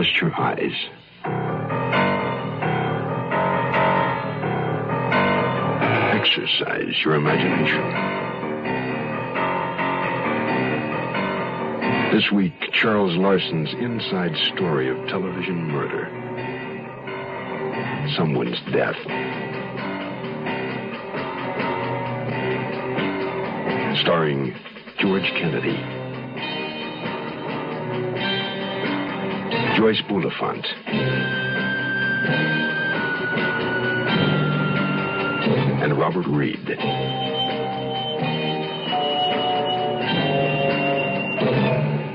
Trust your eyes. Exercise your imagination. This week, Charles Larson's inside story of television murder. Someone's death. Starring George Kennedy, Joyce Bulifant, and Robert Reed.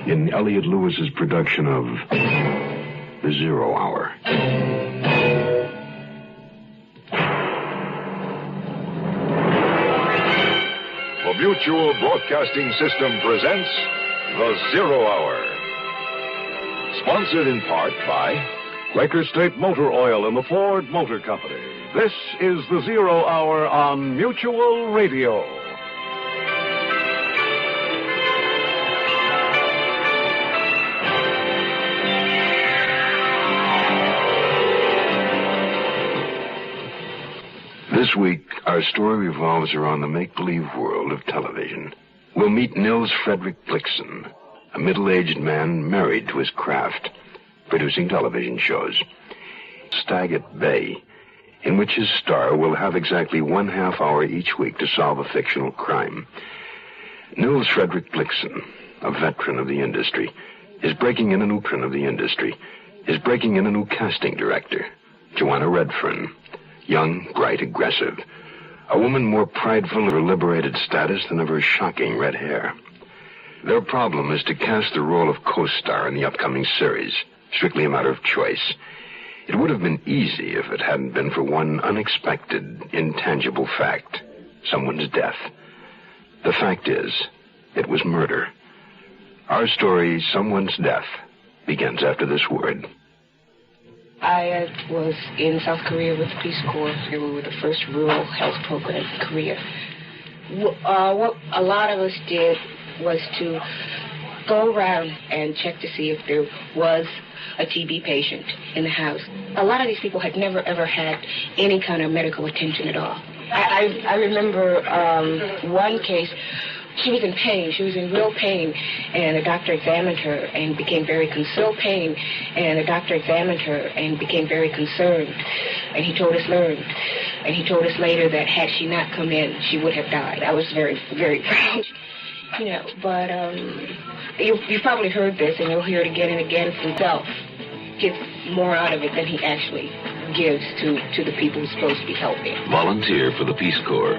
In Elliot Lewis's production of The Zero Hour. The Mutual Broadcasting System presents The Zero Hour. Sponsored in part by Quaker State Motor Oil and the Ford Motor Company. This is The Zero Hour on Mutual Radio. This week, our story revolves around the make-believe world of television. We'll meet Nils Frederick Blixen, a middle-aged man married to his craft, producing television shows. Stag at Bay, in which his star will have exactly 1/2 hour each week to solve a fictional crime. Nils Frederick Blixen, a veteran of the industry, is breaking in a new casting director, Joanna Redfern. Young, bright, aggressive. A woman more prideful of her liberated status than of her shocking red hair. Their problem is to cast the role of co-star in the upcoming series, strictly a matter of choice. It would have been easy if it hadn't been for one unexpected, intangible fact. Someone's death. The fact is, it was murder. Our story, Someone's Death, begins after this word. I was in South Korea with the Peace Corps. We were the first rural health program in Korea. What a lot of us did was to go around and check to see if there was a TB patient in the house. A lot of these people had never, ever had any kind of medical attention at all. I remember one case. She was in pain. She was in real pain, and the doctor examined her and became very concerned. And he told us later that had she not come in, she would have died. I was very, very proud, But you've probably heard this, and you'll hear it again and again from himself. Gets more out of it than he actually gives to the people he's supposed to be helping. Volunteer for the Peace Corps.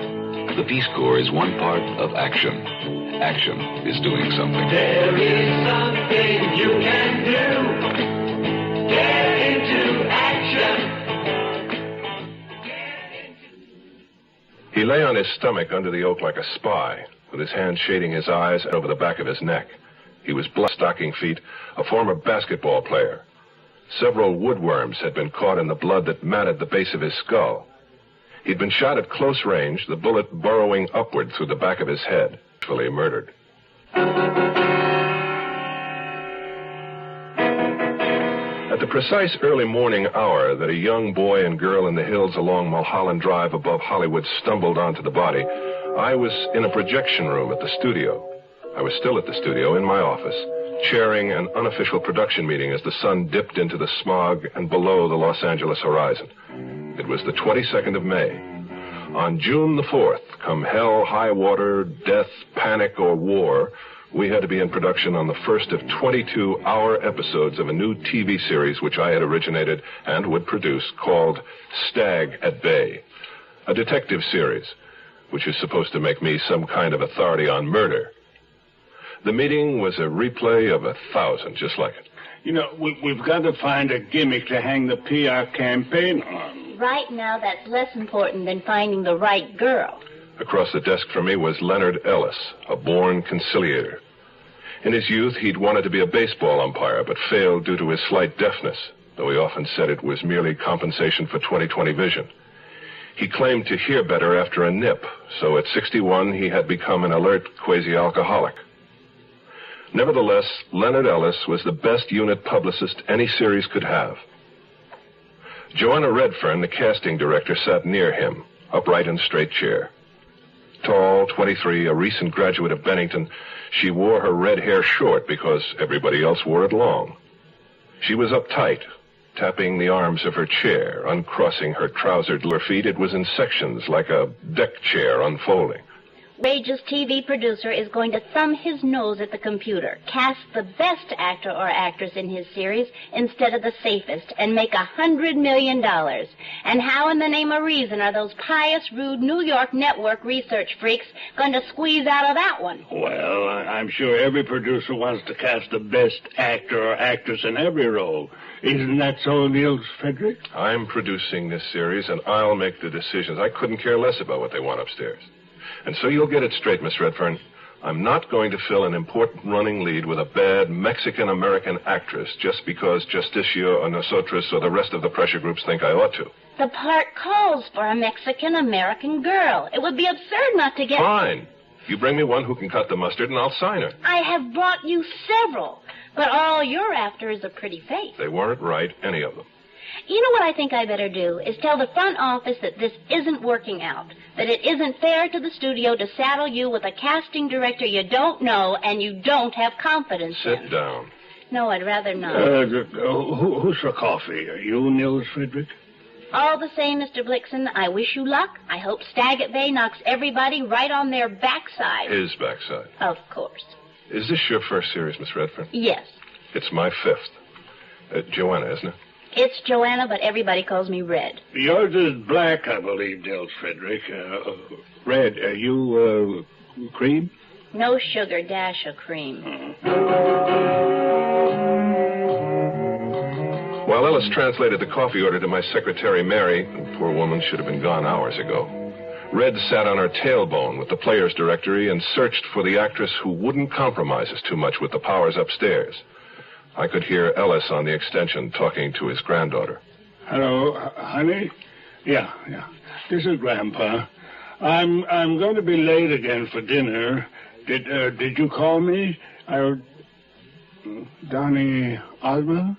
The Peace Corps is one part of action. Action is doing something. There is something you can do. Get into action. He lay on his stomach under the oak like a spy, with his hand shading his eyes and over the back of his neck. He was blood stocking feet, a former basketball player. Several woodworms had been caught in the blood that matted the base of his skull. He'd been shot at close range, the bullet burrowing upward through the back of his head, fully murdered. At the precise early morning hour that a young boy and girl in the hills along Mulholland Drive above Hollywood stumbled onto the body, I was in a projection room at the studio. I was still at the studio in my office, chairing an unofficial production meeting as the sun dipped into the smog and below the Los Angeles horizon. It was the 22nd of May. On June the 4th, come hell, high water, death, panic, or war, we had to be in production on the first of 22-hour episodes of a new TV series which I had originated and would produce called Stag at Bay, a detective series which is supposed to make me some kind of authority on murder. The meeting was a replay of 1,000, just like it. We've got to find a gimmick to hang the PR campaign on. Right now, that's less important than finding the right girl. Across the desk from me was Leonard Ellis, a born conciliator. In his youth, he'd wanted to be a baseball umpire, but failed due to his slight deafness, though he often said it was merely compensation for 20/20 vision. He claimed to hear better after a nip, so at 61, he had become an alert quasi-alcoholic. Nevertheless, Leonard Ellis was the best unit publicist any series could have. Joanna Redfern, the casting director, sat near him, upright in a straight chair. Tall, 23, a recent graduate of Bennington, she wore her red hair short because everybody else wore it long. She was uptight, tapping the arms of her chair, uncrossing her trousered lower feet. It was in sections like a deck chair unfolding. Rage's TV producer is going to thumb his nose at the computer, cast the best actor or actress in his series instead of the safest, and make $100 million. And how in the name of reason are those pious, rude New York network research freaks going to squeeze out of that one? Well, I'm sure every producer wants to cast the best actor or actress in every role. Isn't that so, Niels Frederick? I'm producing this series, and I'll make the decisions. I couldn't care less about what they want upstairs. And so you'll get it straight, Miss Redfern. I'm not going to fill an important running lead with a bad Mexican-American actress just because Justicia or Nosotros or the rest of the pressure groups think I ought to. The part calls for a Mexican-American girl. It would be absurd not to get... Fine. You bring me one who can cut the mustard, and I'll sign her. I have brought you several, but all you're after is a pretty face. They weren't right, any of them. You know what I think I better do is tell the front office that this isn't working out, that it isn't fair to the studio to saddle you with a casting director you don't know and you don't have confidence in. Sit down. No, I'd rather not. Who's for coffee? Are you, Niels Frederick? All the same, Mr. Blixen, I wish you luck. I hope Staggett Bay knocks everybody right on their backside. His backside. Of course. Is this your first series, Miss Redfern? Yes. It's my fifth. Joanna, isn't it? It's Joanna, but everybody calls me Red. Yours is black, I believe, Niels Frederick. Red, are you, cream? No sugar, dash of cream. While Ellis translated the coffee order to my secretary, Mary, the poor woman should have been gone hours ago, Red sat on her tailbone with the players' directory and searched for the actress who wouldn't compromise us too much with the powers upstairs. I could hear Ellis on the extension talking to his granddaughter. Hello, honey? Yeah. This is Grandpa. I'm going to be late again for dinner. Did you call me? Donny Osmond?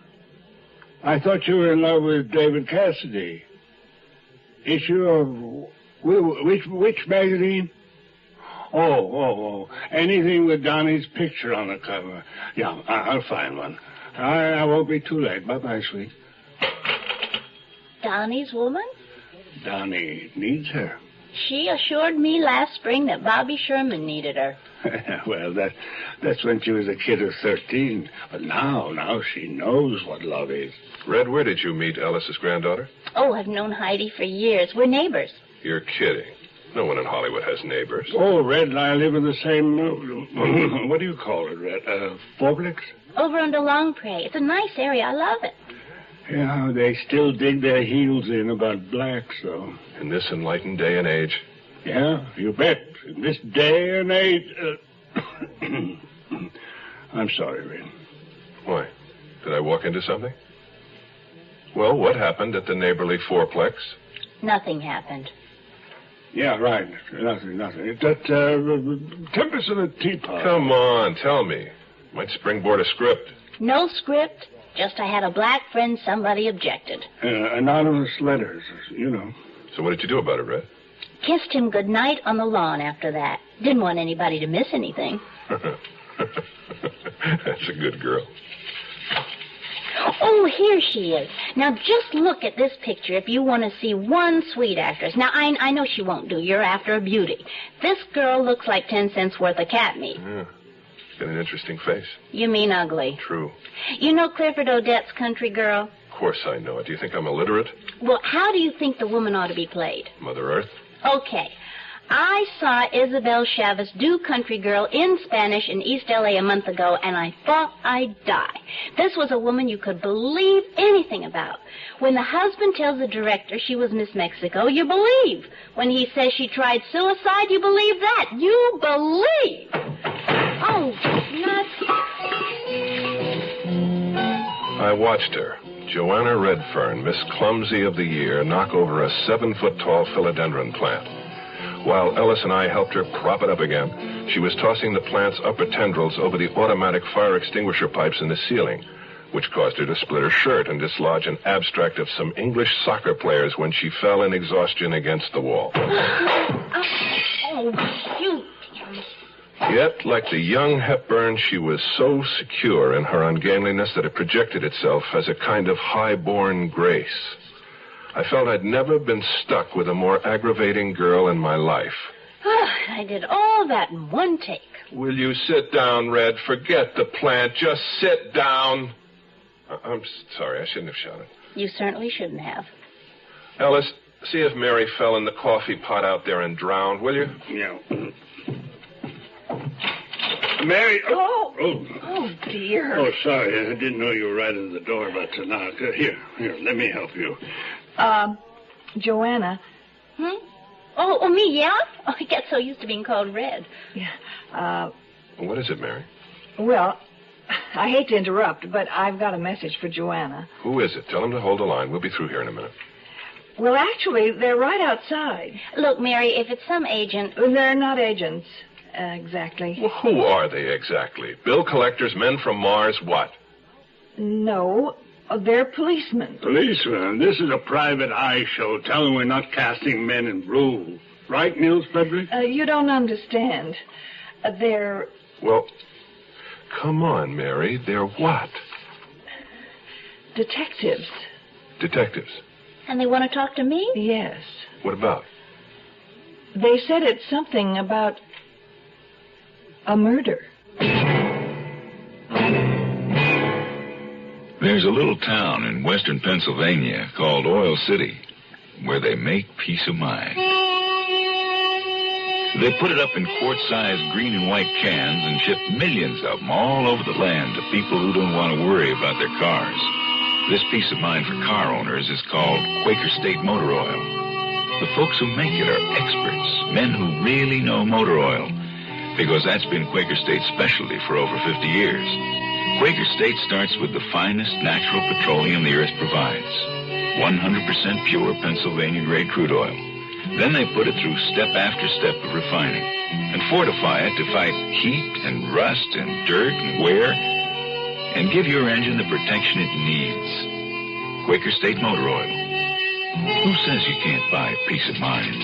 I thought you were in love with David Cassidy. Issue of which magazine? Oh. Anything with Donnie's picture on the cover. Yeah, I'll find one. I won't be too late. Bye-bye, sweet. Donnie's woman? Donnie needs her. She assured me last spring that Bobby Sherman needed her. Well, that's when she was a kid of 13. But now she knows what love is. Red, where did you meet Ellis's granddaughter? Oh, I've known Heidi for years. We're neighbors. You're kidding. No one in Hollywood has neighbors. Oh, Red and I live in the same, what do you call it, Red? Fourplex? Over under Long Prairie. It's a nice area. I love it. Yeah, they still dig their heels in about blacks, though. In this enlightened day and age. Yeah, you bet. In this day and age... I'm sorry, Red. Why? Did I walk into something? Well, what happened at the neighborly fourplex? Nothing happened. Yeah, right. Nothing. That, tempest in a teapot. Come on, tell me. Might springboard a script. No script. Just I had a black friend somebody objected. Anonymous letters, you know. So what did you do about it, Red? Kissed him goodnight on the lawn after that. Didn't want anybody to miss anything. That's a good girl. Oh, here she is. Now, just look at this picture if you want to see one sweet actress. Now, I know she won't do. You're after a beauty. This girl looks like 10 cents worth of cat meat. Yeah. Got an interesting face. You mean ugly. True. You know Clifford Odette's Country Girl? Of course I know it. Do you think I'm illiterate? Well, how do you think the woman ought to be played? Mother Earth? Okay. I saw Isabel Chavez do Country Girl in Spanish in East L.A. a month ago, and I thought I'd die. This was a woman you could believe anything about. When the husband tells the director she was Miss Mexico, you believe. When he says she tried suicide, you believe that. You believe. Oh, nuts. I watched her, Joanna Redfern, Miss Clumsy of the Year, knock over a 7-foot-tall philodendron plant. While Ellis and I helped her prop it up again, she was tossing the plant's upper tendrils over the automatic fire extinguisher pipes in the ceiling, which caused her to split her shirt and dislodge an abstract of some English soccer players when she fell in exhaustion against the wall. Oh, you... Yet, like the young Hepburn, she was so secure in her ungainliness that it projected itself as a kind of high-born grace. I felt I'd never been stuck with a more aggravating girl in my life. I did all that in one take. Will you sit down, Red? Forget the plant. Just sit down. I'm sorry. I shouldn't have shouted. You certainly shouldn't have. Ellis, see if Mary fell in the coffee pot out there and drowned, will you? Yeah. Mary. Oh, dear. Oh, sorry. I didn't know you were right at the door about to knock. Here, let me help you. Joanna. Oh, me, yeah? Oh, I get so used to being called Red. Yeah. What is it, Mary? Well, I hate to interrupt, but I've got a message for Joanna. Who is it? Tell him to hold the line. We'll be through here in a minute. Well, actually, they're right outside. Look, Mary, if it's some agent... They're not agents, exactly. Well, who are they exactly? Bill collectors, men from Mars, what? No, they're policemen. Policeman, this is a private eye show. Tell them we're not casting men in blue. Right, Nils Frederick? You don't understand. They're... Well, come on, Mary. They're what? detectives. Detectives? And they want to talk to me? Yes. What about? They said it's something about a murder. There's a little town in western Pennsylvania called Oil City where they make peace of mind. They put it up in quart-sized green and white cans and ship millions of them all over the land to people who don't want to worry about their cars. This peace of mind for car owners is called Quaker State Motor Oil. The folks who make it are experts, men who really know motor oil, because that's been Quaker State's specialty for over 50 years. Quaker State starts with the finest natural petroleum the earth provides, 100% pure Pennsylvania-grade crude oil. Then they put it through step after step of refining and fortify it to fight heat and rust and dirt and wear and give your engine the protection it needs. Quaker State Motor Oil. Who says you can't buy peace of mind?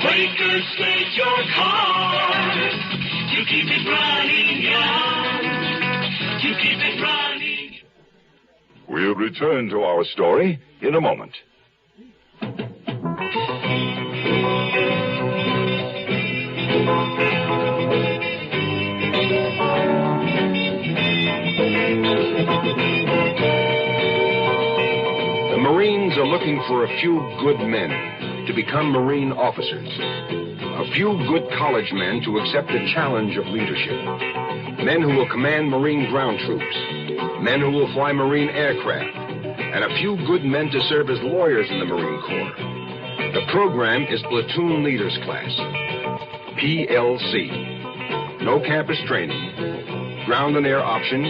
Quaker State your car. You keep it running, yeah. You keep it running. We'll return to our story in a moment. The Marines are looking for a few good men to become Marine officers. A few good college men to accept the challenge of leadership. Men who will command Marine ground troops. Men who will fly Marine aircraft. And a few good men to serve as lawyers in the Marine Corps. The program is Platoon Leaders Class. PLC. No campus training. Ground and air options.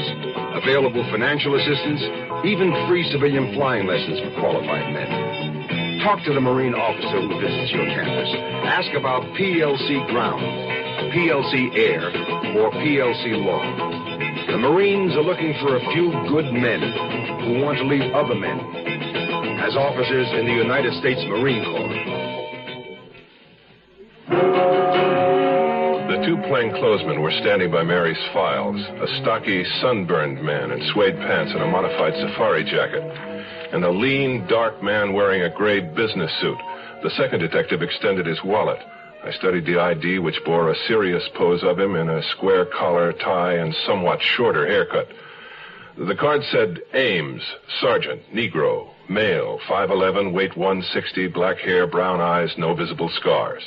Available financial assistance. Even free civilian flying lessons for qualified men. Talk to the Marine officer who visits your campus. Ask about PLC Ground, PLC Air, or PLC Law. The Marines are looking for a few good men who want to lead other men as officers in the United States Marine Corps. The two plainclothesmen were standing by Mary's files, a stocky, sunburned man in suede pants and a modified safari jacket, and a lean, dark man wearing a gray business suit. The second detective extended his wallet. I studied the ID, which bore a serious pose of him in a square collar, tie, and somewhat shorter haircut. The card said Ames, Sergeant, Negro, male, 5'11", weight 160, black hair, brown eyes, no visible scars.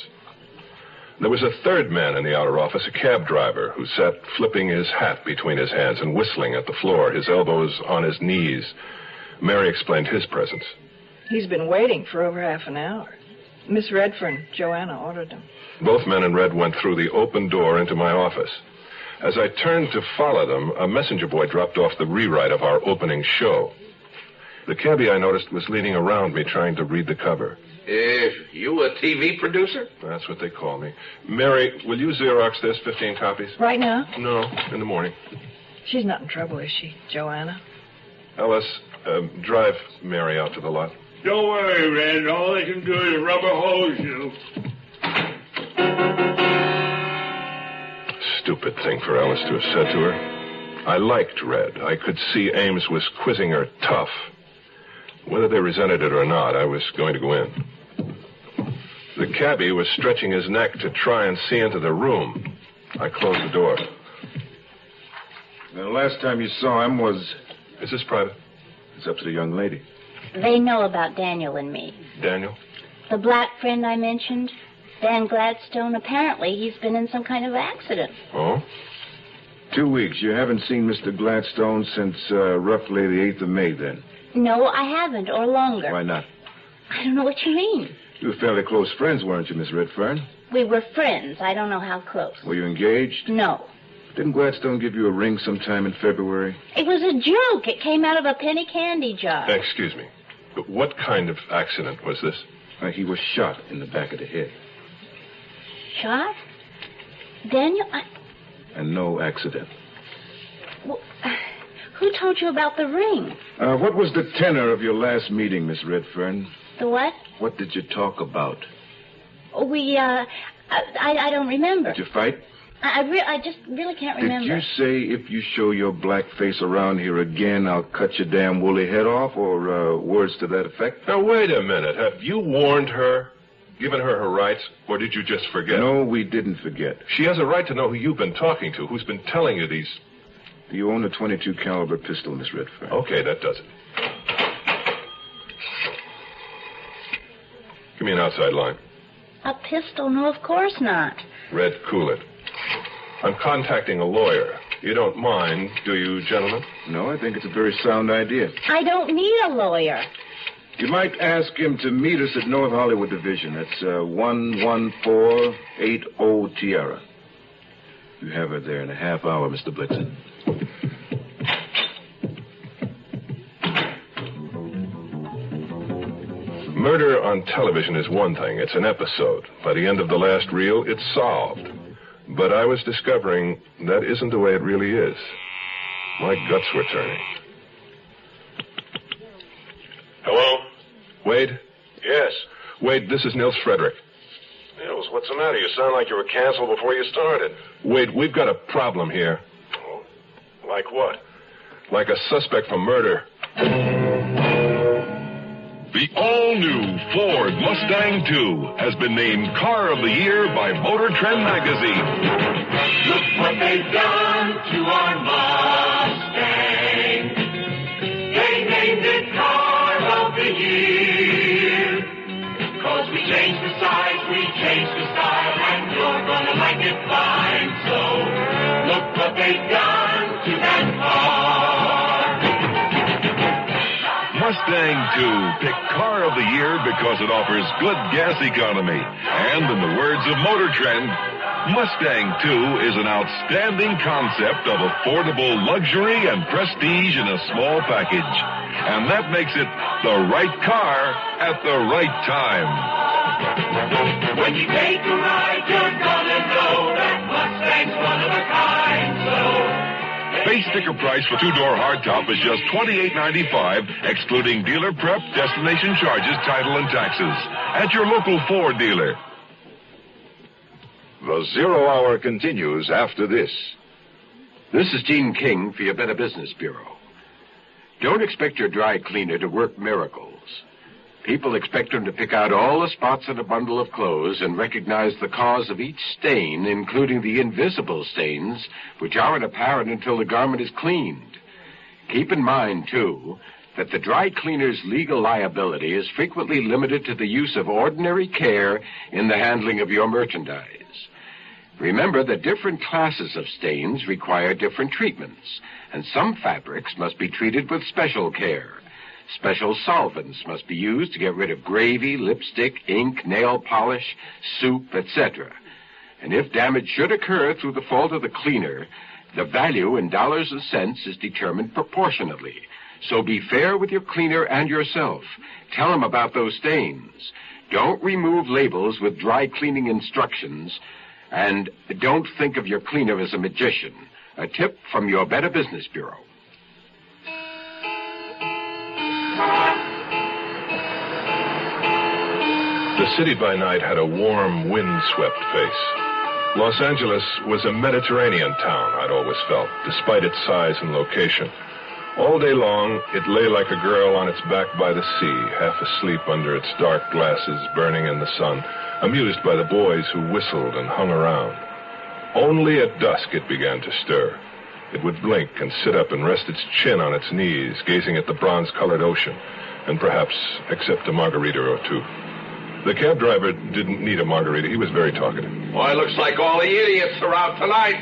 There was a third man in the outer office, a cab driver, who sat flipping his hat between his hands and whistling at the floor, his elbows on his knees. Mary explained his presence. He's been waiting for over half an hour. Miss Redfern, Joanna ordered him. Both men in red went through the open door into my office. As I turned to follow them, a messenger boy dropped off the rewrite of our opening show. The cabbie, I noticed, was leaning around me trying to read the cover. You a TV producer? That's what they call me. Mary, will you Xerox this, 15 copies? Right now? No, in the morning. She's not in trouble, is she, Joanna? Ellis, drive Mary out to the lot. Don't worry, Red. All they can do is rubber hose you. Stupid thing for Ellis to have said to her. I liked Red. I could see Ames was quizzing her tough. Whether they resented it or not, I was going to go in. The cabbie was stretching his neck to try and see into the room. I closed the door. The last time you saw him was... Is this private? It's up to the young lady. They know about Daniel and me. Daniel? The black friend I mentioned, Dan Gladstone, apparently he's been in some kind of accident. Oh? 2 weeks. You haven't seen Mr. Gladstone since roughly the 8th of May, then? No, I haven't, or longer. Why not? I don't know what you mean. You were fairly close friends, weren't you, Miss Redfern? We were friends. I don't know how close. Were you engaged? No. Didn't Gladstone give you a ring sometime in February? It was a joke. It came out of a penny candy jar. Excuse me. But what kind of accident was this? He was shot in the back of the head. Shot? Daniel, And no accident. Well, who told you about the ring? What was the tenor of your last meeting, Miss Redfern? The what? What did you talk about? I don't remember. Did you fight? I just really can't remember. Did you say, if you show your black face around here again, I'll cut your damn woolly head off, or words to that effect? Now, wait a minute. Have you warned her, given her her rights, or did you just forget? No, we didn't forget. She has a right to know who you've been talking to, who's been telling you these... You own a .22 caliber pistol, Miss Redfern. Okay, that does it. Give me an outside line. A pistol? No, of course not. Red, cool it. I'm contacting a lawyer. You don't mind, do you, gentlemen? No, I think it's a very sound idea. I don't need a lawyer. You might ask him to meet us at North Hollywood Division. That's 11480 Tiara. You have her there in a half hour, Mr. Blitzen. Murder on television is one thing. It's an episode. By the end of the last reel, it's solved. But I was discovering that isn't the way it really is. My guts were turning. Hello? Wade? Yes. Wade, this is Nils Frederick. Nils, what's the matter? You sound like you were canceled before you started. Wade, we've got a problem here. Oh, like what? Like a suspect for murder. The all-new Ford Mustang II has been named Car of the Year by Motor Trend magazine. Look what they've done to our Mustang. They named it Car of the Year. 'Cause we changed the size, we changed the style, and you're gonna like it fine. So, look what they've done to that car. Mustang II, picked Car of the Year because it offers good gas economy. And in the words of Motor Trend, Mustang II is an outstanding concept of affordable luxury and prestige in a small package. And that makes it the right car at the right time. When you take a ride, you're gonna know that Mustang's one of a kind. So, Base sticker price for two-door hardtop is just $28.95, excluding dealer prep, destination charges, title, and taxes. At your local Ford dealer. The Zero Hour continues after this. This is Gene King for your Better Business Bureau. Don't expect your dry cleaner to work miracles. People expect him to pick out all the spots in a bundle of clothes and recognize the cause of each stain, including the invisible stains, which aren't apparent until the garment is cleaned. Keep in mind, too, that the dry cleaner's legal liability is frequently limited to the use of ordinary care in the handling of your merchandise. Remember that different classes of stains require different treatments, and some fabrics must be treated with special care. Special solvents must be used to get rid of gravy, lipstick, ink, nail polish, soup, etc. And if damage should occur through the fault of the cleaner, the value in dollars and cents is determined proportionately. So be fair with your cleaner and yourself. Tell him about those stains. Don't remove labels with dry cleaning instructions, and don't think of your cleaner as a magician. A tip from your Better Business Bureau. The city by night had a warm, wind-swept face. Los Angeles was a Mediterranean town, I'd always felt, despite its size and location. All day long, it lay like a girl on its back by the sea, half asleep under its dark glasses burning in the sun, amused by the boys who whistled and hung around. Only at dusk it began to stir. It would blink and sit up and rest its chin on its knees, gazing at the bronze-colored ocean, and perhaps accept a margarita or two. The cab driver didn't need a margarita. He was very talkative. Boy, looks like all the idiots are out tonight.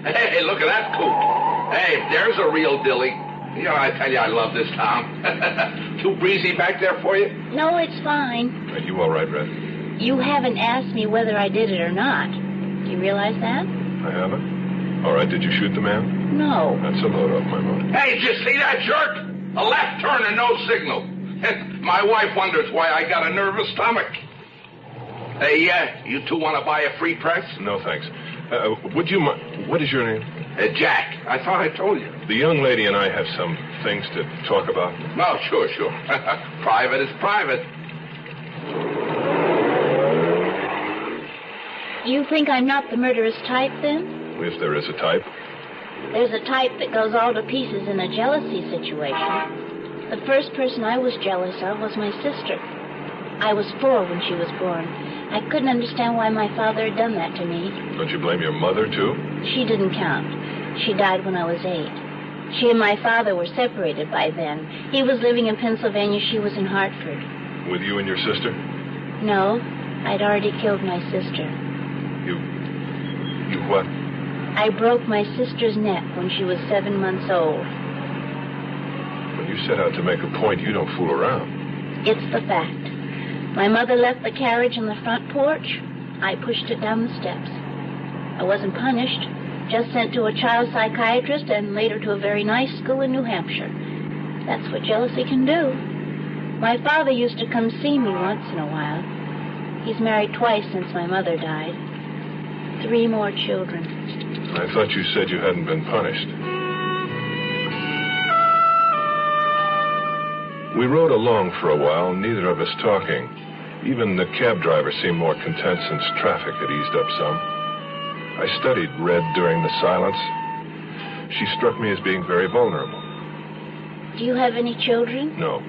Hey, look at that coot. Hey, there's a real dilly. You know, I tell you, I love this town. Too breezy back there for you? No, it's fine. Are you all right, Red? You haven't asked me whether I did it or not. Do you realize that? I haven't. All right, did you shoot the man? No. That's a load off my motor. Hey, did you see that jerk? A left turn and no signal. My wife wonders why I got a nervous stomach. Hey, you two want to buy a free press? No, thanks. Would you mind? What is your name? Jack. I thought I told you. The young lady and I have some things to talk about. No, sure. Private is private. You think I'm not the murderous type, then? If there is a type. There's a type that goes all to pieces in a jealousy situation. The first person I was jealous of was my sister. I was 4 when she was born. I couldn't understand why my father had done that to me. Don't you blame your mother, too? She didn't count. She died when I was 8. She and my father were separated by then. He was living in Pennsylvania. She was in Hartford. With you and your sister? No, I'd already killed my sister. You what? I broke my sister's neck when she was 7 months old. When you set out to make a point, you don't fool around. It's the fact. My mother left the carriage on the front porch. I pushed it down the steps. I wasn't punished, just sent to a child psychiatrist and later to a very nice school in New Hampshire. That's what jealousy can do. My father used to come see me once in a while. He's married twice since my mother died. 3 more children. I thought you said you hadn't been punished. We rode along for a while, neither of us talking. Even the cab driver seemed more content since traffic had eased up some. I studied Red during the silence. She struck me as being very vulnerable. Do you have any children? No.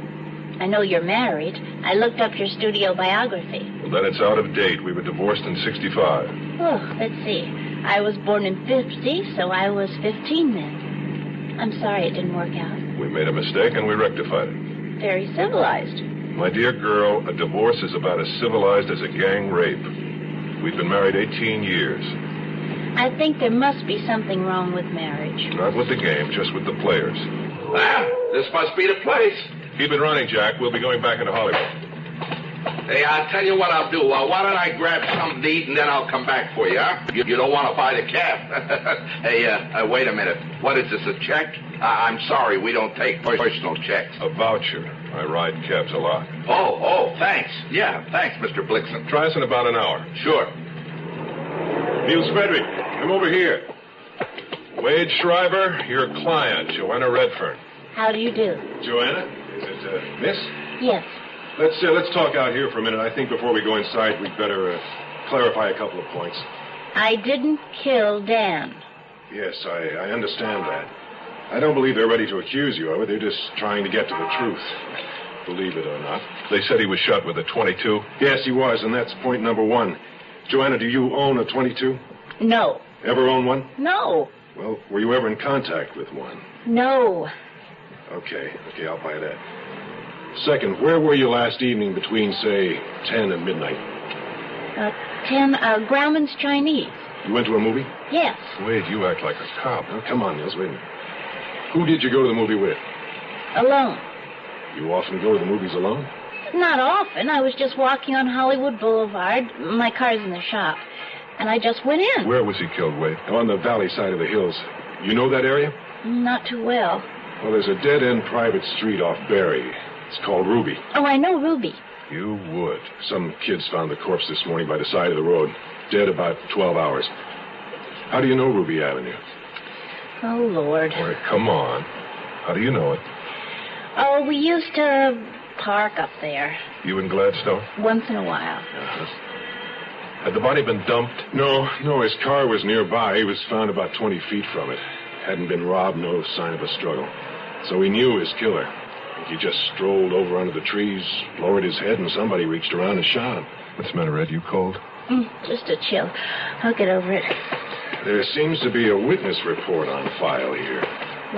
I know you're married. I looked up your studio biography. Well, then it's out of date. We were divorced in 65. Oh, let's see. I was born in 50, so I was 15 then. I'm sorry it didn't work out. We made a mistake and we rectified it. Very civilized. My dear girl, a divorce is about as civilized as a gang rape. We've been married 18 years. I think there must be something wrong with marriage. Not with the game, just with the players. This must be the place. Keep it running, Jack. We'll be going back into Hollywood. Hey, I'll tell you what I'll do. Why don't I grab something to eat and then I'll come back for you, huh? You don't want to buy the cab. Hey, wait a minute. What is this, a check? I'm sorry, we don't take personal checks. A voucher. I ride cabs a lot. Oh, thanks. Yeah, thanks, Mr. Blixen. Try us in about an hour. Sure. Niels Frederick, come over here. Wade Shriver, your client, Joanna Redfern. How do you do? Joanna? Is it, Miss? Yes. Let's talk out here for a minute. I think before we go inside, we'd better clarify a couple of points. I didn't kill Dan. Yes, I understand that. I don't believe they're ready to accuse you of it. They're just trying to get to the truth. Believe it or not. They said he was shot with a .22? Yes, he was, and that's point number 1. Joanna, do you own a .22? No. Ever own one? No. Well, were you ever in contact with one? No. Okay, I'll buy that. Second, where were you last evening between, say, 10 and midnight? 10, Grauman's Chinese. You went to a movie? Yes. Wade, you act like a cop. Oh, come on, Nils, wait a minute. Who did you go to the movie with? Alone. You often go to the movies alone? Not often. I was just walking on Hollywood Boulevard. My car's in the shop. And I just went in. Where was he killed, Wade? On the valley side of the hills. You know that area? Not too well. Well, there's a dead-end private street off Berry. It's called Ruby. Oh, I know Ruby. You would. Some kids found the corpse this morning by the side of the road. Dead about 12 hours. How do you know Ruby Avenue? Oh, Lord. All right, come on. How do you know it? Oh, we used to park up there. You in Gladstone? Once in a while. Had the body been dumped? No, his car was nearby. He was found about 20 feet from it. Hadn't been robbed, no sign of a struggle. So he knew his killer. He just strolled over under the trees, lowered his head, and somebody reached around and shot him. What's the matter, Ed? You cold? Just a chill. I'll get over it. There seems to be a witness report on file here.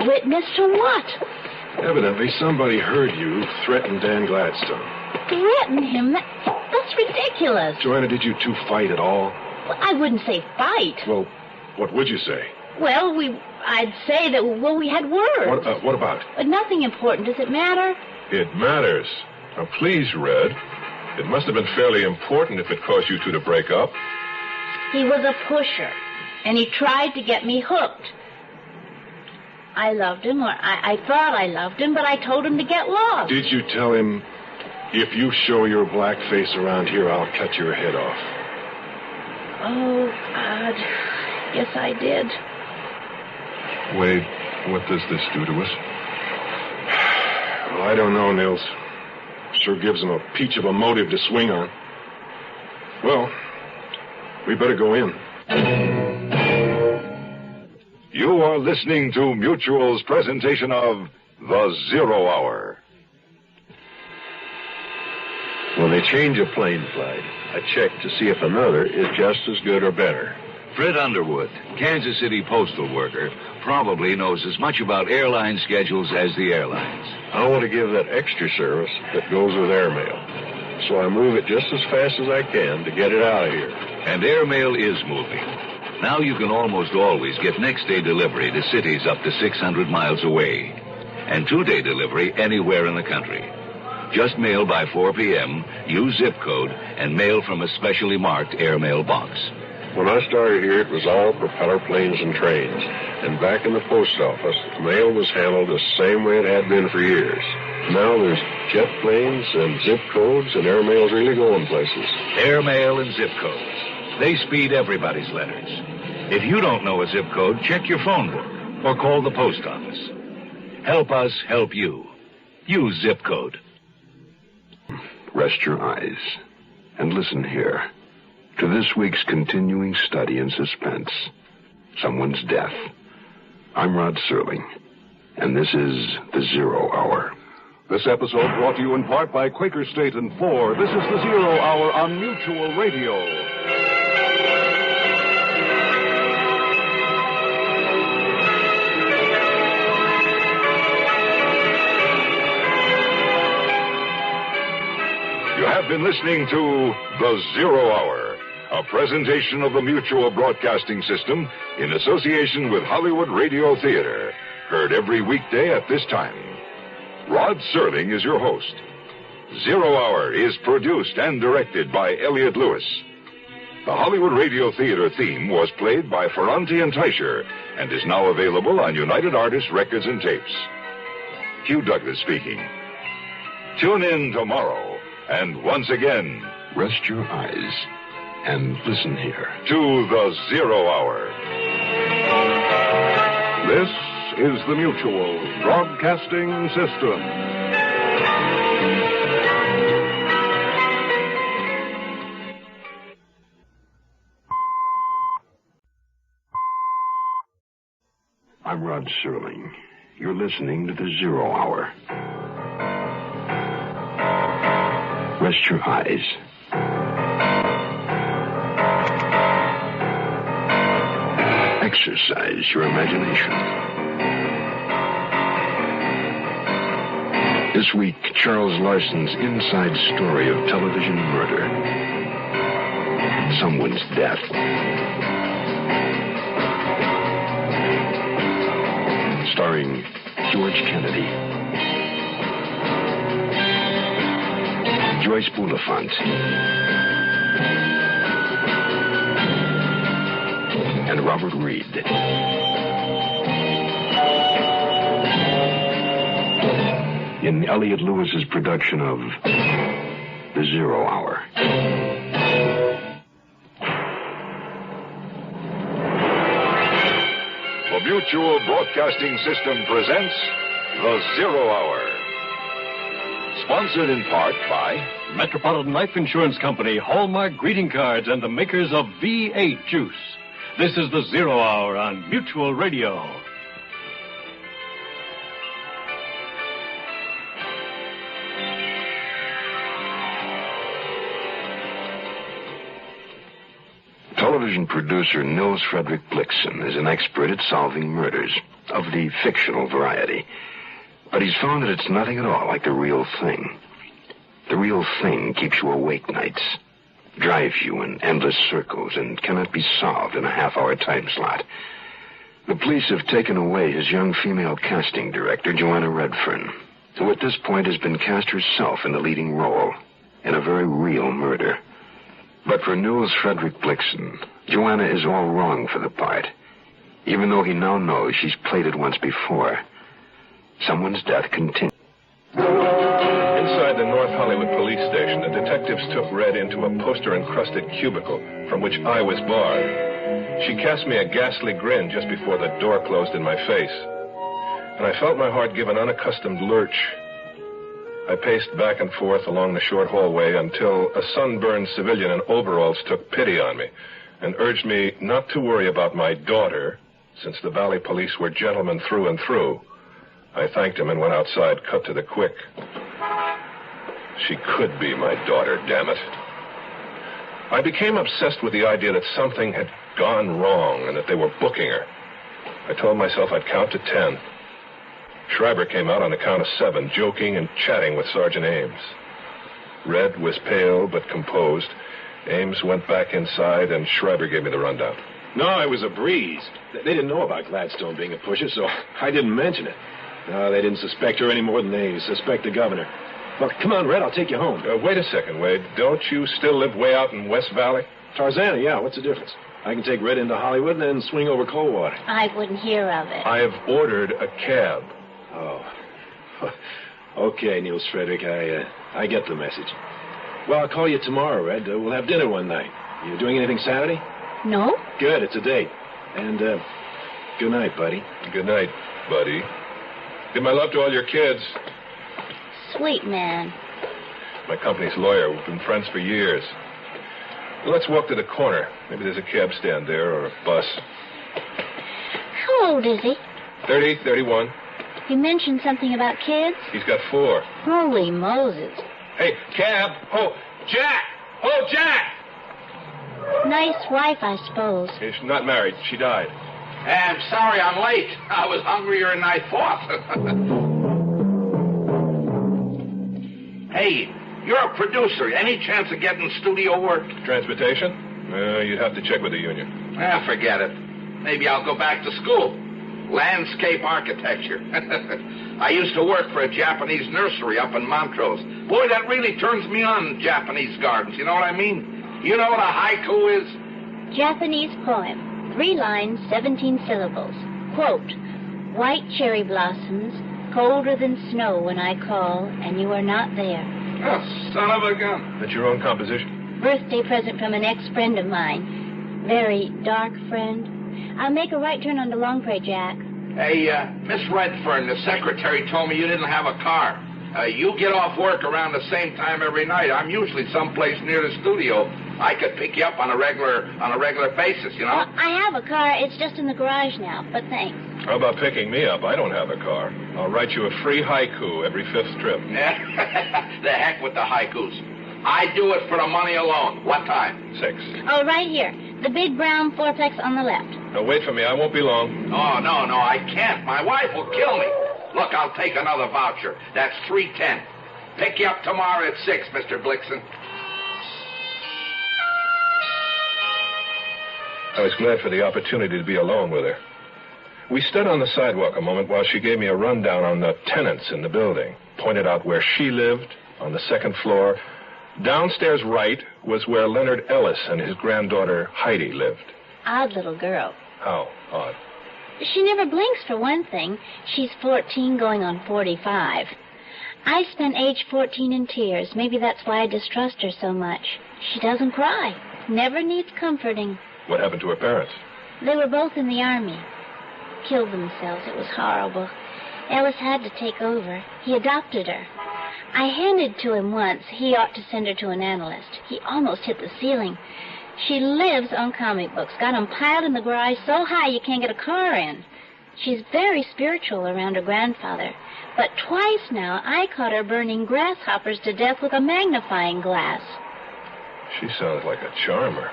Witness to what? Evidently, somebody heard you threaten Dan Gladstone. Threaten him? That's ridiculous. Joanna, did you two fight at all? Well, I wouldn't say fight. Well, what would you say? Well, I'd say that, we had words. What about? Nothing important. Does it matter? It matters. Now, please, Red. It must have been fairly important if it caused you two to break up. He was a pusher, and he tried to get me hooked. I loved him, or I thought I loved him, but I told him to get lost. Did you tell him, if you show your black face around here, I'll cut your head off? Oh, God. Yes, I did. Wade, what does this do to us? Well, I don't know, Nils. Sure gives him a peach of a motive to swing on. Well, we better go in. You are listening to Mutual's presentation of The Zero Hour. When they change a plane flight, I check to see if another is just as good or better. Fred Underwood, Kansas City postal worker, probably knows as much about airline schedules as the airlines. I want to give that extra service that goes with airmail. So I move it just as fast as I can to get it out of here. And airmail is moving. Now you can almost always get next-day delivery to cities up to 600 miles away. And two-day delivery anywhere in the country. Just mail by 4 p.m., use zip code, and mail from a specially marked airmail box. When I started here, it was all propeller planes and trains. And back in the post office, mail was handled the same way it had been for years. Now there's jet planes and zip codes, and airmail's really going places. Airmail and zip codes. They speed everybody's letters. If you don't know a zip code, check your phone book or call the post office. Help us help you. Use zip code. Rest your eyes and listen here to this week's continuing study in suspense, someone's death. I'm Rod Serling, and this is The Zero Hour. This episode brought to you in part by Quaker State and Ford. This is The Zero Hour on Mutual Radio. You have been listening to The Zero Hour, a presentation of the Mutual Broadcasting System in association with Hollywood Radio Theater, heard every weekday at this time. Rod Serling is your host. Zero Hour is produced and directed by Elliott Lewis. The Hollywood Radio Theater theme was played by Ferranti and Teicher and is now available on United Artists Records and Tapes. Hugh Douglas speaking. Tune in tomorrow. And once again, rest your eyes and listen here to The Zero Hour. This is the Mutual Broadcasting System. I'm Rod Serling. You're listening to The Zero Hour. Rest your eyes. Exercise your imagination. This week, Charles Larson's inside story of television murder. Someone's death. Starring George Kennedy, Joyce Bulifant, and Robert Reed. In Elliott Lewis's production of The Zero Hour. The Mutual Broadcasting System presents The Zero Hour. Sponsored in part by Metropolitan Life Insurance Company, Hallmark greeting cards, and the makers of V8 juice. This is The Zero Hour on Mutual Radio. Television producer Nils Frederick Blixen is an expert at solving murders of the fictional variety. But he's found that it's nothing at all like the real thing. The real thing keeps you awake nights, drives you in endless circles, and cannot be solved in a half-hour time slot. The police have taken away his young female casting director, Joanna Redfern, who at this point has been cast herself in the leading role in a very real murder. But for Nils Frederick Blixen, Joanna is all wrong for the part, even though he now knows she's played it once before. Someone's death continues. Inside the North Hollywood police station, the detectives took Red into a poster-encrusted cubicle from which I was barred. She cast me a ghastly grin just before the door closed in my face, and I felt my heart give an unaccustomed lurch. I paced back and forth along the short hallway until a sunburned civilian in overalls took pity on me and urged me not to worry about my daughter, since the Valley police were gentlemen through and through. I thanked him and went outside, cut to the quick. She could be my daughter, damn it. I became obsessed with the idea that something had gone wrong and that they were booking her. I told myself I'd count to 10. Schreiber came out on the count of 7, joking and chatting with Sergeant Ames. Red was pale but composed. Ames went back inside, and Schreiber gave me the rundown. No, it was a breeze. They didn't know about Gladstone being a pusher, so I didn't mention it. No, they didn't suspect her any more than they suspect the governor. Look, come on, Red, I'll take you home. Wait a second, Wade. Don't you still live way out in West Valley? Tarzana, yeah, what's the difference? I can take Red into Hollywood and then swing over Coldwater. I wouldn't hear of it. I have ordered a cab. Oh. Okay, Nils Frederick, I get the message. Well, I'll call you tomorrow, Red. We'll have dinner one night. You doing anything Saturday? No. Good, it's a date. And, good night, buddy. Good night, buddy. Give my love to all your kids. Sweet man. My company's lawyer. We've been friends for years. Let's walk to the corner. Maybe there's a cab stand there or a bus. How old is he? 30, 31. You mentioned something about kids? He's got 4. Holy Moses. Hey, cab. Oh, Jack. Oh, Jack. Nice wife, I suppose. She's not married. She died. I'm sorry I'm late. I was hungrier than I thought. Hey, you're a producer. Any chance of getting studio work? Transportation? You'd have to check with the union. Forget it. Maybe I'll go back to school. Landscape architecture. I used to work for a Japanese nursery up in Montrose. Boy, that really turns me on, Japanese gardens. You know what I mean? You know what a haiku is? Japanese poem. 3 lines, 17 syllables. Quote, white cherry blossoms, colder than snow when I call, and you are not there. Oh, son of a gun. That's your own composition? Birthday present from an ex-friend of mine. Very dark friend. I'll make a right turn onto Longpre, Jack. Hey, Miss Redfern, the secretary told me you didn't have a car. You get off work around the same time every night. I'm usually someplace near the studio. I could pick you up on a regular basis, you know? Well, I have a car. It's just in the garage now, but thanks. How about picking me up? I don't have a car. I'll write you a free haiku every 5th trip. The heck with the haikus. I do it for the money alone. What time? 6. Oh, right here. The big brown fourplex on the left. Now, wait for me. I won't be long. Oh, no, I can't. My wife will kill me. Look, I'll take another voucher. That's $3.10. Pick you up tomorrow at 6, Mr. Blixen. I was glad for the opportunity to be alone with her. We stood on the sidewalk a moment while she gave me a rundown on the tenants in the building, pointed out where she lived, on the 2nd floor. Downstairs right was where Leonard Ellis and his granddaughter Heidi lived. Odd little girl. How odd? She never blinks, for one thing. She's 14 going on 45. I spent age 14 in tears. Maybe that's why I distrust her so much. She doesn't cry. Never needs comforting. What happened to her parents? They were both in the Army. Killed themselves. It was horrible. Ellis had to take over. He adopted her. I hinted to him once he ought to send her to an analyst. He almost hit the ceiling. She lives on comic books. Got them piled in the garage so high you can't get a car in. She's very spiritual around her grandfather. But twice now I caught her burning grasshoppers to death with a magnifying glass. She sounds like a charmer.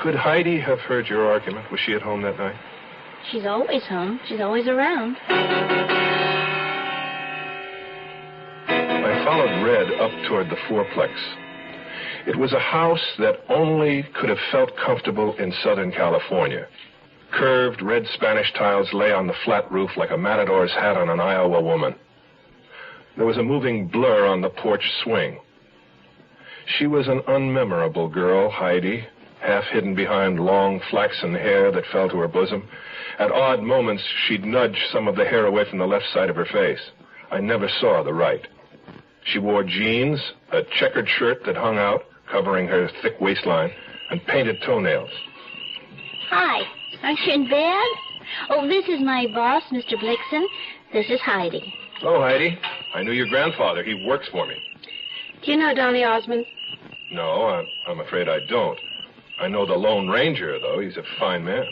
Could Heidi have heard your argument? Was she at home that night? She's always home. She's always around. I followed Red up toward the fourplex. It was a house that only could have felt comfortable in Southern California. Curved red Spanish tiles lay on the flat roof like a matador's hat on an Iowa woman. There was a moving blur on the porch swing. She was an unmemorable girl, Heidi, half hidden behind long flaxen hair that fell to her bosom. At odd moments, she'd nudge some of the hair away from the left side of her face. I never saw the right. She wore jeans, a checkered shirt that hung out, covering her thick waistline, and painted toenails. Hi. Aren't you in bed? Oh, this is my boss, Mr. Blixen. This is Heidi. Oh, Heidi. I knew your grandfather. He works for me. Do you know Donny Osmond? No, I'm afraid I don't. I know the Lone Ranger, though. He's a fine man.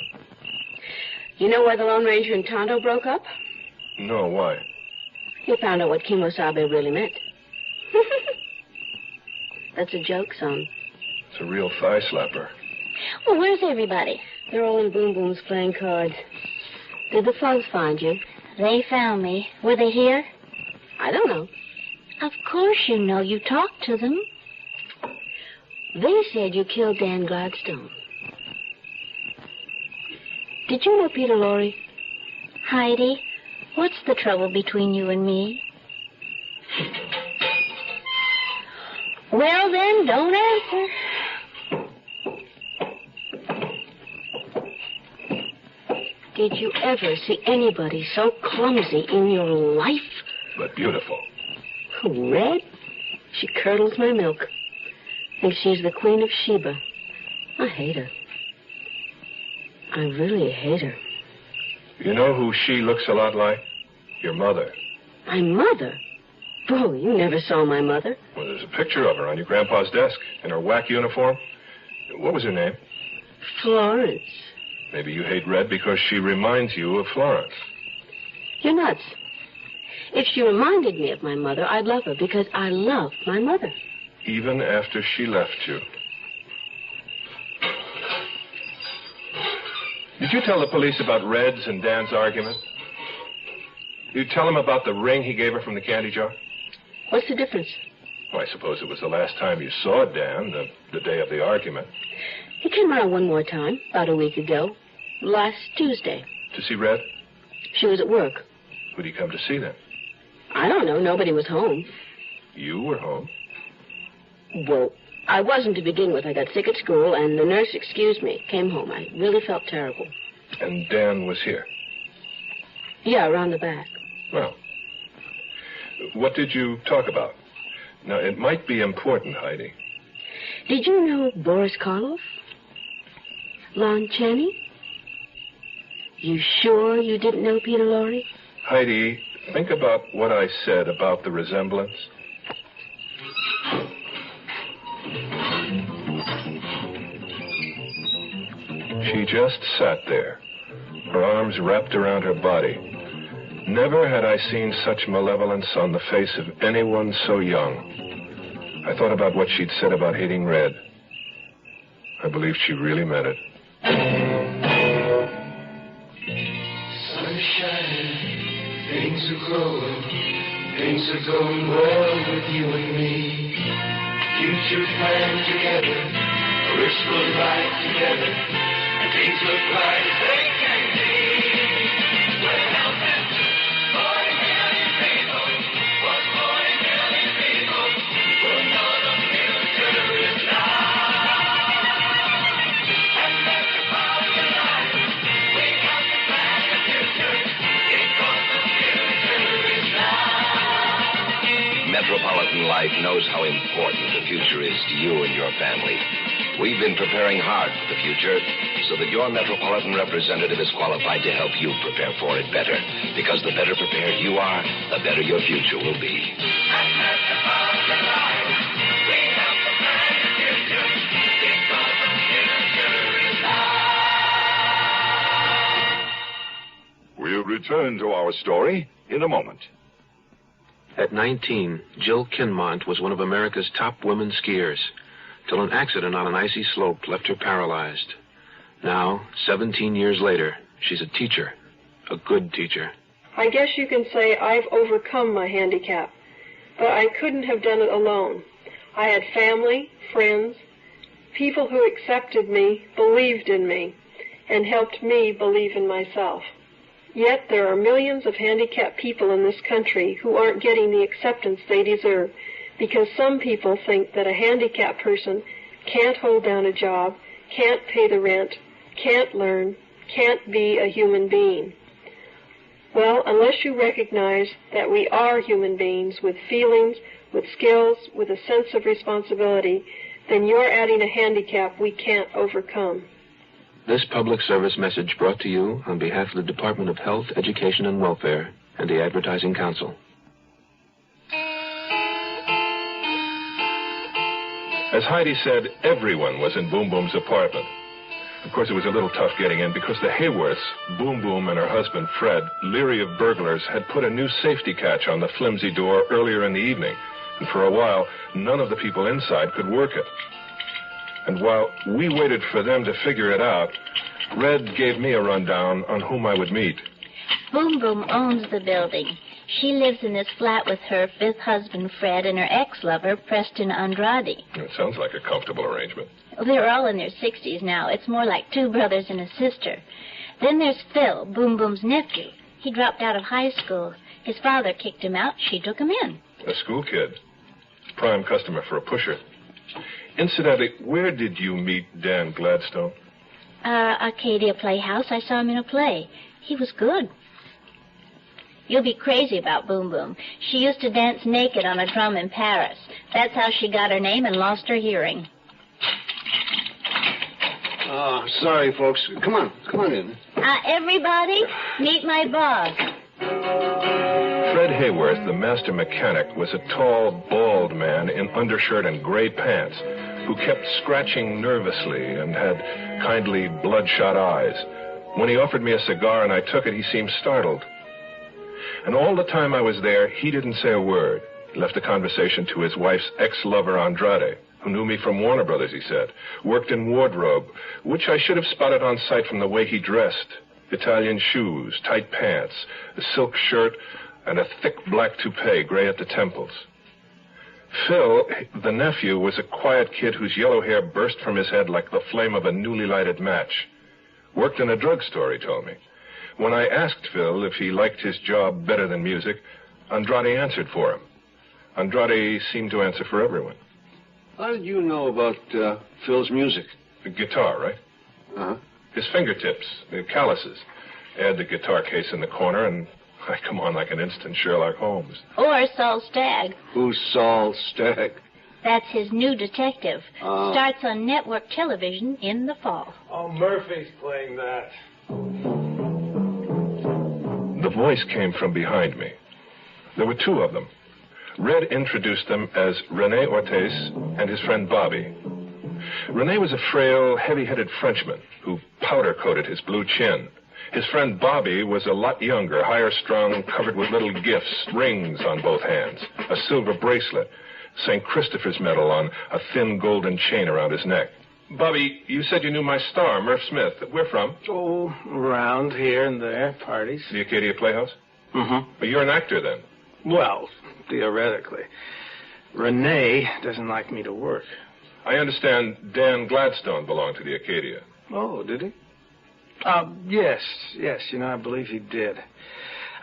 You know why the Lone Ranger and Tonto broke up? No, why? He found out what Kimosabe really meant. That's a joke, son. It's a real thigh slapper. Well, where's everybody? They're all in Boom Boom's playing cards. Did the thugs find you? They found me. Were they here? I don't know. Of course you know. You talked to them. They said you killed Dan Gladstone. Did you know Peter Lorre? Heidi, what's the trouble between you and me? Well, then, don't answer. Did you ever see anybody so clumsy in your life? But beautiful. Red? She curdles my milk. Thinks she's the Queen of Sheba. I hate her. I really hate her. You know who she looks a lot like? Your mother. My mother? Bro, you never saw my mother. Well, there's a picture of her on your grandpa's desk in her whack uniform. What was her name? Florence. Maybe you hate Red because she reminds you of Florence. You're nuts. If she reminded me of my mother, I'd love her because I love my mother. Even after she left you. Did you tell the police about Red's and Dan's argument? Did you tell them about the ring he gave her from the candy jar? What's the difference? Well, I suppose it was the last time you saw Dan, the day of the argument. He came around one more time, about a week ago. Last Tuesday. To see Red? She was at work. Who'd he come to see then? I don't know. Nobody was home. You were home? Well, I wasn't to begin with. I got sick at school, and the nurse excused me. Came home. I really felt terrible. And Dan was here? Yeah, around the back. Well, what did you talk about? Now, it might be important, Heidi. Did you know Boris Karloff? Lon Chaney? You sure you didn't know Peter Lorre? Heidi, think about what I said about the resemblance. She just sat there, her arms wrapped around her body. Never had I seen such malevolence on the face of anyone so young. I thought about what she'd said about hating Red. I believe she really meant it. Sun's shining, things are growing, things are going well with you and me. Future planned together, a wishful life together, and things look bright as they can be. We're helping 40 million people, 40 million people will know the future is now. And that's the power of life. We got to plan the future, because the future is now. metropolitan life knows how important the future is to you and your family. We've been preparing hard for the future so that your metropolitan representative is qualified to help you prepare for it better. Because the better prepared you are, the better your future will be. We'll return to our story in a moment. At 19, Jill Kinmont was one of America's top women skiers, till an accident on an icy slope left her paralyzed. Now, 17 years later, she's a teacher, a good teacher. I guess you can say I've overcome my handicap, but I couldn't have done it alone. I had family, friends, people who accepted me, believed in me, and helped me believe in myself. Yet there are millions of handicapped people in this country who aren't getting the acceptance they deserve because some people think that a handicapped person can't hold down a job, can't pay the rent, can't learn, can't be a human being. Well, unless you recognize that we are human beings with feelings, with skills, with a sense of responsibility, then you're adding a handicap we can't overcome. This public service message brought to you on behalf of the Department of Health, Education, and Welfare and the Advertising Council. As Heidi said, everyone was in Boom Boom's apartment. Of course, it was a little tough getting in because the Hayworths, Boom Boom and her husband, Fred, leery of burglars, had put a new safety catch on the flimsy door earlier in the evening. And for a while, none of the people inside could work it. And while we waited for them to figure it out, Red gave me a rundown on whom I would meet. Boom Boom owns the building. She lives in this flat with her fifth husband, Fred, and her ex-lover, Preston Andrade. It sounds like a comfortable arrangement. They're all in their 60s now. It's more like two brothers and a sister. Then there's Phil, Boom Boom's nephew. He dropped out of high school. His father kicked him out. She took him in. A school kid. Prime customer for a pusher. Incidentally, where did you meet Dan Gladstone? Arcadia Playhouse. I saw him in a play. He was good. You'll be crazy about Boom Boom. She used to dance naked on a drum in Paris. That's how she got her name and lost her hearing. Oh, sorry, folks. Come on in. Everybody, meet my boss. Fred Hayworth, the master mechanic, was a tall, bald man in undershirt and gray pants who kept scratching nervously and had kindly, bloodshot eyes. When he offered me a cigar and I took it, he seemed startled. And all the time I was there, he didn't say a word. He left the conversation to his wife's ex-lover, Andrade, who knew me from Warner Brothers, he said, worked in wardrobe, which I should have spotted on sight from the way he dressed. Italian shoes, tight pants, a silk shirt, and a thick black toupee, gray at the temples. Phil, the nephew, was a quiet kid whose yellow hair burst from his head like the flame of a newly lighted match. Worked in a drugstore, he told me. When I asked Phil if he liked his job better than music, Andrade answered for him. Andrade seemed to answer for everyone. How did you know about Phil's music? The guitar, right? Uh-huh. His fingertips, the calluses. Add the guitar case in the corner, and I come on like an instant Sherlock Holmes. Or Saul Stagg. Who's Saul Stagg? That's his new detective. Starts on network television in the fall. Oh, Murphy's playing that. The voice came from behind me. There were two of them. Red introduced them as René Ortiz and his friend Bobby. René was a frail, heavy-headed Frenchman who powder-coated his blue chin. His friend Bobby was a lot younger, higher-strung, covered with little gifts, rings on both hands, a silver bracelet, St. Christopher's medal on a thin golden chain around his neck. Bobby, you said you knew my star, Murph Smith. Where from? Oh, around here and there, parties. The Arcadia Playhouse? Mm-hmm. But you're an actor, then? Well, theoretically. Renee doesn't like me to work. I understand Dan Gladstone belonged to the Arcadia. Oh, did he? Yes, I believe he did.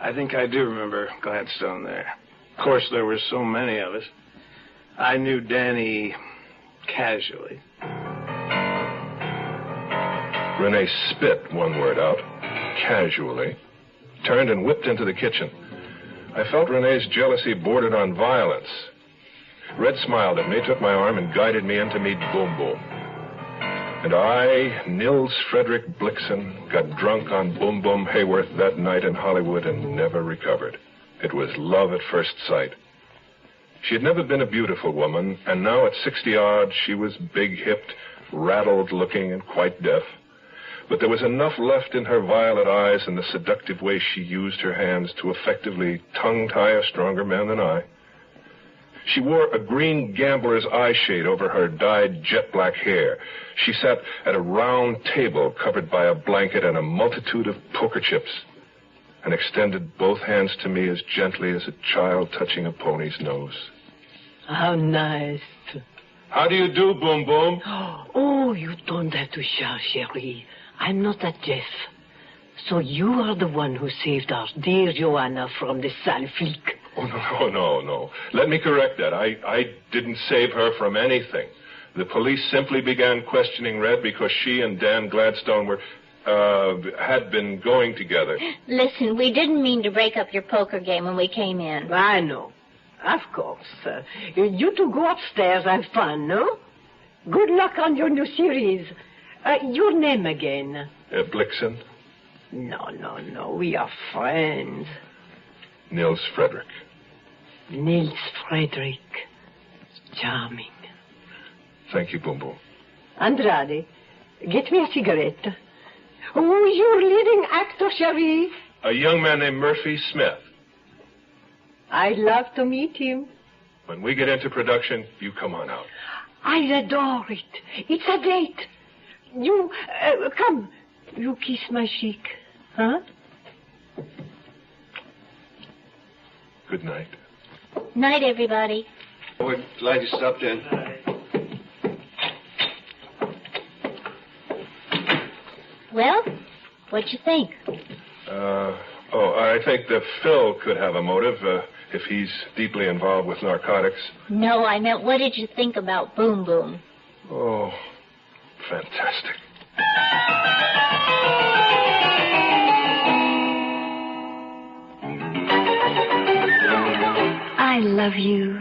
I think I do remember Gladstone there. Of course, there were so many of us. I knew Danny casually. Renee spit one word out, casually, turned and whipped into the kitchen. I felt Renee's jealousy bordered on violence. Red smiled at me, took my arm, and guided me in to meet Boom Boom. And I, Nils Frederick Blixen, got drunk on Boom Boom Hayworth that night in Hollywood and never recovered. It was love at first sight. She had never been a beautiful woman, and now at 60-odd, she was big-hipped, rattled-looking, and quite deaf. But there was enough left in her violet eyes and the seductive way she used her hands to effectively tongue-tie a stronger man than I. She wore a green gambler's eye shade over her dyed jet-black hair. She sat at a round table covered by a blanket and a multitude of poker chips, and extended both hands to me as gently as a child touching a pony's nose. How nice. How do you do, Boom Boom? Oh, you don't have to shout, Cherie. I'm not that deaf. So you are the one who saved our dear Joanna from the sale flic. Oh, no. Let me correct that. I didn't save her from anything. The police simply began questioning Red because she and Dan Gladstone had been going together. Listen, we didn't mean to break up your poker game when we came in. I know. Of course. You two go upstairs and have fun, no? Good luck on your new series. Your name again? Blixen. No. We are friends. Nils Frederick. Nils Frederick. Charming. Thank you, Boom Boom. Andrade, get me a cigarette. Who's your leading actor, Cherie? A young man named Murphy Smith. I'd love to meet him. When we get into production, you come on out. I adore it. It's a date. You, come. You kiss my cheek. Huh? Good night. Night, everybody. We're glad you stopped in. Well, what'd you think? I think that Phil could have a motive if he's deeply involved with narcotics. No, I meant what did you think about Boom Boom? Oh, fantastic. I love you.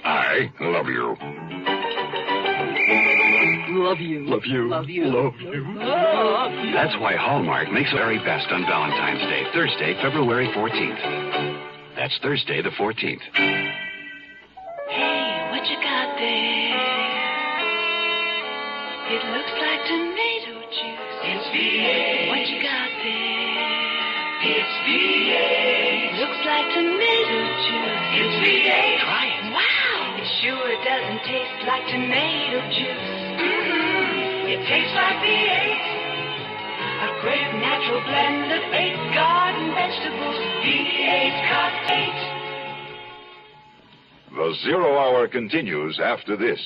I love you. Love you. Love you. Love you. Love you. Love you. That's why Hallmark makes the very best on Valentine's Day, Thursday, February 14th. That's Thursday the 14th. Hey, what you got there? It looks like tomato juice. It's V8. What you got there? It's V8. Looks like tomato juice. It's V8. Try it. Wow. It sure doesn't taste like tomato juice. It tastes like V8. A great natural blend of 8 garden vegetables. V8 Cut 8. The Zero Hour continues after this.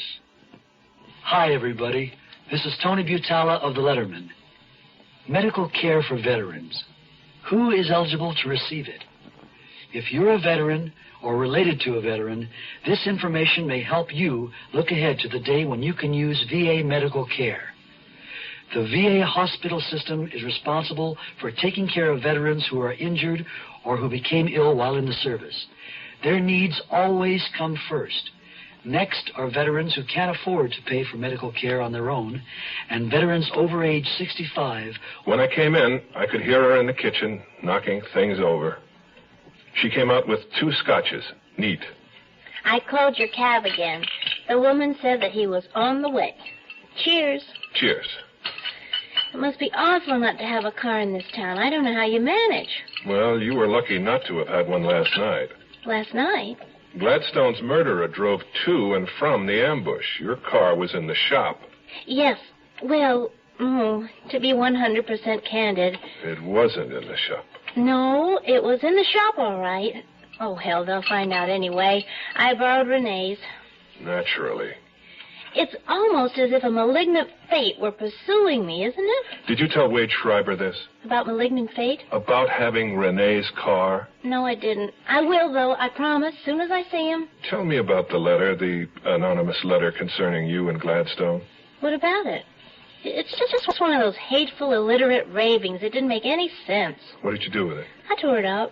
Hi, everybody. This is Tony Butala of The Letterman. Medical care for veterans. Who is eligible to receive it? If you're a veteran or related to a veteran, this information may help you look ahead to the day when you can use VA medical care. The VA hospital system is responsible for taking care of veterans who are injured or who became ill while in the service. Their needs always come first. Next are veterans who can't afford to pay for medical care on their own, and veterans over age 65. When I came in, I could hear her in the kitchen, knocking things over. She came out with 2 scotches, neat. I called your cab again. The woman said that he was on the way. Cheers. Cheers. It must be awful not to have a car in this town. I don't know how you manage. Well, you were lucky not to have had one last night. Last night? Gladstone's murderer drove to and from the ambush. Your car was in the shop. Yes. Well, to be 100% candid. It wasn't in the shop. No, it was in the shop, all right. Oh, hell, they'll find out anyway. I borrowed Renee's. Naturally. It's almost as if a malignant fate were pursuing me, isn't it? Did you tell Wade Schreiber this? About malignant fate? About having Renee's car? No, I didn't. I will, though, I promise, soon as I see him. Tell me about the letter, the anonymous letter concerning you and Gladstone. What about it? It's just one of those hateful, illiterate ravings. It didn't make any sense. What did you do with it? I tore it out.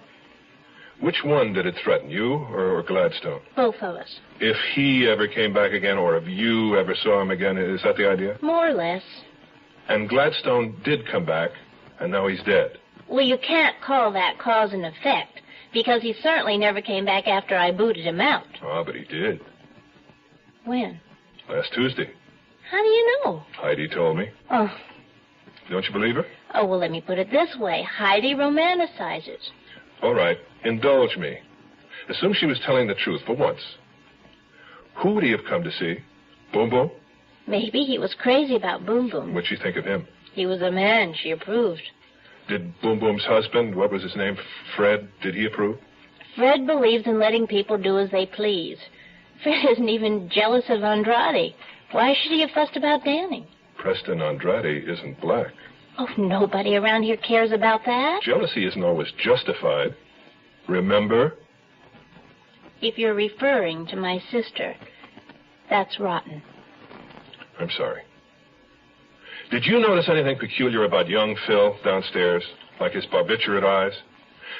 Which one did it threaten, you or Gladstone? Both of us. If he ever came back again, or if you ever saw him again, is that the idea? More or less. And Gladstone did come back, and now he's dead. Well, you can't call that cause and effect, because he certainly never came back after I booted him out. Ah, but he did. When? Last Tuesday. How do you know? Heidi told me. Oh. Don't you believe her? Oh, well, let me put it this way. Heidi romanticizes. All right, indulge me. Assume she was telling the truth for once. Who would he have come to see? Boom Boom? Maybe he was crazy about Boom Boom. What'd she think of him? He was a man. She approved. Did Boom Boom's husband, what was his name, Fred, did he approve? Fred believes in letting people do as they please. Fred isn't even jealous of Andrade. Why should he have fussed about Danny? Preston Andrade isn't black. Oh, nobody around here cares about that. Jealousy isn't always justified. Remember? If you're referring to my sister, that's rotten. I'm sorry. Did you notice anything peculiar about young Phil downstairs, like his barbiturate eyes?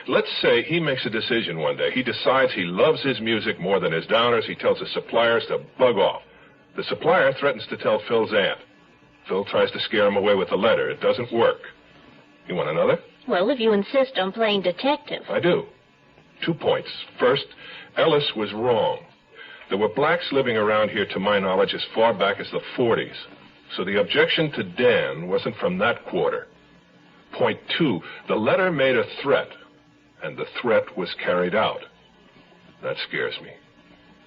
Let's say he makes a decision one day. He decides he loves his music more than his downers. He tells his suppliers to bug off. The supplier threatens to tell Phil's aunt. Phil tries to scare him away with a letter. It doesn't work. You want another? Well, if you insist on playing detective. I do. 2 points. First, Ellis was wrong. There were blacks living around here, to my knowledge, as far back as the 40s. So the objection to Dan wasn't from that quarter. Point 2, the letter made a threat, and the threat was carried out. That scares me.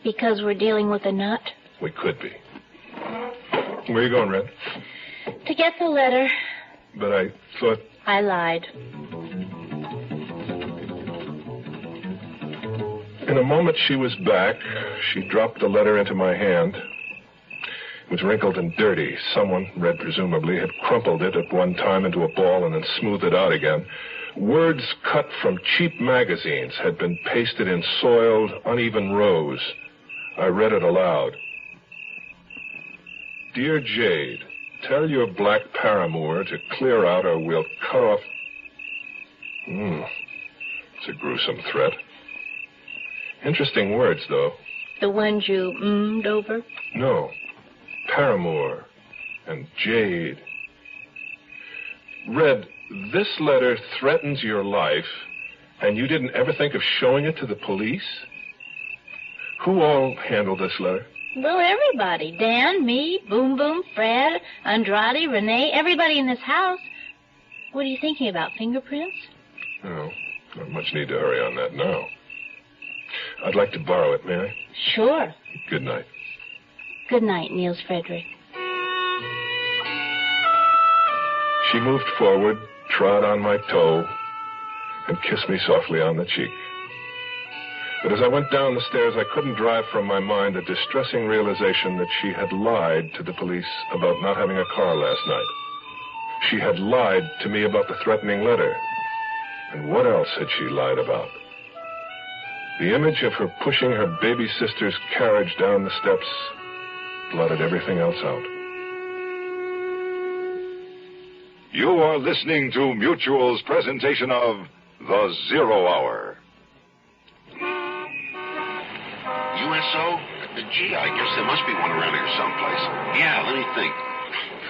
Because we're dealing with a nut? We could be. Where are you going, Red? To get the letter. But I thought... I lied. In a moment she was back. She dropped the letter into my hand. It was wrinkled and dirty. Someone, Red presumably, had crumpled it at one time into a ball and then smoothed it out again. Words cut from cheap magazines had been pasted in soiled, uneven rows. I read it aloud. Dear Jade, tell your black paramour to clear out or we'll cut off... It's a gruesome threat. Interesting words, though. The ones you mm'd over? No. Paramour and Jade. Red, this letter threatens your life, and you didn't ever think of showing it to the police? Who all handled this letter? Well, everybody. Dan, me, Boom Boom, Fred, Andrade, Renee, everybody in this house. What are you thinking about, fingerprints? No, not much need to hurry on that now. I'd like to borrow it, may I? Sure. Good night. Good night, Niels Frederick. She moved forward, trod on my toe, and kissed me softly on the cheek. But as I went down the stairs, I couldn't drive from my mind the distressing realization that she had lied to the police about not having a car last night. She had lied to me about the threatening letter. And what else had she lied about? The image of her pushing her baby sister's carriage down the steps blotted everything else out. You are listening to Mutual's presentation of The Zero Hour. USO? Gee, I guess there must be one around here someplace. Yeah, let me think.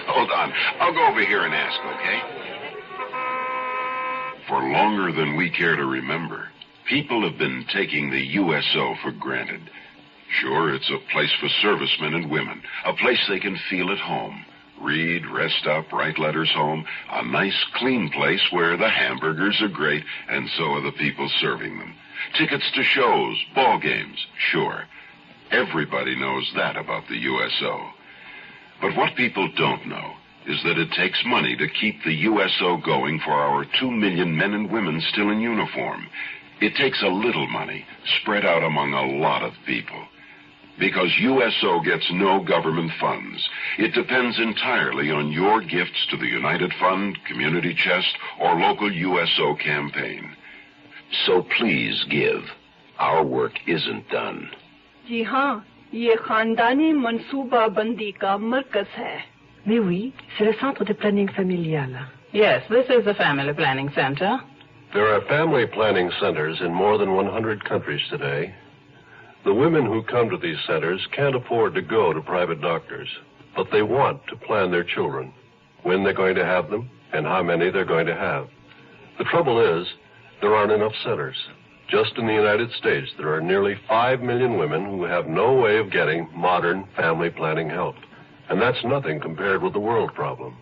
Hold on. I'll go over here and ask, okay? For longer than we care to remember, people have been taking the USO for granted. Sure, it's a place for servicemen and women, a place they can feel at home. Read, rest up, write letters home, a nice, clean place where the hamburgers are great and so are the people serving them. Tickets to shows, ball games, sure. Everybody knows that about the USO. But what people don't know is that it takes money to keep the USO going for our 2 million men and women still in uniform. It takes a little money spread out among a lot of people. Because USO gets no government funds. It depends entirely on your gifts to the United Fund, Community Chest, or local USO campaign. So please give. Our work isn't done. जी हाँ, ये खानदानी मंसूबा बंदी का मरकज है. Mais oui, c'est le centre de planning familial. Yes, this is the family planning center. There are family planning centers in more than 100 countries today. The women who come to these centers can't afford to go to private doctors, but they want to plan their children, when they're going to have them, and how many they're going to have. The trouble is, there aren't enough centers. Just in the United States, there are nearly 5 million women who have no way of getting modern family planning help. And that's nothing compared with the world problem.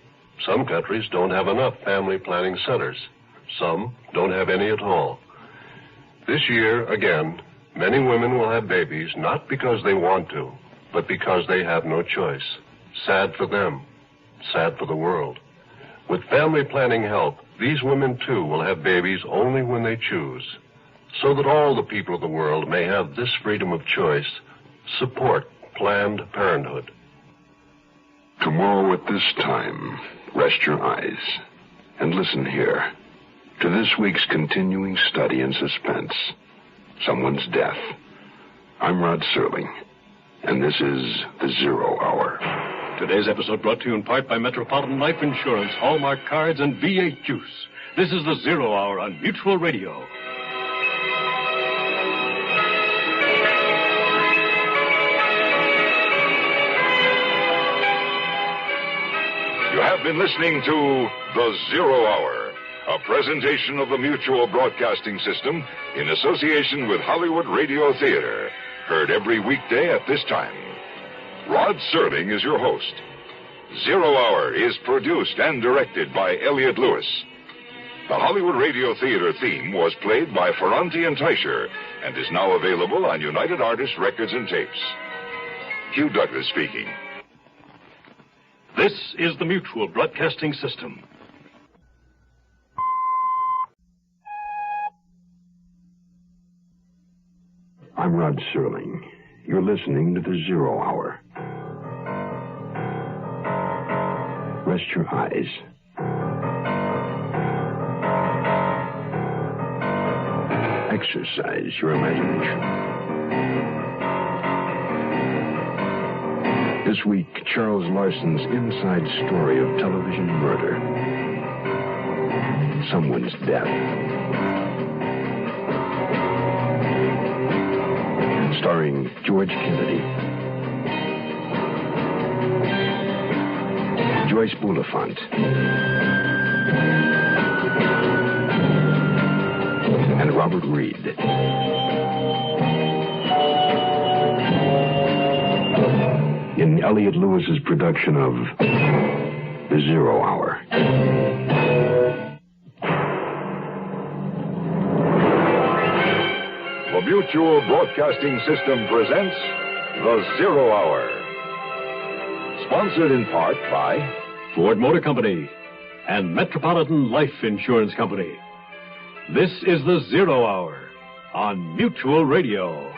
Some countries don't have enough family planning centers. Some don't have any at all. This year, again, many women will have babies not because they want to, but because they have no choice. Sad for them. Sad for the world. With family planning help, these women, too, will have babies only when they choose. So that all the people of the world may have this freedom of choice, support Planned Parenthood. Tomorrow at this time, rest your eyes and listen here to this week's continuing study in suspense, someone's death. I'm Rod Serling, and this is the Zero Hour. Today's episode brought to you in part by Metropolitan Life Insurance, Hallmark Cards, and V8 Juice. This is the Zero Hour on Mutual Radio. You have been listening to The Zero Hour, a presentation of the Mutual Broadcasting System in association with Hollywood Radio Theater. Heard every weekday at this time. Rod Serling is your host. Zero Hour is produced and directed by Elliott Lewis. The Hollywood Radio Theater theme was played by Ferranti and Teicher and is now available on United Artists Records and Tapes. Hugh Douglas speaking. This is the Mutual Broadcasting System. I'm Rod Serling. You're listening to the Zero Hour. Rest your eyes. Exercise your imagination. This week, Charles Larson's inside story of television murder. Someone's death. Starring George Kennedy, Joyce Bulifant, and Robert Reed. In Elliott Lewis's production of The Zero Hour. The Mutual Broadcasting System presents The Zero Hour. Sponsored in part by Ford Motor Company and Metropolitan Life Insurance Company. This is the Zero Hour on Mutual Radio.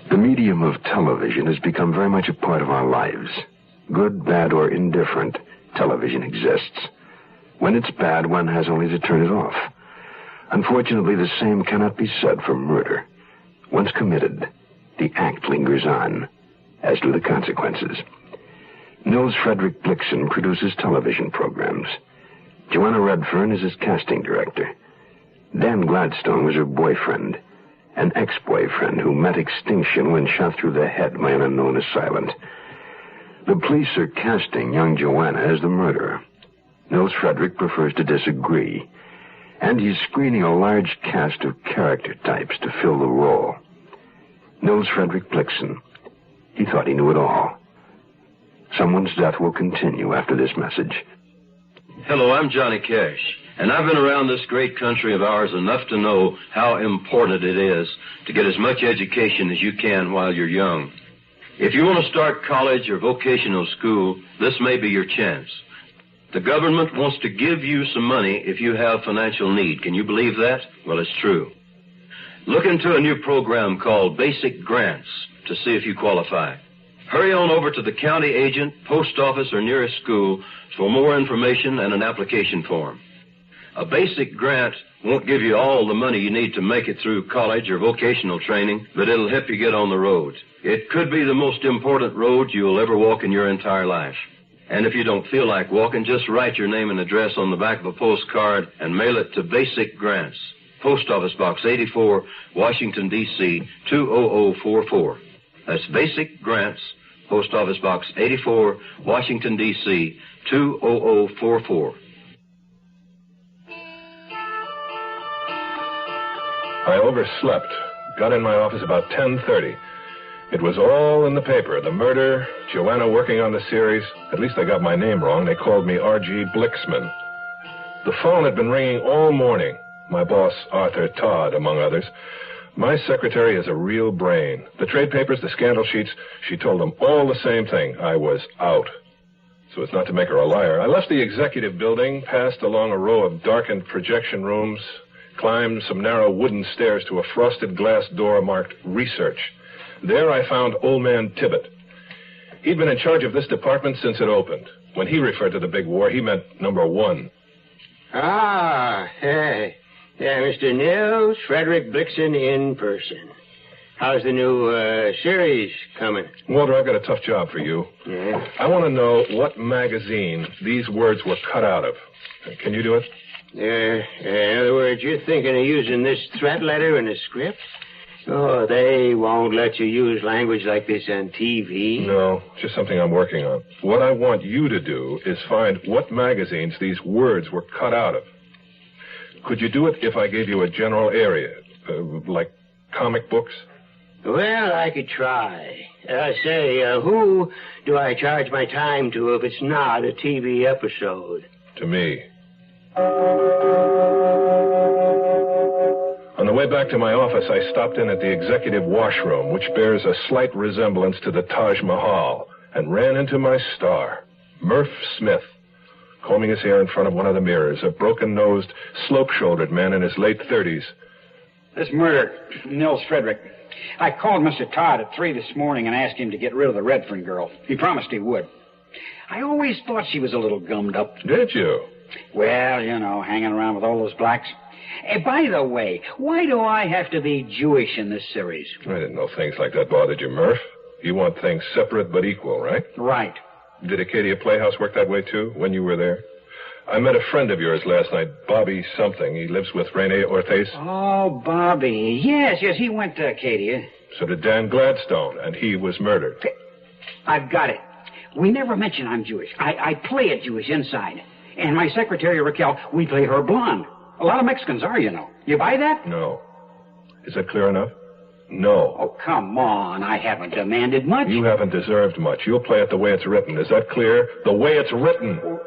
The medium of television has become very much a part of our lives. Good, bad, or indifferent, television exists. When it's bad, one has only to turn it off. Unfortunately, the same cannot be said for murder. Once committed, the act lingers on, as do the consequences. Nils Frederick Blixen produces television programs. Joanna Redfern is his casting director. Dan Gladstone was her boyfriend, an ex-boyfriend who met extinction when shot through the head by an unknown assailant. The police are casting young Joanna as the murderer. Nils Frederick prefers to disagree, and he's screening a large cast of character types to fill the role. Nils Frederick Blixen. He thought he knew it all. Someone's death will continue after this message. Hello, I'm Johnny Cash, and I've been around this great country of ours enough to know how important it is to get as much education as you can while you're young. If you want to start college or vocational school, this may be your chance. The government wants to give you some money if you have financial need. Can you believe that? Well, it's true. Look into a new program called Basic Grants to see if you qualify. Hurry on over to the county agent, post office, or nearest school for more information and an application form. A basic grant won't give you all the money you need to make it through college or vocational training, but it'll help you get on the road. It could be the most important road you'll ever walk in your entire life. And if you don't feel like walking, just write your name and address on the back of a postcard and mail it to Basic Grants, Post Office Box 84, Washington, D.C., 20044. That's Basic Grants, Post Office Box 84, Washington, D.C., 20044. I overslept. Got in my office about 10:30. It was all in the paper. The murder, Joanna working on the series. At least I got my name wrong. They called me R.G. Blixman. The phone had been ringing all morning. My boss, Arthur Todd, among others. My secretary is a real brain. The trade papers, the scandal sheets, she told them all the same thing. I was out. So as not to make her a liar, I left the executive building, passed along a row of darkened projection rooms, climbed some narrow wooden stairs to a frosted glass door marked Research. There I found Old Man Tibbet. He'd been in charge of this department since it opened. When he referred to the big war, he meant number 1. Ah, hey. Yeah, Mr. Nils Frederick Blixen in person. How's the new series coming? Walter, I've got a tough job for you. Yeah? I want to know what magazine these words were cut out of. Can you do it? In other words, you're thinking of using this threat letter in a script? Oh, they won't let you use language like this on TV. No, just something I'm working on. What I want you to do is find what magazines these words were cut out of. Could you do it if I gave you a general area, like comic books? Well, I could try. Say, who do I charge my time to if it's not a TV episode? To me. On the way back to my office, I stopped in at the executive washroom, which bears a slight resemblance to the Taj Mahal, and ran into my star, Murph Smith, combing his hair in front of one of the mirrors, a broken-nosed, slope-shouldered man in his late 30s. This murder, Nils Frederick. I called Mr. Todd at 3 this morning and asked him to get rid of the Redfern girl. He promised he would. I always thought she was a little gummed up. Did you? Well, you know, hanging around with all those blacks. By the way, why do I have to be Jewish in this series? I didn't know things like that bothered you, Murph. You want things separate but equal, right? Right. Did Acadia Playhouse work that way, too, when you were there? I met a friend of yours last night, Bobby something. He lives with Rene Orthez. Oh, Bobby. Yes, he went to Acadia. So did Dan Gladstone, and he was murdered. I've got it. We never mention I'm Jewish. I play it Jewish inside. And my secretary, Raquel, we play her blonde. A lot of Mexicans are, you know. You buy that? No. Is that clear enough? No. Oh, come on. I haven't demanded much. You haven't deserved much. You'll play it the way it's written. Is that clear? The way it's written.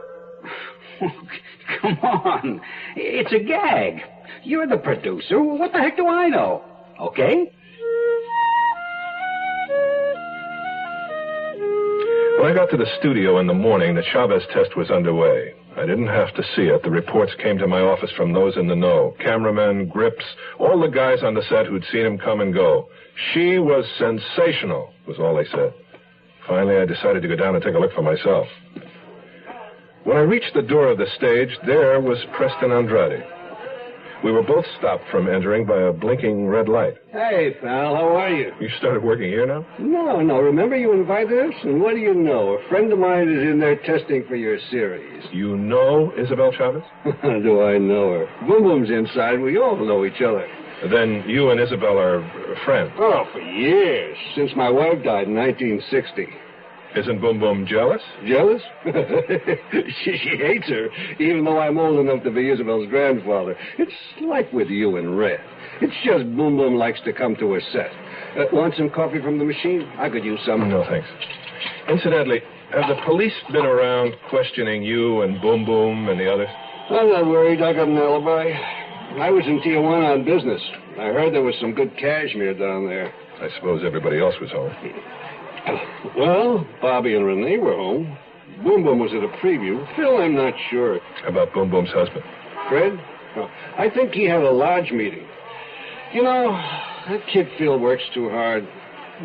Come on. It's a gag. You're the producer. What the heck do I know? Okay? When I got to the studio in the morning, the Chavez test was underway. I didn't have to see it. The reports came to my office from those in the know. Cameramen, grips, all the guys on the set who'd seen him come and go. She was sensational, was all they said. Finally, I decided to go down and take a look for myself. When I reached the door of the stage, there was Preston Andrade. We were both stopped from entering by a blinking red light. Hey, pal, how are you? You started working here now? No. Remember you invited us? And what do you know? A friend of mine is in there testing for your series. You know Isabel Chavez? Do I know her? Boom Boom's inside. We all know each other. Then you and Isabel are friends? Oh, for years. Since my wife died in 1960. Isn't Boom Boom jealous? Jealous? she hates her, even though I'm old enough to be Isabel's grandfather. It's like with you and Red. It's just Boom Boom likes to come to her set. Want some coffee from the machine? I could use some. No, thanks. Incidentally, have the police been around questioning you and Boom Boom and the others? I'm not worried. I got an alibi. I was in Tijuana on business. I heard there was some good cashmere down there. I suppose everybody else was home. Well, Bobby and Renee were home. Boom Boom was at a preview. Phil, I'm not sure. About Boom Boom's husband? Fred? Oh, I think he had a lodge meeting. You know, that kid Phil works too hard.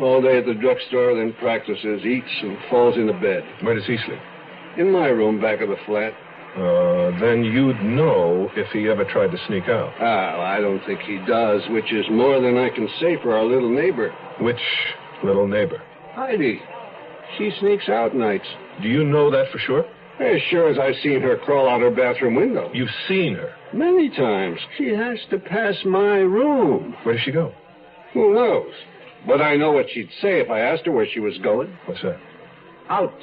All day at the drugstore, then practices, eats, and falls into bed. Where does he sleep? In my room back of the flat. Then you'd know if he ever tried to sneak out. I don't think he does, which is more than I can say for our little neighbor. Which little neighbor? Heidi. She sneaks out nights. Do you know that for sure? As sure as I've seen her crawl out her bathroom window. You've seen her? Many times. She has to pass my room. Where does she go? Who knows? But I know what she'd say if I asked her where she was going. What's that? Out.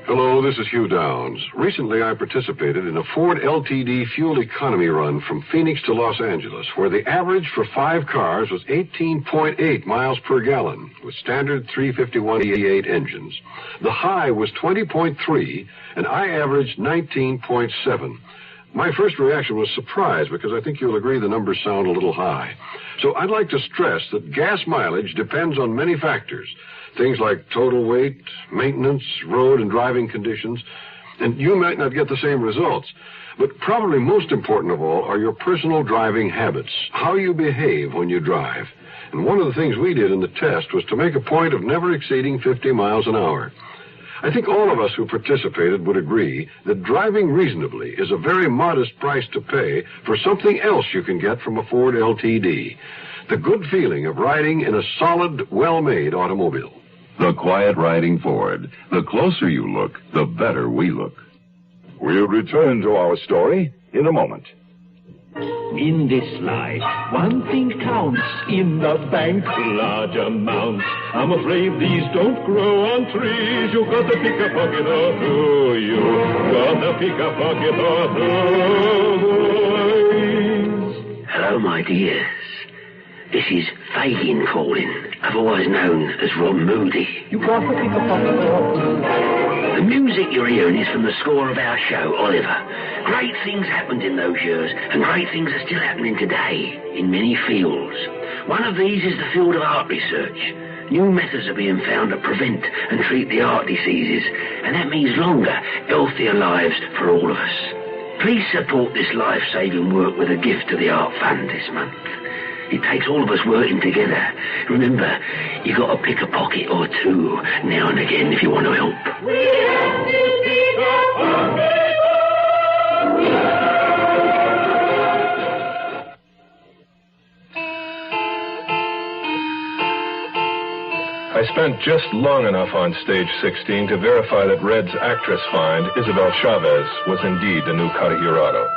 Hello, this is Hugh Downs. Recently, I participated in a Ford LTD fuel economy run from Phoenix to Los Angeles, where the average for 5 cars was 18.8 miles per gallon, with standard 351 E8 engines. The high was 20.3, and I averaged 19.7. My first reaction was surprise, because I think you'll agree the numbers sound a little high. So I'd like to stress that gas mileage depends on many factors. Things like total weight, maintenance, road and driving conditions, and you might not get the same results. But probably most important of all are your personal driving habits, how you behave when you drive. And one of the things we did in the test was to make a point of never exceeding 50 miles an hour. I think all of us who participated would agree that driving reasonably is a very modest price to pay for something else you can get from a Ford LTD. The good feeling of riding in a solid, well-made automobile. The quiet riding Ford. The closer you look, the better we look. We'll return to our story in a moment. In this life, one thing counts. In the bank, large amounts. I'm afraid these don't grow on trees. You got to pick a pocket or two. You got to pick a pocket or two. Hello, my dears. This is Fagin calling, otherwise known as Ron Moody. You got to pick a pocket or two. The music you're hearing is from the score of our show, Oliver. Great things happened in those years, and great things are still happening today in many fields. One of these is the field of art research. New methods are being found to prevent and treat the art diseases, and that means longer, healthier lives for all of us. Please support this life-saving work with a gift to the Art Fund this month. It takes all of us working together. Remember, you got to pick a pocket or two now and again if you want to help. We have to pick a pocket. I spent just long enough on stage 16 to verify that Red's actress find, Isabel Chavez, was indeed the new Cara Jurado.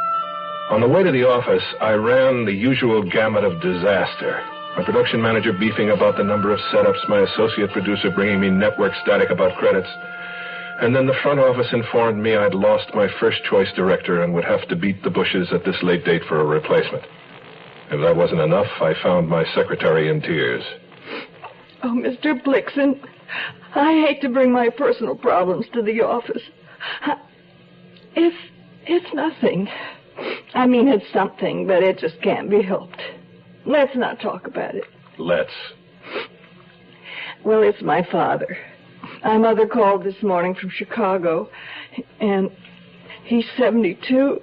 On the way to the office, I ran the usual gamut of disaster. My production manager beefing about the number of setups, my associate producer bringing me network static about credits, and then the front office informed me I'd lost my first choice director and would have to beat the bushes at this late date for a replacement. If that wasn't enough, I found my secretary in tears. Oh, Mr. Blixen, I hate to bring my personal problems to the office. It's nothing. I mean, it's something, but it just can't be helped. Let's not talk about it. Let's. Well, it's my father. My mother called this morning from Chicago, and he's 72,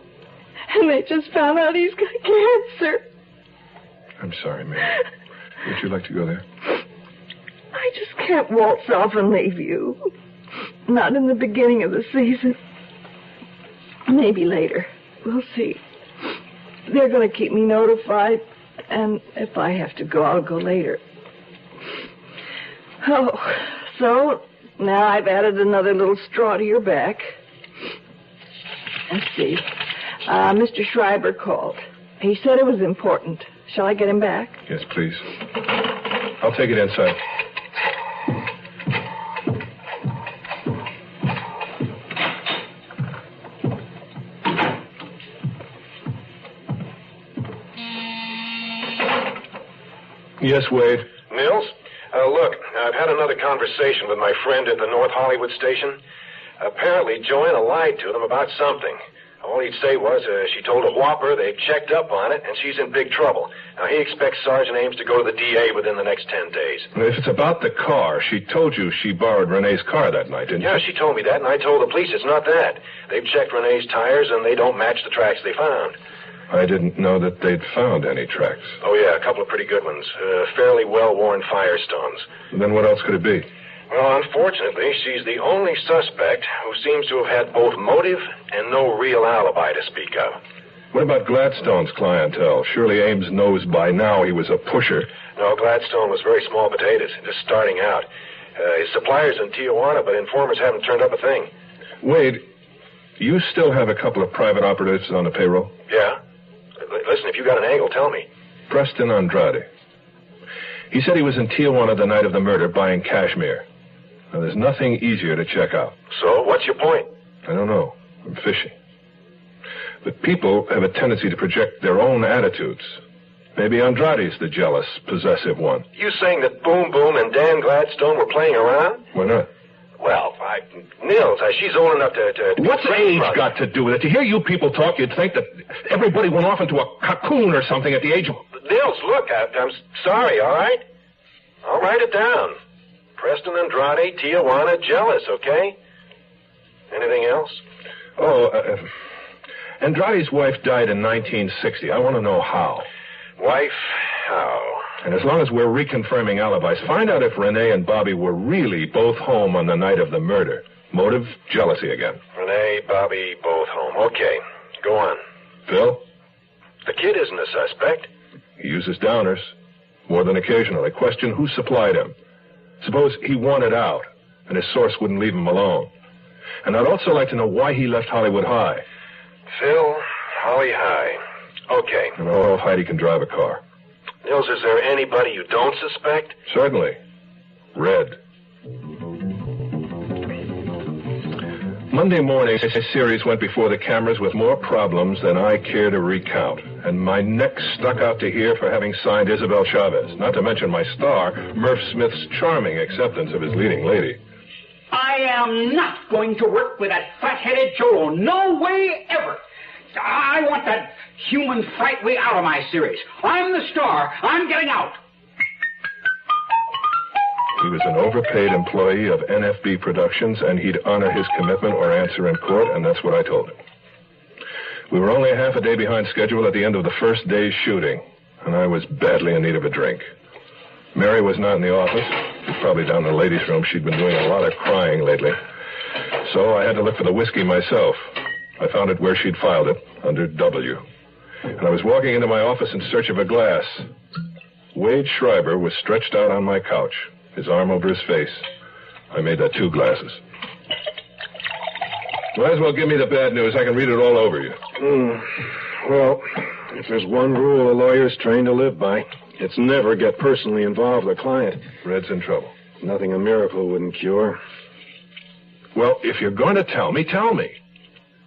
and they just found out he's got cancer. I'm sorry, ma'am. Would you like to go there? I just can't waltz off and leave you. Not in the beginning of the season. Maybe later. We'll see. They're going to keep me notified, and if I have to go, I'll go later. Oh, so now I've added another little straw to your back. Let's see. Mr. Schreiber called. He said it was important. Shall I get him back? Yes, please. I'll take it inside. Yes, Wade. Mills? Look, I've had another conversation with my friend at the North Hollywood station. Apparently, Joanna lied to them about something. All he'd say was she told a whopper they'd checked up on it, and she's in big trouble. Now, he expects Sergeant Ames to go to the DA within the next 10 days. If it's about the car, she told you she borrowed Renee's car that night, didn't Yeah, she? she told me that, and I told the police it's not that. They've checked Renee's tires, and they don't match the tracks they found. I didn't know that they'd found any tracks. Oh, yeah, a couple of pretty good ones. Fairly well-worn Firestones. Then what else could it be? Well, unfortunately, she's the only suspect who seems to have had both motive and no real alibi to speak of. What about Gladstone's clientele? Surely Ames knows by now he was a pusher. No, Gladstone was very small potatoes, just starting out. His suppliers in Tijuana, but informers haven't turned up a thing. Wade, you still have a couple of private operatives on the payroll? Yeah? Listen, if you got an angle, tell me. Preston Andrade. He said he was in Tijuana the night of the murder buying cashmere. Now, there's nothing easier to check out. So, what's your point? I don't know. I'm fishing. But people have a tendency to project their own attitudes. Maybe Andrade's the jealous, possessive one. You saying that Boom Boom and Dan Gladstone were playing around? Why not? Well, Nils, she's old enough to What's age got to do with it? To hear you people talk, you'd think that everybody went off into a cocoon or something at the age of... Nils, look, I'm sorry, all right? I'll write it down. Preston Andrade, Tijuana, jealous, okay? Anything else? Andrade's wife died in 1960. I want to know how. Wife, how? And as long as we're reconfirming alibis, find out if Renee and Bobby were really both home on the night of the murder. Motive, jealousy again. Renee, Bobby, both home. Okay, go on. Phil? The kid isn't a suspect. He uses downers. More than occasionally. Question who supplied him. Suppose he wanted out, and his source wouldn't leave him alone. And I'd also like to know why he left Hollywood High. Phil, Holly High. Okay. And I don't know if Heidi can drive a car. Nils, is there anybody you don't suspect? Certainly. Red. Monday morning, a series went before the cameras with more problems than I care to recount. And my neck stuck out to here for having signed Isabel Chavez. Not to mention my star, Murph Smith's charming acceptance of his leading lady. I am not going to work with that fat-headed cholo. No way ever. I want that human fright way out of my series. I'm the star. I'm getting out. He was an overpaid employee of NFB Productions, and he'd honor his commitment or answer in court, and that's what I told him. We were only half a day behind schedule at the end of the first day's shooting, and I was badly in need of a drink. Mary was not in the office. She's probably down in the ladies' room. She'd been doing a lot of crying lately. So I had to look for the whiskey myself. I found it where she'd filed it, under W. And I was walking into my office in search of a glass. Wade Schreiber was stretched out on my couch, his arm over his face. I made that 2 glasses. Might as well give me the bad news. I can read it all over you. Well, if there's one rule a lawyer's trained to live by, it's never get personally involved with a client. Red's in trouble. Nothing a miracle wouldn't cure. Well, if you're going to tell me, tell me.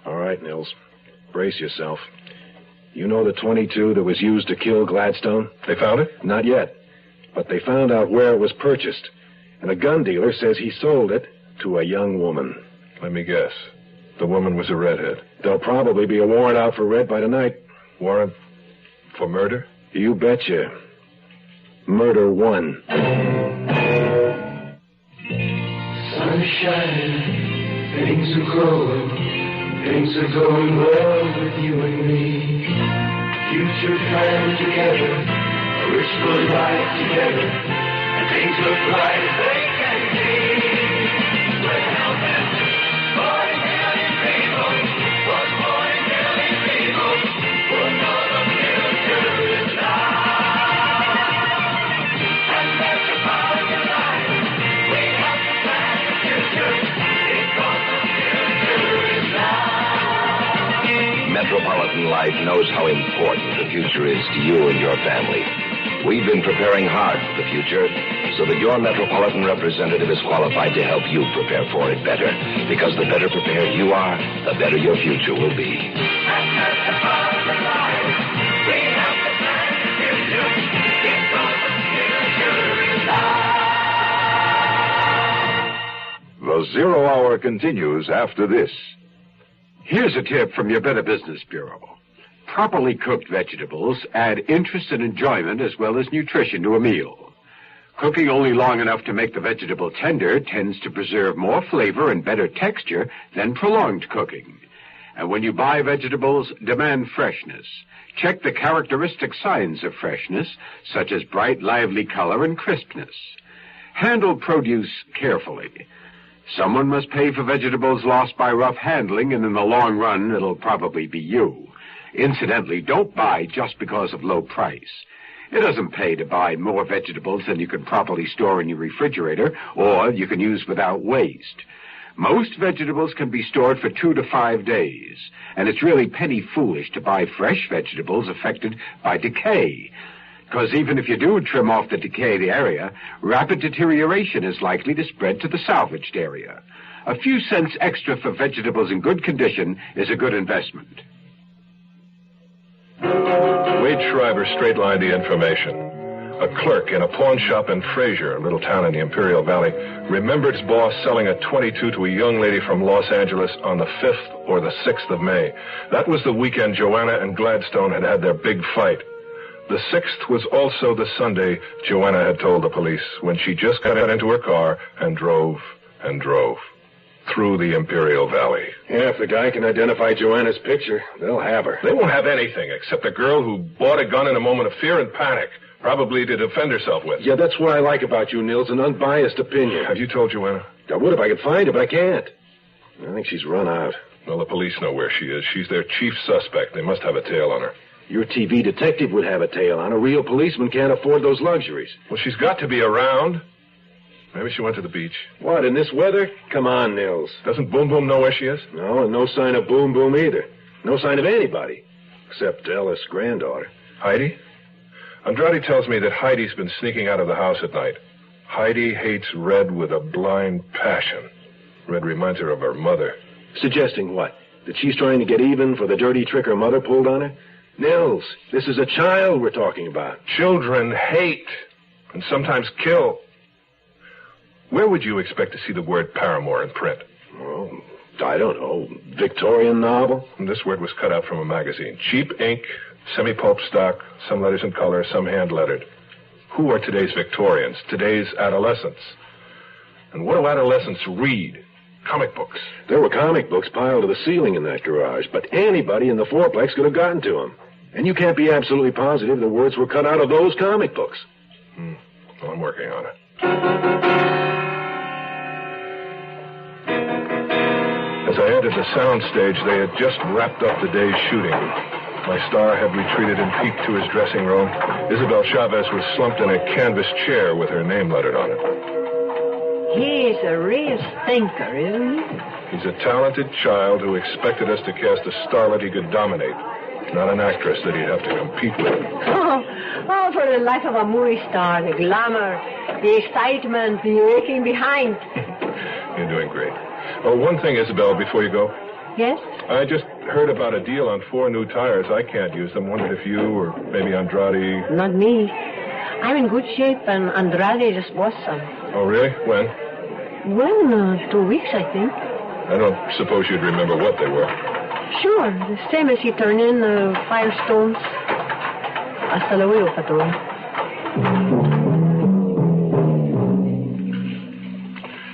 All right, Nils. Brace yourself. You know the .22 that was used to kill Gladstone? They found it? Not yet. But they found out where it was purchased. And a gun dealer says he sold it to a young woman. Let me guess. The woman was a redhead. There'll probably be a warrant out for Red by tonight. Warrant for murder? You betcha. Murder 1. Sun's shining, things are growing, things are going well with you and me. Future planned together, a wishful life together, and things look bright as they can be. With help and 40 million people, 40 million people, will know the future is life. And that's the power of life. We have to plan the future, because the future is life. Metropolitan Life knows how important the future is to you and your family. We've been preparing hard for the future so that your Metropolitan representative is qualified to help you prepare for it better. Because the better prepared you are, the better your future will be. And that's the power of life. We have to plan the future, because the future is life. The Zero Hour continues after this. Here's a tip from your Better Business Bureau. Properly cooked vegetables add interest and enjoyment as well as nutrition to a meal. Cooking only long enough to make the vegetable tender tends to preserve more flavor and better texture than prolonged cooking. And when you buy vegetables, demand freshness. Check the characteristic signs of freshness, such as bright, lively color and crispness. Handle produce carefully. Someone must pay for vegetables lost by rough handling, and in the long run, it'll probably be you. Incidentally, don't buy just because of low price. It doesn't pay to buy more vegetables than you can properly store in your refrigerator, or you can use without waste. Most vegetables can be stored for 2 to 5 days, and it's really penny foolish to buy fresh vegetables affected by decay. Because even if you do trim off the decayed area, rapid deterioration is likely to spread to the salvaged area. A few cents extra for vegetables in good condition is a good investment. Wade Schreiber straight-lined the information. A clerk in a pawn shop in Fraser, a little town in the Imperial Valley, remembered his boss selling a .22 to a young lady from Los Angeles on the 5th or the 6th of May. That was the weekend Joanna and Gladstone had had their big fight. The 6th was also the Sunday Joanna had told the police, when she just got into her car and drove through the Imperial Valley. Yeah, if the guy can identify Joanna's picture, they'll have her. They won't have anything except a girl who bought a gun in a moment of fear and panic, probably to defend herself with. Yeah, that's what I like about you, Nils, an unbiased opinion. Have you told Joanna? I would if I could find her, but I can't. I think she's run out. Well, the police know where she is. She's their chief suspect. They must have a tail on her. Your TV detective would have a tail on her. A real policeman can't afford those luxuries. Well, she's got to be around. Maybe she went to the beach. What, in this weather? Come on, Nils. Doesn't Boom Boom know where she is? No, and no sign of Boom Boom either. No sign of anybody, except Ella's granddaughter. Heidi? Andrade tells me that Heidi's been sneaking out of the house at night. Heidi hates Red with a blind passion. Red reminds her of her mother. Suggesting what? That she's trying to get even for the dirty trick her mother pulled on her? Nils, this is a child we're talking about. Children hate and sometimes kill. Where would you expect to see the word paramour in print? Well, I don't know. Victorian novel? And this word was cut out from a magazine. Cheap ink, semi-pulp stock, some letters in color, some hand-lettered. Who are today's Victorians, today's adolescents? And what do adolescents read? Comic books. There were comic books piled to the ceiling in that garage, but anybody in the fourplex could have gotten to them. And you can't be absolutely positive the words were cut out of those comic books. Well, I'm working on it. As I entered the soundstage, they had just wrapped up the day's shooting. My star had retreated and peeked to his dressing room. Isabel Chavez was slumped in a canvas chair with her name lettered on it. He's a real thinker, isn't he? He's a talented child who expected us to cast a starlet he could dominate, not an actress that he'd have to compete with. Oh, for the life of a movie star, the glamour, the excitement, the aching behind. You're doing great. Oh, one thing, Isabel, before you go. Yes? I just heard about a deal on 4 new tires. I can't use them. Wondered if you or maybe Andrade... Not me. I'm in good shape, and Andrade just bought some. Oh, really? When? Well, 2 weeks, I think. I don't suppose you'd remember what they were. Sure, the same as he turned in Firestones. Hasta luego, patrón.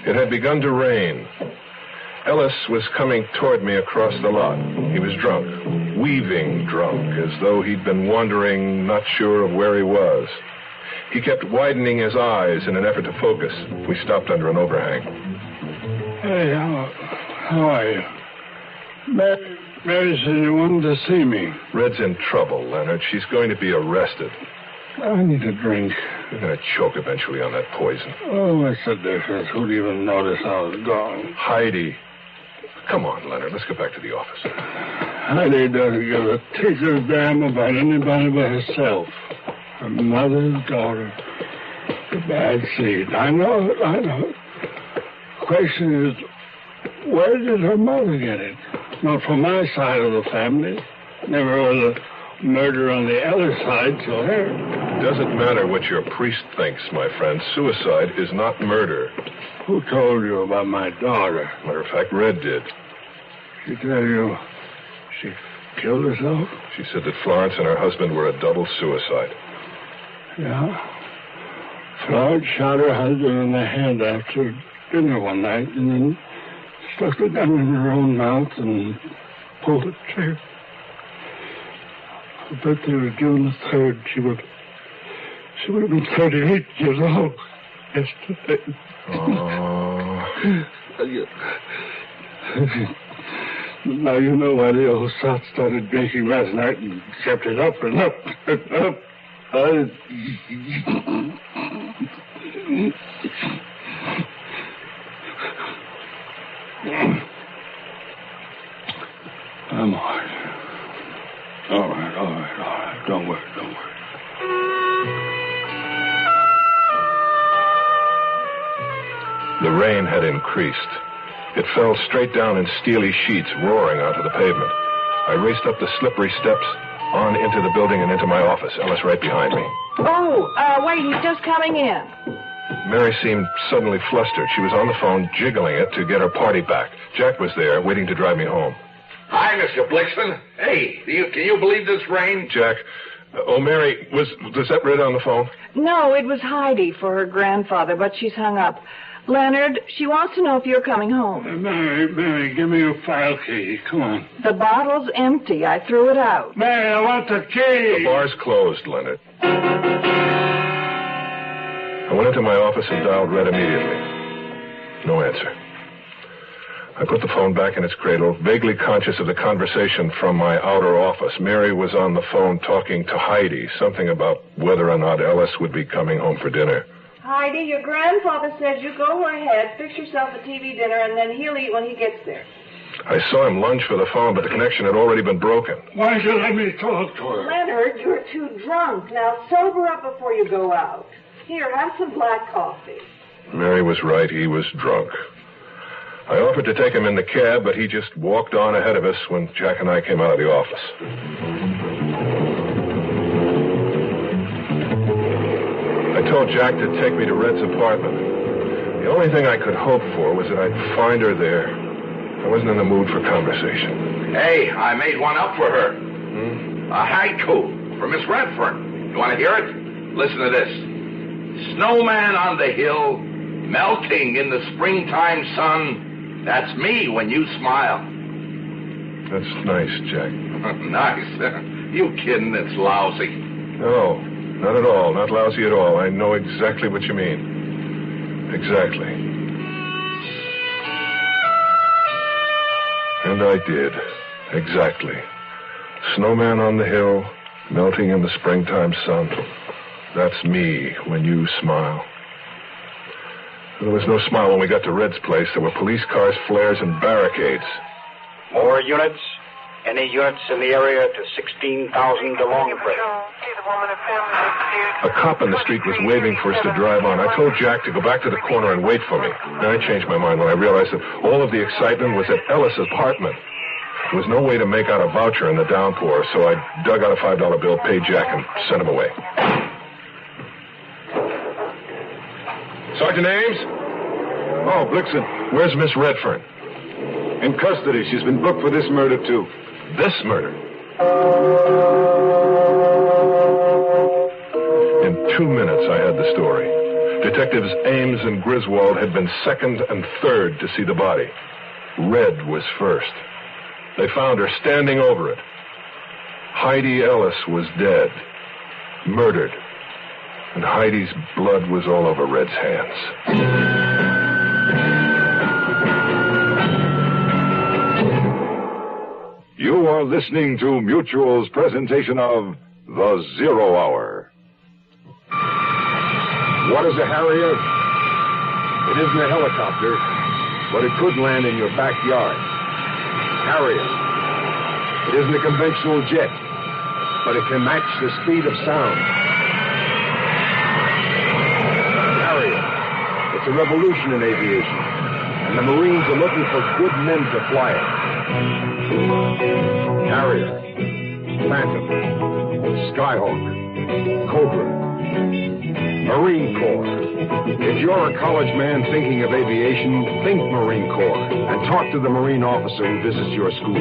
It had begun to rain. Ellis was coming toward me across the lot. He was drunk, weaving drunk, as though he'd been wandering, not sure of where he was. He kept widening his eyes in an effort to focus. We stopped under an overhang. Hey, how are you? Mary said you wanted to see me. Red's in trouble, Leonard. She's going to be arrested. I need a drink. You're going to choke eventually on that poison. Oh, what's the difference? Who'd even notice I was gone? Heidi. Come on, Leonard. Let's get back to the office. Heidi doesn't give a tinker's damn about anybody but herself. Her mother's daughter. The bad seed. I know it. The question is, where did her mother get it? Not from my side of the family. Never was a murder on the other side till her. It doesn't matter what your priest thinks, my friend. Suicide is not murder. Who told you about my daughter? Matter of fact, Red did. She tell you she killed herself? She said that Florence and her husband were a double suicide. Yeah. Florence shot her husband in the head after dinner one night and then stuck the gun in her own mouth and pulled the trigger. Her birthday was June the 3rd. She would have been 38 years old. yesterday. Oh. Now you know why the old sot started drinking last night and kept it up and up and up. I'm all right. All right. Don't worry. The rain had increased. It fell straight down in steely sheets, roaring onto the pavement. I raced up the slippery steps, on into the building and into my office. Ellis right behind me. Oh, wait, he's just coming in. Mary seemed suddenly flustered. She was on the phone, jiggling it to get her party back. Jack was there, waiting to drive me home. Hi, Mr. Blixton. Hey, can you believe this rain? Jack, Mary, was that Red on the phone? No, it was Heidi for her grandfather, but she's hung up. Leonard, she wants to know if you're coming home. Mary, give me your file key. Come on. The bottle's empty. I threw it out. Mary, I want the key. The bar's closed, Leonard. I went into my office and dialed Red immediately. No answer. I put the phone back in its cradle, vaguely conscious of the conversation from my outer office. Mary was on the phone talking to Heidi, something about whether or not Ellis would be coming home for dinner. Heidi, your grandfather says you go ahead, fix yourself a TV dinner, and then he'll eat when he gets there. I saw him lunge for the phone, but the connection had already been broken. Why did you let me talk to her? Leonard, you're too drunk. Now sober up before you go out. Here, have some black coffee. Mary was right. He was drunk. I offered to take him in the cab, but he just walked on ahead of us when Jack and I came out of the office. I told Jack to take me to Red's apartment. The only thing I could hope for was that I'd find her there. I wasn't in the mood for conversation. Hey, I made one up for her. A haiku for Miss Redfern. You want to hear it? Listen to this. Snowman on the hill, melting in the springtime sun. That's me when you smile. That's nice, Jack. Nice. You kidding? It's lousy. No, not at all. Not lousy at all. I know exactly what you mean. Exactly. And I did. Exactly. Snowman on the hill, melting in the springtime sun. That's me when you smile. There was no smile when we got to Red's place. There were police cars, flares, and barricades. More units? Any units in the area to 16,000 DeLong Bridge. A cop in the street was waving for us to drive on. I told Jack to go back to the corner and wait for me. Then I changed my mind when I realized that all of the excitement was at Ellis' apartment. There was no way to make out a voucher in the downpour, so I dug out a $5 bill, paid Jack, and sent him away. Sergeant Ames? Oh, Blixen. Where's Miss Redfern? In custody. She's been booked for this murder, too. This murder? In 2 minutes, I had the story. Detectives Ames and Griswold had been second and third to see the body. Red was first. They found her standing over it. Heidi Ellis was dead. Murdered. And Heidi's blood was all over Red's hands. You are listening to Mutual's presentation of The Zero Hour. What is a Harrier? It isn't a helicopter, but it could land in your backyard. Harrier. It isn't a conventional jet, but it can match the speed of sound. Harrier. It's a revolution in aviation, and the Marines are looking for good men to fly it. Harrier, Phantom, Skyhawk, Cobra, Marine Corps. If you're a college man thinking of aviation, think Marine Corps and talk to the Marine officer who visits your school.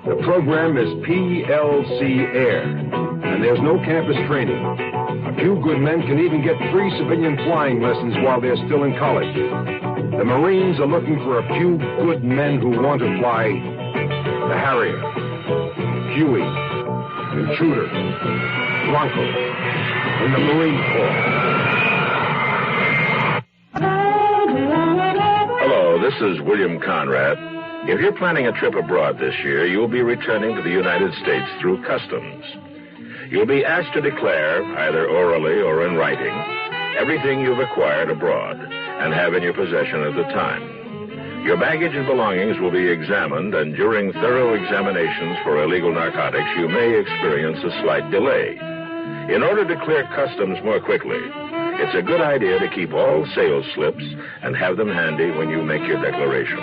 The program is PLC Air, and there's no campus training. A few good men can even get free civilian flying lessons while they're still in college. The Marines are looking for a few good men who want to fly the Harrier, Huey, Intruder, Bronco, in the Marine Corps. This is William Conrad. If you're planning a trip abroad this year, you'll be returning to the United States through customs. You'll be asked to declare, either orally or in writing, everything you've acquired abroad and have in your possession at the time. Your baggage and belongings will be examined, and during thorough examinations for illegal narcotics, you may experience a slight delay. In order to clear customs more quickly, it's a good idea to keep all sales slips and have them handy when you make your declaration.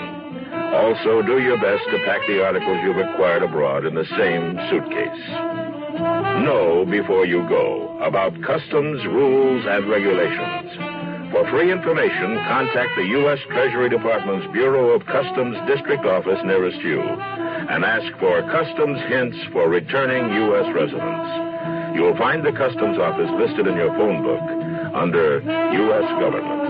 Also, do your best to pack the articles you've acquired abroad in the same suitcase. Know before you go about customs rules and regulations. For free information, contact the U.S. Treasury Department's Bureau of Customs District Office nearest you and ask for customs hints for returning U.S. residents. You'll find the customs office listed in your phone book under U.S. Government.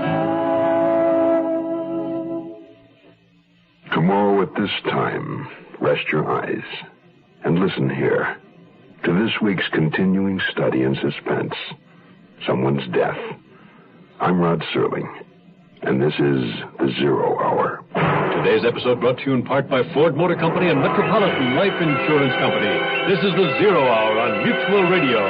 Tomorrow at this time, rest your eyes and listen here to this week's continuing study in suspense, Someone's Death. I'm Rod Serling, and this is the Zero Hour. Today's episode brought to you in part by Ford Motor Company and Metropolitan Life Insurance Company. This is the Zero Hour on Mutual Radio.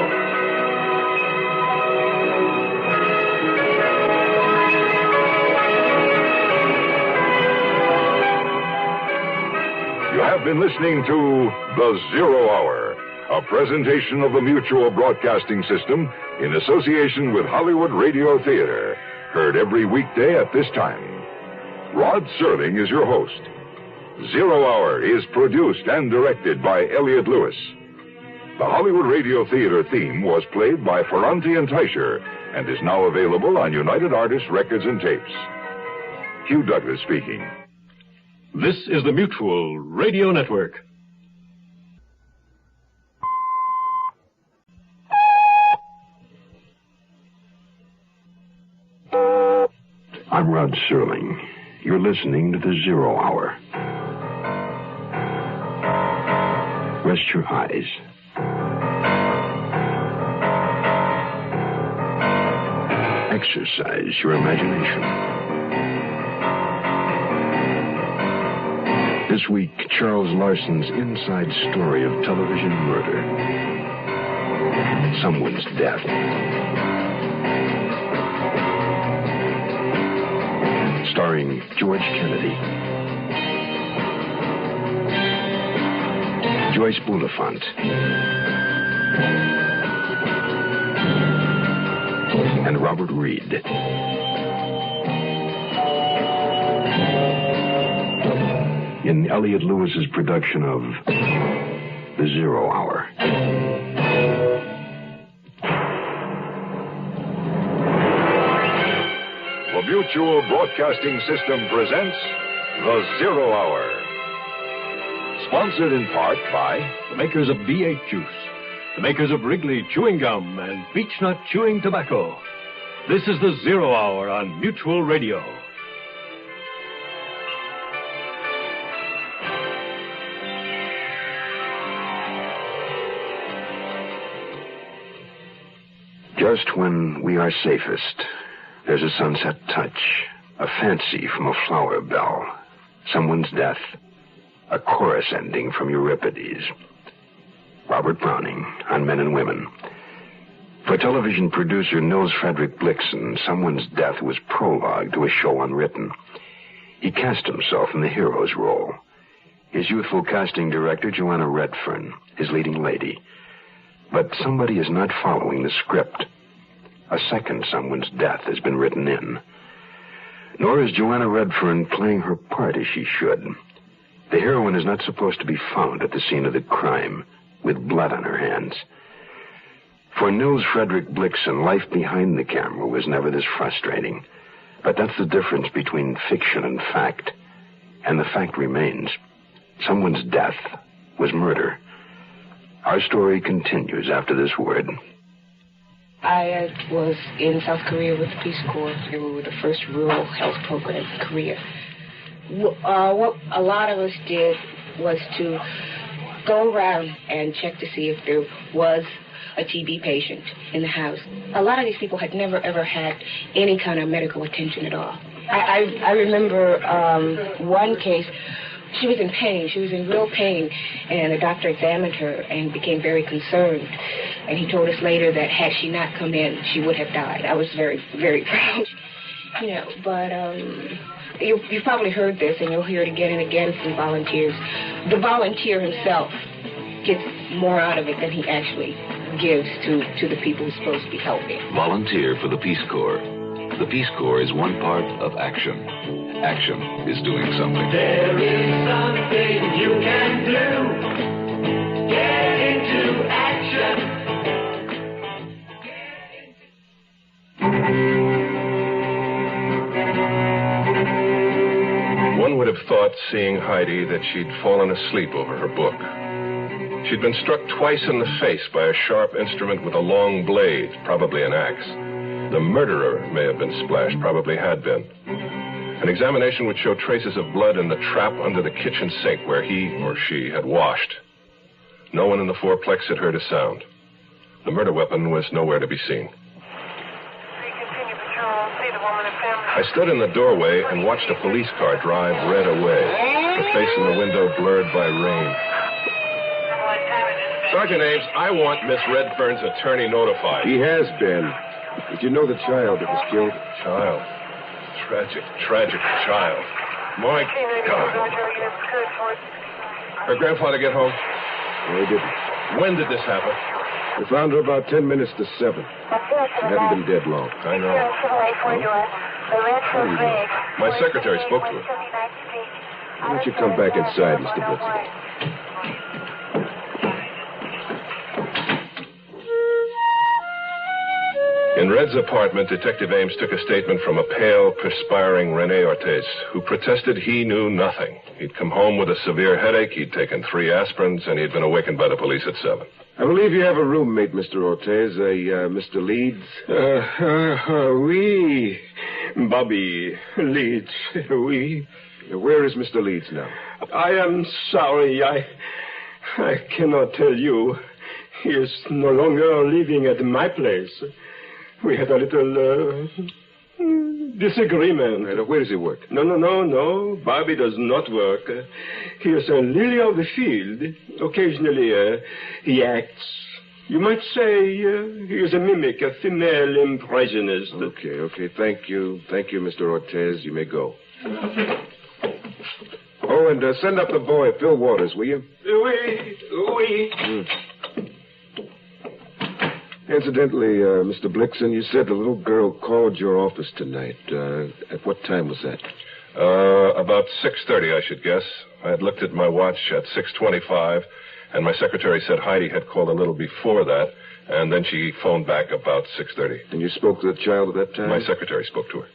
You have been listening to The Zero Hour, a presentation of the Mutual Broadcasting System in association with Hollywood Radio Theater, heard every weekday at this time. Rod Serling is your host. Zero Hour is produced and directed by Elliott Lewis. The Hollywood Radio Theater theme was played by Ferranti and Teicher and is now available on United Artists Records and Tapes. Hugh Douglas speaking. This is the Mutual Radio Network. I'm Rod Serling. You're listening to the Zero Hour. Rest your eyes. Exercise your imagination. This week, Charles Larson's inside story of television murder. Someone's death. Starring George Kennedy, Joyce Bulifant, and Robert Reed. In Elliott Lewis's production of The Zero Hour. The Mutual Broadcasting System presents The Zero Hour. Sponsored in part by the makers of V8 Juice, the makers of Wrigley Chewing Gum and Beechnut Chewing Tobacco. This is the Zero Hour on Mutual Radio. Just when we are safest, there's a sunset touch, a fancy from a flower bell, someone's death, a chorus ending from Euripides. Robert Browning on Men and Women. For television producer Nils Frederick Blixen, Someone's Death was prologue to a show unwritten. He cast himself in the hero's role. His youthful casting director, Joanna Redfern, his leading lady. But somebody is not following the script. A second Someone's Death has been written in. Nor is Joanna Redfern playing her part as she should. The heroine is not supposed to be found at the scene of the crime, with blood on her hands. For Nils Frederick Blixen, life behind the camera was never this frustrating. But that's the difference between fiction and fact. And the fact remains. Someone's death was murder. Our story continues after this word. I was in South Korea with the Peace Corps. We were the first rural health program in Korea. What a lot of us did was to go around and check to see if there was a TB patient in the house. A lot of these people had never, ever had any kind of medical attention at all. I remember one case. She was in pain. She was in real pain, and the doctor examined her and became very concerned. And he told us later that had she not come in, she would have died. I was very, very proud, But you've probably heard this, and you'll hear it again and again from volunteers. The volunteer himself gets more out of it than he actually gives to the people who's supposed to be helping. Volunteer for the Peace Corps. The Peace Corps is one part of action. Action is doing something. There is something you can do. Get into action. One would have thought, seeing Heidi, that she'd fallen asleep over her book. She'd been struck twice in the face by a sharp instrument with a long blade, probably an axe. The murderer may have been splashed, probably had been. An examination would show traces of blood in the trap under the kitchen sink where he or she had washed. No one in the fourplex had heard a sound. The murder weapon was nowhere to be seen. I stood in the doorway and watched a police car drive red away, the face in the window blurred by rain. Sergeant Ames, I want Miss Redfern's attorney notified. He has been. Did you know the child that was killed? Child. Tragic child. My God. Her grandfather get home? No, he didn't. When did this happen? We found her about 10 minutes to 7. She hadn't been dead long. I know. How do you know? My secretary spoke to her. Why don't you come back inside, Mr. Blitzen? In Red's apartment, Detective Ames took a statement from a pale, perspiring Rene Ortiz, who protested he knew nothing. He'd come home with a severe headache, he'd taken 3 aspirins, and he'd been awakened by the police at 7. I believe you have a roommate, Mr. Ortiz, Mr. Leeds. Oui. Bobby Leeds, oui. Where is Mr. Leeds now? I am sorry. I cannot tell you. He is no longer living at my place. We had a little disagreement. Where does he work? No. Bobby does not work. He is a lily of the field. Occasionally, he acts. You might say he is a mimic, a female impressionist. Okay. Thank you, Mr. Ortiz. You may go. Oh, and send up the boy, Phil Waters, will you? Oui. Incidentally, Mr. Blixen, you said the little girl called your office tonight. At what time was that? About 6:30, I should guess. I had looked at my watch at 6:25, and my secretary said Heidi had called a little before that, and then she phoned back about 6:30. And you spoke to the child at that time? My secretary spoke to her.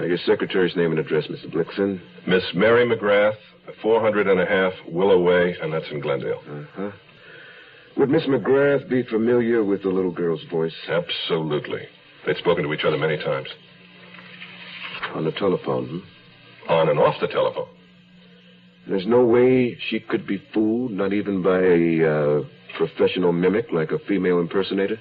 Your secretary's name and address, Mr. Blixen? Miss Mary McGrath, 400 Willow Way, and that's in Glendale. Uh-huh. Would Miss McGrath be familiar with the little girl's voice? Absolutely. They'd spoken to each other many times. On the telephone, On and off the telephone. There's no way she could be fooled, not even by a professional mimic like a female impersonator?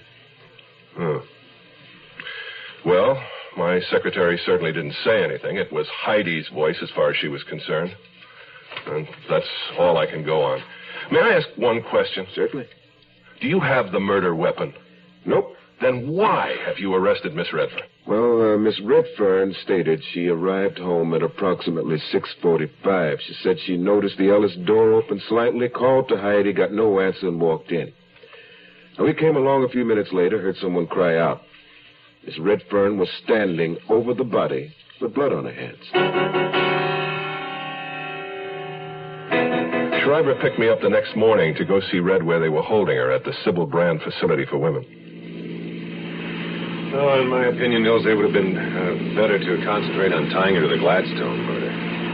Well, my secretary certainly didn't say anything. It was Heidi's voice as far as she was concerned. And that's all I can go on. May I ask one question? Certainly. Do you have the murder weapon? Nope. Then why have you arrested Miss Redfern? Well, Miss Redfern stated she arrived home at approximately 6:45. She said she noticed the Ellis door open slightly, called to Heidi, got no answer, and walked in. Now, we came along a few minutes later, heard someone cry out. Miss Redfern was standing over the body with blood on her hands. Schreiber picked me up the next morning to go see Red where they were holding her at the Sybil Brand Facility for Women. Oh, in my opinion, Nils, they would have been better to concentrate on tying her to the Gladstone murder.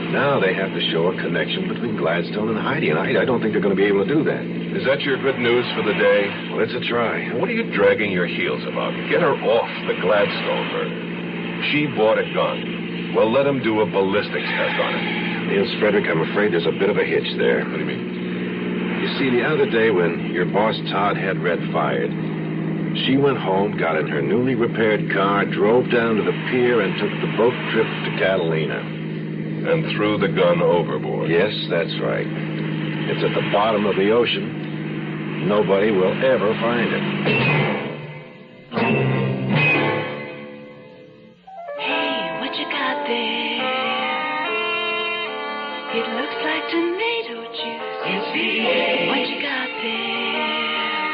Now they have to show a connection between Gladstone and Heidi, and I don't think they're going to be able to do that. Is that your good news for the day? Well, it's a try. What are you dragging your heels about? Get her off the Gladstone murder. She bought a gun. Well, let him do a ballistics test on it. Nils Frederick, I'm afraid there's a bit of a hitch there. What do you mean? You see, the other day when your boss Todd had Red fired, She went home, got in her newly repaired car, drove down to the pier, and took the boat trip to Catalina. And threw the gun overboard. Yes, that's right. It's at the bottom of the ocean. Nobody will ever find it. Hey, what you got there? It looks like tomato juice. It's V8. What you got there?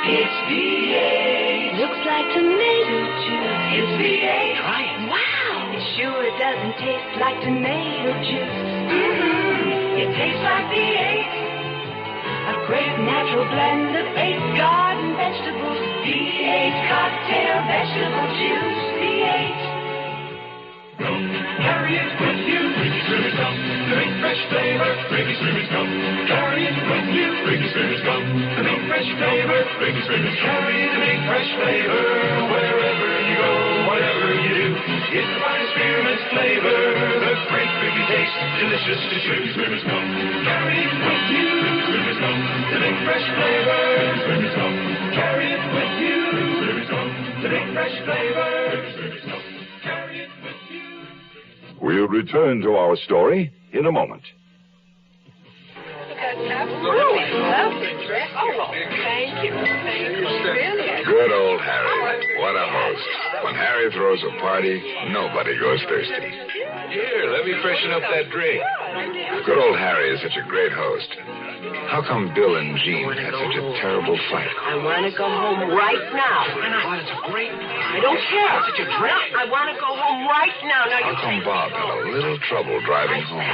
It's V8. Looks like tomato juice. It's V8. Try it. Wow. It sure doesn't taste like tomato juice. Mm-hmm. It tastes like V8. A great natural blend of 8 garden vegetables. V8 cocktail vegetable juice. V8. Carry it with you. Bring Swimmers gum. The big fresh flavor. Bring Swimmers gum. Carry it with you. Bring Swimmers gum. The big fresh flavor. Bring Swimmers. Carry the big fresh flavor wherever you go, whatever you do. It's the finest spearmint flavor. The great biggy taste, delicious to chew. Swimmers gum. Carry it with you. Swimmers gum. The big fresh flavor. Swimmers gum. Carry it with you. Swimmers gum. The big fresh flavor. Swimmers gum. Carry it with you. We'll return to our story in a moment. Absolutely lovely dress. Oh, thank you. Good old Harry. What a host. When Harry throws a party, nobody goes thirsty. Here, let me freshen up that drink. Good old Harry is such a great host. How come Bill and Jean had such a terrible fight? I want to go home right now. Oh, it's a great I don't care. Such a drink. No, I want to go home right now. Now How come Bob had a little trouble driving home?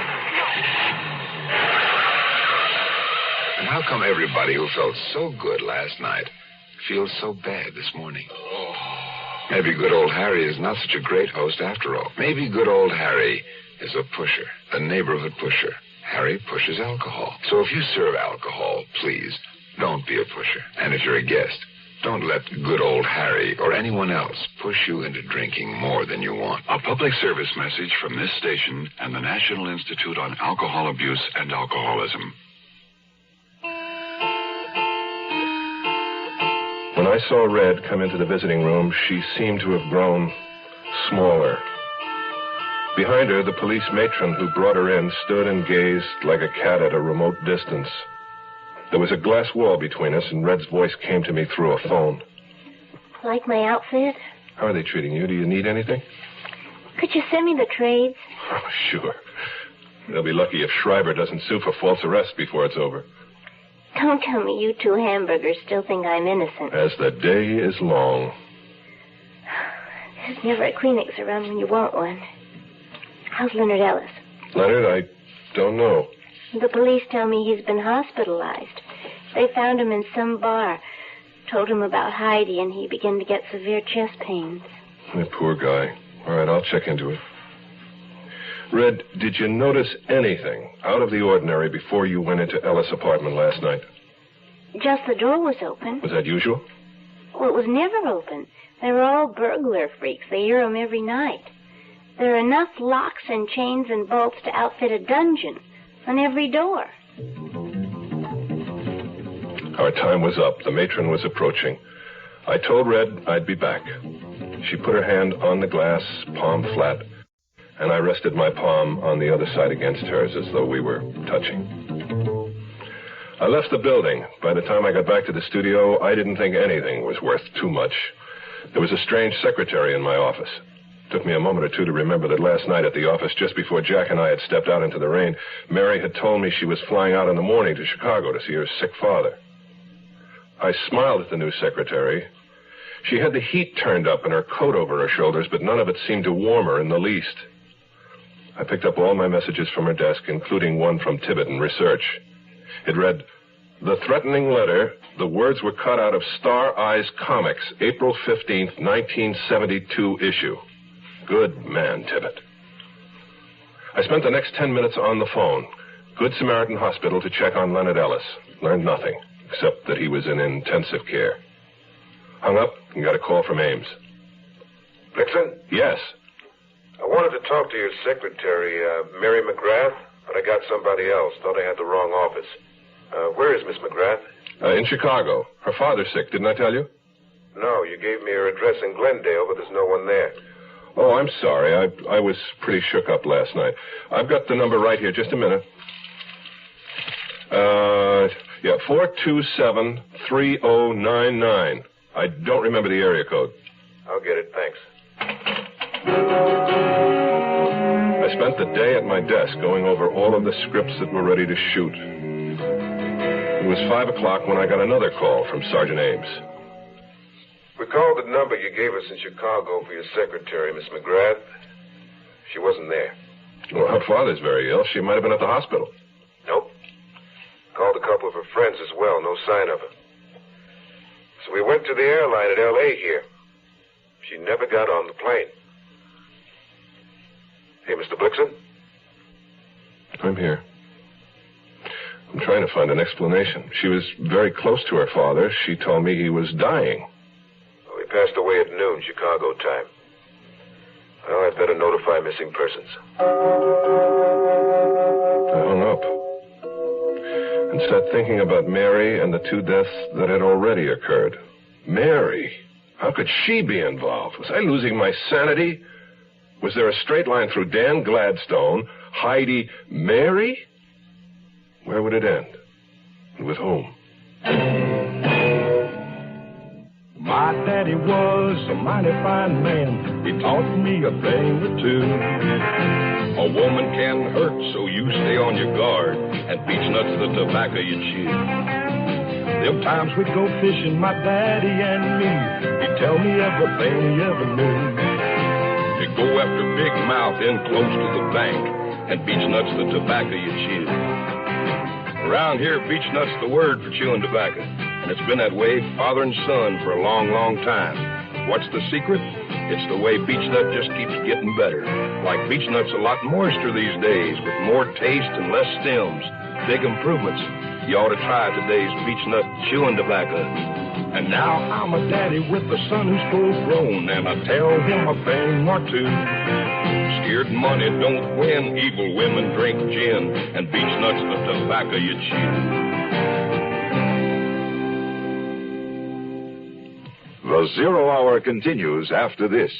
And how come everybody who felt so good last night feels so bad this morning? Maybe good old Harry is not such a great host after all. Maybe good old Harry is a pusher, a neighborhood pusher. Harry pushes alcohol. So if you serve alcohol, please, don't be a pusher. And if you're a guest, don't let good old Harry or anyone else push you into drinking more than you want. A public service message from this station and the National Institute on Alcohol Abuse and Alcoholism. When I saw Red come into the visiting room, she seemed to have grown smaller. Behind her, the police matron who brought her in stood and gazed like a cat at a remote distance. There was a glass wall between us, and Red's voice came to me through a phone. Like my outfit? How are they treating you? Do you need anything? Could you send me the trades? Oh, sure. They'll be lucky if Schreiber doesn't sue for false arrest before it's over. Don't tell me you two hamburgers still think I'm innocent. As the day is long. There's never a Kleenex around when you want one. How's Leonard Ellis? Leonard, I don't know. The police tell me he's been hospitalized. They found him in some bar. Told him about Heidi, and he began to get severe chest pains. The poor guy. All right, I'll check into it. Red, did you notice anything out of the ordinary before you went into Ellis' apartment last night? Just the door was open. Was that usual? Well, it was never open. They're all burglar freaks. They hear them every night. There are enough locks and chains and bolts to outfit a dungeon on every door. Our time was up. The matron was approaching. I told Red I'd be back. She put her hand on the glass, palm flat, and I rested my palm on the other side against hers as though we were touching. I left the building. By the time I got back to the studio, I didn't think anything was worth too much. There was a strange secretary in my office. It took me a moment or two to remember that last night at the office, just before Jack and I had stepped out into the rain, Mary had told me she was flying out in the morning to Chicago to see her sick father. I smiled at the new secretary. She had the heat turned up and her coat over her shoulders, but none of it seemed to warm her in the least. I picked up all my messages from her desk, including one from Tiverton Research. It read, "The threatening letter, the words were cut out of Star Eyes Comics, April 15th, 1972 issue. Good man, Tibbet." I spent the next 10 minutes on the phone. Good Samaritan Hospital to check on Leonard Ellis. Learned nothing, except that he was in intensive care. Hung up and got a call from Ames. Nixon? Yes. I wanted to talk to your secretary, Mary McGrath, but I got somebody else. Thought I had the wrong office. Where is Miss McGrath? In Chicago. Her father's sick, didn't I tell you? No, you gave me her address in Glendale, but there's no one there. Oh, I'm sorry. I was pretty shook up last night. I've got the number right here. Just a minute. 427-3099. I don't remember the area code. I'll get it, thanks. I spent the day at my desk going over all of the scripts that were ready to shoot. It was 5 o'clock when I got another call from Sergeant Ames. We called the number you gave us in Chicago for your secretary, Miss McGrath. She wasn't there. Well, her father's very ill. She might have been at the hospital. Nope. Called a couple of her friends as well. No sign of her. So we went to the airline at L.A. here. She never got on the plane. Hey, Mr. Blixen? I'm here. I'm trying to find an explanation. She was very close to her father. She told me he was dying. Well, he passed away at noon, Chicago time. Well, I'd better notify missing persons. I hung up and sat thinking about Mary and the two deaths that had already occurred. Mary? How could she be involved? Was I losing my sanity? Was there a straight line through Dan Gladstone, Heidi, Mary? Where would it end? And with whom? My daddy was a mighty fine man. He taught me a thing or two. A woman can hurt, so you stay on your guard. And beech nuts the tobacco you chew. Them times we'd go fishing, my daddy and me. He'd tell me everything he ever knew. He'd go after big mouth in close to the bank. And beech nuts the tobacco you chew. Around here, beech nuts the word for chewing tobacco. And it's been that way, father and son, for a long, long time. What's the secret? It's the way beech nut just keeps getting better. Like beech nuts a lot moister these days, with more taste and less stems. Big improvements. You ought to try today's beech nut chewing tobacco. And now I'm a daddy with a son who's full grown, and I tell him a thing or two. Scared money don't win, evil women drink gin, and beech nuts the tobacco you chew. The Zero Hour continues after this.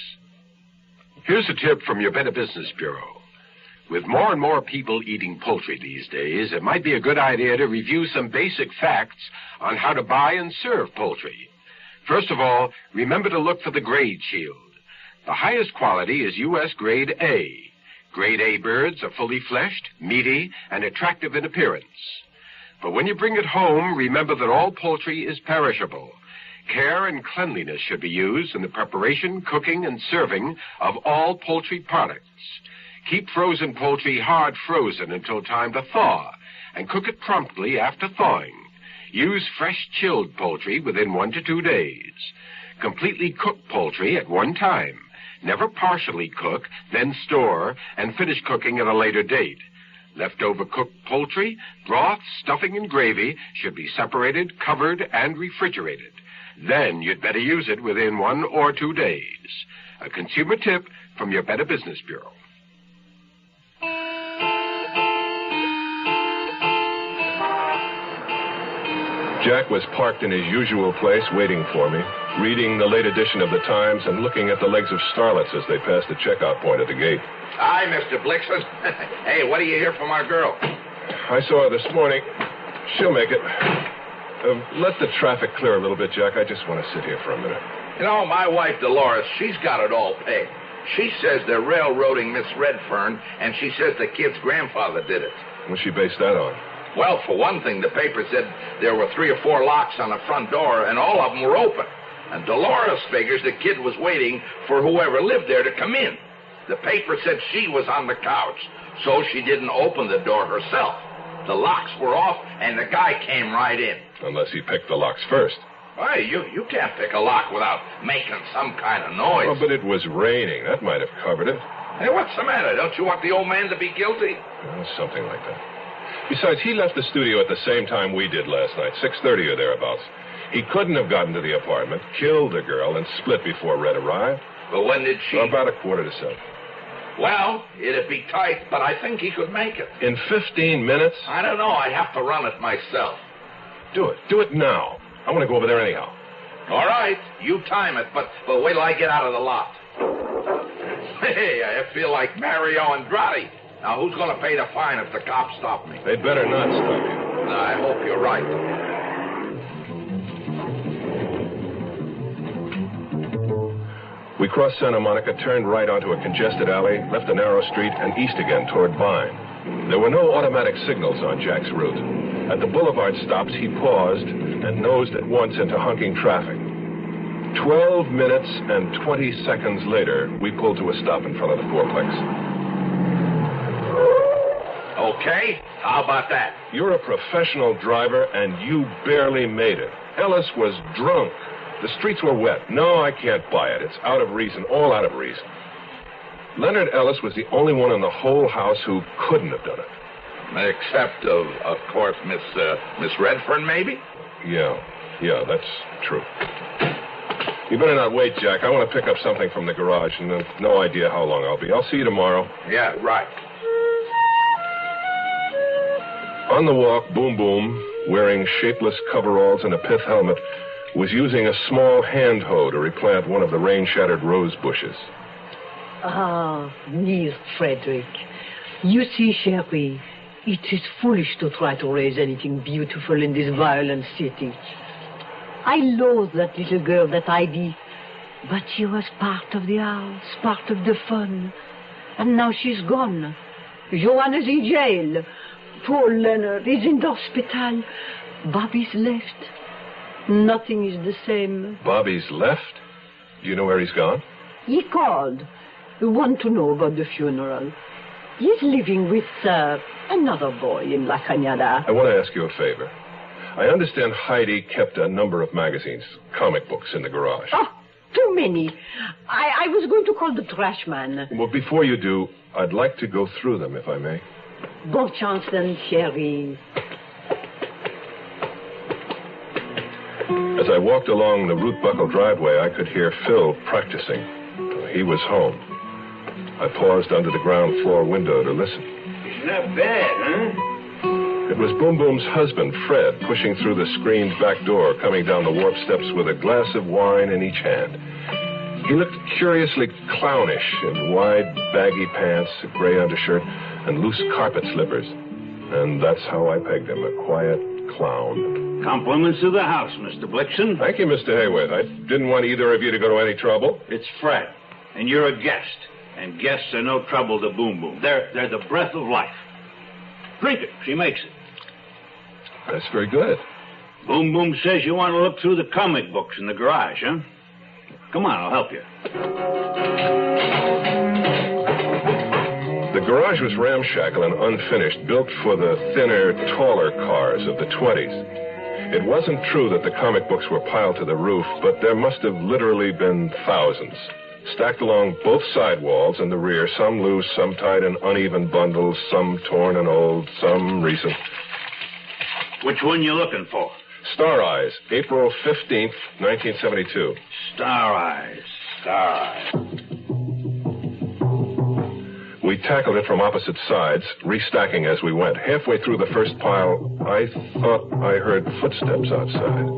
Here's a tip from your Better Business Bureau. With more and more people eating poultry these days, it might be a good idea to review some basic facts on how to buy and serve poultry. First of all, remember to look for the grade shield. The highest quality is U.S. Grade A. Grade A birds are fully fleshed, meaty, and attractive in appearance. But when you bring it home, remember that all poultry is perishable. Care and cleanliness should be used in the preparation, cooking, and serving of all poultry products. Keep frozen poultry hard frozen until time to thaw, and cook it promptly after thawing. Use fresh chilled poultry within 1 to 2 days. Completely cook poultry at one time. Never partially cook, then store, and finish cooking at a later date. Leftover cooked poultry, broth, stuffing, and gravy should be separated, covered, and refrigerated. Then you'd better use it within 1 or 2 days. A consumer tip from your Better Business Bureau. Jack was parked in his usual place waiting for me, reading the late edition of the Times and looking at the legs of starlets as they passed the checkout point at the gate. Hi, Mr. Blixen. Hey, what do you hear from our girl? I saw her this morning. She'll make it. Let the traffic clear a little bit, Jack. I just want to sit here for a minute. You know, my wife, Dolores, she's got it all pegged. She says they're railroading Miss Redfern, and she says the kid's grandfather did it. What's she based that on? Well, for one thing, the paper said there were 3 or 4 locks on the front door, and all of them were open. And Dolores figures the kid was waiting for whoever lived there to come in. The paper said she was on the couch, so she didn't open the door herself. The locks were off, and the guy came right in. Unless he picked the locks first. Why, you can't pick a lock without making some kind of noise. Oh, but it was raining. That might have covered it. Hey, what's the matter? Don't you want the old man to be guilty? Something like that. Besides, he left the studio at the same time we did last night, 6:30 or thereabouts. He couldn't have gotten to the apartment, killed the girl, and split before Red arrived. But when did she... About 6:45. Well, it'd be tight, but I think he could make it. In 15 minutes? I don't know. I'd have to run it myself. Do it. Do it now. I want to go over there anyhow. All right, you time it, but wait till I get out of the lot. Hey, I feel like Mario Andrade. Now, who's going to pay the fine if the cops stop me? They'd better not stop you. I hope you're right. We crossed Santa Monica, turned right onto a congested alley, left a narrow street, and east again toward Vine. There were no automatic signals on Jack's route. At the boulevard stops, he paused and nosed at once into honking traffic. 12 minutes and 20 seconds later, we pulled to a stop in front of the fourplex. Okay, how about that? You're a professional driver, and you barely made it. Ellis was drunk. The streets were wet. No, I can't buy it. It's out of reason, all out of reason. Leonard Ellis was the only one in the whole house who couldn't have done it. Except, of course, Miss Redfern, maybe? Yeah, that's true. You better not wait, Jack. I want to pick up something from the garage, and have no idea how long I'll be. I'll see you tomorrow. Yeah, right. On the walk, Boom Boom, wearing shapeless coveralls and a pith helmet, was using a small hand hoe to replant one of the rain-shattered rose bushes. Ah, dear Frederick. You see, Sherry, it is foolish to try to raise anything beautiful in this violent city. I loathe that little girl, that Heidi, but she was part of the house, part of the fun. And now she's gone. Joanna's in jail. Poor Leonard is in the hospital. Bobby's left. Nothing is the same. Bobby's left? Do you know where he's gone? He called. Want to know about the funeral. He's living with another boy in La Cañada. I want to ask you a favor. I understand Heidi kept a number of magazines, comic books, in the garage. Oh, too many. I was going to call the trash man. Well, before you do, I'd like to go through them, if I may. Bon chance then, Sherry. As I walked along the root buckle driveway, I could hear Phil practicing. He was home. I paused under the ground floor window to listen. It's not bad, huh? It was Boom Boom's husband, Fred, pushing through the screened back door, coming down the warp steps with a glass of wine in each hand. He looked curiously clownish in wide, baggy pants, a gray undershirt, and loose carpet slippers. And that's how I pegged him, a quiet clown. Compliments to the house, Mr. Blixen. Thank you, Mr. Hayworth. I didn't want either of you to go to any trouble. It's Fred, and you're a guest. And guests are no trouble to Boom Boom. They're the breath of life. Drink it. She makes it. That's very good. Boom Boom says you want to look through the comic books in the garage, huh? Come on, I'll help you. The garage was ramshackle and unfinished, built for the thinner, taller cars of the 20s. It wasn't true that the comic books were piled to the roof, but there must have literally been thousands. Stacked along both side walls and the rear, some loose, some tied in uneven bundles, some torn and old, some recent. Which one you looking for? Star Eyes, April 15th, 1972. Star Eyes. We tackled it from opposite sides, restacking as we went. Halfway through the first pile, I thought I heard footsteps outside.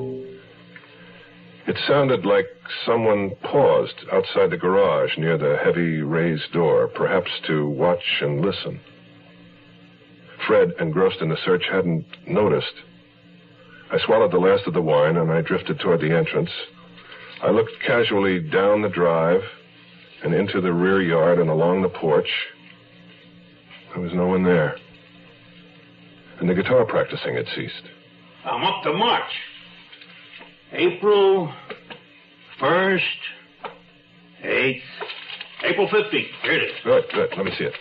It sounded like someone paused outside the garage near the heavy raised door, perhaps to watch and listen. Fred, engrossed in the search, hadn't noticed. I swallowed the last of the wine, and I drifted toward the entrance. I looked casually down the drive and into the rear yard and along the porch. There was no one there. And the guitar practicing had ceased. I'm up to March. April 1st, 8th, April 15th. Here it is. Good. Let me see it.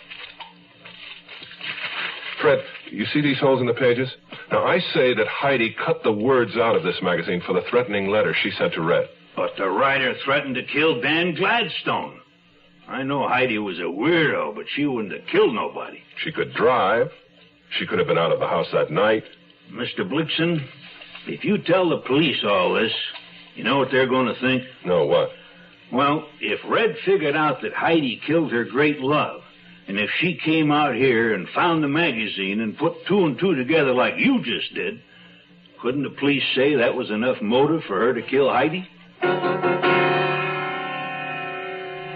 Fred, you see these holes in the pages? Now, I say that Heidi cut the words out of this magazine for the threatening letter she sent to Red. But the writer threatened to kill Dan Gladstone. I know Heidi was a weirdo, but she wouldn't have killed nobody. She could drive. She could have been out of the house that night. Mr. Blixen, if you tell the police all this, you know what they're going to think? No, what? Well, if Red figured out that Heidi killed her great love, and if she came out here and found the magazine and put two and two together like you just did, couldn't the police say that was enough motive for her to kill Heidi?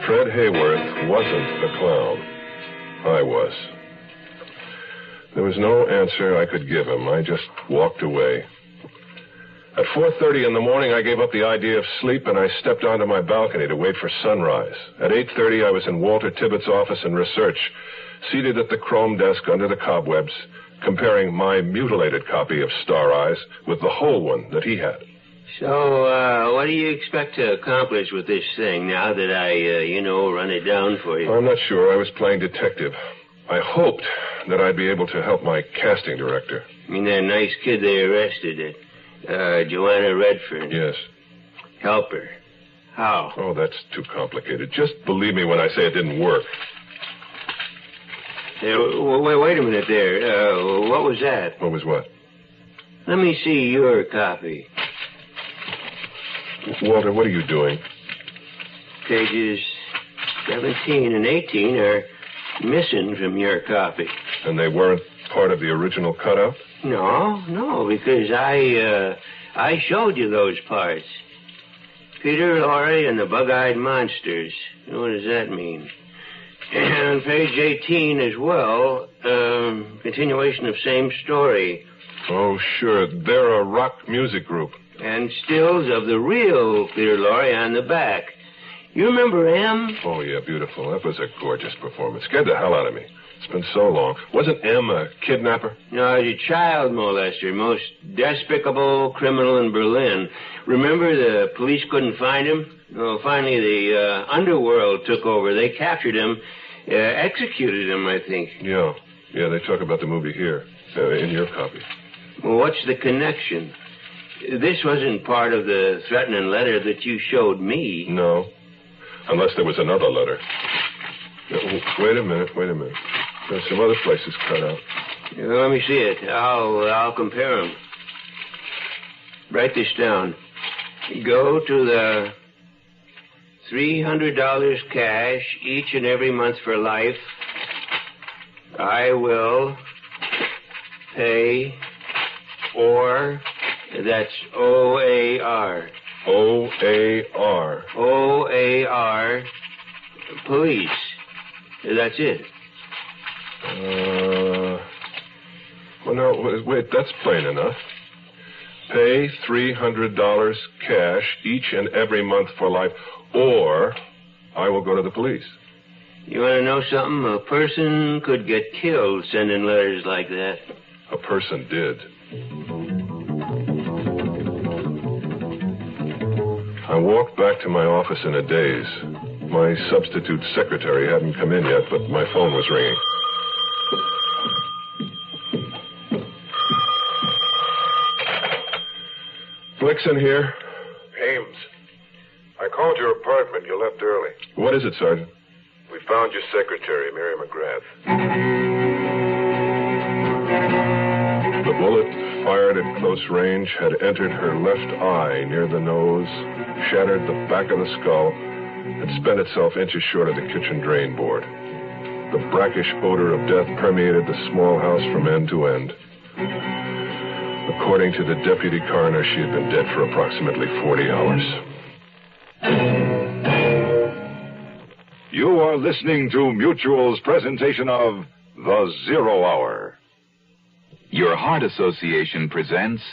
Fred Hayworth wasn't the clown. I was. There was no answer I could give him. I just walked away. At 4:30 in the morning, I gave up the idea of sleep, and I stepped onto my balcony to wait for sunrise. At 8:30, I was in Walter Tibbetts' office in research, seated at the chrome desk under the cobwebs, comparing my mutilated copy of Star Eyes with the whole one that he had. So, what do you expect to accomplish with this thing now that I, run it down for you? I'm not sure. I was playing detective. I hoped that I'd be able to help my casting director. You mean that nice kid they arrested, Joanna Redfern? Yes. Help her. How? Oh, that's too complicated. Just believe me when I say it didn't work. Wait a minute there. What was that? What was what? Let me see your copy. Walter, what are you doing? Pages 17 and 18 are missing from your copy. And they weren't part of the original cutout? No, because I showed you those parts. Peter Lorre and the Bug-Eyed Monsters. What does that mean? And on page 18 as well, continuation of same story. Oh, sure. They're a rock music group. And stills of the real Peter Lorre on the back. You remember M? Oh, yeah, beautiful. That was a gorgeous performance. Scared the hell out of me. It's been so long. Wasn't M a kidnapper? No, he's a child molester. Most despicable criminal in Berlin. Remember the police couldn't find him? Well, finally the underworld took over. They captured him, executed him, I think. Yeah, they talk about the movie here, in your copy. Well, what's the connection? This wasn't part of the threatening letter that you showed me. No, unless there was another letter. Wait a minute. There's some other places cut out. Let me see it. I'll compare them. Write this down. Go to the $300 cash each and every month for life. I will pay or... That's O-A-R. O-A-R. O-A-R. Police. That's it. Well, no, wait, that's plain enough. Pay $300 cash each and every month for life, or I will go to the police. You want to know something? A person could get killed sending letters like that. A person did. I walked back to my office in a daze. My substitute secretary hadn't come in yet, but my phone was ringing. Flickson here. Ames, I called your apartment. You left early. What is it, Sergeant? We found your secretary, Mary McGrath. The bullet, fired at close range, had entered her left eye near the nose, shattered the back of the skull, and spent itself inches short of the kitchen drain board. The brackish odor of death permeated the small house from end to end. According to the deputy coroner, she had been dead for approximately 40 hours. You are listening to Mutual's presentation of The Zero Hour. Your Heart Association presents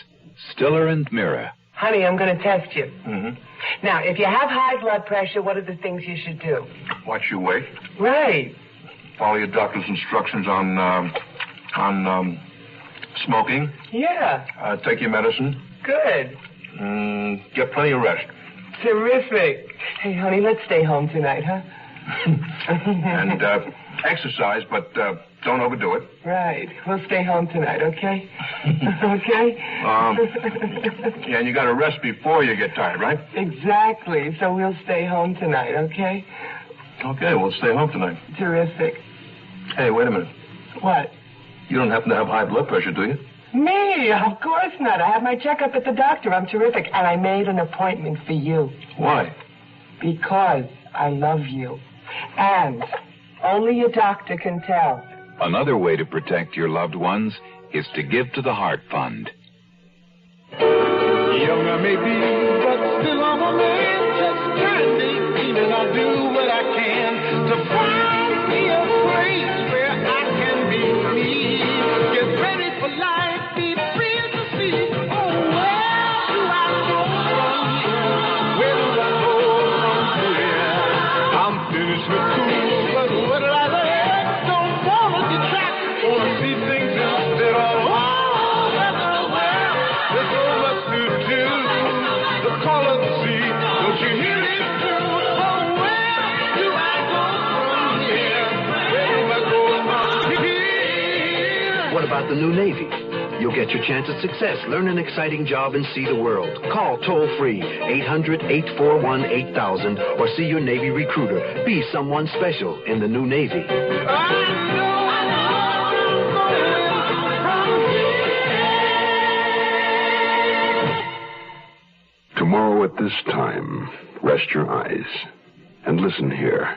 Stiller and Mira. Honey, I'm going to test you. Mm-hmm. Now, if you have high blood pressure, what are the things you should do? Watch your weight. Right. Follow your doctor's instructions on smoking. Yeah. Take your medicine. Good. Get plenty of rest. Terrific. Hey, honey, let's stay home tonight, huh? And exercise, but don't overdo it. Right. We'll stay home tonight, okay? Okay? Yeah, and you got to rest before you get tired, right? Exactly. So we'll stay home tonight, okay? Okay, we'll stay home tonight. Terrific. Hey, wait a minute. What? You don't happen to have high blood pressure, do you? Me? Of course not. I had my checkup at the doctor. I'm terrific. And I made an appointment for you. Why? Because I love you. And only your doctor can tell. Another way to protect your loved ones is to give to the Heart Fund. Young I may be, but still I'm a man just turned 18, and I'll do what I can to find me a place where I can be me. Get ready for life, be free to see. Oh, where do I go from here? Where do I go from here? I'm finished with school, but what did I learn? Don't wanna detract, wanna see things instead of all over the world. There's so much to do. The call of the sea, don't you hear it too? Oh, where do I go from here? Where do I go from here? What about the new Navy? You'll get your chance at success. Learn an exciting job and see the world. Call toll-free 800-841-8000 or see your Navy recruiter. Be someone special in the new Navy. Tomorrow at this time, rest your eyes and listen here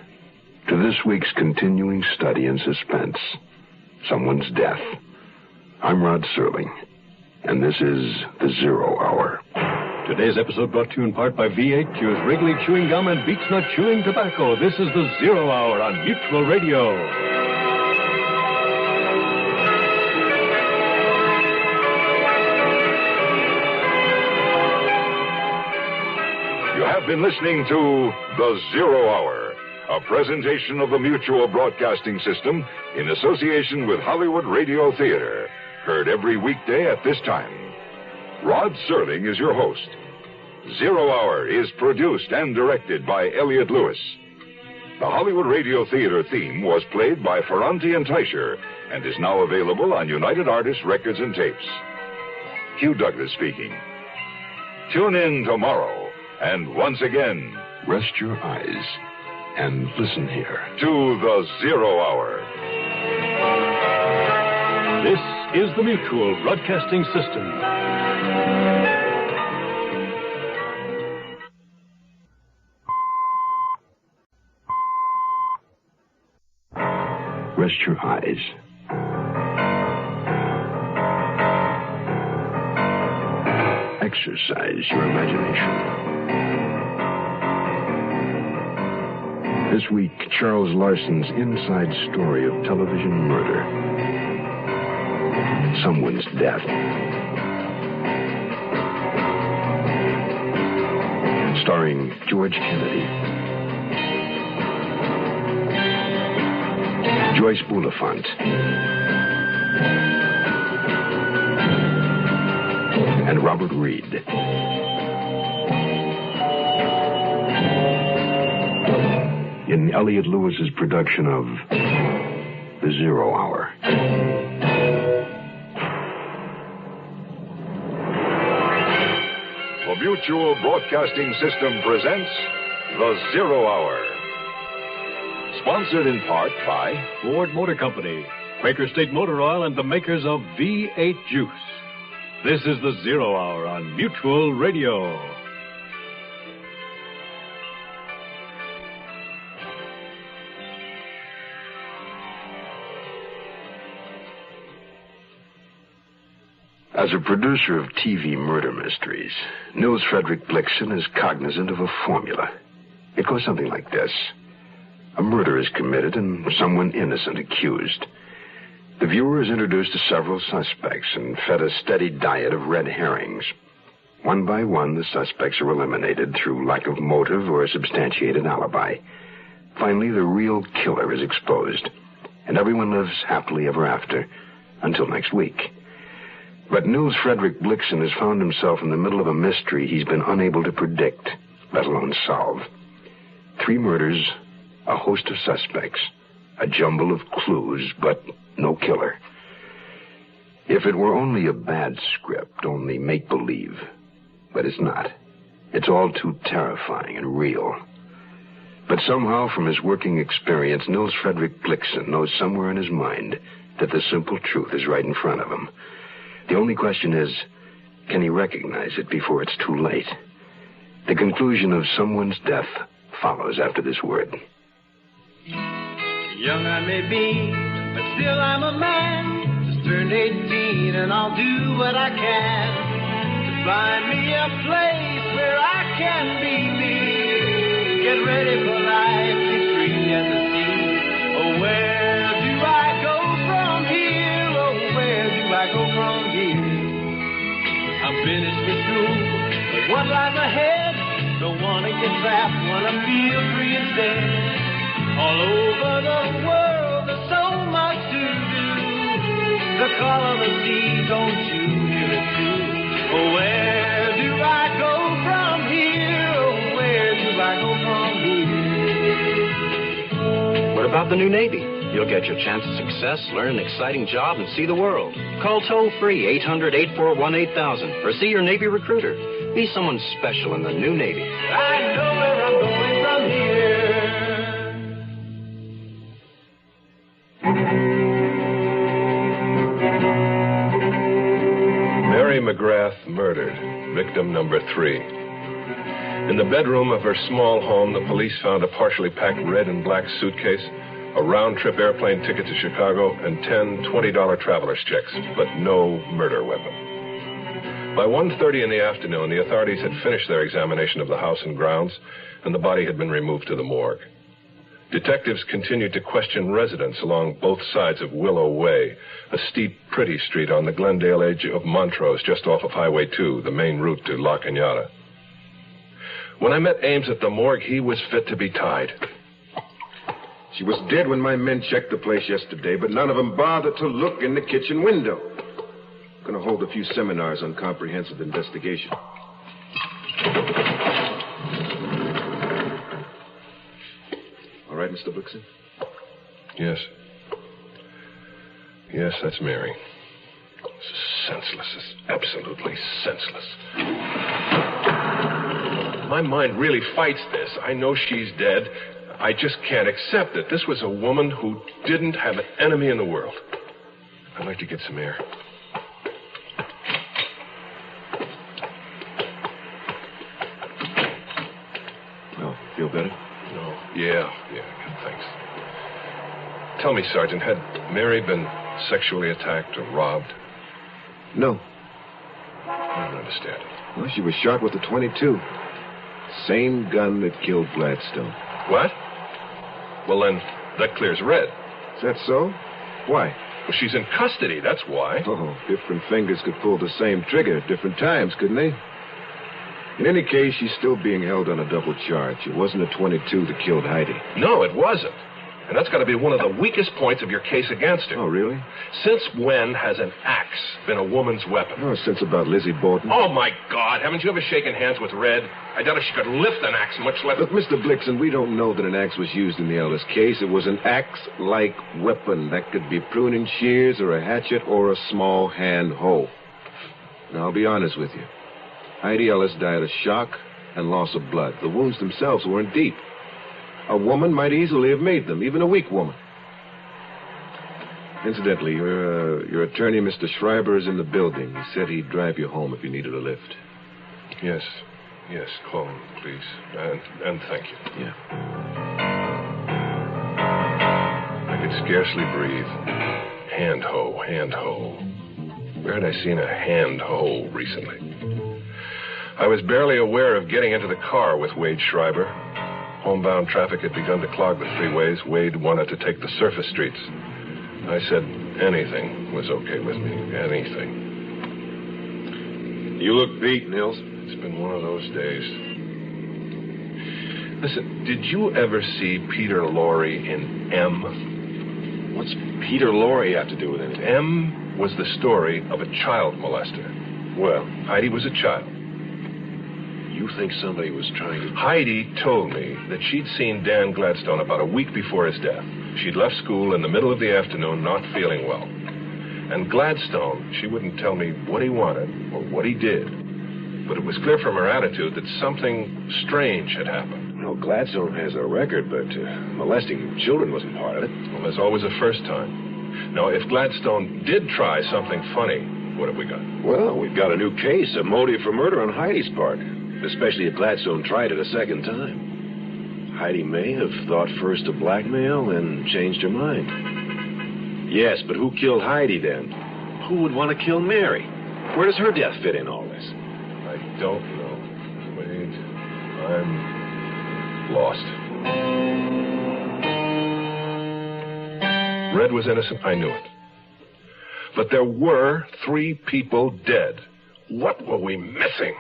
to this week's continuing study in suspense, someone's death. I'm Rod Serling, and this is The Zero Hour. Today's episode brought to you in part by V8 Chews, Wrigley Chewing Gum, and Beats Nut Chewing Tobacco. This is The Zero Hour on Mutual Radio. You have been listening to The Zero Hour, a presentation of the Mutual Broadcasting System in association with Hollywood Radio Theater. Heard every weekday at this time. Rod Serling is your host. Zero Hour is produced and directed by Elliott Lewis. The Hollywood Radio Theater theme was played by Ferranti and Teicher and is now available on United Artists Records and Tapes. Hugh Douglas speaking. Tune in tomorrow, and once again, rest your eyes and listen here to The Zero Hour. This is the Mutual Broadcasting System. Rest your eyes. Exercise your imagination. This week, Charles Larson's inside story of television murder. Someone's death. Starring George Kennedy, Joyce Bulifant, and Robert Reed. In Elliott Lewis's production of The Zero Hour. The Mutual Broadcasting System presents The Zero Hour. Sponsored in part by Ford Motor Company, Quaker State Motor Oil, and the makers of V8 Juice. This is The Zero Hour on Mutual Radio. As a producer of TV murder mysteries, Nils Frederick Blixen is cognizant of a formula. It goes something like this. A murder is committed and someone innocent accused. The viewer is introduced to several suspects and fed a steady diet of red herrings. One by one, the suspects are eliminated through lack of motive or a substantiated alibi. Finally, the real killer is exposed, and everyone lives happily ever after until next week. But Nils Frederick Blixen has found himself in the middle of a mystery he's been unable to predict, let alone solve. 3 murders, a host of suspects, a jumble of clues, but no killer. If it were only a bad script, only make-believe. But it's not. It's all too terrifying and real. But somehow, from his working experience, Nils Frederick Blixen knows somewhere in his mind that the simple truth is right in front of him. The only question is, can he recognize it before it's too late? The conclusion of someone's death follows after this word. Young I may be, but still I'm a man. Just turned 18 and I'll do what I can to find me a place where I can be me. Get ready for life, be free as the sea. Oh, where do I go from here? Oh, where do I go from here? I'm finished with school, but what lies ahead? Don't wanna get trapped, wanna feel free instead. All over the world, there's so much to do. The call of the sea, don't you hear it too? Oh, where do I go from here? Oh, where do I go from here? What about the new Navy? You'll get your chance at success, learn an exciting job, and see the world. Call toll-free 800-841-8000 or see your Navy recruiter. Be someone special in the new Navy. I know where I'm going from here. Mary McGrath murdered, victim number 3. In the bedroom of her small home, the police found a partially packed red and black suitcase, a round-trip airplane ticket to Chicago, and 10 $20 traveler's checks, but no murder weapon. By 1:30 in the afternoon, the authorities had finished their examination of the house and grounds, and the body had been removed to the morgue. Detectives continued to question residents along both sides of Willow Way, a steep, pretty street on the Glendale edge of Montrose, just off of Highway 2, the main route to La Cañada. When I met Ames at the morgue, he was fit to be tied. She was dead when my men checked the place yesterday, but none of them bothered to look in the kitchen window. I'm going to hold a few seminars on comprehensive investigation. All right, Mr. Blixen? Yes. Yes, that's Mary. Senseless. It's absolutely senseless. My mind really fights this. I know she's dead. I just can't accept it. This was a woman who didn't have an enemy in the world. I'd like to get some air. Well, feel better? No. Yeah, thanks. Tell me, Sergeant, had Mary been sexually attacked or robbed? No. I don't understand. Well, she was shot with a .22. Same gun that killed Gladstone. What? Well, then, that clears Red. Is that so? Why? Well, she's in custody, that's why. Oh, different fingers could pull the same trigger at different times, couldn't they? In any case, she's still being held on a double charge. It wasn't a .22 that killed Heidi. No, it wasn't. And that's got to be one of the weakest points of your case against her. Oh, really? Since when has an axe been a woman's weapon? Oh, since about Lizzie Borden. Oh, my God. Haven't you ever shaken hands with Red? I doubt if she could lift an axe, much less... Look, Mr. Blixen, we don't know that an axe was used in the Ellis case. It was an axe-like weapon. That could be pruning shears or a hatchet or a small hand hoe. Now, I'll be honest with you. Heidi Ellis died of shock and loss of blood. The wounds themselves weren't deep. A woman might easily have made them, even a weak woman. Incidentally, your attorney, Mr. Schreiber, is in the building. He said he'd drive you home if you needed a lift. Yes, home, please. And thank you. Yeah. I could scarcely breathe. Hand hoe. Where had I seen a hand hoe recently? I was barely aware of getting into the car with Wade Schreiber. Homebound traffic had begun to clog the freeways. Wade wanted to take the surface streets. I said anything was okay with me. Anything. You look beat, Nils. It's been one of those days. Listen, did you ever see Peter Lorre in M? What's Peter Lorre have to do with anything? M was the story of a child molester. Well, Heidi was a child. You think somebody was trying to... Heidi told me that she'd seen Dan Gladstone about a week before his death. She'd left school in the middle of the afternoon, not feeling well. And Gladstone, she wouldn't tell me what he wanted or what he did. But it was clear from her attitude that something strange had happened. Well, Gladstone has a record, but molesting children wasn't part of it. Well, there's always a first time. Now, if Gladstone did try something funny, what have we got? Well, we've got a new case, a motive for murder on Heidi's part. Especially if Gladstone tried it a second time. Heidi may have thought first of blackmail, then changed her mind. Yes, but who killed Heidi then? Who would want to kill Mary? Where does her death fit in all this? I don't know. Wade. I'm lost. Red was innocent, I knew it. But there were 3 people dead. What were we missing?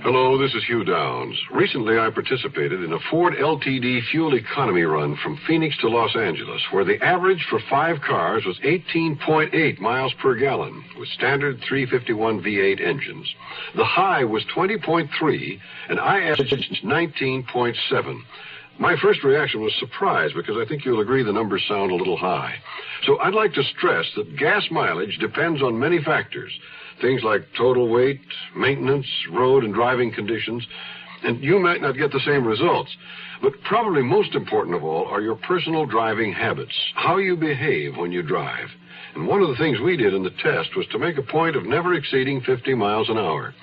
Hello, this is Hugh Downs. Recently, I participated in a Ford LTD fuel economy run from Phoenix to Los Angeles, where the average for 5 cars was 18.8 miles per gallon, with standard 351 V8 engines. The high was 20.3, and I averaged 19.7. My first reaction was surprise, because I think you'll agree the numbers sound a little high. So I'd like to stress that gas mileage depends on many factors. Things like total weight, maintenance, road and driving conditions, and you might not get the same results. But probably most important of all are your personal driving habits, how you behave when you drive. And one of the things we did in the test was to make a point of never exceeding 50 miles an hour.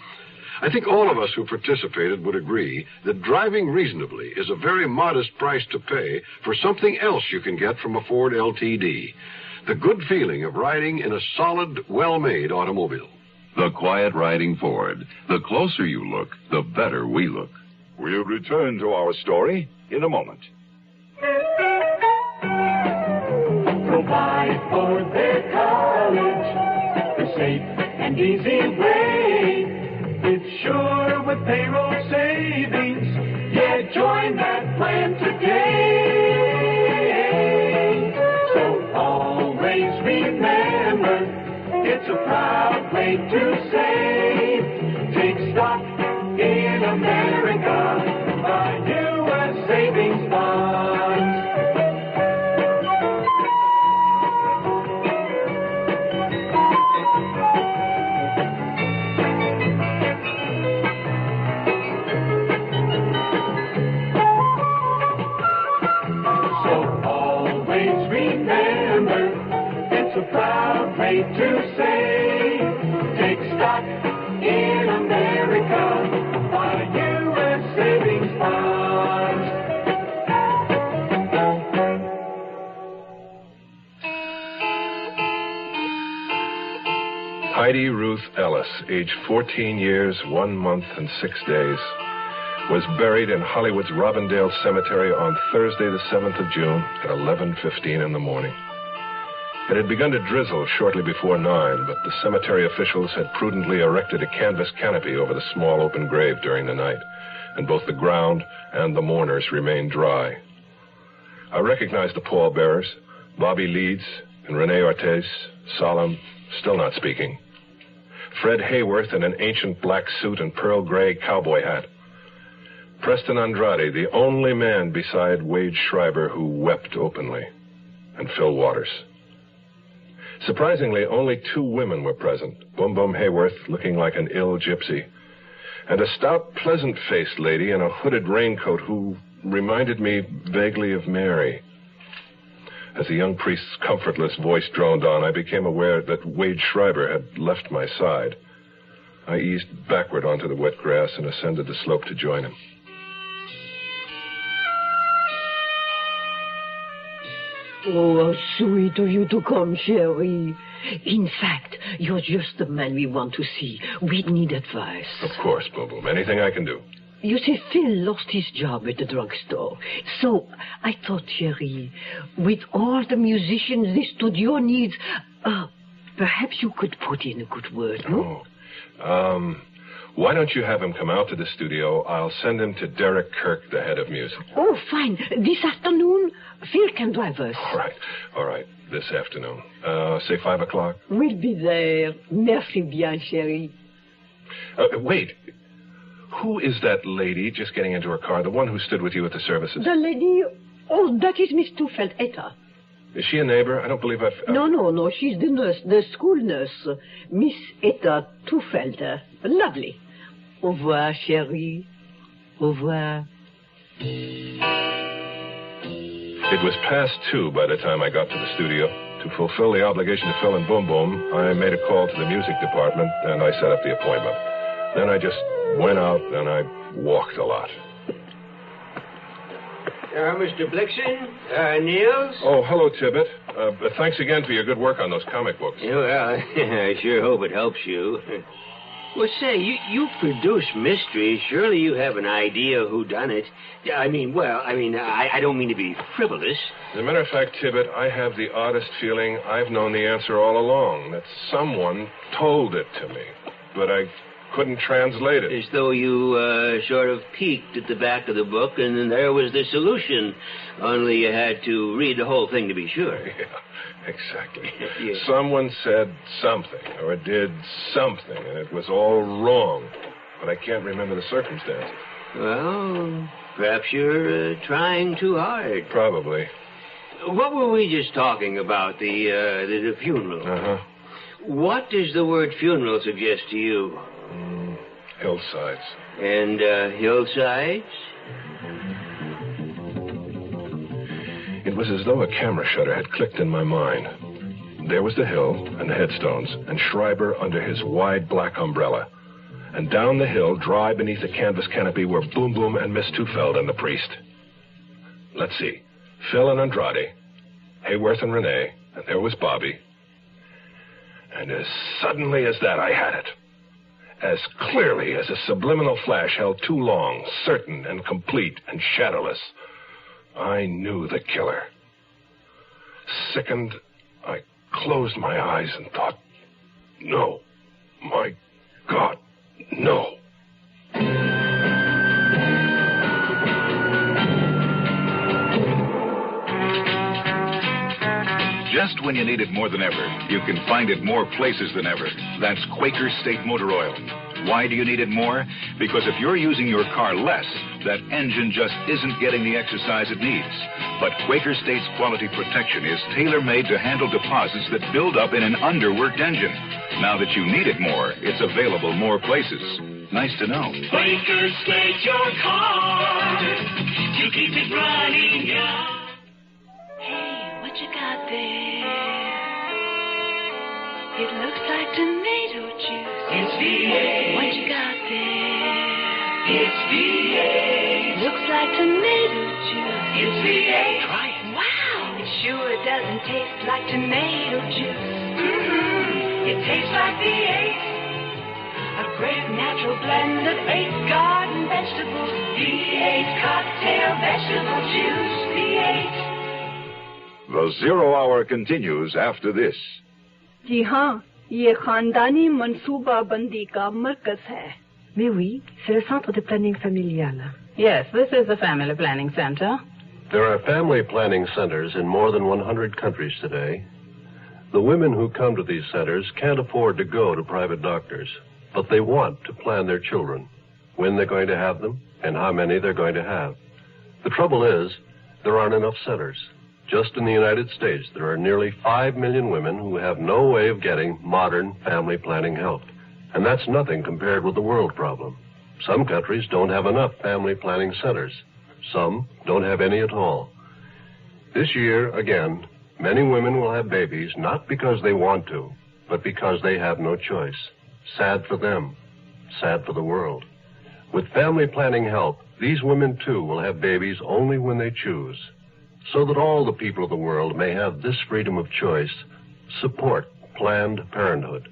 I think all of us who participated would agree that driving reasonably is a very modest price to pay for something else you can get from a Ford LTD. The good feeling of riding in a solid, well-made automobile. The quiet riding Ford. The closer you look, the better we look. We'll return to our story in a moment. Provide for their college the safe and easy way. It's sure with payroll savings. Yeah, join that plan today. So always remember, it's a proud way to save. Take stock in America. Buy U.S. savings bonds. So always remember, it's a proud way to save. Take stock in America. Buy U.S. savings bonds. Heidi Ruth Ellis, age 14 years, 1 month, and 6 days, was buried in Hollywood's Robindale Cemetery on Thursday, the 7th of June at 11:15 in the morning. It had begun to drizzle shortly before 9, but the cemetery officials had prudently erected a canvas canopy over the small open grave during the night, and both the ground and the mourners remained dry. I recognized the pallbearers, Bobby Leeds and Renee Ortiz, solemn, still not speaking. Fred Hayworth in an ancient black suit and pearl gray cowboy hat. Preston Andrade, the only man beside Wade Schreiber who wept openly, and Phil Waters. Surprisingly, only 2 women were present, Boom Boom Hayworth looking like an ill gypsy, and a stout, pleasant-faced lady in a hooded raincoat who reminded me vaguely of Mary. As the young priest's comfortless voice droned on, I became aware that Wade Schreiber had left my side. I eased backward onto the wet grass and ascended the slope to join him. Oh, how sweet of you to come, Sherry. In fact, you're just the man we want to see. We need advice. Of course, Boom Boom. Anything I can do. You see, Phil lost his job at the drugstore. So I thought, Sherry, with all the musicians the studio needs, perhaps you could put in a good word, no? Why don't you have him come out to the studio? I'll send him to Derek Kirk, the head of music. Oh, fine. This afternoon, Phil can drive us. All right. This afternoon. Say 5 o'clock. We'll be there. Merci bien, Sherry. Wait. Who is that lady just getting into her car? The one who stood with you at the services? The lady? Oh, that is Miss Tufeld, Etta. Is she a neighbor? I don't believe I've... No. She's the nurse, the school nurse. Miss Etta Tufeld. Lovely. Au revoir, chérie. Au revoir. It was past 2 by the time I got to the studio. To fulfill the obligation to Phil and Boom Boom, I made a call to the music department, and I set up the appointment. Then I just went out, and I walked a lot. Mr. Blixen? Niels? Oh, hello, Tibbet. Thanks again for your good work on those comic books. Yeah, well, I sure hope it helps you. Well, say, you produce mysteries. Surely you have an idea who done it. I don't mean to be frivolous. As a matter of fact, Tibbet, I have the oddest feeling I've known the answer all along, that someone told it to me, but I couldn't translate it. As though you sort of peeked at the back of the book, and then there was the solution. Only you had to read the whole thing to be sure. Yeah, exactly. Yes. Someone said something, or did something, and it was all wrong. But I can't remember the circumstance. Well, perhaps you're trying too hard. Probably. What were we just talking about, the funeral? Uh-huh. What does the word funeral suggest to you? Hillsides. And hillsides? It was as though a camera shutter had clicked in my mind. There was the hill and the headstones, and Schreiber under his wide black umbrella. And down the hill, dry beneath a canvas canopy, were Boom Boom and Miss Tufeld and the priest. Let's see. Phil and Andrade, Hayworth and Renee, and there was Bobby. And as suddenly as that, I had it. As clearly as a subliminal flash held too long, certain and complete and shadowless. I knew the killer. Sickened, I closed my eyes and thought, no, my God, no. Just when you need it more than ever, you can find it more places than ever. That's Quaker State Motor Oil. Why do you need it more? Because if you're using your car less, that engine just isn't getting the exercise it needs. But Quaker State's quality protection is tailor-made to handle deposits that build up in an underworked engine. Now that you need it more, it's available more places. Nice to know. Quaker State your car to keep it running young. Hey, what you got there? It looks like tomato juice. It's V8. What you got there? It's V8. Looks like tomato juice. It's V8. Try it. Wow, it sure doesn't taste like tomato juice. Mm-hmm. It tastes like V8. A great natural blend of 8 garden vegetables. V8 cocktail vegetable juice. V8. The Zero Hour continues after this. जी हाँ, ये खानदानी मंसूबा बंदी का मरकज है. Mais oui, c'est le centre de planning familial. Yes, this is the family planning center. There are family planning centers in more than 100 countries today. The women who come to these centers can't afford to go to private doctors, but they want to plan their children, when they're going to have them, and how many they're going to have. The trouble is, there aren't enough centers. Just in the United States, there are nearly 5 million women who have no way of getting modern family planning help. And that's nothing compared with the world problem. Some countries don't have enough family planning centers. Some don't have any at all. This year, again, many women will have babies not because they want to, but because they have no choice. Sad for them. Sad for the world. With family planning help, these women, too, will have babies only when they choose. So that all the people of the world may have this freedom of choice, support Planned Parenthood.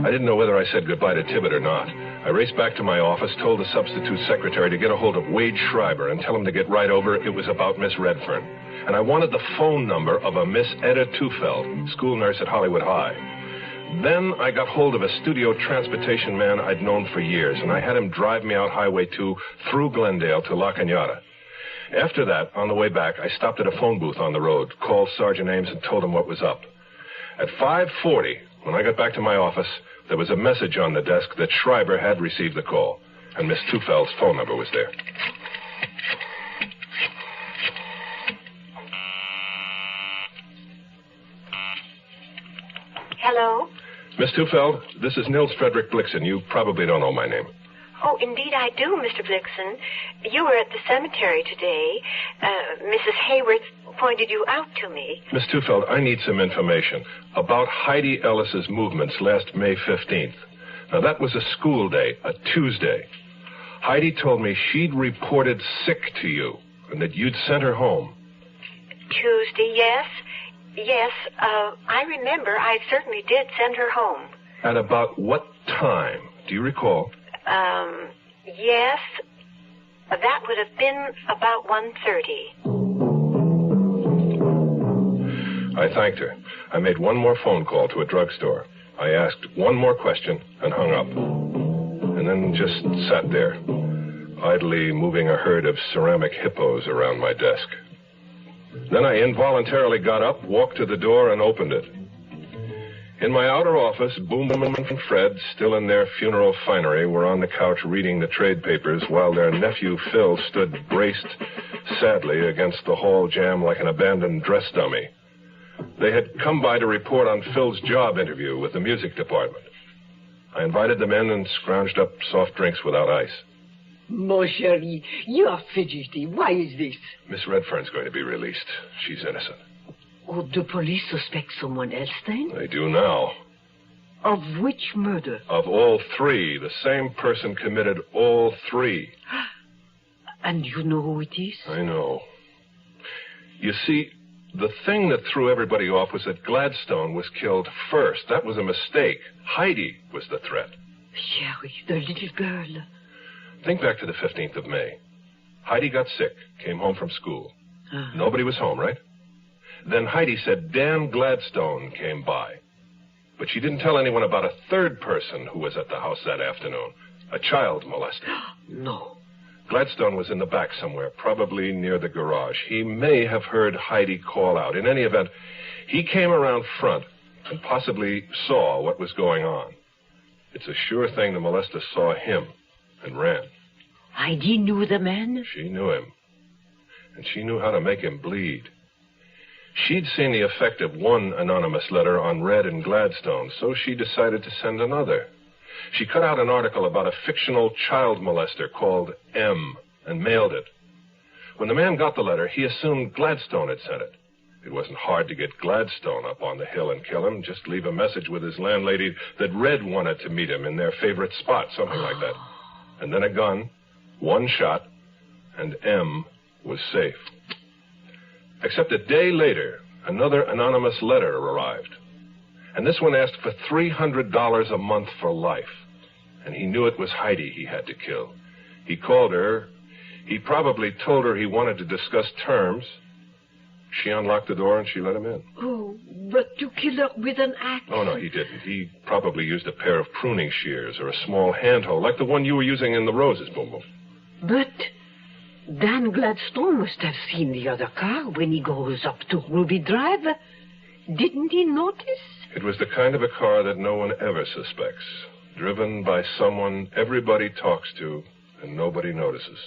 I didn't know whether I said goodbye to Tibbet or not. I raced back to my office, told the substitute secretary to get a hold of Wade Schreiber and tell him to get right over. It was about Miss Redfern. And I wanted the phone number of a Miss Etta Tufeld, school nurse at Hollywood High. Then I got hold of a studio transportation man I'd known for years, and I had him drive me out Highway 2 through Glendale to La Cañada. After that, on the way back, I stopped at a phone booth on the road, called Sergeant Ames, and told him what was up. At 5:40, when I got back to my office, there was a message on the desk that Schreiber had received the call, and Miss Tufeld's phone number was there. Hello? Miss Tufeld, this is Nils Frederick Blixen. You probably don't know my name. Oh, indeed I do, Mr. Blixen. You were at the cemetery today. Mrs. Hayworth pointed you out to me. Miss Tufeld, I need some information about Heidi Ellis's movements last May 15th. Now, that was a school day, a Tuesday. Heidi told me she'd reported sick to you and that you'd sent her home. Tuesday, yes. Yes, I remember. I certainly did send her home. At about what time? Do you recall? Yes. That would have been about 1:30. I thanked her. I made one more phone call to a drugstore. I asked one more question and hung up. And then just sat there, idly moving a herd of ceramic hippos around my desk. Then I involuntarily got up, walked to the door, and opened it. In my outer office, Boom and Fred, still in their funeral finery, were on the couch reading the trade papers while their nephew Phil stood braced sadly against the hall jamb like an abandoned dress dummy. They had come by to report on Phil's job interview with the music department. I invited them in and scrounged up soft drinks without ice. Mon chéri, you are fidgety. Why is this? Miss Redfern's going to be released. She's innocent. Oh, the police suspect someone else then? They do now. Of which murder? Of all three. The same person committed all three. And you know who it is? I know. You see, the thing that threw everybody off was that Gladstone was killed first. That was a mistake. Heidi was the threat. Sherry, the little girl. Think back to the 15th of May. Heidi got sick, came home from school. Nobody was home, right? Then Heidi said Dan Gladstone came by. But she didn't tell anyone about a third person who was at the house that afternoon, a child molester. No. Gladstone was in the back somewhere, probably near the garage. He may have heard Heidi call out. In any event, he came around front and possibly saw what was going on. It's a sure thing the molester saw him and ran. Heidi knew the man? She knew him. And she knew how to make him bleed. She'd seen the effect of one anonymous letter on Red and Gladstone, so she decided to send another. She cut out an article about a fictional child molester called M and mailed it. When the man got the letter, he assumed Gladstone had sent it. It wasn't hard to get Gladstone up on the hill and kill him. Just leave a message with his landlady that Red wanted to meet him in their favorite spot, something like that. And then a gun, one shot, and M was safe. Except a day later, another anonymous letter arrived. And this one asked for $300 a month for life. And he knew it was Heidi he had to kill. He called her. He probably told her he wanted to discuss terms. She unlocked the door and she let him in. Oh, but to kill her with an axe? Oh, no, he didn't. He probably used a pair of pruning shears or a small handhold, like the one you were using in the roses, Boom Boom. But Dan Gladstone must have seen the other car when he goes up to Ruby Drive. Didn't he notice? It was the kind of a car that no one ever suspects. Driven by someone everybody talks to and nobody notices.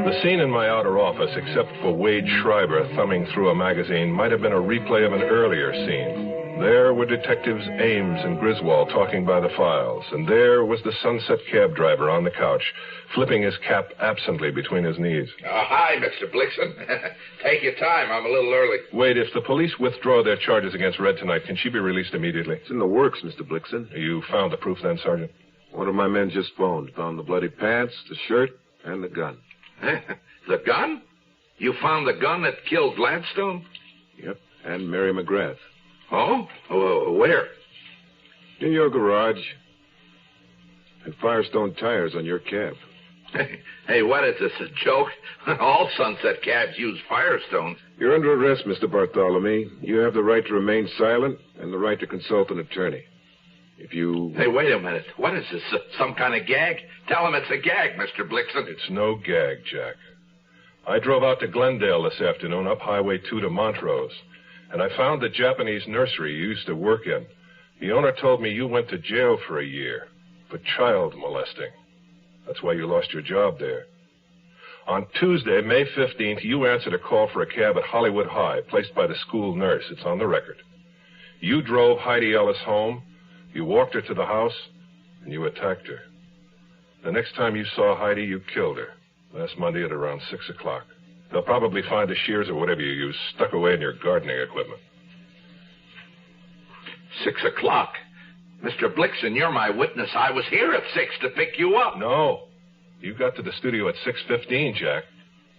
The scene in my outer office, except for Wade Schreiber thumbing through a magazine, might have been a replay of an earlier scene. There were Detectives Ames and Griswold talking by the files, and there was the Sunset cab driver on the couch, flipping his cap absently between his knees. Hi, Mr. Blixen. Take your time. I'm a little early. Wade, if the police withdraw their charges against Red tonight, can she be released immediately? It's in the works, Mr. Blixen. You found the proof then, Sergeant? One of my men just phoned. Found the bloody pants, the shirt, and the gun. The gun? You found the gun that killed Gladstone? Yep, and Mary McGrath. Oh? Where? In your garage. And Firestone tires on your cab. Hey, what is this, a joke? All Sunset cabs use Firestones. You're under arrest, Mr. Bartholomew. You have the right to remain silent and the right to consult an attorney. If you... Hey, wait a minute. What is this, some kind of gag? Tell him it's a gag, Mr. Blixen. It's no gag, Jack. I drove out to Glendale this afternoon, up Highway 2 to Montrose, and I found the Japanese nursery you used to work in. The owner told me you went to jail for a year for child molesting. That's why you lost your job there. On Tuesday, May 15th, you answered a call for a cab at Hollywood High, placed by the school nurse. It's on the record. You drove Heidi Ellis home, you walked her to the house, and you attacked her. The next time you saw Heidi, you killed her, last Monday at around 6 o'clock. They'll probably find the shears or whatever you used stuck away in your gardening equipment. 6 o'clock? Mr. Blixen, you're my witness. I was here at 6 to pick you up. No. You got to the studio at 6:15, Jack.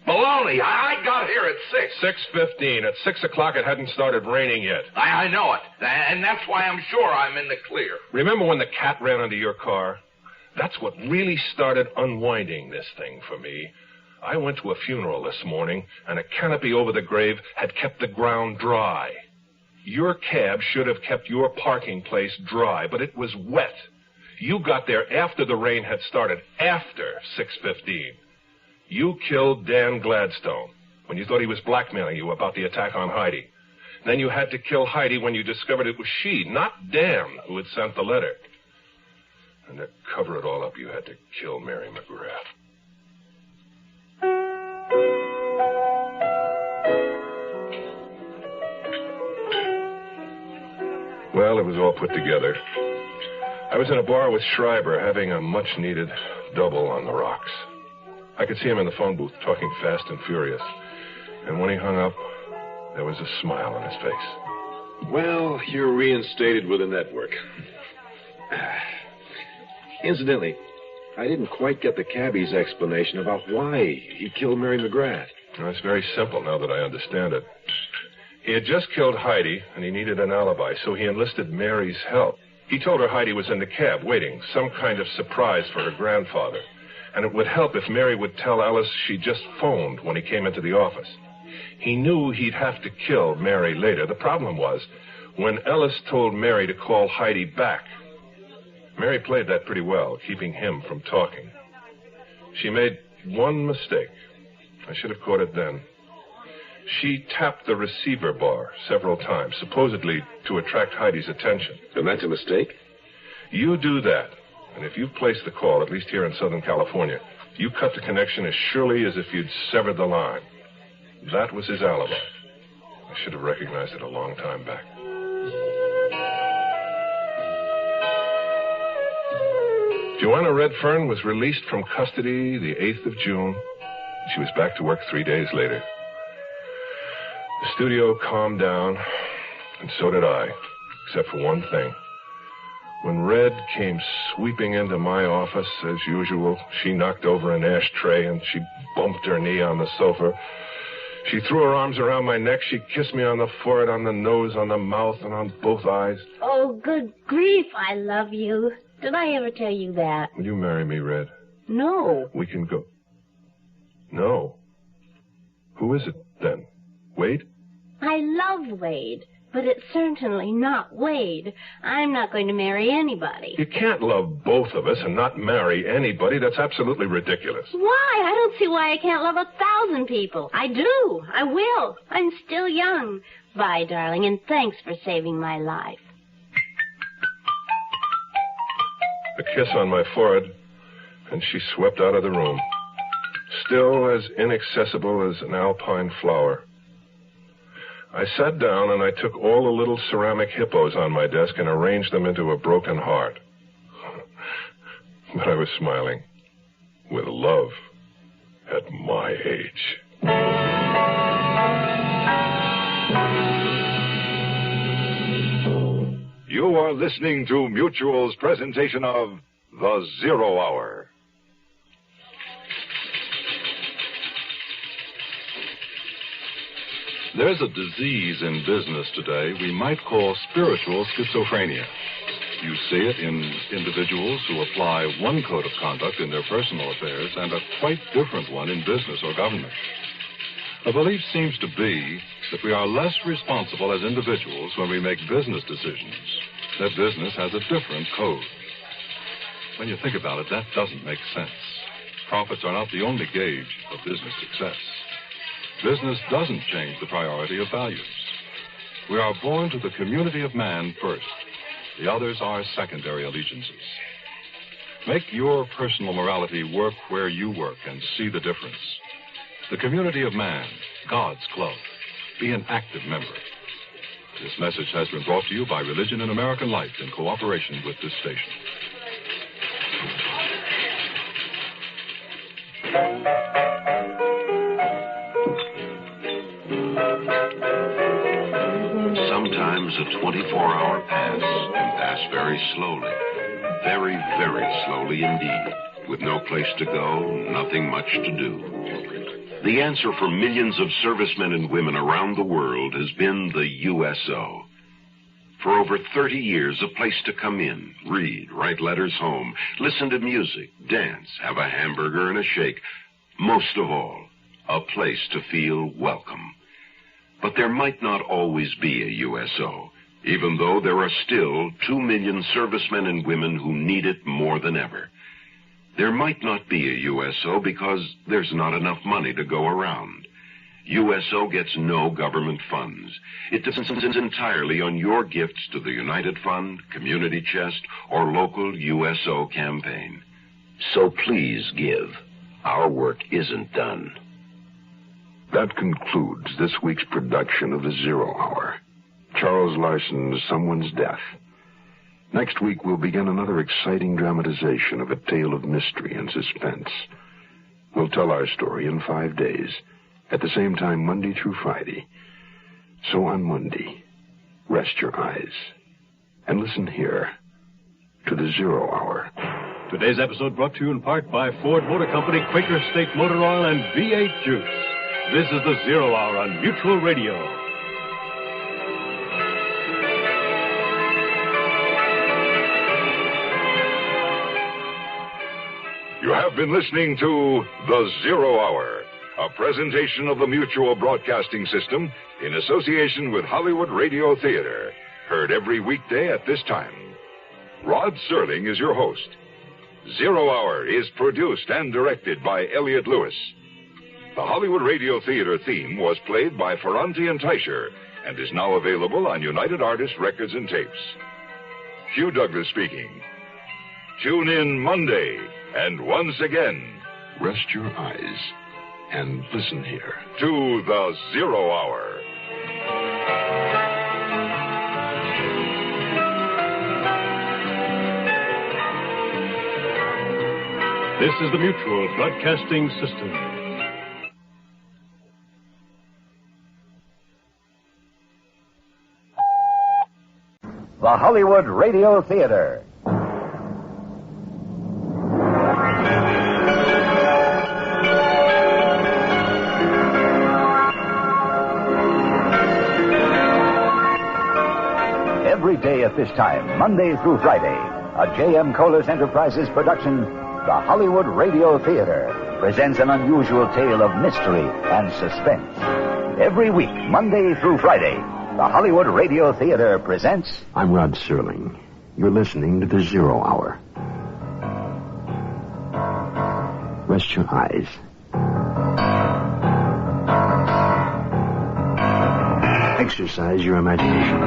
Baloney. I got here at 6. 6:15. At 6 o'clock, it hadn't started raining yet. I know it. And that's why I'm sure I'm in the clear. Remember when the cat ran under your car? That's what really started unwinding this thing for me. I went to a funeral this morning, and a canopy over the grave had kept the ground dry. Your cab should have kept your parking place dry, but it was wet. You got there after the rain had started, after 6:15. You killed Dan Gladstone when you thought he was blackmailing you about the attack on Heidi. Then you had to kill Heidi when you discovered it was she, not Dan, who had sent the letter. And to cover it all up, you had to kill Mary McGrath. Well, it was all put together. I was in a bar with Schreiber having a much-needed double on the rocks. I could see him in the phone booth talking fast and furious. And when he hung up, there was a smile on his face. Well, you're reinstated with the network. Incidentally, I didn't quite get the cabbie's explanation about why he killed Mary McGrath. Well, it's very simple now that I understand it. He had just killed Heidi, and he needed an alibi, so he enlisted Mary's help. He told her Heidi was in the cab, waiting, some kind of surprise for her grandfather. And it would help if Mary would tell Ellis she just phoned when he came into the office. He knew he'd have to kill Mary later. The problem was, when Ellis told Mary to call Heidi back, Mary played that pretty well, keeping him from talking. She made one mistake. I should have caught it then. She tapped the receiver bar several times, supposedly to attract Heidi's attention. And that's a mistake? You do that, and if you've placed the call, at least here in Southern California, you cut the connection as surely as if you'd severed the line. That was his alibi. I should have recognized it a long time back. Joanna Redfern was released from custody the 8th of June. She was back to work 3 days later. The studio calmed down, and so did I, except for one thing. When Red came sweeping into my office, as usual, she knocked over an ashtray and she bumped her knee on the sofa. She threw her arms around my neck. She kissed me on the forehead, on the nose, on the mouth, and on both eyes. Oh, good grief, I love you. Did I ever tell you that? Will you marry me, Red? No. We can go. No. Who is it, then? Wade? I love Wade, but it's certainly not Wade. I'm not going to marry anybody. You can't love both of us and not marry anybody. That's absolutely ridiculous. Why? I don't see why I can't love 1,000 people. I do. I will. I'm still young. Bye, darling, and thanks for saving my life. A kiss on my forehead, and she swept out of the room, still as inaccessible as an alpine flower. I sat down and I took all the little ceramic hippos on my desk and arranged them into a broken heart. But I was smiling with love at my age. You are listening to Mutual's presentation of The Zero Hour. There's a disease in business today we might call spiritual schizophrenia. You see it in individuals who apply one code of conduct in their personal affairs and a quite different one in business or government. The belief seems to be that we are less responsible as individuals when we make business decisions, that business has a different code. When you think about it, that doesn't make sense. Profits are not the only gauge of business success. Business doesn't change the priority of values. We are born to the community of man first. The others are secondary allegiances. Make your personal morality work where you work and see the difference. The community of man, God's club. Be an active member. This message has been brought to you by Religion and American Life in cooperation with this station. Sometimes a 24-hour pass can pass very slowly. Very, very slowly indeed. With no place to go, nothing much to do. The answer for millions of servicemen and women around the world has been the USO. For over 30 years, a place to come in, read, write letters home, listen to music, dance, have a hamburger and a shake. Most of all, a place to feel welcome. But there might not always be a USO, even though there are still 2 million servicemen and women who need it more than ever. There might not be a USO because there's not enough money to go around. USO gets no government funds. It depends entirely on your gifts to the United Fund, Community Chest, or local USO campaign. So please give. Our work isn't done. That concludes this week's production of The Zero Hour. Charles Larson's Someone's Death. Next week, we'll begin another exciting dramatization of a tale of mystery and suspense. We'll tell our story in 5 days, at the same time Monday through Friday. So on Monday, rest your eyes and listen here to The Zero Hour. Today's episode brought to you in part by Ford Motor Company, Quaker State Motor Oil, and V8 Juice. This is The Zero Hour on Mutual Radio. You have been listening to The Zero Hour, a presentation of the Mutual Broadcasting System in association with Hollywood Radio Theater, heard every weekday at this time. Rod Serling is your host. Zero Hour is produced and directed by Elliott Lewis. The Hollywood Radio Theater theme was played by Ferranti and Teicher and is now available on United Artists Records and Tapes. Hugh Douglas speaking. Tune in Monday, and once again, rest your eyes and listen here to The Zero Hour. This is the Mutual Broadcasting System. The Hollywood Radio Theater. Every day at this time, Monday through Friday, a J.M. Colas Enterprises production, the Hollywood Radio Theater presents an unusual tale of mystery and suspense. Every week, Monday through Friday, the Hollywood Radio Theater presents... I'm Rod Serling. You're listening to The Zero Hour. Rest your eyes. Exercise your imagination.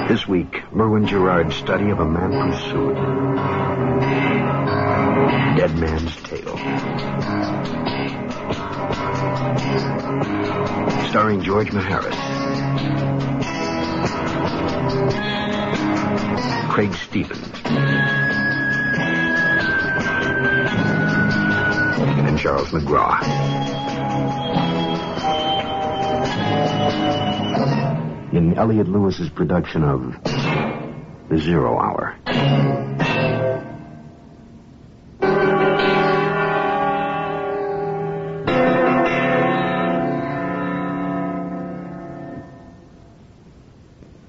This week, Merwin Gerard's study of a man pursued. Dead Man's Tale. Starring George Maharis. Craig Stevens. And Charles McGraw. In Elliott Lewis's production of The Zero Hour.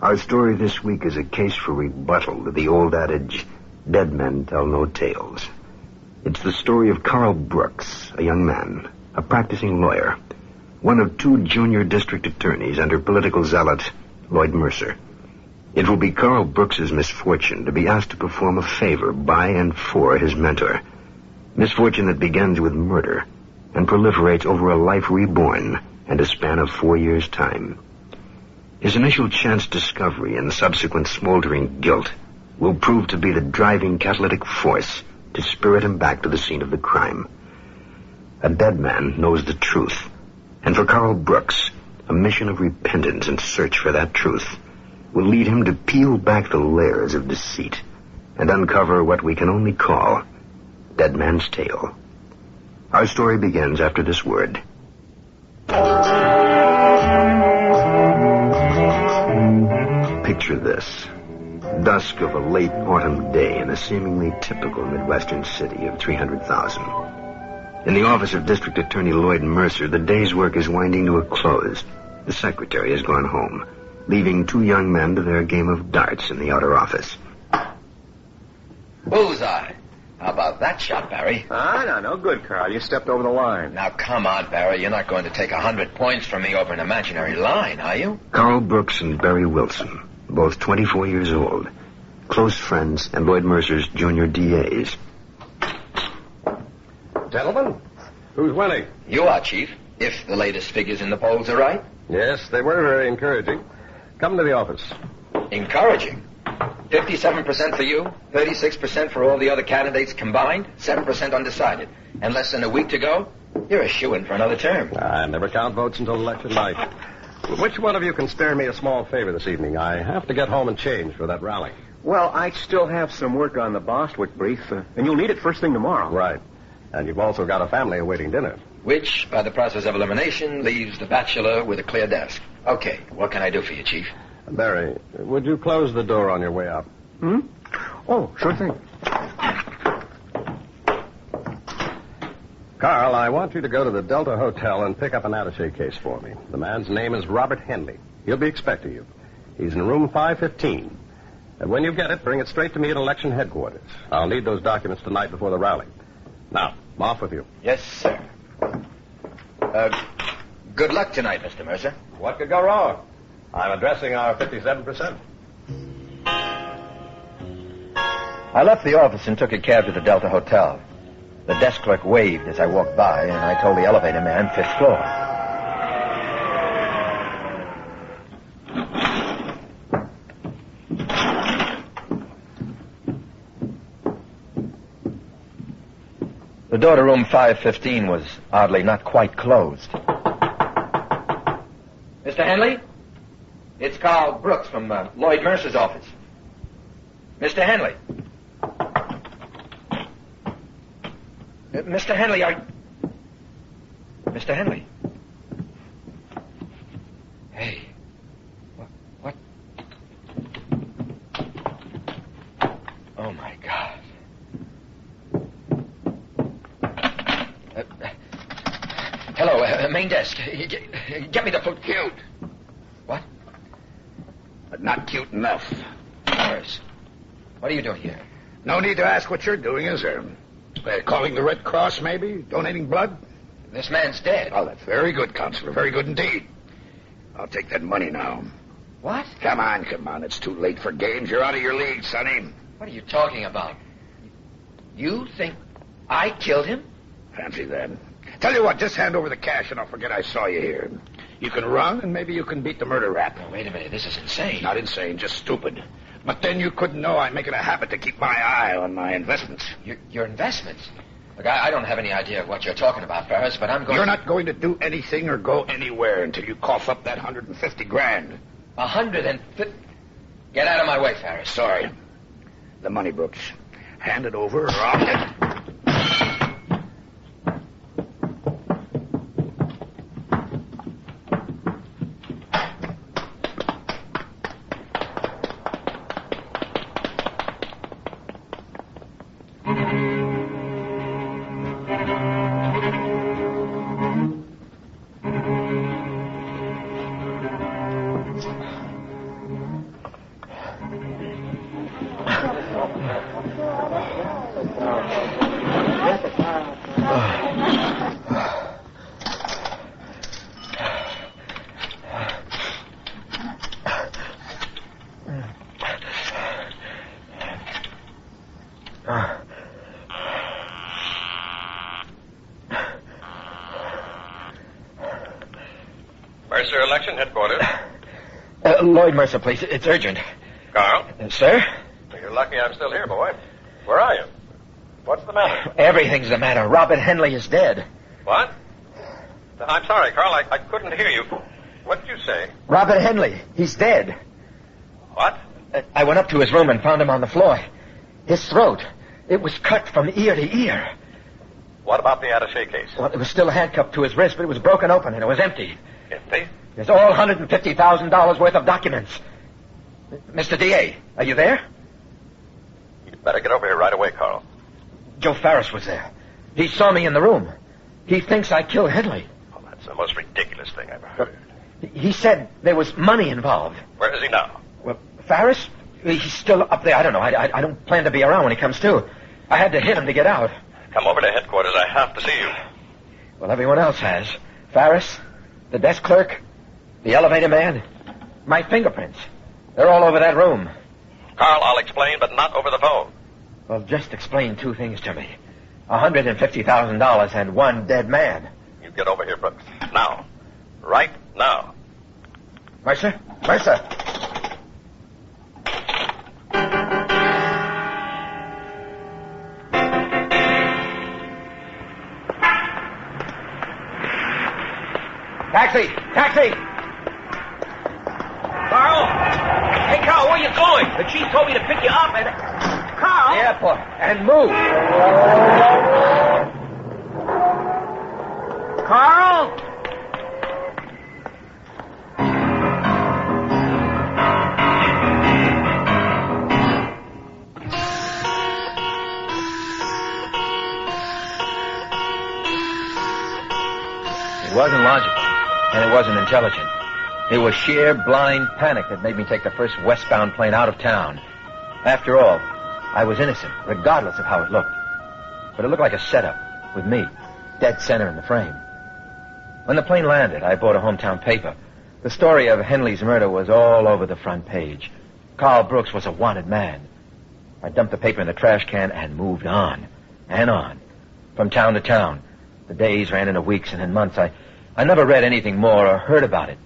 Our story this week is a case for rebuttal to the old adage, dead men tell no tales. It's the story of Carl Brooks, a young man, a practicing lawyer, one of 2 junior district attorneys under political zealot Lloyd Mercer. It will be Carl Brooks's misfortune to be asked to perform a favor by and for his mentor. Misfortune that begins with murder and proliferates over a life reborn and a span of 4 years' time. His initial chance discovery and subsequent smoldering guilt will prove to be the driving catalytic force to spirit him back to the scene of the crime. A dead man knows the truth, and for Carl Brooks, a mission of repentance and search for that truth will lead him to peel back the layers of deceit and uncover what we can only call Dead Man's Tale. Our story begins after this word. Picture this. dusk of a late autumn day in a seemingly typical Midwestern city of 300,000. In the office of District Attorney Lloyd Mercer, the day's work is winding to a close. The secretary has gone home, leaving two young men to their game of darts in the outer office. Bullseye. How about that shot, Barry? No good, Carl. You stepped over the line. Now, come on, Barry. You're not going to take 100 points from me over an imaginary line, are you? Carl Brooks and Barry Wilson, both 24 years old, close friends and Lloyd Mercer's junior DAs. Gentlemen, who's winning? You are, Chief, if the latest figures in the polls are right. Yes, they were very encouraging. Come to the office. Encouraging? 57% for you, 36% for all the other candidates combined, 7% undecided. And less than a week to go, you're a shoo-in for another term. I never count votes until election night. Which one of you can spare me a small favor this evening? I have to get home and change for that rally. Well, I still have some work on the Bostwick brief, and you'll need it first thing tomorrow. Right. And you've also got a family awaiting dinner. Which, by the process of elimination, leaves the bachelor with a clear desk. Okay, what can I do for you, Chief? Barry, would you close the door on your way out? Oh, sure thing. Carl, I want you to go to the Delta Hotel and pick up an attaché case for me. The man's name is Robert Henley. He'll be expecting you. He's in room 515. And when you get it, bring it straight to me at election headquarters. I'll need those documents tonight before the rally. Now, I'm off with you. Yes, sir. Good luck tonight, Mr. Mercer. What could go wrong? I'm addressing our 57%. I left the office and took a cab to the Delta Hotel. The desk clerk waved as I walked by, and I told the elevator man 5th floor. The door to room 515 was oddly not quite closed. Mr. Henley? It's Carl Brooks from Lloyd Mercer's office. Mr. Henley. Mr. Henley, Mr. Henley. Hey. What? Oh, my God. Hello, main desk. Get me the foot. Cute. What? But not cute enough. Morris, what are you doing here? No need to ask what you're doing, is there? Calling the Red Cross, maybe? Donating blood? This man's dead. Oh, that's very good, Counselor. Very good indeed. I'll take that money now. What? Come on. It's too late for games. You're out of your league, Sonny. What are you talking about? You think I killed him? Fancy that. Tell you what, just hand over the cash and I'll forget I saw you here. You can run and maybe you can beat the murder rap. Oh, wait a minute. This is insane. Not insane, just stupid. But then you couldn't know I make it a habit to keep my eye on my investments. Your investments? Look, I don't have any idea of what you're talking about, Ferris, but I'm going You're not going to do anything or go anywhere until you cough up that $150,000. 150? Get out of my way, Ferris. Sorry. The money, Brooks. Hand it over or I'll... Mercer Election Headquarters. Lloyd Mercer, please. It's urgent. Carl? Sir? You're lucky I'm still here, boy. Where are you? What's the matter? Everything's the matter. Robert Henley is dead. What? I'm sorry, Carl. I couldn't hear you. What did you say? Robert Henley. He's dead. What? I went up to his room and found him on the floor. His throat. It was cut from ear to ear. What about the attaché case? Well, it was still handcuffed to his wrist, but it was broken open and it was empty. Empty? There's all $150,000 worth of documents. Mr. D.A., are you there? You'd better get over here right away, Carl. Joe Ferris was there. He saw me in the room. He thinks I killed Henley. Oh, that's the most ridiculous thing I've ever heard. He said there was money involved. Where is he now? Well, Ferris? He's still up there. I don't know. I don't plan to be around when he comes to. I had to hit him to get out. Come over to headquarters. I have to see you. Well, everyone else has. Ferris, the desk clerk, the elevator man, my fingerprints. They're all over that room. Carl, I'll explain, but not over the phone. Well, just explain two things to me. $150,000 and one dead man. You get over here, Brooks. Now. Right now. Mercer? Mercer! Taxi! Taxi! Carl! Hey, Carl, where you going? The chief told me to pick you up and... Carl! The airport. And move. Carl! It wasn't logical, and it wasn't intelligent. It was sheer blind panic that made me take the first westbound plane out of town. After all, I was innocent, regardless of how it looked. But it looked like a setup, with me, dead center in the frame. When the plane landed, I bought a hometown paper. The story of Henley's murder was all over the front page. Carl Brooks was a wanted man. I dumped the paper in the trash can and moved on, and on, from town to town. The days ran into weeks and in months. I never read anything more or heard about it.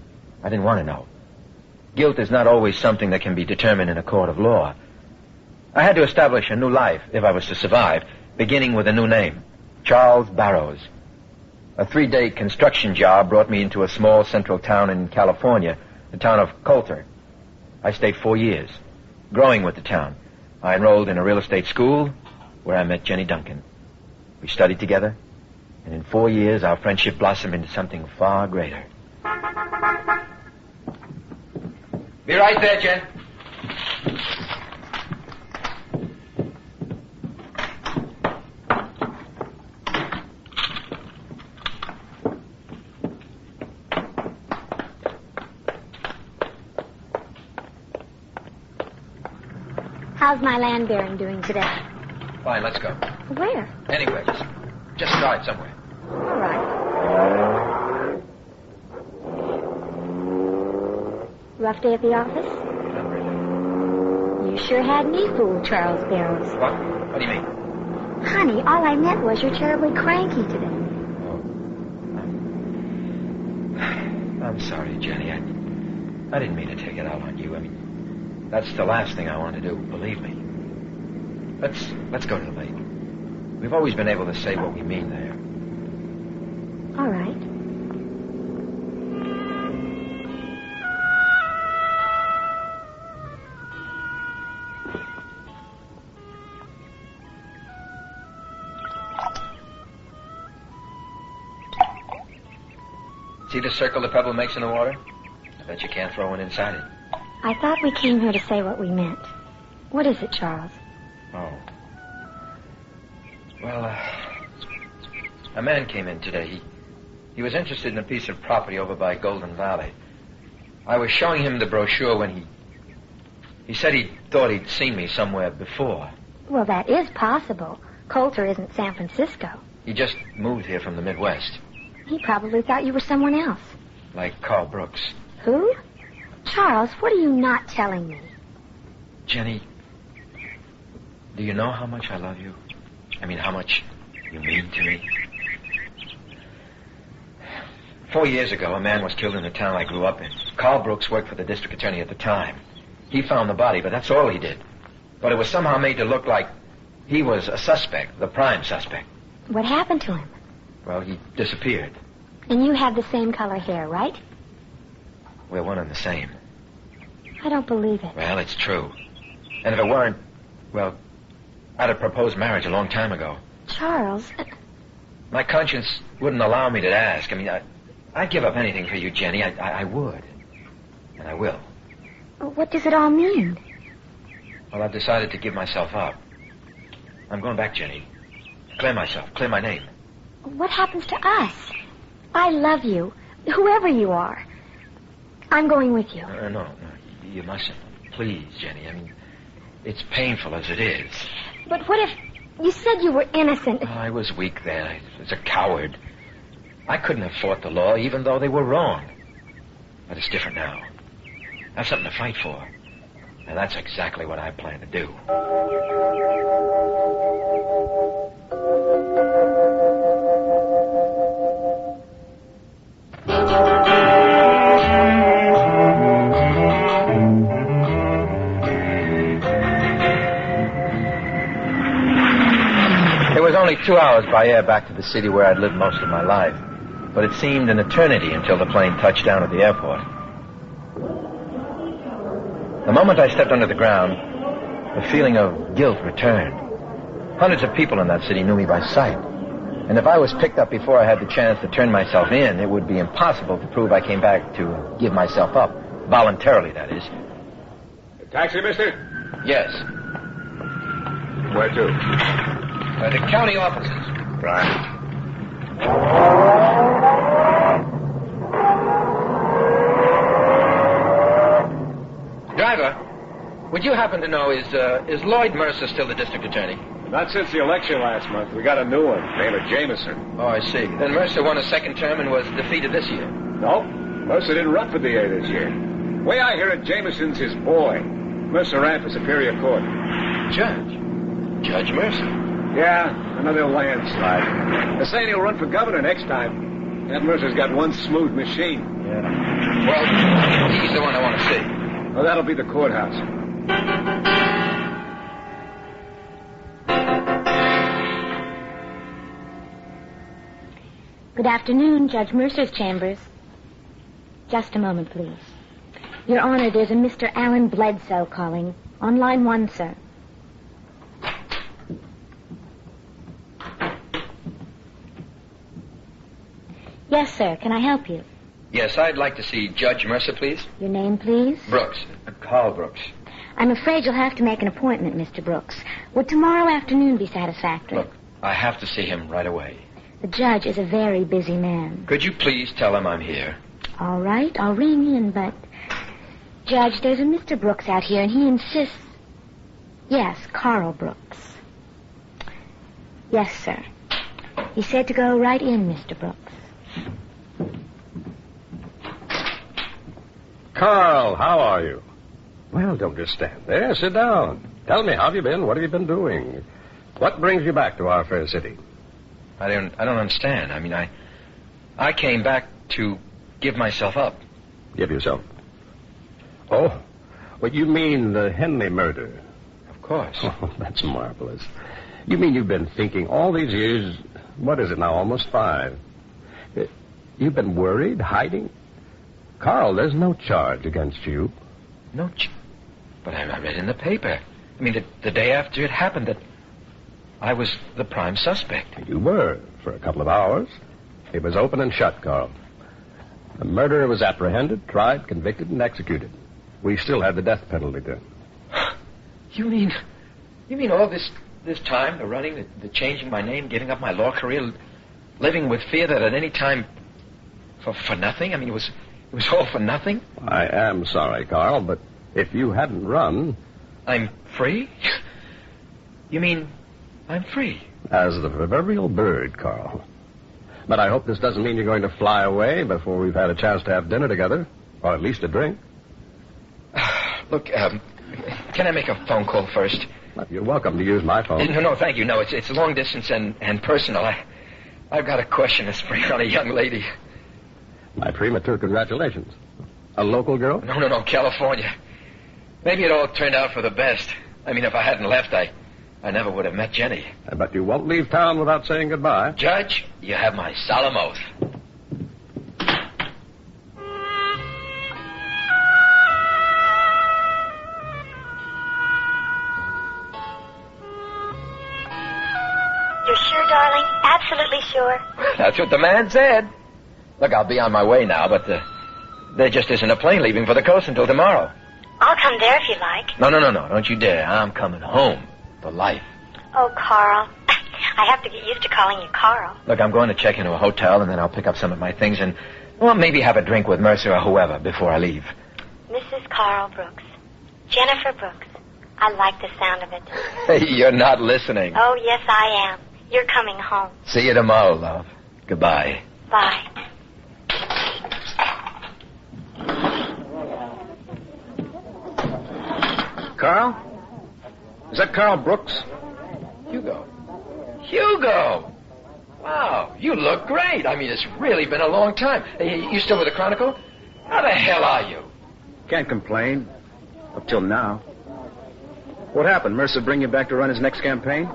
I didn't want to know. Guilt is not always something that can be determined in a court of law. I had to establish a new life if I was to survive, beginning with a new name, Charles Barrows. A 3-day construction job brought me into a small central town in California, the town of Coulter. I stayed 4 years, growing with the town. I enrolled in a real estate school where I met Jenny Duncan. We studied together, and in 4 years our friendship blossomed into something far greater. Be right there, Jen. How's my land baron doing today? Fine, let's go. Where? Anyway, just drive somewhere. All right. Rough day at the office? Not really. You sure had me fooled, Charles Barrows. What? What do you mean? Honey, all I meant was you're terribly cranky today. I'm sorry, Jenny. I didn't mean to take it out on you. I mean, that's the last thing I want to do, believe me. Let's go to the lake. We've always been able to say what we mean there. All right. See the circle the pebble makes in the water? I bet you can't throw one inside it. I thought we came here to say what we meant. What is it, Charles? Oh. Well, a man came in today. He was interested in a piece of property over by Golden Valley. I was showing him the brochure when he said he thought he'd seen me somewhere before. Well, that is possible. Coulter isn't San Francisco. He just moved here from the Midwest. He probably thought you were someone else. Like Carl Brooks. Who? Charles, what are you not telling me? Jenny, do you know how much I love you? I mean, how much you mean to me? 4 years ago, a man was killed in the town I grew up in. Carl Brooks worked for the district attorney at the time. He found the body, but that's all he did. But it was somehow made to look like he was a suspect, the prime suspect. What happened to him? Well, he disappeared. And you have the same color hair, right? We're one and the same. I don't believe it. Well, it's true. And if it weren't, well, I'd have proposed marriage a long time ago. Charles... My conscience wouldn't allow me to ask. I mean, I'd give up anything for you, Jenny. I would. And I will. What does it all mean? Well, I've decided to give myself up. I'm going back, Jenny. Clear myself. Clear my name. What happens to us? I love you, whoever you are. I'm going with you. No, you mustn't. Please, Jenny. I mean, it's painful as it is. But what if you said you were innocent? Oh, I was weak then. I was a coward. I couldn't have fought the law even though they were wrong. But it's different now. I have something to fight for. And that's exactly what I plan to do. It was only 2 hours by air back to the city where I'd lived most of my life. But it seemed an eternity until the plane touched down at the airport. The moment I stepped under the ground, the feeling of guilt returned. Hundreds of people in that city knew me by sight. And if I was picked up before I had the chance to turn myself in, it would be impossible to prove I came back to give myself up. Voluntarily, that is. Taxi, mister? Yes. Where to? The county offices. Right. Driver, would you happen to know, is Lloyd Mercer still the district attorney? Not since the election last month. We got a new one, named Jameson. Oh, I see. Then Mercer won a second term and was defeated this year. No, Mercer didn't run for DA this year. Way I hear it, Jameson's his boy. Mercer ran for Superior Court. Judge Mercer? Yeah, another landslide. They're saying he'll run for governor next time. That Mercer's got one smooth machine. Yeah. Well, he's the one I want to see. Well, that'll be the courthouse. Good afternoon, Judge Mercer's chambers. Just a moment, please. Your Honor, there's a Mr. Alan Bledsoe calling. On line 1, sir. Yes, sir. Can I help you? Yes, I'd like to see Judge Mercer, please. Your name, please? Brooks. Carl Brooks. I'm afraid you'll have to make an appointment, Mr. Brooks. Would tomorrow afternoon be satisfactory? Look, I have to see him right away. The judge is a very busy man. Could you please tell him I'm here? All right, I'll ring in, but... Judge, there's a Mr. Brooks out here, and he insists... Yes, Carl Brooks. Yes, sir. He said to go right in, Mr. Brooks. Carl, how are you? Well, don't just stand there. Sit down. Tell me, how have you been? What have you been doing? What brings you back to our fair city? I don't understand. I mean, I came back to give myself up. Give yourself? Oh, well, you mean the Henley murder? Of course. Oh, that's marvelous. You mean you've been thinking all these years, what is it now, almost 5? You've been worried, hiding? Carl, there's no charge against you. No charge? But I read in the paper. I mean, the day after it happened that I was the prime suspect. You were, for a couple of hours. It was open and shut, Carl. The murderer was apprehended, tried, convicted, and executed. We still had the death penalty then. You mean all this time, the running, the changing my name, giving up my law career, living with fear that at any time, for nothing? I mean, it was all for nothing? I am sorry, Carl, but if you hadn't run... I'm free? You mean I'm free? As the proverbial bird, Carl. But I hope this doesn't mean you're going to fly away before we've had a chance to have dinner together, or at least a drink. Look, can I make a phone call first? You're welcome to use my phone. No, thank you. No, it's long distance and personal. I've got a question to spring on a young lady. My premature congratulations. A local girl? No, California. Maybe it all turned out for the best. I mean, if I hadn't left, I never would have met Jenny. But you won't leave town without saying goodbye. Judge, you have my solemn oath. You're sure, darling? Absolutely sure. That's what the man said. Look, I'll be on my way now, but there just isn't a plane leaving for the coast until tomorrow. I'll come there if you like. No. Don't you dare. I'm coming home. For life. Oh, Carl. I have to get used to calling you Carl. Look, I'm going to check into a hotel, and then I'll pick up some of my things and, well, maybe have a drink with Mercer or whoever before I leave. Mrs. Carl Brooks. Jennifer Brooks. I like the sound of it. You're not listening. Oh, yes, I am. You're coming home. See you tomorrow, love. Goodbye. Bye. Carl? Is that Carl Brooks? Hugo! Wow, you look great. I mean, it's really been a long time. You still with the Chronicle? How the hell are you? Can't complain. Up till now. What happened? Mercer bring you back to run his next campaign?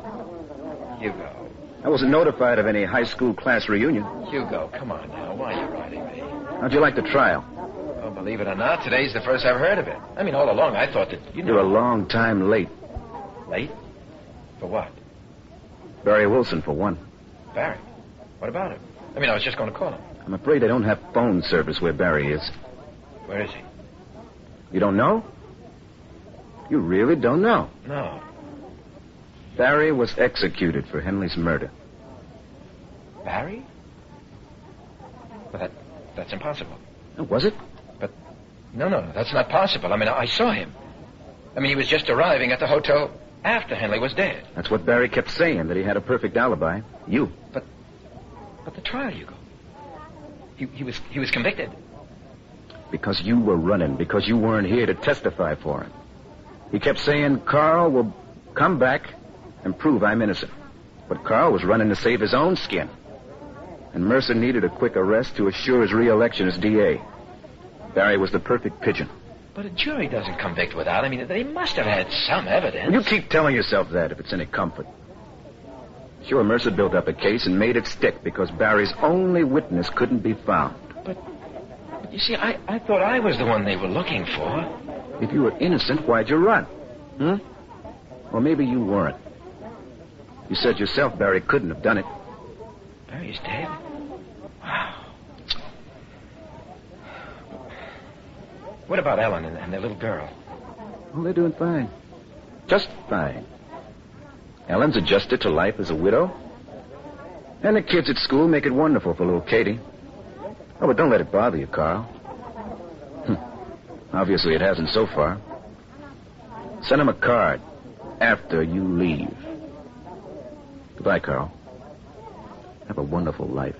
Hugo. I wasn't notified of any high school class reunion. Hugo, come on now. Why are you writing me? How'd you like the trial? Well, believe it or not, today's the first I've heard of it. I mean, all along I thought that you know... You're a long time late. Late? For what? Barry Wilson, for one. Barry? What about him? I mean, I was just going to call him. I'm afraid they don't have phone service where Barry is. Where is he? You don't know? You really don't know? No. Barry was executed for Henley's murder. Barry? Well, that's impossible. Oh, was it? But, no, that's not possible. I mean, I saw him. I mean, he was just arriving at the hotel after Henley was dead. That's what Barry kept saying, that he had a perfect alibi. You. But the trial, Hugo. He was convicted. Because you were running, because you weren't here to testify for him. He kept saying Carl will come back and prove I'm innocent. But Carl was running to save his own skin. And Mercer needed a quick arrest to assure his re-election as DA. Barry was the perfect pigeon. But a jury doesn't convict without. I mean, they must have had some evidence. You keep telling yourself that if it's any comfort. Sure, Mercer built up a case and made it stick because Barry's only witness couldn't be found. But you see, I thought I was the one they were looking for. If you were innocent, why'd you run? Or maybe you weren't. You said yourself Barry couldn't have done it. Barry's dead? Wow. What about Ellen and their little girl? Oh, they're doing fine. Just fine. Ellen's adjusted to life as a widow. And the kids at school make it wonderful for little Katie. Oh, but don't let it bother you, Carl. Obviously, it hasn't so far. Send him a card after you leave. Goodbye, Carl. Have a wonderful life.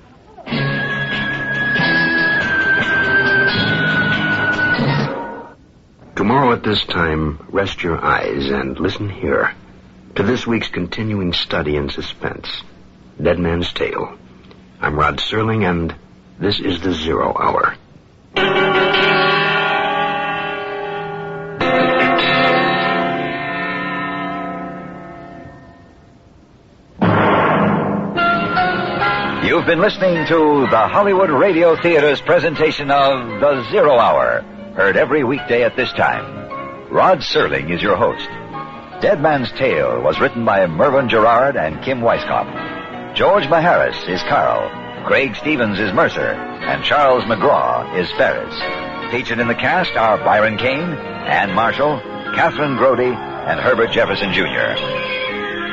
Tomorrow at this time, rest your eyes and listen here to this week's continuing study in suspense, Dead Man's Tale. I'm Rod Serling, and this is the 0 Hour. You've been listening to the Hollywood Radio Theater's presentation of The 0 Hour, heard every weekday at this time. Rod Serling is your host. Dead Man's Tale was written by Mervyn Gerard and Kim Weiskopf. George Maharis is Carl, Craig Stevens is Mercer, and Charles McGraw is Ferris. Featured in the cast are Byron Kane, Ann Marshall, Catherine Grody, and Herbert Jefferson Jr.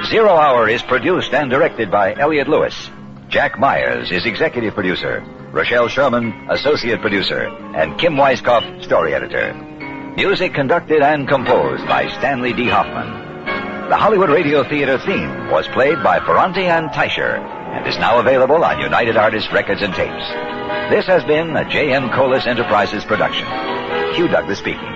0 Hour is produced and directed by Elliot Lewis. Jack Myers is executive producer, Rochelle Sherman, associate producer, and Kim Weiskopf, story editor. Music conducted and composed by Stanley D. Hoffman. The Hollywood Radio Theater theme was played by Ferranti and Teicher and is now available on United Artists Records and Tapes. This has been a J.M. Colas Enterprises production. Hugh Douglas speaking.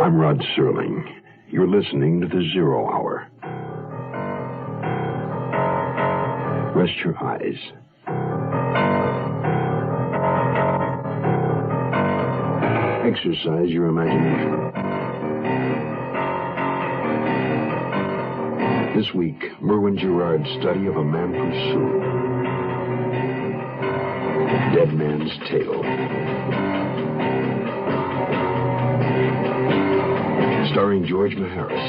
I'm Rod Serling. You're listening to the Zero Hour. Rest your eyes. Exercise your imagination. This week, Merwin Gerard's study of a man pursued. Dead Man's Tale. Starring George Maharis.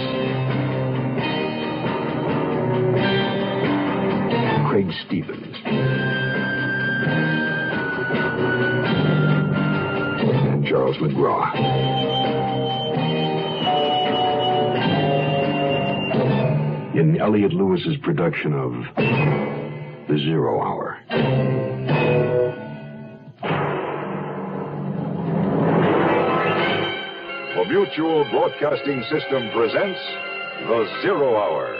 Craig Stevens. And Charles McGraw. In Elliot Lewis's production of The Zero Hour. The Mutual Broadcasting System presents The Zero Hour.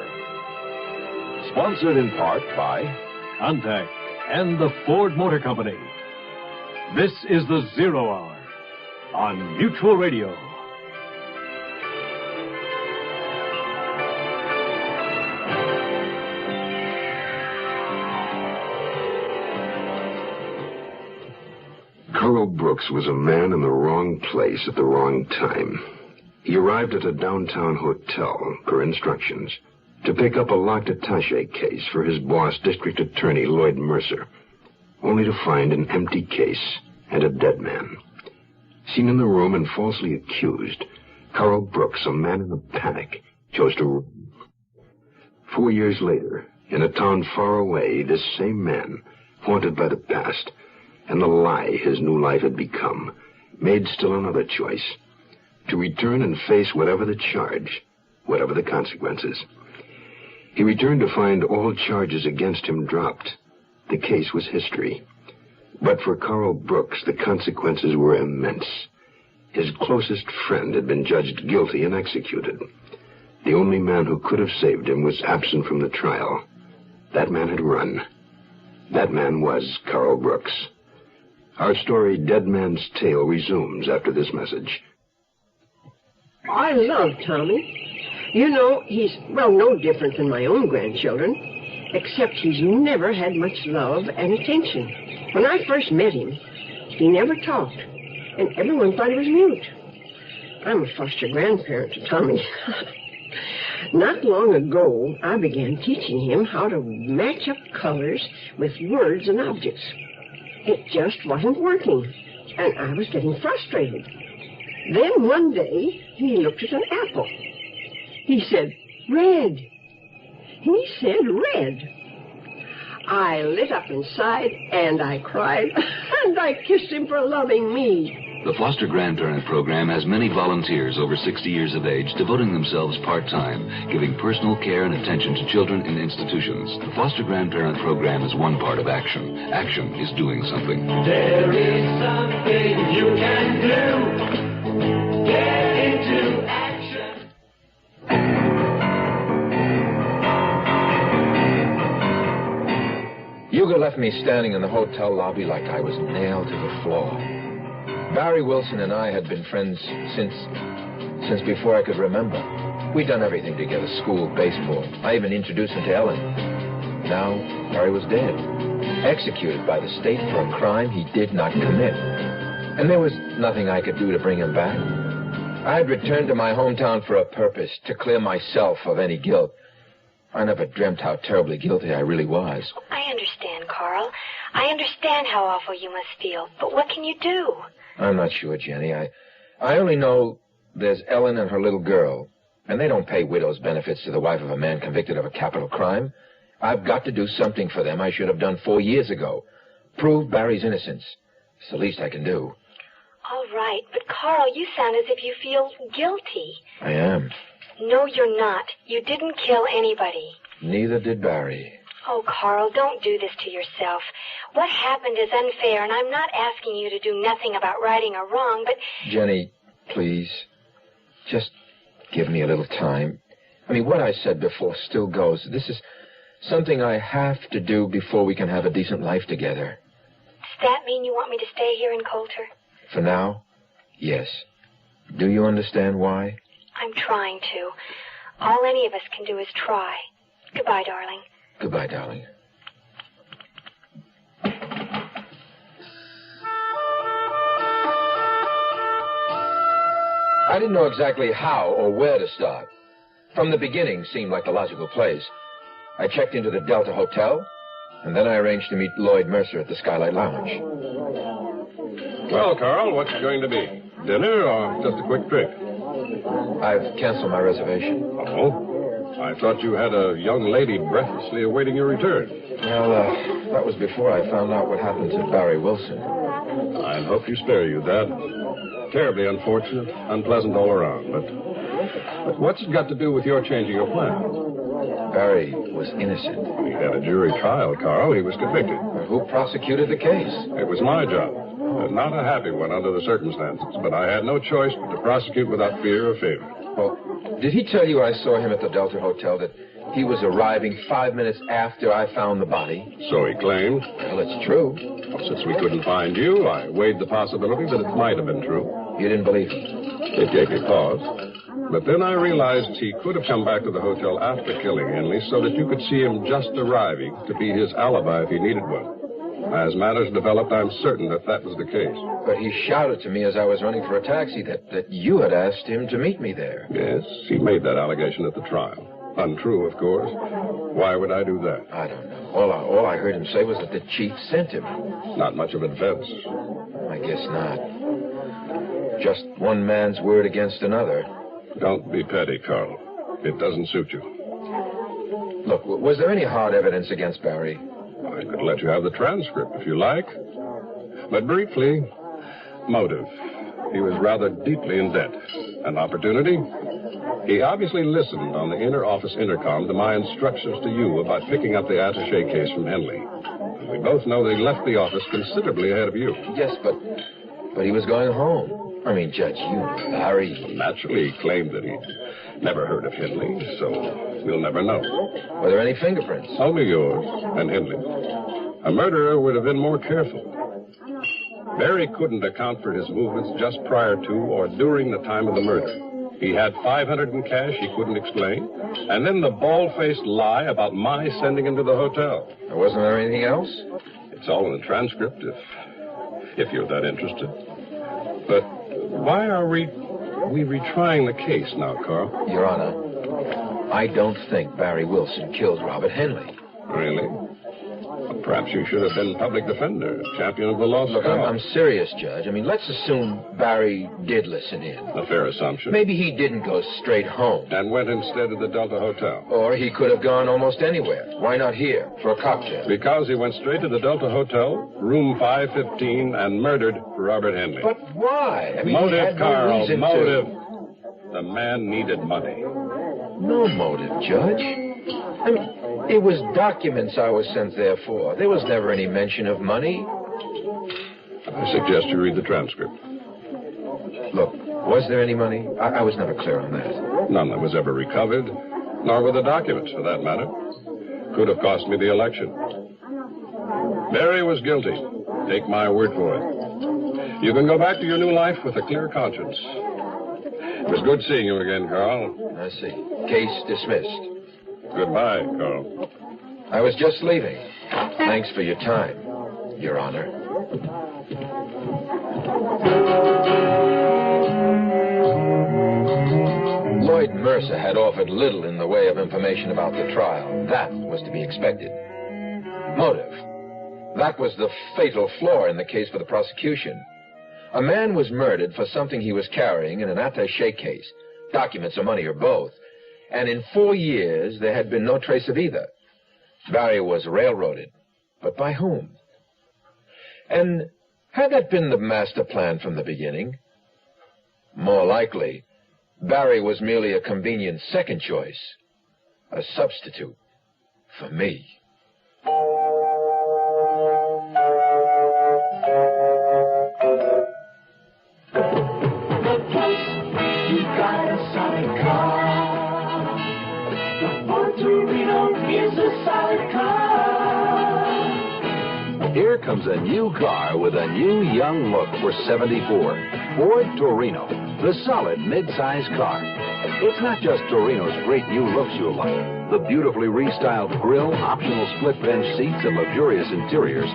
Sponsored in part by Contact and the Ford Motor Company. This is The Zero Hour on Mutual Radio. Carl Brooks was a man in the wrong place at the wrong time. He arrived at a downtown hotel, per instructions, to pick up a locked attaché case for his boss, District Attorney Lloyd Mercer, only to find an empty case and a dead man. Seen in the room and falsely accused, Carl Brooks, a man in a panic, chose to run. 4 years later, in a town far away, this same man, haunted by the past and the lie his new life had become, made still another choice: to return and face whatever the charge, whatever the consequences. He returned to find all charges against him dropped. The case was history. But for Carl Brooks, the consequences were immense. His closest friend had been judged guilty and executed. The only man who could have saved him was absent from the trial. That man had run. That man was Carl Brooks. Our story, Dead Man's Tale, resumes after this message. I love Tommy. You know, he's, well, no different than my own grandchildren, except he's never had much love and attention. When I first met him, he never talked, and everyone thought he was mute. I'm a foster grandparent to Tommy. Not long ago, I began teaching him how to match up colors with words and objects. It just wasn't working, and I was getting frustrated. Then one day, he looked at an apple. He said, "Red." He said red. I lit up inside, and I cried, and I kissed him for loving me. The Foster Grandparent Program has many volunteers over 60 years of age devoting themselves part-time, giving personal care and attention to children in institutions. The Foster Grandparent Program is one part of action. Action is doing something. There is something you can do. Get into action. Hugo left me standing in the hotel lobby like I was nailed to the floor. Barry Wilson and I had been friends since before I could remember. We'd done everything together, school, baseball. I even introduced him to Ellen. Now, Barry was dead, executed by the state for a crime he did not commit. And there was nothing I could do to bring him back. I had returned to my hometown for a purpose, to clear myself of any guilt. I never dreamt how terribly guilty I really was. I understand, Carl. I understand how awful you must feel. But what can you do? I'm not sure, Jenny. I only know there's Ellen and her little girl, and they don't pay widow's benefits to the wife of a man convicted of a capital crime. I've got to do something for them I should have done 4 years ago. Prove Barry's innocence. It's the least I can do. All right, but Carl, you sound as if you feel guilty. I am. No, you're not. You didn't kill anybody. Neither did Barry. Oh, Carl, don't do this to yourself. What happened is unfair, and I'm not asking you to do nothing about righting a wrong, but... Jenny, please, just give me a little time. I mean, what I said before still goes. This is something I have to do before we can have a decent life together. Does that mean you want me to stay here in Coulter? For now, yes. Do you understand why? I'm trying to. All any of us can do is try. Goodbye, darling. Goodbye, darling. I didn't know exactly how or where to start. From the beginning seemed like the logical place. I checked into the Delta Hotel, and then I arranged to meet Lloyd Mercer at the Skylight Lounge. Well, Carl, what's it going to be? Dinner or just a quick drink? I've canceled my reservation. Oh? I thought you had a young lady breathlessly awaiting your return. Well, that was before I found out what happened to Barry Wilson. I'd hope you spare you that. Terribly unfortunate, unpleasant all around, but what's it got to do with your changing your plan? Barry was innocent. He had a jury trial, Carl. He was convicted. But who prosecuted the case? It was my job. Not a happy one under the circumstances, but I had no choice but to prosecute without fear or favor. Well, did he tell you I saw him at the Delta Hotel, that he was arriving 5 minutes after I found the body? So he claimed. Well, it's true. Well, since we couldn't find you, I weighed the possibility that it might have been true. You didn't believe him? It gave me pause. But then I realized he could have come back to the hotel after killing Henley so that you could see him just arriving to be his alibi if he needed one. As matters developed, I'm certain that was the case. But he shouted to me as I was running for a taxi that you had asked him to meet me there. Yes, he made that allegation at the trial. Untrue, of course. Why would I do that? I don't know. All I heard him say was that the chief sent him. Not much of a defense. I guess not. Just one man's word against another. Don't be petty, Carl. It doesn't suit you. Look, was there any hard evidence against Barry? I could let you have the transcript if you like. But briefly, motive. He was rather deeply in debt. An opportunity? He obviously listened on the inner office intercom to my instructions to you about picking up the attaché case from Henley. And we both know that he left the office considerably ahead of you. Yes, but he was going home. I mean, Judge, you knew Barry. Naturally, he claimed that he'd never heard of Henley, so we'll never know. Were there any fingerprints? Only yours and Henley's. A murderer would have been more careful. Barry couldn't account for his movements just prior to or during the time of the murder. He had $500 in cash he couldn't explain, and then the bald-faced lie about my sending him to the hotel. Wasn't there anything else? It's all in the transcript, if you're that interested. But why are we retrying the case now, Carl? Your Honor, I don't think Barry Wilson killed Robert Henley. Really? Well, perhaps you should have been public defender, champion of the lost cause. Look, I'm serious, Judge. I mean, let's assume Barry did listen in. A fair assumption. Maybe he didn't go straight home. And went instead to the Delta Hotel. Or he could have gone almost anywhere. Why not here, for a cocktail? Because he went straight to the Delta Hotel, room 515, and murdered Robert Henley. But why? I mean, motive, he had Carl, no reason motive. to... The man needed money. No motive, Judge. I mean, it was documents I was sent there for. There was never any mention of money. I suggest you read the transcript. Look, was there any money? I was never clear on that. None that was ever recovered, nor were the documents, for that matter. Could have cost me the election. Barry was guilty. Take my word for it. You can go back to your new life with a clear conscience. It was good seeing you again, Carl. I see. Case dismissed. Goodbye, Carl. I was just leaving. Thanks for your time, Your Honor. Lloyd Mercer had offered little in the way of information about the trial. That was to be expected. Motive. That was the fatal flaw in the case for the prosecution. A man was murdered for something he was carrying in an attaché case, documents or money or both. And in 4 years, there had been no trace of either. Barry was railroaded. But by whom? And had that been the master plan from the beginning? More likely, Barry was merely a convenient second choice, a substitute for me. Here comes a new car with a new young look for 74. Ford Torino. the solid mid-size car. It's not just Torino's great new looks you'll like. The beautifully restyled grille, optional split bench seats, and luxurious interiors.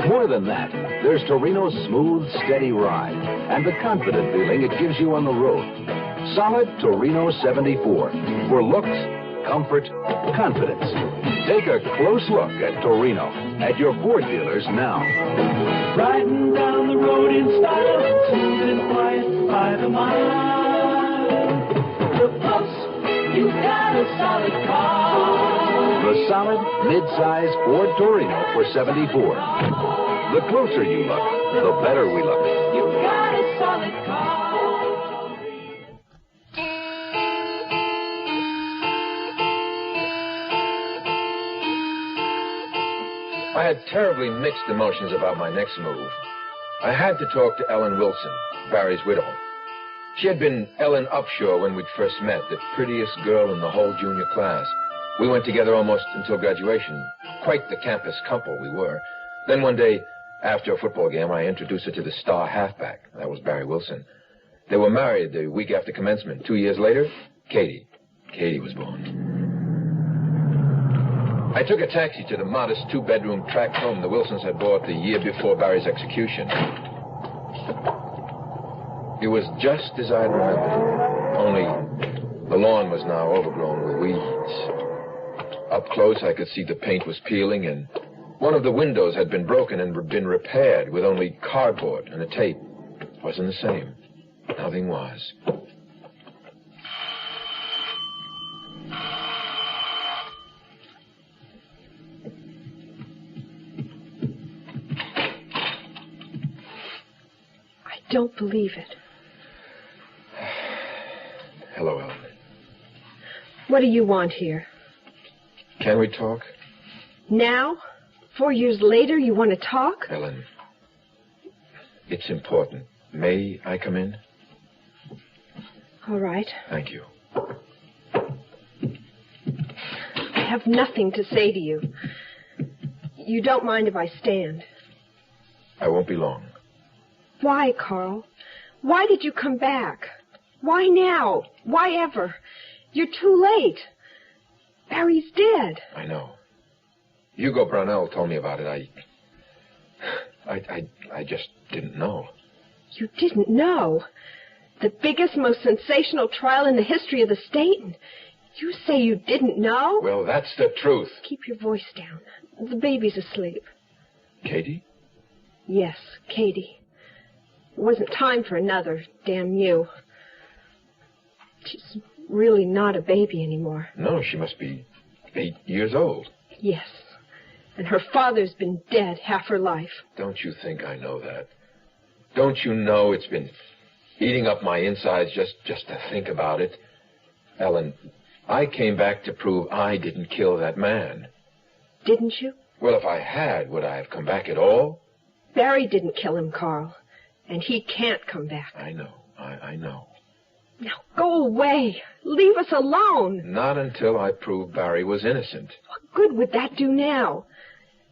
More than that, there's Torino's smooth, steady ride and the confident feeling it gives you on the road. Solid Torino 74 for looks, comfort, confidence. Take a close look at Torino at your Ford dealers now. Riding down the road in style, smooth and quiet by the mile. The Pulse, you've got a solid car. The solid mid-size Ford Torino for 74. The closer you look, the better we look. You've got a solid car. I had terribly mixed emotions about my next move. I had to talk to Ellen Wilson, Barry's widow. She had been Ellen Upshaw when we'd first met, the prettiest girl in the whole junior class. We went together almost until graduation. Quite the campus couple we were. Then one day, after a football game, I introduced her to the star halfback. That was Barry Wilson. They were married the week after commencement. 2 years later, Katie was born. I took a taxi to the modest two-bedroom tract home the Wilsons had bought the year before Barry's execution. It was just as I'd remembered, only the lawn was now overgrown with weeds. Up close, I could see the paint was peeling, and one of the windows had been broken and been repaired with only cardboard and a tape. It wasn't the same. Nothing was. Don't believe it. Hello, Ellen. What do you want here? Can we talk? Now? 4 years later, you want to talk? Ellen, it's important. May I come in? All right. Thank you. I have nothing to say to you. You don't mind if I stand? I won't be long. Why, Carl? Why did you come back? Why now? Why ever? You're too late. Barry's dead. I know. Hugo Brownell told me about it. I just didn't know. You didn't know? The biggest, most sensational trial in the history of the state? And you say you didn't know? Well, that's the truth. Keep your voice down. The baby's asleep. Katie? Yes, Katie. It wasn't time for another, damn you. She's really not a baby anymore. No, she must be 8 years old. Yes. And her father's been dead half her life. Don't you think I know that? Don't you know it's been eating up my insides just to think about it? Ellen, I came back to prove I didn't kill that man. Didn't you? Well, if I had, would I have come back at all? Barry didn't kill him, Carl. And he can't come back. I know. I know. Now go away. Leave us alone. Not until I prove Barry was innocent. What good would that do now?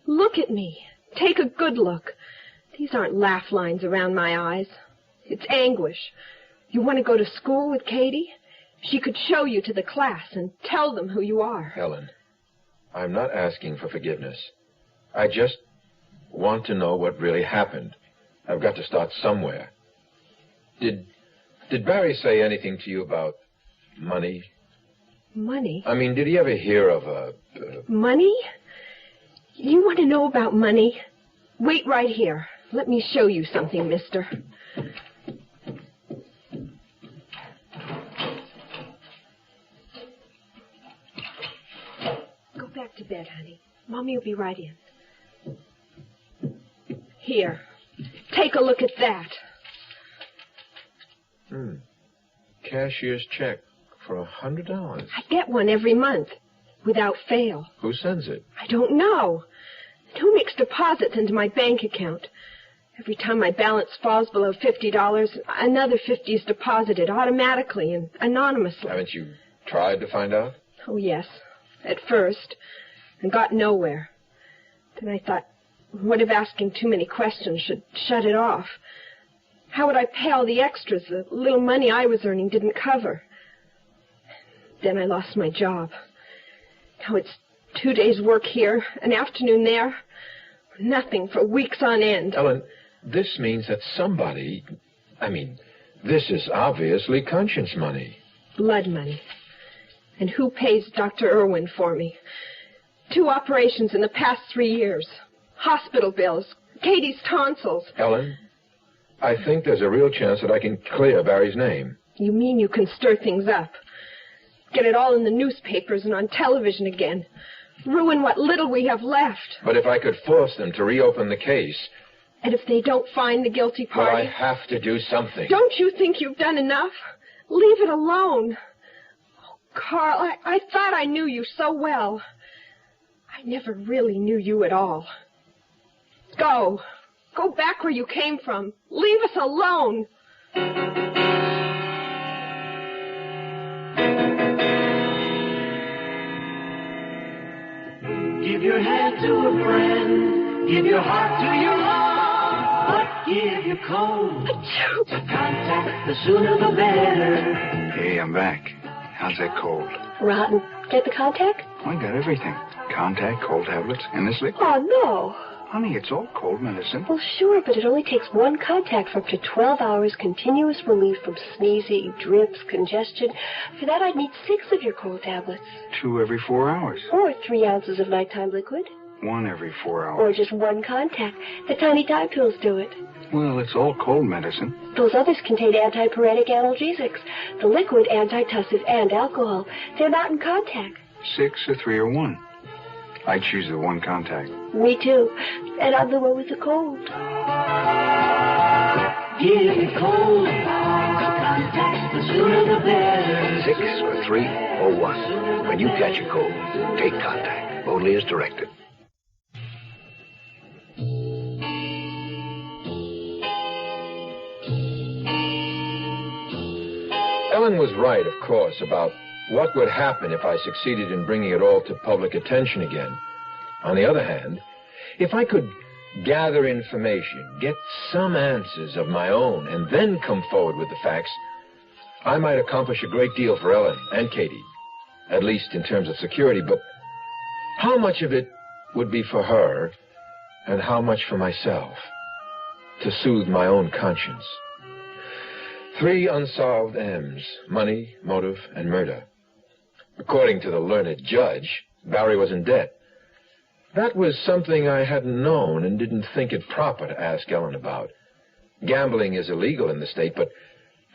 Look at me. Take a good look. These aren't laugh lines around my eyes. It's anguish. You want to go to school with Katie? She could show you to the class and tell them who you are. Helen, I'm not asking for forgiveness. I just want to know what really happened. I've got to start somewhere. Did Barry say anything to you about money? Money? I mean, did he ever hear of Money? You want to know about money? Wait right here. Let me show you something, mister. Go back to bed, honey. Mommy will be right in. Here. Take a look at that. Cashier's check for $100. I get one every month, without fail. Who sends it? I don't know. Who makes deposits into my bank account? Every time my balance falls below $50, another $50 is deposited automatically and anonymously. Haven't you tried to find out? Oh, yes. At first. And got nowhere. Then I thought, what if asking too many questions should shut it off? How would I pay all the extras the little money I was earning didn't cover? Then I lost my job. Now it's 2 days' work here, an afternoon there. Nothing for weeks on end. Ellen, this means that somebody... this is obviously conscience money. Blood money. And who pays Dr. Irwin for me? 2 operations in the past 3 years. Hospital bills. Katie's tonsils. Ellen, I think there's a real chance that I can clear Barry's name. You mean you can stir things up? Get it all in the newspapers and on television again. Ruin what little we have left. But if I could force them to reopen the case... And if they don't find the guilty party... Well, I have to do something. Don't you think you've done enough? Leave it alone. Oh, Carl, I thought I knew you so well. I never really knew you at all. Go. Go back where you came from. Leave us alone. Give your hand to a friend. Give your heart to your love. But give your cold to contact. The sooner the better. Hey, I'm back. How's that cold? Rotten. Get the contact? I got everything. Contact, cold tablets, and this liquid. Oh, no. Honey, it's all cold medicine. Well, sure, but it only takes 1 contact for up to 12 hours continuous relief from sneezing, drips, congestion. For that, I'd need 6 of your cold tablets. 2 every 4 hours. Or 3 ounces of nighttime liquid. 1 every 4 hours. Or just 1 contact. The tiny Tide pills do it. Well, it's all cold medicine. Those others contain antipyretic analgesics. The liquid, antitussive, and alcohol. They're not in contact. 6 or 3 or 1. I choose the 1 contact. Me too. And I'm the one with the cold. Give it cold contact. The sooner the better. 6 or 3 or 1. When you catch a cold, take contact. Only as directed. Ellen was right, of course, about what would happen if I succeeded in bringing it all to public attention again. On the other hand, if I could gather information, get some answers of my own, and then come forward with the facts, I might accomplish a great deal for Ellen and Katie, at least in terms of security. But how much of it would be for her, and how much for myself, to soothe my own conscience? 3 unsolved M's: money, motive, and murder. According to the learned judge, Barry was in debt. That was something I hadn't known and didn't think it proper to ask Ellen about. Gambling is illegal in the state, but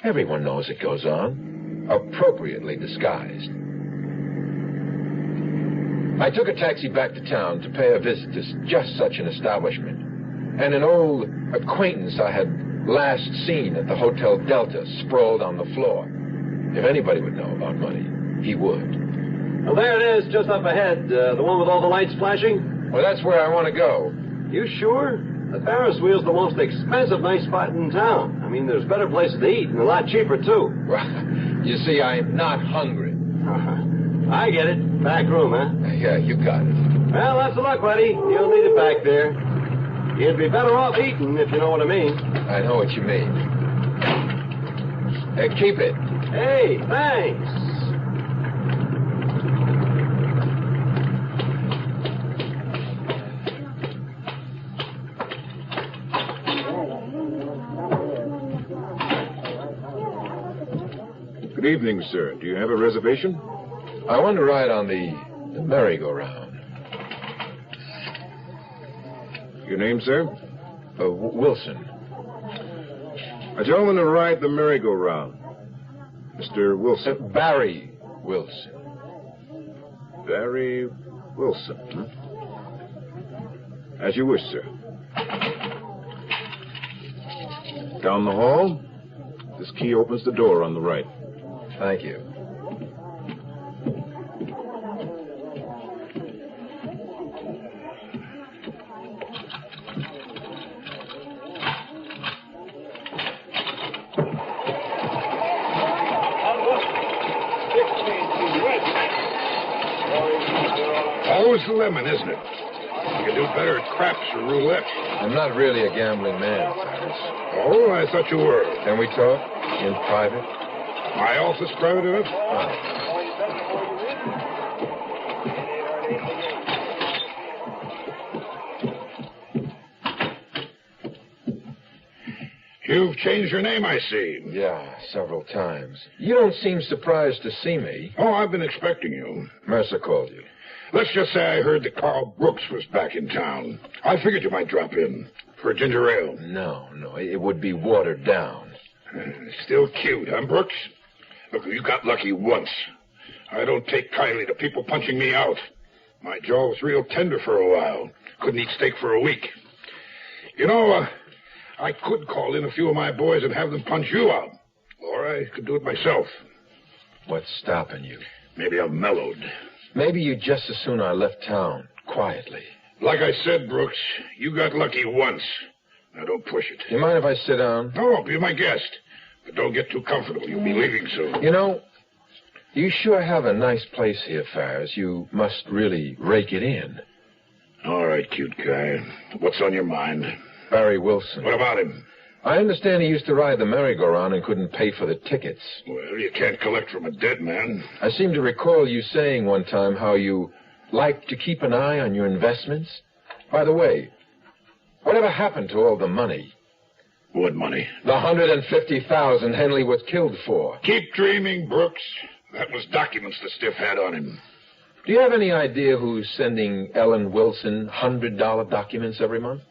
everyone knows it goes on, appropriately disguised. I took a taxi back to town to pay a visit to just such an establishment. And an old acquaintance I had last seen at the Hotel Delta sprawled on the floor. If anybody would know about money, he would. Well, there it is, just up ahead. The one with all the lights flashing? Well, that's where I want to go. You sure? The Ferris wheel's the most expensive night spot in town. I mean, there's better places to eat and a lot cheaper, too. Well, you see, I'm not hungry. I get it. Back room, huh? Yeah, you got it. Well, lots of luck, buddy. You'll need it back there. You'd be better off eating, if you know what I mean. I know what you mean. Keep it. Hey, thanks. Good evening, sir. Do you have a reservation? I want to ride on the merry-go-round. Your name, sir? Wilson. A gentleman to ride the merry-go-round. Mr. Wilson. Barry Wilson. Barry Wilson, huh? As you wish, sir. Down the hall. This key opens the door on the right. Thank you. Always the lemon, isn't it? You can do better at craps or roulette. I'm not really a gambling man, Cyrus. Oh, I thought you were. Can we talk in private? My office private enough? You've changed your name, I see. Yeah, several times. You don't seem surprised to see me. Oh, I've been expecting you. Mercer called you. Let's just say I heard that Carl Brooks was back in town. I figured you might drop in for a ginger ale. No, it would be watered down. Still cute, huh, Brooks? Look, you got lucky once. I don't take kindly to people punching me out. My jaw was real tender for a while. Couldn't eat steak for a week. You know, I could call in a few of my boys and have them punch you out. Or I could do it myself. What's stopping you? Maybe I've mellowed. Maybe you'd just as soon I left town, quietly. Like I said, Brooks, you got lucky once. Now, don't push it. You mind if I sit down? No, be my guest. But don't get too comfortable. You'll be leaving soon. You know, you sure have a nice place here, Ferris. You must really rake it in. All right, cute guy. What's on your mind? Barry Wilson. What about him? I understand he used to ride the merry-go-round and couldn't pay for the tickets. Well, you can't collect from a dead man. I seem to recall you saying one time how you like to keep an eye on your investments. By the way, whatever happened to all the money? What money? The $150,000 Henley was killed for. Keep dreaming, Brooks. That was documents the stiff had on him. Do you have any idea who's sending Ellen Wilson $100 documents every month?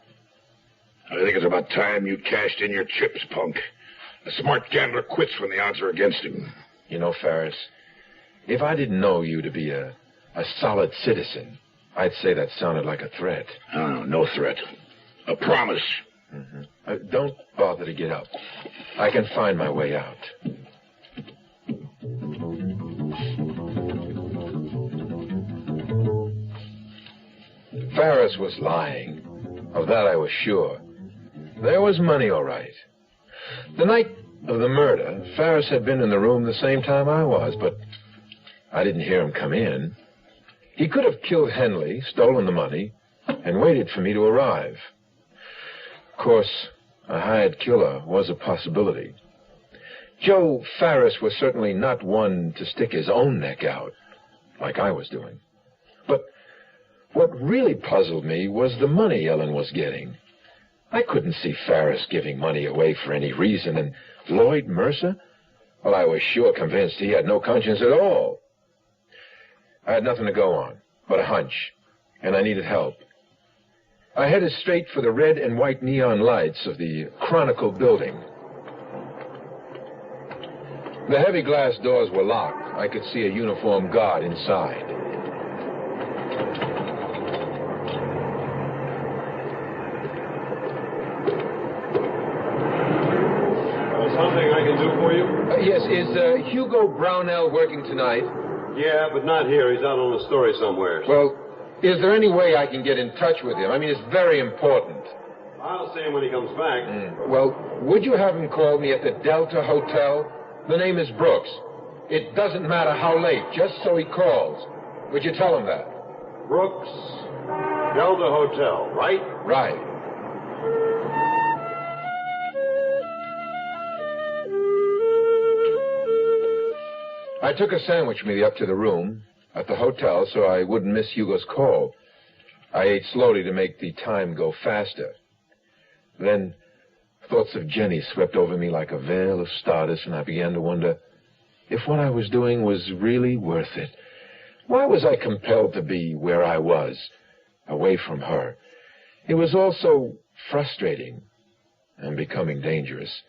I think it's about time you cashed in your chips, punk. A smart gambler quits when the odds are against him. You know, Ferris, if I didn't know you to be a solid citizen, I'd say that sounded like a threat. Oh, no threat. A promise. Mm-hmm. Don't bother to get up. I can find my way out. Ferris was lying. Of that I was sure. There was money, all right. The night of the murder, Ferris had been in the room the same time I was, but I didn't hear him come in. He could have killed Henley, stolen the money, and waited for me to arrive. Of course, a hired killer was a possibility. Joe Ferris was certainly not one to stick his own neck out, like I was doing. But what really puzzled me was the money Ellen was getting. I couldn't see Ferris giving money away for any reason, and Lloyd Mercer? Well, I was sure convinced he had no conscience at all. I had nothing to go on but a hunch, and I needed help. I headed straight for the red and white neon lights of the Chronicle building. The heavy glass doors were locked. I could see a uniformed guard inside. Something I can do for you? Yes, is Hugo Brownell working tonight? Yeah, but not here. He's out on a story somewhere. Well, is there any way I can get in touch with him? I mean, it's very important. I'll see him when he comes back. Well, would you have him call me at the Delta Hotel? The name is Brooks. It doesn't matter how late, just so he calls. Would you tell him that? Brooks, Delta Hotel, right? Right. I took a sandwich mealy up to the room at the hotel so I wouldn't miss Hugo's call. I ate slowly to make the time go faster. Then thoughts of Jenny swept over me like a veil of stardust, and I began to wonder if what I was doing was really worth it. Why was I compelled to be where I was, away from her? It was all so frustrating and becoming dangerous.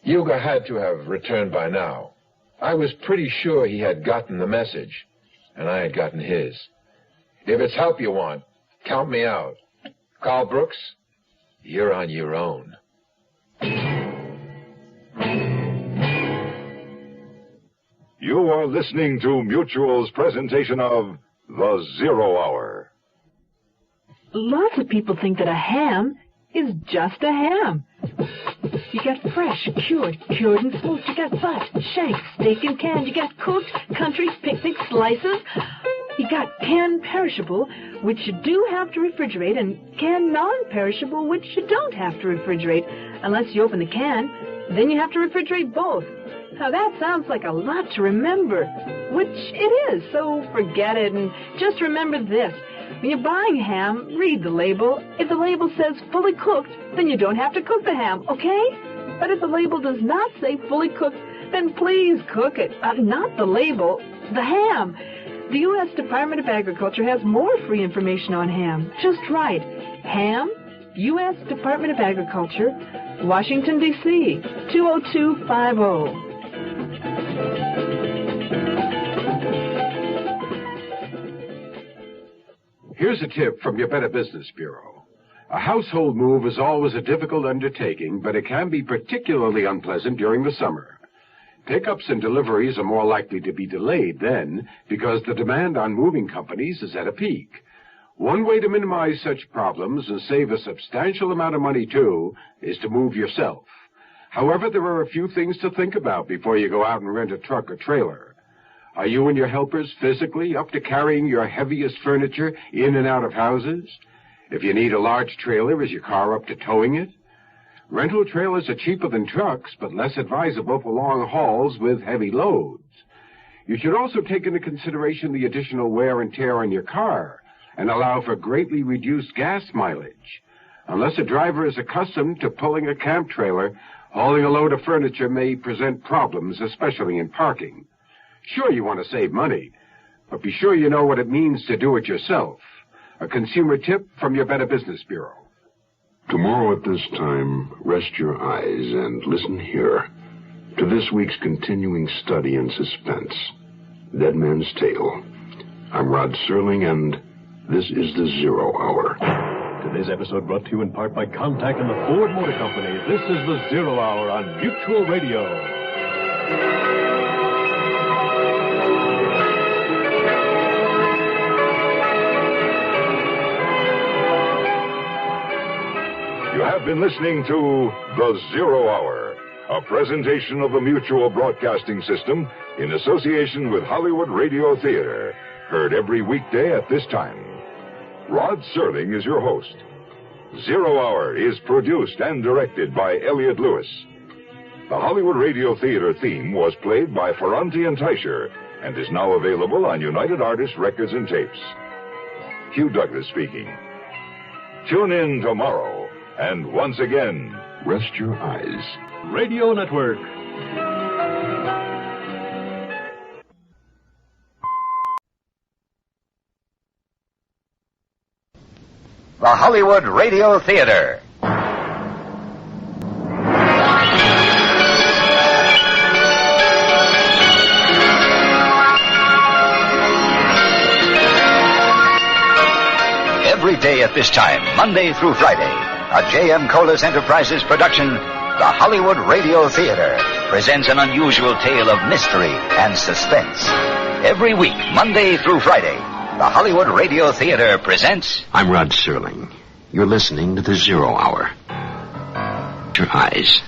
Hugo had to have returned by now. I was pretty sure he had gotten the message, and I had gotten his. If it's help you want, count me out. Carl Brooks, you're on your own. You are listening to Mutual's presentation of The Zero Hour. Lots of people think that a ham is just a ham. You get fresh, cured and smoked. You got butt, shank, steak and canned. You got cooked, country, picnic, slices. You got canned perishable, which you do have to refrigerate, and canned non-perishable, which you don't have to refrigerate. unless you open the can. Then you have to refrigerate both. Now, that sounds like a lot to remember, which it is, so forget it, and just remember this. When you're buying ham, read the label. If the label says fully cooked, then you don't have to cook the ham, okay? But if the label does not say fully cooked, then please cook it. Not the label, the ham. The U.S. Department of Agriculture has more free information on ham. Just write ham, U.S. Department of Agriculture, Washington, D.C., 20250. Here's a tip from your Better Business Bureau. A household move is always a difficult undertaking, but it can be particularly unpleasant during the summer. Pickups and deliveries are more likely to be delayed then because the demand on moving companies is at a peak. One way to minimize such problems and save a substantial amount of money, too, is to move yourself. However, there are a few things to think about before you go out and rent a truck or trailer. Are you and your helpers physically up to carrying your heaviest furniture in and out of houses? If you need a large trailer, is your car up to towing it? Rental trailers are cheaper than trucks, but less advisable for long hauls with heavy loads. You should also take into consideration the additional wear and tear on your car and allow for greatly reduced gas mileage. Unless a driver is accustomed to pulling a camp trailer, hauling a load of furniture may present problems, especially in parking. Sure, you want to save money, but be sure you know what it means to do it yourself. A consumer tip from your Better Business Bureau. Tomorrow at this time, rest your eyes and listen here to this week's continuing study in suspense, Dead Man's Tale. I'm Rod Serling, and this is the Zero Hour. Today's episode brought to you in part by Contact and the Ford Motor Company. This is the Zero Hour on Mutual Radio. You have been listening to The Zero Hour, a presentation of the Mutual Broadcasting System in association with Hollywood Radio Theater, heard every weekday at this time. Rod Serling is your host. Zero Hour is produced and directed by Elliott Lewis. The Hollywood Radio Theater theme was played by Ferranti and Teicher and is now available on United Artists Records and Tapes. Hugh Douglas speaking. Tune in tomorrow. And once again, rest your eyes. Radio Network. The Hollywood Radio Theater. Every day at this time, Monday through Friday, a J.M. Colas Enterprises production, the Hollywood Radio Theater presents an unusual tale of mystery and suspense. Every week, Monday through Friday, the Hollywood Radio Theater presents... I'm Rod Serling. You're listening to the Zero Hour. Your eyes.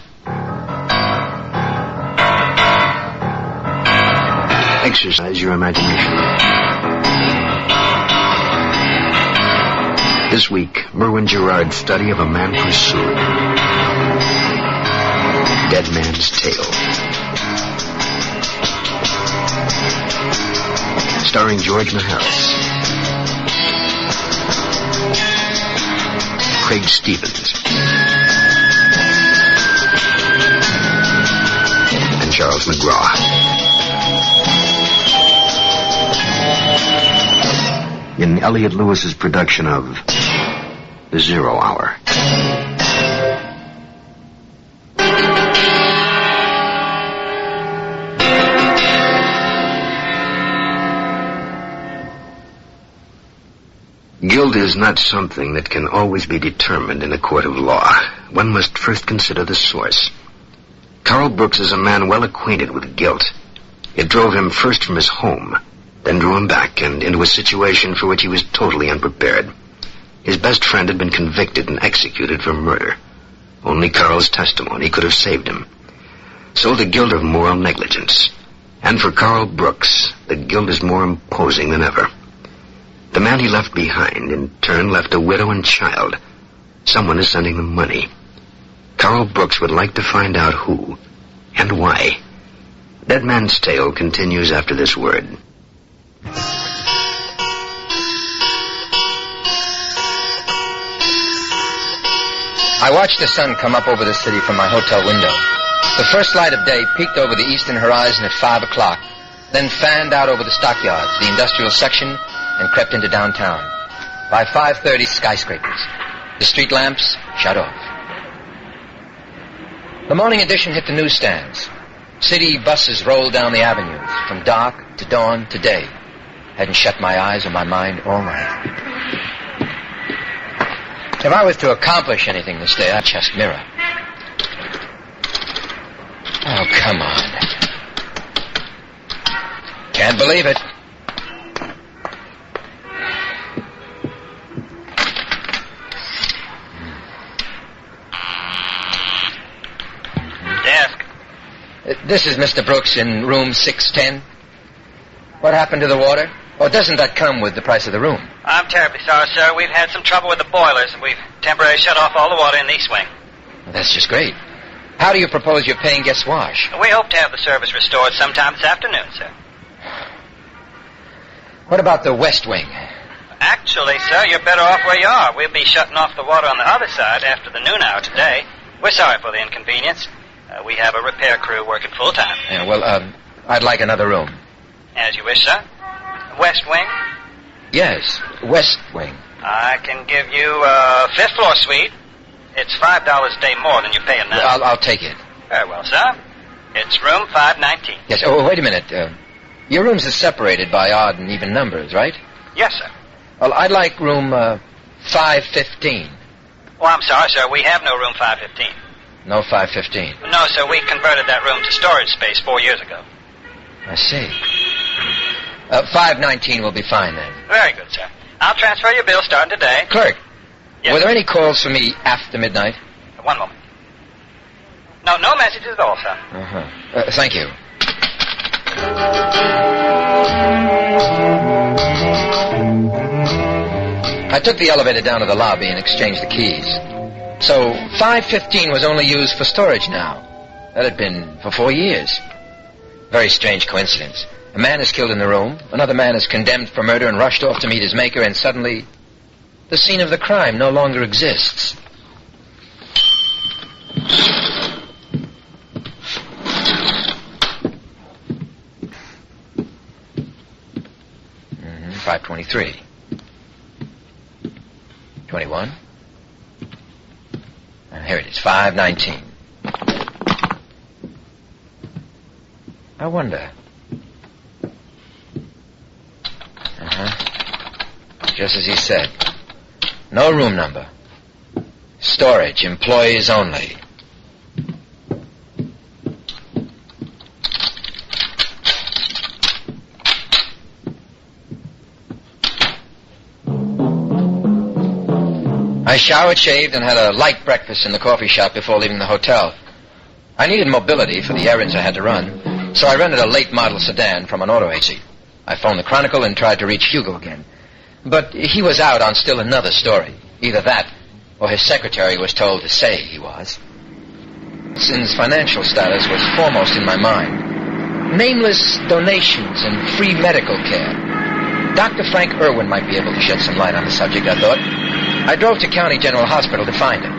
Exercise your imagination. This week, Merwin Gerard's study of a man pursued. Dead Man's Tale. Starring George Maharis, Craig Stevens, and Charles McGraw. In Elliott Lewis's production of The Zero Hour. Guilt is not something that can always be determined in a court of law. One must first consider the source. Carl Brooks is a man well acquainted with guilt. It drove him first from his home, then drew him back and into a situation for which he was totally unprepared. His best friend had been convicted and executed for murder. Only Carl's testimony could have saved him. So the guilt of moral negligence. And for Carl Brooks, the guilt is more imposing than ever. The man he left behind, in turn, left a widow and child. Someone is sending them money. Carl Brooks would like to find out who and why. Dead Man's Tale continues after this word. I watched the sun come up over the city from my hotel window. The first light of day peeked over the eastern horizon at 5 o'clock, then fanned out over the stockyards, the industrial section, and crept into downtown. By 5:30, skyscrapers. The street lamps shut off. The morning edition hit the newsstands. City buses rolled down the avenues, from dark to dawn to day. Hadn't shut my eyes or my mind all night. If I was to accomplish anything this day, I'd chest mirror. Oh, come on. Can't believe it. Desk. This is Mr. Brooks in room 610. What happened to the water? Or doesn't that come with the price of the room? I'm terribly sorry, sir. We've had some trouble with the boilers, and we've temporarily shut off all the water in the east wing. Well, that's just great. How do you propose your paying guests wash? We hope to have the service restored sometime this afternoon, sir. What about the west wing? Actually, sir, you're better off where you are. We'll be shutting off the water on the other side after the noon hour today. We're sorry for the inconvenience. We have a repair crew working full time. Yeah, well, I'd like another room. As you wish, sir. West wing? Yes, west wing. I can give you a fifth floor suite. It's $5 a day more than you're paying now. I'll take it. Very well, sir. It's room 519. Yes. Oh, wait a minute. Your rooms are separated by odd and even numbers, right? Yes, sir. Well, I'd like room 515. Oh, I'm sorry, sir. We have no room 515. No 515. No, sir. We converted that room to storage space 4 years ago. I see. 519 will be fine then. Very good, sir. I'll transfer your bill starting today. Clerk, yes, were there any calls for me after midnight? One moment. No messages at all, sir. Uh-huh. Thank you. I took the elevator down to the lobby and exchanged the keys. So 515 was only used for storage now. That had been for 4 years. Very strange coincidence. A man is killed in the room, another man is condemned for murder and rushed off to meet his maker, and suddenly the scene of the crime no longer exists. Mm-hmm, 523. 21. Here it is, 519. I wonder. Just as he said. No room number. Storage, employees only. I showered, shaved, and had a light breakfast in the coffee shop before leaving the hotel. I needed mobility for the errands I had to run, so I rented a late model sedan from an auto agency. I phoned the Chronicle and tried to reach Hugo again. But he was out on still another story. Either that, or his secretary was told to say he was. Since financial status was foremost in my mind, nameless donations and free medical care. Dr. Frank Irwin might be able to shed some light on the subject, I thought. I drove to County General Hospital to find him.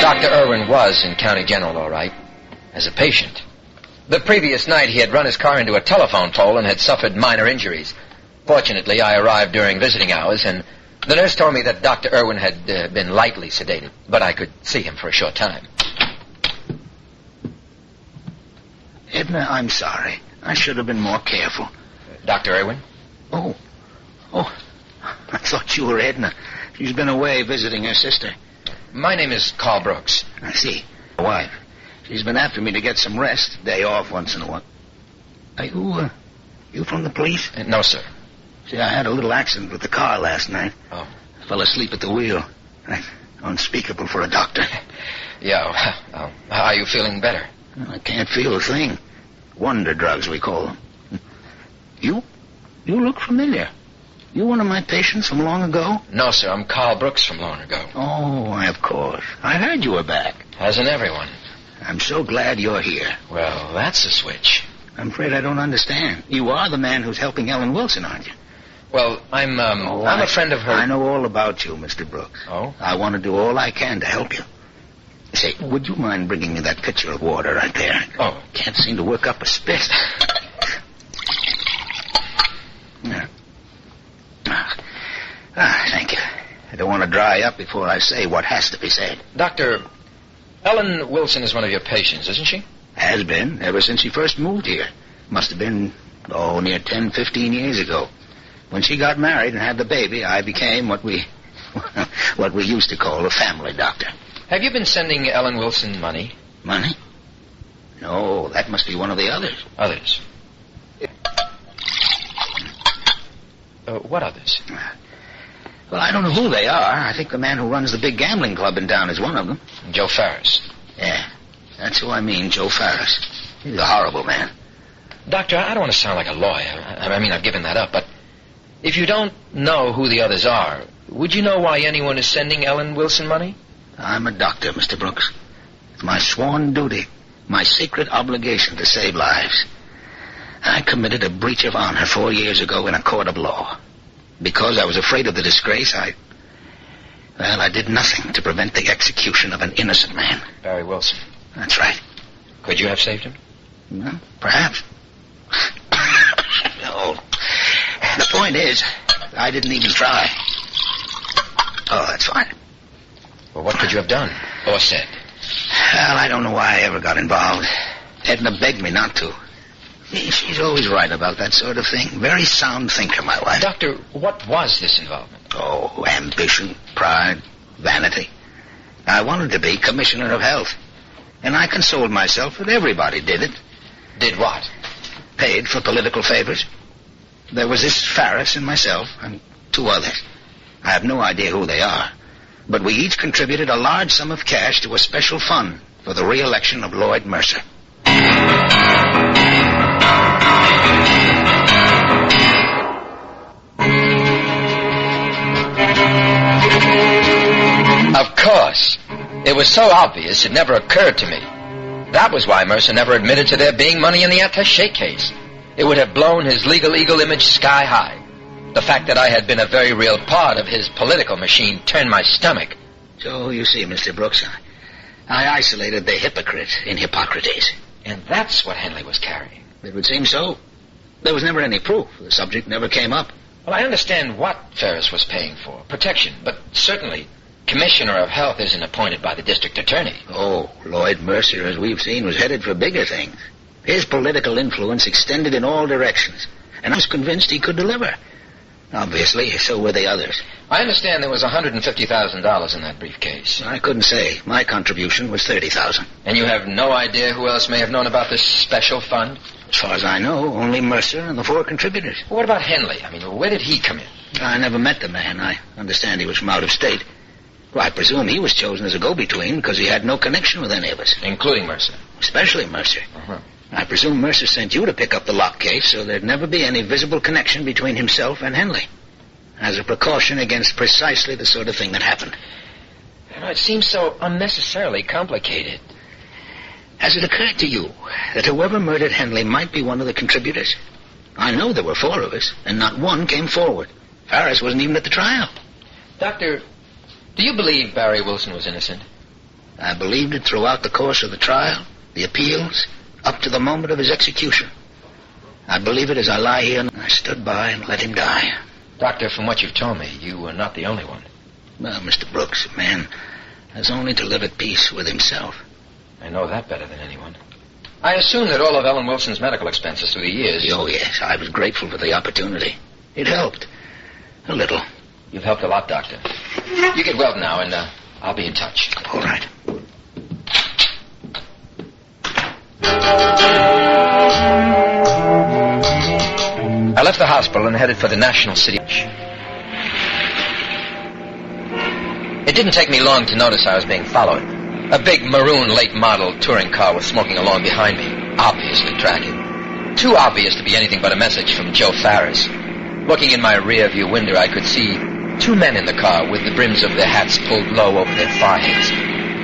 Dr. Irwin was in County General, all right, as a patient. The previous night, he had run his car into a telephone pole and had suffered minor injuries. Fortunately, I arrived during visiting hours, and the nurse told me that Dr. Irwin had been lightly sedated, but I could see him for a short time. Edna, I'm sorry. I should have been more careful. Dr. Irwin? Oh, I thought you were Edna. She's been away visiting her sister. My name is Carl Brooks. I see. My wife. She's been after me to get some rest, day off once in a while. Are you from the police? No, sir. See, I had a little accident with the car last night. Oh. I fell asleep at the wheel. Unspeakable for a doctor. Yeah, how are you feeling better? I can't feel a thing. Wonder drugs, we call them. You look familiar. You one of my patients from long ago? No, sir. I'm Carl Brooks from long ago. Oh, why, of course. I heard you were back. Hasn't everyone? I'm so glad you're here. Well, that's a switch. I'm afraid I don't understand. You are the man who's helping Ellen Wilson, aren't you? Well, I'm a friend of her. I know all about you, Mr. Brooks. Oh? I want to do all I can to help you. Say, would you mind bringing me that pitcher of water right there? Oh. Can't seem to work up a spit. Yeah. Thank you. I don't want to dry up before I say what has to be said. Doctor, Ellen Wilson is one of your patients, isn't she? Has been, ever since she first moved here. Must have been, near 10, 15 years ago. When she got married and had the baby, I became what we used to call a family doctor. Have you been sending Ellen Wilson money? Money? No, that must be one of the others. Others? What others? Well, I don't know who they are. I think the man who runs the big gambling club in town is one of them. Joe Farris. Yeah, that's who I mean, Joe Farris. He's a horrible man. Doctor, I don't want to sound like a lawyer. I mean, I've given that up, but if you don't know who the others are, would you know why anyone is sending Ellen Wilson money? I'm a doctor, Mr. Brooks. It's my sworn duty, my sacred obligation to save lives. I committed a breach of honor 4 years ago in a court of law. Because I was afraid of the disgrace, I did nothing to prevent the execution of an innocent man. Barry Wilson. That's right. Could you have saved him? Well, perhaps. No. The point is, I didn't even try. Oh, that's fine. Well, what could you have done or said? Well, I don't know why I ever got involved. Edna begged me not to. She's always right about that sort of thing. Very sound thinker, my wife. Doctor, what was this involvement? Oh, ambition, pride, vanity. I wanted to be Commissioner of Health. And I consoled myself that everybody did it. Did what? Paid for political favors. There was this Farris and myself and 2 others. I have no idea who they are. But we each contributed a large sum of cash to a special fund for the re-election of Lloyd Mercer. Of course. It was so obvious it never occurred to me. That was why Mercer never admitted to there being money in the attaché case. It would have blown his legal eagle image sky high. The fact that I had been a very real part of his political machine turned my stomach. So, you see, Mr. Brooks, I isolated the hypocrite in Hippocrates. And that's what Henley was carrying. It would seem so. There was never any proof. The subject never came up. Well, I understand what Ferris was paying for. Protection. But certainly, Commissioner of Health isn't appointed by the district attorney. Oh, Lloyd Mercer, as we've seen, was headed for bigger things. His political influence extended in all directions. And I was convinced he could deliver. Obviously, so were the others. I understand there was $150,000 in that briefcase. I couldn't say. My contribution was $30,000. And you have no idea who else may have known about this special fund? As far as I know, only Mercer and the 4 contributors. What about Henley? I mean, where did he come in? I never met the man. I understand he was from out of state. Well, I presume he was chosen as a go-between because he had no connection with any of us. Including Mercer? Especially Mercer. Uh-huh. I presume Mercer sent you to pick up the lock case so there'd never be any visible connection between himself and Henley. As a precaution against precisely the sort of thing that happened. It seems so unnecessarily complicated. Has it occurred to you that whoever murdered Henley might be one of the contributors? I know there were 4 of us, and not one came forward. Farris wasn't even at the trial. Doctor, do you believe Barry Wilson was innocent? I believed it throughout the course of the trial, the appeals, up to the moment of his execution. I believe it as I lie here and I stood by and let him die. Doctor, from what you've told me, you were not the only one. Well, Mr. Brooks, a man has only to live at peace with himself. I know that better than anyone. I assume that all of Ellen Wilson's medical expenses through the years... Oh, yes, I was grateful for the opportunity. It helped. A little. You've helped a lot, Doctor. You get well now, and I'll be in touch. All right. I left the hospital and headed for the National City. It didn't take me long to notice I was being followed. A big maroon late model touring car was smoking along behind me, obviously tracking. Too obvious to be anything but a message from Joe Farris. Looking in my rear view window, I could see two men in the car with the brims of their hats pulled low over their foreheads.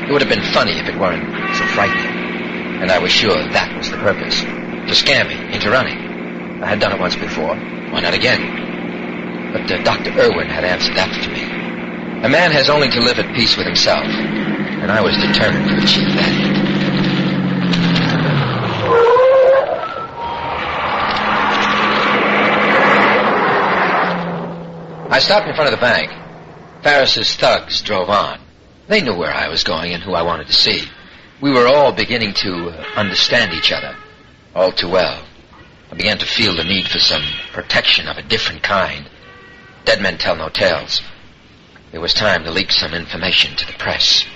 It would have been funny if it weren't so frightening. And I was sure that was the purpose. To scare me into running. I had done it once before. Why not again? But Dr. Irwin had answered that for me. A man has only to live at peace with himself. And I was determined to achieve that end. I stopped in front of the bank. Ferris's thugs drove on. They knew where I was going and who I wanted to see. We were all beginning to understand each other all too well. I began to feel the need for some protection of a different kind. Dead men tell no tales. It was time to leak some information to the press.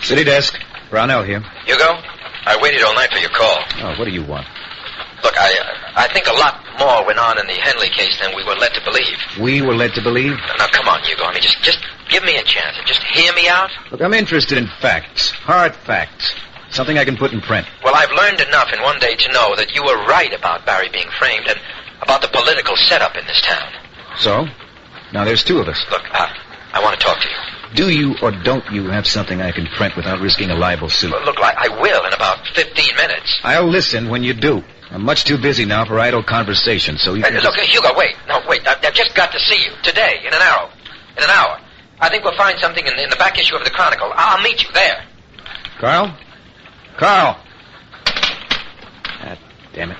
City desk. Brownell here. Hugo, I waited all night for your call. Oh, what do you want? Look, I think a lot more went on in the Henley case than we were led to believe. We were led to believe? Now, come on, Hugo. I mean, just give me a chance and just hear me out. Look, I'm interested in facts. Hard facts. Something I can put in print. Well, I've learned enough in one day to know that you were right about Barry being framed and about the political setup in this town. So? Now there's two of us. Look, I want to talk to you. Do you or don't you have something I can print without risking a libel suit? Well, look, I will in about 15 minutes. I'll listen when you do. I'm much too busy now for idle conversation, so you can... Look, Hugo, wait. No, wait. I've just got to see you. Today, in an hour. In an hour. I think we'll find something in the back issue of the Chronicle. I'll meet you there. Carl? Carl! Ah, damn it.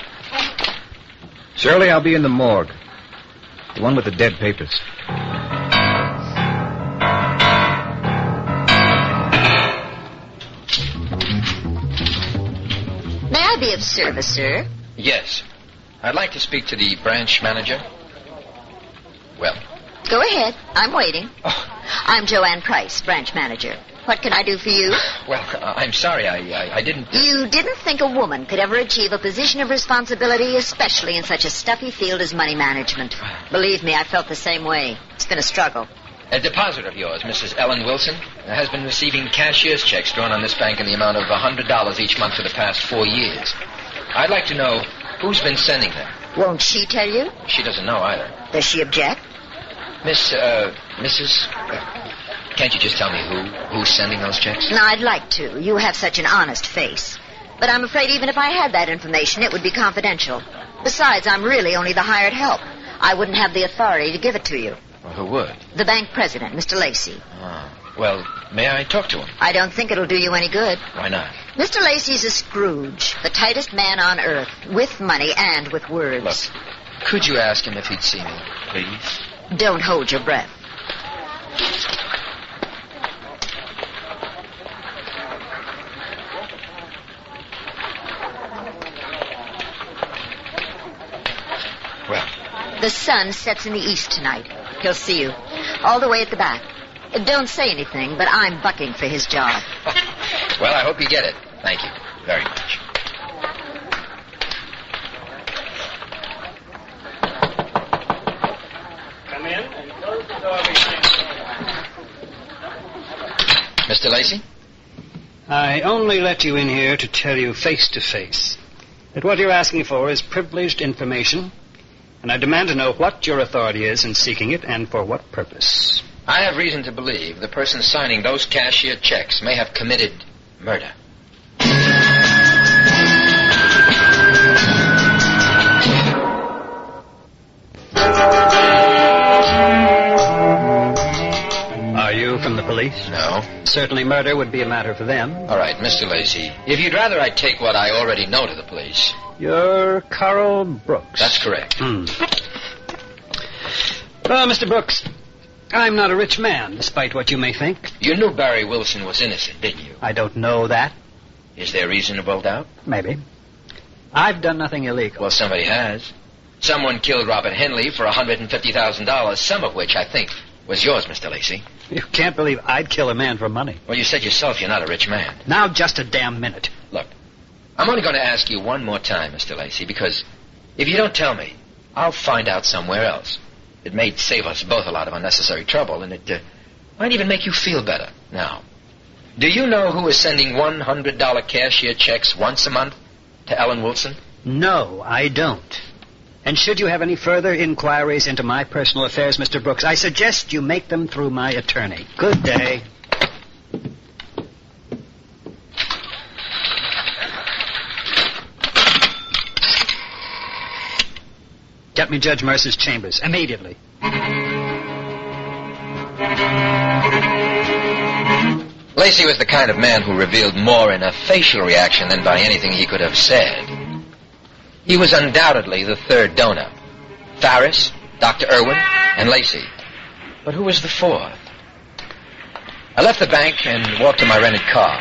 Shirley, I'll be in the morgue. The one with the dead papers. May I be of service, sir? Yes. I'd like to speak to the branch manager. Well? Go ahead. I'm waiting. I'm Joanne Price, branch manager. What can I do for you? Well, I'm sorry. I didn't... You didn't think a woman could ever achieve a position of responsibility, especially in such a stuffy field as money management. Believe me, I felt the same way. It's been a struggle. A depositor of yours, Mrs. Ellen Wilson, has been receiving cashier's checks drawn on this bank in the amount of $100 each month for the past 4 years. I'd like to know who's been sending them. Won't she tell you? She doesn't know either. Does she object? Mrs. Can't you just tell me who's sending those checks? No, I'd like to. You have such an honest face. But I'm afraid even if I had that information, it would be confidential. Besides, I'm really only the hired help. I wouldn't have the authority to give it to you. Well, who would? The bank president, Mr. Lacey. Well, may I talk to him? I don't think it'll do you any good. Why not? Mr. Lacey's a Scrooge, the tightest man on earth, with money and with words. Look, could you ask him if he'd see me, please? Don't hold your breath. Well? The sun sets in the east tonight. He'll see you. All the way at the back. Don't say anything, but I'm bucking for his job. Well, I hope you get it. Thank you very much. Come in and close the door behind you. Mr. Lacey? I only let you in here to tell you face to face that what you're asking for is privileged information, and I demand to know what your authority is in seeking it and for what purpose. I have reason to believe the person signing those cashier checks may have committed murder. Are you from the police? No. Certainly murder would be a matter for them. All right, Mr. Lacey, if you'd rather I take what I already know to the police... You're Carl Brooks. That's correct. Well, Mr. Brooks, I'm not a rich man, despite what you may think. You knew Barry Wilson was innocent, didn't you? I don't know that. Is there reasonable doubt? Maybe. I've done nothing illegal. Well, somebody has. Someone killed Robert Henley for $150,000, some of which, I think, was yours, Mr. Lacey. You can't believe I'd kill a man for money. Well, you said yourself you're not a rich man. Now just a damn minute. Look, I'm only going to ask you one more time, Mr. Lacey, because if you don't tell me, I'll find out somewhere else. It may save us both a lot of unnecessary trouble, and it Might even make you feel better. Now, do you know who is sending $100 cashier checks once a month to Ellen Wilson? No, I don't. And should you have any further inquiries into my personal affairs, Mr. Brooks, I suggest you make them through my attorney. Good day. Get me Judge Mercer's chambers, immediately. Lacey was the kind of man who revealed more in a facial reaction than by anything he could have said. He was undoubtedly the third donor. Farris, Dr. Irwin, and Lacey. But who was the fourth? I left the bank and walked to my rented car.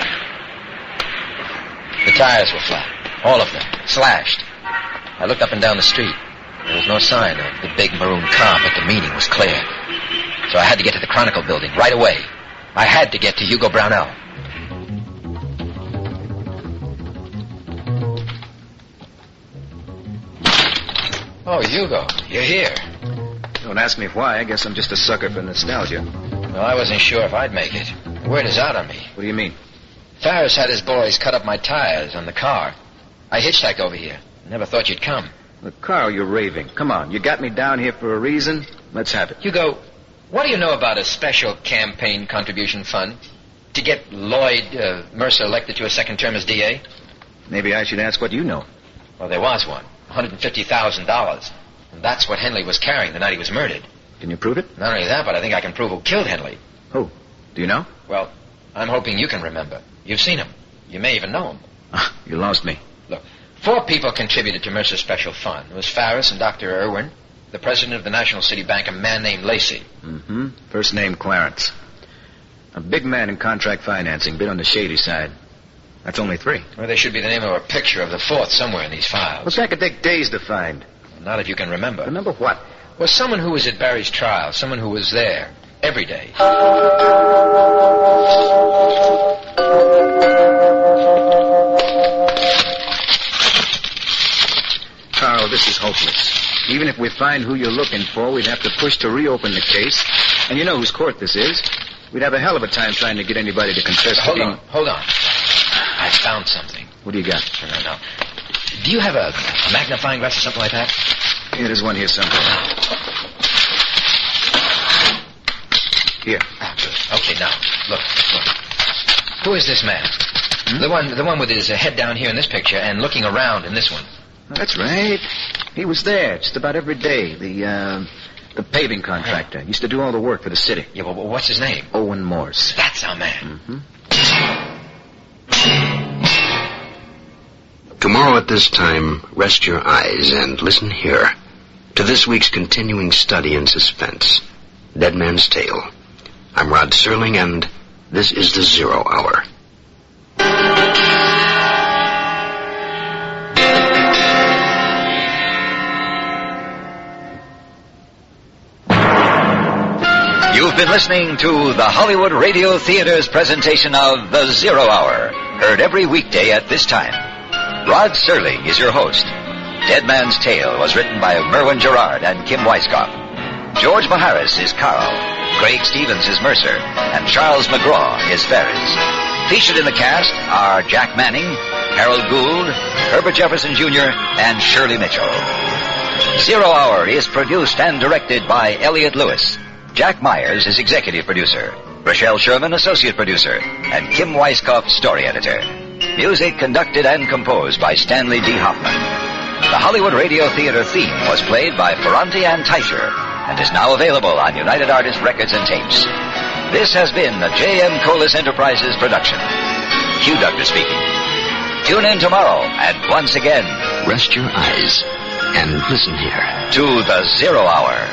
The tires were flat, all of them, slashed. I looked up and down the street. There was no sign of the big maroon car, but the meaning was clear. So I had to get to the Chronicle building right away. I had to get to Hugo Brownell. Oh, Hugo, you're here. Don't ask me why. I guess I'm just a sucker for nostalgia. Well, I wasn't sure if I'd make it. Word is out on me. What do you mean? Farris had his boys cut up my tires on the car. I hitchhiked over here. Never thought you'd come. Look, Carl, you're raving. Come on, you got me down here for a reason. Let's have it. Hugo, what do you know about a special campaign contribution fund to get Lloyd Mercer elected to a second term as DA? Maybe I should ask what you know. Well, there was one. $150,000. And that's what Henley was carrying the night he was murdered. Can you prove it? Not only that, but I think I can prove who killed Henley. Who? Do you know? Well, I'm hoping you can remember. You've seen him. You may even know him. You lost me. Look, 4 people contributed to Mercer's special fund. It was Farris and Dr. Irwin, the president of the National City Bank, a man named Lacey. Mm-hmm. First name Clarence. A big man in contract financing, bit on the shady side. That's only 3. Well, there should be the name or a picture of the 4th somewhere in these files. Well, that could take days to find. Well, not if you can remember. Remember what? Well, someone who was at Barry's trial, someone who was there every day. Carl, this is hopeless. Even if we find who you're looking for, we'd have to push to reopen the case. And you know whose court this is. We'd have a hell of a time trying to get anybody to confess to being... Hold on. I found something. What do you got? No. Do you have a magnifying glass or something like that? Yeah, there's one here somewhere. Here. Okay, now, look. Who is this man? The one with his head down here in this picture and looking around in this one. That's right. He was there just about every day. The paving contractor. Used to do all the work for the city. Yeah, well, what's his name? Owen Morse. That's our man. Mm-hmm. Tomorrow at this time, rest your eyes and listen here to this week's continuing study in suspense, Dead Man's Tale. I'm Rod Serling, and this is the 0 Hour. You've been listening to the Hollywood Radio Theater's presentation of The 0 Hour, heard every weekday at this time. Rod Serling is your host. Dead Man's Tale was written by Merwin Gerard and Kim Weiskopf. George Maharis is Carl, Craig Stevens is Mercer, and Charles McGraw is Farris. Featured in the cast are Jack Manning, Harold Gould, Herbert Jefferson Jr., and Shirley Mitchell. 0 Hour is produced and directed by Elliot Lewis. Jack Myers is executive producer, Rochelle Sherman associate producer, and Kim Weiskopf story editor. Music conducted and composed by Stanley D. Hoffman. The Hollywood Radio Theater theme was played by Ferranti and Teicher and is now available on United Artists Records and Tapes. This has been a J.M. Colas Enterprises production. Hugh Doctor speaking. Tune in tomorrow, and once again, rest your eyes and listen here to the 0 Hour.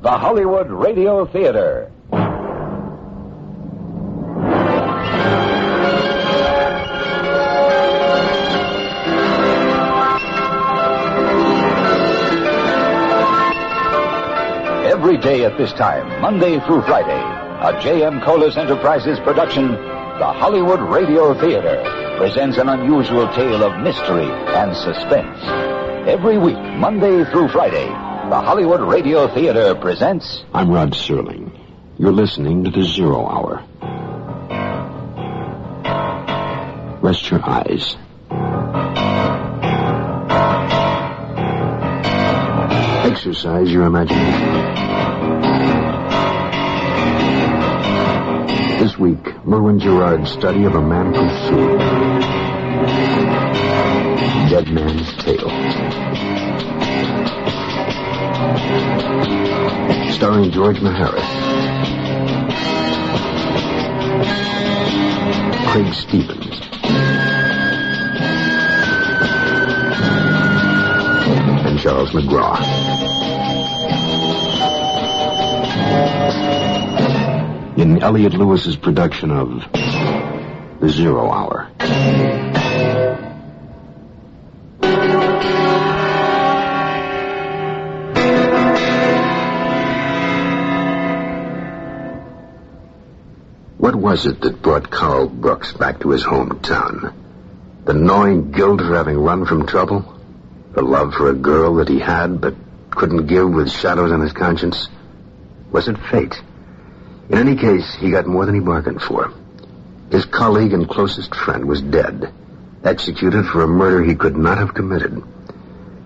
the Hollywood Radio Theater. Every day at this time, Monday through Friday, a J.M. Colas Enterprises production, the Hollywood Radio Theater presents an unusual tale of mystery and suspense. Every week, Monday through Friday, the Hollywood Radio Theater presents... I'm Rod Serling. You're listening to the 0 Hour. Rest your eyes. Exercise your imagination. This week, Merwin Gerard's study of a man pursued. Dead Man's Tale. Starring George Maharis. Craig Stevens. And Charles McGraw. In Elliot Lewis's production of The 0 Hour. What was it that brought Carl Brooks back to his hometown? The gnawing guilt of having run from trouble? The love for a girl that he had but couldn't give with shadows on his conscience? Was it fate? In any case, he got more than he bargained for. His colleague and closest friend was dead, executed for a murder he could not have committed.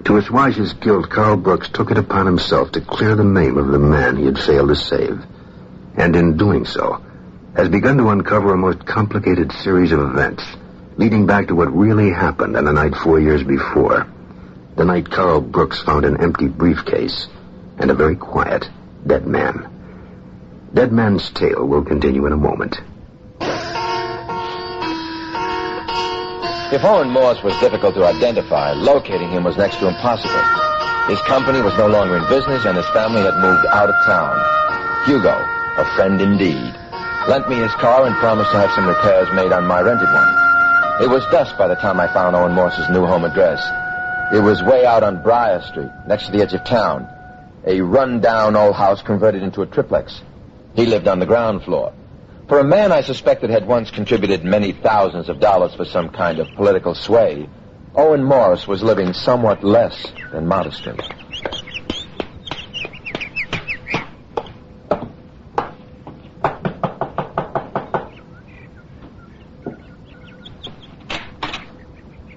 To assuage his guilt, Carl Brooks took it upon himself to clear the name of the man he had failed to save. And in doing so, has begun to uncover a most complicated series of events, leading back to what really happened on a night 4 years before. The night Carl Brooks found an empty briefcase and a very quiet, dead man. Dead Man's Tale will continue in a moment. If Owen Morse was difficult to identify, locating him was next to impossible. His company was no longer in business, and his family had moved out of town. Hugo, a friend indeed, lent me his car and promised to have some repairs made on my rented one. It was dusk by the time I found Owen Morse's new home address. It was way out on Briar Street, next to the edge of town. A run-down old house converted into a triplex. He lived on the ground floor. For a man I suspected had once contributed many thousands of dollars for some kind of political sway, Owen Morse was living somewhat less than modestly.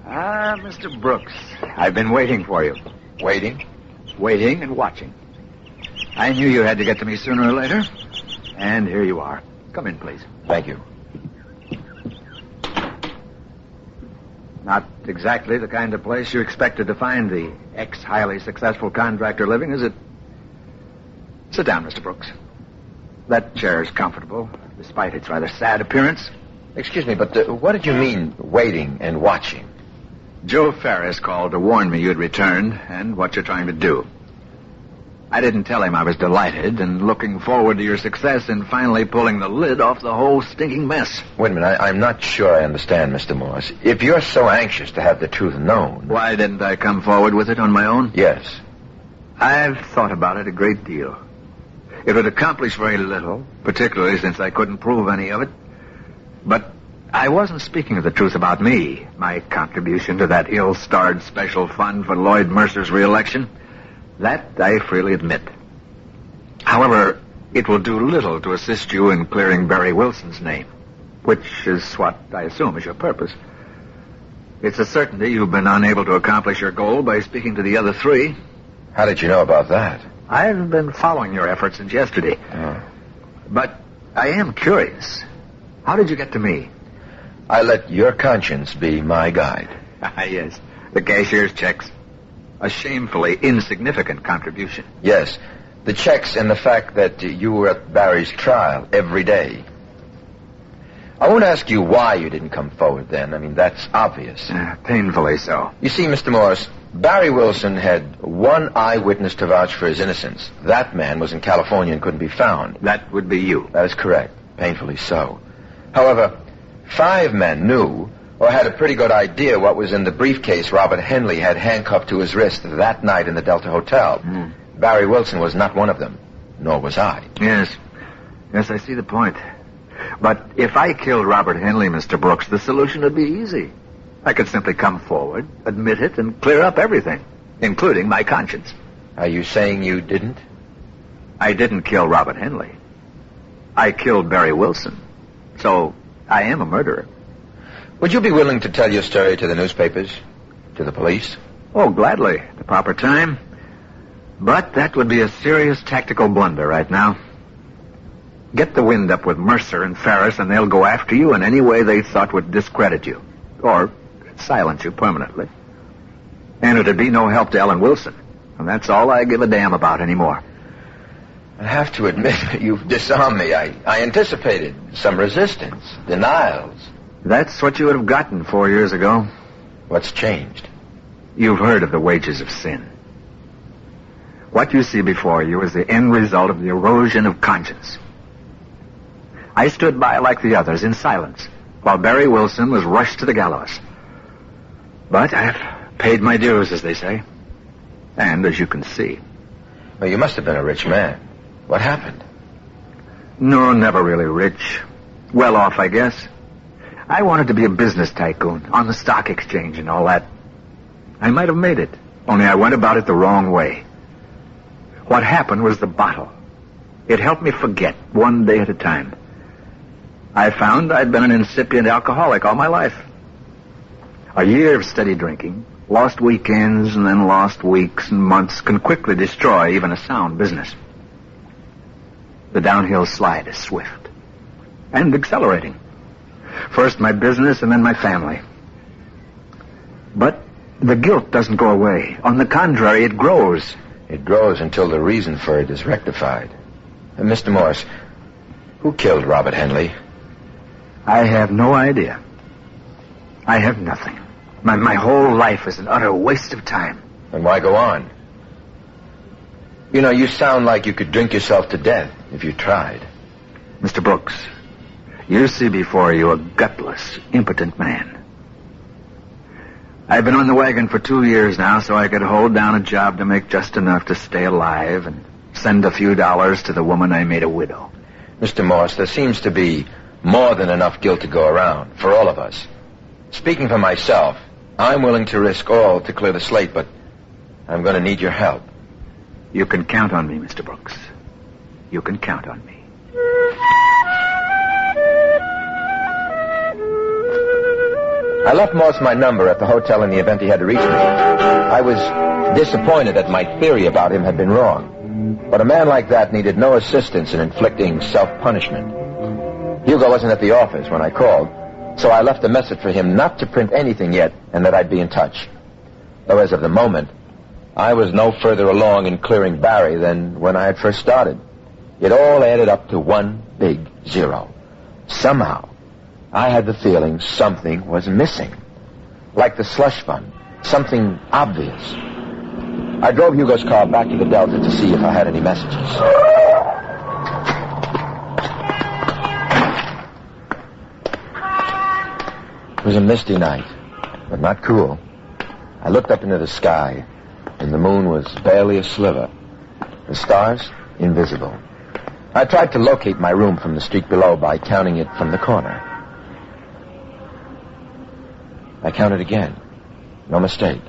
Ah, Mr. Brooks, I've been waiting for you. Waiting? Waiting and watching. I knew you had to get to me sooner or later. And here you are. Come in, please. Thank you. Not exactly the kind of place you expected to find the ex-highly successful contractor living, is it? Sit down, Mr. Brooks. That chair is comfortable, despite its rather sad appearance. Excuse me, but what did you mean, waiting and watching? Joe Ferris called to warn me you'd returned and what you're trying to do. I didn't tell him I was delighted and looking forward to your success in finally pulling the lid off the whole stinking mess. Wait a minute, I'm not sure I understand, Mr. Morse. If you're so anxious to have the truth known... Why didn't I come forward with it on my own? Yes. I've thought about it a great deal. It would accomplish very little, particularly since I couldn't prove any of it. But I wasn't speaking of the truth about me, my contribution to that ill-starred special fund for Lloyd Mercer's re-election. That I freely admit. However, it will do little to assist you in clearing Barry Wilson's name, which is what I assume is your purpose. It's a certainty you've been unable to accomplish your goal by speaking to the other three. How did you know about that? I've been following your efforts since yesterday. Oh. But I am curious. How did you get to me? I let your conscience be my guide. Yes, the cashier's checks. A shamefully insignificant contribution. Yes, the checks and the fact that you were at Barry's trial every day. I won't ask you why you didn't come forward then. I mean, that's obvious. Painfully so. You see, Mr. Morse, Barry Wilson had one eyewitness to vouch for his innocence. That man was in California and couldn't be found. That would be you. That is correct. Painfully so. However, 5 men knew or had a pretty good idea what was in the briefcase Robert Henley had handcuffed to his wrist that night in the Delta Hotel. Barry Wilson was not one of them, nor was I. Yes, I see the point. But if I killed Robert Henley, Mr. Brooks, the solution would be easy. I could simply come forward, admit it, and clear up everything, including my conscience. Are you saying you didn't? I didn't kill Robert Henley. I killed Barry Wilson. So, I am a murderer. Would you be willing to tell your story to the newspapers? To the police? Oh, gladly. At the proper time. But that would be a serious tactical blunder right now. Get the wind up with Mercer and Ferris, and they'll go after you in any way they thought would discredit you. Or silence you permanently. And it'd be no help to Ellen Wilson. And that's all I give a damn about anymore. I have to admit that you've disarmed me. I anticipated some resistance, denials. That's what you would have gotten 4 years ago. What's changed? You've heard of the wages of sin. What you see before you is the end result of the erosion of conscience. I stood by like the others in silence, while Barry Wilson was rushed to the gallows. But I've paid my dues, as they say. And, as you can see. Well, you must have been a rich man. What happened? No, never really rich. Well off, I guess. I wanted to be a business tycoon, on the stock exchange and all that. I might have made it, only I went about it the wrong way. What happened was the bottle. It helped me forget, one day at a time. I found I'd been an incipient alcoholic all my life. A year of steady drinking, lost weekends, and then lost weeks and months can quickly destroy even a sound business. The downhill slide is swift and accelerating. First my business and then my family. But the guilt doesn't go away. On the contrary, it grows. It grows until the reason for it is rectified. Mr. Morse, who killed Robert Henley? I have no idea. I have nothing. My whole life is an utter waste of time. Then why go on? You know, you sound like you could drink yourself to death if you tried. Mr. Brooks, you see before you a gutless, impotent man. I've been on the wagon for 2 years now, so I could hold down a job to make just enough to stay alive and send a few dollars to the woman I made a widow. Mr. Morse, there seems to be more than enough guilt to go around for all of us. Speaking for myself, I'm willing to risk all to clear the slate, but I'm going to need your help. You can count on me, Mr. Brooks. You can count on me. I left Morse my number at the hotel in the event he had to reach me. I was disappointed that my theory about him had been wrong. But a man like that needed no assistance in inflicting self-punishment. Hugo wasn't at the office when I called, so I left a message for him not to print anything yet and that I'd be in touch. Though as of the moment, I was no further along in clearing Barry than when I had first started. It all added up to one big zero. Somehow, I had the feeling something was missing. Like the slush fund. Something obvious. I drove Hugo's car back to the Delta to see if I had any messages. It was a misty night, but not cool. I looked up into the sky, and the moon was barely a sliver. The stars, invisible. I tried to locate my room from the street below by counting it from the corner. I counted again. No mistake.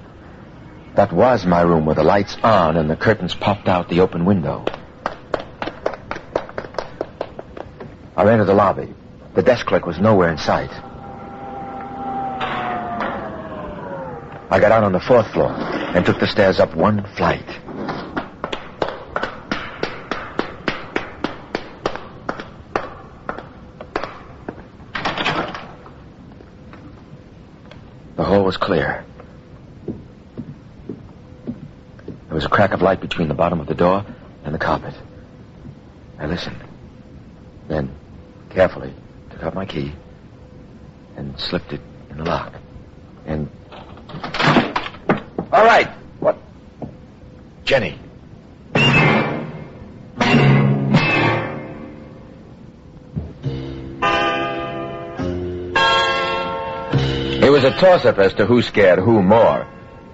That was my room with the lights on and the curtains popped out the open window. I ran to the lobby. The desk clerk was nowhere in sight. I got out on the 4th floor and took the stairs up one flight. The hall was clear. There was a crack of light between the bottom of the door and the carpet. I listened. Then, carefully, took out my key and slipped it in the lock. And... All right. Jenny. It was a toss-up as to who scared who more.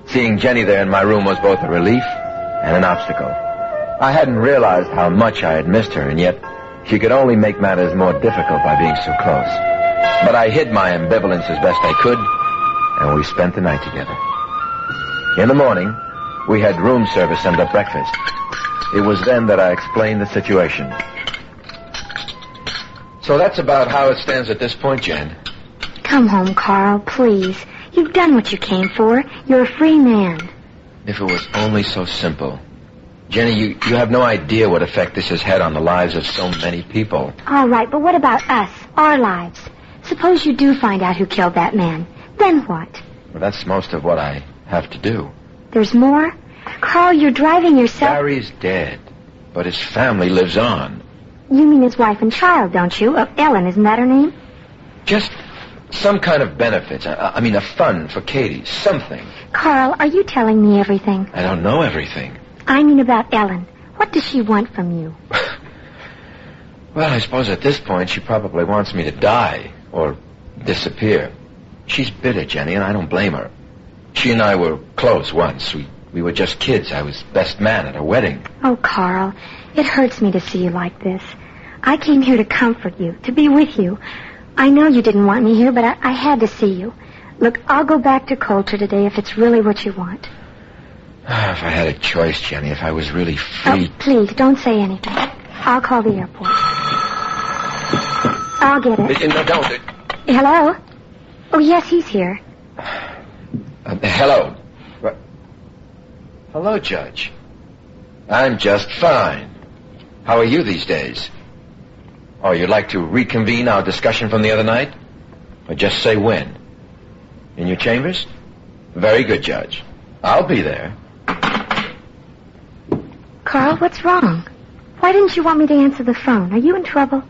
Seeing Jenny there in my room was both a relief and an obstacle. I hadn't realized how much I had missed her, and yet she could only make matters more difficult by being so close. But I hid my ambivalence as best I could, and we spent the night together. In the morning, we had room service and a breakfast. It was then that I explained the situation. So that's about how it stands at this point, Jen. Come home, Carl, please. You've done what you came for. You're a free man. If it was only so simple. Jenny, you have no idea what effect this has had on the lives of so many people. All right, but what about us, our lives? Suppose you do find out who killed that man. Then what? Well, that's most of what I have to do. There's more? Carl, you're driving yourself... Barry's dead, but his family lives on. You mean his wife and child, don't you? Ellen, isn't that her name? Just some kind of benefits. I mean, a fund for Katie. Something. Carl, are you telling me everything? I don't know everything. I mean about Ellen. What does she want from you? Well, I suppose at this point she probably wants me to die or disappear. She's bitter, Jenny, and I don't blame her. She and I were close once. We were just kids. I was best man at her wedding. Oh, Carl, it hurts me to see you like this. I came here to comfort you, to be with you. I know you didn't want me here, but I had to see you. Look, I'll go back to Coulter today if it's really what you want. If I had a choice, Jenny, if I was really free... Oh, please, don't say anything. I'll call the airport. I'll get it. No, don't. Hello? Oh, yes, he's here. Hello. Hello, Judge. I'm just fine. How are you these days? Oh, you'd like to reconvene our discussion from the other night? Or just say when? In your chambers? Very good, Judge. I'll be there. Carl, what's wrong? Why didn't you want me to answer the phone? Are you in trouble?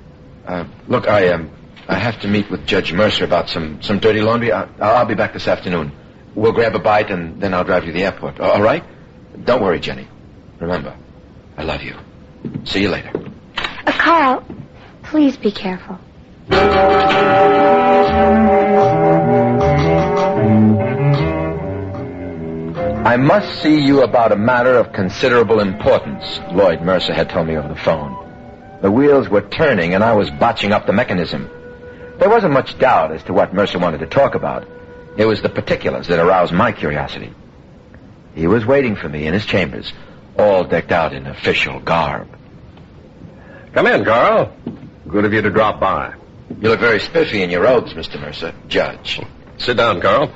Look, I have to meet with Judge Mercer about some dirty laundry. I'll be back this afternoon. We'll grab a bite, and then I'll drive you to the airport. All right? Don't worry, Jenny. Remember, I love you. See you later. Carl, please be careful. I must see you about a matter of considerable importance, Lloyd Mercer had told me over the phone. The wheels were turning, and I was botching up the mechanism. There wasn't much doubt as to what Mercer wanted to talk about. It was the particulars that aroused my curiosity. He was waiting for me in his chambers, all decked out in official garb. Come in, Carl. Good of you to drop by. You look very spiffy in your robes, Mr. Mercer. Judge. Sit down, Carl.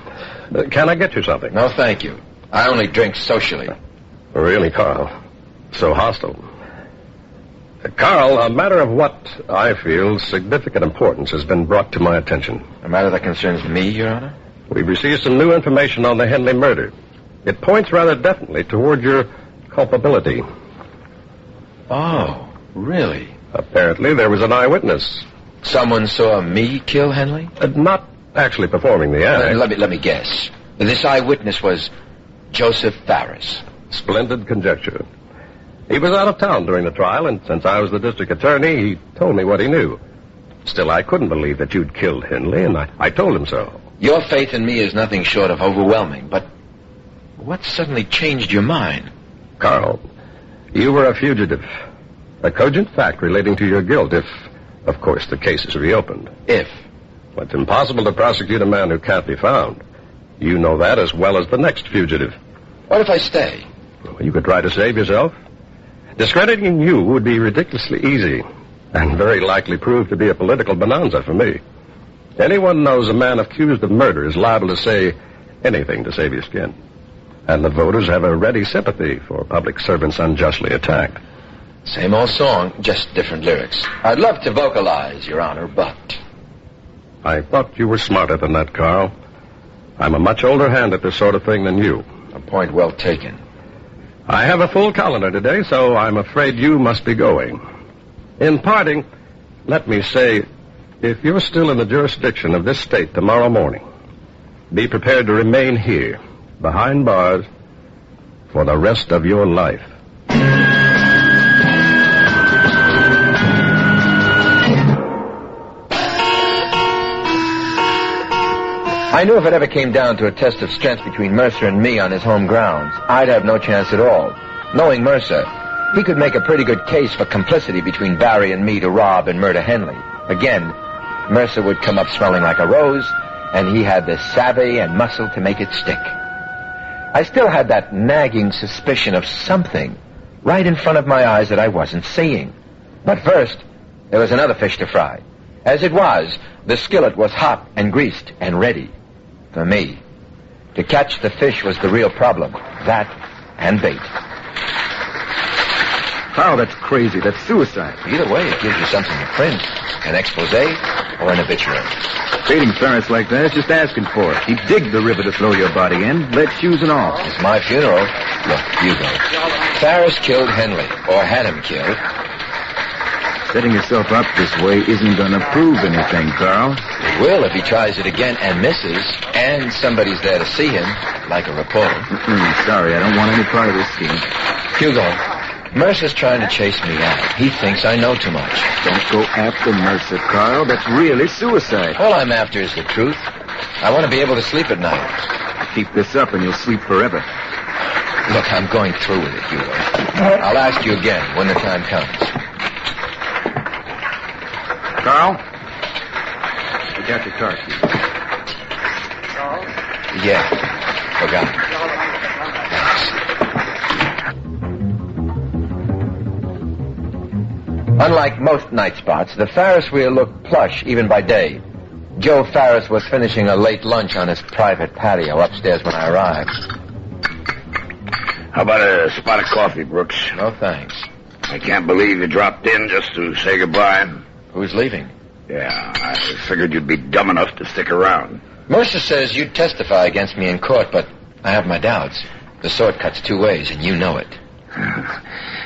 Can I get you something? No, thank you. I only drink socially. Really, Carl? So hostile. Carl, a matter of what I feel significant importance has been brought to my attention. A matter that concerns me, Your Honor? We've received some new information on the Henley murder. It points rather definitely toward your culpability. Oh, really? Apparently there was an eyewitness. Someone saw me kill Henley? Not actually performing the act. Let me guess. This eyewitness was Joseph Farris. Splendid conjecture. He was out of town during the trial, and since I was the district attorney, he told me what he knew. Still, I couldn't believe that you'd killed Henley, and I told him so. Your faith in me is nothing short of overwhelming, but what suddenly changed your mind? Carl, you were a fugitive. A cogent fact relating to your guilt if, of course, the case is reopened. If? Well, it's impossible to prosecute a man who can't be found. You know that as well as the next fugitive. What if I stay? Well, you could try to save yourself. Discrediting you would be ridiculously easy, and very likely prove to be a political bonanza for me. Anyone knows a man accused of murder is liable to say anything to save your skin. And the voters have a ready sympathy for public servants unjustly attacked. Same old song, just different lyrics. I'd love to vocalize, Your Honor, but... I thought you were smarter than that, Carl. I'm a much older hand at this sort of thing than you. A point well taken. I have a full calendar today, so I'm afraid you must be going. In parting, let me say, if you're still in the jurisdiction of this state tomorrow morning, be prepared to remain here, behind bars, for the rest of your life. I knew if it ever came down to a test of strength between Mercer and me on his home grounds, I'd have no chance at all. Knowing Mercer, he could make a pretty good case for complicity between Barry and me to rob and murder Henley. Again, Mercer would come up smelling like a rose, and he had the savvy and muscle to make it stick. I still had that nagging suspicion of something right in front of my eyes that I wasn't seeing. But first, there was another fish to fry. As it was, the skillet was hot and greased and ready for me. To catch the fish was the real problem. That and bait. Carl, that's crazy. That's suicide. Either way, it gives you something to print. An expose or an obituary. Baiting Ferris like that is just asking for it. He digged the river to throw your body in, lead shoes and all. It's my funeral. Look, you go. Ferris killed Henley, or had him killed. Setting yourself up this way isn't going to prove anything, Carl. It will if he tries it again and misses, and somebody's there to see him, like a reporter. Sorry, I don't want any part of this scheme. Hugo, Mercer's trying to chase me out. He thinks I know too much. Don't go after Mercer, Carl. That's really suicide. All I'm after is the truth. I want to be able to sleep at night. Keep this up and you'll sleep forever. Look, I'm going through with it, Hugo. I'll ask you again when the time comes. Carl? You got your car keys. Yeah. Forgot. Thanks. Unlike most night spots, the Ferris wheel looked plush even by day. Joe Ferris was finishing a late lunch on his private patio upstairs when I arrived. How about a spot of coffee, Brooks? No, thanks. I can't believe you dropped in just to say goodbye. Who's leaving? Yeah, I figured you'd be dumb enough to stick around. Mercer says you'd testify against me in court, but I have my doubts. The sword cuts two ways, and you know it.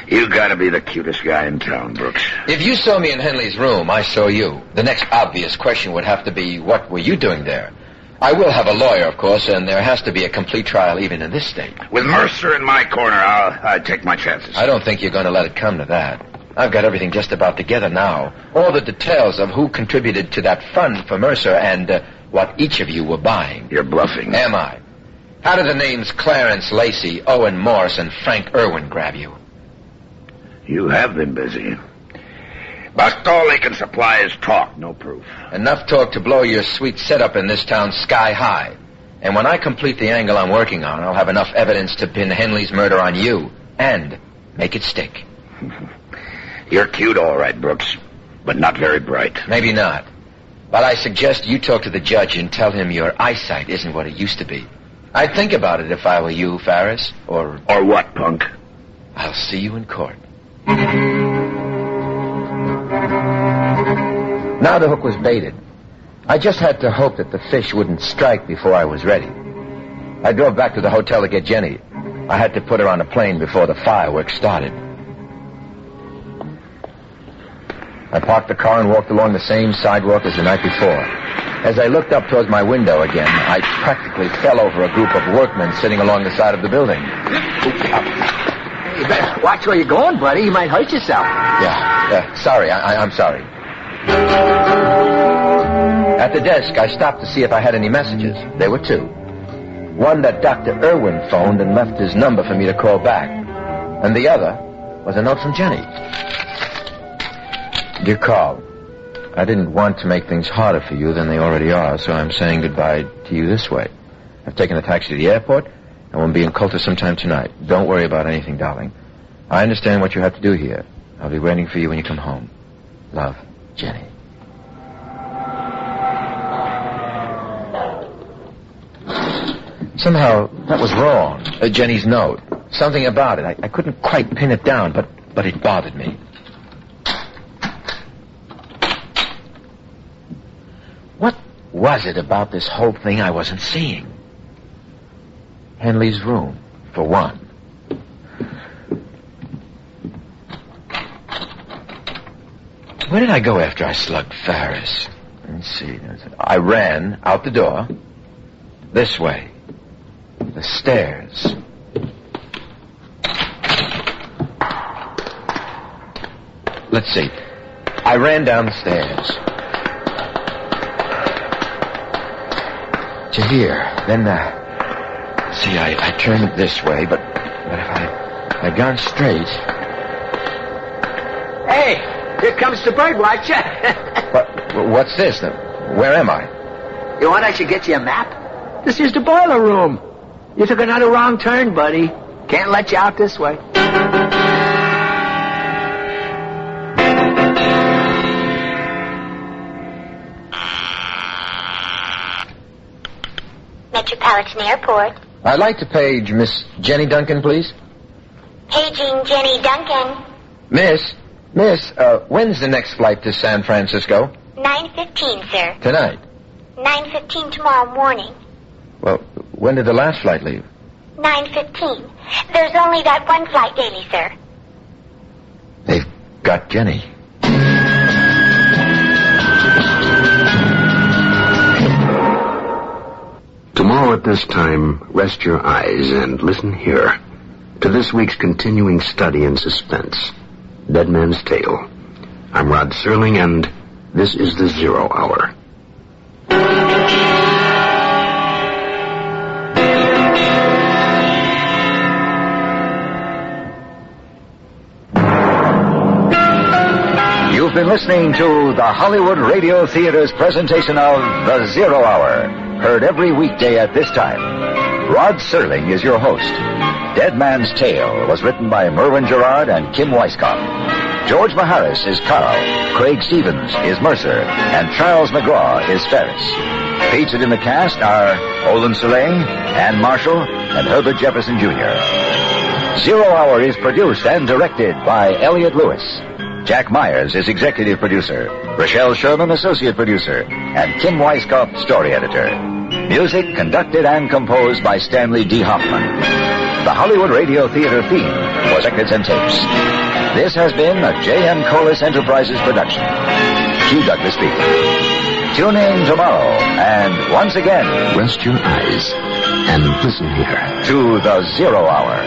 You gotta be the cutest guy in town, Brooks. If you saw me in Henley's room, I saw you. The next obvious question would have to be, what were you doing there? I will have a lawyer, of course, and there has to be a complete trial even in this state. With Mercer in my corner, I'd take my chances. I don't think you're going to let it come to that. I've got everything just about together now. All the details of who contributed to that fund for Mercer and what each of you were buying. You're bluffing. Am I? How did the names Clarence Lacey, Owen Morse, and Frank Irwin grab you? You have been busy. But all they can supply is talk, no proof. Enough talk to blow your sweet setup in this town sky high. And when I complete the angle I'm working on, I'll have enough evidence to pin Henley's murder on you and make it stick. You're cute, all right, Brooks, but not very bright. Maybe not. But I suggest you talk to the judge and tell him your eyesight isn't what it used to be. I'd think about it if I were you, Ferris, or... Or what, punk? I'll see you in court. Now the hook was baited. I just had to hope that the fish wouldn't strike before I was ready. I drove back to the hotel to get Jenny. I had to put her on a plane before the fireworks started. I parked the car and walked along the same sidewalk as the night before. As I looked up towards my window again, I practically fell over a group of workmen sitting along the side of the building. You better watch where you're going, buddy. You might hurt yourself. Sorry. I'm sorry. At the desk, I stopped to see if I had any messages. There were two. One that Dr. Irwin phoned and left his number for me to call back. And the other was a note from Jenny. Dear Carl, I didn't want to make things harder for you than they already are, so I'm saying goodbye to you this way. I've taken a taxi to the airport, and we'll be in Coulter sometime tonight. Don't worry about anything, darling. I understand what you have to do here. I'll be waiting for you when you come home. Love, Jenny. Somehow, that was wrong. Jenny's note. Something about it. I couldn't quite pin it down, but it bothered me. What was it about this whole thing I wasn't seeing? Henley's room, for one. Where did I go after I slugged Ferris? Let's see. I ran out the door. This way. The stairs. let's see. I ran down the stairs to here. Then, see, I turned this way, but if I'd gone straight... Hey, here comes the bird watcher. What's this? Where am I? You want I should get you a map? This is the boiler room. You took another wrong turn, buddy. Can't let you out this way. Metropolitan Airport. I'd like to page Miss Jenny Duncan, please. Paging Jenny Duncan. Miss, when's the next flight to San Francisco? 9:15, sir. Tonight. 9:15 tomorrow morning. Well, when did the last flight leave? 9:15. There's only that one flight daily, sir. They've got Jenny. Tomorrow at this time, rest your eyes and listen here to this week's continuing study in suspense, Dead Man's Tale. I'm Rod Serling, and this is the Zero Hour. You've been listening to the Hollywood Radio Theater's presentation of The Zero Hour, heard every weekday at this time. Rod Serling is your host. Dead Man's Tale was written by Merwin Gerard and Kim Weisskopf. George Maharis is Carl, Craig Stevens is Mercer, and Charles McGraw is Ferris. Featured in the cast are Olin Soleil, Ann Marshall, and Herbert Jefferson Jr. Zero Hour is produced and directed by Elliot Lewis. Jack Myers is executive producer, Rochelle Sherman associate producer, and Kim Weisskopf story editor. Music conducted and composed by Stanley D. Hoffman. The Hollywood Radio Theater theme was Records and Tapes. This has been a J.M. Colas Enterprises production. Hugh Douglas speaking. Tune in tomorrow, and once again, rest your eyes and listen here to the Zero Hour.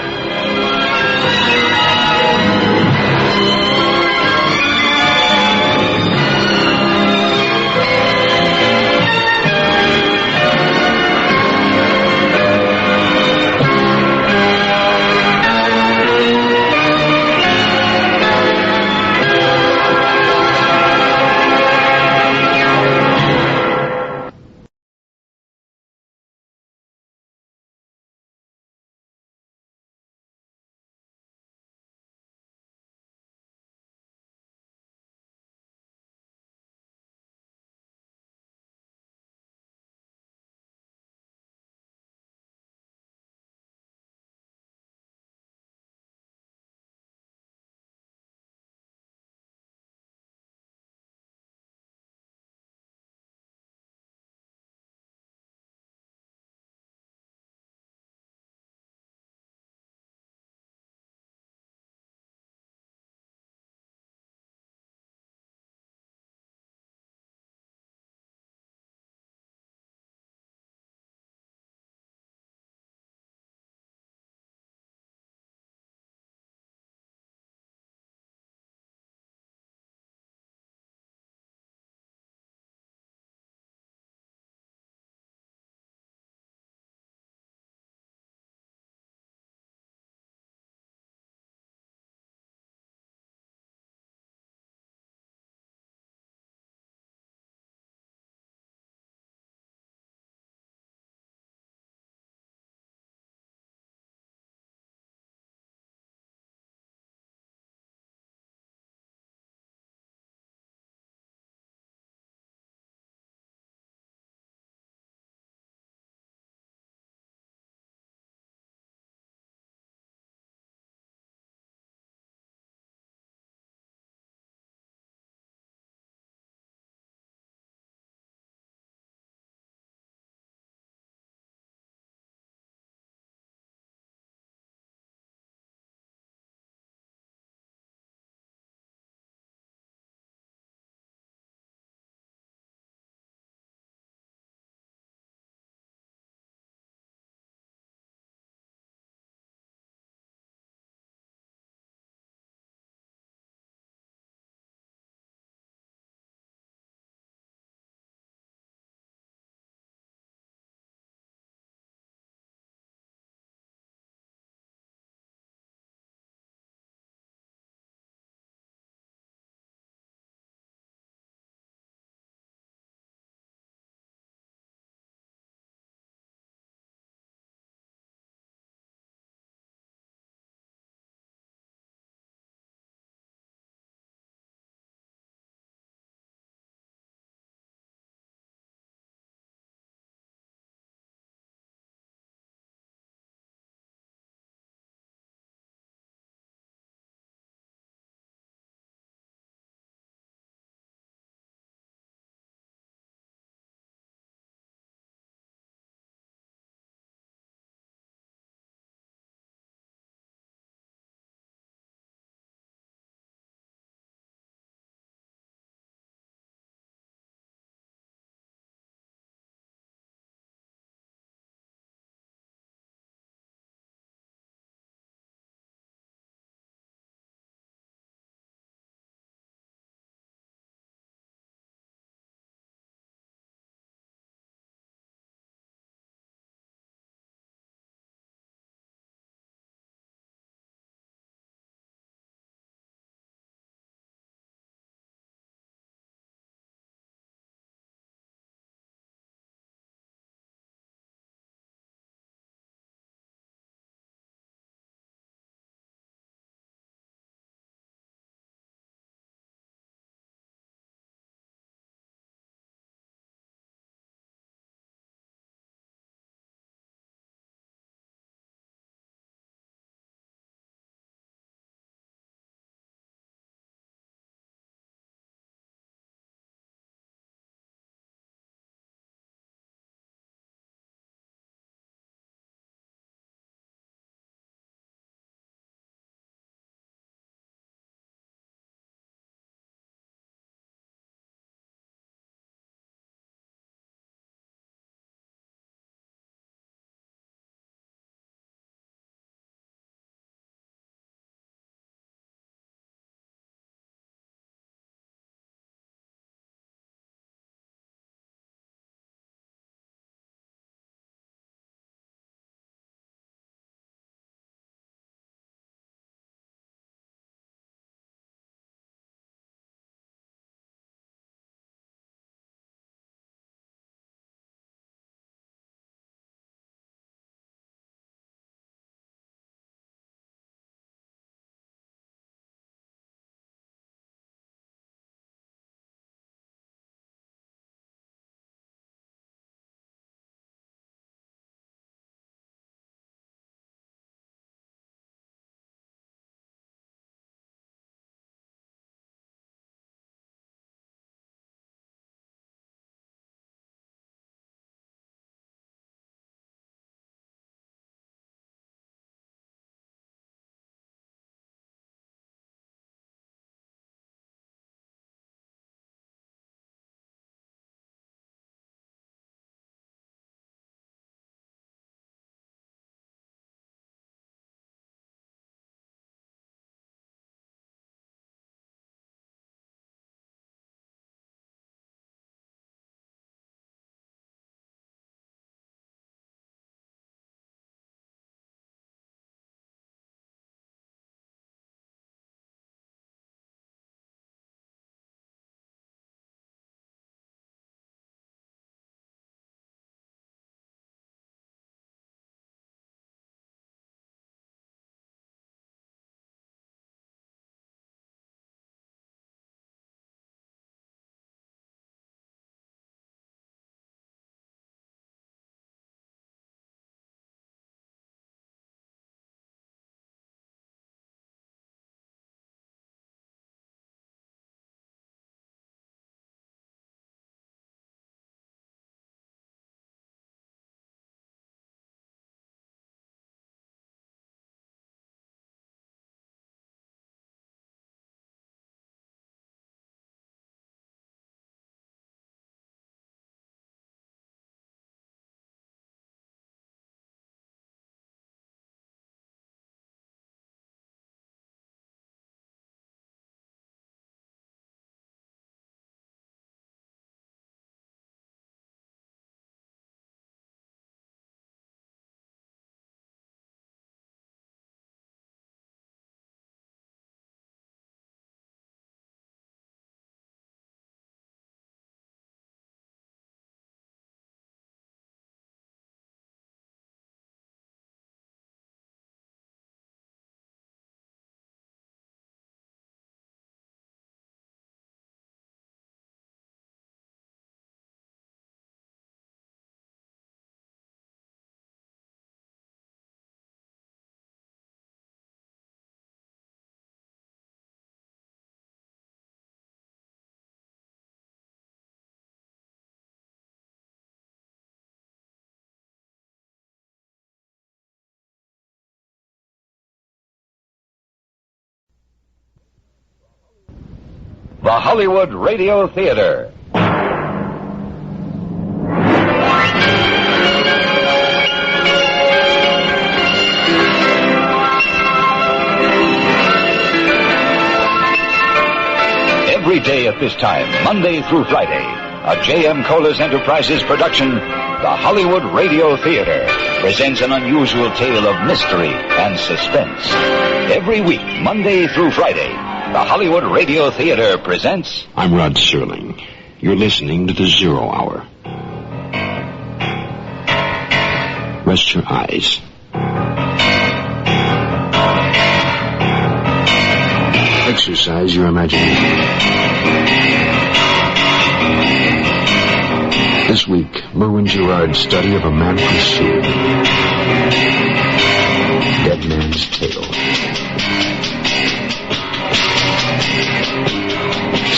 the Hollywood Radio Theater. Every day at this time, Monday through Friday, a J.M. Colas Enterprises production, the Hollywood Radio Theater presents an unusual tale of mystery and suspense. Every week, Monday through Friday, the Hollywood Radio Theater presents... I'm Rod Serling. You're listening to the Zero Hour. Rest your eyes. Exercise your imagination. This week, Merwin Gerard's study of a man pursued. Dead Man's Tale.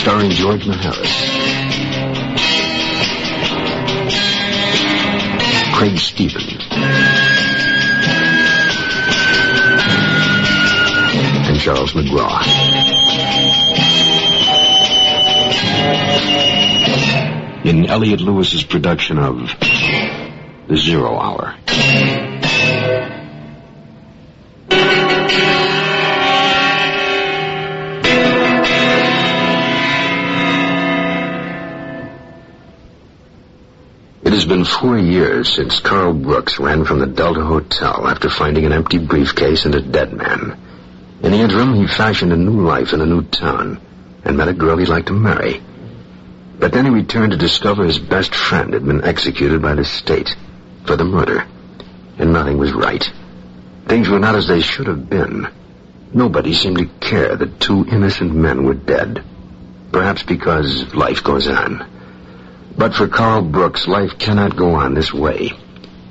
Starring George Maharis. Craig Stevens. And Charles McGraw. In Elliot Lewis's production of The Zero Hour. It has been 4 years since Carl Brooks ran from the Delta Hotel after finding an empty briefcase and a dead man. In the interim, he fashioned a new life in a new town and met a girl he'd like to marry. But then he returned to discover his best friend had been executed by the state for the murder. And nothing was right. Things were not as they should have been. Nobody seemed to care that 2 innocent men were dead. Perhaps because life goes on. But for Carl Brooks, life cannot go on this way.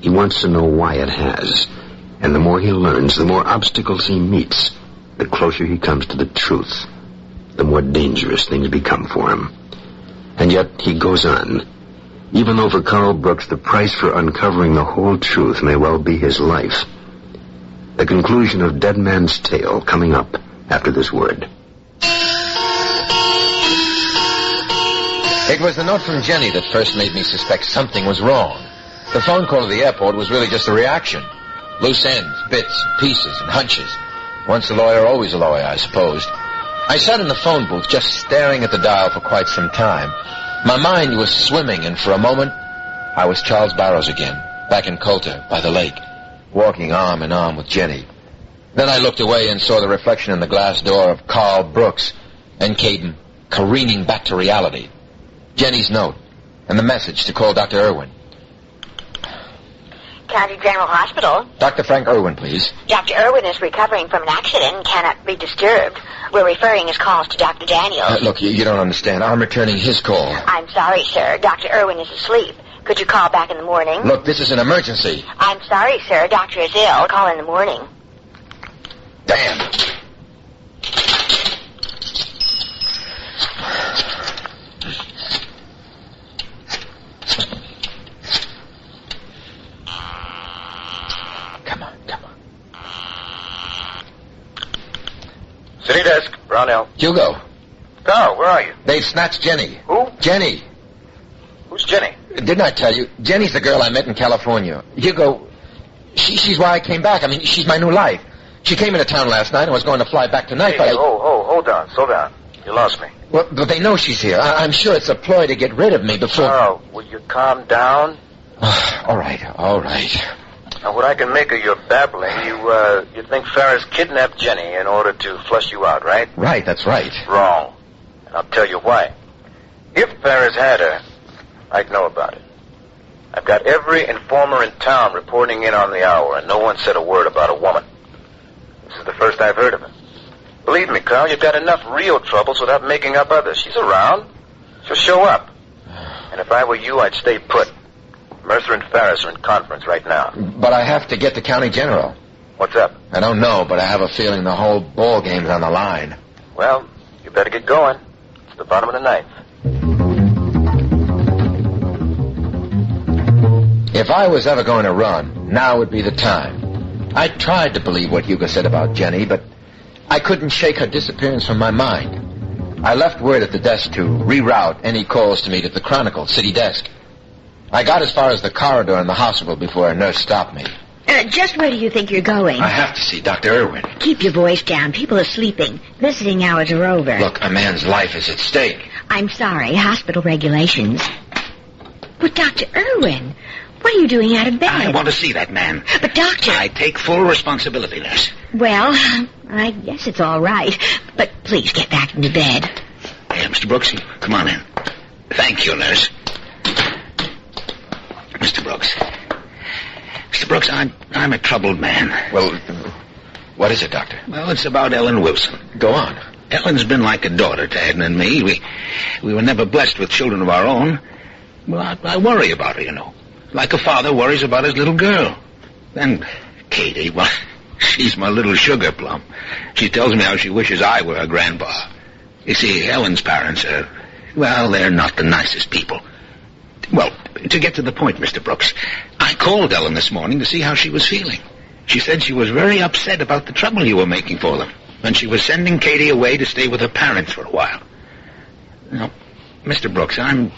He wants to know why it has. And the more he learns, the more obstacles he meets, the closer he comes to the truth, the more dangerous things become for him. And yet he goes on. Even though for Carl Brooks the price for uncovering the whole truth may well be his life. The conclusion of Dead Man's Tale coming up after this word. It was the note from Jenny that first made me suspect something was wrong. The phone call to the airport was really just a reaction. Loose ends, bits, pieces, and hunches. Once a lawyer, always a lawyer, I supposed. I sat in the phone booth just staring at the dial for quite some time. My mind was swimming, and for a moment, I was Charles Barrows again, back in Coulter, by the lake, walking arm in arm with Jenny. Then I looked away and saw the reflection in the glass door of Carl Brooks, and came careening back to reality. Jenny's note, and the message to call Dr. Irwin. County General Hospital. Dr. Frank Irwin, please. Dr. Irwin is recovering from an accident and cannot be disturbed. We're referring his calls to Dr. Daniels. Look, you don't understand. I'm returning his call. I'm sorry, sir. Dr. Irwin is asleep. Could you call back in the morning? Look, this is an emergency. I'm sorry, sir. Doctor is ill. Call in the morning. Damn. City desk, Brownell. Hugo. Carl, where are you? They've snatched Jenny. Who? Jenny. Who's Jenny? Didn't I tell you? Jenny's the girl I met in California. Hugo, she's why I came back. I mean, she's my new life. She came into town last night and was going to fly back tonight, but hold on, slow down. You lost me. Well, but they know she's here. I'm sure it's a ploy to get rid of me before... Carl, will you calm down? All right. Now, what I can make of your babbling, you think Ferris kidnapped Jenny in order to flush you out, right? Right, that's right. Wrong. And I'll tell you why. If Ferris had her, I'd know about it. I've got every informer in town reporting in on the hour, and no one said a word about a woman. This is the first I've heard of it. Believe me, Carl, you've got enough real troubles without making up others. She's around. She'll show up. And if I were you, I'd stay put. Mercer and Ferris are in conference right now. But I have to get to County General. What's up? I don't know, but I have a feeling the whole ball game's on the line. Well, you better get going. It's the bottom of the ninth. If I was ever going to run, now would be the time. I tried to believe what Hugo said about Jenny, but I couldn't shake her disappearance from my mind. I left word at the desk to reroute any calls to meet at the Chronicle city desk. I got as far as the corridor in the hospital before a nurse stopped me. Just where do you think you're going? I have to see Dr. Irwin. Keep your voice down. People are sleeping. Visiting hours are over. Look, a man's life is at stake. I'm sorry. Hospital regulations. But Dr. Irwin, what are you doing out of bed? I want to see that man. But, Doctor... I take full responsibility, nurse. Well, I guess it's all right. But please get back into bed. Hey, Mr. Brooks, come on in. Thank you, nurse. Mr. Brooks. Mr. Brooks, I'm a troubled man. Well, what is it, Doctor? Well, it's about Ellen Wilson. Go on. Ellen's been like a daughter to Edna and me. We were never blessed with children of our own. Well, I worry about her, you know. Like a father worries about his little girl. And Katie, well, she's my little sugar plum. She tells me how she wishes I were her grandpa. You see, Ellen's parents are, well, they're not the nicest people. Well, to get to the point, Mr. Brooks, I called Ellen this morning to see how she was feeling. She said she was very upset about the trouble you were making for them, and she was sending Katie away to stay with her parents for a while. Now, Mr. Brooks, I'm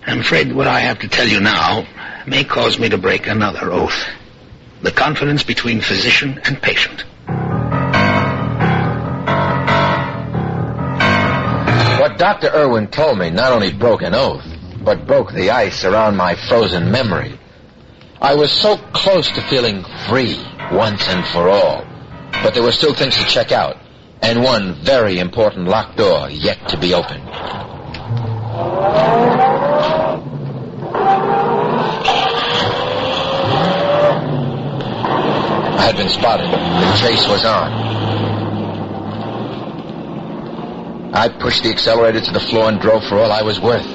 afraid what I have to tell you now may cause me to break another oath. The confidence between physician and patient. What Dr. Irwin told me not only broke an oath, but broke the ice around my frozen memory. I was so close to feeling free once and for all, but there were still things to check out, and one very important locked door yet to be opened. I had been spotted. The chase was on. I pushed the accelerator to the floor and drove for all I was worth.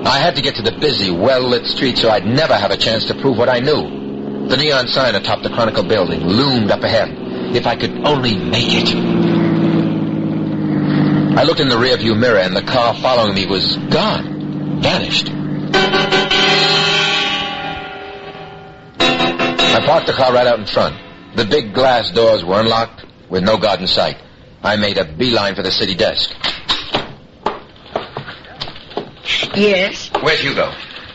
I had to get to the busy, well-lit street so I'd never have a chance to prove what I knew. The neon sign atop the Chronicle building loomed up ahead. If I could only make it. I looked in the rearview mirror, and the car following me was gone. Vanished. I parked the car right out in front. The big glass doors were unlocked, with no guard in sight. I made a beeline for the city desk. Yes? Where'd Hugo?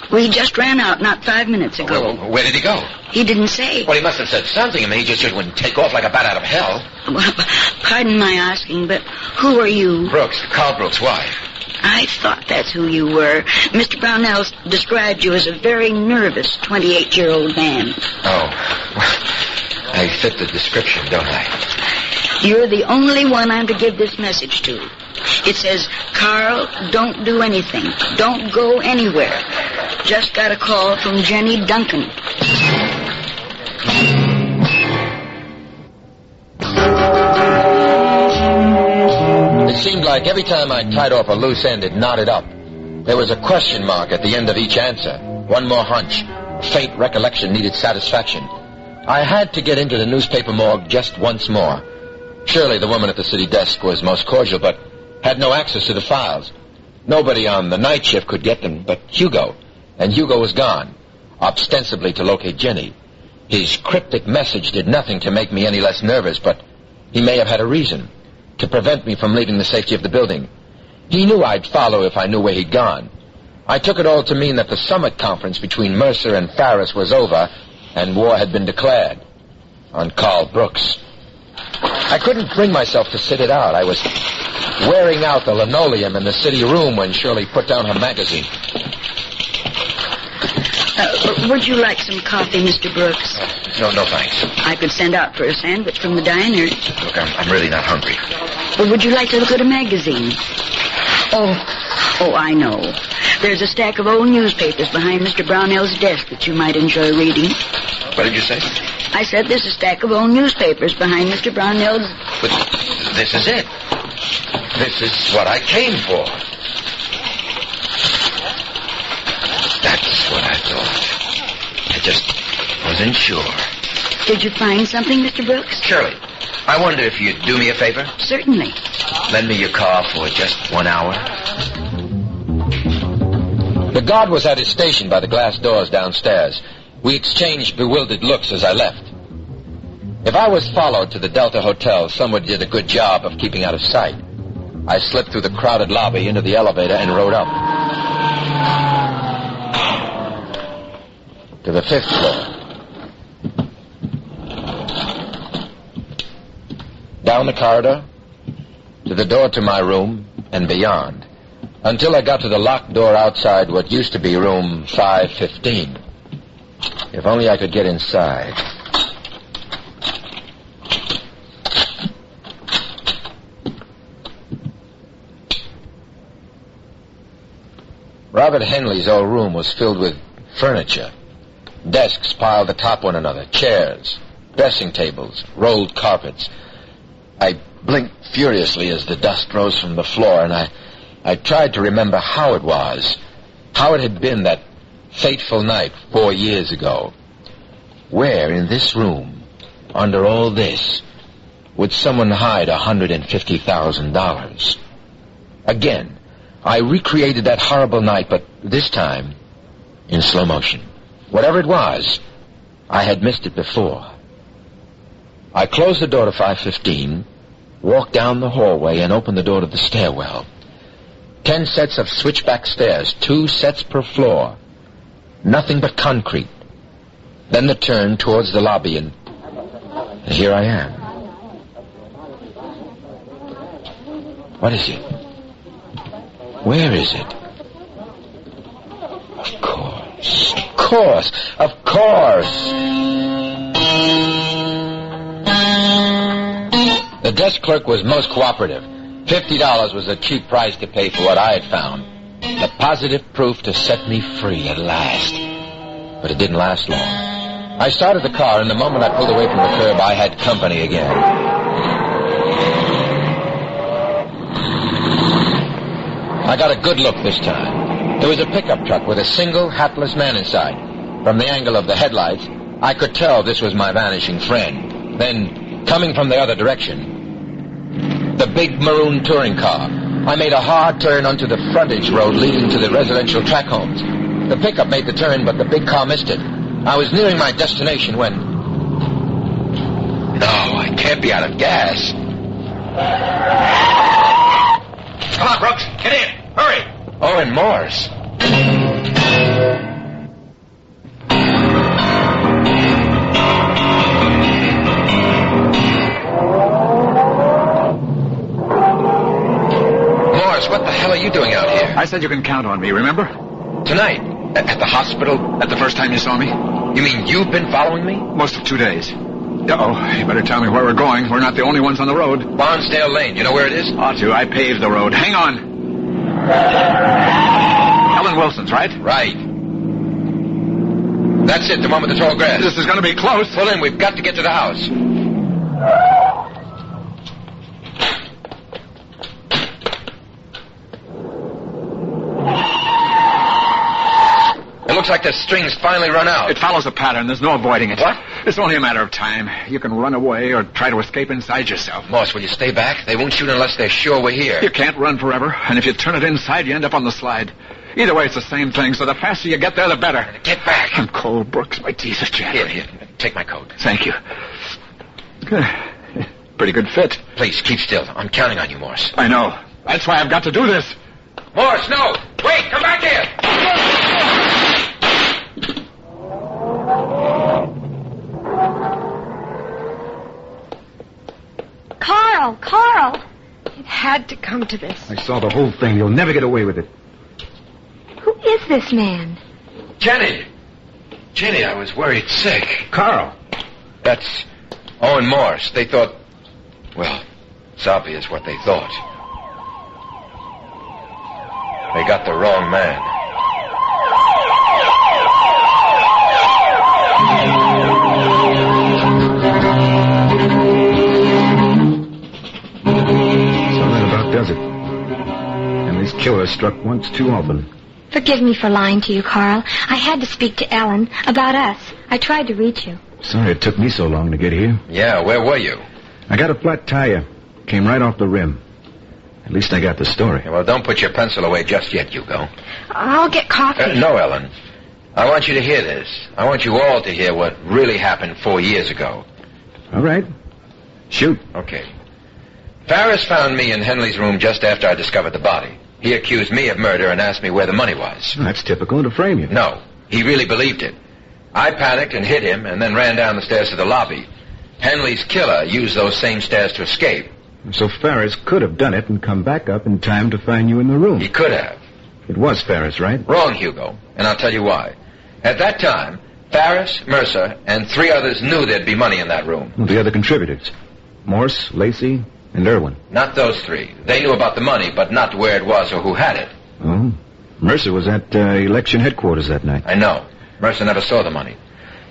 Well, he just ran out not 5 minutes ago. Well, where did he go? He didn't say. Well, he must have said something. I mean, he just wouldn't take off like a bat out of hell. Well, pardon my asking, but who are you? Brooks, Carl Brooks' wife. I thought that's who you were. Mr. Brownell described you as a very nervous 28-year-old man. Oh. I fit the description, don't I? You're the only one I'm to give this message to. It says, Carl, don't do anything. Don't go anywhere. Just got a call from Jenny Duncan. It seemed like every time I tied off a loose end, it knotted up. There was a question mark at the end of each answer. One more hunch. Faint recollection needed satisfaction. I had to get into the newspaper morgue just once more. Surely the woman at the city desk was most cordial, but had no access to the files. Nobody on the night shift could get them but Hugo, and Hugo was gone, ostensibly to locate Jenny. His cryptic message did nothing to make me any less nervous, but he may have had a reason, to prevent me from leaving the safety of the building. He knew I'd follow if I knew where he'd gone. I took it all to mean that the summit conference between Mercer and Farris was over, and war had been declared on Carl Brooks. I couldn't bring myself to sit it out. I was wearing out the linoleum in the city room when Shirley put down her magazine. Would you like some coffee, Mr. Brooks? No, thanks. I could send out for a sandwich from the diner. Look, I'm really not hungry. Or would you like to look at a magazine? Oh, I know. There's a stack of old newspapers behind Mr. Brownell's desk that you might enjoy reading. What did you say? I said there's a stack of old newspapers behind Mr. Brownell's... But this is it. This is what I came for. That's what I thought. I just wasn't sure. Did you find something, Mr. Brooks? Shirley, I wonder if you'd do me a favor? Certainly. Lend me your car for just 1 hour. The guard was at his station by the glass doors downstairs. We exchanged bewildered looks as I left. If I was followed to the Delta Hotel, someone did a good job of keeping out of sight. I slipped through the crowded lobby into the elevator and rode up. To the 5th floor. Down the corridor, to the door to my room, and beyond, until I got to the locked door outside what used to be room 515. If only I could get inside. Robert Henley's old room was filled with furniture. Desks piled atop one another, chairs, dressing tables, rolled carpets. I blinked furiously as the dust rose from the floor, and I tried to remember how it was, how it had been that fateful night 4 years ago. Where in this room, under all this, would someone hide $150,000? Again, I recreated that horrible night, but this time in slow motion. Whatever it was, I had missed it before. I closed the door to 515, walked down the hallway, and opened the door to the stairwell. 10 sets of switchback stairs, 2 sets per floor. Nothing but concrete. Then the turn towards the lobby, and here I am. What is it? Where is it? Of course. Of course. Of course. The desk clerk was most cooperative. $50 was a cheap price to pay for what I had found. The positive proof to set me free at last. But it didn't last long. I started the car, and the moment I pulled away from the curb, I had company again. I got a good look this time. There was a pickup truck with a single hatless man inside. From the angle of the headlights, I could tell this was my vanishing friend. Then, coming from the other direction, the big maroon touring car. I made a hard turn onto the frontage road leading to the residential tract homes. The pickup made the turn, but the big car missed it. I was nearing my destination when... No, I can't be out of gas. Come on, Brooks. Get in. Hurry. Owen Morse. Morse, what the hell are you doing out here? I said you can count on me, remember? Tonight? At the hospital? At the first time you saw me? You mean you've been following me? Most of 2 days. Uh-oh, you better tell me where we're going. We're not the only ones on the road. Barnsdale Lane. You know where it is? Ought to. I paved the road. Hang on. Helen Wilson's, right? Right. That's it, the one with the tall grass. This is going to be close. Pull in. We've got to get to the house. It looks like the string's finally run out. It follows a pattern. There's no avoiding it. What? It's only a matter of time. You can run away or try to escape inside yourself. Morse, will you stay back? They won't shoot unless they're sure we're here. You can't run forever, and if you turn it inside, you end up on the slide. Either way, it's the same thing, so the faster you get there, the better. Get back. I'm cold, Brooks. My teeth are chattering. Here, take my coat. Thank you. Pretty good fit. Please, keep still. I'm counting on you, Morse. I know. That's why I've got to do this. Morse, no! Wait, come back here! Carl! It had to come to this. I saw the whole thing. You'll never get away with it. Who is this man? Jenny, I was worried sick. Carl. That's Owen Morse. They thought... Well, it's obvious what they thought. They got the wrong man. Does it? And this killer struck once too often. Forgive me for lying to you, Carl. I had to speak to Ellen about us. I tried to reach you. Sorry it took me so long to get here. Yeah, where were you? I got a flat tire. Came right off the rim. At least I got the story. Yeah, well, don't put your pencil away just yet, Hugo. I'll get coffee. No, Ellen. I want you to hear this. I want you all to hear what really happened 4 years ago. All right. Shoot. Okay. Ferris found me in Henley's room just after I discovered the body. He accused me of murder and asked me where the money was. That's typical to frame you. No, he really believed it. I panicked and hit him and then ran down the stairs to the lobby. Henley's killer used those same stairs to escape. So Ferris could have done it and come back up in time to find you in the room. He could have. It was Ferris, right? Wrong, Hugo, and I'll tell you why. At that time, Ferris, Mercer, and 3 others knew there'd be money in that room. Well, the other contributors? Morse, Lacey, and Irwin. Not those 3. They knew about the money, but not where it was or who had it. Oh, Mercer was at election headquarters that night. I know. Mercer never saw the money.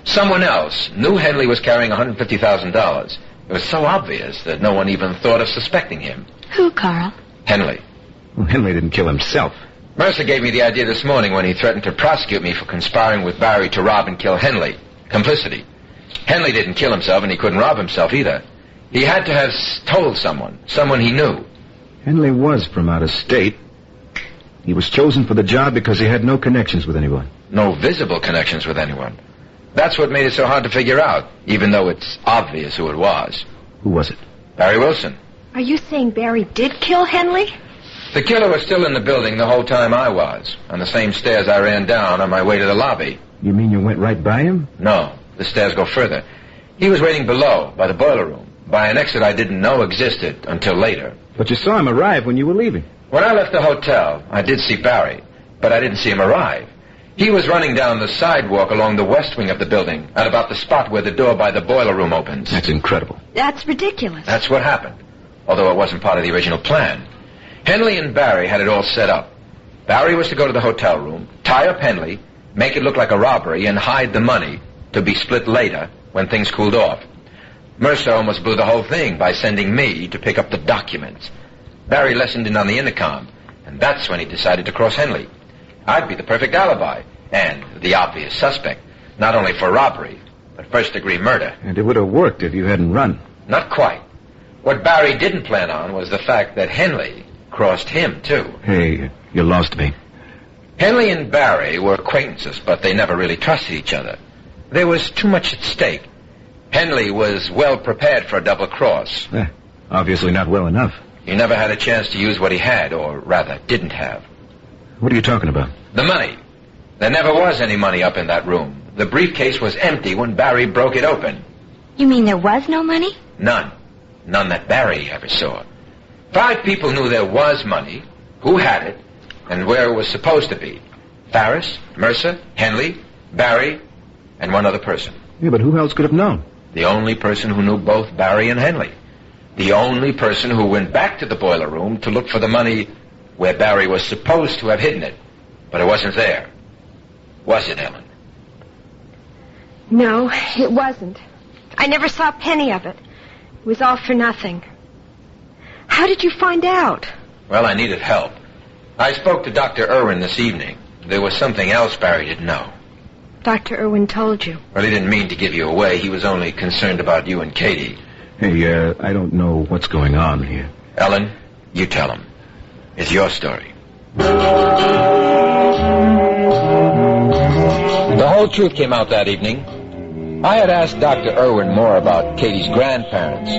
Someone else knew Henley was carrying $150,000. It was so obvious that no one even thought of suspecting him. Who, Carl? Henley. Well, Henley didn't kill himself. Mercer gave me the idea this morning when he threatened to prosecute me for conspiring with Barry to rob and kill Henley. Complicity. Henley didn't kill himself, and he couldn't rob himself either. He had to have told someone he knew. Henley was from out of state. He was chosen for the job because he had no connections with anyone. No visible connections with anyone. That's what made it so hard to figure out, even though it's obvious who it was. Who was it? Barry Wilson. Are you saying Barry did kill Henley? The killer was still in the building the whole time I was, on the same stairs I ran down on my way to the lobby. You mean you went right by him? No, the stairs go further. He was waiting below, by the boiler room, by an exit I didn't know existed until later. But you saw him arrive when you were leaving. When I left the hotel, I did see Barry, but I didn't see him arrive. He was running down the sidewalk along the west wing of the building, at about the spot where the door by the boiler room opens. That's incredible. That's ridiculous. That's what happened, although it wasn't part of the original plan. Henley and Barry had it all set up. Barry was to go to the hotel room, tie up Henley, make it look like a robbery, and hide the money to be split later when things cooled off. Mercer almost blew the whole thing by sending me to pick up the documents. Barry listened in on the intercom, and that's when he decided to cross Henley. I'd be the perfect alibi, and the obvious suspect, not only for robbery, but first-degree murder. And it would have worked if you hadn't run. Not quite. What Barry didn't plan on was the fact that Henley crossed him, too. Hey, you lost me. Henley and Barry were acquaintances, but they never really trusted each other. There was too much at stake. Henley was well prepared for a double cross. Obviously not well enough. He never had a chance to use what he had, or rather, didn't have. What are you talking about? The money. There never was any money up in that room. The briefcase was empty when Barry broke it open. You mean there was no money? None. None that Barry ever saw. 5 people knew there was money, who had it, and where it was supposed to be. Ferris, Mercer, Henley, Barry, and one other person. Yeah, but who else could have known? The only person who knew both Barry and Henley. The only person who went back to the boiler room to look for the money where Barry was supposed to have hidden it. But it wasn't there. Was it, Ellen? No, it wasn't. I never saw a penny of it. It was all for nothing. How did you find out? Well, I needed help. I spoke to Dr. Irwin this evening. There was something else Barry didn't know. Dr. Irwin told you. Well, he didn't mean to give you away. He was only concerned about you and Katie. Hey, I don't know what's going on here. Ellen, you tell him. It's your story. The whole truth came out that evening. I had asked Dr. Irwin more about Katie's grandparents.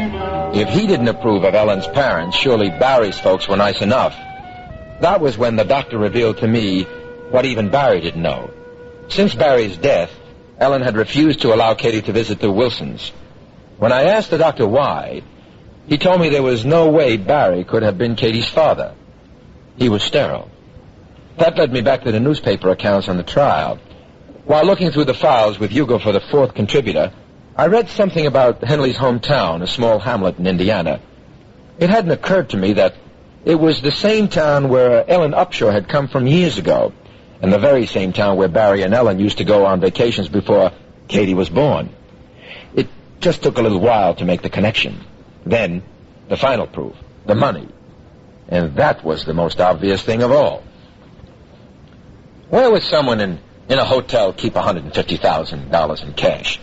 If he didn't approve of Ellen's parents, surely Barry's folks were nice enough. That was when the doctor revealed to me what even Barry didn't know. Since Barry's death, Ellen had refused to allow Katie to visit the Wilsons. When I asked the doctor why, he told me there was no way Barry could have been Katie's father. He was sterile. That led me back to the newspaper accounts on the trial. While looking through the files with Hugo for the 4th contributor, I read something about Henley's hometown, a small hamlet in Indiana. It hadn't occurred to me that it was the same town where Ellen Upshur had come from years ago, and the very same town where Barry and Ellen used to go on vacations before Katie was born. It just took a little while to make the connection. Then, the final proof, the money. And that was the most obvious thing of all. Where would someone in a hotel keep $150,000 in cash?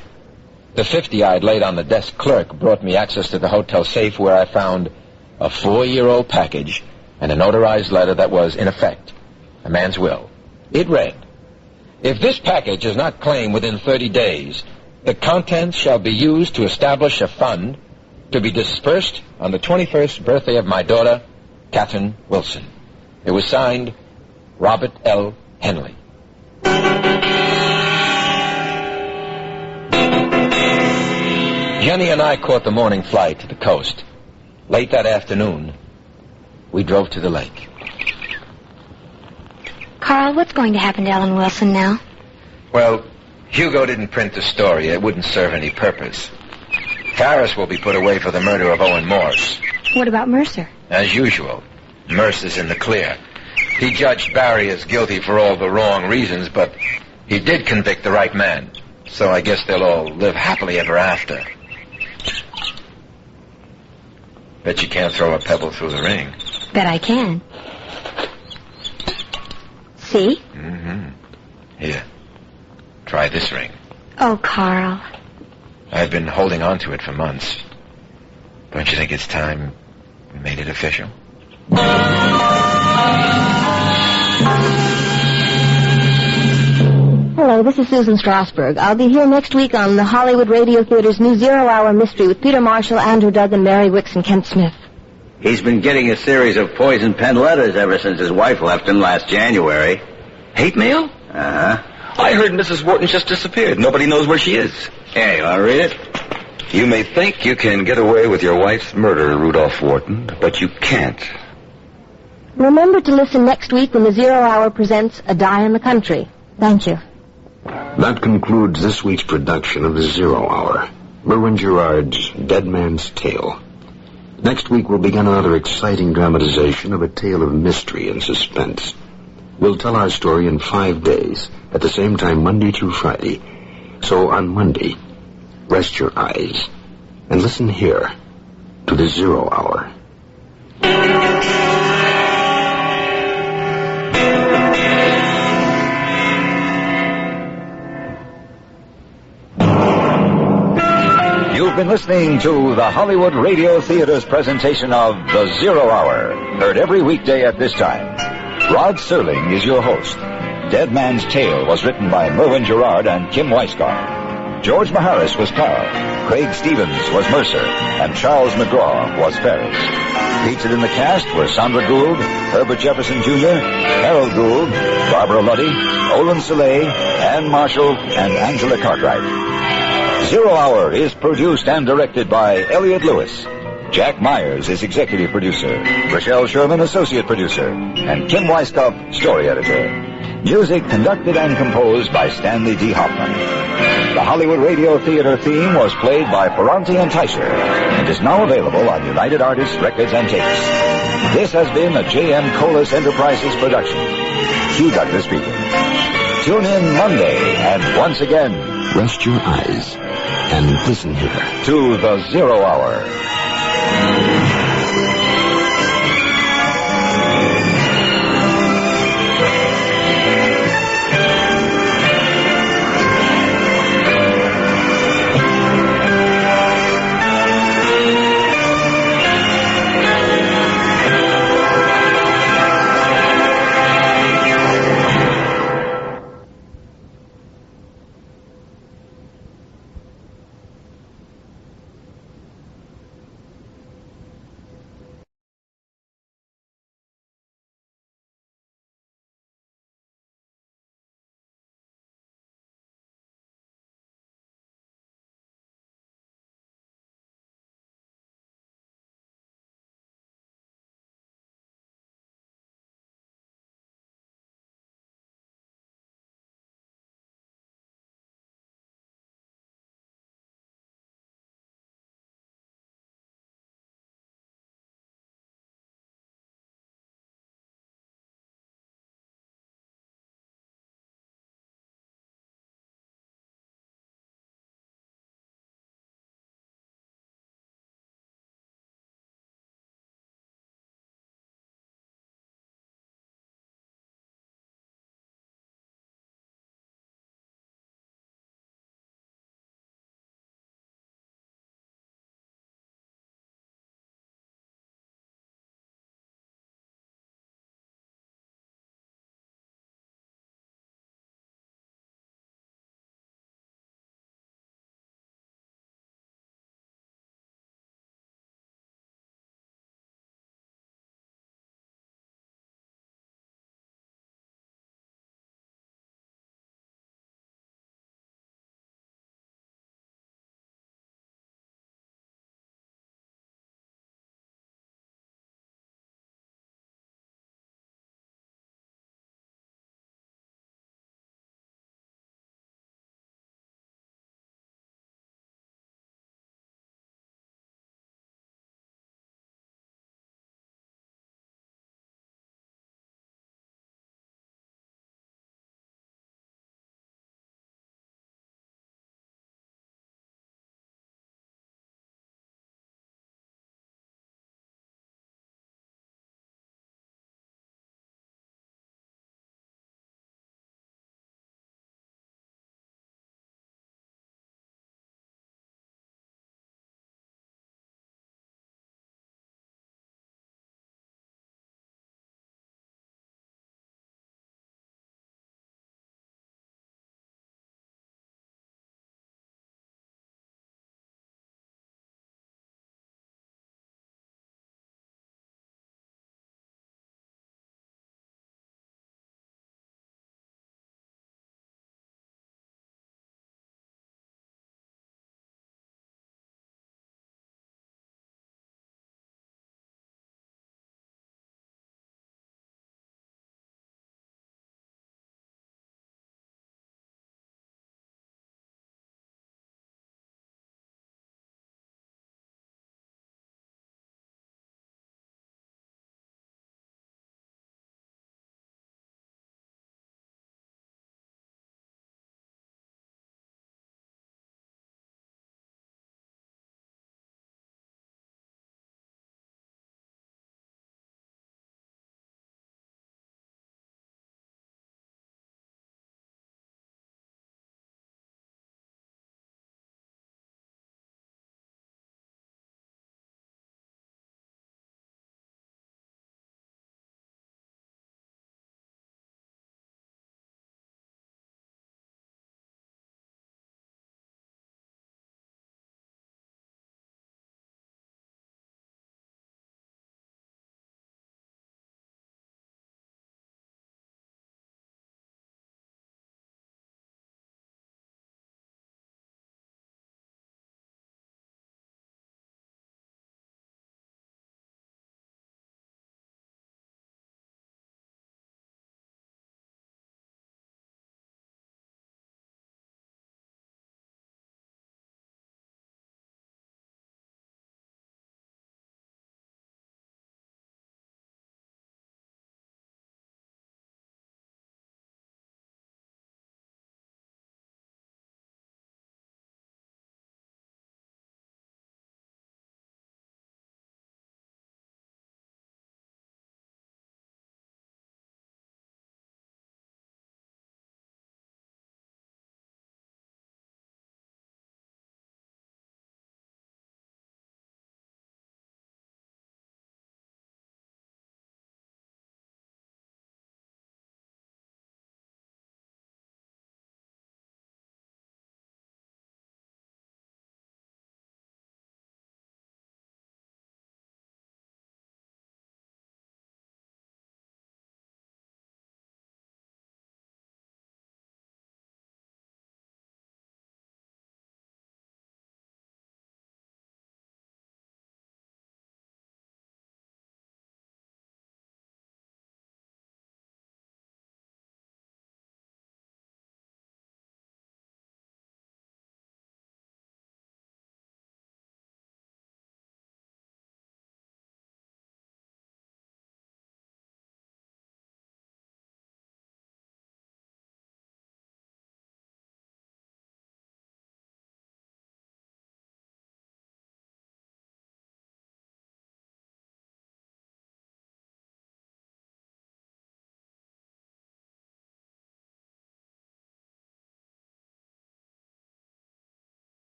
The $50 I'd laid on the desk clerk brought me access to the hotel safe, where I found a 4-year-old package and a notarized letter that was, in effect, a man's will. It read, "If this package is not claimed within 30 days, the contents shall be used to establish a fund to be dispersed on the 21st birthday of my daughter, Catherine Wilson. It was signed Robert L. Henley. Jenny and I caught the morning flight to the coast. Late that afternoon, we drove to the lake. Carl, what's going to happen to Ellen Wilson now? Well, Hugo didn't print the story. It wouldn't serve any purpose. Farris will be put away for the murder of Owen Morse. What about Mercer? As usual, Mercer's in the clear. He judged Barry as guilty for all the wrong reasons, but he did convict the right man. So I guess they'll all live happily ever after. Bet you can't throw a pebble through the ring. Bet I can. See? Mm-hmm. Here. Try this ring. Oh, Carl. I've been holding on to it for months. Don't you think it's time we made it official? Hello, this is Susan Strasberg. I'll be here next week on the Hollywood Radio Theater's new zero-hour mystery with Peter Marshall, Andrew Duggan, Mary Wicks, and Kent Smith. He's been getting a series of poison pen letters ever since his wife left him last January. Hate mail? Uh-huh. I heard Mrs. Wharton just disappeared. Nobody knows where she is. Yeah, you want to read it? You may think you can get away with your wife's murder, Rudolph Wharton, but you can't. Remember to listen next week when the Zero Hour presents A Die in the Country. Thank you. That concludes this week's production of the Zero Hour, Merwin Gerard's Dead Man's Tale. Next week we'll begin another exciting dramatization of a tale of mystery and suspense. We'll tell our story in 5 days, at the same time Monday through Friday. So on Monday, rest your eyes and listen here to the Zero Hour. You've been listening to the Hollywood Radio Theater's presentation of The Zero Hour, heard every weekday at this time. Rod Serling is your host. Dead Man's Tale was written by Merwin Gerard and Kim Weisgart. George Maharis was Carl, Craig Stevens was Mercer, and Charles McGraw was Ferris. Featured in the cast were Sandra Gould, Herbert Jefferson Jr., Harold Gould, Barbara Luddy, Olin Soleil, Ann Marshall, and Angela Cartwright. Zero Hour is produced and directed by Elliot Lewis. Jack Myers is executive producer, Rochelle Sherman associate producer, and Kim Weiskopf story editor. Music conducted and composed by Stanley D. Hoffman. The Hollywood Radio Theater theme was played by Ferranti and Teicher and is now available on United Artists Records and Tapes. This has been a J.M. Colas Enterprises production. Hugh Douglas speaking. Tune in Monday and once again, rest your eyes and listen here to the Zero Hour.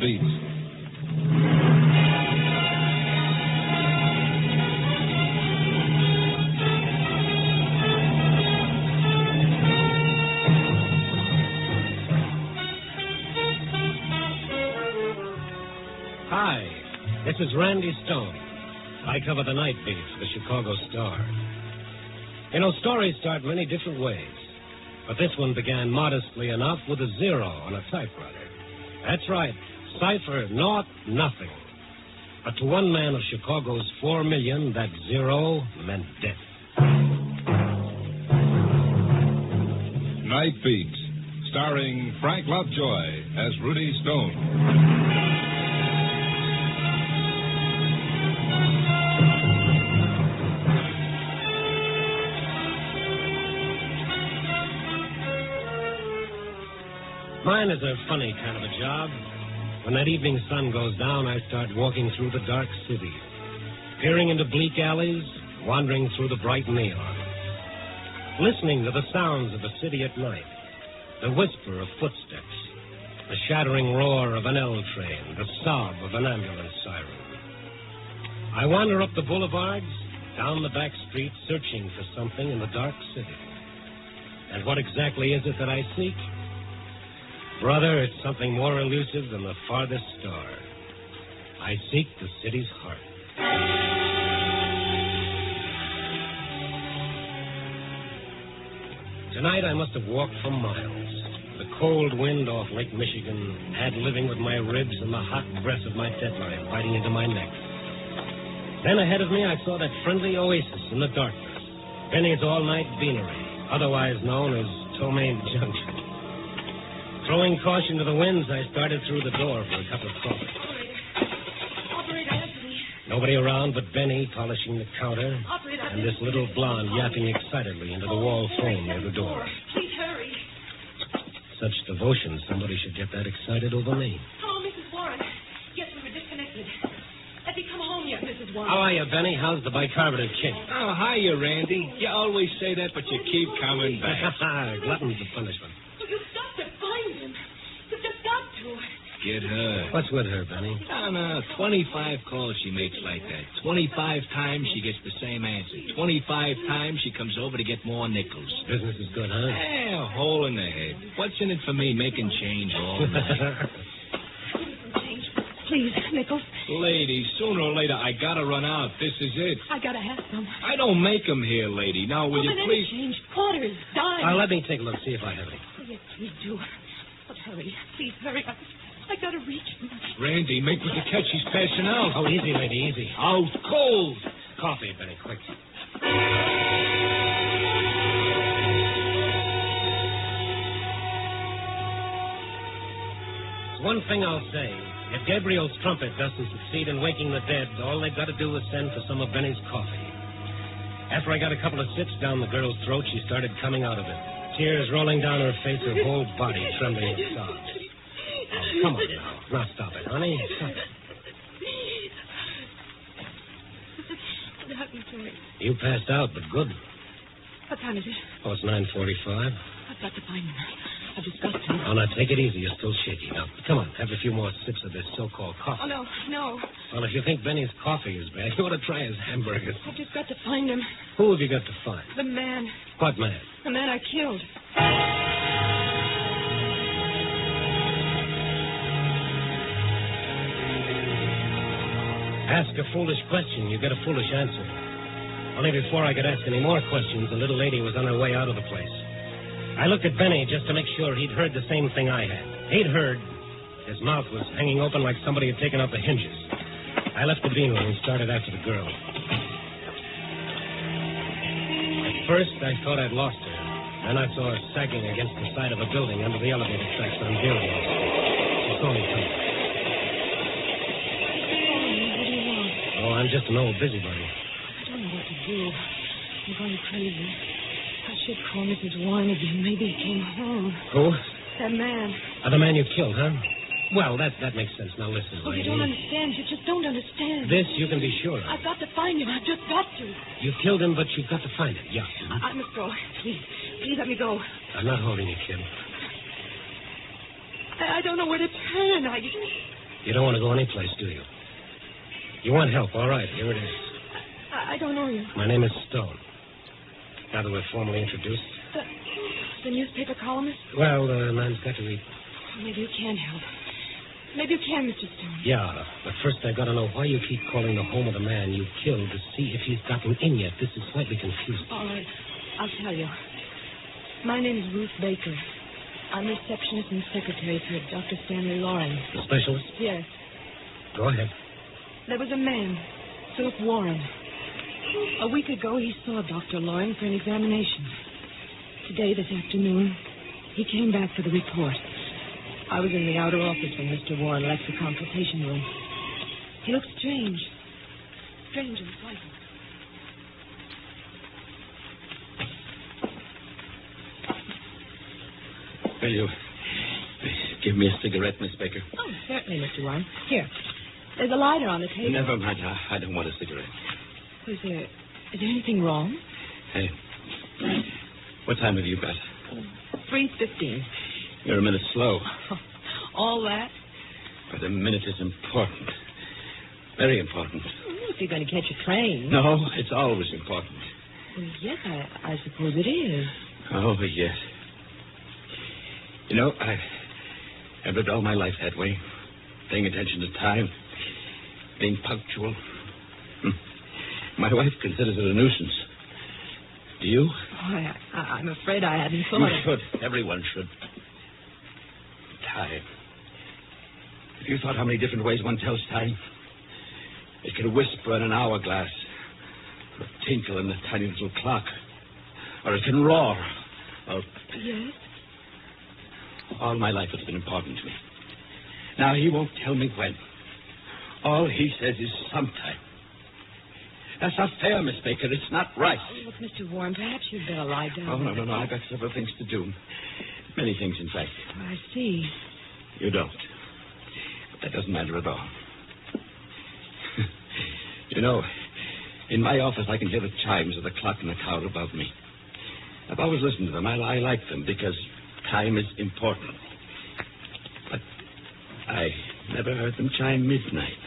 beats. Hi, this is Randy Stone. I cover the night beat for the Chicago Star. You know, stories start many different ways, but this one began modestly enough with a 0 on a typewriter. That's right, cipher, naught, nothing. But to one man of Chicago's 4 million, that 0 meant death. Night Beats, starring Frank Lovejoy as Rudy Stone. Mine is a funny kind of a job. When that evening sun goes down, I start walking through the dark city, peering into bleak alleys, wandering through the bright neon, listening to the sounds of the city at night, the whisper of footsteps, the shattering roar of an L train, the sob of an ambulance siren. I wander up the boulevards, down the back streets, searching for something in the dark city. And what exactly is it that I seek? Brother, it's something more elusive than the farthest star. I seek the city's heart. Tonight I must have walked for miles. The cold wind off Lake Michigan ad-living with my ribs and the hot breath of my deadline biting into my neck. Then ahead of me I saw that friendly oasis in the darkness, Benny's all-night beanery, otherwise known as Tomaine Junction. Throwing caution to the winds, I started through the door for a cup of coffee. Operator, Anthony. Nobody around but Benny polishing the counter, Operator, and this little blonde yapping excitedly into the wall frame near the door. Please hurry. Such devotion, somebody should get that excited over me. Hello, Mrs. Warren. Yes, we were disconnected. Has he come home yet, Mrs. Warren? How are you, Benny? How's the bicarbonate kid? Oh, hiya, Randy. You always say that, but you keep coming back. Gluttons of punishment. You've got to find him. You've just got to. Get her. What's with her, Benny? No, 25 calls she makes like that. 25 times she gets the same answer. 25 times she comes over to get more nickels. Business is good, huh? Yeah, a hole in the head. What's in it for me making change all night? Please, nickels. Lady, sooner or later I gotta run out. This is it. I gotta have some. I don't make them here, lady. Now, will you please... change. Quarters, dimes. Let me take a look, see if I have any. Oh, yes, please do. But hurry. Please, hurry. I gotta reach him. Randy, make with the catch. He's passing out. Oh, easy, lady, easy. Out cold. Coffee, Benny, quick. One thing I'll say. If Gabriel's trumpet doesn't succeed in waking the dead, all they've got to do is send for some of Benny's coffee. After I got a couple of sips down the girl's throat, she started coming out of it. Tears rolling down her face, her whole body trembling with sobs. Oh, come on now. Now stop it, honey. Stop it. What happened to me? You passed out, but good. What time is it? Oh, it's 9:45. I've got to find him. I've just got to. Oh, now, take it easy. You're still shaky. Now, come on. Have a few more sips of this so-called coffee. Oh, no. Well, if you think Benny's coffee is bad, you ought to try his hamburgers. I've just got to find him. Who have you got to find? The man. What man? The man I killed. Ask a foolish question, you get a foolish answer. Only before I could ask any more questions, the little lady was on her way out of the place. I looked at Benny just to make sure he'd heard the same thing I had. He'd heard. His mouth was hanging open like somebody had taken out the hinges. I left the bean room and started after the girl. At first, I thought I'd lost her. Then I saw her sagging against the side of a building under the elevator tracks on Dearborn. She saw me coming. What do you want? Oh, I'm just an old busybody. I don't know what to do. I'm going crazy. I should call Mrs. Warren again. Maybe he came home. Who? That man. The man you killed, huh? Well, that makes sense. Now, listen, Oh, lady. you don't understand. You just don't understand. This you can be sure of. I've got to find him. I've just got to. You killed him, but you've got to find him. Yeah. I must go. Please let me go. I'm not holding you, kid. I don't know where to turn. You don't want to go anyplace, do you? You want help. All right, here it is. I don't know you. My name is Stone. Now that we're formally introduced. The newspaper columnist? Well, the man's got to read. Maybe you can help. Maybe you can, Mr. Stone. Yeah, but first I got to know why you keep calling the home of the man you killed to see if he's gotten in yet. This is slightly confusing. All right, I'll tell you. My name is Ruth Baker. I'm receptionist and secretary for Dr. Stanley Loring. The specialist? Yes. Go ahead. There was a man, Philip Warren. A week ago, he saw Dr. Loring for an examination. Today, this afternoon, he came back for the report. I was in the outer office when Mr. Warren left the consultation room. He looked strange. Strange and frightened. Will you give me a cigarette, Miss Baker? Oh, certainly, Mr. Warren. Here. There's a lighter on the table. Never mind. I don't want a cigarette. Is there anything wrong? Hey, what time have you got? 3:15. You're a minute slow. All that? But a minute is important. Very important. If you're going to catch a train. No, it's always important. Well, yes, I suppose it is. Oh, yes. You know, I've lived all my life that way. Paying attention to time. Being punctual. My wife considers it a nuisance. Do you? Oh, I'm afraid I hadn't thought You of it. should. Everyone should. Time. Have you thought how many different ways one tells time? It can whisper in an hourglass, or tinkle in a tiny little clock, or it can roar, or... Yes? All my life it's been important to me. Now he won't tell me when. All he says is sometime. That's not fair, Miss Baker. It's not right. Oh, look, Mr. Warren, perhaps you'd better lie down. Oh, no. I've got several things to do. Many things, in fact. I see. You don't. But that doesn't matter at all. You know, in my office I can hear the chimes of the clock in the tower above me. I've always listened to them. I like them because time is important. But I never heard them chime midnight.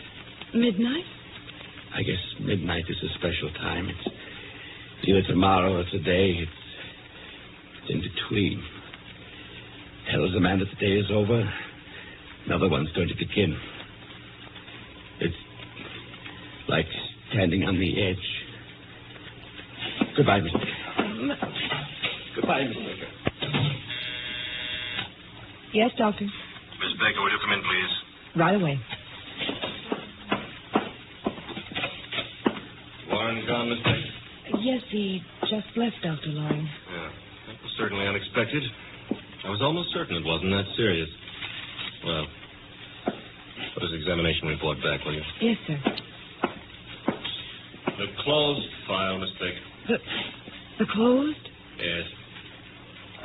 Midnight? I guess midnight is a special time. It's either tomorrow or today. It's in between. Tells a man that the day is over. Another one's going to begin. It's like standing on the edge. Goodbye, Miss Baker. Goodbye, Miss Baker. Yes, Doctor. Miss Baker, will you come in, please? Right away. Warren gone, Miss Baker? Yes, he just left, Dr. Loring. Yeah, that was certainly unexpected. I was almost certain it wasn't that serious. Well, put his examination report back, will you? Yes, sir. The closed file, Miss Baker. The closed? Yes.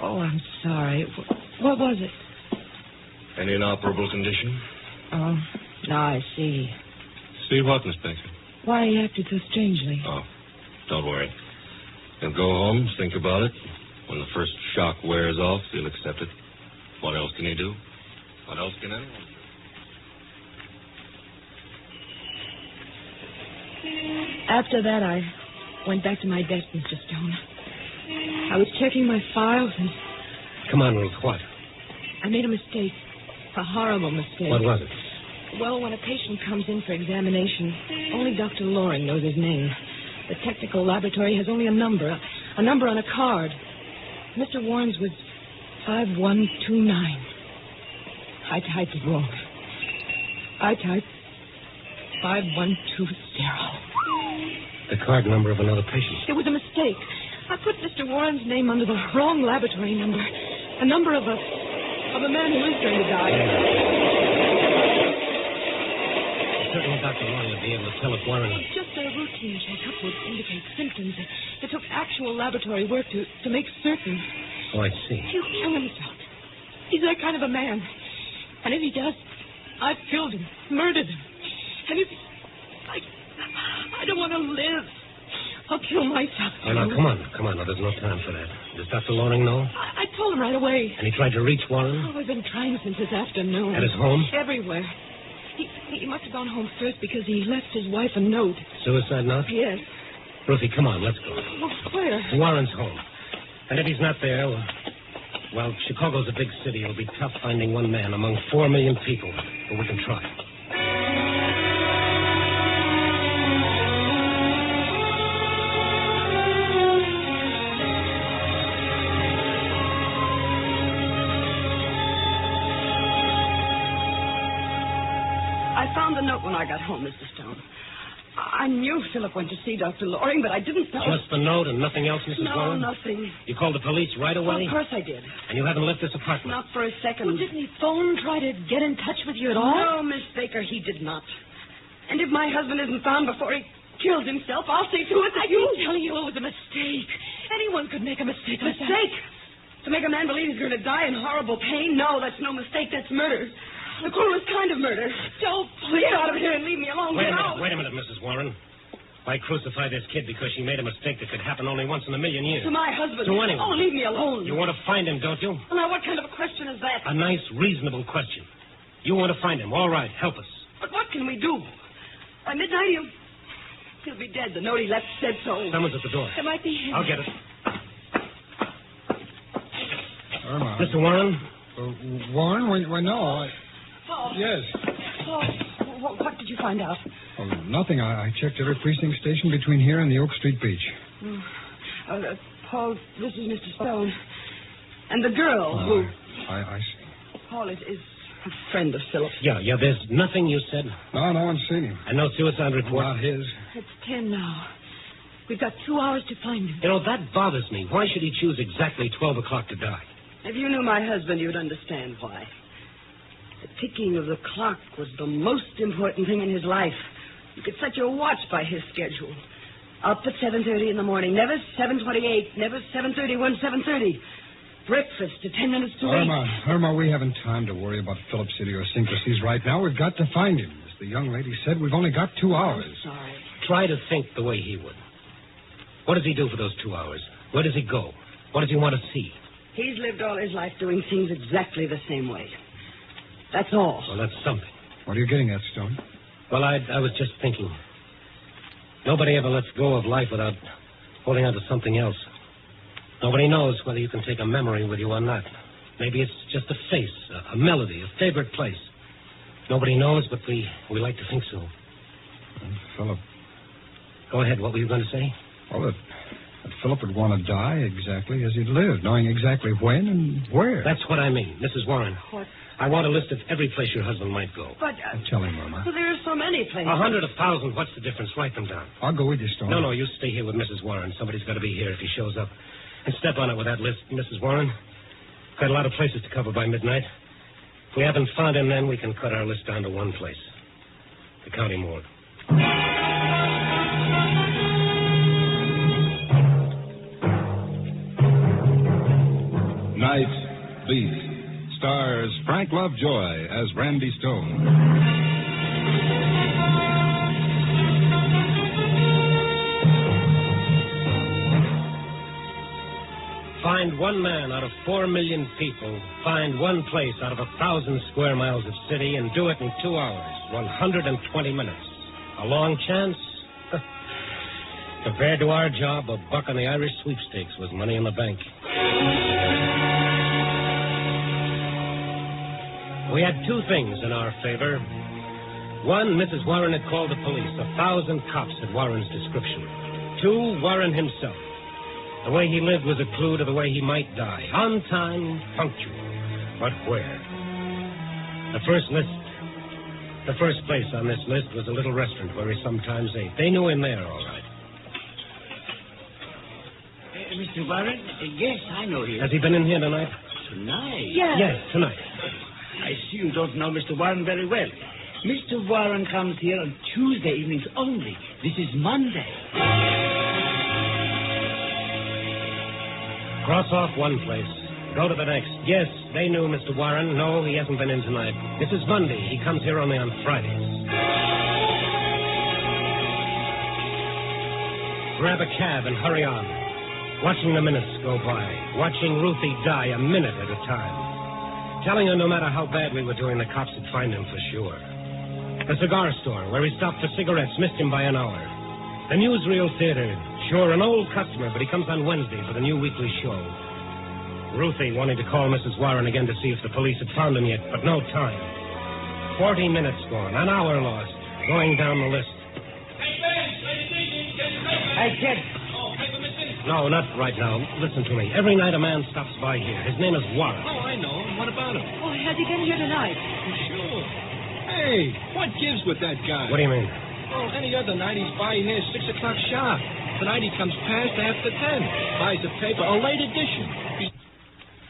Oh, I'm sorry. What was it? An inoperable condition? Oh, now I see. See what, Miss Baker? Why he acted so strangely. Oh, don't worry. He'll go home, think about it. When the first shock wears off, he'll accept it. What else can he do? What else can anyone do? After that, I went back to my desk, Mr. Stone. I was checking my files and... Come on, Ruth, what? I made a mistake. A horrible mistake. What was it? Well, when a patient comes in for examination, only Dr. Loring knows his name. The technical laboratory has only a number on a card. Mr. Warren's was 5129. I typed it wrong. I typed 5120. The card number of another patient. It was a mistake. I put Mr. Warren's name under the wrong laboratory number. A number of a man who is going to die. Certainly Dr. Loring would be able to tell if Warren... Just a routine checkup would indicate symptoms. It took actual laboratory work to make certain. Oh, I see. He'll kill himself. He's that kind of a man. And if he does, I've killed him, murdered him. And if... I don't want to live. I'll kill myself. Oh, now, come on. Now, there's no time for that. Does Dr. Loring know? I told him right away. And he tried to reach Warren? Oh, I've been trying since this afternoon. At his home? Everywhere. He He must have gone home first because he left his wife a note. Suicide note? Yes. Ruthie, come on, let's go. Well, where? Warren's home. And if he's not there, well, Chicago's a big city. It'll be tough finding one man among 4 million people. But we can try. I found the note when I got home, Mr. Stone. I knew Philip went to see Dr. Loring, but I didn't know... Just the note and nothing else, Mrs. Warren? No, nothing. You called the police right away? Of course I did. And you haven't left this apartment? Not for a second. Well, didn't he phone, try to get in touch with you at all? No, Miss Baker, he did not. And if my husband isn't found before he kills himself, I'll see to it that you... I can tell you it was a mistake. Anyone could make a mistake like that. Mistake? To make a man believe he's going to die in horrible pain? No, that's no mistake. That's murder. The cruelest kind of murder. Don't please get out of here and leave me alone. Wait a minute, Mrs. Warren. Why crucify this kid because she made a mistake that could happen only once in a million years? To my husband. To anyone. Oh, leave me alone. You want to find him, don't you? Well, now, what kind of a question is that? A nice, reasonable question. You want to find him. All right, help us. But what can we do? By midnight, he'll be dead. The note he left said so. Someone's at the door. It might be him. I'll get it. Irma. Mr. Warren? Warren? Why, no. Oh. Yes. Oh, what did you find out? Oh, nothing. I checked every precinct station between here and the Oak Street beach. Paul, this is Mr. Stone. And the girl who... I see. Paul is a friend of Philip. Yeah, there's nothing you said? No one's seen him. And no suicide report? Not his. It's 10 now. We've got 2 hours to find him. You know, that bothers me. Why should he choose exactly 12 o'clock to die? If you knew my husband, you'd understand why. The ticking of the clock was the most important thing in his life. You could set your watch by his schedule. Up at 7:30 in the morning. Never 7:28. Never 7:31, 7:30. Breakfast at 10 minutes to 8. Irma, we haven't time to worry about Philip's idiosyncrasies right now. We've got to find him. As the young lady said, we've only got 2 hours. I'm sorry. Try to think the way he would. What does he do for those 2 hours? Where does he go? What does he want to see? He's lived all his life doing things exactly the same way. That's all. Well, that's something. What are you getting at, Stone? Well, I was just thinking. Nobody ever lets go of life without holding on to something else. Nobody knows whether you can take a memory with you or not. Maybe it's just a face, a melody, a favorite place. Nobody knows, but we like to think so. Philip. Go ahead. What were you going to say? Well, that Philip would want to die exactly as he'd lived, knowing exactly when and where. That's what I mean, Mrs. Warren. What? I want a list of every place your husband might go. But... Tell him, Irma. Well, there are so many places. 100, 1,000. What's the difference? Write them down. I'll go with you, Stone. No, you stay here with Mrs. Warren. Somebody's got to be here if he shows up. And step on it with that list, Mrs. Warren. Got a lot of places to cover by midnight. If we haven't found him then, we can cut our list down to one place. The county morgue. Night Beat stars Frank Lovejoy as Randy Stone. Find one man out of 4 million people. Find one place out of 1,000 square miles of city and do it in 2 hours, 120 minutes. A long chance? Compared to our job, $1 on the Irish sweepstakes was money in the bank. We had 2 things in our favor. One, Mrs. Warren had called the police. 1,000 cops at Warren's description. 2, Warren himself. The way he lived was a clue to the way he might die. On time, punctual. But where? The first place on this list was a little restaurant where he sometimes ate. They knew him there, all right. Mr. Warren? Yes, I know him. Has he been in here tonight? Tonight? Yes, tonight. I see you don't know Mr. Warren very well. Mr. Warren comes here on Tuesday evenings only. This is Monday. Cross off one place. Go to the next. Yes, they knew Mr. Warren. No, he hasn't been in tonight. This is Monday. He comes here only on Fridays. Grab a cab and hurry on. Watching the minutes go by. Watching Ruthie die a minute at a time. Telling her no matter how bad we were doing, the cops would find him for sure. The cigar store, where he stopped for cigarettes, missed him by an hour. The Newsreel Theater. Sure, an old customer, but he comes on Wednesday for the new weekly show. Ruthie wanted to call Mrs. Warren again to see if the police had found him yet, but no time. 40 minutes gone, an hour lost, going down the list. Hey, kid. No, not right now. Listen to me. Every night a man stops by here. His name is Warren. Oh, I know. What about him? Oh, has he been here tonight? Sure. Hey, what gives with that guy? What do you mean? Well, any other night he's by here 6 o'clock sharp. Tonight he comes past after 10. Buys a paper, a late edition. He's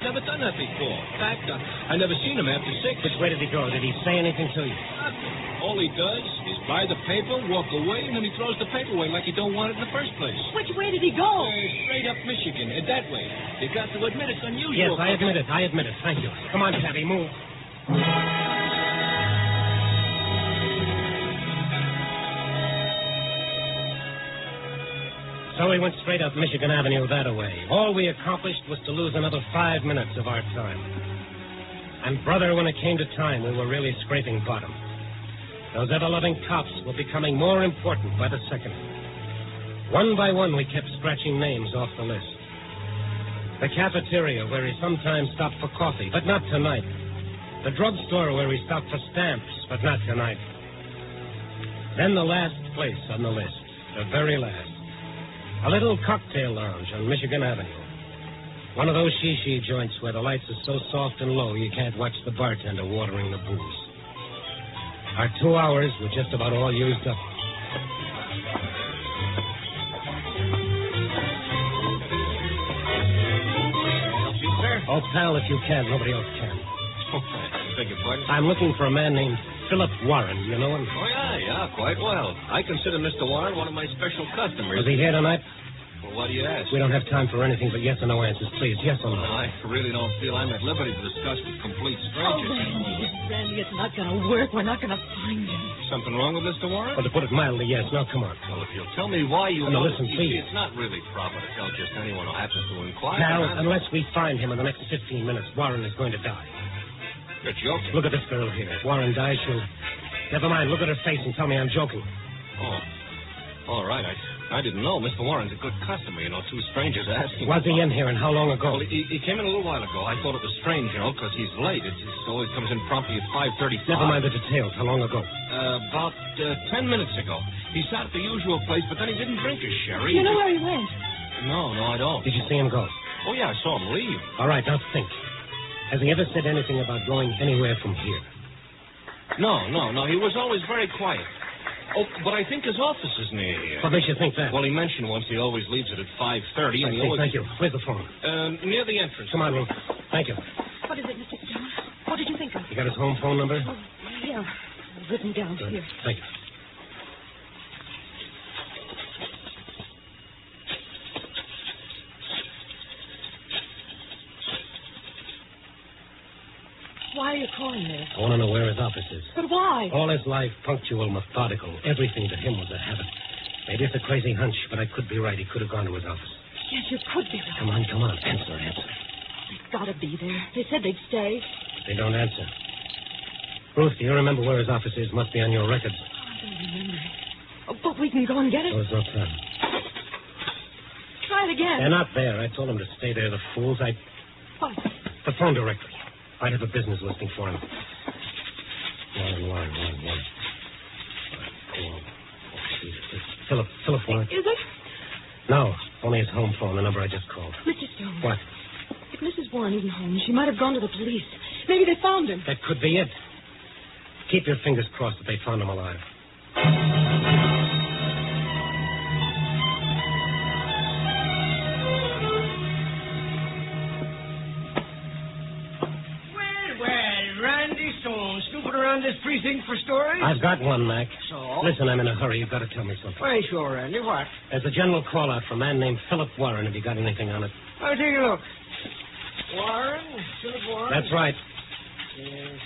never done that before. In fact, I never seen him after 6. Which way did he go? Did he say anything to you? Nothing. All he does is buy the paper, walk away, and then he throws the paper away like he don't want it in the first place. Which way did he go? Straight up Michigan, that way. You got to admit it's unusual. Yes, I admit it. Thank you. Come on, Tabby, move. So we went straight up Michigan Avenue that way. All we accomplished was to lose another 5 minutes of our time. And, brother, when it came to time, we were really scraping bottom. Those ever-loving cops were becoming more important by the second. One by one, we kept scratching names off the list. The cafeteria, where he sometimes stopped for coffee, but not tonight. The drugstore, where he stopped for stamps, but not tonight. Then the last place on the list, the very last. A little cocktail lounge on Michigan Avenue. One of those shishi joints where the lights are so soft and low you can't watch the bartender watering the booze. Our 2 hours were just about all used up. Help you, sir? Oh, pal, if you can. Nobody else can. I beg your pardon? I'm looking for a man named Philip Warren. You know him? Oh, yeah, quite well. I consider Mr. Warren one of my special customers. Was he here tonight? Well, what do you ask? We don't have time for anything but yes or no answers, please. Yes or no? Well, I really don't feel I'm at liberty to discuss with complete strangers. Oh, Randy, it's not going to work. We're not going to find him. Something wrong with Mr. Warren? Well, to put it mildly, yes. Now, come on. Well, if you'll tell me why you... No, listen, please. See, it's not really proper to tell just anyone who happens to inquire. Now, unless we find him in the next 15 minutes, Warren is going to die. You're joking. Look at this girl here. If Warren dies, she'll... Never mind. Look at her face and tell me I'm joking. Oh. All right. I didn't know. Mr. Warren's a good customer. You know, two strangers asking... Was he in here and how long ago? Well, he came in a little while ago. I thought it was strange, you know, because he's late. It always comes in promptly at 5:35. Never mind the details. How long ago? About 10 minutes ago. He sat at the usual place, but then he didn't drink his sherry. You know where he went? No, I don't. Did you see him go? Oh, yeah, I saw him leave. All right, now think. Has he ever said anything about going anywhere from here? No. He was always very quiet. Oh, but I think his office is near here. What makes you think that? Well, he mentioned once he always leaves it at 5:30. And he always... Thank you. Where's the phone? Near the entrance. Come on, Ruth. Thank you. What is it, Mr. Stone? What did you think of? You got his home phone number? Oh, yeah. I've written down here. Thank you. Why are you calling me? I want to know where his office is. But why? All his life, punctual, methodical. Everything to him was a habit. Maybe it's a crazy hunch, but I could be right. He could have gone to his office. Yes, you could be right. Come on. Answer. They've got to be there. They said they'd stay. They don't answer. Ruth, do you remember where his office is? Must be on your records. I don't remember. Oh, but we can go and get it. There's no time. Try it again. They're not there. I told them to stay there, the fools. What? The phone directory. I'd have a business listing for him. Warren. Philip Warren. Is it? No, only his home phone, the number I just called. Mr. Stone. What? If Mrs. Warren isn't home, she might have gone to the police. Maybe they found him. That could be it. Keep your fingers crossed that they found him alive. Around this precinct for stories? I've got one, Mac. So? Listen, I'm in a hurry. You've got to tell me something. Why, sure, Randy. What? There's a general call-out for a man named Philip Warren. Have you got anything on it? I'll take a look. Warren? Philip Warren? That's right. Yes.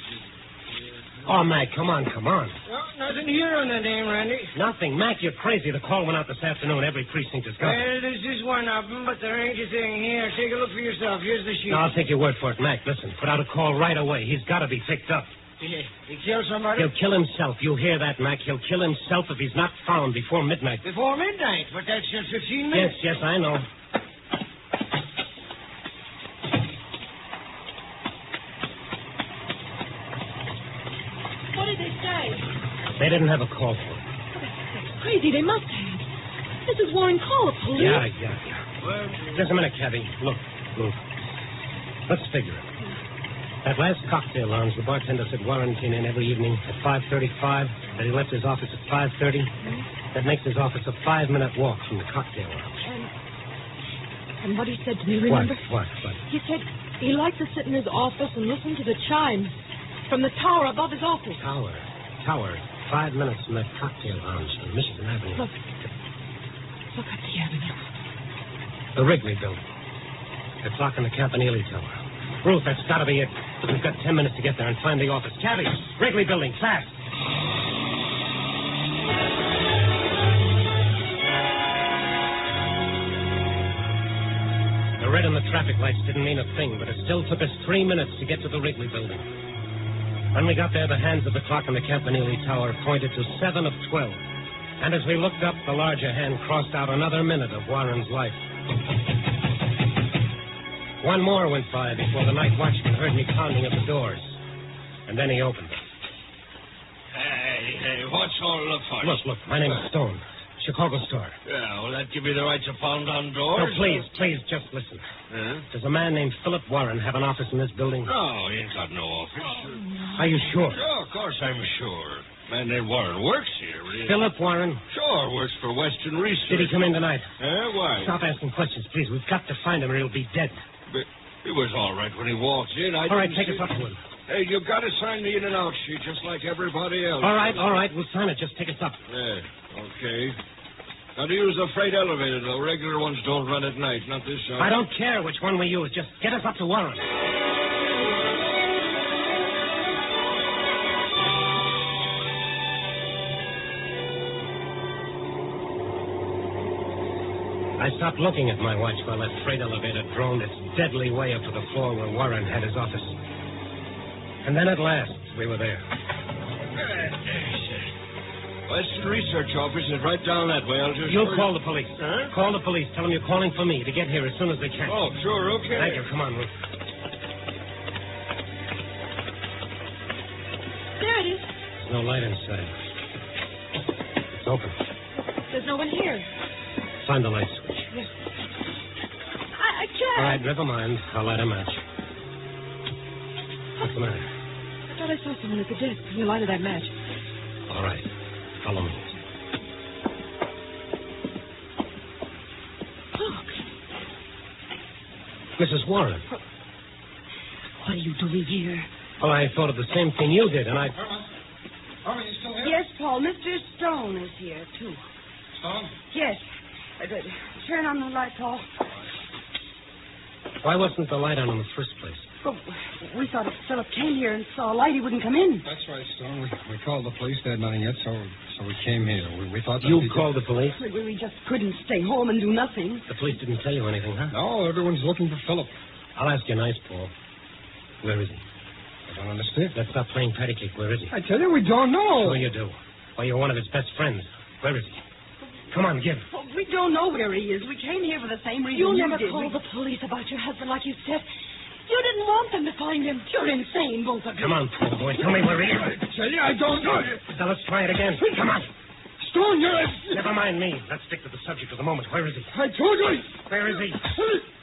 Oh, Mac, come on. No, nothing here on that name, Randy. Nothing. Mac, you're crazy. The call went out this afternoon. Every precinct has got it. Well, there's just one of them, but there ain't a thing here. Take a look for yourself. Here's the sheet. No, I'll take your word for it, Mac. Listen, put out a call right away. He's got to be picked up. He killed somebody? He'll kill himself. You hear that, Mac? He'll kill himself if he's not found before midnight. Before midnight? But that's just 15 minutes. Yes, I know. What did they say? They didn't have a call for him. That's crazy. They must have. Mrs. Warren called the police. Yeah. Just a minute, Cabby. Look. Let's figure it. At last cocktail lounge, the bartender said Warren came in every evening at 5:35, that he left his office at 5:30. That makes his office a 5-minute walk from the cocktail lounge. And what he said to me, remember? What? He said he liked to sit in his office and listen to the chimes from the tower above his office. Tower. 5 minutes from that cocktail lounge on Michigan Avenue. Look up the avenue. The Wrigley building. The clock in the Campanile Tower. Ruth, that's got to be it. We've got 10 minutes to get there and find the office. Cabby, Wrigley building, fast. The red on the traffic lights didn't mean a thing, but it still took us 3 minutes to get to the Wrigley building. When we got there, the hands of the clock in the Campanile Tower pointed to 7 of 12. And as we looked up, the larger hand crossed out another minute of Warren's life. One more went by before the night watchman heard me pounding at the doors. And then he opened them. Hey, what's all the fuss? Look, my name is Stone. Chicago Star. Yeah, will that give you the right to pound on doors? No, please, just listen. Does a man named Philip Warren have an office in this building? No, he ain't got no office. Are you sure? Sure, of course I'm sure. Man named Warren works here. Philip Warren? Sure, works for Western Research. Did he come in tonight? Why? Stop asking questions, please. We've got to find him or he'll be dead. But he was all right when he walked in. All right, take us up to him. Hey, you've got to sign the in and out sheet just like everybody else. All right. We'll sign it. Just take us up. Yeah, okay. Now, to use the freight elevator, though. Regular ones don't run at night, not this side. I don't care which one we use. Just get us up to Warren. I stopped looking at my watch while that freight elevator droned its deadly way up to the floor where Warren had his office. And then at last, we were there. Western Research Office is right down that way. You'll call the police. Huh? Call the police. Tell them you're calling for me to get here as soon as they can. Oh, sure, okay. Thank you. Come on, Ruth. There it is. There's no light inside. It's open. There's no one here. Find the light switch. Yes. I can't. All right, never mind. I'll light a match. What's the matter? I thought I saw someone at the desk when you lighted that match. All right. Follow me. Look. Mrs. Warren. What are you doing here? Well, I thought of the same thing you did, and I... Irma, you still here? Yes, Paul. Mr. Stone is here, too. Stone? Yes. Turn on the light, Paul. Why wasn't the light on in the first place? Well, we thought if Philip came here and saw a light, he wouldn't come in. That's right, Stone. We called the police. They had nothing yet, so we came here. We thought... You called the police? We just couldn't stay home and do nothing. The police didn't tell you anything, huh? No, everyone's looking for Philip. I'll ask you nice, Paul. Where is he? I don't understand. Let's stop playing patty cake. Where is he? I tell you, we don't know. Sure you do. Well, you're one of his best friends. Where is he? Come on, give. Well, we don't know where he is. We came here for the same reason You you never did. called the police about your husband like you said. You didn't want them to find him. You're insane, both of you. Come on, Paul, boy. Tell me where he is. I tell you, I don't know. Now, let's try it again. Come on. Stone, you're... Never mind me. Let's stick to the subject of the moment. Where is he? I told you. Where is he?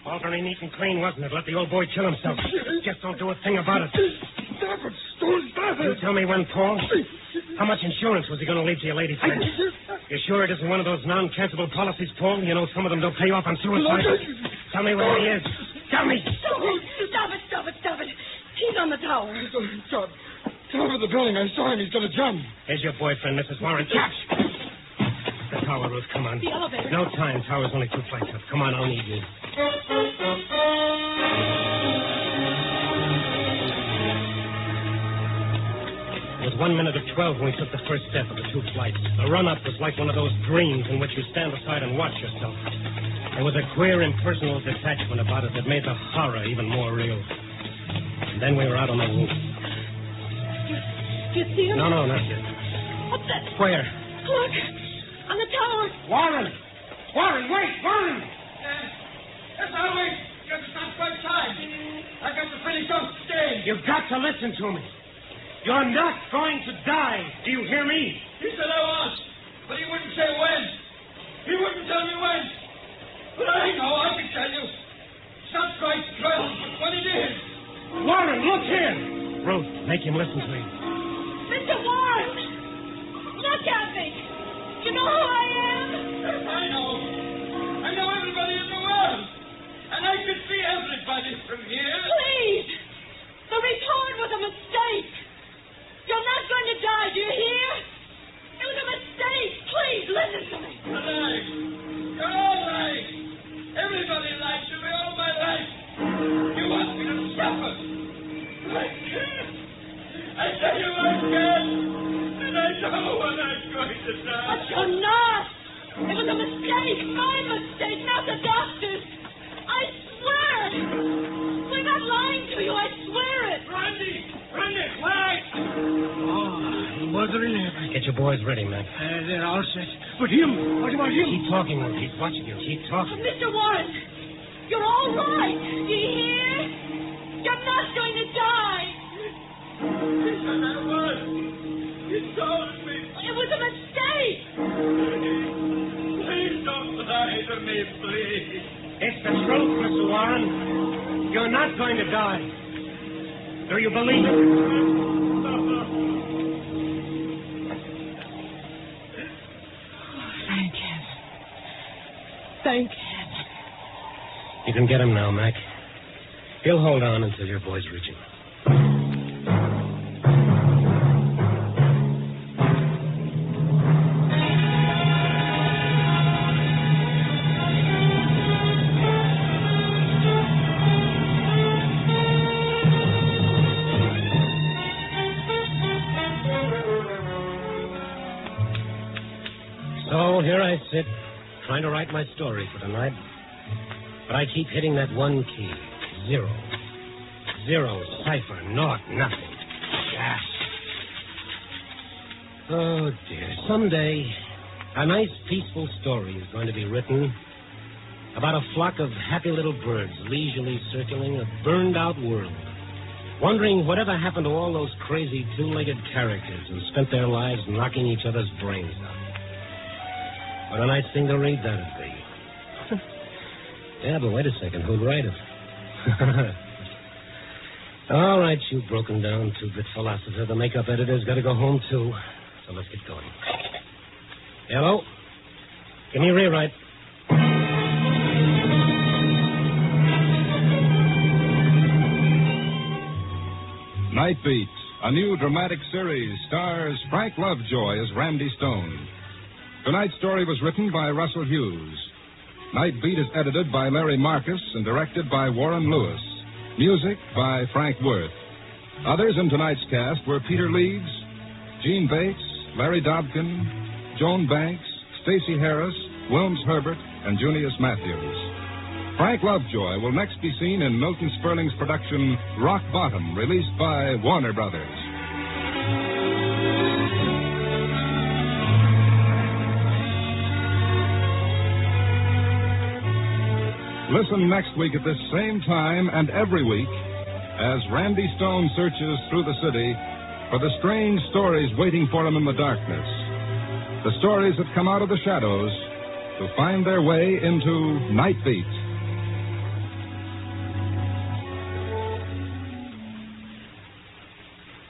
All very neat and clean, wasn't it? Let the old boy kill himself. Just don't do a thing about it. Stop it, Stone, stop You it. tell me when, Paul. How much insurance was he going to leave to your lady friend? You sure it isn't one of those non-cancelable policies, Paul? You know some of them don't pay off on suicide. Tell me where he is. Tell me. Stop it. He's on the tower. Top of the building. I saw him. He's got a jump. Here's your boyfriend, Mrs. Warren. Catch! The tower, Ruth. Come on. The elevator. No time. Tower's only 2 flights up. Come on, I'll need you. It was 1 minute of 12 when we took the first step of the 2 flights. The run-up was like one of those dreams in which you stand aside and watch yourself. There was a queer, impersonal detachment about it that made the horror even more real. And then we were out on the roof. Do you see him? No, not yet. What's that? Where? Look, on the tower. Warren! Warren, wait! Warren! Yes, I'll wait. It's not quite time. I got to finish those stains. You've got to listen to me. You're not going to die. Do you hear me? He said I was, but he wouldn't say when. He wouldn't tell me when. But I know, I can tell you. It's not quite 12, but when it is. Warren, look here. Ruth, make him listen to me. Mr. Warren! Look at me! You know who I am? Yes, I know. I know everybody in the world. And I can see everybody from here. Please! The report was a mistake. You're not going to die, do you hear? It was a mistake. Please, listen to me. You're lying. You're all lying. Everybody lied to me all my life. You want me to suffer. I can't. I tell you I can't. And I know when I'm going to die. But you're not. It was a mistake. My mistake, not the doctor's. I swear it. We're not lying to you. I swear it. Randy, wait. Oh, was there in there? Get your boys ready, Mac. They're all set. But him? What about him? Keep talking, Ruth. He's watching you. Keep talking. Mr. Warren, you're all right. Do you hear? You're not going to die. He said I was. He told me. It was a mistake. Please don't lie to me, please. It's the truth, Mr. Warren. You're not going to die. Do you believe it? Thank heaven. Thank heaven. You can get him now, Mac. He'll hold on until your boys reach him. So here I sit, trying to write my story for tonight. But I keep hitting that one key. 0. 0, cipher, naught, nothing. Gas. Oh, dear. Someday, a nice, peaceful story is going to be written about a flock of happy little birds leisurely circling a burned-out world, wondering whatever happened to all those crazy two-legged characters who spent their lives knocking each other's brains out. What a nice thing to read that'd be. Yeah, but wait a second. Who'd write it? All right, you broken-down two-bit philosopher. The makeup editor's got to go home, too. So let's get going. Hello? Give me a rewrite. Night Beat, a new dramatic series, stars Frank Lovejoy as Randy Stone. Tonight's story was written by Russell Hughes. Night Beat is edited by Larry Marcus and directed by Warren Lewis. Music by Frank Worth. Others in tonight's cast were Peter Leeds, Gene Bates, Larry Dobkin, Joan Banks, Stacey Harris, Wilms Herbert, and Junius Matthews. Frank Lovejoy will next be seen in Milton Sperling's production Rock Bottom, released by Warner Brothers. Listen next week at this same time and every week as Randy Stone searches through the city for the strange stories waiting for him in the darkness. The stories that come out of the shadows to find their way into Night Beat.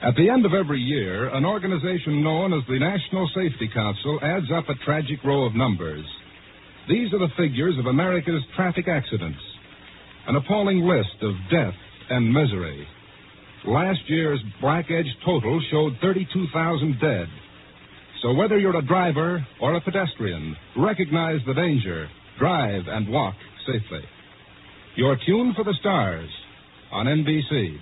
At the end of every year, an organization known as the National Safety Council adds up a tragic row of numbers. These are the figures of America's traffic accidents, an appalling list of death and misery. Last year's Black Edge total showed 32,000 dead. So whether you're a driver or a pedestrian, recognize the danger, drive and walk safely. You're tuned for the stars on NBC.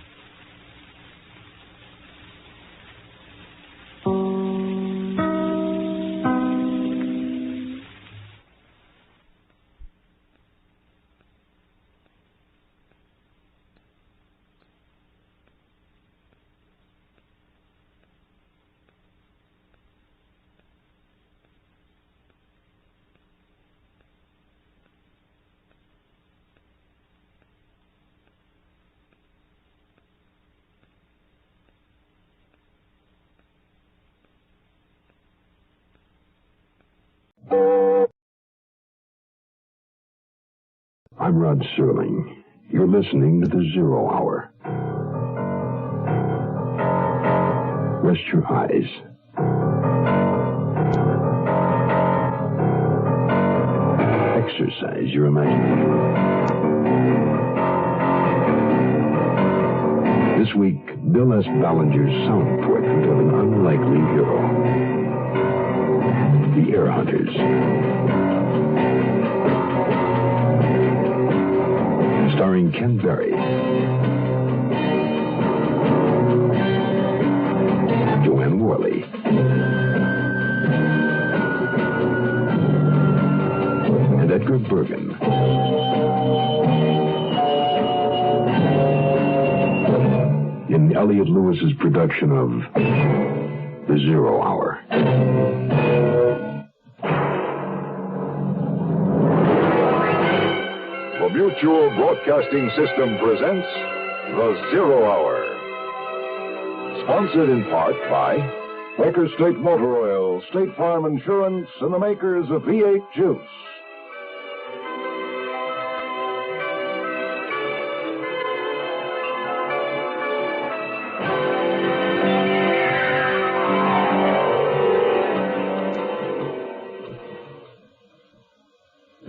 I'm Rod Serling. You're listening to the Zero Hour. Rest your eyes. Exercise your imagination. This week, Bill S. Ballinger's sound portrait of an unlikely hero. The Air Hunters. Starring Ken Berry. Joanne Worley. And Edgar Bergen. In Elliot Lewis's production of The Zero Hour. The Mutual Broadcasting System presents The Zero Hour. Sponsored in part by Quaker State Motor Oil, State Farm Insurance, and the makers of V8 Juice.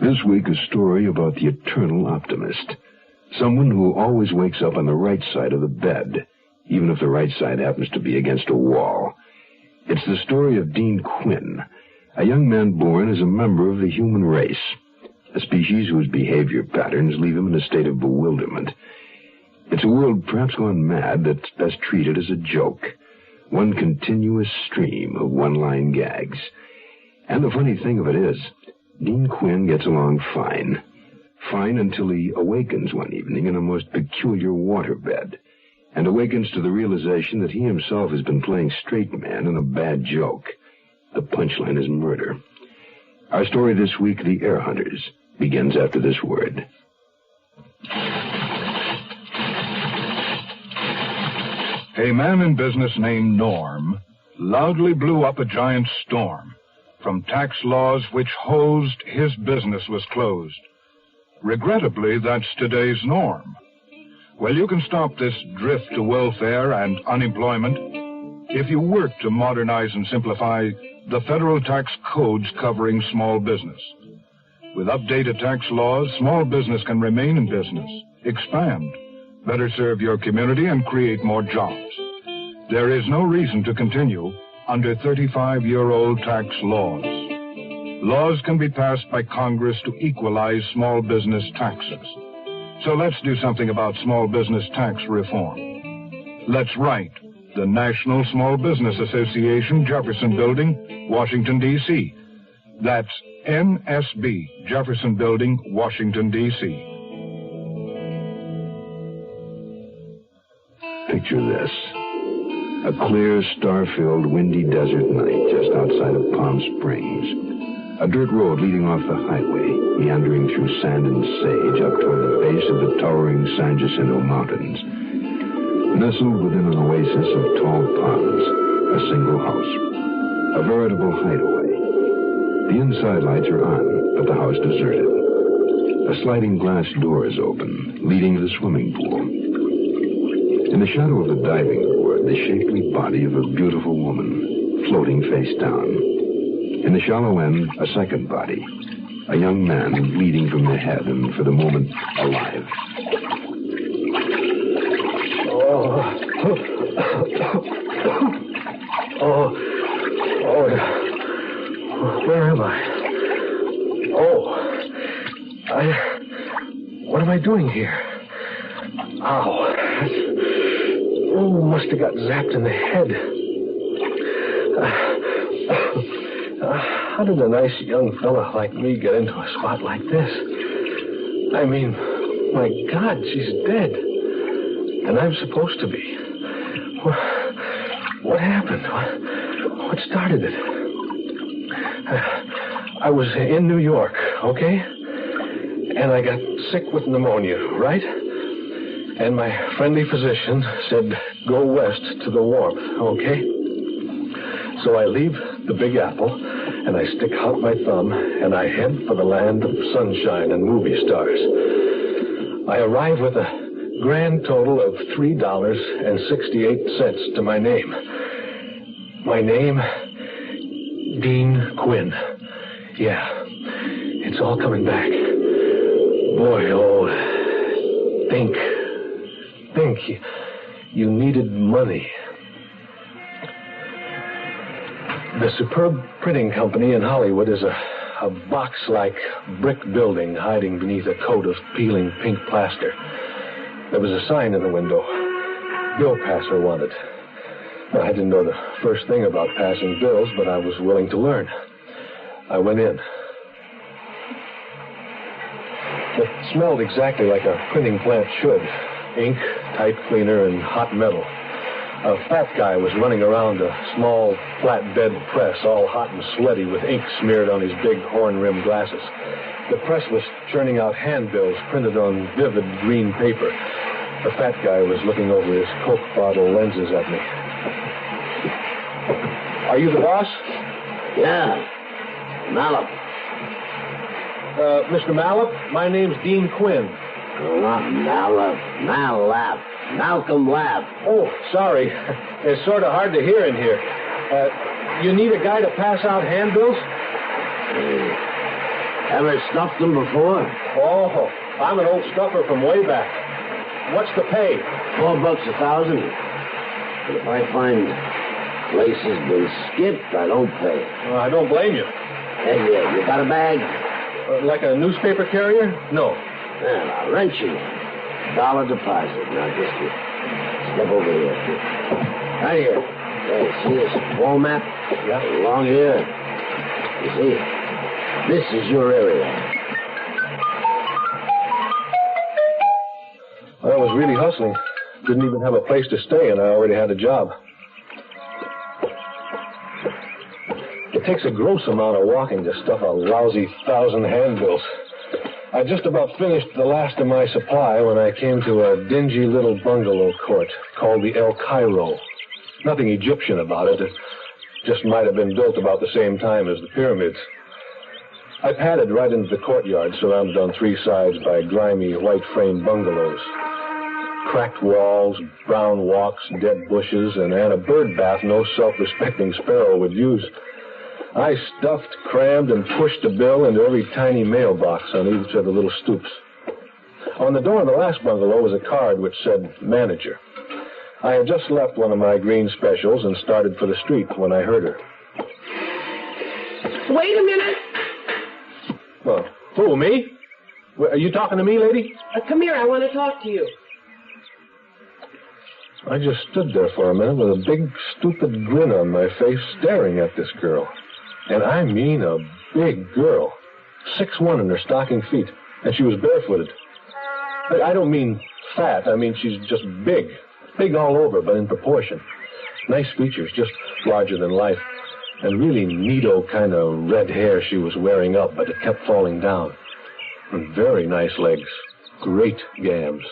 This week, a story about the eternal optimist. Someone who always wakes up on the right side of the bed, even if the right side happens to be against a wall. It's the story of Dean Quinn, a young man born as a member of the human race, a species whose behavior patterns leave him in a state of bewilderment. It's a world perhaps gone mad that's best treated as a joke, one continuous stream of one-line gags. And the funny thing of it is, Dean Quinn gets along fine. Fine until he awakens one evening in a most peculiar waterbed, and awakens to the realization that he himself has been playing straight man in a bad joke. The punchline is murder. Our story this week, The Air Hunters, begins after this word. A man in business named Norm loudly blew up a giant storm. From tax laws which hosed, his business was closed. Regrettably, that's today's norm. Well, you can stop this drift to welfare and unemployment if you work to modernize and simplify the federal tax codes covering small business. With updated tax laws, small business can remain in business, expand, better serve your community, and create more jobs. There is no reason to continue under 35-year-old tax laws. Laws can be passed by Congress to equalize small business taxes. So let's do something about small business tax reform. Let's write the National Small Business Association, Jefferson Building, Washington, D.C. That's NSB, Jefferson Building, Washington, D.C. Picture this. A clear, star-filled, windy desert night just outside of Palm Springs. A dirt road leading off the highway, meandering through sand and sage up toward the base of the towering San Jacinto Mountains. Nestled within an oasis of tall palms, a single house. A veritable hideaway. The inside lights are on, but the house deserted. A sliding glass door is open, leading to the swimming pool. In the shadow of the diving board, the shapely body of a beautiful woman, floating face down. In the shallow end, a second body, a young man bleeding from the head and, for the moment, alive. Where am I? What am I doing here? Ow. Must have got zapped in the head. How did a nice young fella like me get into a spot like this? I mean, my God, she's dead. And I'm supposed to be. What happened? What started it? I was in New York, okay? And I got sick with pneumonia, right? And my friendly physician said, go west to the warmth, okay? So I leave the Big Apple, and I stick out my thumb, and I head for the land of sunshine and movie stars. I arrive with a grand total of $3.68 to my name. My name, Dean Quinn. Yeah, it's all coming back. Boy, oh, think. You needed money. The superb printing company in Hollywood is a box-like brick building hiding beneath a coat of peeling pink plaster. There was a sign in the window. Bill passer wanted. Well, I didn't know the first thing about passing bills, but I was willing to learn. I went in. It smelled exactly like a printing plant should. Ink, type cleaner, and hot metal. A fat guy was running around a small flatbed press, all hot and sweaty with ink smeared on his big horn-rimmed glasses. The press was churning out handbills printed on vivid green paper. The fat guy was looking over his Coke bottle lenses at me. Are you the boss? Yeah. Malop. Mr. Malop, my name's Dean Quinn. Not Malop. Malap. Malcolm Lapp. Oh, sorry. It's sort of hard to hear in here. You need a guy to pass out handbills? Ever stuffed them before? Oh, I'm an old stuffer from way back. What's the pay? $4 1,000. But if I find place has been skipped, I don't pay. I don't blame you. Hey, you got a bag? Like a newspaper carrier? No. Well, I'll rent you one. $1 deposit. Now just step over here. Right here. Hey, see this wall map? Yeah. Along here. You see, this is your area. I was really hustling. Didn't even have a place to stay, and I already had a job. It takes a gross amount of walking to stuff a lousy 1,000 handbills. I just about finished the last of my supply when I came to a dingy little bungalow court called the El Cairo. Nothing Egyptian about it. It just might have been built about the same time as the pyramids. I padded right into the courtyard, surrounded on 3 sides by grimy white-frame bungalows. Cracked walls, brown walks, dead bushes, and a bird bath no self-respecting sparrow would use. I stuffed, crammed, and pushed a bill into every tiny mailbox on each of the little stoops. On the door of the last bungalow was a card which said manager. I had just left one of my green specials and started for the street when I heard her. Wait a minute. Well, who, me? Are you talking to me, lady? Come here, I want to talk to you. I just stood there for a minute with a big, stupid grin on my face, staring at this girl. And I mean a big girl. 6'1" in her stocking feet. And she was barefooted. I don't mean fat. I mean she's just big. Big all over, but in proportion. Nice features, just larger than life. And really neato kind of red hair she was wearing up, but it kept falling down. And very nice legs. Great gams.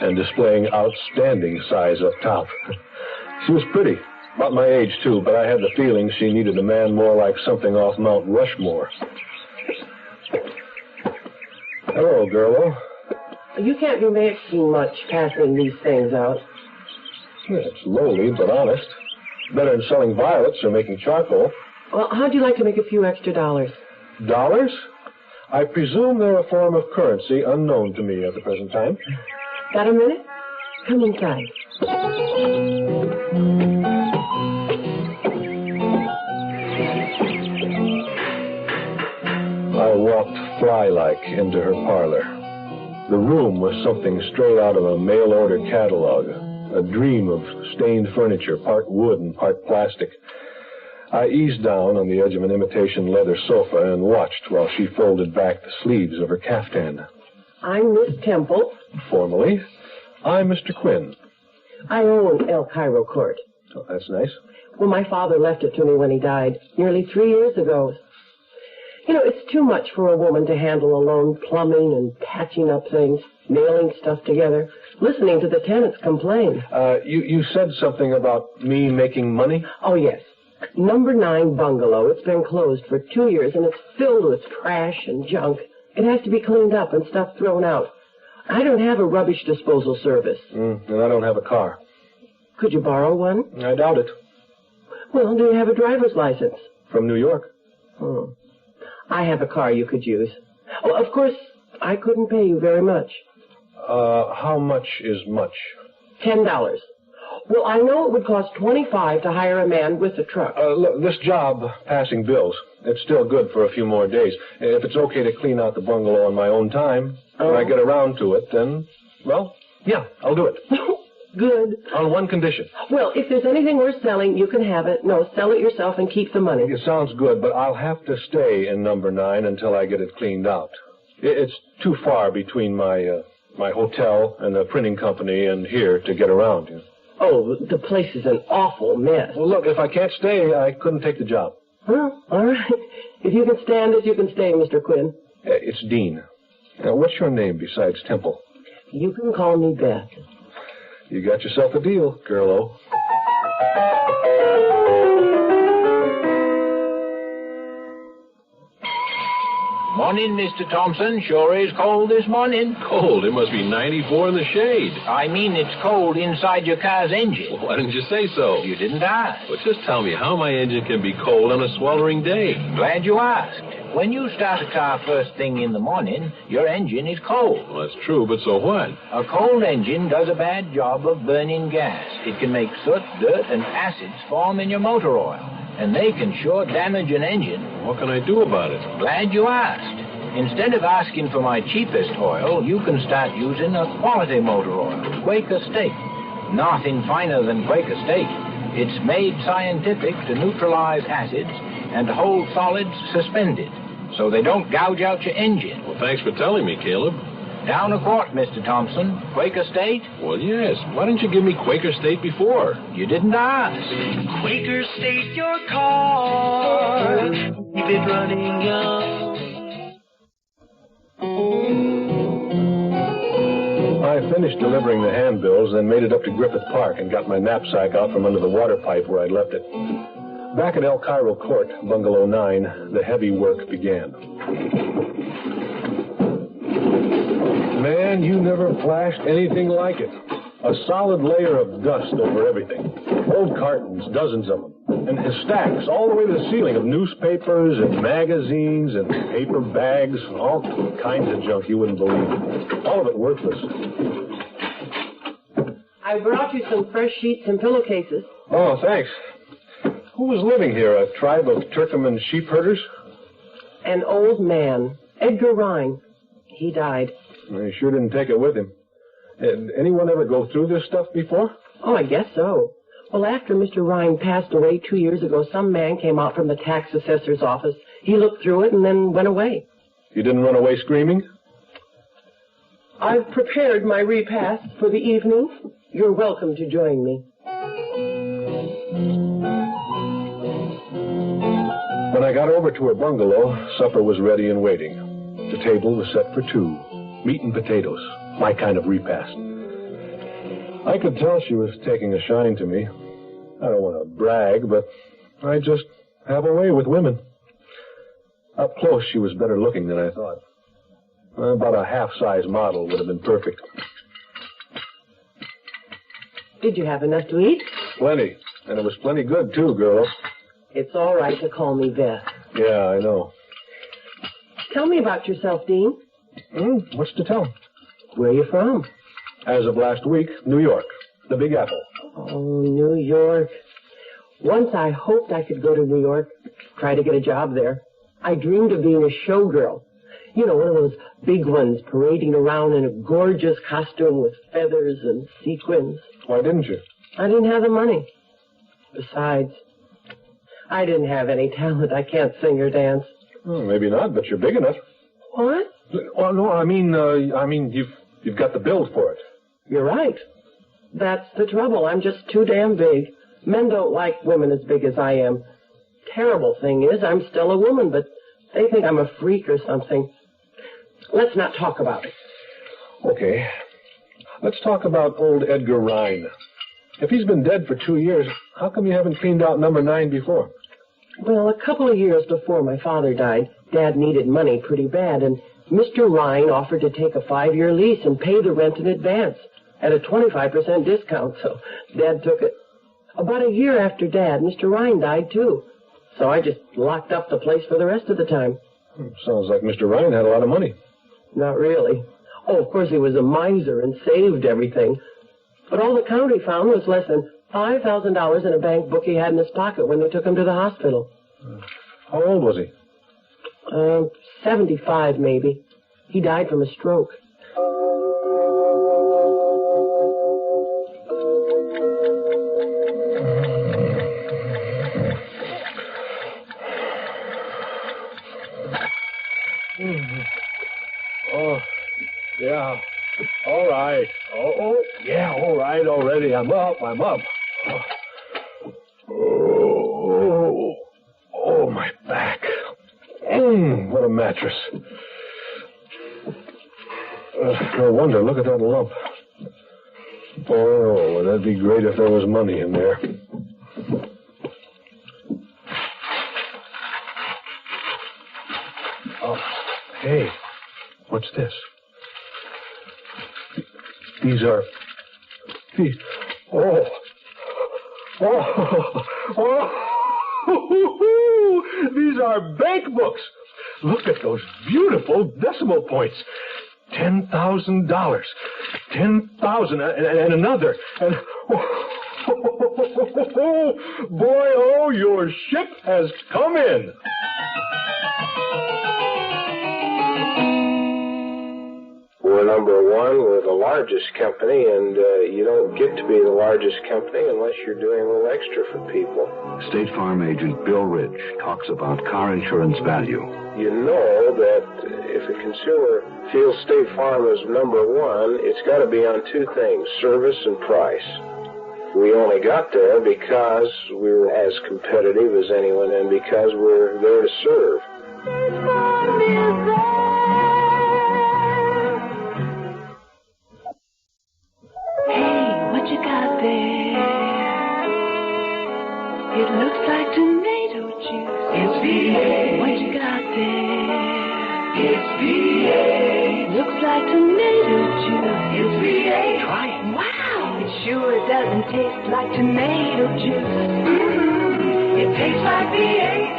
And displaying outstanding size up top. She was pretty. About my age, too, but I had the feeling she needed a man more like something off Mount Rushmore. Hello, girl. You can't be making much passing these things out. Yeah, it's lowly, but honest. Better than selling violets or making charcoal. Well, how'd you like to make a few extra dollars? Dollars? I presume they're a form of currency unknown to me at the present time. Got a minute? Come inside. I walked fly-like into her parlor. The room was something straight out of a mail-order catalog, a dream of stained furniture, part wood and part plastic. I eased down on the edge of an imitation leather sofa and watched while she folded back the sleeves of her caftan. I'm Miss Temple. Formally, I'm Mr. Quinn. I own El Cairo Court. Oh, that's nice. Well, my father left it to me when he died, nearly 3 years ago. You know, it's too much for a woman to handle alone, plumbing and patching up things, nailing stuff together, listening to the tenants complain. You said something about me making money? Oh, yes. Number 9 bungalow. It's been closed for 2 years, and it's filled with trash and junk. It has to be cleaned up and stuff thrown out. I don't have a rubbish disposal service. And I don't have a car. Could you borrow one? I doubt it. Well, do you have a driver's license? From New York. I have a car you could use. Well, of course, I couldn't pay you very much. How much is much? $10. Well, I know it would cost $25 to hire a man with a truck. Look, this job, passing bills, it's still good for a few more days. If it's okay to clean out the bungalow on my own time, when I get around to it, then, well, yeah, I'll do it. Good. On one condition. Well, if there's anything worth selling, you can have it. No, sell it yourself and keep the money. It sounds good, but I'll have to stay in number 9 until I get it cleaned out. It's too far between my hotel and the printing company and here to get around. Oh, the place is an awful mess. Well, look, if I can't stay, I couldn't take the job. Well, all right. If you can stand it, you can stay, Mr. Quinn. It's Dean. What's your name besides Temple? You can call me Beth. You got yourself a deal, girl-o. Morning, Mr. Thompson. Sure is cold this morning. Cold? It must be 94 in the shade. I mean, it's cold inside your car's engine. Well, why didn't you say so? You didn't ask. Well, just tell me how my engine can be cold on a sweltering day. Glad you asked. When you start a car first thing in the morning, your engine is cold. Well, that's true, but so what? A cold engine does a bad job of burning gas. It can make soot, dirt, and acids form in your motor oil, and they can sure damage an engine. What can I do about it? Glad you asked. Instead of asking for my cheapest oil, you can start using a quality motor oil, Quaker State. Nothing finer than Quaker State. It's made scientific to neutralize acids and to hold solids suspended, so they don't gouge out your engine. Well, thanks for telling me, Caleb. Down a quart, Mr. Thompson. Quaker State? Well, yes. Why didn't you give me Quaker State before? You didn't ask. Quaker State your car. Keep it running young. I finished delivering the handbills, then made it up to Griffith Park and got my knapsack out from under the water pipe where I'd left it. Back at El Cairo Court, Bungalow 9, the heavy work began. Man, you never flashed anything like it. A solid layer of dust over everything. Old cartons, dozens of them. And stacks all the way to the ceiling of newspapers and magazines and paper bags, all kinds of junk you wouldn't believe. All of it worthless. I brought you some fresh sheets and pillowcases. Oh, thanks. Who was living here? A tribe of Turkoman sheep herders? An old man, Edgar Rhine. He died. He sure didn't take it with him. Anyone ever go through this stuff before? Oh, I guess so. Well, after Mr. Rhine passed away 2 years ago, some man came out from the tax assessor's office. He looked through it and then went away. You didn't run away screaming? I've prepared my repast for the evening. You're welcome to join me. When I got over to her bungalow, supper was ready and waiting. The table was set for 2. Meat and potatoes. My kind of repast. I could tell she was taking a shine to me. I don't want to brag, but I just have a way with women. Up close, she was better looking than I thought. About a half-size model would have been perfect. Did you have enough to eat? Plenty. And it was plenty good, too, girl. It's all right to call me Beth. Yeah, I know. Tell me about yourself, Dean. What's to tell? Where are you from? As of last week, New York. The Big Apple. Oh, New York. Once I hoped I could go to New York, try to get a job there. I dreamed of being a showgirl. You know, one of those big ones parading around in a gorgeous costume with feathers and sequins. Why didn't you? I didn't have the money. Besides, I didn't have any talent. I can't sing or dance. Maybe not, but you're big enough. What? Oh, no, I mean, you've got the build for it. You're right. That's the trouble. I'm just too damn big. Men don't like women as big as I am. Terrible thing is, I'm still a woman, but they think I'm a freak or something. Let's not talk about it. Okay. Let's talk about old Edgar Rhine. If he's been dead for 2 years, how come you haven't cleaned out number 9 before? Well, a couple of years before my father died, Dad needed money pretty bad, and Mr. Ryan offered to take a 5-year lease and pay the rent in advance at a 25% discount, so Dad took it. About a year after Dad, Mr. Ryan died, too. So I just locked up the place for the rest of the time. Sounds like Mr. Ryan had a lot of money. Not really. Oh, of course, he was a miser and saved everything. But all the county found was less than $5,000 in a bank book he had in his pocket when they took him to the hospital. How old was he? 75, maybe. He died from a stroke. Oh, yeah. All right. Oh, yeah, all right already. I'm up. Oh, my back. What a mattress. No wonder. Look at that lump. Oh, that'd be great if there was money in there. Oh, hey, what's this? These. These are bank books. Look at those beautiful decimal points. $10,000. 10,000 and another. And boy, oh, your ship has come in. We're number one. We're the largest company, and you don't get to be the largest company unless you're doing a little extra for people. State Farm agent Bill Rich talks about car insurance value. You know that if a consumer feels State Farm is number one, it's got to be on two things, service and price. We only got there because we were as competitive as anyone and because we're there to serve. What you got there? It looks like tomato juice. It's V8. What you got there? It's V8. Looks like tomato juice. It's V8. Try it. Wow, it sure doesn't taste like tomato juice. It tastes like V8.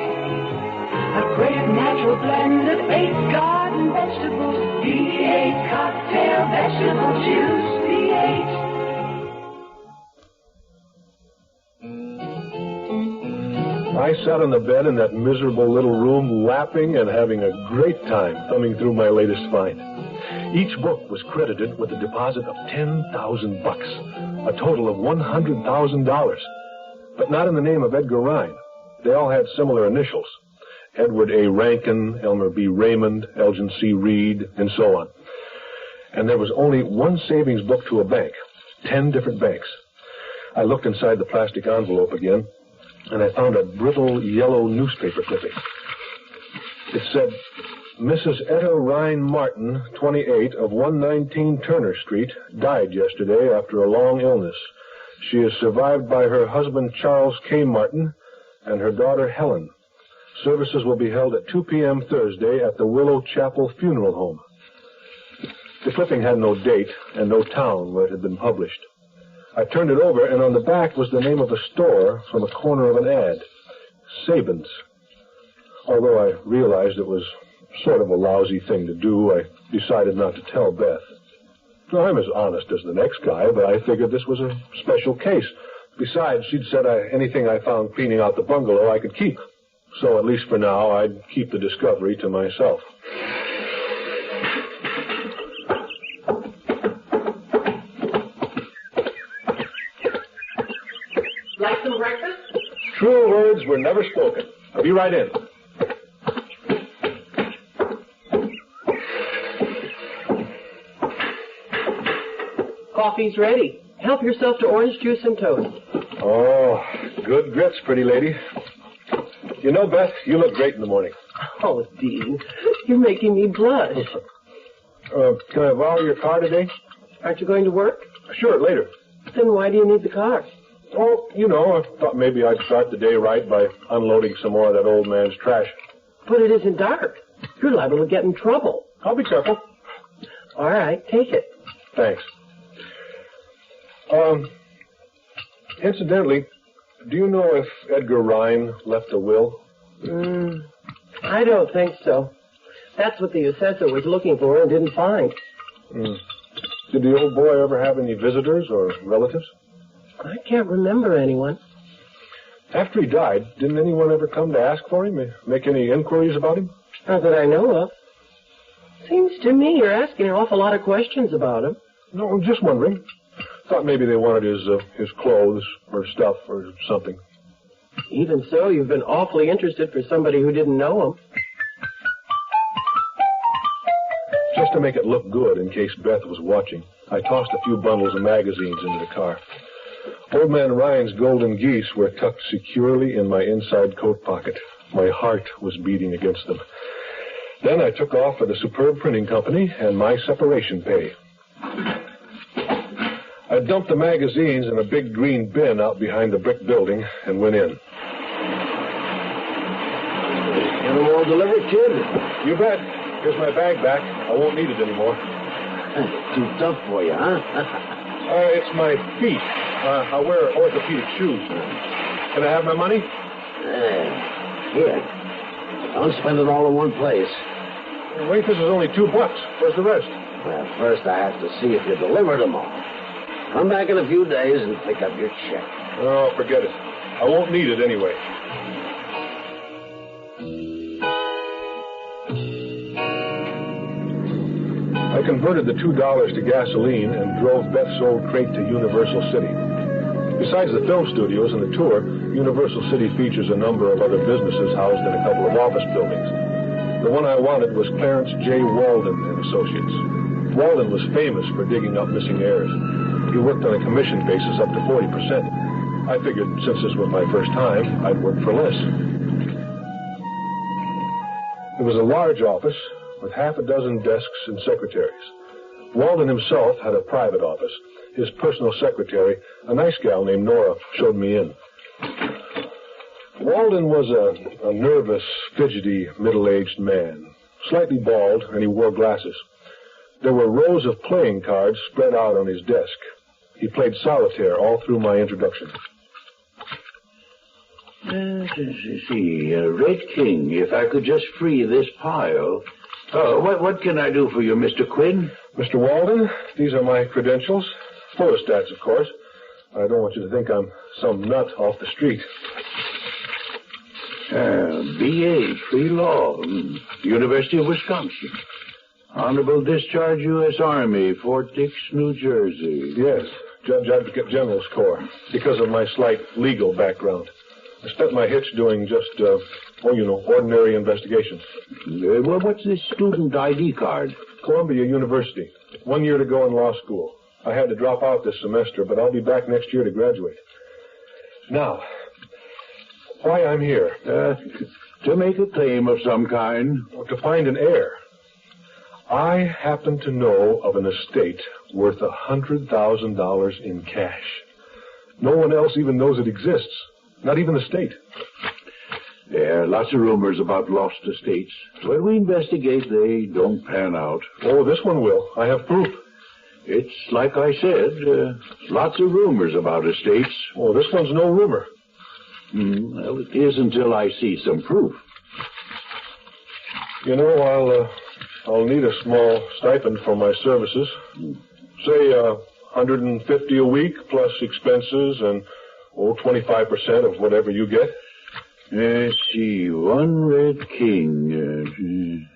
A great natural blend of 8 garden vegetables. V8 cocktail vegetable juice. V8. I sat on the bed in that miserable little room, laughing and having a great time thumbing through my latest find. Each book was credited with a deposit of $10,000, a total of $100,000. But not in the name of Edgar Ryan. They all had similar initials. Edward A. Rankin, Elmer B. Raymond, Elgin C. Reed, and so on. And there was only one savings book to a bank, 10 different banks. I looked inside the plastic envelope again, and I found a brittle yellow newspaper clipping. It said, Mrs. Etta Ryan Martin, 28, of 119 Turner Street, died yesterday after a long illness. She is survived by her husband, Charles K. Martin, and her daughter, Helen. Services will be held at 2 p.m. Thursday at the Willow Chapel Funeral Home. The clipping had no date and no town where it had been published. I turned it over, and on the back was the name of a store from a corner of an ad, Sabin's. Although I realized it was sort of a lousy thing to do, I decided not to tell Beth. I'm as honest as the next guy, but I figured this was a special case. Besides, she'd said anything I found cleaning out the bungalow I could keep. So at least for now, I'd keep the discovery to myself. Like some breakfast? True words were never spoken. I'll be right in. Coffee's ready. Help yourself to orange juice and toast. Oh, good grits, pretty lady. You know, Beth, you look great in the morning. Oh, Dean, you're making me blush. Can I borrow your car today? Aren't you going to work? Sure, later. Then why do you need the car? Oh, you know, I thought maybe I'd start the day right by unloading some more of that old man's trash. But it isn't dark. You're liable to get in trouble. I'll be careful. All right, take it. Thanks. Incidentally, do you know if Edgar Rhine left a will? I don't think so. That's what the assessor was looking for and didn't find. Did the old boy ever have any visitors or relatives? I can't remember anyone. After he died, didn't anyone ever come to ask for him, make any inquiries about him? Not that I know of. Seems to me you're asking an awful lot of questions about him. No, I'm just wondering. Thought maybe they wanted his clothes or stuff or something. Even so, you've been awfully interested for somebody who didn't know him. Just to make it look good in case Beth was watching, I tossed a few bundles of magazines into the car. Old Man Ryan's golden geese were tucked securely in my inside coat pocket. My heart was beating against them. Then I took off for the superb printing company and my separation pay. I dumped the magazines in a big green bin out behind the brick building and went in. Get them all delivered, kid? You bet. Here's my bag back. I won't need it anymore. Too tough for you, huh? It's my feet. I wear orthopedic shoes. Can I have my money? Here. Don't spend it all in one place. Wait, this is only $2. Where's the rest? Well, first I have to see if you delivered them all. Come back in a few days and pick up your check. Oh, forget it. I won't need it anyway. I converted the $2 to gasoline and drove Beth's old crate to Universal City. Besides the film studios and the tour, Universal City features a number of other businesses housed in a couple of office buildings. The one I wanted was Clarence J. Walden and Associates. Walden was famous for digging up missing heirs. He worked on a commission basis up to 40%. I figured since this was my first time, I'd work for less. It was a large office with half a dozen desks and secretaries. Walden himself had a private office. His personal secretary, a nice gal named Nora, showed me in. Walden was a nervous, fidgety, middle-aged man, slightly bald, and he wore glasses. There were rows of playing cards spread out on his desk. He played solitaire all through my introduction. Red King, if I could just free this pile. What can I do for you, Mr. Quinn? Mr. Walden, these are my credentials. Photostats, of course. I don't want you to think I'm some nut off the street. B.A., Free Law, University of Wisconsin. Honorable Discharge, U.S. Army, Fort Dix, New Jersey. Yes, Judge Advocate General's Corps, because of my slight legal background. I spent my hitch doing just, ordinary investigations. Well, what's this student ID card? Columbia University. 1 year to go in law school. I had to drop out this semester, but I'll be back next year to graduate. Now, why I'm here? To make a claim of some kind. To find an heir. I happen to know of an estate worth $100,000 in cash. No one else even knows it exists. Not even the state. There are lots of rumors about lost estates. When we investigate, they don't pan out. Oh, this one will. I have proof. It's like I said, lots of rumors about estates. Oh, this one's no rumor. Well, it is until I see some proof. You know, I'll need a small stipend for my services. Say, $150 a week plus expenses and, 25% of whatever you get. Let's see, one Red King.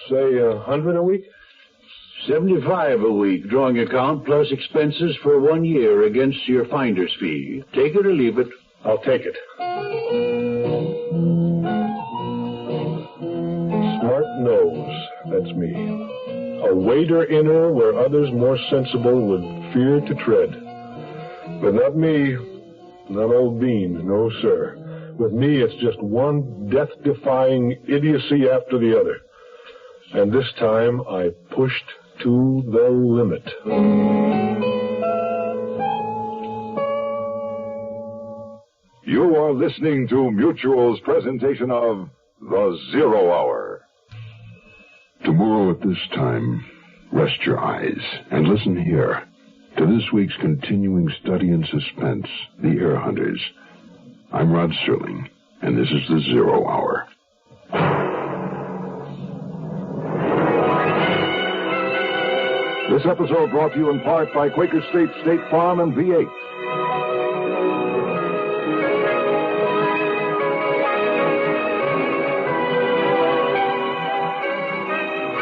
Say, $100 a week? $75 a week, drawing account plus expenses for 1 year against your finder's fee. Take it or leave it. I'll take it. Smart nose, that's me. A wader inner where others more sensible would fear to tread. But not me, not old Bean, no sir. With me it's just one death-defying idiocy after the other. And this time I pushed to the limit. You are listening to Mutual's presentation of The Zero Hour. Tomorrow at this time, rest your eyes and listen here to this week's continuing study in suspense, The Ear Hunters. I'm Rod Serling, and this is The Zero Hour. This episode brought to you in part by Quaker State, State Farm, and V8.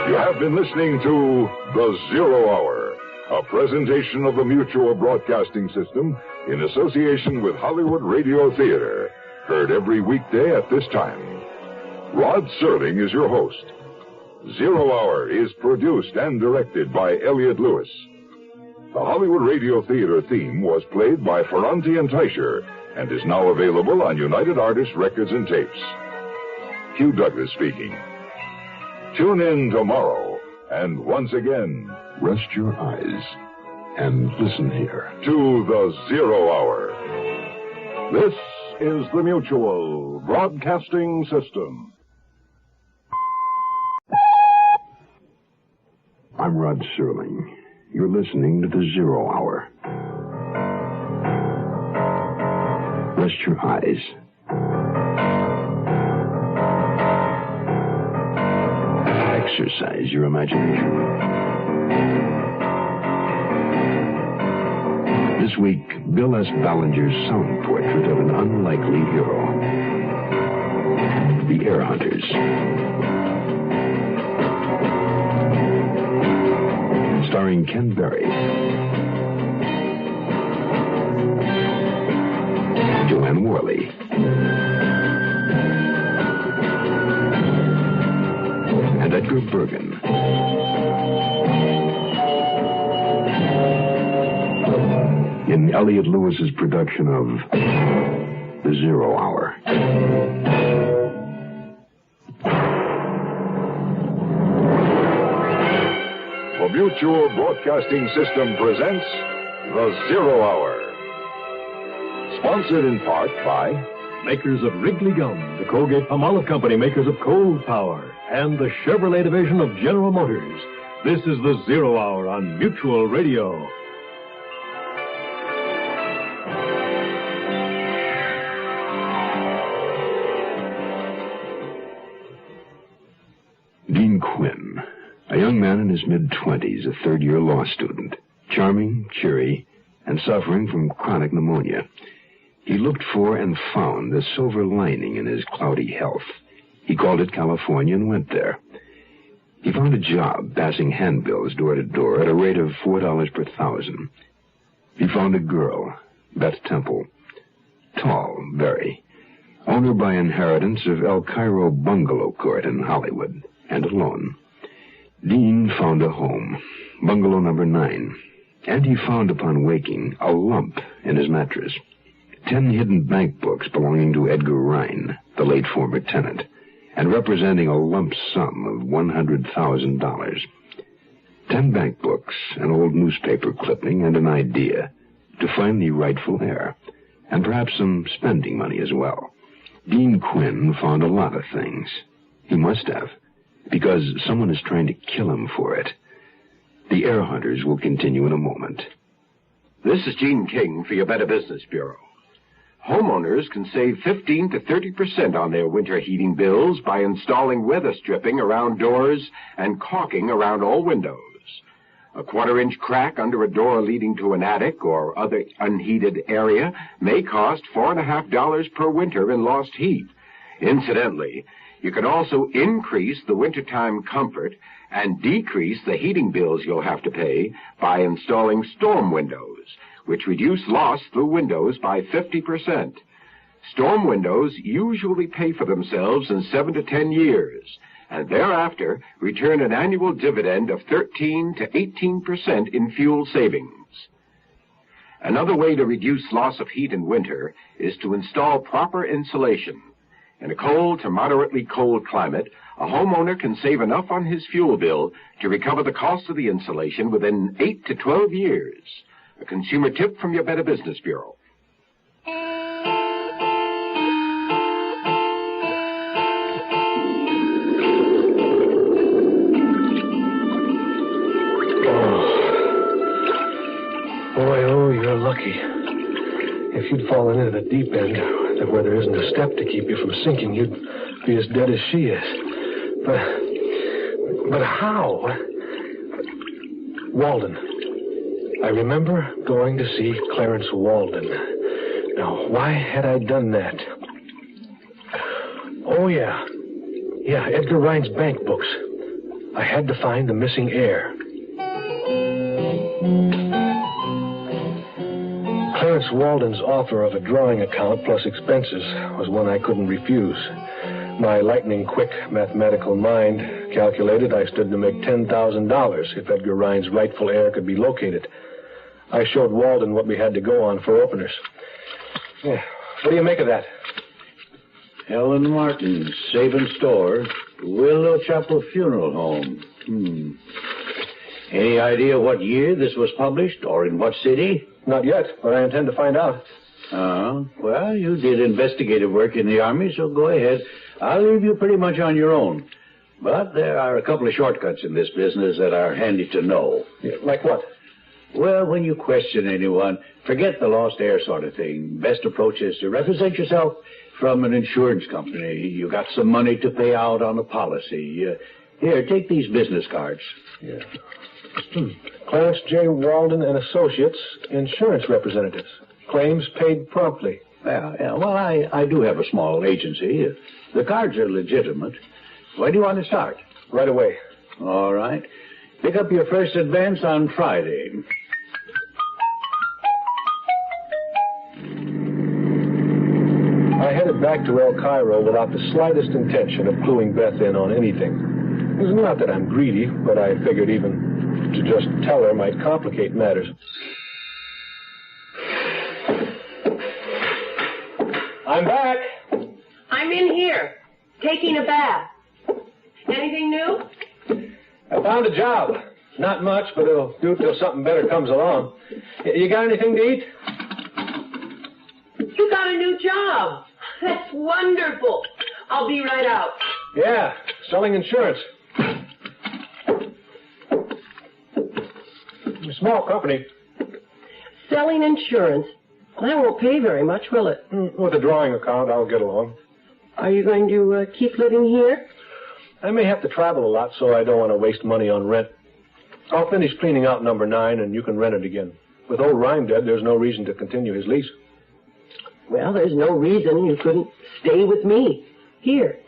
You have been listening to The Zero Hour, a presentation of the Mutual Broadcasting System in association with Hollywood Radio Theater, heard every weekday at this time. Rod Serling is your host. Zero Hour is produced and directed by Elliott Lewis. The Hollywood Radio Theater theme was played by Ferranti and Teicher and is now available on United Artists Records and Tapes. Hugh Douglas speaking. Tune in tomorrow, and once again, rest your eyes and listen here to The Zero Hour. This is the Mutual Broadcasting System. I'm Rod Serling. You're listening to The Zero Hour. Rest your eyes. Exercise your imagination. This week, Bill S. Ballinger's sound portrait of an unlikely hero. The Ear Hunters. Starring Ken Berry, Joanne Worley, and Edgar Bergen. In Elliott Lewis's production of The Zero Hour. The Mutual Broadcasting System presents The Zero Hour. Sponsored in part by makers of Wrigley Gum, the Colgate-Palmolive Company, makers of Cold Power, and the Chevrolet division of General Motors. This is The Zero Hour on Mutual Radio. Dean Quinn, a young man in his mid-20s, a third-year law student, charming, cheery, and suffering from chronic pneumonia. He looked for and found the silver lining in his cloudy health. He called it California and went there. He found a job passing handbills door to door at a rate of $4 per 1,000. He found a girl, Beth Temple, tall, very, owner by inheritance of El Cairo Bungalow Court in Hollywood, and alone. Dean found a home, bungalow number 9, and he found upon waking a lump in his mattress. 10 hidden bank books belonging to Edgar Rhine, the late former tenant, and representing a lump sum of $100,000. 10 bank books, an old newspaper clipping, and an idea to find the rightful heir, and perhaps some spending money as well. Dean Quinn found a lot of things. He must have, because someone is trying to kill him for it. The Ear Hunters will continue in a moment. This is Gene King for your Better Business Bureau. Homeowners can save 15 to 30% on their winter heating bills by installing weather stripping around doors and caulking around all windows. A 1/4-inch crack under a door leading to an attic or other unheated area may cost $4.50 per winter in lost heat. Incidentally, you can also increase the wintertime comfort and decrease the heating bills you'll have to pay by installing storm windows, which reduce loss through windows by 50%. Storm windows usually pay for themselves in 7 to 10 years, and thereafter return an annual dividend of 13 to 18% in fuel savings. Another way to reduce loss of heat in winter is to install proper insulation. In a cold to moderately cold climate, a homeowner can save enough on his fuel bill to recover the cost of the insulation within 8 to 12 years. A consumer tip from your Better Business Bureau. if you'd fallen into the deep end, that where there isn't a step to keep you from sinking, you'd be as dead as she is. But how? Walden. I remember going to see Clarence Walden. Now, why had I done that? Oh, yeah. Yeah, Edgar Rhine's bank books. I had to find the missing heir. Clarence Walden's offer of a drawing account plus expenses was one I couldn't refuse. My lightning-quick mathematical mind calculated I stood to make $10,000 if Edgar Rhine's rightful heir could be located. I showed Walden what we had to go on for openers. Yeah. What do you make of that? Helen Martin, Sabin Store, Willow Chapel Funeral Home. Any idea what year this was published or in what city? Not yet, but I intend to find out. Well, you did investigative work in the Army, so go ahead. I'll leave you pretty much on your own. But there are a couple of shortcuts in this business that are handy to know. Yeah, like what? Well, when you question anyone, forget the lost heir sort of thing. Best approach is to represent yourself from an insurance company. You got some money to pay out on a policy. Here, take these business cards. Yeah. Clarence J. Walden and Associates, insurance representatives. Claims paid promptly. Well, I do have a small agency. The cards are legitimate. When do you want to start? Right away. All right. Pick up your first advance on Friday. I headed back to El Cairo without the slightest intention of cluing Beth in on anything. It was not that I'm greedy, but I figured even to just tell her might complicate matters. I'm back. I'm in here, taking a bath. Anything new? I found a job. Not much, but it'll do till something better comes along. You got anything to eat? You got a new job. That's wonderful. I'll be right out. Yeah, selling insurance. A small company. Selling insurance? That won't pay very much, will it? With a drawing account, I'll get along. Are you going to keep living here? I may have to travel a lot, so I don't want to waste money on rent. I'll finish cleaning out number 9, and you can rent it again. With old Rhyme dead, there's no reason to continue his lease. Well, there's no reason you couldn't stay with me here.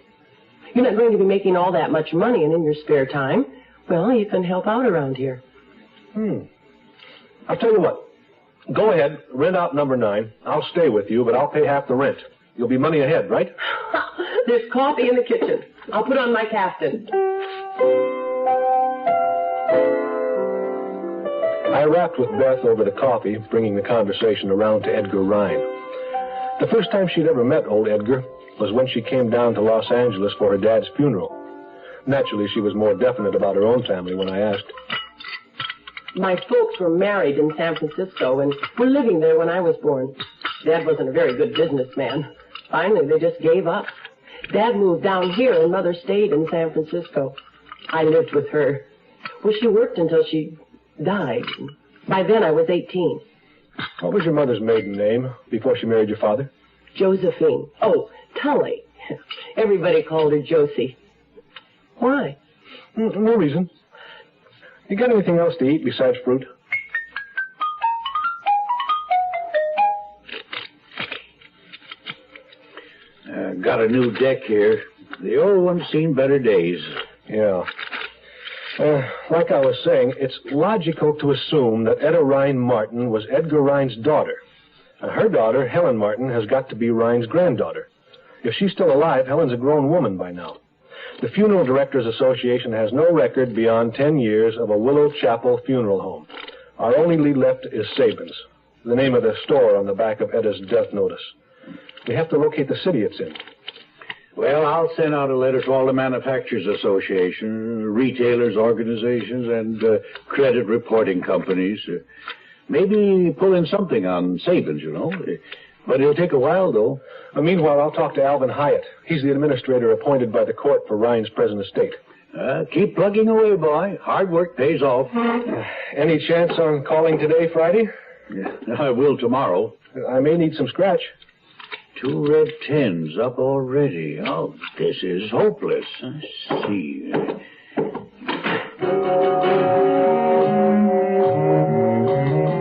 You're not going to be making all that much money, and in your spare time, well, you can help out around here. I'll tell you what. Go ahead, rent out number 9. I'll stay with you, but I'll pay half the rent. You'll be money ahead, right? There's coffee in the kitchen. I'll put on my caftan. I rapped with Beth over the coffee, bringing the conversation around to Edgar Rhine. The first time she'd ever met old Edgar was when she came down to Los Angeles for her dad's funeral. Naturally, she was more definite about her own family when I asked. My folks were married in San Francisco and were living there when I was born. Dad wasn't a very good businessman. Finally, they just gave up. Dad moved down here and Mother stayed in San Francisco. I lived with her. Well, she worked until she died. By then, I was 18. What was your mother's maiden name before she married your father? Josephine. Oh, Tully. Everybody called her Josie. Why? No reason. You got anything else to eat besides fruit? Got a new deck here. The old one's seen better days. Yeah. Like I was saying, it's logical to assume that Etta Rhine Martin was Edgar Rhine's daughter. And her daughter, Helen Martin, has got to be Rhine's granddaughter. If she's still alive, Helen's a grown woman by now. The Funeral Directors Association has no record beyond 10 years of a Willow Chapel funeral home. Our only lead left is Sabin's, the name of the store on the back of Etta's death notice. We have to locate the city it's in. Well, I'll send out a letter to all the Manufacturers Association, retailers, organizations, and credit reporting companies. Maybe pull in something on Sabin's, you know. But it'll take a while, though. Meanwhile, I'll talk to Alvin Hyatt. He's the administrator appointed by the court for Rhine's present estate. Keep plugging away, boy. Hard work pays off. Any chance on calling today, Friday? Yeah, I will tomorrow. I may need some scratch. 2 red 10s up already. Oh, this is hopeless. Let's see.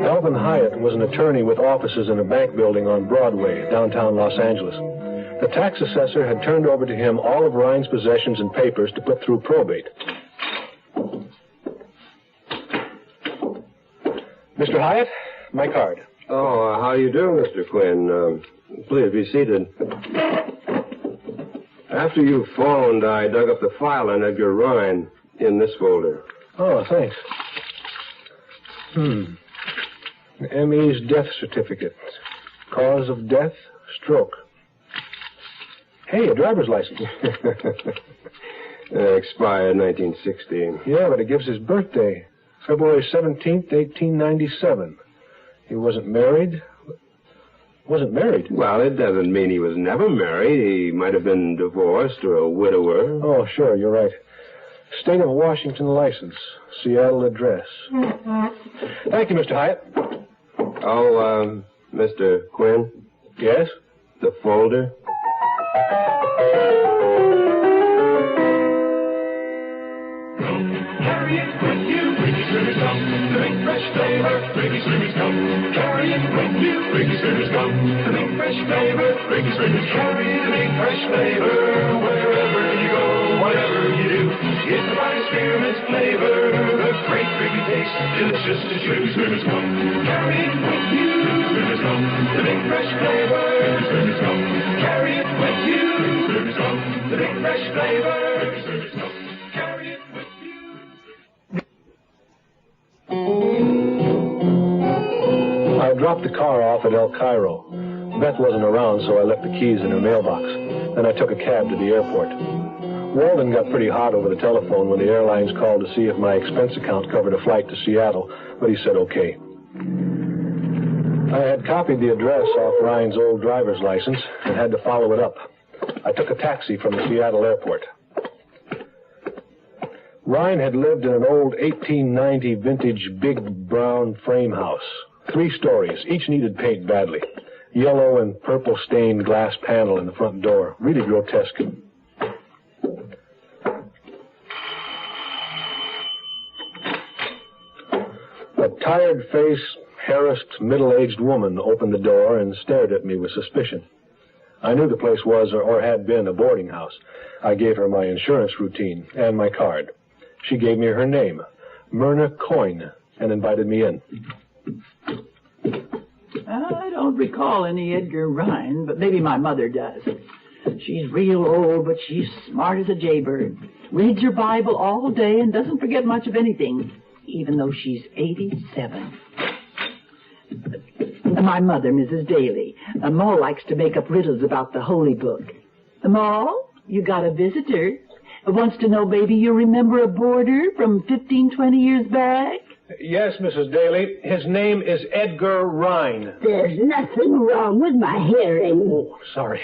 Alvin Hyatt was an attorney with offices in a bank building on Broadway, downtown Los Angeles. The tax assessor had turned over to him all of Ryan's possessions and papers to put through probate. Mr. Hyatt, my card. Oh, how you do, Mr. Quinn? Please be seated. After you phoned, I dug up the file on Edgar Ryan in this folder. Oh, thanks. M.E.'s death certificate. Cause of death, stroke. Hey, a driver's license. Expired 1916. Yeah, but it gives his birthday. February 17th, 1897. He wasn't married. Well, it doesn't mean he was never married. He might have been divorced or a widower. Oh, sure, you're right. State of Washington license. Seattle address. Thank you, Mr. Hyatt. Oh, Mr. Quinn? Yes? The folder? Carry it with you, Briggy Swimmers come. The big fresh flavor, Briggy Swimmers come. Carry it with you, Briggy Swimmers come. The big fresh flavor, Briggy Swimmers carry the big fresh flavor wherever you go, whatever you do. It's the finest spearmint's flavor, the great Briggy taste, delicious to Briggy Swimmers come. Carry it with you, Briggy Swimmers come. The big fresh flavor, Briggy Swimmers come. Carry it with you, Briggy Swimmers come. The big fresh flavor, Briggy Swimmers come. Carry it with you. I dropped the car off at El Cairo. Beth wasn't around, so I left the keys in her mailbox. Then I took a cab to the airport. Walden got pretty hot over the telephone when the airlines called to see if my expense account covered a flight to Seattle, but he said okay. I had copied the address off Ryan's old driver's license and had to follow it up. I took a taxi from the Seattle airport. Ryan had lived in an old 1890 vintage big brown frame house. 3 stories. Each needed paint badly. Yellow and purple stained glass panel in the front door. Really grotesque. A tired-faced, harassed, middle-aged woman opened the door and stared at me with suspicion. I knew the place was or had been a boarding house. I gave her my insurance routine and my card. She gave me her name, Myrna Coyne, and invited me in. I don't recall any Edgar Ryan, but maybe my mother does. She's real old, but she's smart as a jaybird. Reads her Bible all day and doesn't forget much of anything, even though she's 87. My mother, Mrs. Daly. Ma likes to make up riddles about the Holy Book. Ma, you got a visitor. Wants to know, maybe you remember a boarder from 15, 20 years back? Yes, Mrs. Daly. His name is Edgar Ryan. There's nothing wrong with my hearing. Oh, sorry.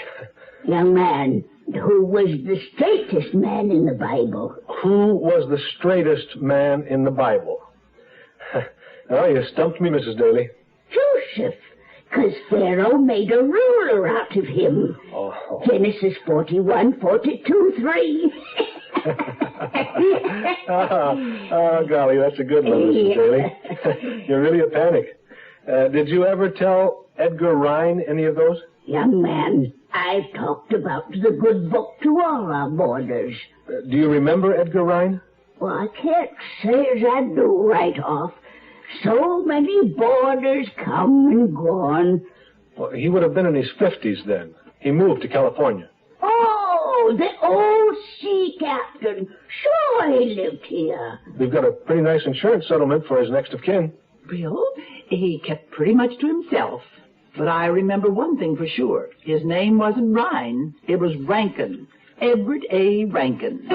Young man, who was the straightest man in the Bible? Who was the straightest man in the Bible? Oh, you stumped me, Mrs. Daly. Joseph, because Pharaoh made a ruler out of him. Oh. Genesis 41, 42, 3. Oh, golly, that's a good one, Mrs. Daly. You're really a panic. Did you ever tell Edgar Ryan any of those? Young man, I've talked about the good book to all our boarders. Do you remember Edgar Ryan? Well, I can't say as I do right off. So many boarders come and gone. Well, he would have been in his 50s then. He moved to California. Oh, the old sea captain. Sure, he lived here. We've got a pretty nice insurance settlement for his next of kin. Well, he kept pretty much to himself. But I remember one thing for sure. His name wasn't Ryan. It was Rankin. Edward A. Rankin.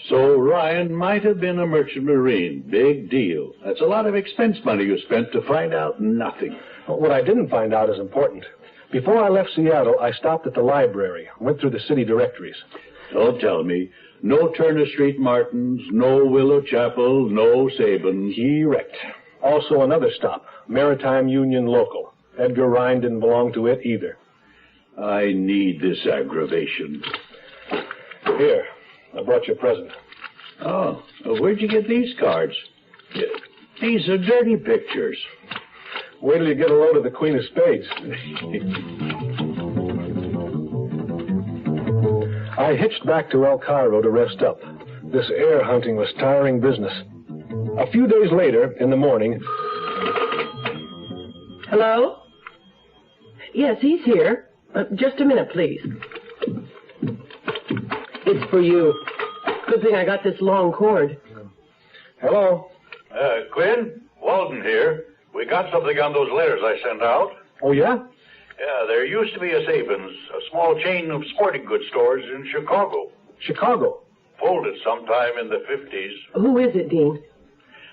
So Ryan might have been a merchant marine. Big deal. That's a lot of expense money you spent to find out nothing. Well, what I didn't find out is important. Before I left Seattle, I stopped at the library, went through the city directories. Don't tell me. No Turner Street Martins, no Willow Chapel, no Sabins. Correct. Also another stop, Maritime Union Local. Edgar Rhine didn't belong to it either. I need this aggravation. Here, I brought you a present. Oh, well, where'd you get these cards? These are dirty pictures. Wait till you get a load of the Queen of Spades. I hitched back to El Cairo to rest up. This air hunting was tiring business. A few days later, in the morning... Hello? Yes, he's here. Just a minute, please. It's for you. Good thing I got this long cord. Hello? Quinn, Walden here. We got something on those letters I sent out. Oh, yeah? Yeah, there used to be a Sabins, a small chain of sporting goods stores in Chicago. Chicago? Folded sometime in the 50s. Who is it, Dean?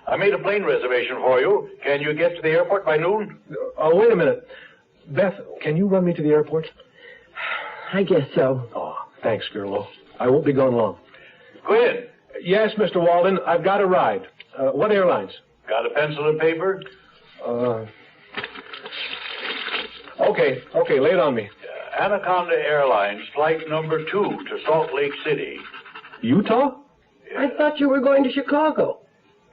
I made a plane reservation for you. Can you get to the airport by noon? Oh, wait a minute. Beth, can you run me to the airport? I guess so. Oh, thanks, Gerlo. I won't be gone long. Quinn? Yes, Mr. Walden, I've got a ride. What airlines? Got a pencil and paper? Okay, lay it on me. Anaconda Airlines, flight number 2 to Salt Lake City. Utah? I thought you were going to Chicago.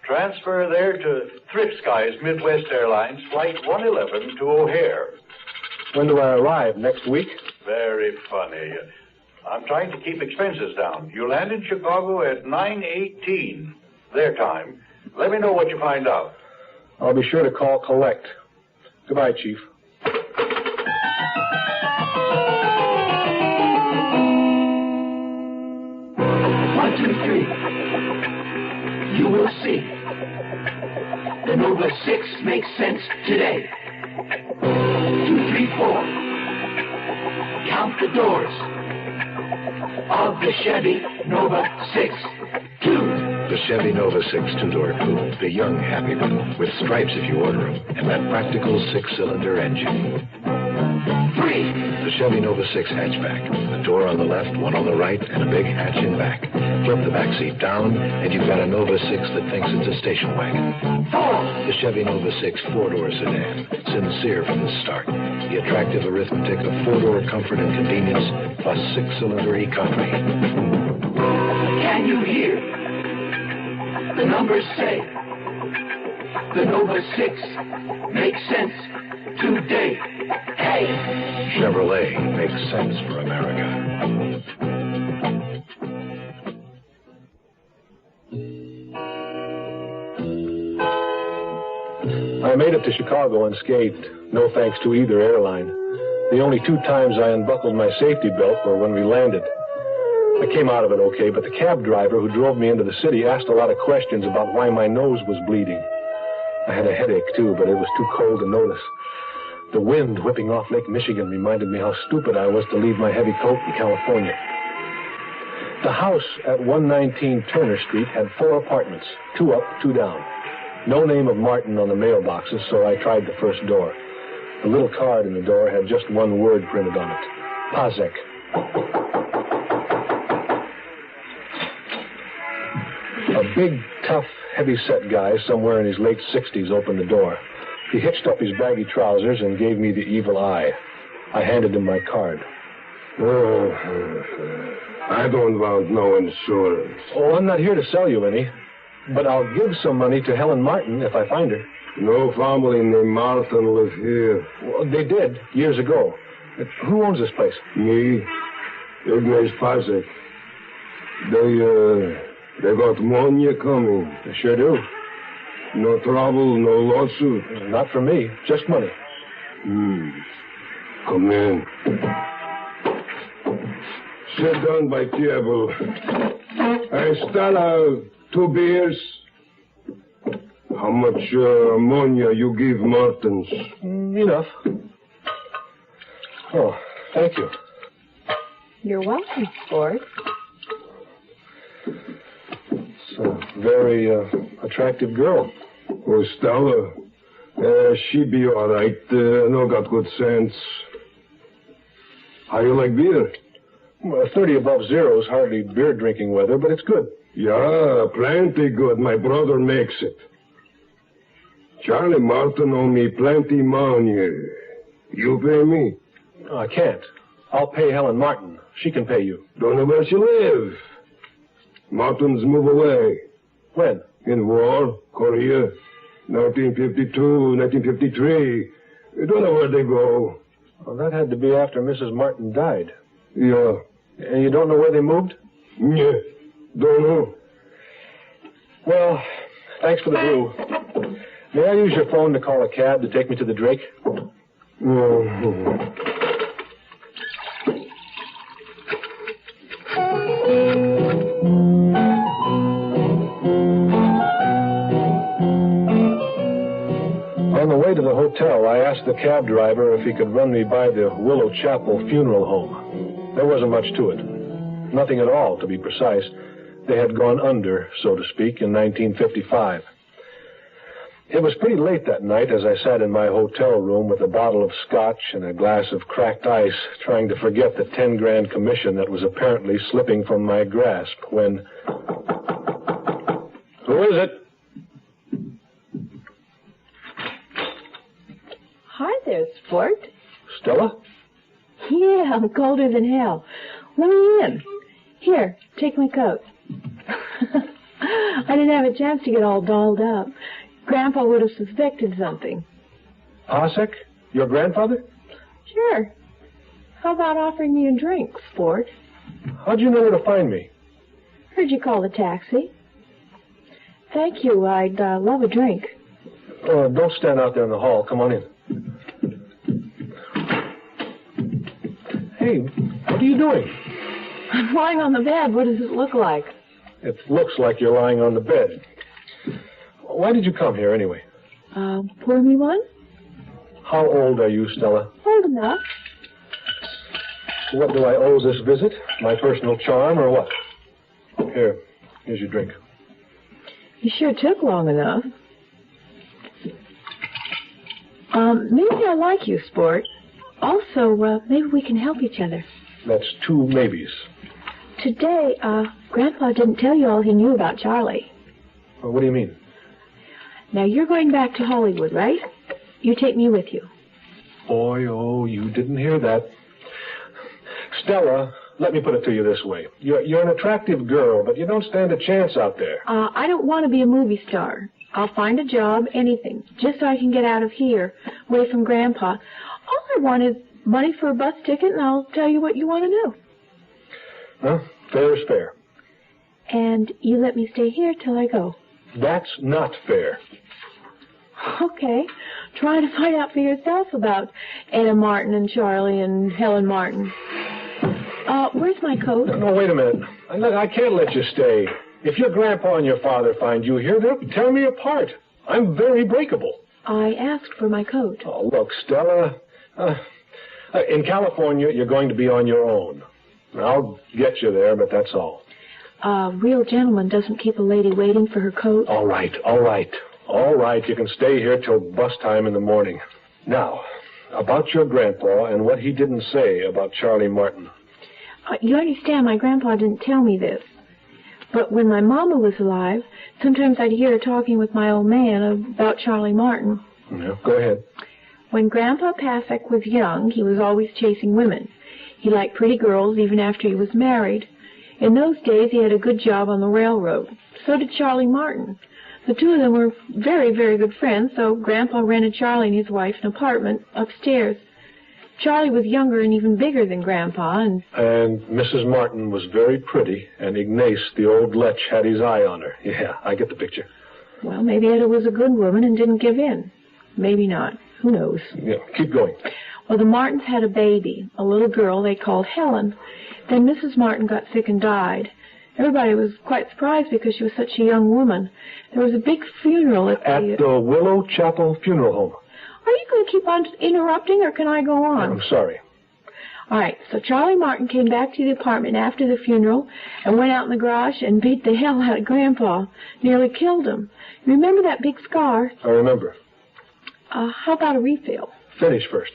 Transfer there to Thrift Skies Midwest Airlines, flight 111 to O'Hare. When do I arrive? Next week? Very funny. I'm trying to keep expenses down. You land in Chicago at 9:18, their time. Let me know what you find out. I'll be sure to call collect. Goodbye, Chief. One, two, three. You will see. The Nova 6 makes sense today. 2, 3, 4. Count the doors of the Chevy Nova 6. 2. The Chevy Nova 6 two-door coupe, the young happy one, with stripes if you order them, and that practical 6-cylinder engine. 3. The Chevy Nova 6 hatchback, a door on the left, one on the right, and a big hatch in back. Flip the back seat down, and you've got a Nova 6 that thinks it's a station wagon. 4. The Chevy Nova 6 four-door sedan, sincere from the start. The attractive arithmetic of four-door comfort and convenience, plus 6-cylinder economy. Can you hear? The numbers say the Nova 6 makes sense today. Hey! Chevrolet makes sense for America. I made it to Chicago unscathed, no thanks to either airline. The only 2 times I unbuckled my safety belt were when we landed. I came out of it okay, but the cab driver who drove me into the city asked a lot of questions about why my nose was bleeding. I had a headache, too, but it was too cold to notice. The wind whipping off Lake Michigan reminded me how stupid I was to leave my heavy coat in California. The house at 119 Turner Street had 4 apartments, 2 up, 2 down. No name of Martin on the mailboxes, so I tried the first door. The little card in the door had just one word printed on it. Pazek. A big, tough, heavy-set guy somewhere in his late 60s opened the door. He hitched up his baggy trousers and gave me the evil eye. I handed him my card. I don't want no insurance. Oh, I'm not here to sell you any, but I'll give some money to Helen Martin if I find her. No family named Martin live here. Well, they did, years ago. Who owns this place? Me. Ignace Pazek. They got money coming. They sure do. No trouble, no lawsuit. Not for me, just money. Come in. Sit down by table. Stella, 2 beers. How much money you give Martins? Enough. Oh, thank you. You're welcome, sport. It's a very attractive girl. Oh, Stella. She be all right. No got good sense. How you like beer? Well, 30 above zero is hardly beer drinking weather, but it's good. Yeah, plenty good. My brother makes it. Charlie Martin owe me plenty money. You pay me? No, I can't. I'll pay Helen Martin. She can pay you. Don't know where she live. Martins move away. When? In war, Korea, 1952, 1953. You don't know where they go. Well, that had to be after Mrs. Martin died. Yeah. And you don't know where they moved? Yeah, don't know. Well, thanks for the brew. May I use your phone to call a cab to take me to the Drake? On the way to the hotel, I asked the cab driver if he could run me by the Willow Chapel funeral home. There wasn't much to it. Nothing at all, to be precise. They had gone under, so to speak, in 1955. It was pretty late that night as I sat in my hotel room with a bottle of scotch and a glass of cracked ice, trying to forget the 10 grand commission that was apparently slipping from my grasp when... Who is it? Hi there, Sport. Stella? Yeah, I'm colder than hell. Let me in. Here, take my coat. I didn't have a chance to get all dolled up. Grandpa would have suspected something. Osek? Your grandfather? Sure. How about offering me a drink, Sport? How'd you know where to find me? Heard you call a taxi. Thank you. I'd love a drink. Don't stand out there in the hall. Come on in. Hey, what are you doing? I'm lying on the bed. What does it look like? It looks like you're lying on the bed. Why did you come here, anyway? Pour me one? How old are you, Stella? Old enough. What do I owe this visit? My personal charm, or what? Here's your drink. You sure took long enough. Maybe I like you, Sport. Also, maybe we can help each other. That's two maybes. Today, Grandpa didn't tell you all he knew about Charlie. Well, what do you mean? Now, you're going back to Hollywood, right? You take me with you. Boy, oh, you didn't hear that. Stella, let me put it to you this way. You're an attractive girl, but you don't stand a chance out there. I don't want to be a movie star. I'll find a job, anything, just so I can get out of here, away from Grandpa. All I want is money for a bus ticket, and I'll tell you what you want to know. Well, fair is fair. And you let me stay here till I go. That's not fair. Okay. Try to find out for yourself about Etta Martin and Charlie and Helen Martin. Where's my coat? No, wait a minute. I can't let you stay. If your grandpa and your father find you here, they'll tear me apart. I'm very breakable. I asked for my coat. Oh, look, Stella. In California, you're going to be on your own. I'll get you there, but that's all. A real gentleman doesn't keep a lady waiting for her coat. All right. You can stay here till bus time in the morning. Now, about your grandpa and what he didn't say about Charlie Martin. You understand, my grandpa didn't tell me this. But when my mama was alive, sometimes I'd hear her talking with my old man about Charlie Martin. Yeah, go ahead. When Grandpa Pasek was young, he was always chasing women. He liked pretty girls even after he was married. In those days, he had a good job on the railroad. So did Charlie Martin. The two of them were very, very good friends, so Grandpa rented Charlie and his wife an apartment upstairs. Charlie was younger and even bigger than Grandpa, and Mrs. Martin was very pretty, and Ignace, the old lech, had his eye on her. Yeah, I get the picture. Well, maybe Etta was a good woman and didn't give in. Maybe not. Who knows? Yeah, keep going. Well, the Martins had a baby, a little girl they called Helen. Then Mrs. Martin got sick and died. Everybody was quite surprised because she was such a young woman. There was a big funeral at the Willow Chapel Funeral Home. Are you going to keep on interrupting, or can I go on? I'm sorry. All right, so Charlie Martin came back to the apartment after the funeral and went out in the garage and beat the hell out of Grandpa. Nearly killed him. Remember that big scar? I remember. How about a refill? Finish first.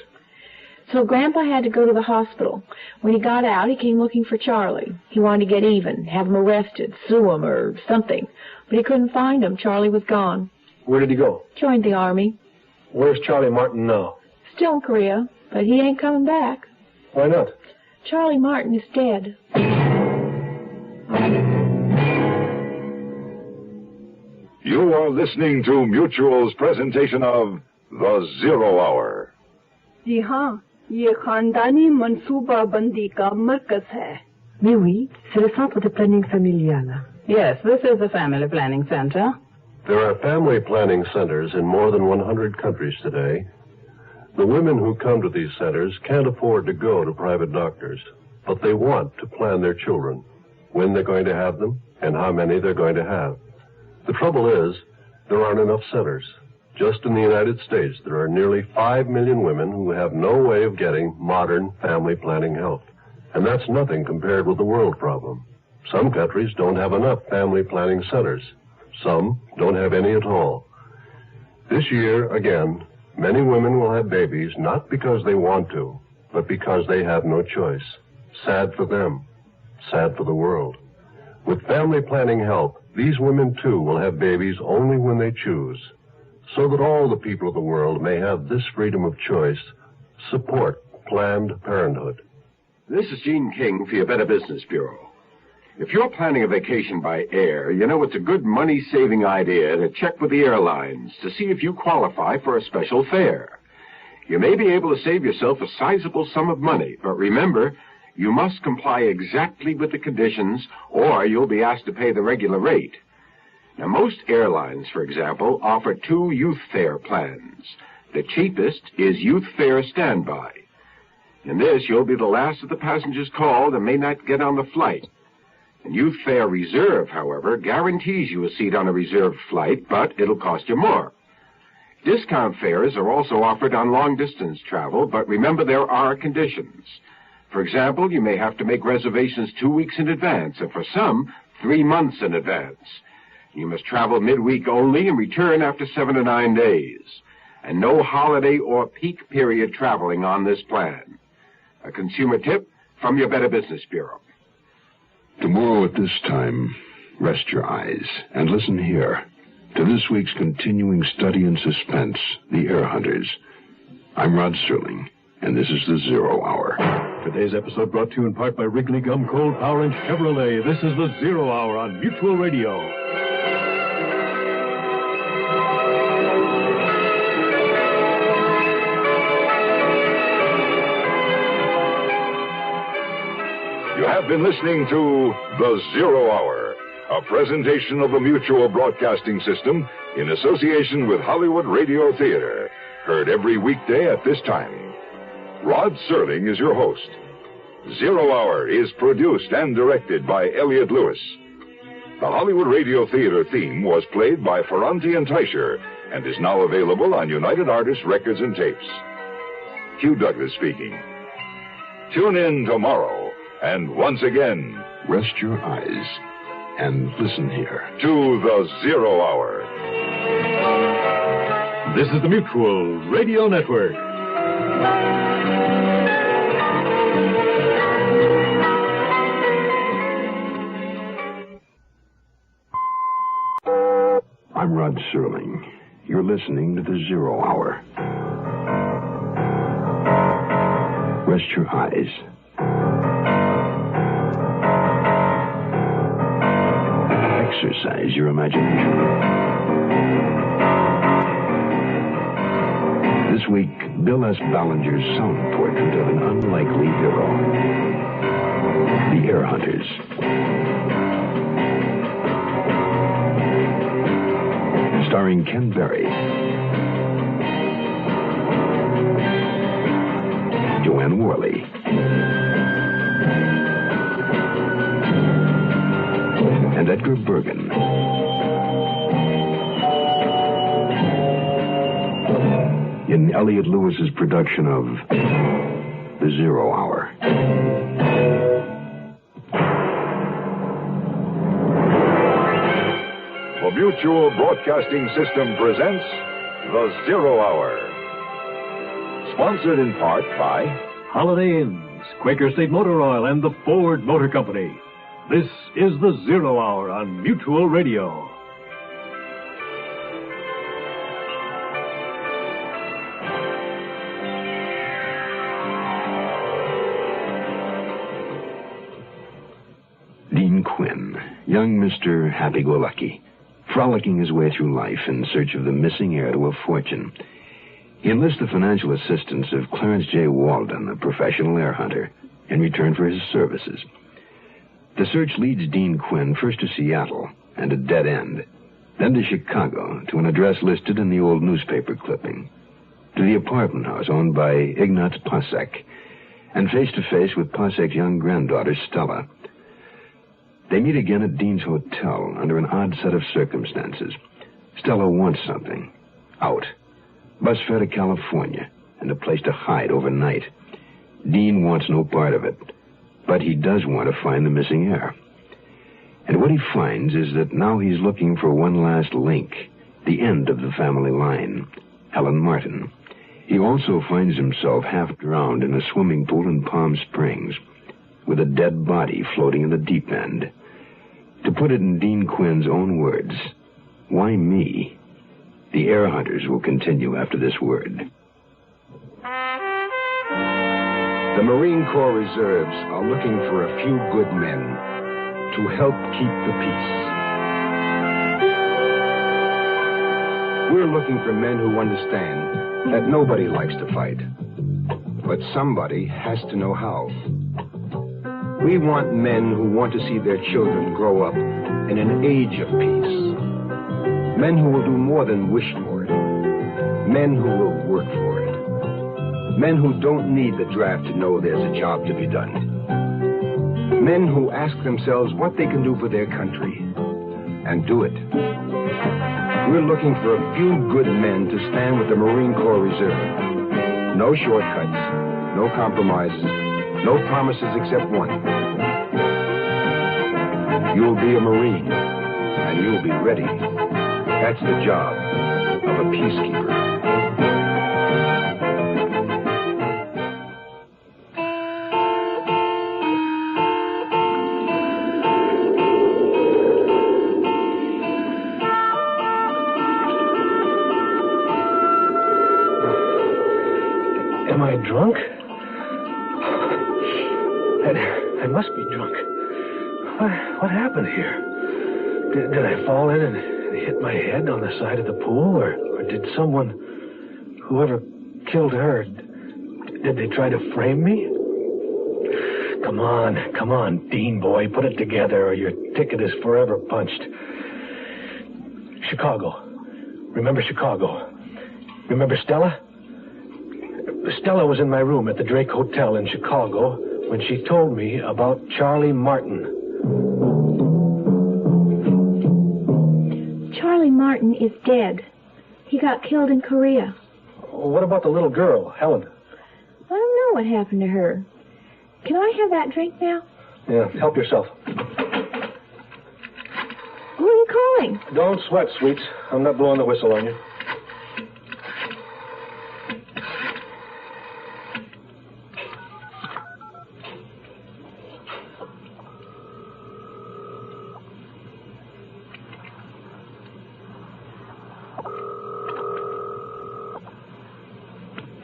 So Grandpa had to go to the hospital. When he got out, he came looking for Charlie. He wanted to get even, have him arrested, sue him or something. But he couldn't find him. Charlie was gone. Where did he go? Joined the Army. Where's Charlie Martin now? Still in Korea, but he ain't coming back. Why not? Charlie Martin is dead. You are listening to Mutual's presentation of The Zero Hour. जी हाँ, ये खानदानी मंसूबा बंदी का मरकज है. Mais oui, c'est le centre de planning familial. Yes, this is the family planning center. There are family planning centers in more than 100 countries today. The women who come to these centers can't afford to go to private doctors, but they want to plan their children, when they're going to have them, and how many they're going to have. The trouble is, there aren't enough centers. Just in the United States, there are nearly 5 million women who have no way of getting modern family planning help. And that's nothing compared with the world problem. Some countries don't have enough family planning centers. Some don't have any at all. This year, again, many women will have babies not because they want to, but because they have no choice. Sad for them. Sad for the world. With family planning help, these women, too, will have babies only when they choose, so that all the people of the world may have this freedom of choice. Support Planned Parenthood. This is Gene King for your Better Business Bureau. If you're planning a vacation by air, you know it's a good money-saving idea to check with the airlines to see if you qualify for a special fare. You may be able to save yourself a sizable sum of money, but remember, you must comply exactly with the conditions, or you'll be asked to pay the regular rate. Now, most airlines, for example, offer 2 youth fare plans. The cheapest is Youth Fare Standby. In this, you'll be the last of the passengers called and may not get on the flight. And Youth Fare Reserve, however, guarantees you a seat on a reserved flight, but it'll cost you more. Discount fares are also offered on long-distance travel, but remember there are conditions. For example, you may have to make reservations 2 weeks in advance, and for some, 3 months in advance. You must travel midweek only and return after 7 to 9 days. And no holiday or peak period traveling on this plan. A consumer tip from your Better Business Bureau. Tomorrow at this time, rest your eyes and listen here to this week's continuing study in suspense, The Air Hunters. I'm Rod Serling, and this is the Zero Hour. Today's episode brought to you in part by Wrigley Gum, Cold Power, and Chevrolet. This is the Zero Hour on Mutual Radio. You have been listening to The Zero Hour, a presentation of the Mutual Broadcasting System in association with Hollywood Radio Theater, heard every weekday at this time. Rod Serling is your host. Zero Hour is produced and directed by Elliott Lewis. The Hollywood Radio Theater theme was played by Ferranti and Teicher and is now available on United Artists Records and Tapes. Hugh Douglas speaking. Tune in tomorrow. And once again, rest your eyes and listen here to the Zero Hour. This is the Mutual Radio Network. I'm Rod Serling. You're listening to the Zero Hour. Rest your eyes. Exercise your imagination. This week, Bill S. Ballinger's sound portrait of an unlikely hero. The Air Hunters. Starring Ken Berry, Joanne Worley, and Edgar Bergen. In Elliott Lewis's production of The Zero Hour. The Mutual Broadcasting System presents The Zero Hour. Sponsored in part by Holiday Inns, Quaker State Motor Oil, and the Ford Motor Company. This is the Zero Hour on Mutual Radio. Dean Quinn, young Mr. Happy-Go-Lucky, frolicking his way through life in search of the missing heir to a fortune. He enlists the financial assistance of Clarence J. Walden, a professional heir hunter, in return for his services. The search leads Dean Quinn first to Seattle and a dead end, then to Chicago to an address listed in the old newspaper clipping, to the apartment house owned by Ignaz Pasek, and face-to-face with Pasek's young granddaughter, Stella. They meet again at Dean's hotel under an odd set of circumstances. Stella wants something. Out. Bus fare to California and a place to hide overnight. Dean wants no part of it, but he does want to find the missing heir. And what he finds is that now he's looking for one last link, the end of the family line, Helen Martin. He also finds himself half drowned in a swimming pool in Palm Springs, with a dead body floating in the deep end. To put it in Dean Quinn's own words, why me? The heir hunters will continue after this word. The Marine Corps Reserves are looking for a few good men to help keep the peace. We're looking for men who understand that nobody likes to fight, but somebody has to know how. We want men who want to see their children grow up in an age of peace. Men who will do more than wish for it. Men who will work for it. Men who don't need the draft to know there's a job to be done. Men who ask themselves what they can do for their country and do it. We're looking for a few good men to stand with the Marine Corps Reserve. No shortcuts, no compromises, no promises except one. You'll be a Marine, and you'll be ready. That's the job of a peacekeeper. Am I drunk? I must be drunk. What happened here? Did I fall in and hit my head on the side of the pool? Or did someone, whoever killed her, did they try to frame me? Come on, Dean boy, put it together or your ticket is forever punched. Chicago. Remember Chicago? Remember Stella? Stella was in my room at the Drake Hotel in Chicago when she told me about Charlie Martin. Charlie Martin is dead. He got killed in Korea. What about the little girl, Helen? I don't know what happened to her. Can I have that drink now? Yeah, help yourself. Who are you calling? Don't sweat, sweets. I'm not blowing the whistle on you.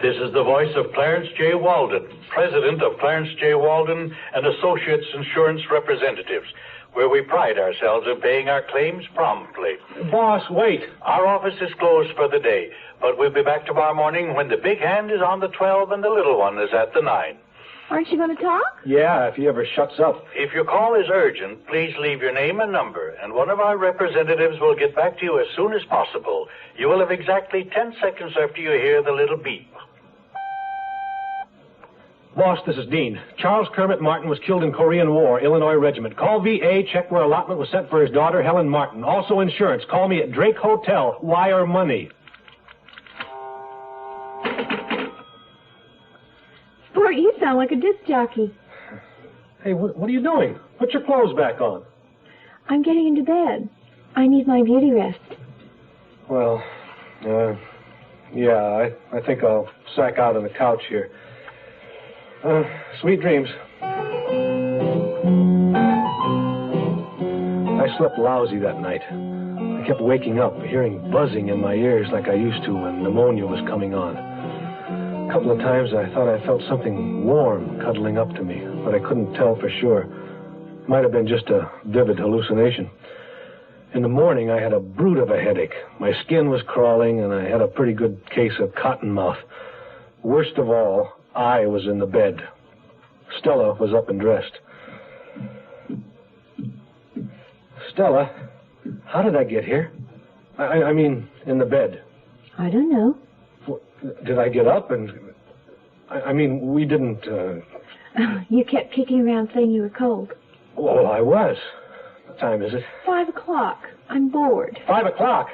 This is the voice of Clarence J. Walden, president of Clarence J. Walden and Associates Insurance Representatives, where we pride ourselves in paying our claims promptly. Boss, wait. Our office is closed for the day, but we'll be back tomorrow morning when the big hand is on the 12 and the little one is at the 9. Aren't you going to talk? Yeah, if he ever shuts up. If your call is urgent, please leave your name and number, and one of our representatives will get back to you as soon as possible. You will have exactly 10 seconds after you hear the little beep. Boss, this is Dean. Charles Kermit Martin was killed in Korean War, Illinois Regiment. Call VA, check where allotment was sent for his daughter, Helen Martin. Also insurance. Call me at Drake Hotel. Wire money. Sport, you sound like a disc jockey. Hey, what are you doing? Put your clothes back on. I'm getting into bed. I need my beauty rest. Well, yeah, I think I'll sack out on the couch here. Sweet dreams. I slept lousy that night. I kept waking up, hearing buzzing in my ears like I used to when pneumonia was coming on. A couple of times I thought I felt something warm cuddling up to me, but I couldn't tell for sure. Might have been just a vivid hallucination. In the morning, I had a brute of a headache. My skin was crawling, and I had a pretty good case of cottonmouth. Worst of all, I was in the bed. Stella was up and dressed. Stella, how did I get here? I mean, in the bed. I don't know. Did I get up and... I mean, we didn't... You kept kicking around saying you were cold. Well, I was. What time is it? 5 o'clock. I'm bored. 5 o'clock?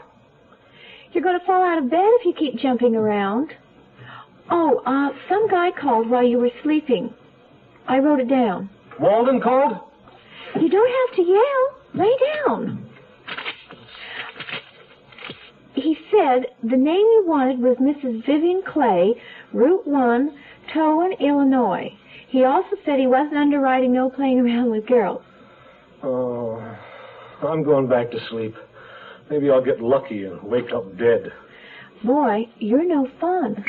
You're going to fall out of bed if you keep jumping around. Oh, some guy called while you were sleeping. I wrote it down. Walden called? You don't have to yell. Lay down. He said the name you wanted was Mrs. Vivian Clay, Route 1, Towan, Illinois. He also said he wasn't underwriting no playing around with girls. Oh, I'm going back to sleep. Maybe I'll get lucky and wake up dead. Boy, you're no fun.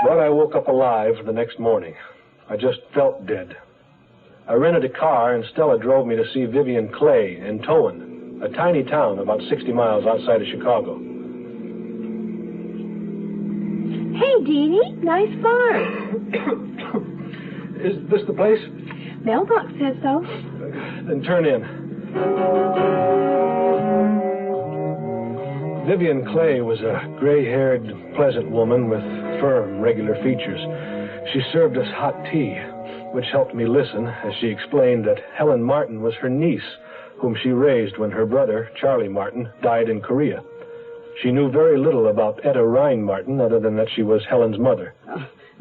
But I woke up alive the next morning. I just felt dead. I rented a car, and Stella drove me to see Vivian Clay in Towan, a tiny town about 60 miles outside of Chicago. Hey, Deanie, nice farm. Is this the place? Mailbox says so. Then turn in. Vivian Clay was a gray-haired, pleasant woman with firm, regular features. She served us hot tea, which helped me listen as she explained that Helen Martin was her niece, whom she raised when her brother, Charlie Martin, died in Korea. She knew very little about Etta Rhine Martin other than that she was Helen's mother.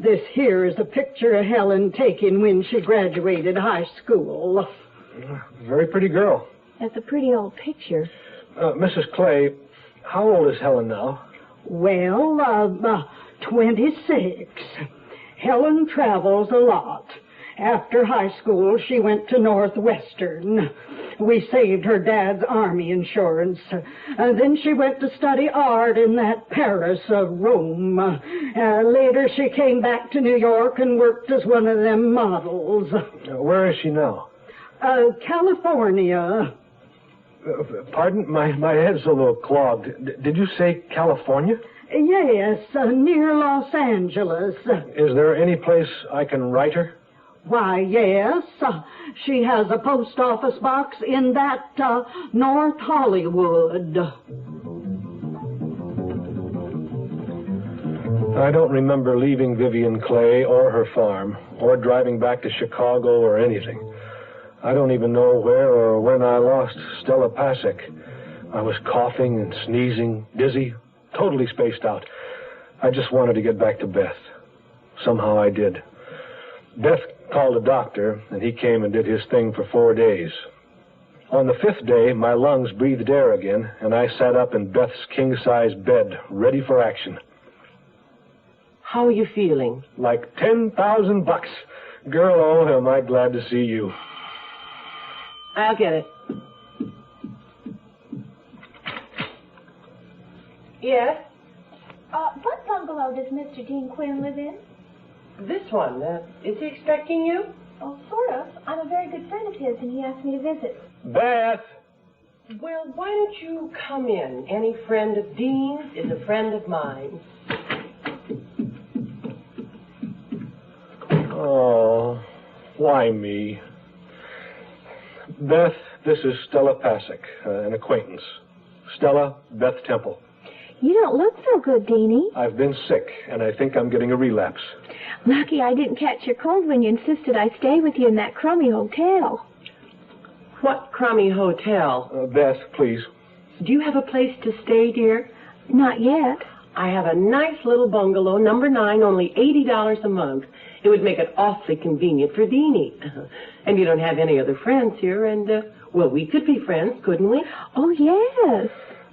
This here is a picture of Helen taken when she graduated high school. Very pretty girl. That's a pretty old picture. Mrs. Clay, how old is Helen now? Well, 26. Helen travels a lot. After high school, she went to Northwestern. We saved her dad's army insurance. Then she went to study art in that Paris of Rome. Later, she came back to New York and worked as one of them models. Where is she now? California. Pardon? My head's a little clogged. Did you say California? Yes, near Los Angeles. Is there any place I can write her? Why, yes. She has a post office box in that North Hollywood. I don't remember leaving Vivian Clay or her farm, or driving back to Chicago or anything. I don't even know where or when I lost Stella Pasek. I was coughing and sneezing, dizzy, totally spaced out. I just wanted to get back to Beth. Somehow I did. Beth called a doctor, and he came and did his thing for 4 days. On the 5th day, my lungs breathed air again, and I sat up in Beth's king-size bed, ready for action. How are you feeling? Like $10,000. Girl, oh, am I glad to see you. I'll get it. Yes? What bungalow does Mr. Dean Quinn live in? This one. Is he expecting you? Oh, sort of. I'm a very good friend of his, and he asked me to visit. Beth! Well, why don't you come in? Any friend of Dean's is a friend of mine. Oh, why me? Beth, this is Stella Pasek, an acquaintance. Stella, Beth Temple. You don't look so good, Deanie. I've been sick, and I think I'm getting a relapse. Lucky I didn't catch your cold when you insisted I stay with you in that crummy hotel. What crummy hotel? Beth, please. Do you have a place to stay, dear? Not yet. I have a nice little bungalow, number 9, only $80 a month. It would make it awfully convenient for Deanie. And you don't have any other friends here, and, well, we could be friends, couldn't we? Oh, yes.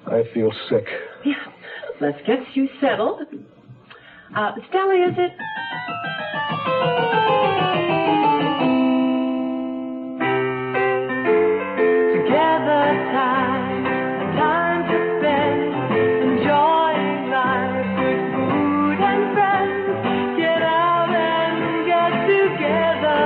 I feel sick. Yeah. Let's get you settled. Stella, is it? Together, time to spend, enjoying life with food and friends. Get out and get together.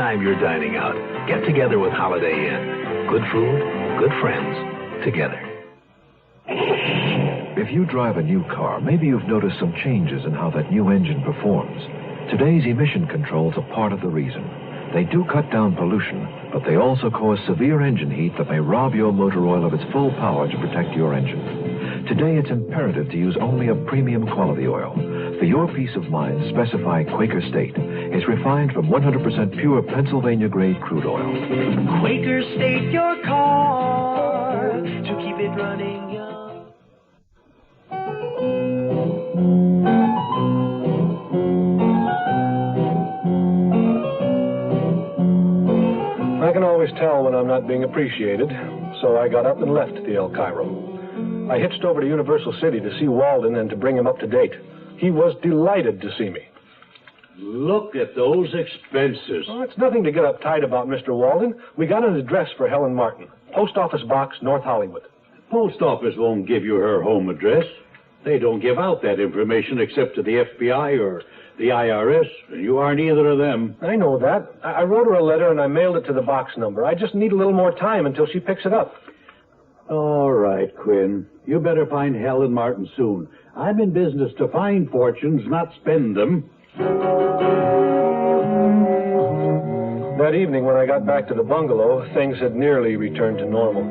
time you're dining out, get together with Holiday Inn. Good food, good friends, together. If you drive a new car, maybe you've noticed some changes in how that new engine performs. Today's emission controls are part of the reason. They do cut down pollution, but they also cause severe engine heat that may rob your motor oil of its full power to protect your engine. Today, it's imperative to use only a premium quality oil. For your peace of mind, specify Quaker State. It's refined from 100% pure Pennsylvania-grade crude oil. Quaker State your car to keep it running young. I can always tell when I'm not being appreciated, so I got up and left the El Cairo. I hitched over to Universal City to see Walden and to bring him up to date. He was delighted to see me. Look at those expenses. Well, it's nothing to get uptight about, Mr. Walden. We got an address for Helen Martin. Post Office Box, North Hollywood. Post Office won't give you her home address. They don't give out that information except to the FBI or the IRS, and you aren't either of them. I know that. I wrote her a letter and I mailed it to the box number. I just need a little more time until she picks it up. All right, Quinn. You better find Helen Martin soon. I'm in business to find fortunes, not spend them. That evening when I got back to the bungalow, things had nearly returned to normal.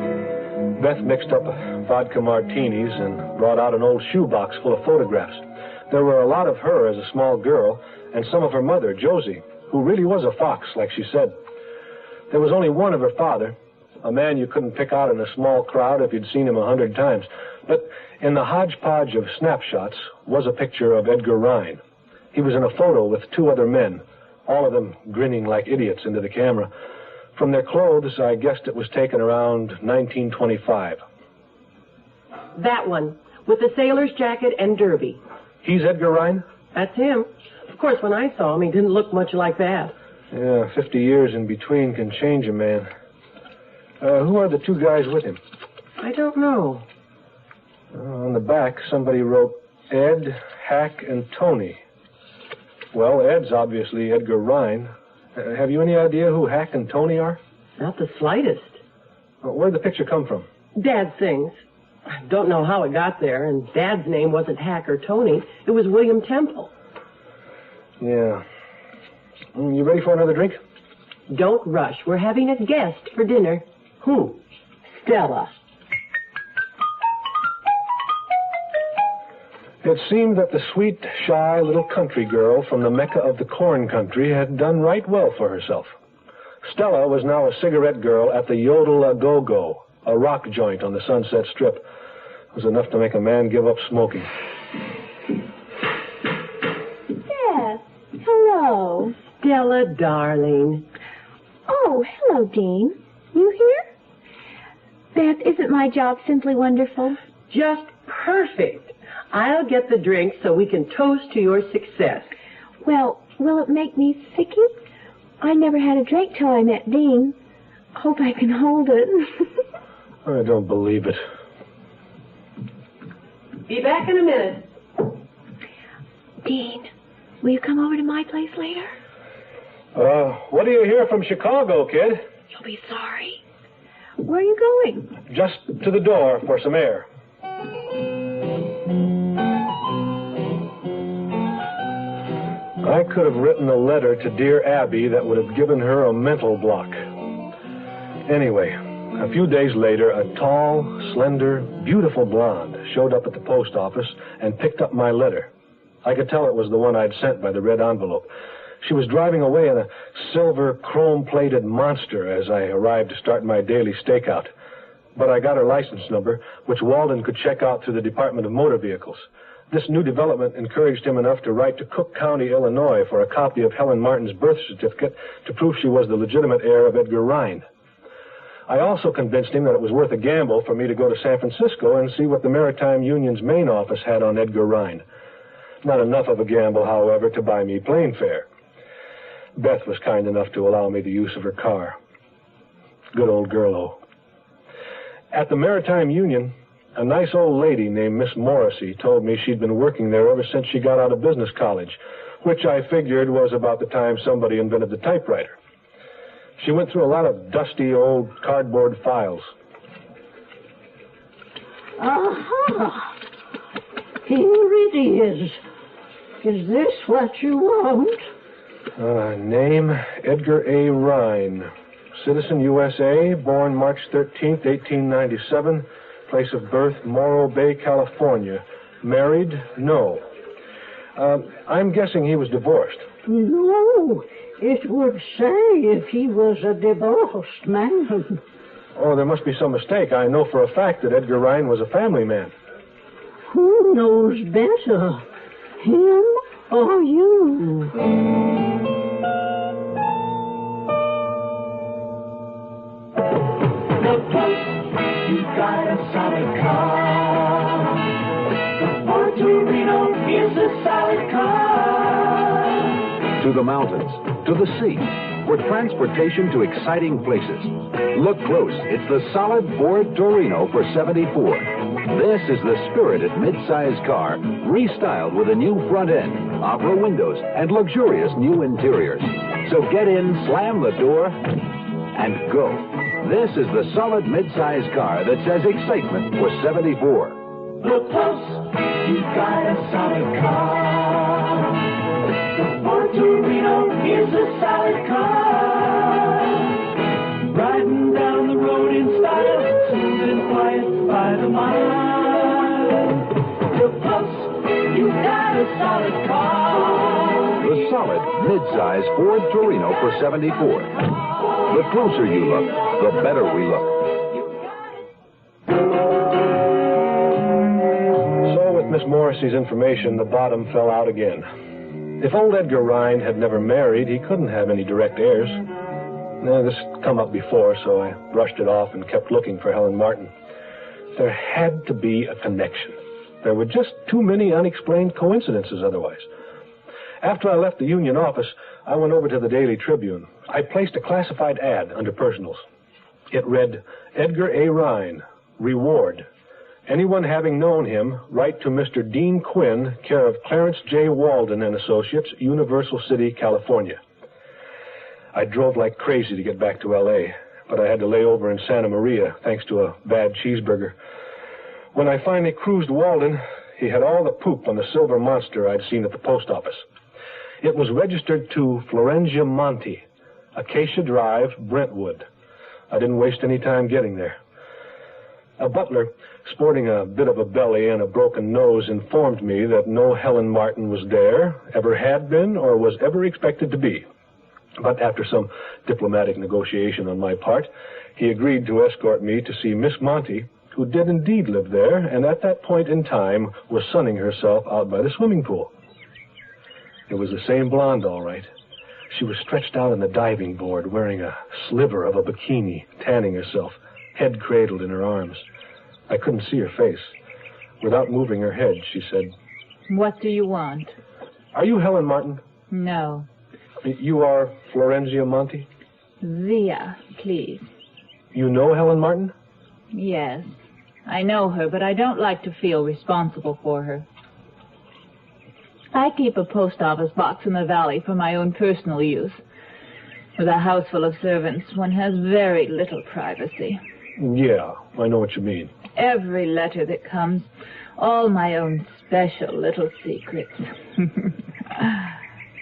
Beth mixed up vodka martinis and brought out an old shoebox full of photographs. There were a lot of her as a small girl and some of her mother, Josie, who really was a fox, like she said. There was only one of her father, a man you couldn't pick out in a small crowd if you'd seen him 100 times. But in the hodgepodge of snapshots was a picture of Edgar Rhine. He was in a photo with two other men, all of them grinning like idiots into the camera. From their clothes, I guessed it was taken around 1925. That one, with the sailor's jacket and derby. He's Edgar Rhine? That's him. Of course, when I saw him, he didn't look much like that. Yeah, 50 years in between can change a man. Who are the two guys with him? I don't know. On the back, somebody wrote Ed, Hack, and Tony. Well, Ed's obviously Edgar Rhine. Have you any idea who Hack and Tony are? Not the slightest. Where'd the picture come from? Dad's things. I don't know how it got there, and Dad's name wasn't Hack or Tony. It was William Temple. Yeah. You ready for another drink? Don't rush. We're having a guest for dinner. Who? Stella. It seemed that the sweet, shy little country girl from the Mecca of the corn country had done right well for herself. Stella was now a cigarette girl at the Yodel-A-Go-Go, a rock joint on the Sunset Strip. It was enough to make a man give up smoking. Beth, hello. Stella, darling. Oh, hello, Dean. You here? Beth, isn't my job simply wonderful? Just perfect. I'll get the drink so we can toast to your success. Well, will it make me sicky? I never had a drink till I met Dean. Hope I can hold it. I don't believe it. Be back in a minute. Dean, will you come over to my place later? What do you hear from Chicago, kid? You'll be sorry. Where are you going? Just to the door for some air. I could have written a letter to dear Abby that would have given her a mental block. Anyway, a few days later, a tall, slender, beautiful blonde showed up at the post office and picked up my letter. I could tell it was the one I'd sent by the red envelope. She was driving away in a silver, chrome-plated monster as I arrived to start my daily stakeout. But I got her license number, which Walden could check out through the Department of Motor Vehicles. This new development encouraged him enough to write to Cook County, Illinois, for a copy of Helen Martin's birth certificate to prove she was the legitimate heir of Edgar Rhine. I also convinced him that it was worth a gamble for me to go to San Francisco and see what the Maritime Union's main office had on Edgar Rhine. Not enough of a gamble, however, to buy me plane fare. Beth was kind enough to allow me the use of her car. Good old girl-o. At the Maritime Union, a nice old lady named Miss Morrissey told me she'd been working there ever since she got out of business college, which I figured was about the time somebody invented the typewriter. She went through a lot of dusty old cardboard files. Aha! Here it is. Is this what you want? Name, Edgar A. Rhine. Citizen, USA, born March 13th, 1897. Place of birth, Morro Bay, California. Married? No. I'm guessing he was divorced. No, it would say if he was a divorced man. Oh, there must be some mistake. I know for a fact that Edgar Rhine was a family man. Who knows better, him or you? Look close, you've got a solid car. The Ford Torino is a solid car. To the mountains, to the sea, for transportation to exciting places. Look close. It's the solid Ford Torino for $74. This is the spirited mid-size car, restyled with a new front end, opera windows, and luxurious new interiors. So get in, slam the door, and go. This is the solid mid-size car that says excitement for $74. Look close, you've got a solid car. The Ford Torino is a solid car. Riding down the road in style, smooth and quiet by the mile. Look close, you've got a solid car. The solid mid-size Ford Torino for $74. The closer you look, the better we look. So with Miss Morrissey's information, the bottom fell out again. If old Edgar Rhine had never married, he couldn't have any direct heirs. This had come up before, so I brushed it off and kept looking for Helen Martin. There had to be a connection. There were just too many unexplained coincidences otherwise. After I left the union office, I went over to the Daily Tribune. I placed a classified ad under personals. It read, Edgar A. Rhine, reward. Anyone having known him, write to Mr. Dean Quinn, care of Clarence J. Walden and Associates, Universal City, California. I drove like crazy to get back to L.A., but I had to lay over in Santa Maria, thanks to a bad cheeseburger. When I finally cruised Walden, he had all the poop on the silver monster I'd seen at the post office. It was registered to Florentia Monti, Acacia Drive, Brentwood. I didn't waste any time getting there. A butler, sporting a bit of a belly and a broken nose, informed me that no Helen Martin was there, ever had been, or was ever expected to be. But after some diplomatic negotiation on my part, he agreed to escort me to see Miss Monti, who did indeed live there, and at that point in time was sunning herself out by the swimming pool. It was the same blonde, all right. She was stretched out on the diving board, wearing a sliver of a bikini, tanning herself, head cradled in her arms. I couldn't see her face. Without moving her head, she said, What do you want? Are you Helen Martin? No. You are Florentia Monti? Zia, please. You know Helen Martin? Yes. I know her, but I don't like to feel responsible for her. I keep a post office box in the valley for my own personal use. With a house full of servants, one has very little privacy. Yeah, I know what you mean. Every letter that comes, all my own special little secrets.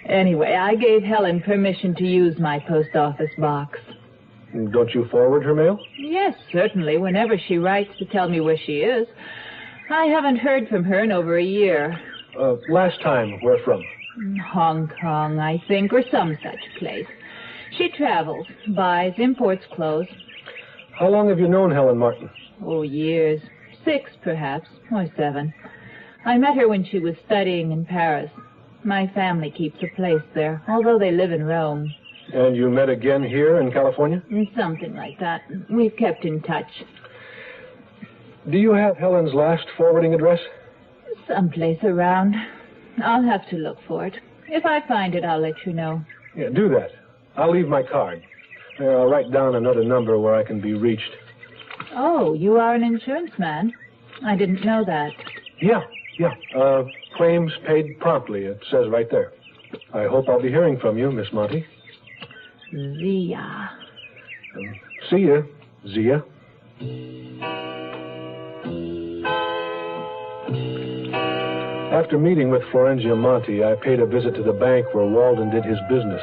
Anyway, I gave Helen permission to use my post office box. Don't you forward her mail? Yes, certainly, whenever she writes to tell me where she is. I haven't heard from her in over a year. Last time, where from? Hong Kong, I think, or some such place. She travels, buys, imports clothes. How long have you known Helen Martin? Oh, years. 6, perhaps, or 7. I met her when she was studying in Paris. My family keeps a place there, although they live in Rome. And you met again here in California? Something like that. We've kept in touch. Do you have Helen's last forwarding address? Someplace around. I'll have to look for it. If I find it, I'll let you know. Yeah, do that. I'll leave my card. I'll write down another number where I can be reached. Oh, you are an insurance man? I didn't know that. Yeah. Claims paid promptly, it says right there. I hope I'll be hearing from you, Miss Monti. Zia. See ya, Zia. After meeting with Florenzia Monti, I paid a visit to the bank where Walden did his business.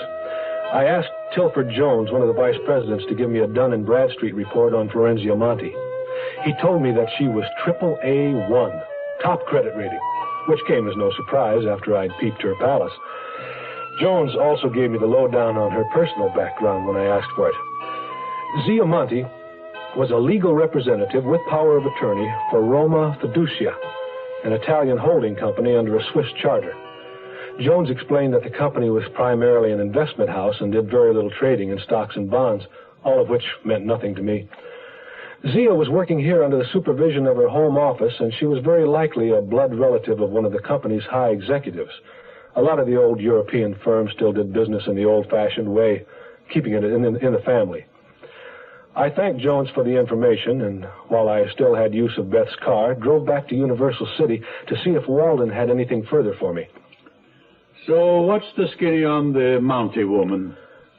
I asked Tilford Jones, one of the vice presidents, to give me a Dun & Bradstreet report on Florenzia Monti. He told me that she was AAA1, top credit rating, which came as no surprise after I'd peeped her palace. Jones also gave me the lowdown on her personal background when I asked for it. Zia Monti was a legal representative with power of attorney for Roma Fiducia, an Italian holding company under a Swiss charter. Jones explained that the company was primarily an investment house and did very little trading in stocks and bonds, all of which meant nothing to me. Zia was working here under the supervision of her home office, and she was very likely a blood relative of one of the company's high executives. A lot of the old European firms still did business in the old-fashioned way, keeping it in the family. I thanked Jones for the information, and while I still had use of Beth's car, drove back to Universal City to see if Walden had anything further for me. So what's the skinny on the Mountie woman?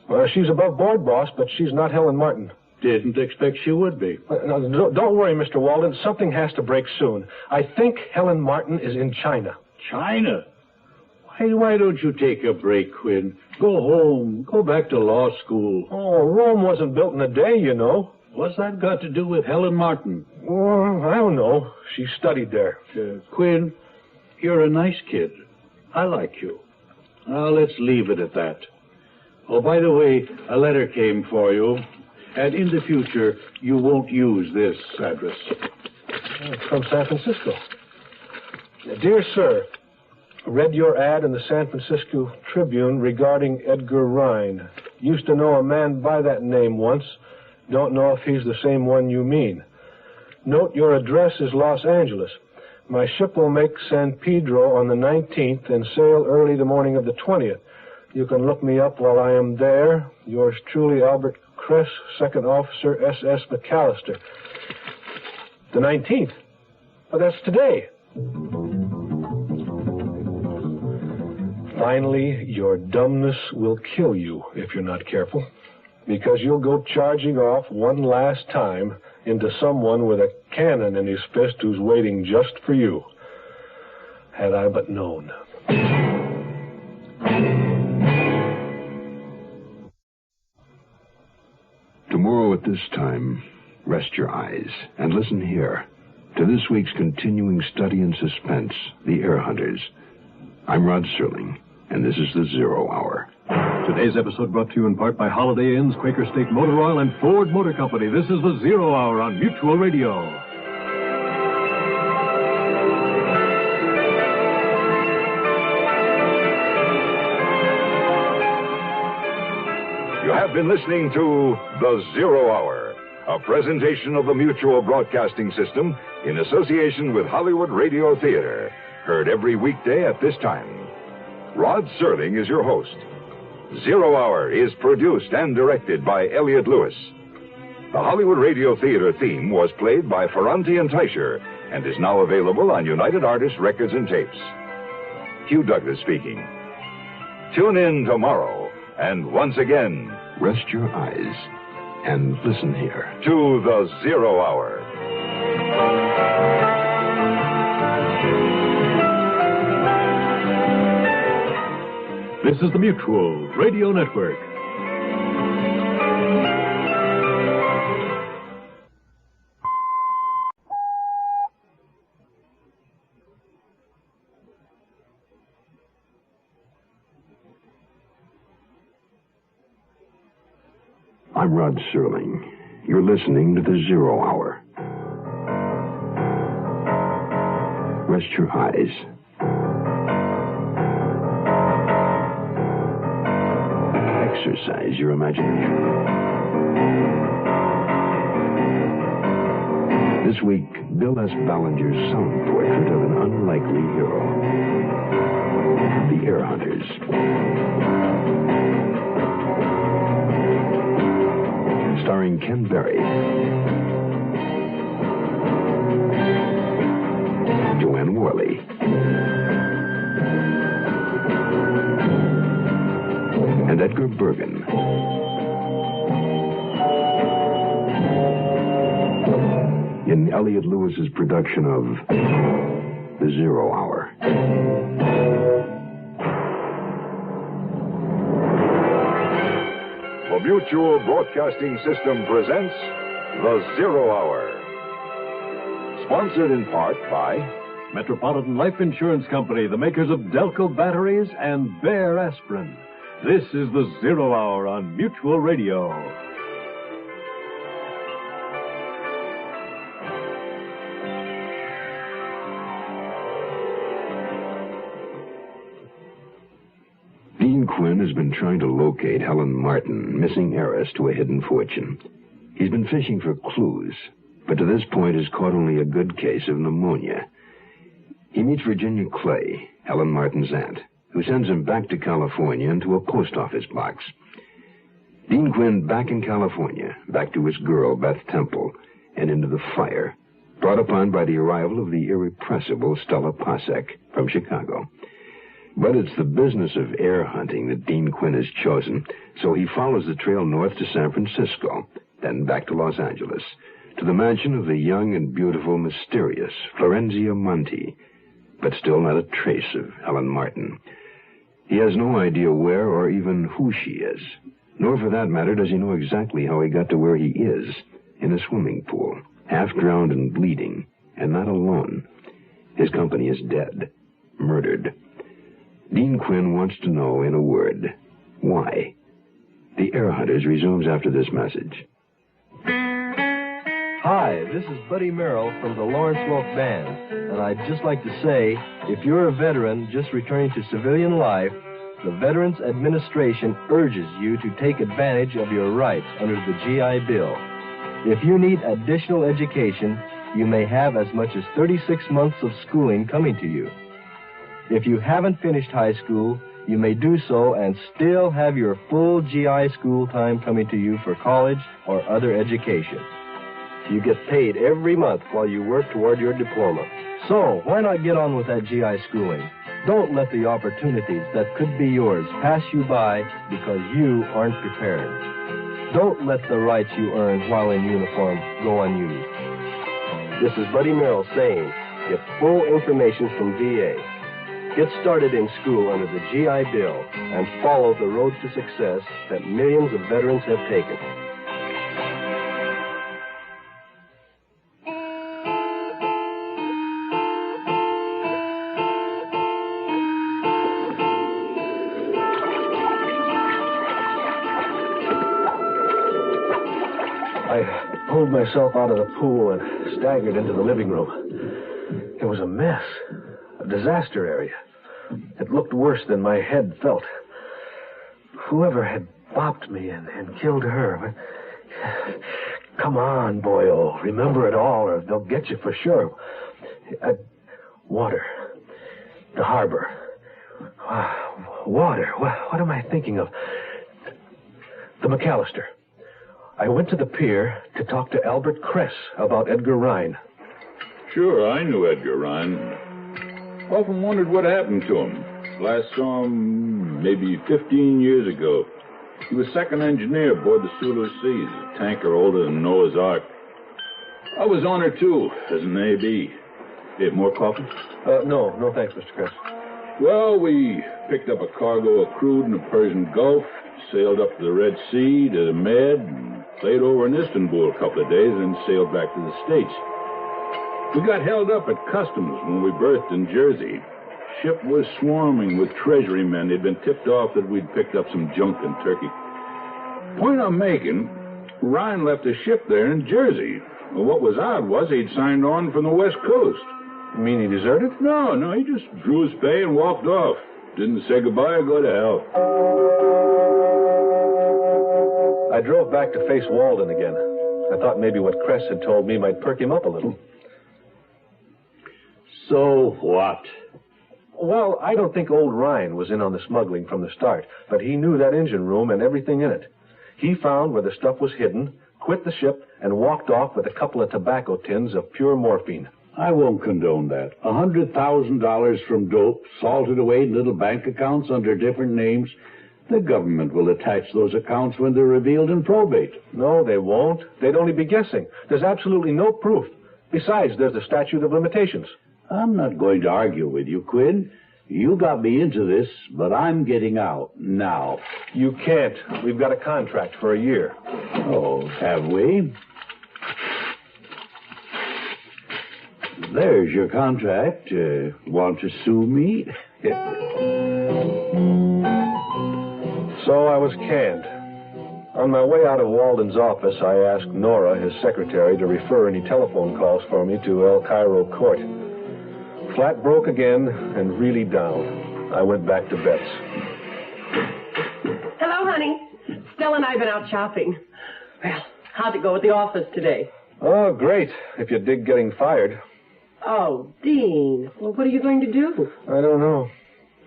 Well, she's above board, boss, but she's not Helen Martin. Didn't expect she would be. No, don't worry, Mr. Walden. Something has to break soon. I think Helen Martin is in China. China? Why don't you take a break, Quinn? Go home. Go back to law school. Oh, Rome wasn't built in a day, you know. What's that got to do with Helen Martin? Well, I don't know. She studied there. Quinn, you're a nice kid. I like you. Now, let's leave it at that. Oh, by the way, a letter came for you. And in the future, you won't use this address. It's from San Francisco. Dear Sir, read your ad in the San Francisco Tribune regarding Edgar Rhine. Used to know a man by that name once. Don't know if he's the same one you mean. Note your address is Los Angeles. My ship will make San Pedro on the 19th and sail early the morning of the 20th. You can look me up while I am there. Yours truly, Albert Kress, Second Officer, S.S. McAllister. The 19th. Well, that's today. Finally, your dumbness will kill you if you're not careful, because you'll go charging off one last time into someone with a cannon in his fist who's waiting just for you. Had I but known. Tomorrow at this time, rest your eyes and listen here to this week's continuing study in suspense, The Air Hunters. I'm Rod Serling, and this is the Zero Hour. Today's episode brought to you in part by Holiday Inns, Quaker State Motor Oil, and Ford Motor Company. This is the Zero Hour on Mutual Radio. You have been listening to The Zero Hour, a presentation of the Mutual Broadcasting System in association with Hollywood Radio Theater. Heard every weekday at this time. Rod Serling is your host. Zero Hour is produced and directed by Elliott Lewis. The Hollywood Radio Theater theme was played by Ferranti and Teicher and is now available on United Artists Records and Tapes. Hugh Douglas speaking. Tune in tomorrow, and once again, rest your eyes and listen here to The Zero Hour. This is the Mutual Radio Network. I'm Rod Serling. You're listening to the Zero Hour. Rest your eyes. Exercise your imagination. This week, Bill S. Ballinger's sound portrait of an unlikely hero. The Air Hunters. Starring Ken Berry, Joanne Worley, and Edgar Bergen. in Elliot Lewis's production of The 0 Hour. The Mutual Broadcasting System presents The 0 Hour. Sponsored in part by Metropolitan Life Insurance Company, the makers of Delco batteries and Bear aspirin. This is The 0 Hour on Mutual Radio. Dean Quinn has been trying to locate Helen Martin, missing heiress to a hidden fortune. He's been fishing for clues, but to this point has caught only a good case of pneumonia. He meets Virginia Clay, Helen Martin's aunt, who sends him back to California into a post office box. Dean Quinn back in California, back to his girl, Beth Temple, and into the fire, brought upon by the arrival of the irrepressible Stella Pasek from Chicago. But it's the business of air hunting that Dean Quinn has chosen, so he follows the trail north to San Francisco, then back to Los Angeles, to the mansion of the young and beautiful, mysterious Florenzia Monti, but still not a trace of Helen Martin. He has no idea where or even who she is, nor for that matter does he know exactly how he got to where he is, in a swimming pool, half-drowned and bleeding, and not alone. His company is dead, murdered. Dean Quinn wants to know, in a word, why. The Air Hunters resumes after this message. Hi, this is Buddy Merrill from the Lawrence Welk Band, and I'd just like to say, if you're a veteran just returning to civilian life, the Veterans Administration urges you to take advantage of your rights under the GI Bill. If you need additional education, you may have as much as 36 months of schooling coming to you. If you haven't finished high school, you may do so and still have your full GI school time coming to you for college or other education. You get paid every month while you work toward your diploma. So, why not get on with that GI schooling? Don't let the opportunities that could be yours pass you by because you aren't prepared. Don't let the rights you earn while in uniform go unused. This is Buddy Merrill saying, get full information from VA. Get started in school under the GI Bill and follow the road to success that millions of veterans have taken. I pulled myself out of the pool and staggered into the living room. It was a mess. A disaster area. It looked worse than my head felt. Whoever had bopped me and killed her. Come on, boyo. Remember it all or they'll get you for sure. Water. The harbor. Water. What am I thinking of? The McAllister. I went to the pier to talk to Albert Kress about Edgar Rhine. Sure, I knew Edgar Rhine. Often wondered what happened to him. Last saw him maybe 15 years ago. He was second engineer aboard the Sulu Seas, a tanker older than Noah's Ark. I was on her, too, as an A.B. Hey, more coffee? No thanks, Mr. Kress. Well, we picked up a cargo of crude in the Persian Gulf, sailed up to the Red Sea to the Med, and played over in Istanbul a couple of days, and sailed back to the States. We got held up at customs when we berthed in Jersey. Ship was swarming with treasury men. They'd been tipped off that we'd picked up some junk in Turkey. Point I'm making, Ryan left a ship there in Jersey. Well, what was odd was he'd signed on from the West Coast. You mean he deserted? No, he just drew his pay and walked off. Didn't say goodbye or go to hell. I drove back to face Walden again. I thought maybe what Kress had told me might perk him up a little. So what? Well, I don't think old Ryan was in on the smuggling from the start, but he knew that engine room and everything in it. He found where the stuff was hidden, quit the ship, and walked off with a couple of tobacco tins of pure morphine. I won't condone that. $100,000 from dope, salted away in little bank accounts under different names. The government will attach those accounts when they're revealed in probate. No, they won't. They'd only be guessing. There's absolutely no proof. Besides, there's the statute of limitations. I'm not going to argue with you, Quinn. You got me into this, but I'm getting out now. You can't. We've got a contract for a year. Oh, have we? There's your contract. Want to sue me? So I was canned. On my way out of Walden's office, I asked Nora, his secretary, to refer any telephone calls for me to El Cairo Court. Flat broke again and really down. I went back to Beth's. Hello, honey. Stella and I have been out shopping. Well, how'd it go at the office today? Oh, great, if you dig getting fired. Oh, Dean. Well, what are you going to do? I don't know.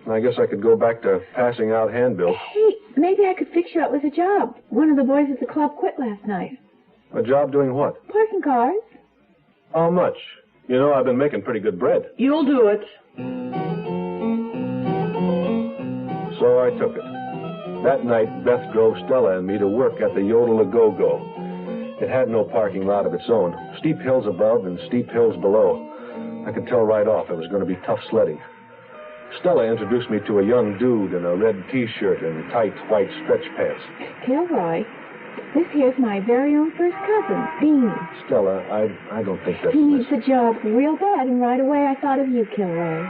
I guess I could go back to passing out handbills. Hey, maybe I could fix you up with a job. One of the boys at the club quit last night. A job doing what? Parking cars. How much? You know, I've been making pretty good bread. You'll do it. So I took it. That night, Beth drove Stella and me to work at the Yodel-A-Go-Go. It had no parking lot of its own. Steep hills above and steep hills below. I could tell right off it was going to be tough sledding. Stella introduced me to a young dude in a red T-shirt and tight white stretch pants. Kilroy, this here's my very own first cousin, Dean. Stella, I don't think that's... He needs a job real bad, and right away I thought of you, Kilroy.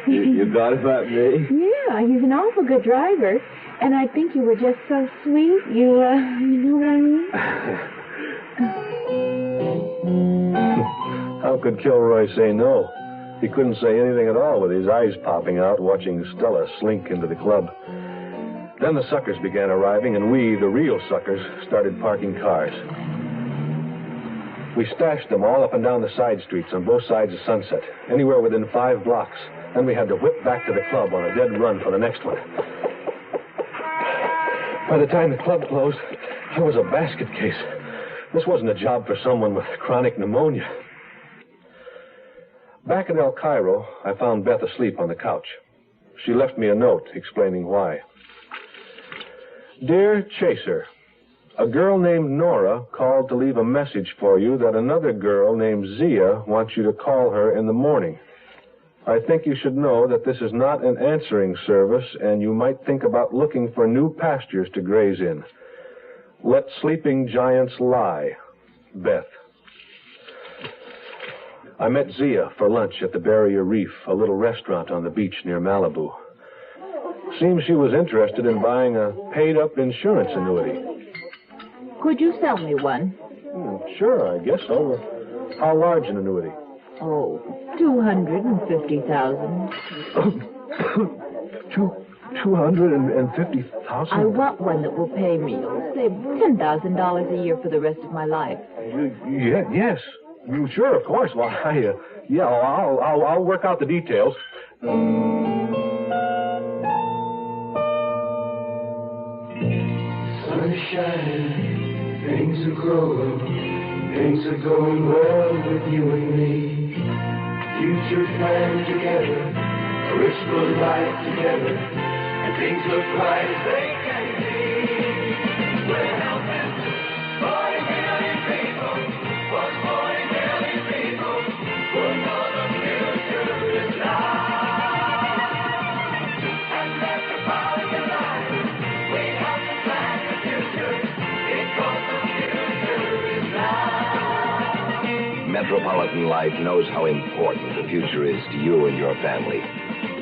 You thought about me? Yeah, he's an awful good driver, and I think you were just so sweet. You know what I mean? How could Kilroy say no? He couldn't say anything at all with his eyes popping out, watching Stella slink into the club. Then the suckers began arriving, and we, the real suckers, started parking cars. We stashed them all up and down the side streets on both sides of Sunset, anywhere within 5 blocks. Then we had to whip back to the club on a dead run for the next one. By the time the club closed, I was a basket case. This wasn't a job for someone with chronic pneumonia. Back at El Cairo, I found Beth asleep on the couch. She left me a note explaining why. Dear Chaser, a girl named Nora called to leave a message for you that another girl named Zia wants you to call her in the morning. I think you should know that this is not an answering service, and you might think about looking for new pastures to graze in. Let sleeping giants lie. Beth. I met Zia for lunch at the Barrier Reef, a little restaurant on the beach near Malibu. Seems she was interested in buying a paid-up insurance annuity. Could you sell me one? Sure, I guess so. How large an annuity? Oh, 250,000. 250,000? I want one that will pay me, say, $10,000 a year for the rest of my life. Yes. Sure, of course. Well, I'll work out the details. Sun is shining, things are growing, things are going well with you and me. Future planned together, a rich good life together, and things look bright as they can be. We're helping 40 million people, 40 million people, we'll know the future is light. And Metropolitan Life, we help to plan the future, because the future is light. Metropolitan Life knows how important the future is to you and your family.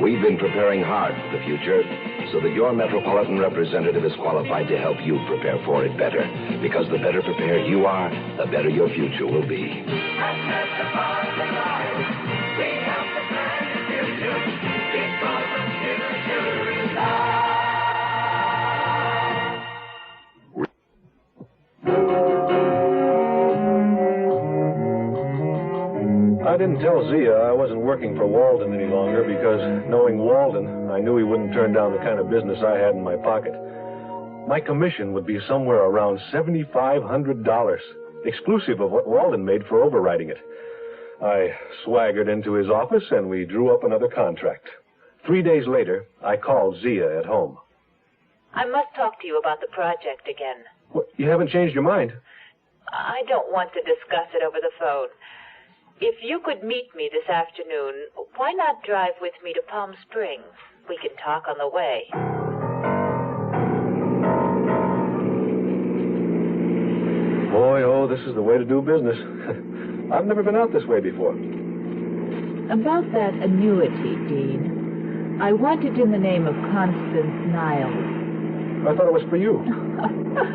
We've been preparing hard for the future so that your Metropolitan representative is qualified to help you prepare for it better. Because the better prepared you are, the better your future will be. At Metropolitan Life, we help to plan the future, because the future is light. I didn't tell Zia I wasn't working for Walden any longer because, knowing Walden, I knew he wouldn't turn down the kind of business I had in my pocket. My commission would be somewhere around $7,500, exclusive of what Walden made for overriding it. I swaggered into his office and we drew up another contract. 3 days later, I called Zia at home. I must talk to you about the project again. What, you haven't changed your mind? I don't want to discuss it over the phone. If you could meet me this afternoon, why not drive with me to Palm Springs? We can talk on the way. Boy, oh, this is the way to do business. I've never been out this way before. About that annuity, Dean. I want it in the name of Constance Niles. I thought it was for you.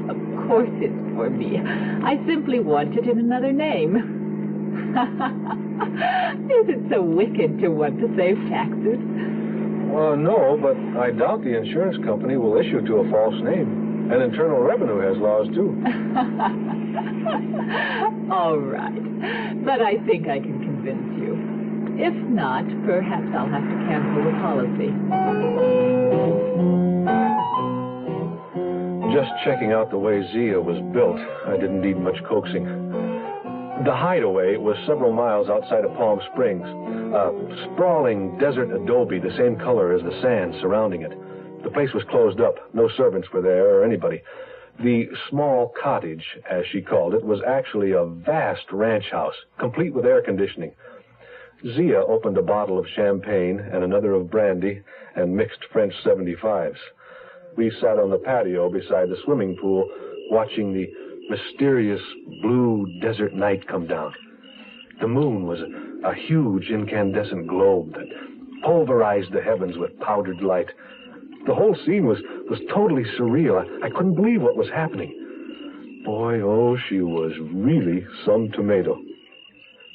Of course it's for me. I simply want it in another name. Is it so wicked to want to save taxes? No, but I doubt the insurance company will issue to a false name. And Internal Revenue has laws, too. All right. But I think I can convince you. If not, perhaps I'll have to cancel the policy. Just checking out the way Zia was built, I didn't need much coaxing. The hideaway was several miles outside of Palm Springs. A sprawling desert adobe, the same color as the sand surrounding it. The place was closed up. No servants were there or anybody. The small cottage, as she called it, was actually a vast ranch house, complete with air conditioning. Zia opened a bottle of champagne and another of brandy and mixed French 75s. We sat on the patio beside the swimming pool, watching the mysterious blue desert night come down. The moon was a huge incandescent globe that pulverized the heavens with powdered light. The whole scene was totally surreal. I couldn't believe what was happening. Boy, oh, she was really some tomato.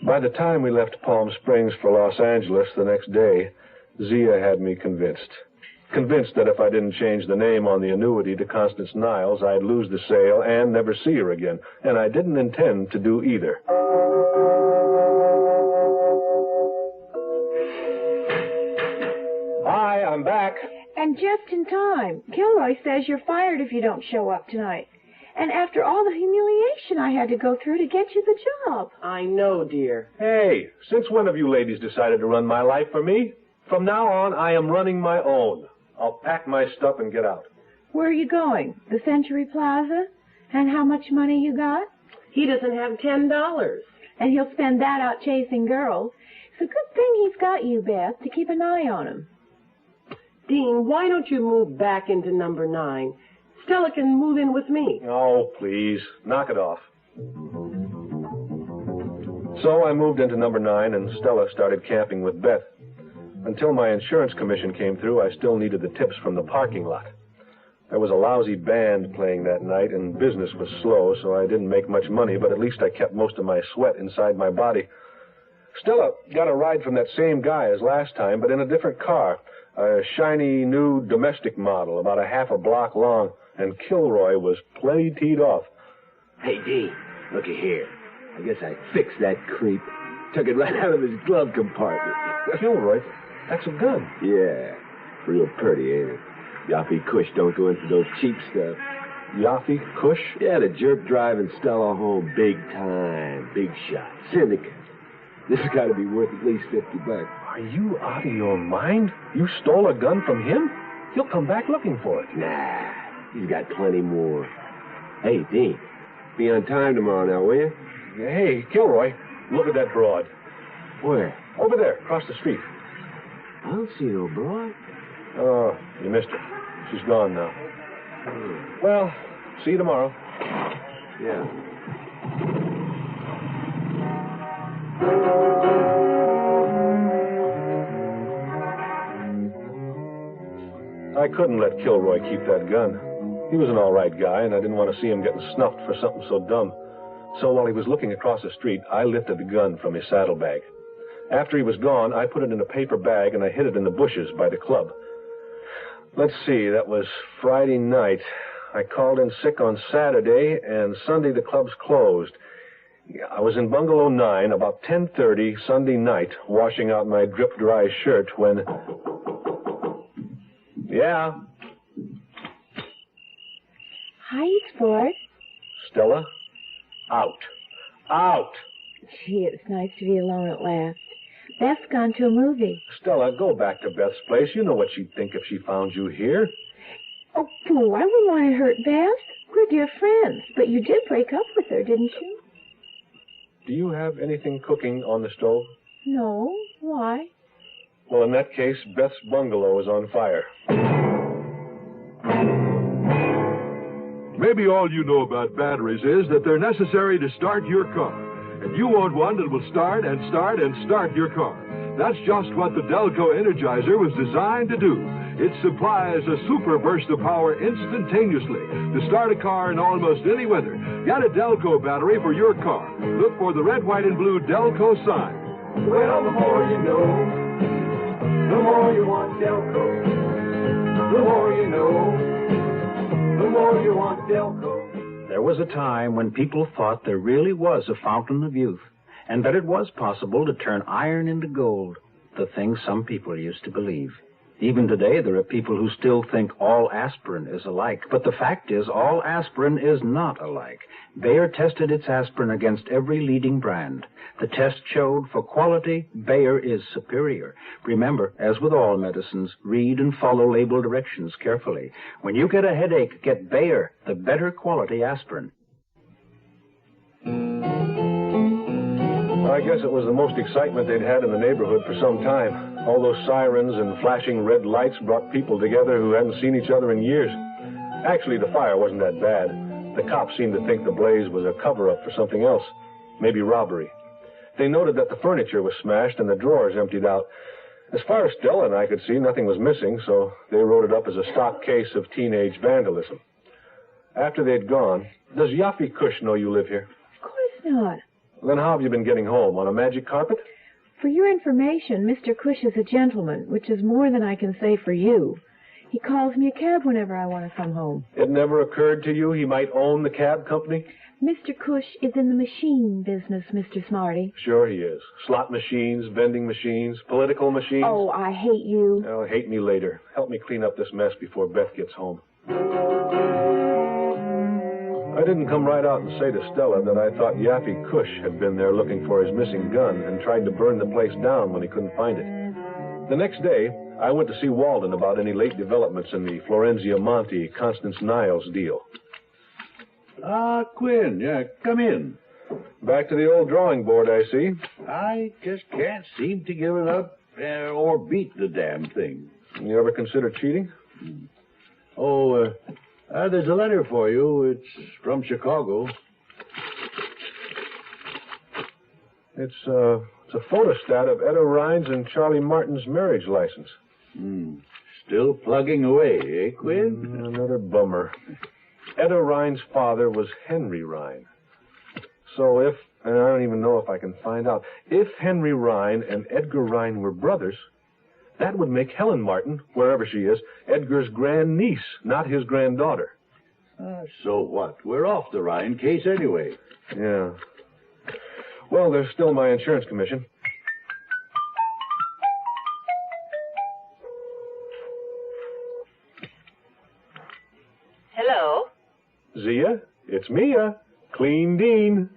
By the time we left Palm Springs for Los Angeles the next day, Zia had me convinced. Convinced that if I didn't change the name on the annuity to Constance Niles, I'd lose the sale and never see her again. And I didn't intend to do either. Hi, I'm back. And just in time. Kilroy says you're fired if you don't show up tonight. And after all the humiliation I had to go through to get you the job. I know, dear. Hey, since when have you ladies decided to run my life for me? From now on, I am running my own. I'll pack my stuff and get out. Where are you going? The Century Plaza? And how much money you got? He doesn't have $10. And he'll spend that out chasing girls. It's a good thing he's got you, Beth, to keep an eye on him. Dean, why don't you move back into number 9? Stella can move in with me. Oh, please. Knock it off. So I moved into number 9, and Stella started camping with Beth. Until my insurance commission came through, I still needed the tips from the parking lot. There was a lousy band playing that night, and business was slow, so I didn't make much money, but at least I kept most of my sweat inside my body. Stella got a ride from that same guy as last time, but in a different car. A shiny new domestic model, about a half a block long, and Kilroy was plenty teed off. Hey, Dean, looky here. I guess I fixed that creep. Took it right out of his glove compartment. Kilroy, that's a gun. Yeah, real pretty, ain't it? Yaffee Kush don't go in for those cheap stuff. Yaffee Kush? Yeah, the jerk driving Stella home big time, big shot, syndicate. This has got to be worth at least $50. Are you out of your mind? You stole a gun from him? He'll come back looking for it. Nah, he's got plenty more. Hey, Dean, be on time tomorrow now, will you? Hey, Kilroy, look at that broad. Where? Over there, across the street. I don't see no broad. Oh, you missed her. She's gone now. Well, see you tomorrow. Yeah. I couldn't let Kilroy keep that gun. He was an all right guy, and I didn't want to see him getting snuffed for something so dumb. So while he was looking across the street, I lifted the gun from his saddlebag. After he was gone, I put it in a paper bag, and I hid it in the bushes by the club. Let's see, that was Friday night. I called in sick on Saturday, and Sunday the club's closed. I was in Bungalow 9 about 10:30 Sunday night, washing out my drip-dry shirt when... Yeah? Hi, Sport. Stella? Out. Out! Gee, it's nice to be alone at last. Beth's gone to a movie. Stella, go back to Beth's place. You know what she'd think if she found you here. Oh, Pooh, I wouldn't want to hurt Beth. We're dear friends, but you did break up with her, didn't you? Do you have anything cooking on the stove? No. Why? Well, in that case, Beth's bungalow is on fire. Maybe all you know about batteries is that they're necessary to start your car. And you want one that will start and start and start your car. That's just what the Delco Energizer was designed to do. It supplies a super burst of power instantaneously to start a car in almost any weather. Get a Delco battery for your car. Look for the red, white, and blue Delco sign. Well, the more you know, the more you want Delco. The more you know, the more you want Delco. There was a time when people thought there really was a fountain of youth, and that it was possible to turn iron into gold, the thing some people used to believe. Even today, there are people who still think all aspirin is alike, but the fact is all aspirin is not alike. Bayer tested its aspirin against every leading brand. The test showed for quality, Bayer is superior. Remember, as with all medicines, read and follow label directions carefully. When you get a headache, get Bayer, the better quality aspirin. I guess it was the most excitement they'd had in the neighborhood for some time. All those sirens and flashing red lights brought people together who hadn't seen each other in years. Actually, the fire wasn't that bad. The cops seemed to think the blaze was a cover-up for something else, maybe robbery. They noted that the furniture was smashed and the drawers emptied out. As far as Stella and I could see, nothing was missing, so they wrote it up as a stock case of teenage vandalism. After they'd gone, does Yaffe Kush know you live here? Of course not. Then how have you been getting home? On a magic carpet? For your information, Mr. Cush is a gentleman, which is more than I can say for you. He calls me a cab whenever I want to come home. It never occurred to you he might own the cab company? Mr. Cush is in the machine business, Mr. Smarty. Sure he is. Slot machines, vending machines, political machines. Oh, I hate you. Oh, hate me later. Help me clean up this mess before Beth gets home. I didn't come right out and say to Stella that I thought Yaffe Kush had been there looking for his missing gun and tried to burn the place down when he couldn't find it. The next day, I went to see Walden about any late developments in the Florenzia Monte, Constance Niles deal. Ah, Quinn, yeah, come in. Back to the old drawing board, I see. I just can't seem to give it up or beat the damn thing. You ever consider cheating? There's a letter for you. It's from Chicago. It's a photostat of Etta Rhines and Charlie Martin's marriage license. Still plugging away, eh, Quinn? Another bummer. Etta Rhine's father was Henry Rhine. So and I don't even know if I can find out, if Henry Rhine and Edgar Rhine were brothers, that would make Helen Martin, wherever she is, Edgar's grandniece, not his granddaughter. So what? We're off the Rhine case anyway. Yeah. Well, there's still my insurance commission. Hello? Zia, it's Mia. Clean Dean.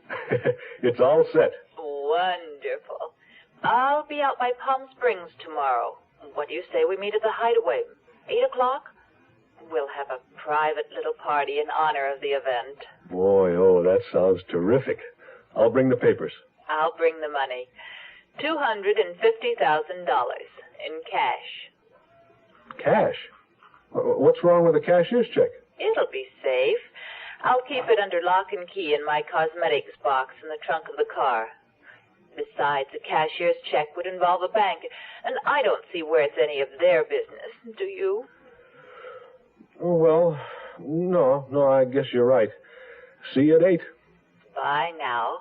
It's all set. Wonderful. I'll be out by Palm Springs tomorrow. What do you say we meet at the Hideaway? 8 o'clock? We'll have a private little party in honor of the event. Boy, that sounds terrific. I'll bring the papers. I'll bring the money. $250,000 in cash. Cash? What's wrong with a cashier's check? It'll be safe. I'll keep it under lock and key in my cosmetics box in the trunk of the car. Besides, a cashier's check would involve a bank, and I don't see where it's any of their business. Do you? Well, no, I guess you're right. See you at 8. Bye now.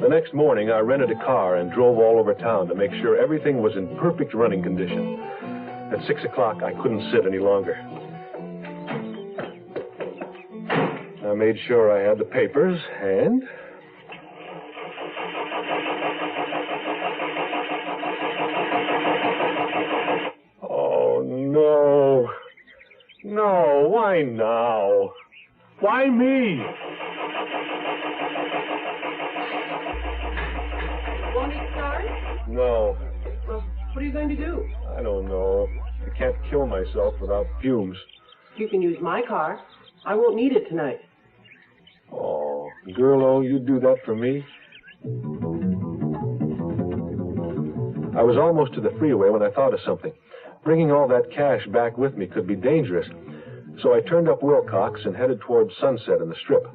The next morning, I rented a car and drove all over town to make sure everything was in perfect running condition. At 6 o'clock, I couldn't sit any longer. I made sure I had the papers, and... Oh, no. No, why now? Why me? Want me to start? No. Well, what are you going to do? I don't know. I can't kill myself without fumes. You can use my car. I won't need it tonight. Oh, girl, you do that for me? I was almost to the freeway when I thought of something. Bringing all that cash back with me could be dangerous. So I turned up Wilcox and headed towards Sunset in the Strip.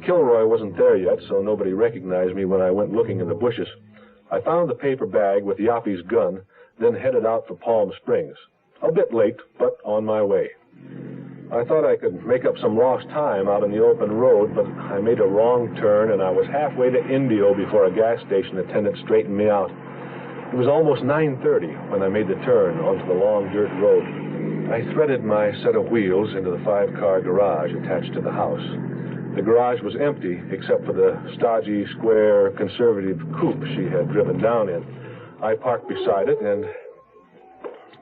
Kilroy wasn't there yet, so nobody recognized me when I went looking in the bushes. I found the paper bag with Yoppie's gun, then headed out for Palm Springs. A bit late, but on my way. I thought I could make up some lost time out on the open road, but I made a wrong turn, and I was halfway to Indio before a gas station attendant straightened me out. It was almost 9:30 when I made the turn onto the long dirt road. I threaded my set of wheels into the 5-car garage attached to the house. The garage was empty, except for the stodgy, square, conservative coupe she had driven down in. I parked beside it and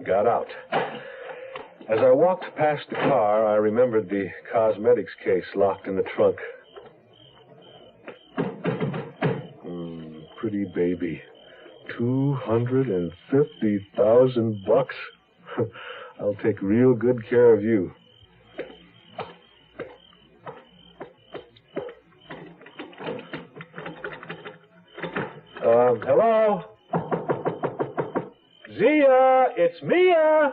got out. As I walked past the car, I remembered the cosmetics case locked in the trunk. Pretty baby. $250,000. I'll take real good care of you. Hello? Zia, it's Mia!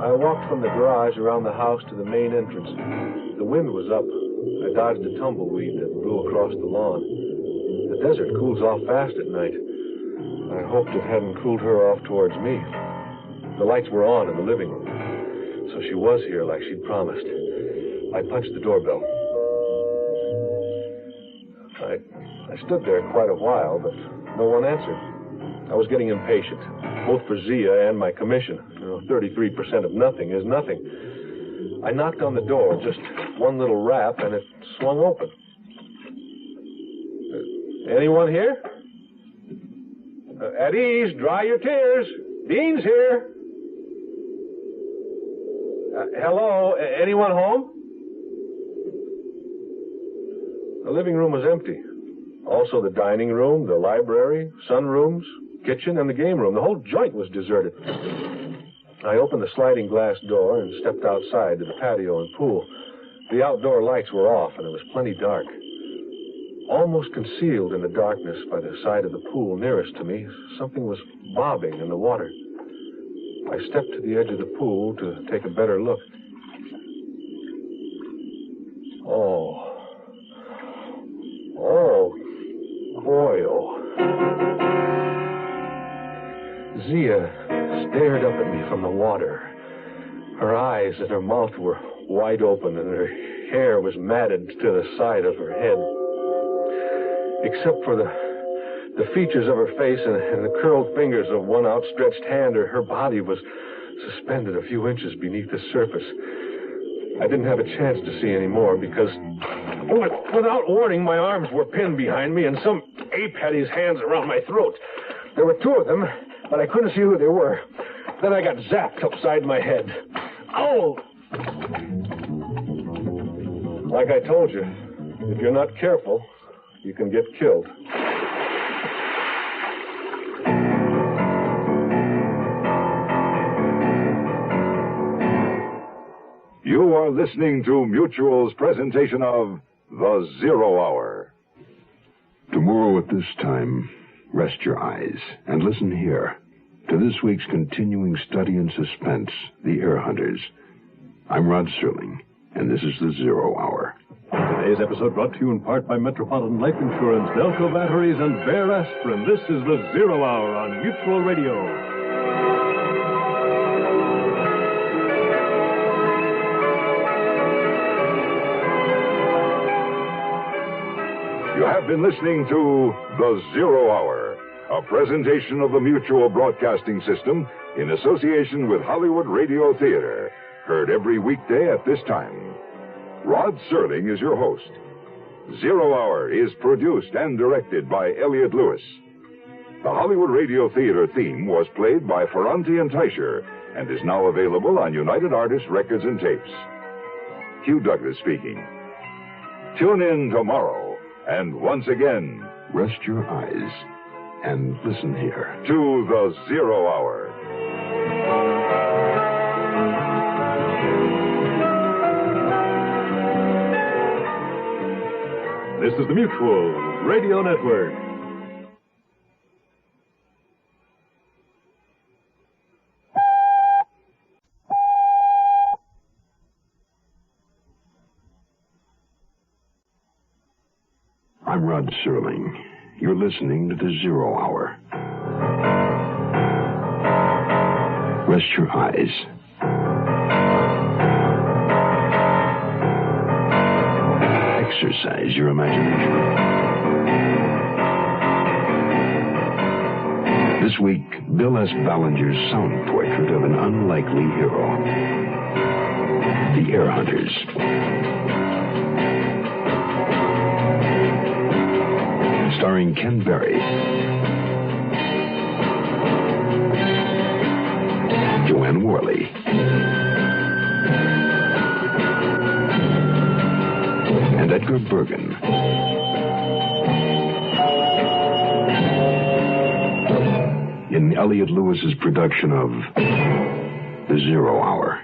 I walked from the garage around the house to the main entrance. The wind was up. I dodged a tumbleweed that blew across the lawn. The desert cools off fast at night. I hoped it hadn't cooled her off towards me. The lights were on in the living room, so she was here like she'd promised. I punched the doorbell. I stood there quite a while, but no one answered. I was getting impatient, both for Zia and my commission. 33% of nothing is nothing. I knocked on the door, just one little rap, and it swung open. Anyone here? At ease, dry your tears. Dean's here. Hello, anyone home? The living room was empty. Also the dining room, the library, sunrooms, kitchen, and the game room. The whole joint was deserted. I opened the sliding glass door and stepped outside to the patio and pool. The outdoor lights were off, and it was plenty dark. Almost concealed in the darkness by the side of the pool nearest to me, something was bobbing in the water. I stepped to the edge of the pool to take a better look. Oh, boy, Zia stared up at me from the water. Her eyes and her mouth were wide open, and her hair was matted to the side of her head. Except for the features of her face and the curled fingers of one outstretched hand, her body was suspended a few inches beneath the surface. I didn't have a chance to see any more because, without warning, my arms were pinned behind me and some ape had his hands around my throat. There were two of them, but I couldn't see who they were. Then I got zapped upside my head. Oh! Like I told you, if you're not careful, you can get killed. You are listening to Mutual's presentation of The Zero Hour. Tomorrow at this time, rest your eyes and listen here to this week's continuing study in suspense, The Ear Hunters. I'm Rod Serling, and this is The Zero Hour. Today's episode brought to you in part by Metropolitan Life Insurance, Delco Batteries, and Bear Aspirin. This is The Zero Hour on Mutual Radio. You have been listening to The Zero Hour, a presentation of the Mutual Broadcasting System in association with Hollywood Radio Theater. Heard every weekday at this time. Rod Serling is your host. Zero Hour is produced and directed by Elliott Lewis. The Hollywood Radio Theater theme was played by Ferranti and Teicher and is now available on United Artists Records and Tapes. Hugh Douglas speaking. Tune in tomorrow, and once again, rest your eyes And listen here. To the Zero Hour. This is the Mutual Radio Network. I'm Rod Serling. You're listening to the Zero Hour. Rest your eyes. Exercise your imagination. This week, Bill S. Ballinger's sound portrait of an unlikely hero. The Air Hunters. Starring Ken Berry, Joanne Worley, and Edgar Bergen. In Elliot Lewis's production of The Zero Hour.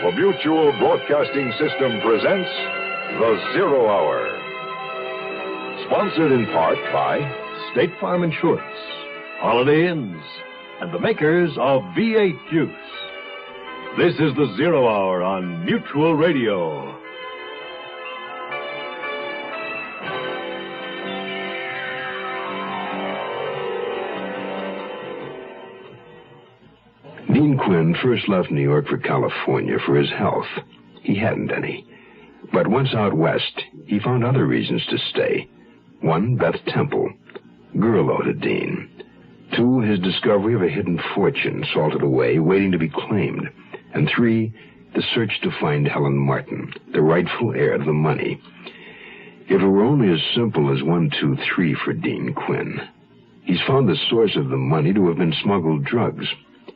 The Mutual Broadcasting System presents The Zero Hour. Sponsored in part by State Farm Insurance, Holiday Inns, and the makers of V8 Juice. This is the Zero Hour on Mutual Radio. Dean Quinn first left New York for California for his health. He hadn't any. But once out west, he found other reasons to stay. One, Beth Temple, Gurlow to Dean. Two, his discovery of a hidden fortune salted away, waiting to be claimed. And three, the search to find Helen Martin, the rightful heir to the money. If it were only as simple as 1, 2, 3 for Dean Quinn. He's found the source of the money to have been smuggled drugs.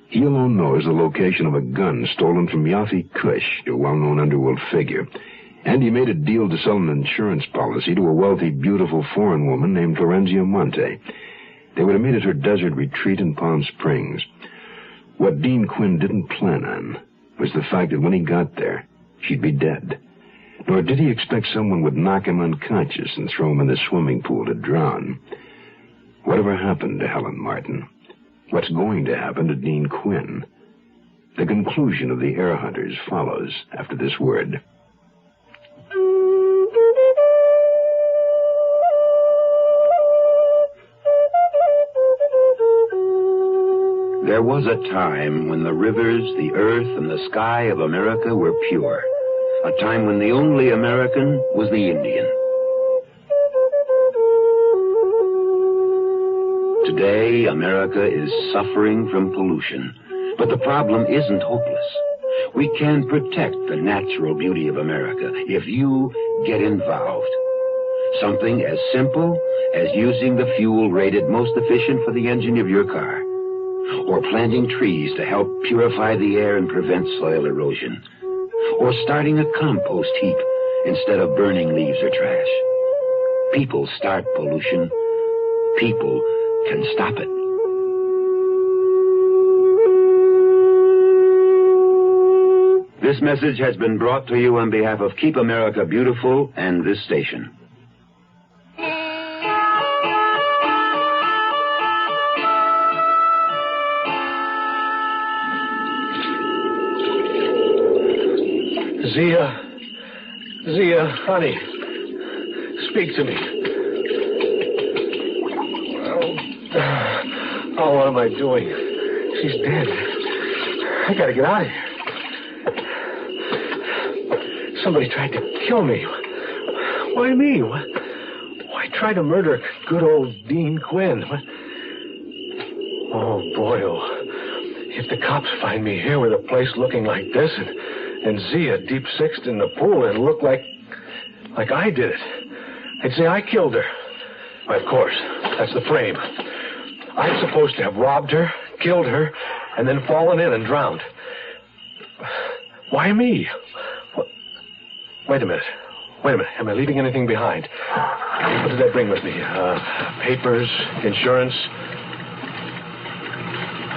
He alone knows the location of a gun stolen from Yafi Kush, a well-known underworld figure. And he made a deal to sell an insurance policy to a wealthy, beautiful foreign woman named Florenzia Monte. They would have meet at her desert retreat in Palm Springs. What Dean Quinn didn't plan on was the fact that when he got there, she'd be dead. Nor did he expect someone would knock him unconscious and throw him in the swimming pool to drown. Whatever happened to Helen Martin? What's going to happen to Dean Quinn? The conclusion of The Air Hunters follows after this word. There was a time when the rivers, the earth, and the sky of America were pure. A time when the only American was the Indian. Today, America is suffering from pollution, but the problem isn't hopeless. We can protect the natural beauty of America if you get involved. Something as simple as using the fuel rated most efficient for the engine of your car, or planting trees to help purify the air and prevent soil erosion, or starting a compost heap instead of burning leaves or trash. People start pollution. People can stop it. This message has been brought to you on behalf of Keep America Beautiful and this station. Zia, honey, speak to me. Oh, what am I doing? She's dead. I gotta get out of here. Somebody tried to kill me. Why me? Why try to murder good old Dean Quinn? Oh, boy, if the cops find me here with a place looking like this and Zia deep sixed in the pool and look like I did it, they'd say I killed her. Why, of course, that's the frame. I'm supposed to have robbed her, killed her, and then fallen in and drowned. Why me? Wait a minute. Wait a minute. Am I leaving anything behind? What did I bring with me? Papers, insurance.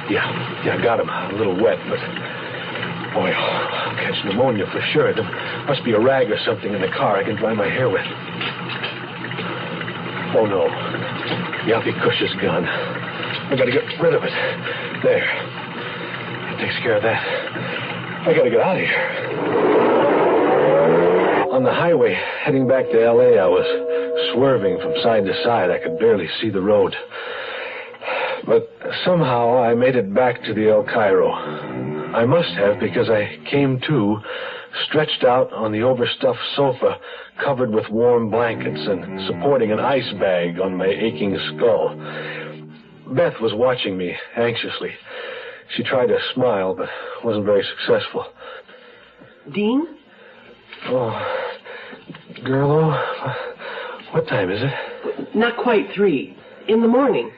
Yeah, I got them. A little wet, but... Boy, I'll catch pneumonia for sure. There must be a rag or something in the car I can dry my hair with. Oh, no. Yappy Kush is gone. I gotta get rid of it. There. That takes care of that. I gotta get out of here. On the highway, heading back to L.A., I was swerving from side to side. I could barely see the road. But somehow I made it back to the El Cairo. I must have, because I came to, stretched out on the overstuffed sofa, covered with warm blankets and supporting an ice bag on my aching skull. Beth was watching me anxiously. She tried to smile, but wasn't very successful. Dean? Oh, Gerlo, what time is it? Not quite 3. In the morning.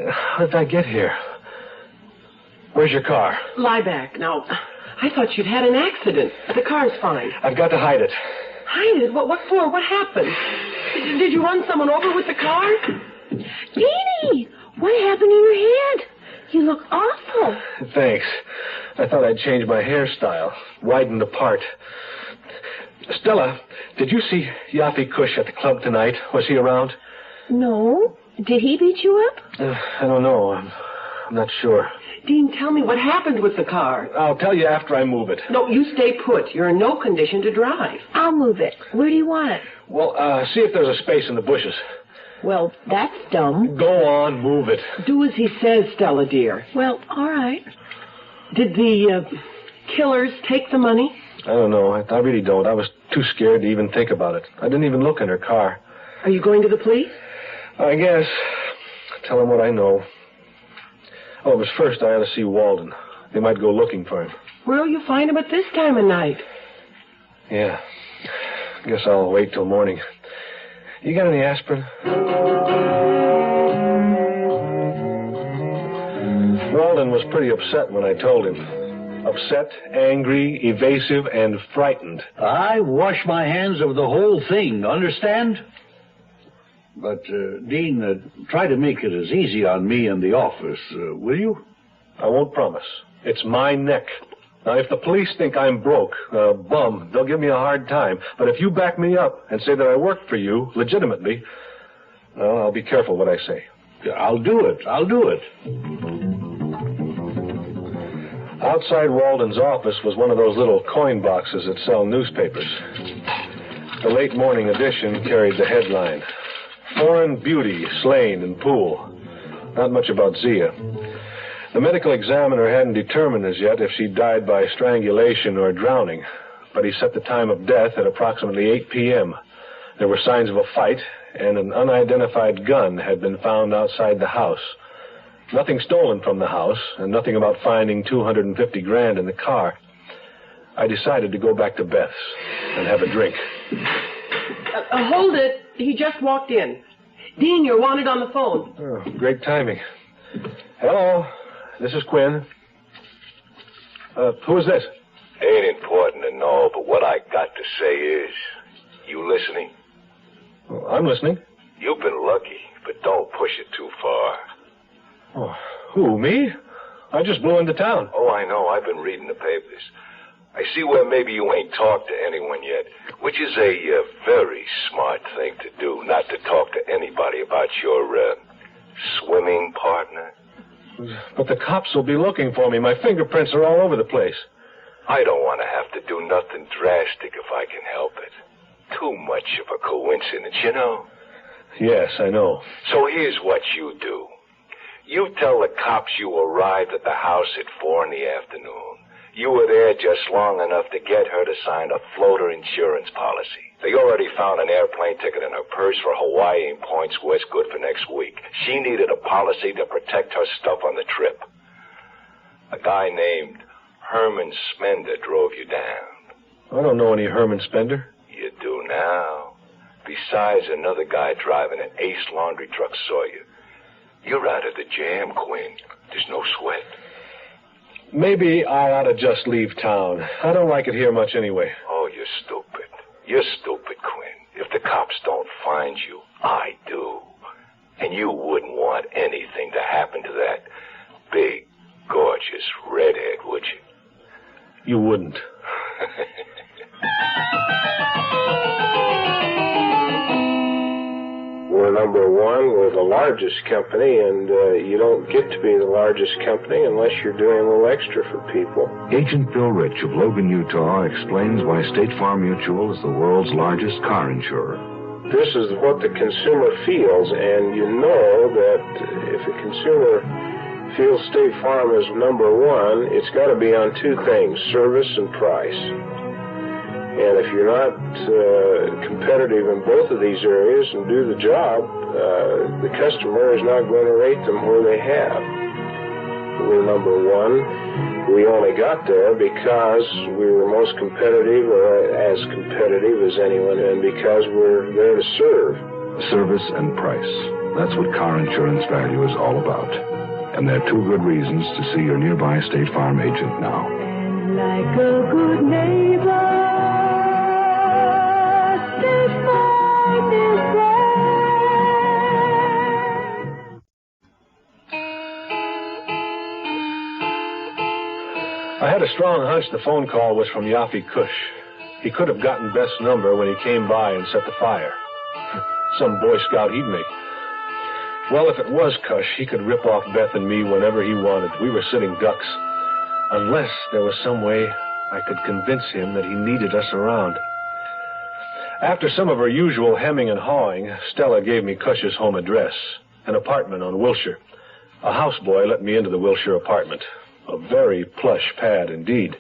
How did I get here? Where's your car? Lie back. Now, I thought you'd had an accident. The car's fine. I've got to hide it. Hide it? What for? What happened? Did you run someone over with the car? Deanie, what happened to your head? You look awful. Thanks. I thought I'd change my hairstyle. Widen the part. Stella, did you see Yappy Kush at the club tonight? Was he around? No. Did he beat you up? I don't know. I'm not sure. Dean, tell me what happened with the car. I'll tell you after I move it. No, you stay put. You're in no condition to drive. I'll move it. Where do you want it? Well, see if there's a space in the bushes. Well, that's dumb. Go on, move it. Do as he says, Stella, dear. Well, all right. Did the killers take the money? I don't know. I really don't. I was too scared to even think about it. I didn't even look in her car. Are you going to the police? I guess. Tell them what I know. Oh, but first I ought to see Walden. They might go looking for him. Where'll you find him at this time of night? Yeah. Guess I'll wait till morning. You got any aspirin? Walden was pretty upset when I told him. Upset, angry, evasive, and frightened. I wash my hands of the whole thing, understand? But, Dean, try to make it as easy on me in the office, will you? I won't promise. It's my neck. Now, if the police think I'm broke, a bum, they'll give me a hard time. But if you back me up and say that I worked for you, legitimately, well, I'll be careful what I say. I'll do it. Outside Walden's office was one of those little coin boxes that sell newspapers. The late morning edition carried the headline, "Foreign Beauty Slain in Pool." Not much about Zia. The medical examiner hadn't determined as yet if she died by strangulation or drowning, but he set the time of death at approximately 8 p.m. There were signs of a fight, and an unidentified gun had been found outside the house. Nothing stolen from the house, and nothing about finding $250,000 in the car. I decided to go back to Beth's and have a drink. Hold it. He just walked in. Dean, you're wanted on the phone. Oh, great timing. Hello, this is Quinn. Who is this? Ain't important to know, but what I got to say is, you listening? Well, I'm listening. You've been lucky, but don't push it too far. Oh, who, me? I just blew into town. Oh, I know. I've been reading the papers. I see where maybe you ain't talked to anyone yet, which is a very smart thing to do, not to talk to anybody about your swimming partner. But the cops will be looking for me. My fingerprints are all over the place. I don't want to have to do nothing drastic if I can help it. Too much of a coincidence, you know? Yes, I know. So here's what you do. You tell the cops you arrived at the house at 4 p.m. You were there just long enough to get her to sign a floater insurance policy. They already found an airplane ticket in her purse for Hawaii in points West good for next week. She needed a policy to protect her stuff on the trip. A guy named Herman Spender drove you down. I don't know any Herman Spender. You do now. Besides, another guy driving an Ace laundry truck saw you. You're out of the jam, Quinn. There's no sweat. Maybe I ought to just leave town. I don't like it here much anyway. Oh, you're stupid. You're stupid, Quinn. cops don't find you, I do. And you wouldn't want anything to happen to that big, gorgeous redhead, would you? You wouldn't. We're number one. We're the largest company, and you don't get to be the largest company unless you're doing a little extra for people. Agent Bill Rich of Logan, Utah, explains why State Farm Mutual is the world's largest car insurer. This is what the consumer feels, and you know that if a consumer feels State Farm is number one, it's got to be on two things, service and price. And if you're not competitive in both of these areas and do the job, the customer is not going to rate them where they have. We're number one. We only got there because we were most competitive, or as competitive as anyone, and because we're there to serve. Service and price. That's what car insurance value is all about. And there are two good reasons to see your nearby State Farm agent now. And like a good neighbor, State Farm is there. I had a strong hunch the phone call was from Yafi Kush. He could have gotten Beth's number when he came by and set the fire. Some Boy Scout he'd make. Well, if it was Kush, he could rip off Beth and me whenever he wanted. We were sitting ducks. Unless there was some way I could convince him that he needed us around. After some of her usual hemming and hawing, Stella gave me Cush's home address, an apartment on Wilshire. A houseboy let me into the Wilshire apartment. A very plush pad indeed.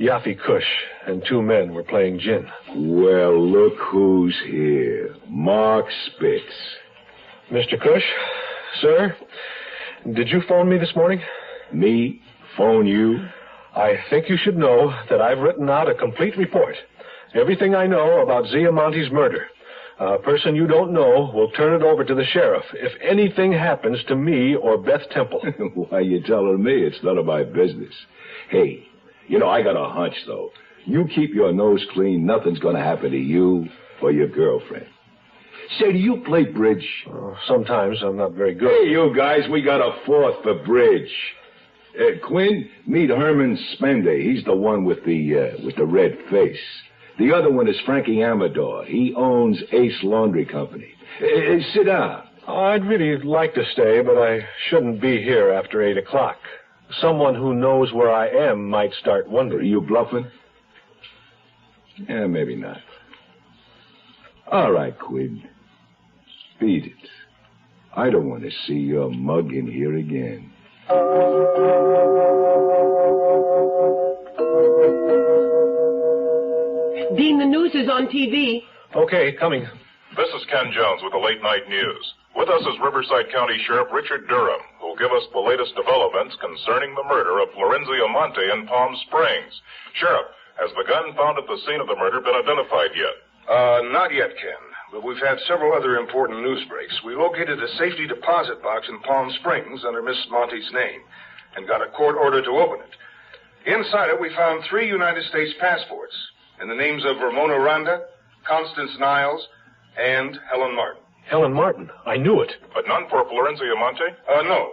Yafi Kush and two men were playing gin. Well, look who's here. Mark Spitz. Mr. Kush, sir, did you phone me this morning? Me? Phone you? I think you should know that I've written out a complete report. Everything I know about Zia Monte's murder. A person you don't know will turn it over to the sheriff if anything happens to me or Beth Temple. Why, you telling me? It's none of my business. Hey, you know, I got a hunch, though. You keep your nose clean, nothing's going to happen to you or your girlfriend. Say, do you play bridge? Sometimes. I'm not very good. Hey, you guys, we got a fourth for bridge. Quinn, meet Herman Spende. He's the one with the red face. The other one is Frankie Amador. He owns Ace Laundry Company. Sit down. I'd really like to stay, but I shouldn't be here after 8 o'clock. Someone who knows where I am might start wondering. Are you bluffing? Yeah, maybe not. All right, Quinn. Beat it. I don't want to see your mug in here again. Dean, the news is on TV. Okay, coming. This is Ken Jones with the Late Night News. With us is Riverside County Sheriff Richard Durham, who will give us the latest developments concerning the murder of Florenzia Monte in Palm Springs. Sheriff, has the gun found at the scene of the murder been identified yet? Not yet, Ken. But we've had several other important news breaks. We located a safety deposit box in Palm Springs under Miss Monte's name and got a court order to open it. Inside it, we found 3 United States passports in the names of Ramona Randa, Constance Niles, and Helen Martin. Helen Martin? I knew it. But none for Florenzia Monte? No.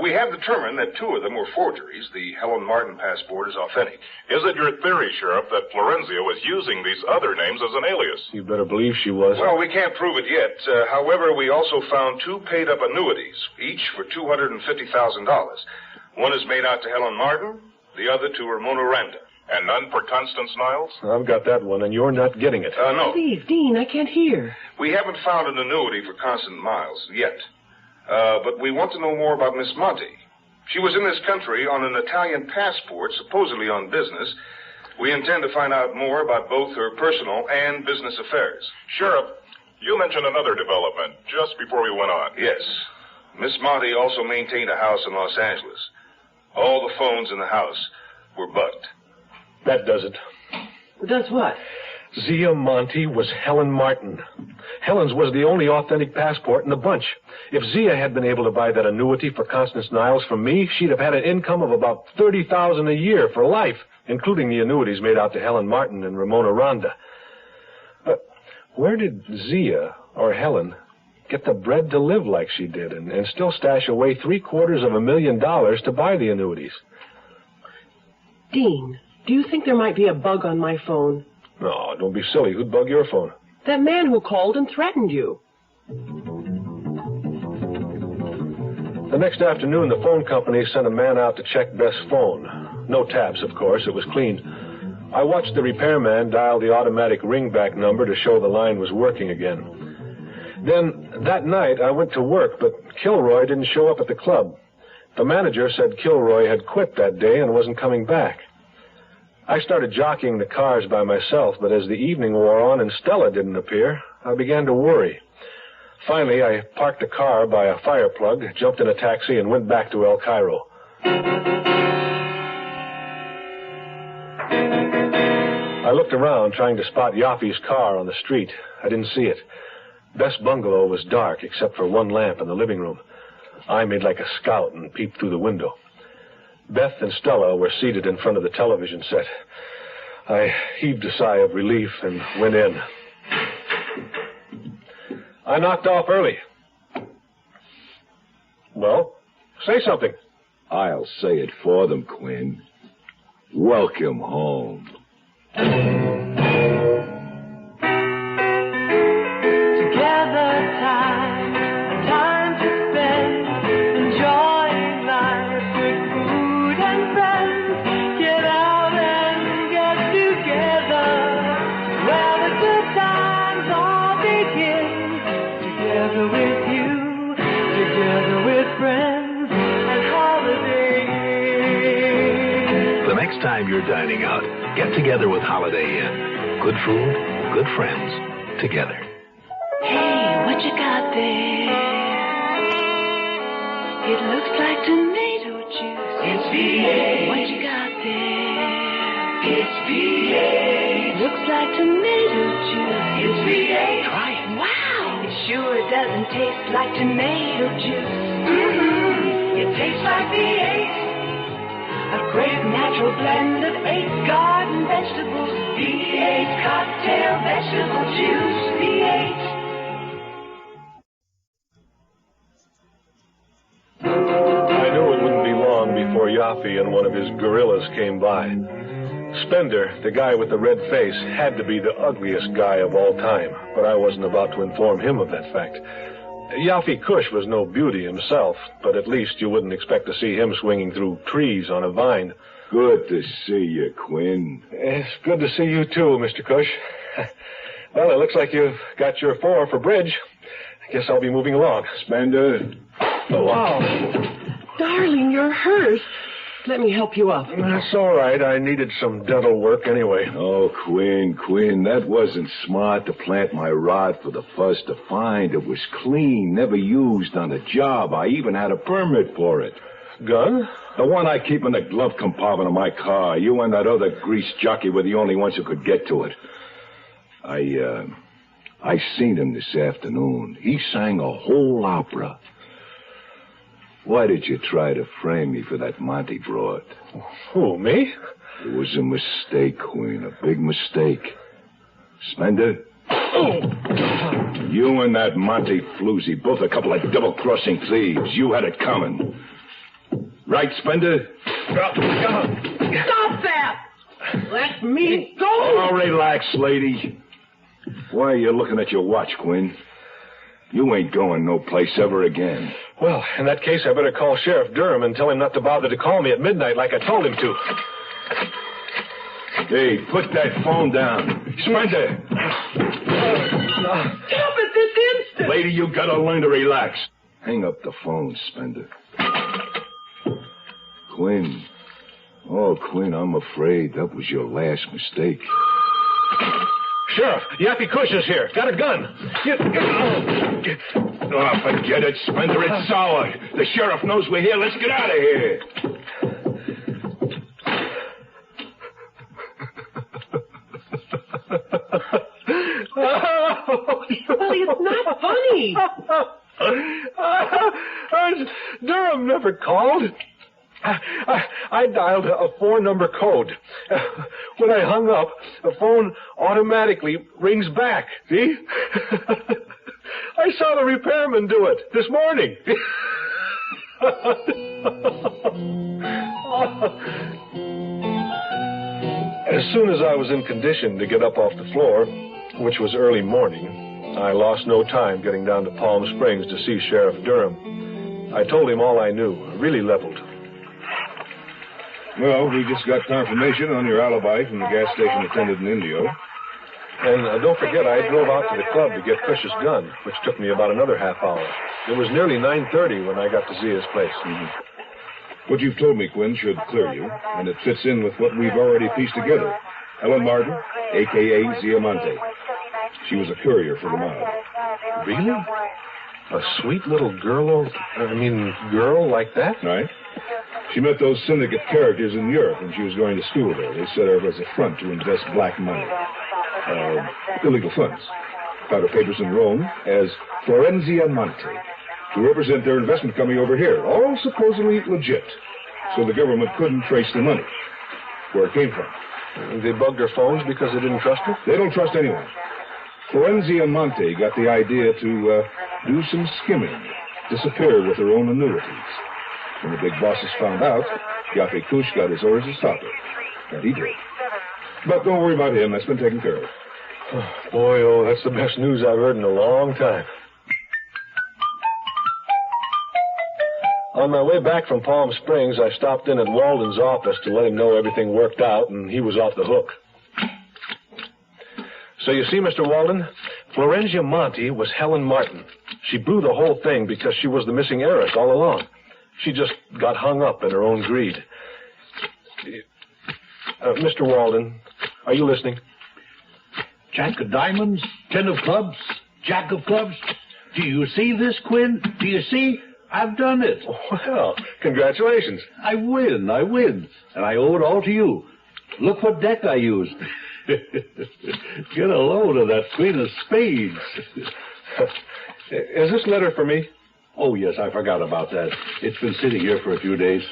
We have determined that 2 of them were forgeries. The Helen Martin passport is authentic. Is it your theory, Sheriff, that Florenzia was using these other names as an alias? You better believe she was. Well, we can't prove it yet. However, we also found 2 paid-up annuities, each for $250,000. One is made out to Helen Martin, the other to Ramona Randa. And none for Constance Niles? I've got that one, and you're not getting it. No. Please, Dean, I can't hear. We haven't found an annuity for Constance Niles yet. But we want to know more about Miss Monte. She was in this country on an Italian passport, supposedly on business. We intend to find out more about both her personal and business affairs. Sheriff, you mentioned another development just before we went on. Yes. Miss Monte also maintained a house in Los Angeles. All the phones in the house were bugged. That does it. Does what? Zia Monte was Helen Martin. Helen's was the only authentic passport in the bunch. If Zia had been able to buy that annuity for Constance Niles from me, she'd have had an income of about $30,000 a year for life, including the annuities made out to Helen Martin and Ramona Randa. Where did Zia, or Helen, get the bread to live like she did and still stash away $750,000 to buy the annuities? Dean, do you think there might be a bug on my phone? No, don't be silly. Who'd bug your phone? That man who called and threatened you. The next afternoon, the phone company sent a man out to check Beth's phone. No taps, of course. It was clean. I watched the repairman dial the automatic ringback number to show the line was working again. Then, that night, I went to work, but Kilroy didn't show up at the club. The manager said Kilroy had quit that day and wasn't coming back. I started jockeying the cars by myself, but as the evening wore on and Stella didn't appear, I began to worry. Finally, I parked the car by a fire plug, jumped in a taxi, and went back to El Cairo. I looked around, trying to spot Yaffe's car on the street. I didn't see it. Beth's bungalow was dark, except for one lamp in the living room. I made like a scout and peeped through the window. Beth and Stella were seated in front of the television set. I heaved a sigh of relief and went in. I knocked off early. Well, say something. I'll say it for them, Quinn. Welcome home. Together, time to spend, enjoying life with food and friends. Get out and get together, where the good times all begin. Together with you, together with friends and holidays. The next time you're dining out, get together with Holiday Inn. Good food, good friends, together. Hey, what you got there? It looks like tomato juice. It's V8. What you got there? It's V8. Looks like tomato juice. It's V8. Try it. Wow. It sure doesn't taste like tomato juice. Mm-hmm. It tastes like V8. A great natural blend of 8 garden vegetables. V8 cocktail vegetable juice. V8. I knew it wouldn't be long before Yaffe and one of his gorillas came by. Spender, the guy with the red face, had to be the ugliest guy of all time, but I wasn't about to inform him of that fact. Yaffe Kush was no beauty himself, but at least you wouldn't expect to see him swinging through trees on a vine. Good to see you, Quinn. It's good to see you too, Mr. Kush. Well, it looks like you've got your 4 for bridge. I guess I'll be moving along. Spender. Oh, wow. Darling, you're hurt. Let me help you up. That's all right. I needed some dental work anyway. Oh, Quinn, that wasn't smart to plant my rod for the fuzz to find. It was clean, never used on a job. I even had a permit for it. Gun? The one I keep in the glove compartment of my car. You and that other grease jockey were the only ones who could get to it. I seen him this afternoon. He sang a whole opera. Why did you try to frame me for that Monty broad? Who, me? It was a mistake, Queen, a big mistake. Spender? Oh! You and that Monty floozy, both a couple of double-crossing thieves. You had it coming. Right, Spender? Stop that! Let me go! Oh, relax, lady. Why are you looking at your watch, Quinn? You ain't going no place ever again. Well, in that case, I better call Sheriff Durham and tell him not to bother to call me at midnight like I told him to. Hey, put that phone down. Spender! Stop it this instant! Lady, you gotta learn to relax. Hang up the phone, Spender. Quinn. Oh, Quinn, I'm afraid that was your last mistake. Sheriff, Yaffe Kush is here. Got a gun. Oh, forget it, Spender. It's sour. The sheriff knows we're here. Let's get out of here. Well, it's not funny. Durham never called. I dialed a 4-number code. When I hung up, the phone automatically rings back. See? I saw the repairman do it this morning. As soon as I was in condition to get up off the floor, which was early morning, I lost no time getting down to Palm Springs to see Sheriff Durham. I told him all I knew, really leveled. Well, we just got confirmation on your alibi from the gas station attendant in Indio. And don't forget, I drove out to the club to get Cush's gun, which took me about another half hour. It was nearly 9:30 when I got to Zia's place. What you've told me, Quinn, should clear you, and it fits in with what we've already pieced together. Helen Martin, a.k.a. Zia Monte. She was a courier for the mob. Really? A sweet little girl like that? Right. She met those syndicate characters in Europe when she was going to school there. They set her up as a front to invest black money. Illegal funds. Found her papers in Rome as Florenzia Monte to represent their investment coming over here. All supposedly legit. So the government couldn't trace the money, where it came from. They bugged her phones because they didn't trust her? They don't trust anyone. Florenzia Monte got the idea to do some skimming, disappear with her own annuities. When the big bosses found out, Yaffe Kush got his orders to stop her. And he did. But don't worry about him. That's been taken care of. Oh, boy, that's the best news I've heard in a long time. On my way back from Palm Springs, I stopped in at Walden's office to let him know everything worked out, and he was off the hook. So you see, Mr. Walden, Florenzia Monte was Helen Martin. She blew the whole thing because she was the missing heiress all along. She just got hung up in her own greed. Mr. Walden, are you listening? Jack of diamonds, 10 of clubs, jack of clubs. Do you see this, Quinn? Do you see? I've done it. Well, congratulations. I win. And I owe it all to you. Look what deck I used. Get a load of that Queen of Spades. Is this letter for me? Oh, yes, I forgot about that. It's been sitting here for a few days.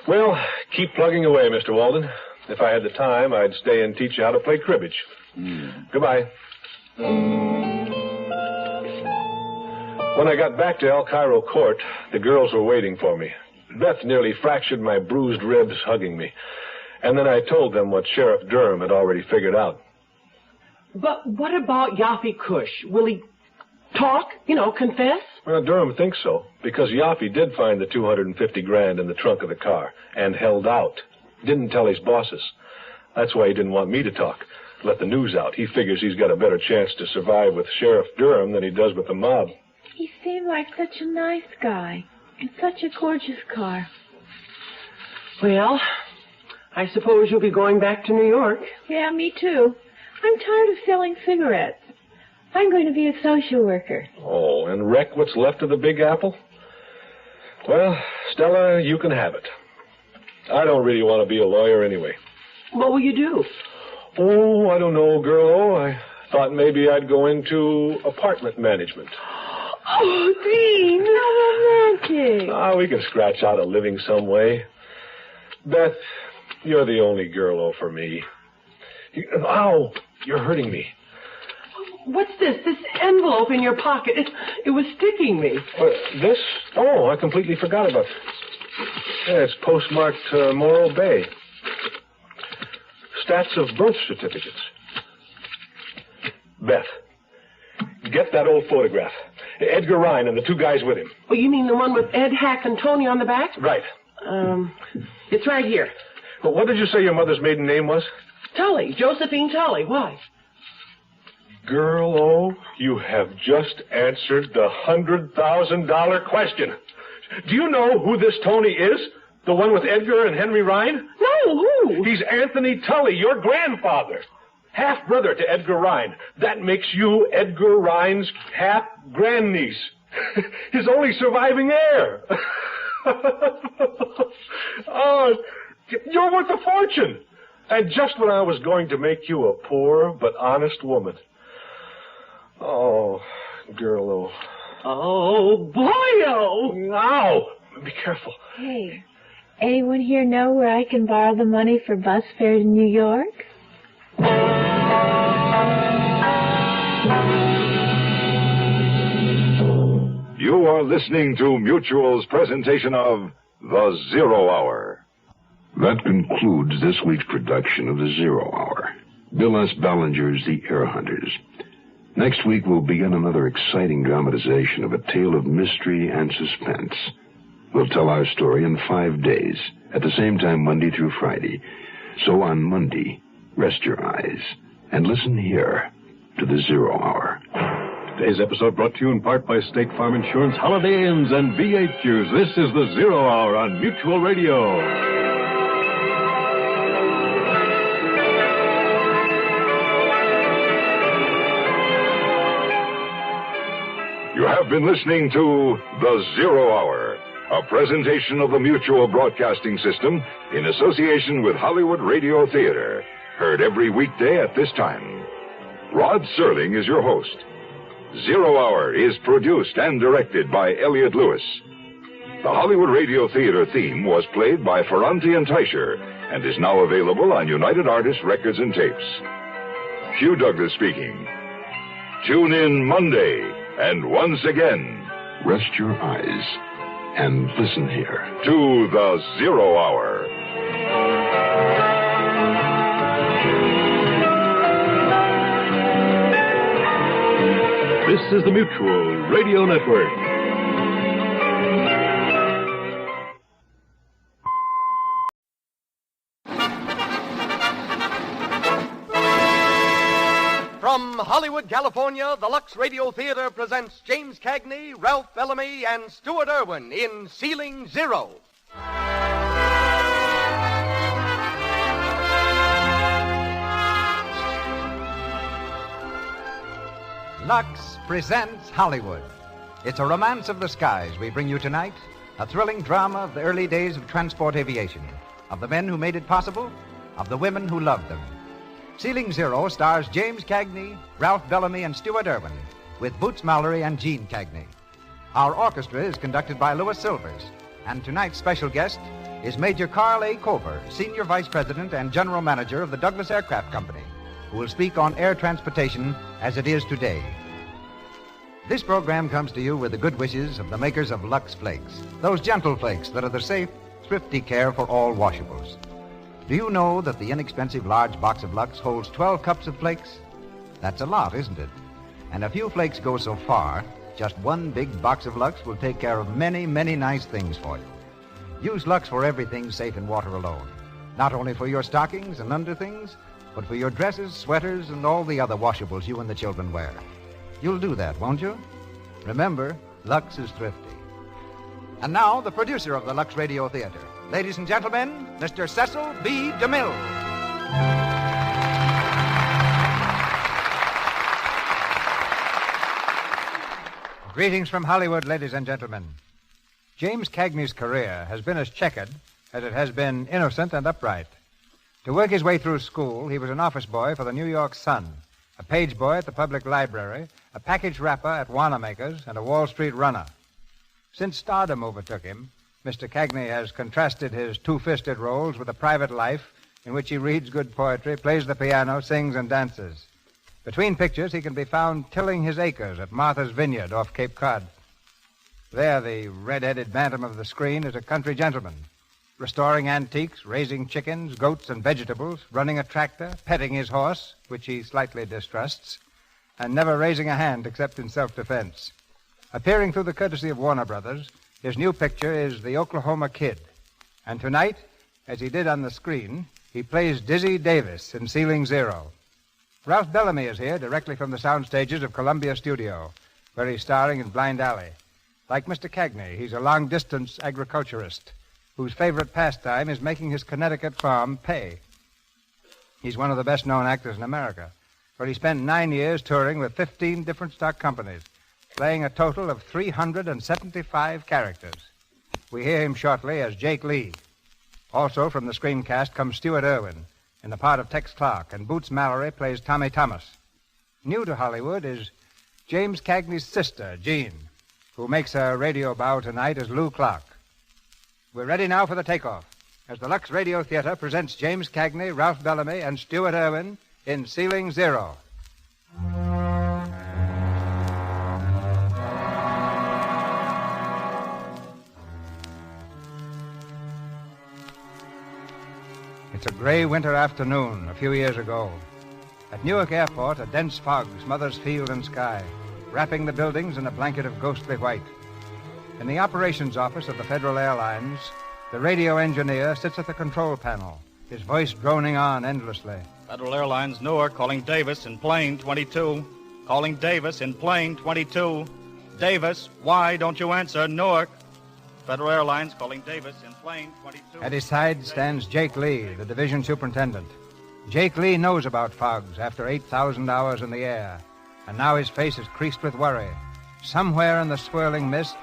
Well, keep plugging away, Mr. Walden. If I had the time, I'd stay and teach you how to play cribbage. Goodbye. When I got back to El Cairo Court, the girls were waiting for me. Beth nearly fractured my bruised ribs hugging me. And then I told them what Sheriff Durham had already figured out. But what about Yaffe Kush? Will he talk? Confess? Well, Durham thinks so, because Yaffe did find the $250,000 in the trunk of the car and held out. Didn't tell his bosses. That's why he didn't want me to talk. Let the news out. He figures he's got a better chance to survive with Sheriff Durham than he does with the mob. He seemed like such a nice guy. And such a gorgeous car. Well, I suppose you'll be going back to New York. Yeah, me too. I'm tired of selling cigarettes. I'm going to be a social worker. Oh, and wreck what's left of the Big Apple? Well, Stella, you can have it. I don't really want to be a lawyer anyway. What will you do? Oh, I don't know, girl. I thought maybe I'd go into apartment management. Oh, Dean, how romantic. We can scratch out a living some way. Beth, you're the only girl for me. Ow, you're hurting me. What's this? This envelope in your pocket. It was sticking me. This? Oh, I completely forgot about it. Yeah, it's postmarked Morro Bay. Stats of birth certificates. Beth, get that old photograph. Edgar Rhine and the two guys with him. Oh, you mean the one with Ed Hack and Tony on the back? Right. It's right here. Well, what did you say your mother's maiden name was? Tully. Josephine Tully. Why? Girl, you have just answered the $100,000 question. Do you know who this Tony is? The one with Edgar and Henry Rhine? No, who? He's Anthony Tully, your grandfather. Half-brother to Edgar Rhine. That makes you Edgar Rhine's half-grandniece. His only surviving heir. Oh, you're worth a fortune. And just when I was going to make you a poor but honest woman. Oh, girl, Oh, boyo! Ow! Be careful. Hey, Anyone here know where I can borrow the money for bus fare to New York? You are listening to Mutual's presentation of The Zero Hour. That concludes this week's production of The Zero Hour. Bill S. Ballinger's The Air Hunters. Next week, we'll begin another exciting dramatization of a tale of mystery and suspense. We'll tell our story in 5 days, at the same time Monday through Friday. So on Monday, rest your eyes and listen here to The Zero Hour. Today's episode brought to you in part by State Farm Insurance, Holiday Inns, and V8 This is The Zero Hour on Mutual Radio. You have been listening to The Zero Hour, a presentation of the Mutual Broadcasting System in association with Hollywood Radio Theater. Heard every weekday at this time. Rod Serling is your host. Zero Hour is produced and directed by Elliott Lewis. The Hollywood Radio Theater theme was played by Ferranti and Teicher and is now available on United Artists Records and Tapes. Hugh Douglas speaking. Tune in Monday, and once again, rest your eyes and listen here to The Zero Hour. This is the Mutual Radio Network. From Hollywood, California, the Lux Radio Theater presents James Cagney, Ralph Bellamy, and Stuart Irwin in Ceiling Zero. Lux presents Hollywood. It's a romance of the skies we bring you tonight, a thrilling drama of the early days of transport aviation, of the men who made it possible, of the women who loved them. Ceiling Zero stars James Cagney, Ralph Bellamy, and Stuart Irwin, with Boots Mallory and Gene Cagney. Our orchestra is conducted by Louis Silvers, and tonight's special guest is Major Carl A. Culver, Senior Vice President and General Manager of the Douglas Aircraft Company, who will speak on air transportation as it is today. This program comes to you with the good wishes of the makers of Lux Flakes, those gentle flakes that are the safe, thrifty care for all washables. Do you know that the inexpensive large box of Lux holds 12 cups of flakes? That's a lot, isn't it? And a few flakes go so far, just one big box of Lux will take care of many, many nice things for you. Use Lux for everything safe in water alone. Not only for your stockings and underthings, but for your dresses, sweaters, and all the other washables you and the children wear. You'll do that, won't you? Remember, Lux is thrifty. And now, the producer of the Lux Radio Theater. Ladies and gentlemen, Mr. Cecil B. DeMille. Greetings from Hollywood, ladies and gentlemen. James Cagney's career has been as checkered as it has been innocent and upright. To work his way through school, he was an office boy for the New York Sun, a page boy at the public library, a package wrapper at Wanamaker's, and a Wall Street runner. Since stardom overtook him, Mr. Cagney has contrasted his two-fisted roles with a private life in which he reads good poetry, plays the piano, sings, and dances. Between pictures, he can be found tilling his acres at Martha's Vineyard off Cape Cod. There, the red-headed bantam of the screen is a country gentleman, restoring antiques, raising chickens, goats, and vegetables, running a tractor, petting his horse, which he slightly distrusts, and never raising a hand except in self-defense. Appearing through the courtesy of Warner Brothers, his new picture is The Oklahoma Kid. And tonight, as he did on the screen, he plays Dizzy Davis in Ceiling Zero. Ralph Bellamy is here directly from the sound stages of Columbia Studio, where he's starring in Blind Alley. Like Mr. Cagney, he's a long-distance agriculturist whose favorite pastime is making his Connecticut farm pay. He's one of the best-known actors in America, where he spent 9 years touring with 15 different stock companies, playing a total of 375 characters. We hear him shortly as Jake Lee. Also from the screencast comes Stuart Irwin in the part of Tex Clark, and Boots Mallory plays Tommy Thomas. New to Hollywood is James Cagney's sister, Jean, who makes her radio bow tonight as Lou Clark. We're ready now for the takeoff, as the Lux Radio Theater presents James Cagney, Ralph Bellamy, and Stuart Irwin in Ceiling Zero. It's a gray winter afternoon a few years ago. At Newark Airport, a dense fog smothers field and sky, wrapping the buildings in a blanket of ghostly white. In the operations office of the Federal Airlines, the radio engineer sits at the control panel, his voice droning on endlessly. Federal Airlines, Newark, calling Davis in plane 22. Calling Davis in plane 22. Davis, why don't you answer, Newark? Federal Airlines calling Davis in plane 22. At his side stands Jake Lee, the division superintendent. Jake Lee knows about fogs after 8,000 hours in the air, and now his face is creased with worry. Somewhere in the swirling mist,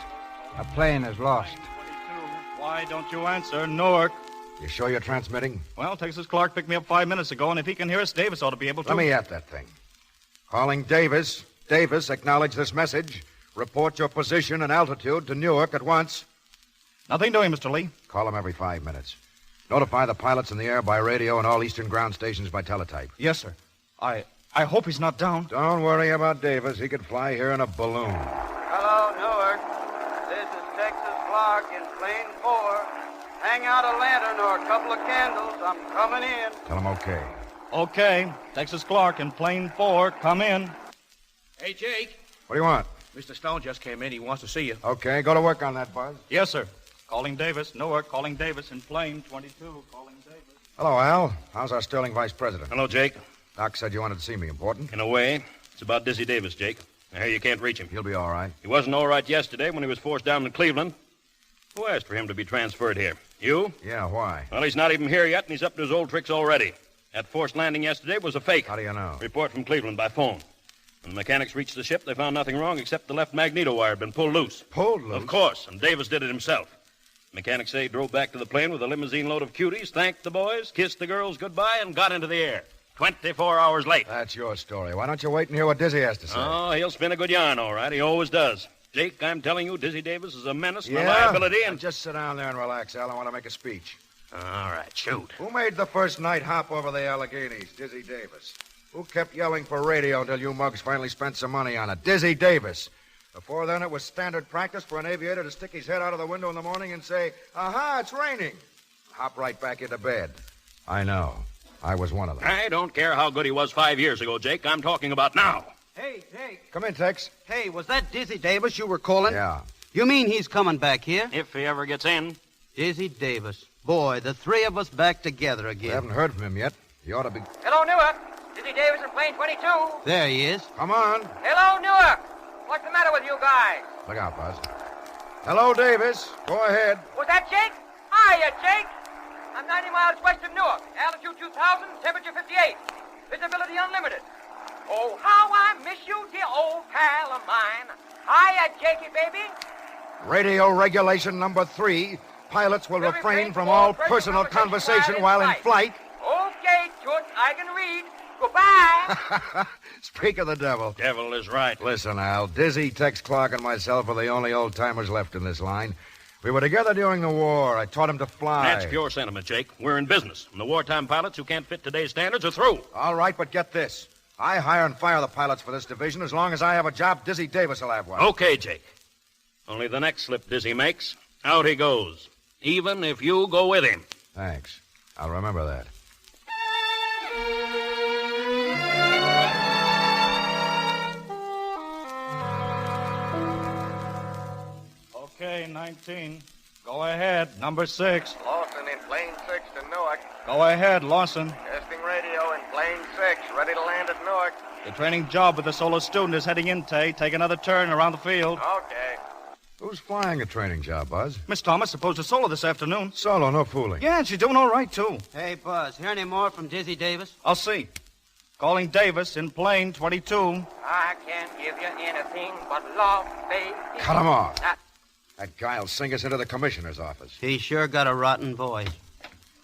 a plane is lost. Why don't you answer, Newark? You sure you're transmitting? Well, Texas Clark picked me up 5 minutes ago, and if he can hear us, Davis ought to be able to. Let me at that thing. Calling Davis. Davis, acknowledge this message. Report your position and altitude to Newark at once. Nothing doing, Mr. Lee. Call him every 5 minutes. Notify the pilots in the air by radio and all eastern ground stations by teletype. Yes, sir. I hope he's not down. Don't worry about Davis. He could fly here in a balloon. Hello, Newark. This is Texas Clark in plane 4. Hang out a lantern or a couple of candles. I'm coming in. Tell him okay. Okay. Texas Clark in plane 4. Come in. Hey, Jake. What do you want? Mr. Stone just came in. He wants to see you. Okay, go to work on that, Buzz. Yes, sir. Calling Davis, Newark, calling Davis in plane 22, calling Davis. Hello, Al. How's our Sterling vice president? Hello, Jake. Doc said you wanted to see me. Important? In a way. It's about Dizzy Davis, Jake. I hear you can't reach him. He'll be all right. He wasn't all right yesterday when he was forced down in Cleveland. Who asked for him to be transferred here? You? Yeah, why? Well, he's not even here yet, and he's up to his old tricks already. That forced landing yesterday was a fake. How do you know? Report from Cleveland by phone. When the mechanics reached the ship, they found nothing wrong except the left magneto wire had been pulled loose. Pulled loose? Of course, and Davis did it himself. Mechanics say he drove back to the plane with a limousine load of cuties, thanked the boys, kissed the girls goodbye, and got into the air. 24 hours late. That's your story. Why don't you wait and hear what Dizzy has to say? Oh, he'll spin a good yarn, all right. He always does. Jake, I'm telling you, Dizzy Davis is a menace and a liability, and... Just sit down there and relax, Al. I want to make a speech. All right, shoot. Who made the first night hop over the Alleghenies? Dizzy Davis. Who kept yelling for radio until you mugs finally spent some money on it? Dizzy Davis. Before then, it was standard practice for an aviator to stick his head out of the window in the morning and say, "Aha, it's raining." Hop right back into bed. I know. I was one of them. I don't care how good he was 5 years ago, Jake. I'm talking about now. Hey, Jake. Come in, Tex. Hey, was that Dizzy Davis you were calling? Yeah. You mean he's coming back here? If he ever gets in. Dizzy Davis. Boy, the three of us back together again. We haven't heard from him yet. He ought to be... Hello, Newark. Dizzy Davis in plane 22. There he is. Come on. Hello, Newark. What's the matter with you guys? Look out, Buzz. Hello, Davis. Go ahead. Was that Jake? Hiya, Jake. I'm 90 miles west of Newark. Altitude 2,000, temperature 58. Visibility unlimited. Oh, how I miss you, dear old pal of mine. Hiya, Jakey, baby. Radio regulation number 3. Pilots will refrain from all personal conversation while in flight. Okay, Toots, I can read. Goodbye. Speak of the devil. Devil is right. Listen, Al. Dizzy, Tex Clark, and myself are the only old-timers left in this line. We were together during the war. I taught him to fly. That's pure sentiment, Jake. We're in business, and the wartime pilots who can't fit today's standards are through. All right, but get this. I hire and fire the pilots for this division. As long as I have a job, Dizzy Davis will have one. Okay, Jake. Only the next slip Dizzy makes, out he goes. Even if you go with him. Thanks. I'll remember that. Okay, 19. Go ahead, number 6. Lawson in plane 6 to Newark. Go ahead, Lawson. Testing radio in plane 6, ready to land at Newark. The training job with the solo student is heading in, Tay. Take another turn around the field. Okay. Who's flying a training job, Buzz? Miss Thomas supposed to solo this afternoon. Solo, no fooling. Yeah, and she's doing all right, too. Hey, Buzz, hear any more from Dizzy Davis? I'll see. Calling Davis in plane 22. I can't give you anything but love, baby. Cut him off. That guy'll sing us into the commissioner's office. He sure got a rotten voice.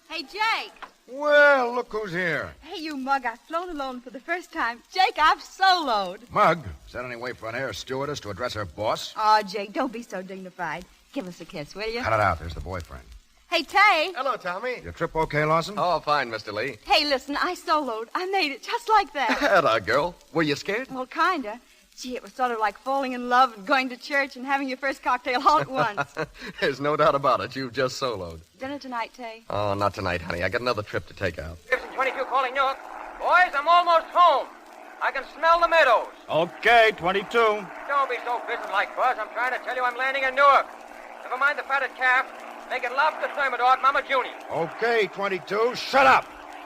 Hey, Jake. Well, look who's here. Hey, you mug, I've flown alone for the first time. Jake, I've soloed. Mug, is that any way for an air stewardess to address her boss? Oh, Jake, don't be so dignified. Give us a kiss, will you? Cut it out. There's the boyfriend. Hey, Tay. Hello, Tommy. Your trip okay, Lawson? Oh, fine, Mr. Lee. Hey, listen, I soloed. I made it just like that. Hello, girl. Were you scared? Well, kinda. Gee, it was sort of like falling in love and going to church and having your first cocktail all at once. There's no doubt about it. You've just soloed. Dinner tonight, Tay? Oh, not tonight, honey. I got another trip to take out. Gibson 22 calling Newark. Boys, I'm almost home. I can smell the meadows. Okay, 22. Don't be so businesslike, Buzz. I'm trying to tell you I'm landing in Newark. Never mind the fatted calf. Making love to Thermidor at Mama Junie. Okay, 22, shut up.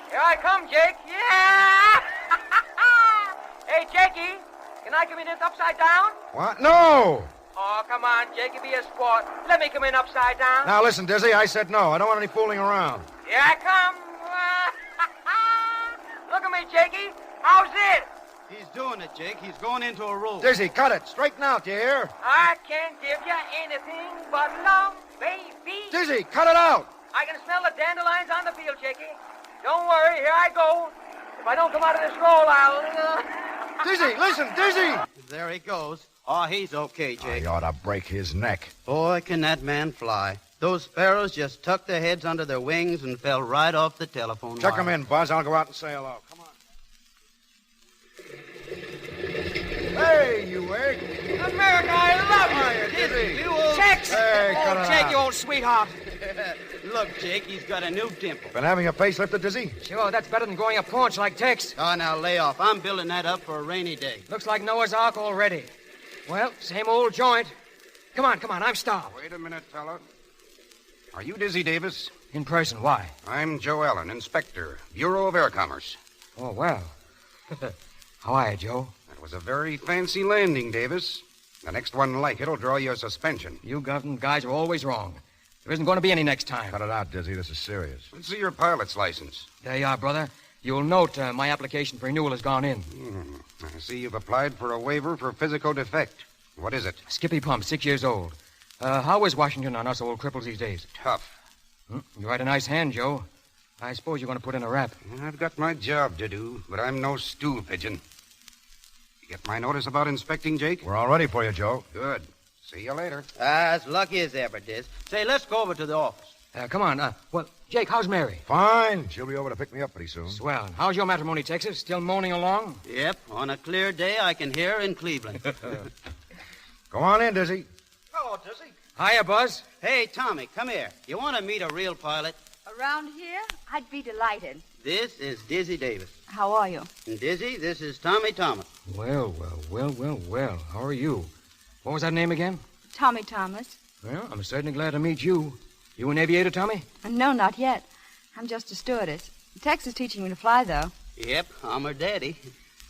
Here I come, Jake. Yeah! Hey, Jakey, can I come in upside down? What? No! Oh, come on, Jakey, be a sport. Let me come in upside down. Now, listen, Dizzy, I said no. I don't want any fooling around. Here I come. Look at me, Jakey. How's it? He's doing it, Jake. He's going into a roll. Dizzy, cut it. Straighten out, you hear? I can't give you anything but love, baby. Dizzy, cut it out. I can smell the dandelions on the field, Jakey. Don't worry, here I go. If I don't come out of this roll, I'll... Dizzy, listen, Dizzy! There he goes. Oh, he's okay, Jake. I ought to break his neck. Boy, can that man fly. Those sparrows just tucked their heads under their wings and fell right off the telephone Check wire. him in, Buzz. I'll go out and say hello. Come on. Hey, you egg. America, I love you. Dizzy, you old... Tex! Hey, cut it Jake, out. you old sweetheart. Look, Jake, he's got a new dimple. Been having a facelift, Dizzy? Sure, that's better than going up paunch like Tex. Oh, now lay off. I'm building that up for a rainy day. Looks like Noah's Ark already. Well, same old joint. Come on, I'm starved. Wait a minute, fella. Are you Dizzy Davis? In person, why? I'm Joe Allen, Inspector, Bureau of Air Commerce. Oh, well. How are you, Joe? That was a very fancy landing, Davis. The next one like it'll draw you a suspension. You government guys are always wrong. There isn't going to be any next time. Cut it out, Dizzy. This is serious. Let's see your pilot's license. There you are, brother. You'll note my application for renewal has gone in. I see you've applied for a waiver for physical defect. What is it? Skippy Pump, 6 years old. How is Washington on us old cripples these days? Tough. You write a nice hand, Joe. I suppose you're going to put in a rap. I've got my job to do, but I'm no stool pigeon. You get my notice about inspecting, Jake? We're all ready for you, Joe. Good. See you later. As lucky as ever, Diz. Say, let's go over to the office. Come on. Well, Jake, how's Mary? Fine. She'll be over to pick me up pretty soon. Swell. How's your matrimony, Texas? Still moaning along? Yep. On a clear day, I can hear her in Cleveland. Go on in, Dizzy. Hello, Dizzy. Hiya, Buzz. Hey, Tommy, come here. You want to meet a real pilot? Around here? I'd be delighted. This is Dizzy Davis. How are you? And Dizzy, this is Tommy Thomas. Well. How are you? What was that name again? Tommy Thomas. Well, I'm certainly glad to meet you. You an aviator, Tommy? No, not yet. I'm just a stewardess. Tex is teaching me to fly, though. Yep, I'm her daddy.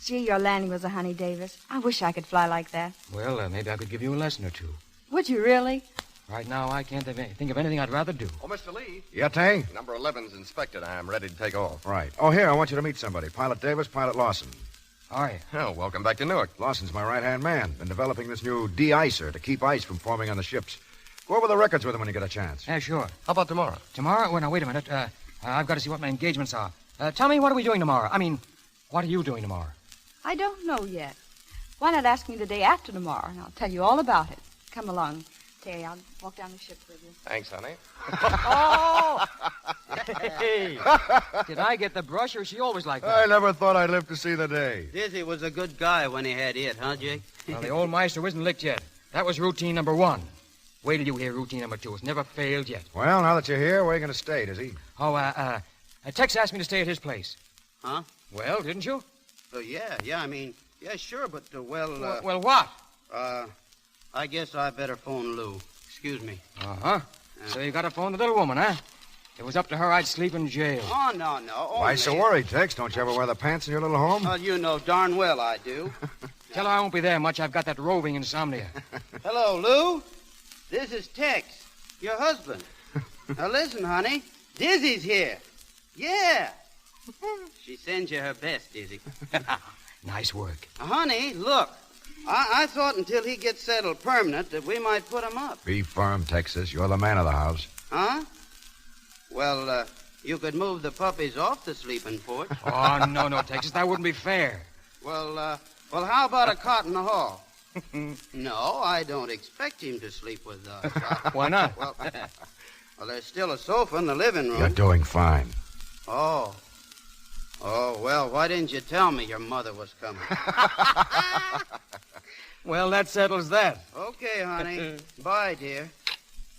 Gee, your landing was a honey, Davis. I wish I could fly like that. Well, maybe I could give you a lesson or two. Would you really? Right now, I can't think of anything I'd rather do. Oh, Mr. Lee. Yeah, Tay? Number 11's inspected. I'm ready to take off. Right. Oh, here, I want you to meet somebody. Pilot Davis, Pilot Lawson. All right. Oh, welcome back to Newark. Lawson's my right-hand man. Been developing this new de-icer to keep ice from forming on the ships. Go over the records with him when you get a chance. Yeah, sure. How about tomorrow? Tomorrow? Well, now, wait a minute. I've got to see what my engagements are. Tommy, what are we doing tomorrow? I mean, what are you doing tomorrow? I don't know yet. Why not ask me the day after tomorrow, and I'll tell you all about it. Come along, Terry. I'll walk down the ship with you. Thanks, honey. Oh! Hey! Did I get the brush, or is she always like that? I never thought I'd live to see the day. Dizzy was a good guy when he had it, huh, Jake? Well, the old Meister isn't licked yet. That was routine number 1. Wait till you hear routine number 2. It's never failed yet. Well, now that you're here, where are you going to stay, Dizzy? Oh, Tex asked me to stay at his place. Huh? Well, didn't you? Yeah, I mean, yeah, sure, but, Well, what? I guess I better phone Lou. Excuse me. Uh-huh. So you got to phone the little woman, huh? If it was up to her, I'd sleep in jail. Oh, no. Why so worried, Tex? Don't you ever wear the pants in your little home? Well, you know darn well I do. Tell her I won't be there much. I've got that roving insomnia. Hello, Lou. This is Tex, your husband. Now, listen, honey. Dizzy's here. Yeah. She sends you her best, Dizzy. Nice work. Honey, look. I thought until he gets settled permanent that we might put him up. Be firm, Texas. You're the man of the house. Huh? Well, you could move the puppies off the sleeping porch. Oh, no, Texas. That wouldn't be fair. Well, how about a cot in the hall? No, I don't expect him to sleep with us. Why not? Well, Well, there's still a sofa in the living room. You're doing fine. Oh. Oh, well, why didn't you tell me your mother was coming? Well, that settles that. Okay, honey. Bye, dear.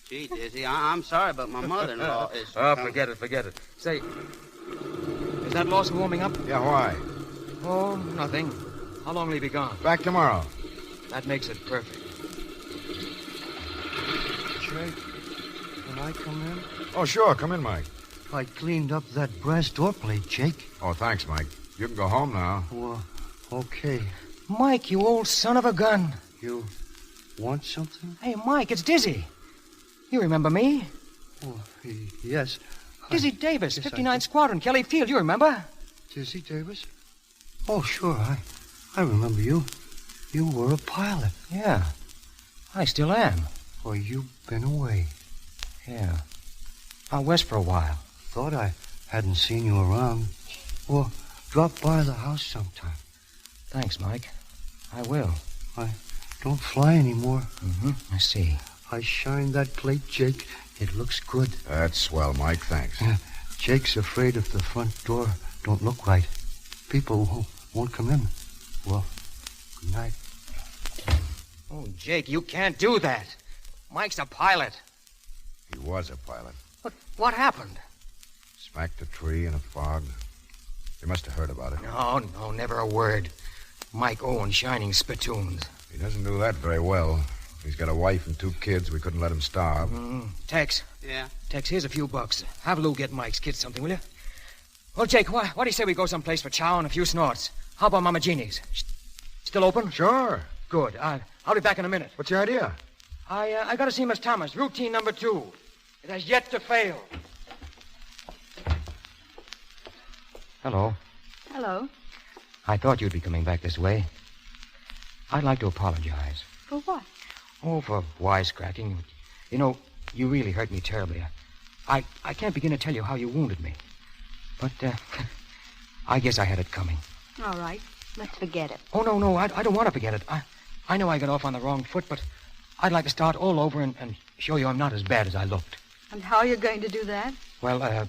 Gee, Dizzy, I'm sorry, but my mother-in-law is... Oh, forget it. Say, is that Lawson warming up? Yeah, why? Oh, nothing. How long will he be gone? Back tomorrow. That makes it perfect. Jake, can I come in? Oh, sure. Come in, Mike. I cleaned up that brass door plate, Jake. Oh, thanks, Mike. You can go home now. Well, okay. Mike, you old son of a gun. You want something? Hey, Mike, it's Dizzy. You remember me? Oh, yes. Dizzy Davis, yes, 59th Squadron, Kelly Field. You remember? Dizzy Davis? Oh, sure. I remember you. You were a pilot. Yeah. I still am. Well, you've been away. Yeah. Out west for a while. Thought I hadn't seen you around. Well, drop by the house sometime. Thanks, Mike. I will. I don't fly anymore. I see. I shined that plate, Jake. It looks good. That's swell, Mike. Thanks. Jake's afraid if the front door don't look right. People won't come in. Well, good night. Oh, Jake, you can't do that. Mike's a pilot. He was a pilot. But what happened? Smacked a tree in a fog. You must have heard about it. No, never a word. Mike Owen shining spittoons. He doesn't do that very well. He's got a wife and 2 kids. We couldn't let him starve. Tex. Yeah? Tex, here's a few bucks. Have Lou get Mike's kids something, will you? Well, Jake, what do you say we go someplace for chow and a few snorts? How about Mama Jeannie's? Still open? Sure. Good. I'll be back in a minute. What's your idea? I got to see Miss Thomas. Routine number 2. It has yet to fail. Hello. Hello. I thought you'd be coming back this way. I'd like to apologize. For what? Oh, for wisecracking. You know, you really hurt me terribly. I can't begin to tell you how you wounded me. But, I guess I had it coming. All right. Let's forget it. Oh, no, I don't want to forget it. I know I got off on the wrong foot, but I'd like to start all over and show you I'm not as bad as I looked. And how are you going to do that? Well,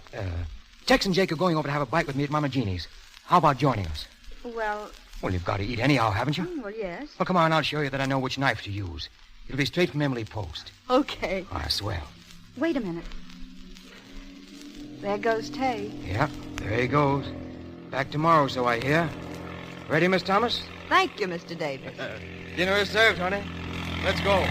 Tex and Jake are going over to have a bite with me at Mama Jeannie's. How about joining us? Well, you've got to eat anyhow, haven't you? Well, yes. Well, come on, I'll show you that I know which knife to use. It'll be straight from Emily Post. Okay. Swell. Wait a minute. There goes Tay. Yeah, there he goes. Back tomorrow, so I hear. Ready, Miss Thomas? Thank you, Mr. Davis. Dinner is served, honey. Let's go.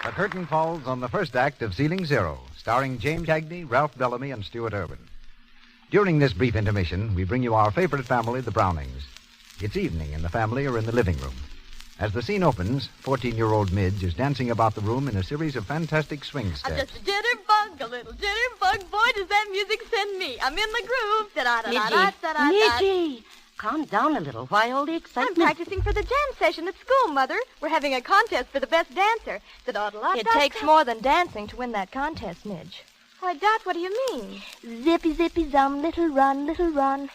The curtain falls on the first act of Ceiling Zero, starring James Cagney, Ralph Bellamy, and Stuart Irwin. During this brief intermission, we bring you our favorite family, the Brownings. It's evening, and the family are in the living room. As the scene opens, 14-year-old Midge is dancing about the room in a series of fantastic swing I'm steps. just a jitterbug, a little jitterbug. Boy, does that music send me. I'm in the groove. Da-da-da-da-da-da-da. Midgie, calm down a little. Why all the excitement? I'm practicing for the jam session at school, Mother. We're having a contest for the best dancer. It takes more than dancing to win that contest, Midge. Why, Dot, what do you mean? Zippy, zippy, zum, little run, little run.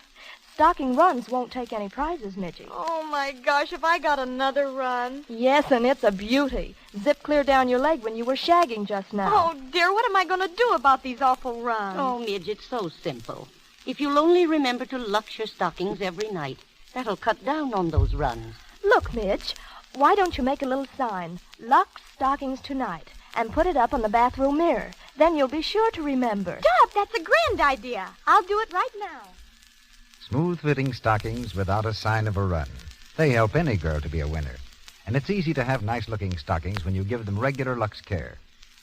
Stocking runs won't take any prizes, Midgie. Oh, my gosh, have I got another run? Yes, and it's a beauty. Zip clear down your leg when you were shagging just now. Oh, dear, what am I going to do about these awful runs? Oh, Midge, it's so simple. If you'll only remember to lux your stockings every night, that'll cut down on those runs. Look, Midge, why don't you make a little sign, Lux Stockings Tonight, and put it up on the bathroom mirror. Then you'll be sure to remember. Dot, that's a grand idea. I'll do it right now. Smooth-fitting stockings without a sign of a run. They help any girl to be a winner. And it's easy to have nice-looking stockings when you give them regular Lux care.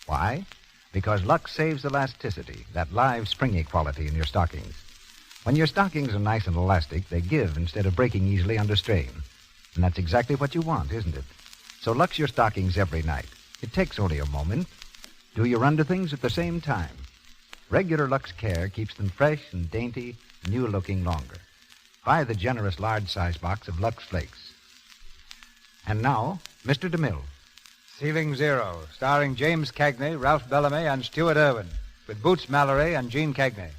Why? Because Lux saves elasticity, that live, springy quality in your stockings. When your stockings are nice and elastic, they give instead of breaking easily under strain. And that's exactly what you want, isn't it? So Lux your stockings every night. It takes only a moment. Do your under things at the same time. Regular Lux care keeps them fresh and dainty, new-looking longer. Buy the generous large-size box of Lux Flakes. And now, Mr. DeMille. Ceiling Zero, starring James Cagney, Ralph Bellamy, and Stuart Irwin, with Boots Mallory and Gene Cagney.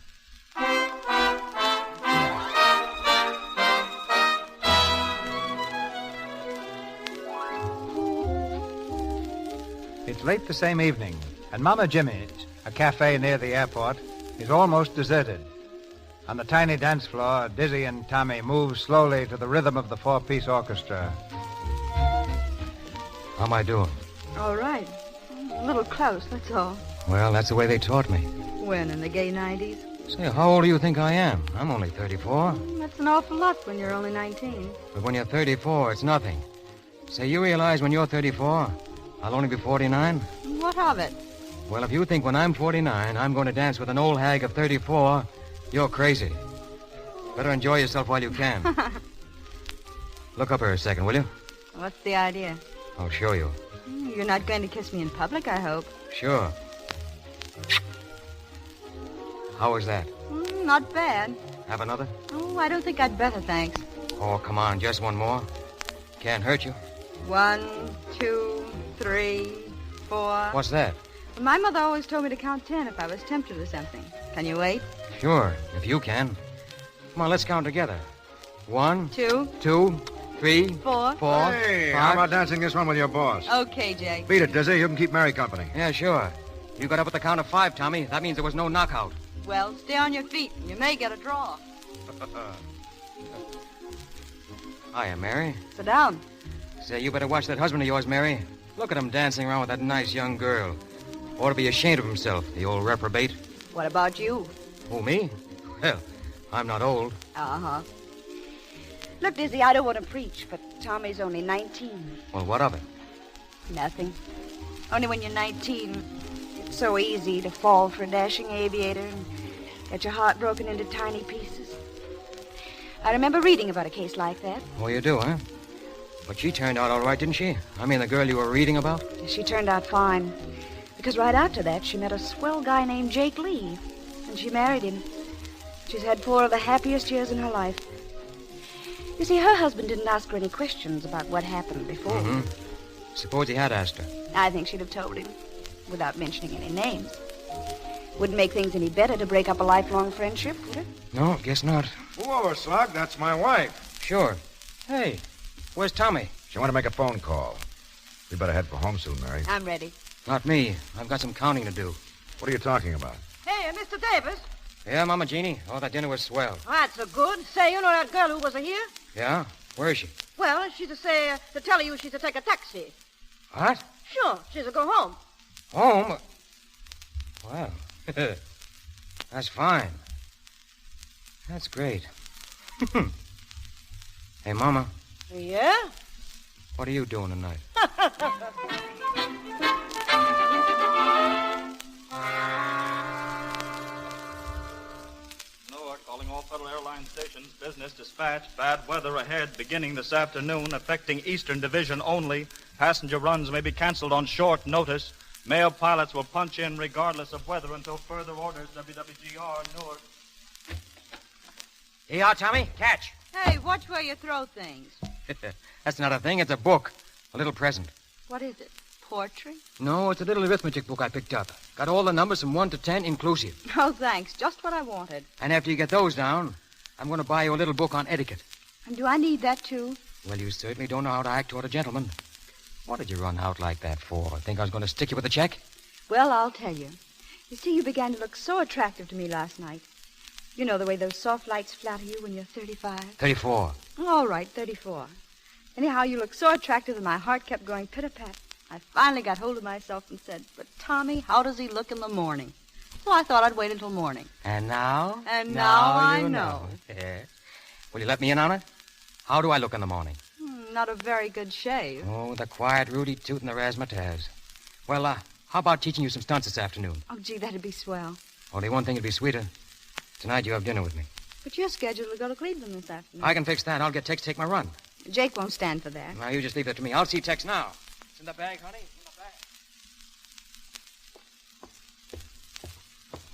It's late the same evening, and Mama Jimmy's, a cafe near the airport, is almost deserted. On the tiny dance floor, Dizzy and Tommy move slowly to the rhythm of the four-piece orchestra. How am I doing? All right. A little close, that's all. Well, that's the way they taught me. When, in the gay 90s? Say, how old do you think I am? I'm only 34. That's an awful lot when you're only 19. But when you're 34, it's nothing. Say, you realize when you're 34, I'll only be 49? What of it? Well, if you think when I'm 49, I'm going to dance with an old hag of 34, you're crazy. Better enjoy yourself while you can. Look up here a second, will you? What's the idea? I'll show you. You're not going to kiss me in public, I hope. Sure. How was that? Not bad. Have another? Oh, I don't think I'd better, thanks. Oh, come on, just one more. Can't hurt you. 1, 2, 3, 4. What's that? My mother always told me to count 10 if I was tempted with something. Can you wait? Sure, if you can. Come on, let's count together. 1, 2, 3, 4. 4. Hey, 5. how about dancing this one with your boss? Okay, Jake. Beat it, Dizzy. You can keep Mary company. Yeah, sure. You got up at the count of 5, Tommy. That means there was no knockout. Well, stay on your feet. You may get a draw. Hiya, Mary. Sit down. Say, you better watch that husband of yours, Mary. Look at him dancing around with that nice young girl. Ought to be ashamed of himself, the old reprobate. What about you? Who, me? Well, I'm not old. Uh-huh. Look, Dizzy, I don't want to preach, but Tommy's only 19. Well, what of it? Nothing. Only when you're 19, it's so easy to fall for a dashing aviator and get your heart broken into tiny pieces. I remember reading about a case like that. Oh, you do, huh? But she turned out all right, didn't she? I mean, the girl you were reading about? She turned out fine. Because right after that, she met a swell guy named Jake Lee. And she married him. She's had 4 of the happiest years in her life. You see, her husband didn't ask her any questions about what happened before. Mm-hmm. Suppose he had asked her. I think she'd have told him, without mentioning any names. Wouldn't make things any better to break up a lifelong friendship, would it? No, guess not. Whoa, Slug, that's my wife. Sure. Hey, where's Tommy? She wanted to make a phone call. We better head for home soon, Mary. I'm ready. Not me. I've got some counting to do. What are you talking about? Hey, Mr. Davis. Yeah, Mama Jeannie? Oh, that dinner was swell. That's so good. Say, you know that girl who was here? Yeah? Where is she? Well, she's to tell you she's to take a taxi. What? Sure, she's to go home. Home? Well, that's fine. That's great. Hey, Mama, Yeah? what are you doing tonight? Newark, calling all Federal Airlines stations. Business dispatch. Bad weather ahead beginning this afternoon, affecting Eastern Division only. Passenger runs may be canceled on short notice. Male pilots will punch in regardless of weather until further orders. WWGR, Newark. Here you are, Tommy. Catch. Hey, watch where you throw things. That's not a thing. It's a book. A little present. What is it? Poetry? No, it's a little arithmetic book I picked up. Got all the numbers from 1 to 10 inclusive. Oh, thanks. Just what I wanted. And after you get those down, I'm going to buy you a little book on etiquette. And do I need that, too? Well, you certainly don't know how to act toward a gentleman. What did you run out like that for? Think I was going to stick you with a check? Well, I'll tell you. You see, you began to look so attractive to me last night. You know the way those soft lights flatter you when you're 35? 34. All right, 34. Anyhow, you look so attractive that my heart kept going pit-a-pat. I finally got hold of myself and said, but Tommy, how does he look in the morning? So I thought I'd wait until morning. And now? And now I you know. Yeah. Will you let me in on it? How do I look in the morning? Not a very good shave. Oh, the quiet, rooty toot and the razzmatazz. Well, how about teaching you some stunts this afternoon? Oh, gee, that'd be swell. Only one thing would be sweeter. Tonight you have dinner with me. But you're scheduled to go to Cleveland this afternoon. I can fix that. I'll get Tex to take my run. Jake won't stand for that. Now, you just leave that to me. I'll see Tex now. It's in the bag, honey. It's in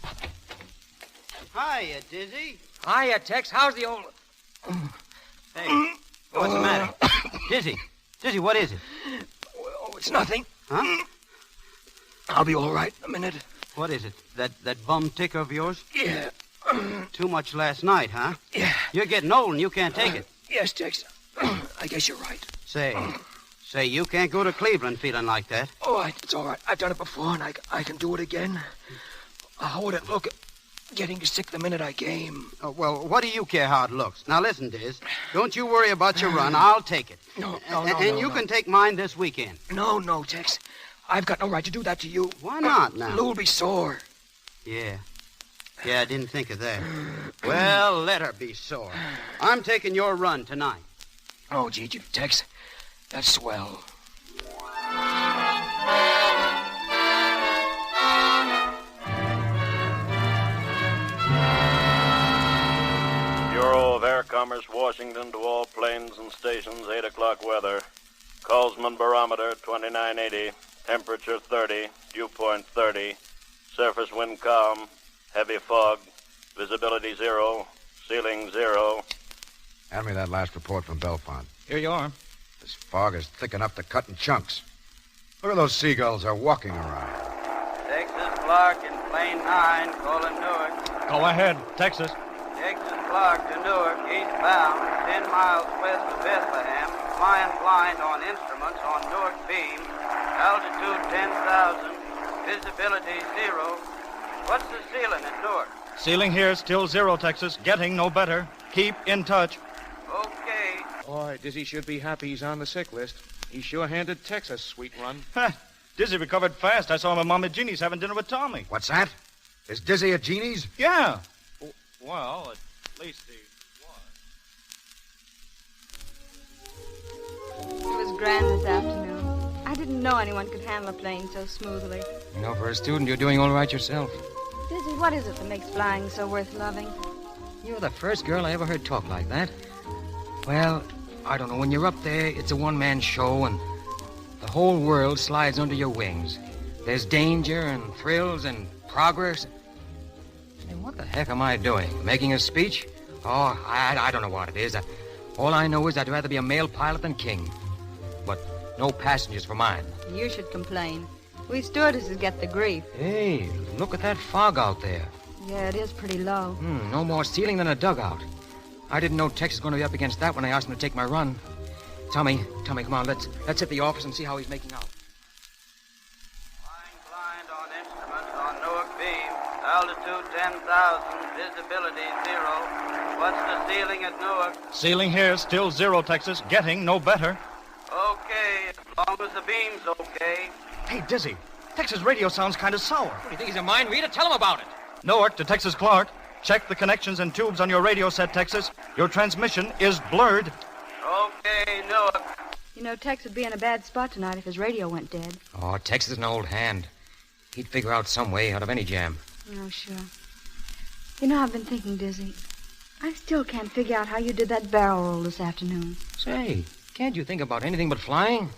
the bag. Hiya, Dizzy. Hiya, Tex. How's the old... Hey, what's the matter? Dizzy, what is it? Oh, it's nothing. Huh? I'll be all right in a minute. What is it? That bum ticker of yours? Yeah. Too much last night, huh? Yeah. You're getting old and you can't take it. Yes, Tex. I guess you're right. Say, you can't go to Cleveland feeling like that. Oh, it's all right. I've done it before, and I can do it again. How would it look getting sick the minute I came? Oh, well, what do you care how it looks? Now, listen, Diz. Don't you worry about your run. I'll take it. No, And you can take mine this weekend. No, Tex. I've got no right to do that to you. Why not, now? Lou'll be sore. Yeah, I didn't think of that. Well, let her be sore. I'm taking your run tonight. Oh, gee, Tex. That's swell. Bureau of Air Commerce, Washington, to all planes and stations, 8 o'clock weather. Colsman barometer, 2980. Temperature, 30. Dew point, 30. Surface wind calm. Heavy fog. Visibility 0. Ceiling 0. Hand me that last report from Belfont. Here you are. This fog is thick enough to cut in chunks. Look at those seagulls. They're walking around. Texas Clark in plane 9, calling Newark. Go ahead, Texas. Texas Clark to Newark, eastbound, 10 miles west of Bethlehem. Flying blind on instruments on Newark beam. Altitude 10,000. Visibility 0. What's the ceiling at Newark? Ceiling here, still 0, Texas. Getting no better. Keep in touch. Okay. Boy, Dizzy should be happy he's on the sick list. He sure handed Tex a sweet run. Dizzy recovered fast. I saw him at Mama Jeannie's having dinner with Tommy. What's that? Is Dizzy at Jeannie's? Yeah. Well, at least he It was grand this afternoon. I didn't know anyone could handle a plane so smoothly. You know, for a student, you're doing all right yourself. Dizzy, what is it that makes flying so worth loving? You're the first girl I ever heard talk like that. Well, I don't know. When you're up there, it's a one-man show, and the whole world slides under your wings. There's danger and thrills and progress. And what the heck am I doing? Making a speech? Oh, I don't know what it is. All I know is I'd rather be a male pilot than king. But no passengers for mine. You should complain. We stewardesses get the grief. Hey, look at that fog out there. Yeah, it is pretty low. No more ceiling than a dugout. I didn't know Tex was going to be up against that when I asked him to take my run. Tommy, come on, let's hit the office and see how he's making out. Flying blind on instruments on Newark beam. Altitude 10,000. Visibility 0. What's the ceiling at Newark? Ceiling here, still 0, Texas. Getting no better. Okay, as long as the beam's okay. Hey, Dizzy. Texas radio sounds kind of sour. What do you think he's a mind reader? Tell him about it. Newark to Texas Clark. Check the connections and tubes on your radio set, Texas. Your transmission is blurred. Okay, Newark. You know, Tex would be in a bad spot tonight if his radio went dead. Oh, Tex is an old hand. He'd figure out some way out of any jam. Oh, sure. You know, I've been thinking, Dizzy. I still can't figure out how you did that barrel roll this afternoon. Say, can't you think about anything but flying?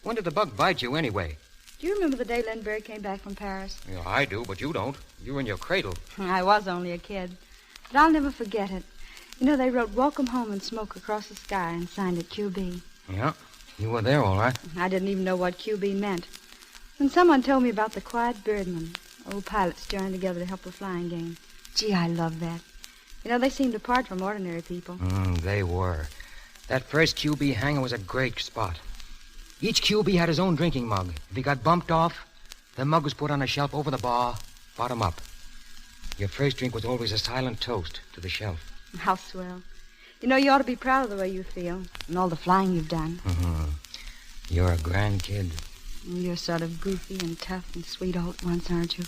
When did the bug bite you, anyway? Do you remember the day Lindbergh came back from Paris? Yeah, I do, but you don't. You were in your cradle. I was only a kid. But I'll never forget it. You know, they wrote Welcome Home in smoke across the sky and signed it QB. Yeah, you were there, all right. I didn't even know what QB meant. When someone told me about the Quiet Birdman, old pilots joined together to help the flying game. Gee, I love that. You know, they seemed apart from ordinary people. They were. That first QB hangar was a great spot. Each QB had his own drinking mug. If he got bumped off, the mug was put on a shelf over the bar, bottom up. Your first drink was always a silent toast to the shelf. How swell. You know, you ought to be proud of the way you feel and all the flying you've done. You're a grand kid. You're sort of goofy and tough and sweet all at once, aren't you?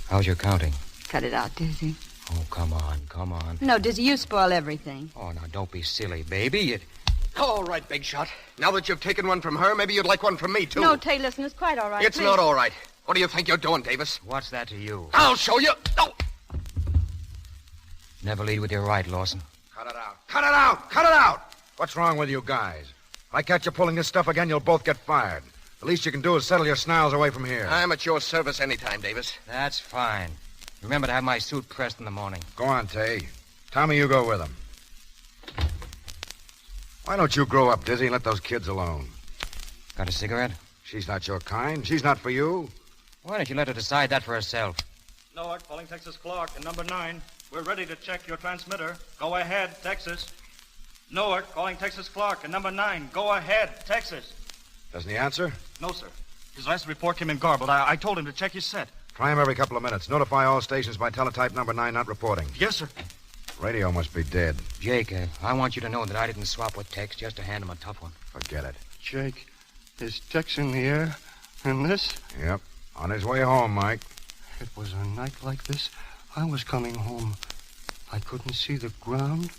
How's your counting? Cut it out, Dizzy. Oh, come on. No, Dizzy, you spoil everything. Oh, now, don't be silly, baby. All right, big shot. Now that you've taken one from her, maybe you'd like one from me, too. No, Tay, listen, it's quite all right. It's Please. not all right. What do you think you're doing, Davis? What's that to you? I'll show you. Oh. Never lead with your right, Lawson. Cut it out. Cut it out! Cut it out! What's wrong with you guys? If I catch you pulling this stuff again, you'll both get fired. The least you can do is settle your snarls away from here. I'm at your service anytime, Davis. That's fine. Remember to have my suit pressed in the morning. Go on, Tay. Tommy, you go with him. Why don't you grow up, Dizzy, and let those kids alone? Got a cigarette? She's not your kind. She's not for you. Why don't you let her decide that for herself? Newark, calling Texas Clark and number 9. We're ready to check your transmitter. Go ahead, Texas. Newark, calling Texas Clark and number 9. Go ahead, Texas. Doesn't he answer? No, sir. His last report came in garbled. I told him to check his set. Try him every couple of minutes. Notify all stations by teletype number 9 not reporting. Yes, sir. Radio must be dead. Jake, I want you to know that I didn't swap with Tex just to hand him a tough one. Forget it. Jake, is Tex in the air? And this? Yep. On his way home, Mike. It was a night like this. I was coming home. I couldn't see the ground,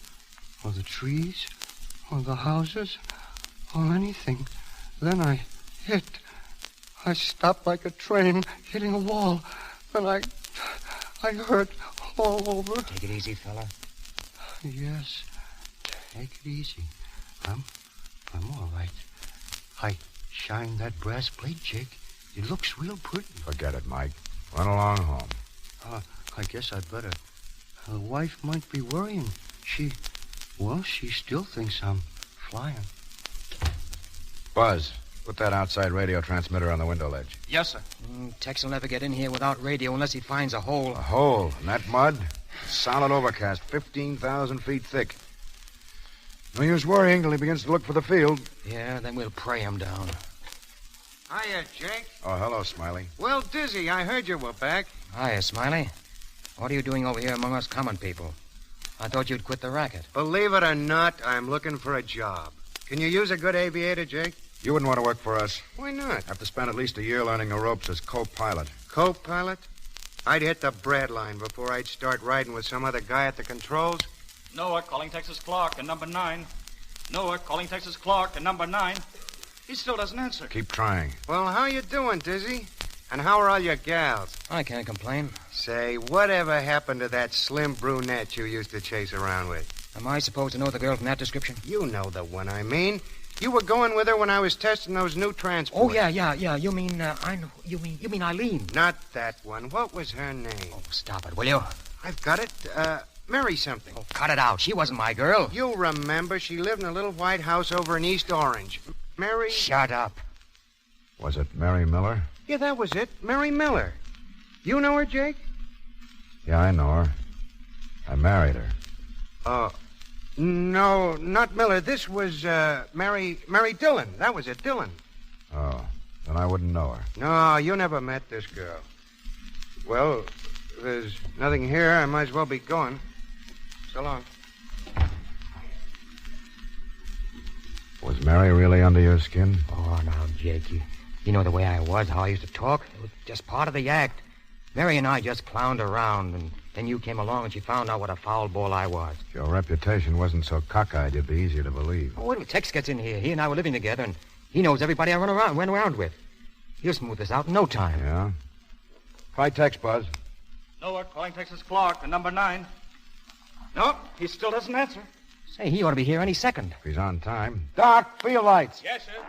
or the trees, or the houses, or anything. Then I hit. I stopped like a train hitting a wall. And I hurt all over. Take it easy, fella. Yes. Take it easy. I'm all right. I shined that brass plate, Jake. It looks real pretty. Forget it, Mike. Run along home. I guess I'd better. The wife might be worrying. She still thinks I'm flying. Buzz, put that outside radio transmitter on the window ledge. Yes, sir. Tex will never get in here without radio unless he finds a hole. A hole? In that mud? Solid overcast, 15,000 feet thick. No use worrying till he begins to look for the field. Yeah, then we'll pray him down. Hiya, Jake. Oh, hello, Smiley. Well, Dizzy, I heard you were back. Hiya, Smiley. What are you doing over here among us common people? I thought you'd quit the racket. Believe it or not, I'm looking for a job. Can you use a good aviator, Jake? You wouldn't want to work for us. Why not? Have to spend at least a year learning the ropes as co-pilot. Co-pilot? I'd hit the bread line before I'd start riding with some other guy at the controls. Newark, calling Texas Clark and number 9. Newark, calling Texas Clark and number 9. He still doesn't answer. Keep trying. Well, how you doing, Dizzy? And how are all your gals? I can't complain. Say, whatever happened to that slim brunette you used to chase around with? Am I supposed to know the girl from that description? You know the one I mean. You were going with her when I was testing those new transports. Oh, yeah. You mean, I know. You mean Eileen. Not that one. What was her name? Oh, stop it, will you? I've got it. Mary something. Oh, cut it out. She wasn't my girl. You remember, she lived in a little white house over in East Orange. Mary... Shut up. Was it Mary Miller? Yeah, that was it. Mary Miller. You know her, Jake? Yeah, I know her. I married her. No, not Miller. This was, Mary Dillon. That was it, Dillon. Oh, then I wouldn't know her. No, you never met this girl. Well, if there's nothing here, I might as well be going. So long. Was Mary really under your skin? Oh, now, Jake, you know the way I was, how I used to talk. It was just part of the act. Mary and I just clowned around, and then you came along and she found out what a foul ball I was. If your reputation wasn't so cockeyed, you'd be easier to believe. Oh, wait till Tex gets in here. He and I were living together, and he knows everybody I went around with. He'll smooth this out in no time. Yeah? Try Tex, Buzz. Newark, calling Texas Clark and number 9. Nope, he still doesn't answer. Say, he ought to be here any second. If he's on time. Doc, field lights. Yes, sir.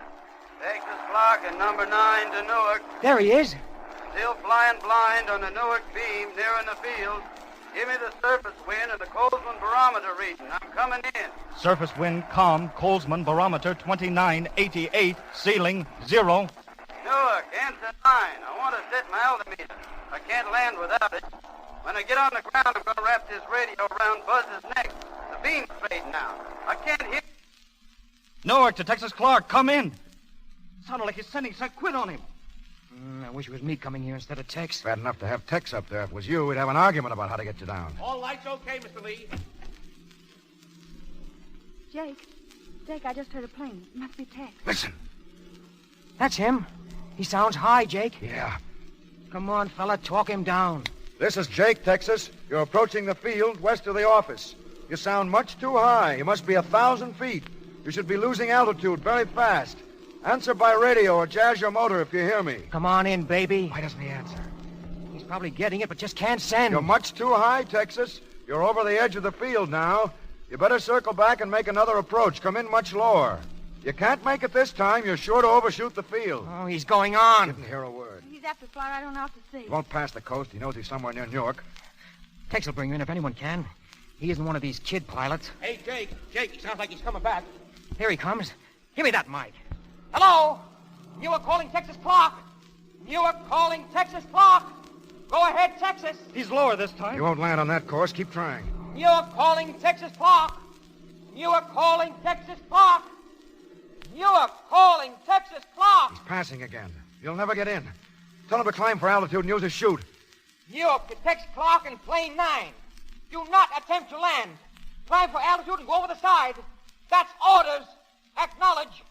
Texas Clark and number 9 to Newark. There he is. Still flying blind on the Newark beam near in the field. Give me the surface wind and the Colesman barometer reading. I'm coming in. Surface wind calm, Colesman barometer 2988, ceiling 0. Newark, answer 9. I want to set my altimeter. I can't land without it. When I get on the ground, I'm going to wrap this radio around Buzz's neck. The beam's fading out. I can't hear... Newark to Texas Clark, come in. Sounded like he's sending some quit on him. I wish it was me coming here instead of Tex. Bad enough to have Tex up there. If it was you, we'd have an argument about how to get you down. All lights okay, Mr. Lee? Jake, I just heard a plane. It must be Tex. Listen. That's him. He sounds high, Jake. Yeah. Come on, fella, talk him down. This is Jake, Texas. You're approaching the field west of the office. You sound much too high. You must be 1,000 feet. You should be losing altitude very fast. Answer by radio or jazz your motor if you hear me. Come on in, baby. Why doesn't he answer? He's probably getting it, but just can't send. You're much too high, Texas. You're over the edge of the field now. You better circle back and make another approach. Come in much lower. You can't make it this time. You're sure to overshoot the field. Oh, he's going on. Didn't hear a word. He's apt to fly right on out to sea. He won't pass the coast. He knows he's somewhere near Newark. Tex will bring you in if anyone can. He isn't one of these kid pilots. Hey, Jake, sounds like he's coming back. Here he comes. Give me that mic. Hello? Newark calling Texas Clark. Newark calling Texas Clark. Go ahead, Texas. He's lower this time. You won't land on that course. Keep trying. Newark calling Texas Clark. Newark calling Texas Clark. Newark calling Texas Clark. He's passing again. You'll never get in. Tell him to climb for altitude and use his chute. Newark to Tex Clark in plane 9. Do not attempt to land. Climb for altitude and go over the side. That's orders. Acknowledge.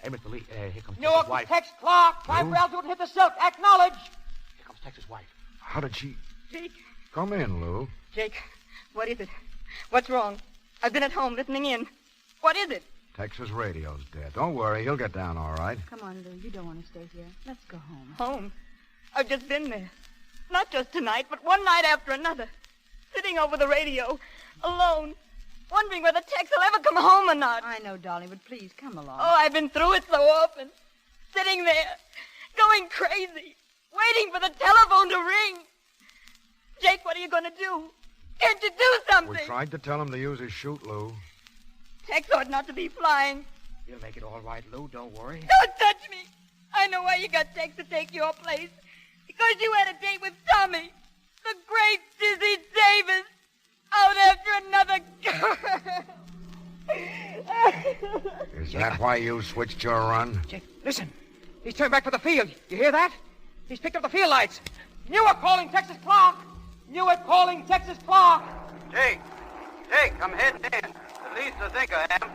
Hey, Mr. Lee, here comes Newark Texas' to wife. Tex Clark. Climb for altitude and hit the silk. Acknowledge. Here comes Texas' wife. How did she... Jake, Come in, Lou. Jake, what is it? What's wrong? I've been at home listening in. What is it? Texas radio's dead. Don't worry. He'll get down all right. Come on, Lou. You don't want to stay here. Let's go home. Home? I've just been there. Not just tonight, but one night after another. Sitting over the radio, alone, wondering whether Tex will ever come home or not. I know, darling, but please, come along. Oh, I've been through it so often. Sitting there, going crazy, waiting for the telephone to ring. Jake, what are you going to do? Can't you do something? We tried to tell him to use his chute, Lou. Tex ought not to be flying. You'll make it all right, Lou. Don't worry. Don't touch me. I know why you got Tex to take your place. Because you had a date with Tommy, the great Dizzy Davis, out after another girl. Is that why you switched your run? Jake, listen. He's turned back for the field. You hear that? He's picked up the field lights. Newark calling Texas Clark. Newark calling Texas Clark. Jake, I'm heading in. At least I think I am.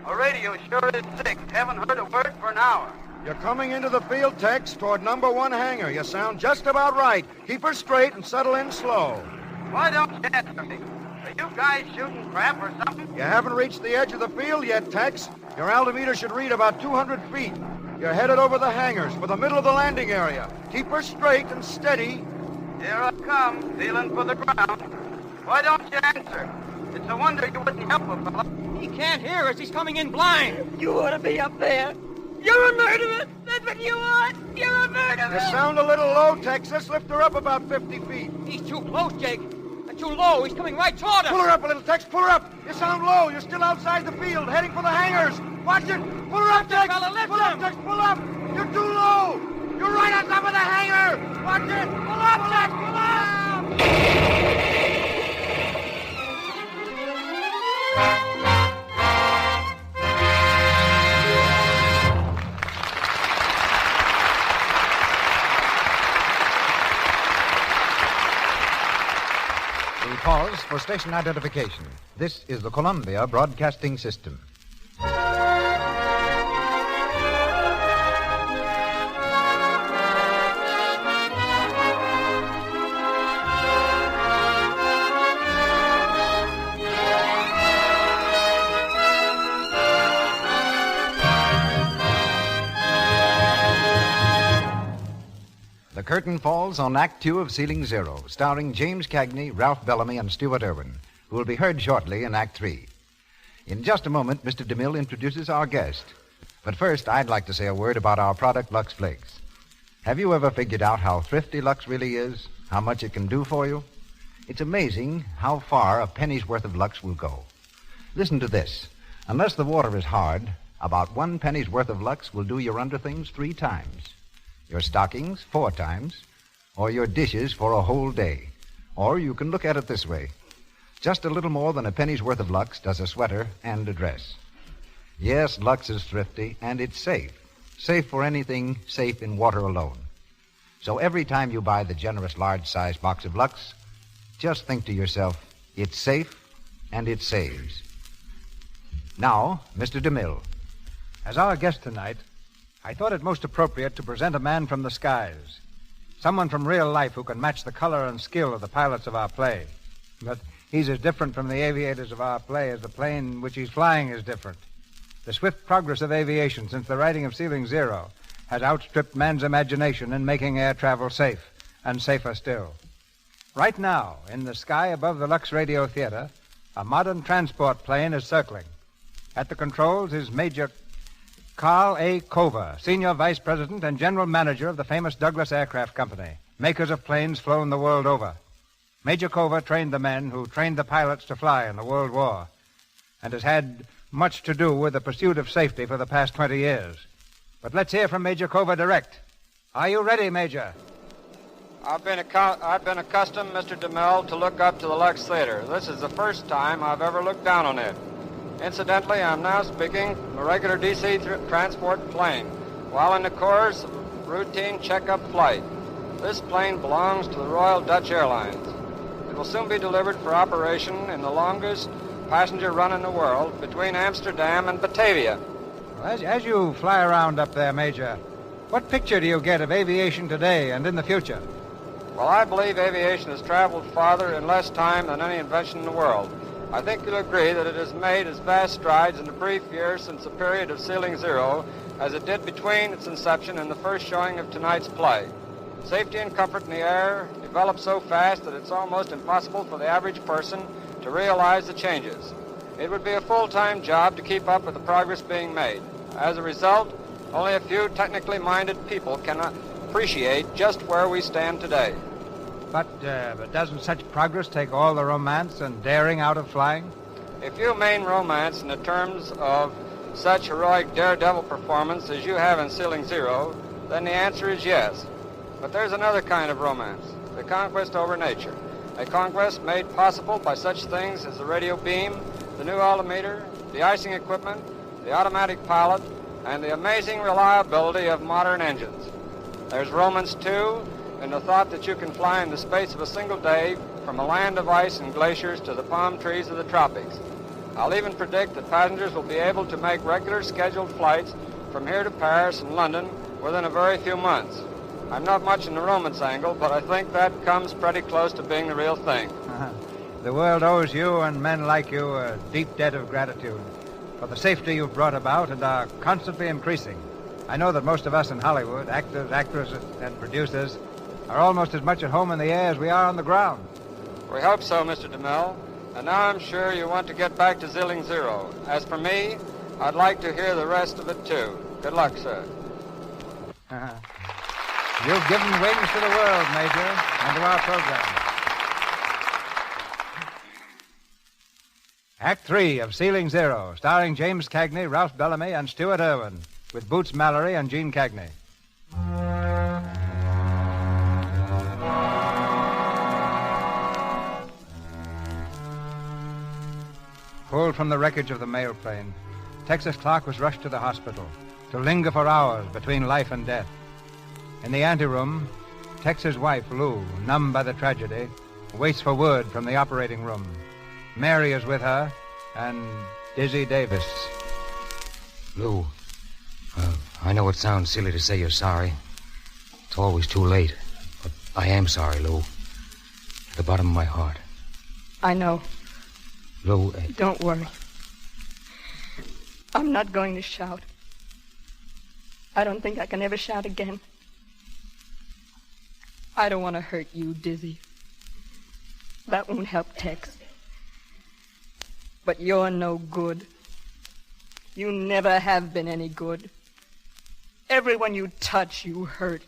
Our radio sure is sick. Haven't heard a word for an hour. You're coming into the field, Tex, toward number 1 hangar. You sound just about right. Keep her straight and settle in slow. Why don't you answer me? Are you guys shooting crap or something? You haven't reached the edge of the field yet, Tex. Your altimeter should read about 200 feet. You're headed over the hangars for the middle of the landing area. Keep her straight and steady. Here I come, feeling for the ground. Why don't you answer? It's a wonder you wouldn't help a fella. He can't hear us. He's coming in blind. You ought to be up there. You're a murderer. That's what you are. You're a murderer. You sound a little low, Texas. Lift her up about 50 feet. He's too close, Jake. And too low. He's coming right toward us. Pull her up a little, Tex. Pull her up. You sound low. You're still outside the field, heading for the hangars. Watch it. Pull her up, Tex. Pull up, Tex. Pull up. You're too low. You're right on top of the hangar. Watch it. Pull up, Tex. Pull up. We pause for station identification. This is the Columbia Broadcasting System. The curtain falls on Act 2 of Ceiling Zero, starring James Cagney, Ralph Bellamy, and Stuart Irwin, who will be heard shortly in Act 3. In just a moment, Mr. DeMille introduces our guest. But first, I'd like to say a word about our product, Lux Flakes. Have you ever figured out how thrifty Lux really is? How much it can do for you? It's amazing how far a penny's worth of Lux will go. Listen to this. Unless the water is hard, about 1 penny's worth of Lux will do your underthings 3 times. Your stockings 4 times, or your dishes for a whole day. Or you can look at it this way. Just a little more than a penny's worth of Lux does a sweater and a dress. Yes, Lux is thrifty, and it's safe. Safe for anything, safe in water alone. So every time you buy the generous large-sized box of Lux, just think to yourself, it's safe and it saves. Now, Mr. DeMille. As our guest tonight, I thought it most appropriate to present a man from the skies. Someone from real life who can match the color and skill of the pilots of our play. But he's as different from the aviators of our play as the plane which he's flying is different. The swift progress of aviation since the writing of Ceiling Zero has outstripped man's imagination in making air travel safe, and safer still. Right now, in the sky above the Lux Radio Theater, a modern transport plane is circling. At the controls is Major Carl A. Cover, Senior Vice President and General Manager of the famous Douglas Aircraft Company, makers of planes flown the world over. Major Cover trained the men who trained the pilots to fly in the World War, and has had much to do with the pursuit of safety for the past 20 years. But let's hear from Major Cova direct. Are you ready, Major? I've been accustomed, Mr. DeMille, to look up to the Lux Theater. This is the first time I've ever looked down on it. Incidentally, I'm now speaking from a regular DC transport plane, while in the course of a routine checkup flight. This plane belongs to the Royal Dutch Airlines. It will soon be delivered for operation in the longest passenger run in the world between Amsterdam and Batavia. Well, as you fly around up there, Major, what picture do you get of aviation today and in the future? Well, I believe aviation has traveled farther in less time than any invention in the world. I think you'll agree that it has made as vast strides in the brief years since the period of Ceiling Zero as it did between its inception and the first showing of tonight's play. Safety and comfort in the air develop so fast that it's almost impossible for the average person to realize the changes. It would be a full-time job to keep up with the progress being made. As a result, only a few technically minded people can appreciate just where we stand today. But doesn't such progress take all the romance and daring out of flying? If you mean romance in the terms of such heroic daredevil performance as you have in Ceiling Zero, then the answer is yes. But there's another kind of romance, the conquest over nature. A conquest made possible by such things as the radio beam, the new altimeter, the icing equipment, the automatic pilot, and the amazing reliability of modern engines. There's romance, too, in the thought that you can fly in the space of a single day from a land of ice and glaciers to the palm trees of the tropics. I'll even predict that passengers will be able to make regular scheduled flights from here to Paris and London within a very few months. I'm not much in the romance angle, but I think that comes pretty close to being the real thing. The world owes you and men like you a deep debt of gratitude for the safety you've brought about and are constantly increasing. I know that most of us in Hollywood, actors, actresses, and producers, are almost as much at home in the air as we are on the ground. We hope so, Mr. DeMille. And now I'm sure you want to get back to Ceiling Zero. As for me, I'd like to hear the rest of it, too. Good luck, sir. You've given wings to the world, Major, and to our program. Act 3 of Ceiling Zero, starring James Cagney, Ralph Bellamy, and Stuart Irwin, with Boots Mallory and Gene Cagney. Pulled from the wreckage of the mail plane, Texas Clark was rushed to the hospital to linger for hours between life and death. In the anteroom, Tex's wife, Lou, numb by the tragedy, waits for word from the operating room. Mary is with her, and Dizzy Davis. Lou, I know it sounds silly to say you're sorry. It's always too late. But I am sorry, Lou. At the bottom of my heart. I know. Lou... Don't worry. I'm not going to shout. I don't think I can ever shout again. I don't want to hurt you, Dizzy. That won't help Tex. But you're no good. You never have been any good. Everyone you touch, you hurt.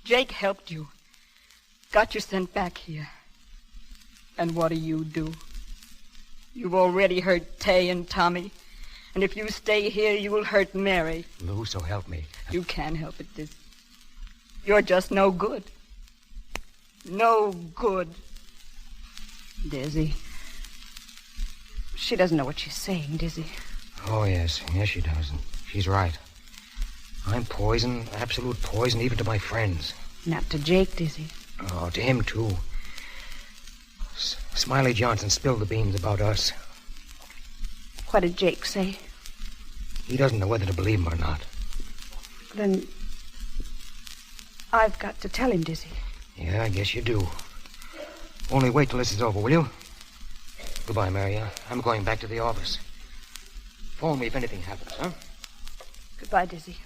Jake helped you. Got you sent back here. And what do? You've already hurt Tay and Tommy. And if you stay here, you will hurt Mary. Lou, so help me. You can't help it, Dizzy. You're just no good. No good. Dizzy. She doesn't know what she's saying, Dizzy. Oh, yes. Yes, she does. And she's right. I'm poison, absolute poison, even to my friends. Not to Jake, Dizzy. Oh, to him, too. Smiley Johnson spilled the beans about us. What did Jake say? He doesn't know whether to believe him or not. Then I've got to tell him, Dizzy. Yeah, I guess you do. Only wait till this is over, will you? Goodbye, Mary. I'm going back to the office. Phone me if anything happens, huh? Goodbye, Dizzy.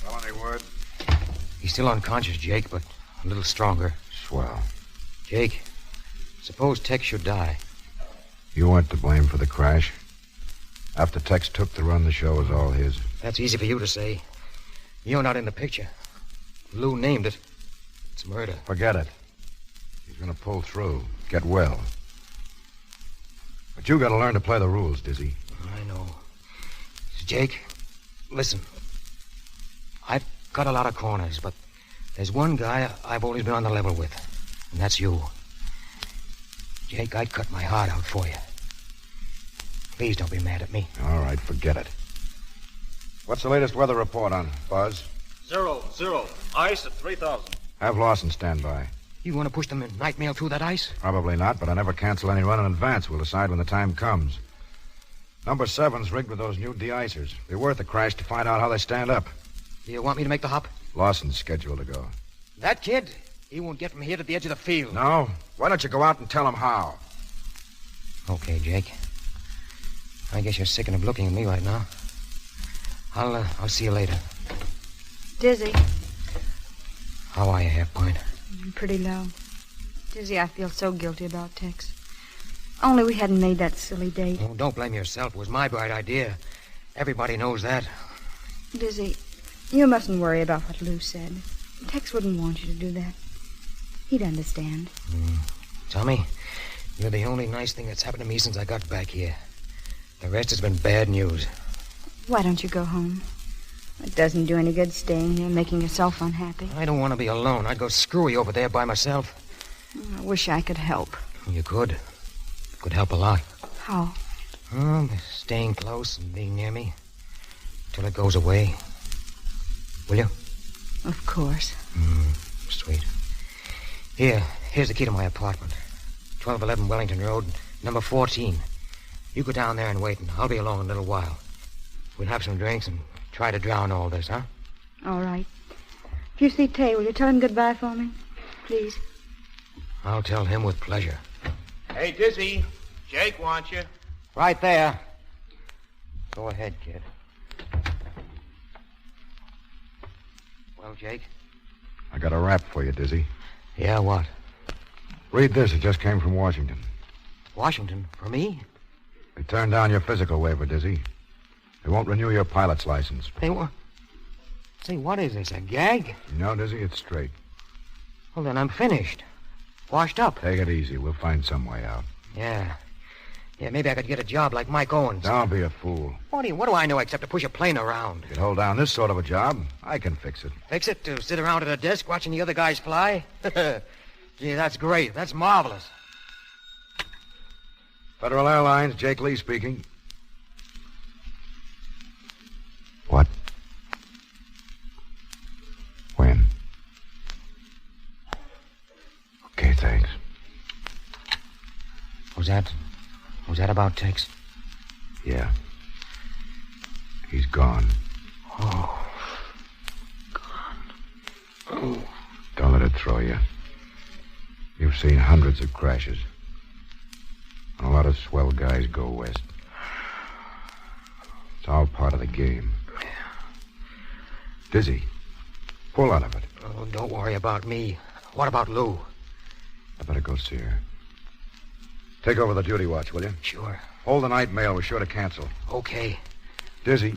Well, any word? He's still unconscious, Jake, but a little stronger. Swell. Jake, suppose Tex should die. You weren't to blame for the crash. After Tex took the run, the show was all his. That's easy for you to say. You're not in the picture. Lou named it. It's murder. Forget it. He's going to pull through, get well. But you got to learn to play the rules, Dizzy. I know. Jake, listen. I've cut a lot of corners, but there's one guy I've always been on the level with, and that's you. Jake, I'd cut my heart out for you. Please don't be mad at me. All right, forget it. What's the latest weather report on, Buzz? 0. Ice at 3,000. Have Lawson stand by. You want to push the night mail through that ice? Probably not, but I never cancel any run in advance. We'll decide when the time comes. Number 7's rigged with those new de-icers. Be worth a crash to find out how they stand up. You want me to make the hop? Lawson's scheduled to go. That kid? He won't get from here to the edge of the field. No? Why don't you go out and tell him how? Okay, Jake. I guess you're sickened of looking at me right now. I'll see you later. Dizzy. How are you, Half-Pint? I'm pretty low. Dizzy, I feel so guilty about Tex. Only we hadn't made that silly date. Oh, don't blame yourself. It was my bright idea. Everybody knows that. Dizzy, you mustn't worry about what Lou said. Tex wouldn't want you to do that. He'd understand. Tommy, you're the only nice thing that's happened to me since I got back here. The rest has been bad news. Why don't you go home? It doesn't do any good staying here, making yourself unhappy. I don't want to be alone. I'd go screwy over there by myself. I wish I could help. You could. Could help a lot. How? Staying close and being near me. Till it goes away. Will you? Of course. Sweet. Here's the key to my apartment. 1211 Wellington Road, number 14. You go down there and wait, and I'll be along in a little while. We'll have some drinks and try to drown all this, huh? All right. If you see Tay, will you tell him goodbye for me? Please. I'll tell him with pleasure. Hey, Dizzy. Jake wants you. Right there. Go ahead, kid. Well, Jake? I got a rap for you, Dizzy. Yeah, what? Read this. It just came from Washington. Washington? For me? They turned down your physical waiver, Dizzy. They won't renew your pilot's license. They won't? Say, what is this, a gag? No, Dizzy, it's straight. Well, then I'm finished. Washed up. Take it easy. We'll find some way out. Yeah, maybe I could get a job like Mike Owens. Don't be a fool. What do I know except to push a plane around? You could hold down this sort of a job. I can fix it. Fix it? To sit around at a desk watching the other guys fly? Gee, that's great. That's marvelous. Federal Airlines, Jake Lee speaking. What? When? Okay, thanks. Was that about Tex? Yeah. He's gone. Oh. Don't let it throw you. You've seen hundreds of crashes. And a lot of swell guys go west. It's all part of the game. Dizzy, pull out of it. Oh, don't worry about me. What about Lou? I better go see her. Take over the duty watch, will you? Sure. Hold the night mail. We're sure to cancel. Okay. Dizzy.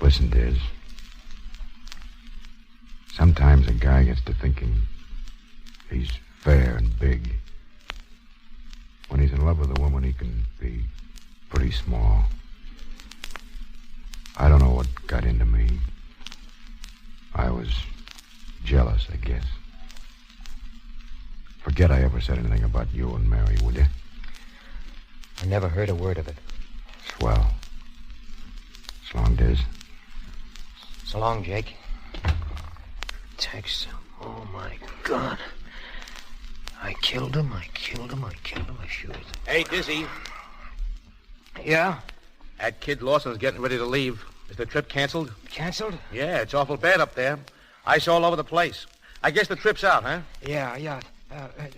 Listen, Diz. Sometimes a guy gets to thinking he's fair and big. When he's in love with a woman, he can be pretty small. I don't know what got into me. I was jealous, I guess. Forget I ever said anything about you and Mary, will you? I never heard a word of it. Swell. So long, Diz. So long, Jake. Tex. Oh, my God. I killed him. I sure did. Hey, Dizzy. Yeah? That kid Lawson's getting ready to leave. Is the trip canceled? Canceled? Yeah, it's awful bad up there. Ice all over the place. I guess the trip's out, huh? Yeah.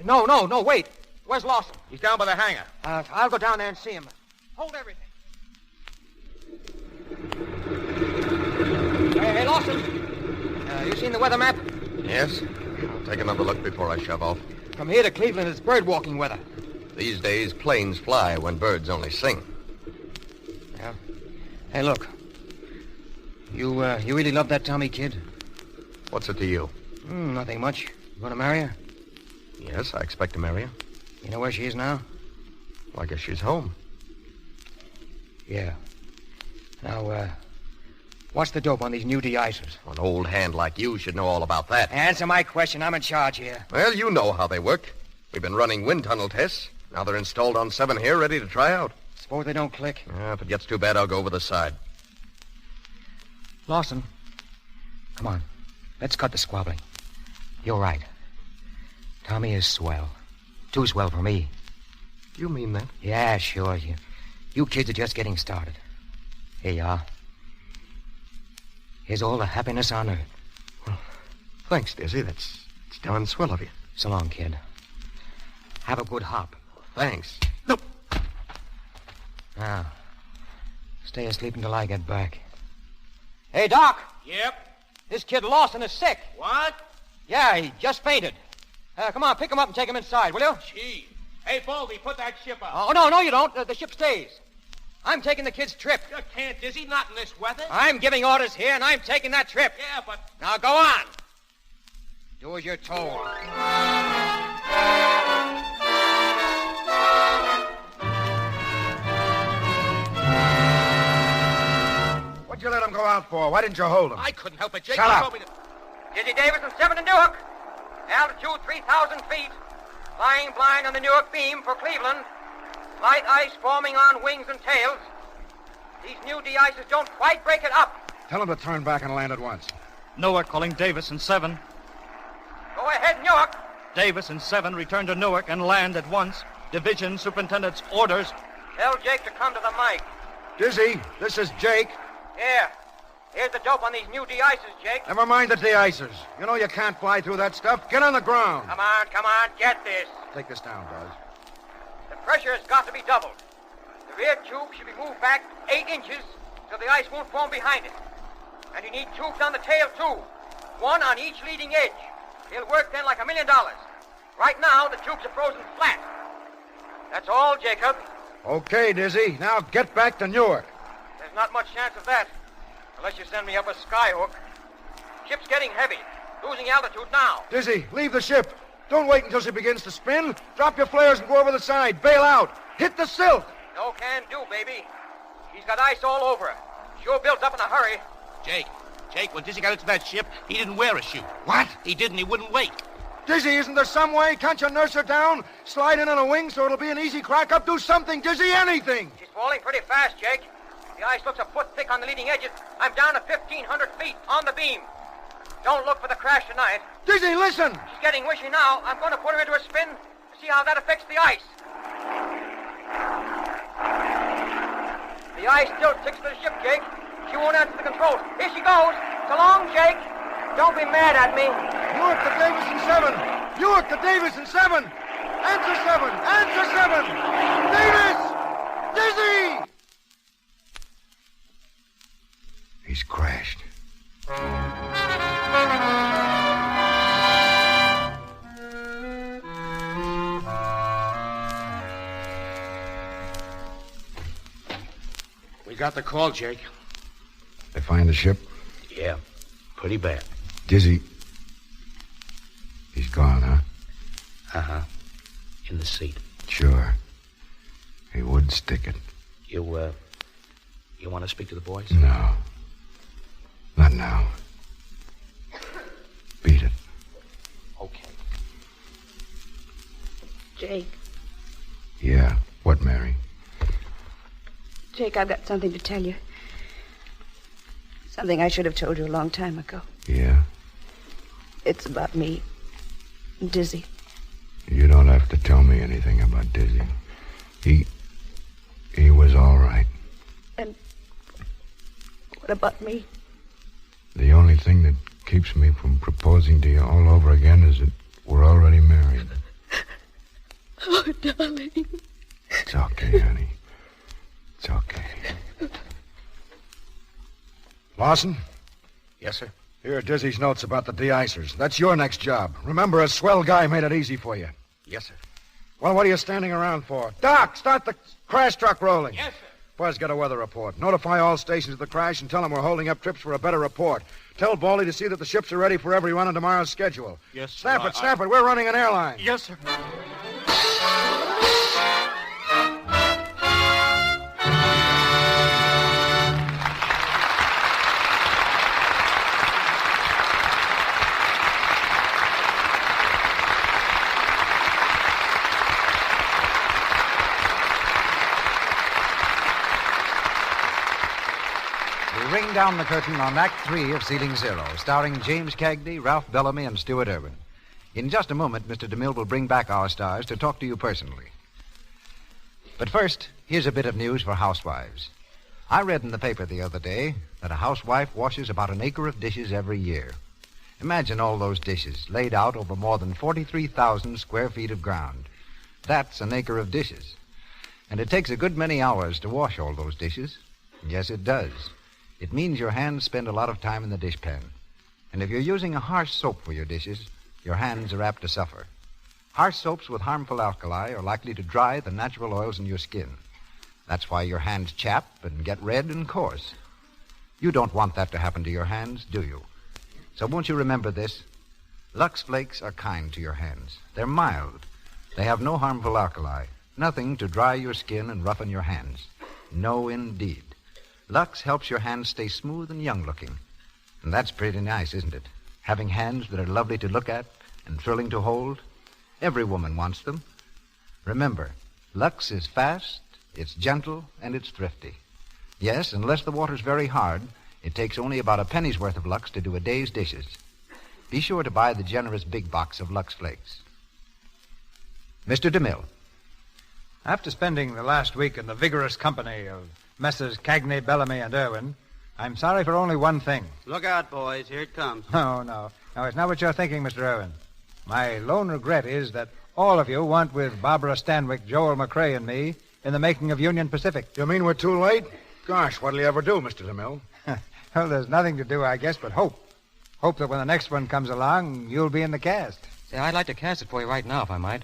No, wait. Where's Lawson? He's down by the hangar. I'll go down there and see him. Hold everything. Hey, Lawson. You seen the weather map? Yes. I'll take another look before I shove off. From here to Cleveland, it's bird walking weather. These days, planes fly when birds only sing. Yeah. Hey, look. You really love that Tommy kid? What's it to you? Nothing much. You going to marry her? Yes, I expect to marry her. You know where she is now? Well, I guess she's home. Yeah. Now, what's the dope on these new de-icers? An old hand like you should know all about that. Answer my question. I'm in charge here. Well, you know how they work. We've been running wind tunnel tests. Now they're installed on 7 here, ready to try out. Suppose they don't click? If it gets too bad, I'll go over the side. Lawson, come on. Let's cut the squabbling. You're right. Tommy is swell. Too swell for me. You mean that? Yeah, sure. You kids are just getting started. Here you are. Here's all the happiness on earth. Well, thanks, Dizzy. That's darn swell of you. So long, kid. Have a good hop. Thanks. Nope. Now, stay asleep until I get back. Hey, Doc. Yep. This kid Lawson is sick. What? Yeah, he just fainted. Come on, pick him up and take him inside, will you? Gee. Hey, Baldy, put that ship up. Oh, no, you don't. The ship stays. I'm taking the kid's trip. You can't, Dizzy, not in this weather. I'm giving orders here, and I'm taking that trip. Yeah, but... Now, go on. Do as you're told. What'd you let him go out for? Why didn't you hold him? I couldn't help it, Jake. Shut You up. told me to... Dizzy Davis and 7 to Newark. Altitude 3,000 feet. Flying blind on the Newark beam for Cleveland. Light ice forming on wings and tails. These new de-ices don't quite break it up. Tell him to turn back and land at once. Newark calling Davis and 7. Go ahead, Newark. Davis and 7 return to Newark and land at once. Division Superintendent's orders. Tell Jake to come to the mic. Dizzy, this is Jake. Here. Here's the dope on these new de-ices, Jake. Never mind the de-icers. You know you can't fly through that stuff. Get on the ground. Come on, get this. Take this down, Buzz. The pressure has got to be doubled. The rear tube should be moved back 8 inches so the ice won't form behind it. And you need tubes on the tail, too. 1 on each leading edge. They'll work then like $1 million. Right now, the tubes are frozen flat. That's all, Jacob. Okay, Dizzy. Now get back to Newark. There's not much chance of that. Unless you send me up a skyhook. Ship's getting heavy. Losing altitude now. Dizzy, leave the ship. Don't wait until she begins to spin. Drop your flares and go over the side. Bail out. Hit the silk. No can do, baby. He's got ice all over her. Sure built up in a hurry. Jake, when Dizzy got into that ship, he didn't wear a chute. What? He didn't. He wouldn't wait. Dizzy, isn't there some way? Can't you nurse her down? Slide in on a wing so it'll be an easy crack up? Do something, Dizzy, anything. She's falling pretty fast, Jake. The ice looks a foot thick on the leading edges. I'm down to 1,500 feet on the beam. Don't look for the crash tonight. Dizzy, listen! She's getting wishy now. I'm going to put her into a spin to see how that affects the ice. The ice still sticks to the ship, Jake. She won't answer the controls. Here she goes. So long, Jake. Don't be mad at me. Newark to Davis and 7. Newark to Davis and 7. Answer 7. Answer 7. Davis! Dizzy! He's crashed. We got the call, Jake. They find the ship? Yeah, pretty bad. Dizzy. He's gone, huh? Uh-huh. In the seat. Sure. He would stick it. You want to speak to the boys? No. Not now. Beat it. Okay. Jake. Yeah. What, Mary? Jake, I've got something to tell you. Something I should have told you a long time ago. Yeah? It's about me. Dizzy. You don't have to tell me anything about Dizzy. He was all right. And what about me? The only thing that keeps me from proposing to you all over again is that we're already married. Oh, darling. It's okay, honey. It's okay. Lawson? Yes, sir? Here are Dizzy's notes about the de-icers. That's your next job. Remember, a swell guy made it easy for you. Yes, sir. Well, what are you standing around for? Doc, start the crash truck rolling. Yes, sir. Buzz, get a weather report. Notify all stations of the crash and tell them we're holding up trips for a better report. Tell Baldy to see that the ships are ready for every run on tomorrow's schedule. Yes, sir. Snap it, snap it. We're running an airline. Yes, sir. Ring down the curtain on Act 3 of Ceiling Zero, starring James Cagney, Ralph Bellamy, and Stuart Irwin. In just a moment, Mr. DeMille will bring back our stars to talk to you personally. But first, here's a bit of news for housewives. I read in the paper the other day that a housewife washes about an acre of dishes every year. Imagine all those dishes laid out over more than 43,000 square feet of ground. That's an acre of dishes. And it takes a good many hours to wash all those dishes. Yes, it does. It means your hands spend a lot of time in the dishpan. And if you're using a harsh soap for your dishes, your hands are apt to suffer. Harsh soaps with harmful alkali are likely to dry the natural oils in your skin. That's why your hands chap and get red and coarse. You don't want that to happen to your hands, do you? So won't you remember this? Lux Flakes are kind to your hands. They're mild. They have no harmful alkali, nothing to dry your skin and roughen your hands. No, indeed. Lux helps your hands stay smooth and young-looking. And that's pretty nice, isn't it? Having hands that are lovely to look at and thrilling to hold. Every woman wants them. Remember, Lux is fast, it's gentle, and it's thrifty. Yes, unless the water's very hard, it takes only about a penny's worth of Lux to do a day's dishes. Be sure to buy the generous big box of Lux Flakes. Mr. DeMille. After spending the last week in the vigorous company of Messrs. Cagney, Bellamy, and Irwin, I'm sorry for only one thing. Look out, boys. Here it comes. No, it's not what you're thinking, Mr. Irwin. My lone regret is that all of you went with Barbara Stanwyck, Joel McRae, and me in the making of Union Pacific. You mean we're too late? Gosh, what'll you ever do, Mr. DeMille? Well, there's nothing to do, I guess, but hope. Hope that when the next one comes along, you'll be in the cast. Say, I'd like to cast it for you right now, if I might.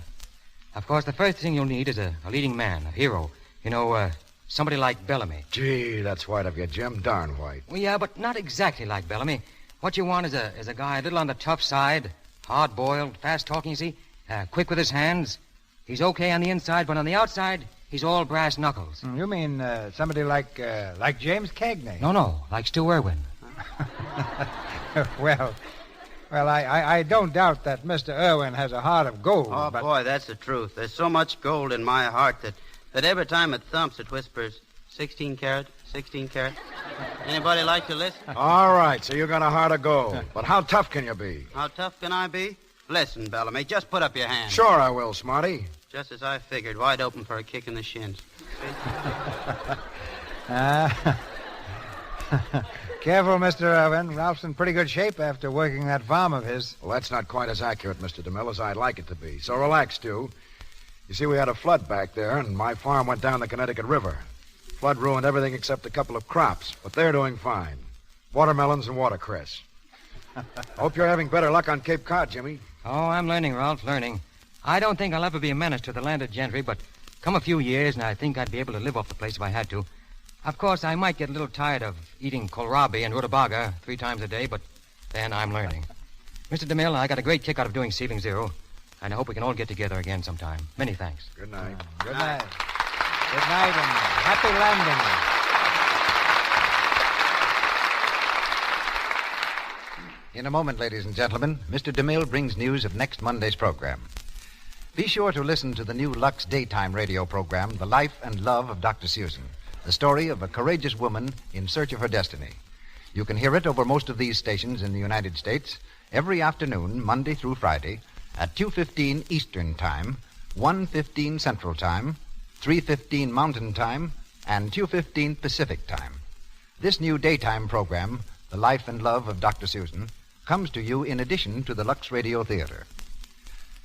Of course, the first thing you'll need is a leading man, a hero. You know, somebody like Bellamy. Gee, that's white of you, Jim. Darn white. Well, yeah, but not exactly like Bellamy. What you want is a guy a little on the tough side, hard-boiled, fast-talking, you see, quick with his hands. He's okay on the inside, but on the outside, he's all brass knuckles. You mean somebody like James Cagney? No, like Stu Irwin. Well, I don't doubt that Mr. Irwin has a heart of gold. Oh, but... boy, that's the truth. There's so much gold in my heart that every time it thumps, it whispers, 16 carat, 16 carat. Anybody like to listen? All right, so you got a heart of gold. But how tough can you be? How tough can I be? Listen, Bellamy, just put up your hand. Sure I will, Smarty. Just as I figured, wide open for a kick in the shins. Careful, Mr. Irwin. Ralph's in pretty good shape after working that farm of his. Well, that's not quite as accurate, Mr. DeMille, as I'd like it to be. So relax, Stu. You see, we had a flood back there, and my farm went down the Connecticut River. Flood ruined everything except a couple of crops, but they're doing fine. Watermelons and watercress. Hope you're having better luck on Cape Cod, Jimmy. Oh, I'm learning, Ralph, learning. I don't think I'll ever be a menace to the landed gentry, but come a few years, and I think I'd be able to live off the place if I had to. Of course, I might get a little tired of eating kohlrabi and rutabaga 3 times a day, but then I'm learning. Mr. DeMille, I got a great kick out of doing Ceiling Zero, and I hope we can all get together again sometime. Many thanks. Good night. Good night. Good night and happy landing. In a moment, ladies and gentlemen, Mr. DeMille brings news of next Monday's program. Be sure to listen to the new Lux daytime radio program, The Life and Love of Dr. Susan, the story of a courageous woman in search of her destiny. You can hear it over most of these stations in the United States every afternoon, Monday through Friday, at 2:15 Eastern Time, 1:15 Central Time, 3:15 Mountain Time, and 2:15 Pacific Time. This new daytime program, The Life and Love of Dr. Susan, comes to you in addition to the Lux Radio Theater.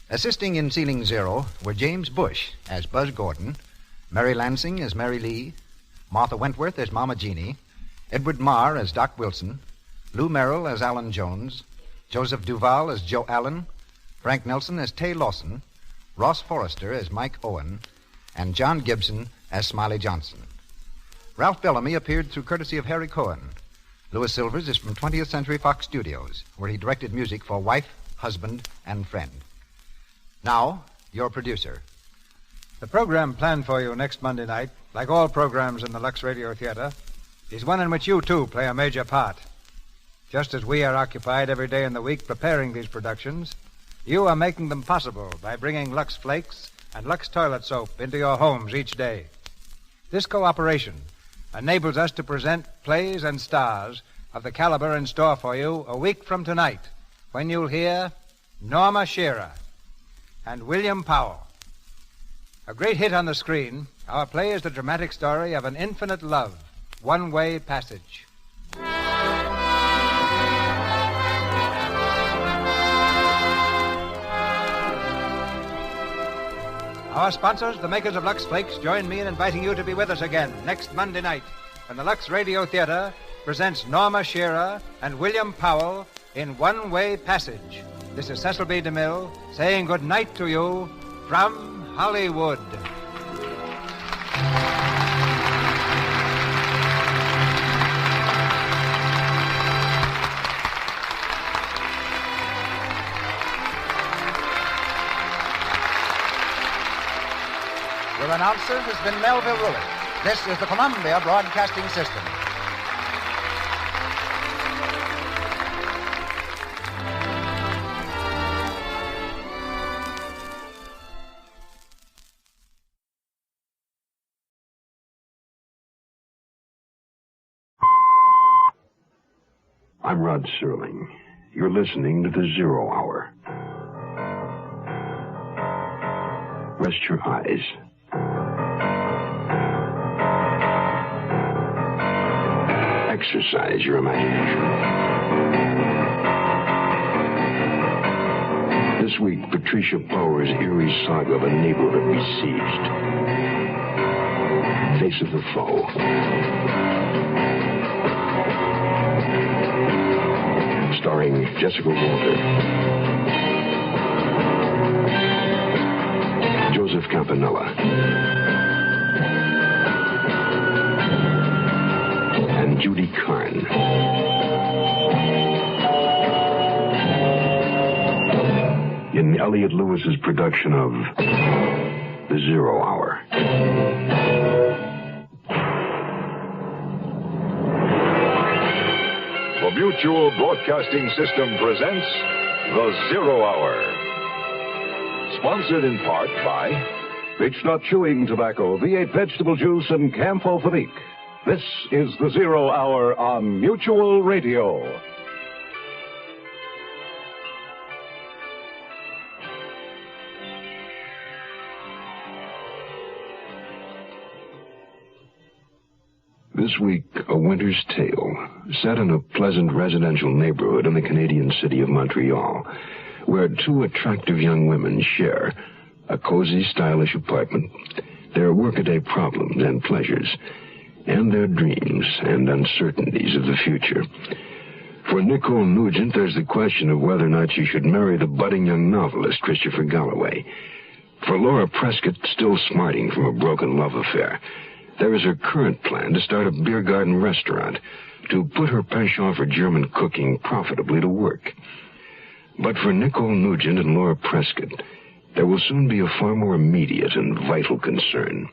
Assisting in Ceiling Zero were James Bush as Buzz Gordon, Mary Lansing as Mary Lee, Martha Wentworth as Mama Jeannie, Edward Marr as Doc Wilson, Lou Merrill as Alan Jones, Joseph Duval as Joe Allen, Frank Nelson as Tay Lawson, Ross Forrester as Mike Owen, and John Gibson as Smiley Johnson. Ralph Bellamy appeared through courtesy of Harry Cohen. Louis Silvers is from 20th Century Fox Studios, where he directed music for Wife, Husband, and Friend. Now, your producer. The program planned for you next Monday night, like all programs in the Lux Radio Theater, is one in which you, too, play a major part. Just as we are occupied every day in the week preparing these productions, you are making them possible by bringing Lux Flakes and Lux Toilet Soap into your homes each day. This cooperation enables us to present plays and stars of the caliber in store for you a week from tonight, when you'll hear Norma Shearer and William Powell. A great hit on the screen, our play is the dramatic story of an infinite love, one-way passage. Our sponsors, the makers of Lux Flakes, join me in inviting you to be with us again next Monday night when the Lux Radio Theater presents Norma Shearer and William Powell in One-Way Passage. This is Cecil B. DeMille saying good night to you from Hollywood. Your announcer has been Melville Ruick. This is the Columbia Broadcasting System. I'm Rod Serling. You're listening to the Zero Hour. Rest your eyes. Exercise your imagination. This week, Patricia Power's eerie saga of a neighborhood besieged. Face of the Foe. Starring Jessica Walter, Joseph Campanella, and Judy Carn. In Elliot Lewis's production of The Zero Hour. The Mutual Broadcasting System presents The Zero Hour. Sponsored in part by Bitch Not Chewing Tobacco, V8 Vegetable Juice, and Camphophilique. This is The Zero Hour on Mutual Radio. This week, A Winter's Tale, set in a pleasant residential neighborhood in the Canadian city of Montreal, where two attractive young women share a cozy, stylish apartment, their workaday problems and pleasures, and their dreams and uncertainties of the future. For Nicole Nugent, there's the question of whether or not she should marry the budding young novelist, Christopher Galloway. For Laura Prescott, still smarting from a broken love affair, there is her current plan to start a beer garden restaurant, to put her penchant for German cooking profitably to work. But for Nicole Nugent and Laura Prescott, there will soon be a far more immediate and vital concern.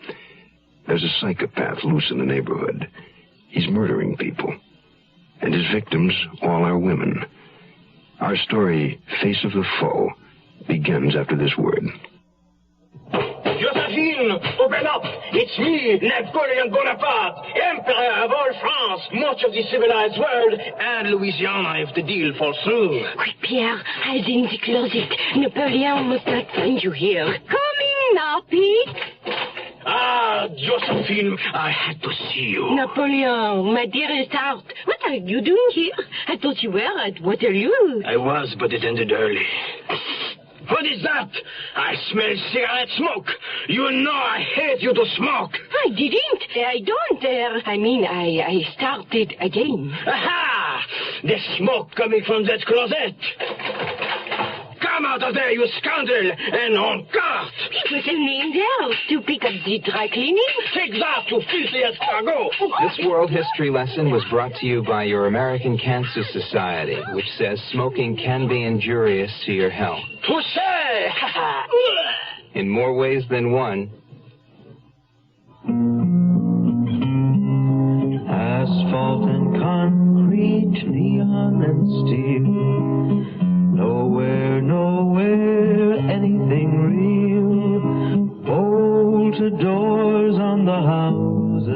There's a psychopath loose in the neighborhood. He's murdering people. And his victims all are women. Our story, Face of the Foe, begins after this word. Josephine, open up! It's me, Napoleon Bonaparte, Emperor of all France, much of the civilized world, and Louisiana if the deal falls through. Quick, Pierre, hide in the closet. Napoleon must not find you here. Coming now, Pete. Ah, Josephine, I had to see you. Napoleon, my dearest heart, what are you doing here? I thought you were at Waterloo. I was, but it ended early. What is that? I smell cigarette smoke. You know I hate you to smoke. I didn't. I don't. I started again. Aha! The smoke coming from that closet. Come out of there, you scoundrel, and en carte! It was only in the house to pick up the dry cleaning. Take that, you filthy escargot! This world history lesson was brought to you by your American Cancer Society, which says smoking can be injurious to your health. Touché! In more ways than one. Asphalt and concrete, neon and steel. Nowhere, anything real. Bolted doors on the houses.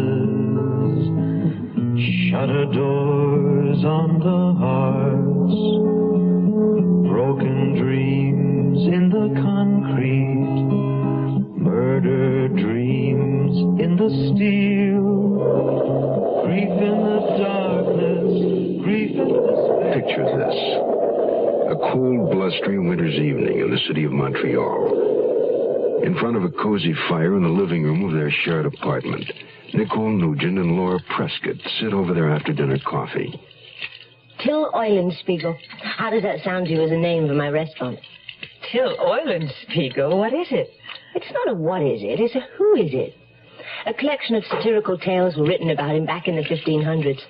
Shutter doors on the hearts. Broken dreams in the concrete. Murder dreams in the steel. Grief in the darkness, grief in the space. Picture this. A cool, blustery winter's evening in the city of Montreal. In front of a cozy fire in the living room of their shared apartment, Nicole Nugent and Laura Prescott sit over their after-dinner coffee. Till Eulenspiegel. How does that sound to you as a name for my restaurant? Till Eulenspiegel? What is it? It's not a what is it, it's a who is it. A collection of satirical tales were written about him back in the 1500s.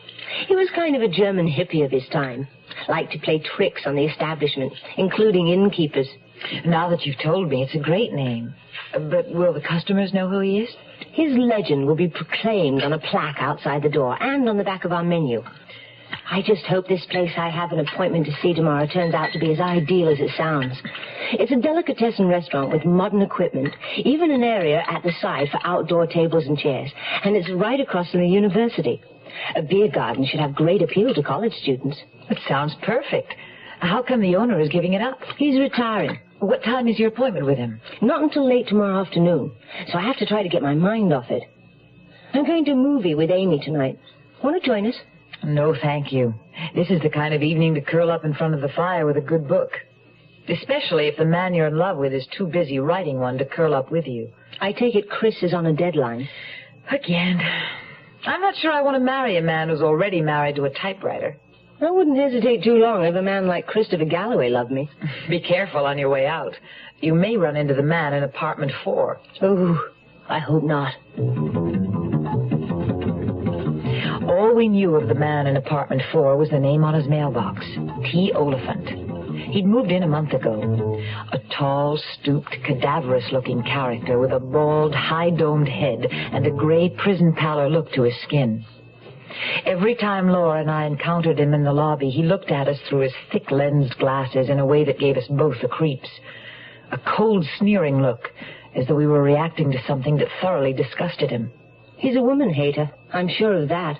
He was kind of a German hippie of his time. Liked to play tricks on the establishment, including innkeepers. Now that you've told me, it's a great name. But will the customers know who he is? His legend will be proclaimed on a plaque outside the door and on the back of our menu. I just hope this place I have an appointment to see tomorrow turns out to be as ideal as it sounds. It's a delicatessen restaurant with modern equipment, even an area at the side for outdoor tables and chairs, and it's right across from the university. A beer garden should have great appeal to college students. It sounds perfect. How come the owner is giving it up? He's retiring. What time is your appointment with him? Not until late tomorrow afternoon, so I have to try to get my mind off it. I'm going to a movie with Amy tonight. Want to join us? No, thank you. This is the kind of evening to curl up in front of the fire with a good book. Especially if the man you're in love with is too busy writing one to curl up with you. I take it Chris is on a deadline. Again. I'm not sure I want to marry a man who's already married to a typewriter. I wouldn't hesitate too long if a man like Christopher Galloway loved me. Be careful on your way out. You may run into the man in apartment 4. Oh, I hope not. All we knew of the man in apartment 4 was the name on his mailbox, T. Oliphant. He'd moved in a month ago. A tall, stooped, cadaverous-looking character with a bald, high-domed head and a gray prison pallor look to his skin. Every time Laura and I encountered him in the lobby, he looked at us through his thick-lensed glasses in a way that gave us both the creeps. A cold, sneering look, as though we were reacting to something that thoroughly disgusted him. He's a woman-hater. I'm sure of that.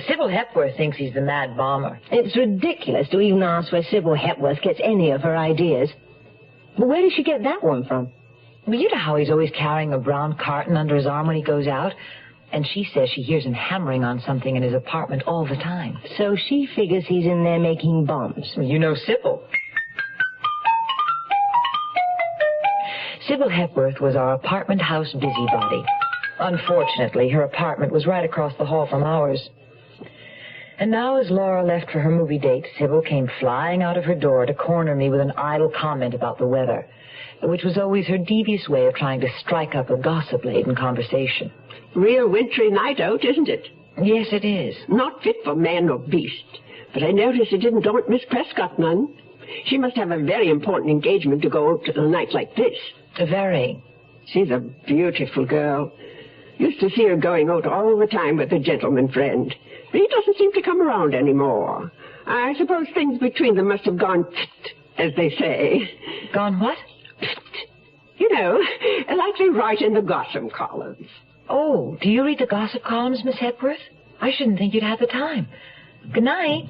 Sybil Hepworth thinks he's the mad bomber. It's ridiculous to even ask where Sybil Hepworth gets any of her ideas. But where does she get that one from? Well, you know how he's always carrying a brown carton under his arm when he goes out? And she says she hears him hammering on something in his apartment all the time. So she figures he's in there making bombs. Well, you know Sybil. Sybil Hepworth was our apartment house busybody. Unfortunately, her apartment was right across the hall from ours. And now, as Laura left for her movie date, Sybil came flying out of her door to corner me with an idle comment about the weather, which was always her devious way of trying to strike up a gossip-laden conversation. Real wintry night out, isn't it? Yes, it is. Not fit for man or beast. But I notice it didn't daunt Miss Prescott none. She must have a very important engagement to go out to a night like this. Very. She's a beautiful girl. Used to see her going out all the time with a gentleman friend. But he doesn't seem to come around anymore. I suppose things between them must have gone as they say. Gone what? You know, like they write in the gossip columns. Oh, do you read the gossip columns, Miss Hepworth? I shouldn't think you'd have the time. Good night.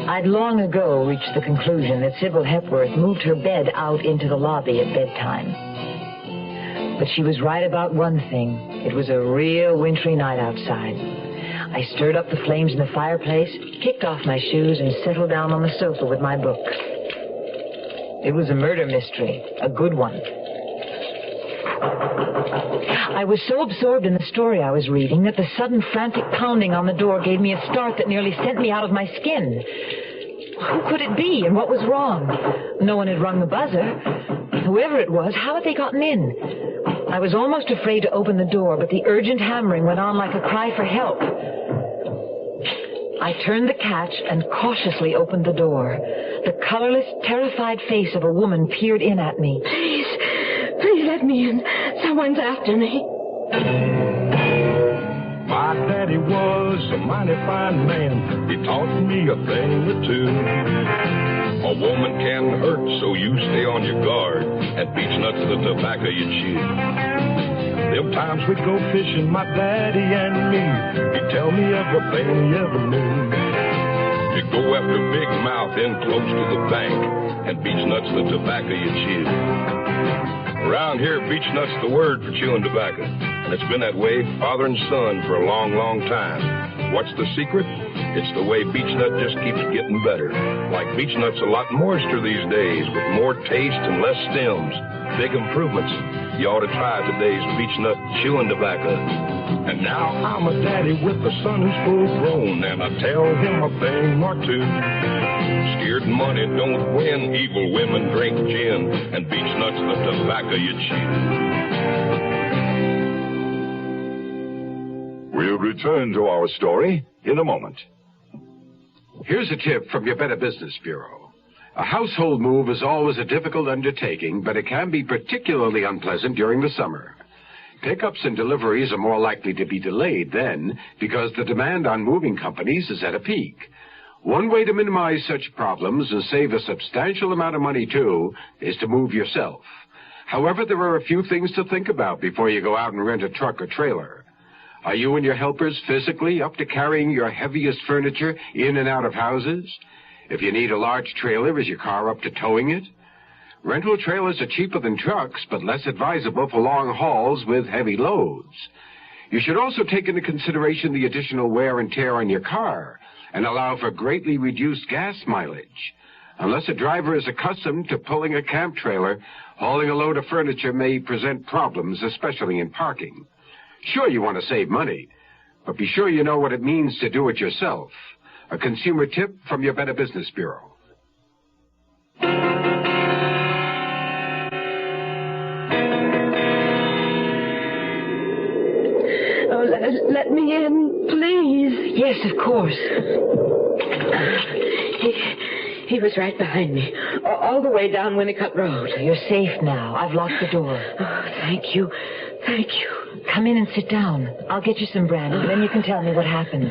I'd long ago reached the conclusion that Sybil Hepworth moved her bed out into the lobby at bedtime. But she was right about one thing. It was a real wintry night outside. I stirred up the flames in the fireplace, kicked off my shoes, and settled down on the sofa with my book. It was a murder mystery, a good one. I was so absorbed in the story I was reading that the sudden frantic pounding on the door gave me a start that nearly sent me out of my skin. Who could it be, and what was wrong? No one had rung the buzzer. Whoever it was, how had they gotten in? I was almost afraid to open the door, but the urgent hammering went on like a cry for help. I turned the catch and cautiously opened the door. The colorless, terrified face of a woman peered in at me. Please let me in. Someone's after me. My daddy was a mighty fine man. He taught me a thing or two. A woman can hurt, so you stay on your guard. And beechnuts the tobacco you chew. Them times we'd go fishing, my daddy and me. He'd tell me everything he ever knew. You go after big mouth in close to the bank. And beechnuts the tobacco you chew. Around here, beechnut's the word for chewing tobacco. And it's been that way, father and son, for a long, long time. What's the secret? It's the way beechnut just keeps getting better. Like beechnut's a lot moister these days, with more taste and less stems. Big improvements. You ought to try today's beechnut chewing tobacco. And now I'm a daddy with a son who's full grown, and I tell him a thing or two. Scared money don't win, evil women drink gin, and beechnut's the tobacco you chew. We'll return to our story in a moment. Here's a tip from your Better Business Bureau. A household move is always a difficult undertaking, but it can be particularly unpleasant during the summer. Pickups and deliveries are more likely to be delayed then because the demand on moving companies is at a peak. One way to minimize such problems and save a substantial amount of money, too, is to move yourself. However, there are a few things to think about before you go out and rent a truck or trailer. Are you and your helpers physically up to carrying your heaviest furniture in and out of houses? If you need a large trailer, is your car up to towing it? Rental trailers are cheaper than trucks, but less advisable for long hauls with heavy loads. You should also take into consideration the additional wear and tear on your car and allow for greatly reduced gas mileage. Unless a driver is accustomed to pulling a camp trailer, hauling a load of furniture may present problems, especially in parking. Sure, you want to save money, but be sure you know what it means to do it yourself. A consumer tip from your Better Business Bureau. Oh, let me in, please. Yes, of course. He was right behind me, all the way down Winnicott Road. You're safe now. I've locked the door. Oh, thank you. Thank you. Come in and sit down. I'll get you some brandy, and then you can tell me what happened.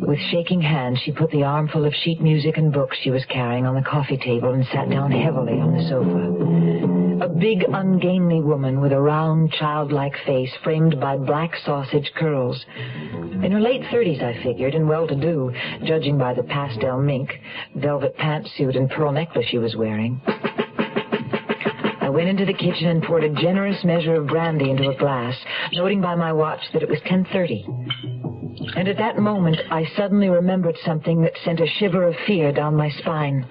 With shaking hands, she put the armful of sheet music and books she was carrying on the coffee table and sat down heavily on the sofa. A big, ungainly woman with a round, childlike face framed by black sausage curls. In her late 30s, I figured, and well-to-do, judging by the pastel mink, velvet pantsuit, and pearl necklace she was wearing. I went into the kitchen and poured a generous measure of brandy into a glass, noting by my watch that it was 10:30. And at that moment, I suddenly remembered something that sent a shiver of fear down my spine.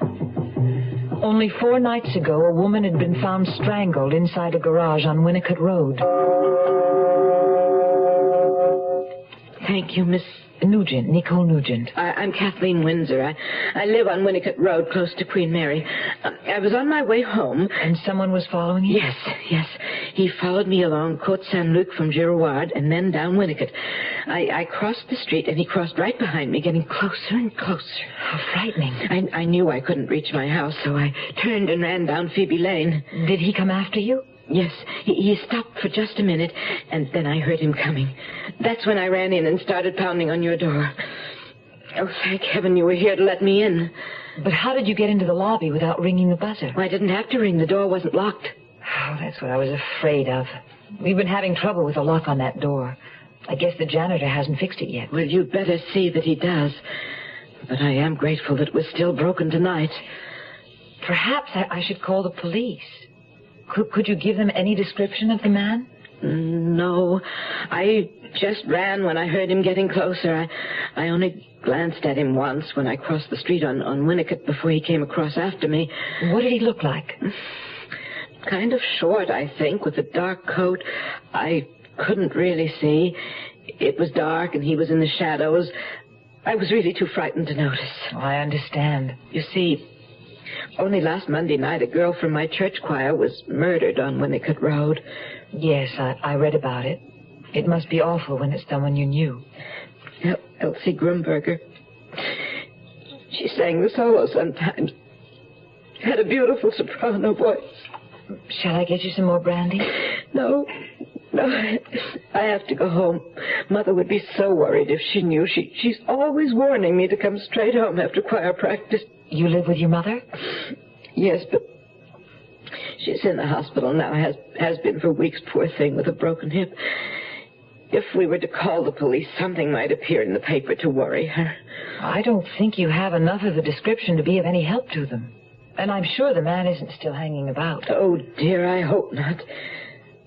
Only 4 nights ago, a woman had been found strangled inside a garage on Winnicott Road. Thank you, Miss Nugent, Nicole Nugent. I'm Kathleen Windsor. I live on Winnicott Road, close to Queen Mary. I was on my way home. And someone was following you? Yes. He followed me along Côte Saint-Luc from Girouard and then down Winnicott. I crossed the street, and he crossed right behind me, getting closer and closer. How frightening. I knew I couldn't reach my house, so I turned and ran down Phoebe Lane. Did he come after you? Yes, he stopped for just a minute, and then I heard him coming. That's when I ran in and started pounding on your door. Oh, thank heaven you were here to let me in. But how did you get into the lobby without ringing the buzzer? Well, I didn't have to ring. The door wasn't locked. Oh, that's what I was afraid of. We've been having trouble with the lock on that door. I guess the janitor hasn't fixed it yet. Well, you'd better see that he does. But I am grateful that it was still broken tonight. Perhaps I should call the police. Could you give them any description of the man? No. I just ran when I heard him getting closer. I only glanced at him once when I crossed the street on Winnicott before he came across after me. What did he look like? Kind of short, I think, with a dark coat. I couldn't really see. It was dark and he was in the shadows. I was really too frightened to notice. Oh, I understand. You see, only last Monday night, a girl from my church choir was murdered on Winnicott Road. Yes, I read about it. It must be awful when it's someone you knew. Elsie Grumberger. She sang the solo sometimes. Had a beautiful soprano voice. Shall I get you some more brandy? No, I have to go home. Mother would be so worried if she knew. She's always warning me to come straight home after choir practice. You live with your mother? Yes, but she's in the hospital now. Has been for weeks, poor thing, with a broken hip. If we were to call the police, something might appear in the paper to worry her. I don't think you have enough of a description to be of any help to them. And I'm sure the man isn't still hanging about. Oh, dear, I hope not.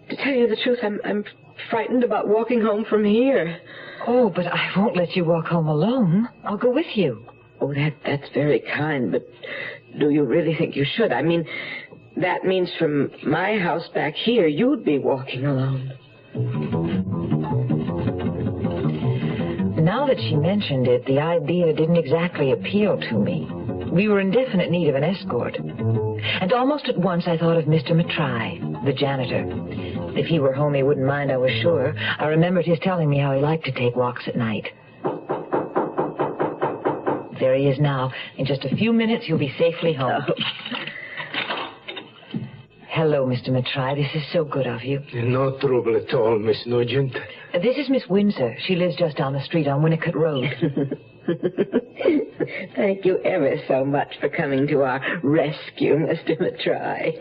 To tell you the truth, I'm frightened about walking home from here. Oh, but I won't let you walk home alone. I'll go with you. Oh, that's very kind, but do you really think you should? I mean, that means from my house back here, you'd be walking alone. Now that she mentioned it, the idea didn't exactly appeal to me. We were in definite need of an escort. And almost at once I thought of Mr. Matrai, the janitor. If he were home, he wouldn't mind, I was sure. I remembered his telling me how he liked to take walks at night. There he is now. In just a few minutes, he'll be safely home. Oh. Hello, Mr. Matrai. This is so good of you. No trouble at all, Miss Nugent. This is Miss Windsor. She lives just down the street on Winnicott Road. Thank you ever so much for coming to our rescue, Mr. Matrai.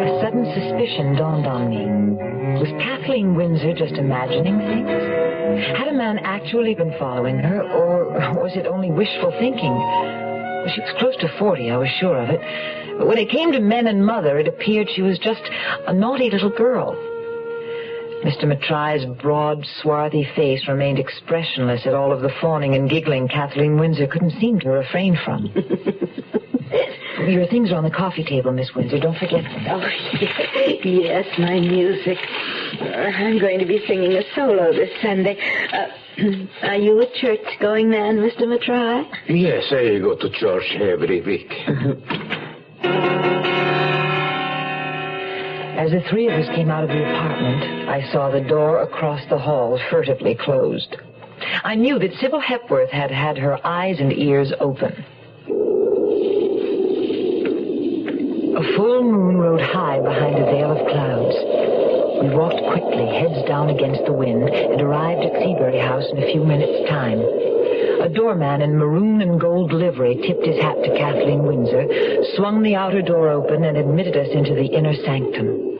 A sudden suspicion dawned on me. Was Kathleen Windsor just imagining things? Had a man actually been following her, or was it only wishful thinking? She was close to 40, I was sure of it. But when it came to men and mother, it appeared she was just a naughty little girl. Mr. Matrai's broad, swarthy face remained expressionless at all of the fawning and giggling Kathleen Windsor couldn't seem to refrain from. Your things are on the coffee table, Miss Windsor. Don't forget them. Oh, yes, my music. I'm going to be singing a solo this Sunday. Are you a church-going man, Mr. Matrai? Yes, I go to church every week. As the three of us came out of the apartment, I saw the door across the hall furtively closed. I knew that Sybil Hepworth had had her eyes and ears open. A full moon rode high behind a veil of clouds. We walked quickly, heads down against the wind, and arrived at Seabury House in a few minutes' time. A doorman in maroon and gold livery tipped his hat to Kathleen Windsor, swung the outer door open, and admitted us into the inner sanctum.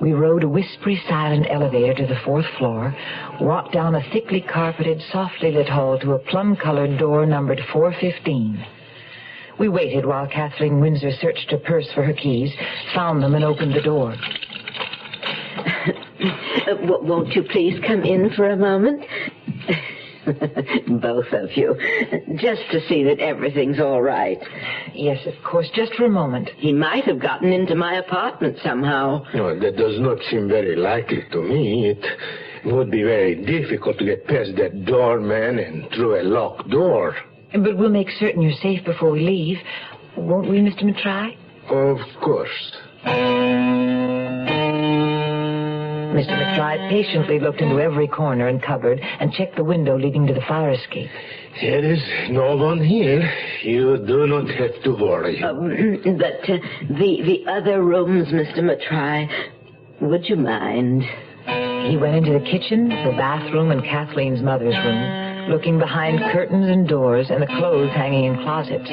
We rode a whispery, silent elevator to the 4th floor, walked down a thickly carpeted, softly lit hall to a plum-colored door numbered 415. We waited while Kathleen Windsor searched her purse for her keys, found them, and opened the door. Won't you please come in for a moment? Both of you. Just to see that everything's all right. Yes, of course. Just for a moment. He might have gotten into my apartment somehow. No, that does not seem very likely to me. It would be very difficult to get past that doorman and through a locked door. But we'll make certain you're safe before we leave. Won't we, Mr. Matrai? Of course. Mr. Matrai patiently looked into every corner and cupboard and checked the window leading to the fire escape. There is no one here. You do not have to worry. But the other rooms, Mr. Matrai, would you mind? He went into the kitchen, the bathroom, and Kathleen's mother's room, looking behind curtains and doors and the clothes hanging in closets.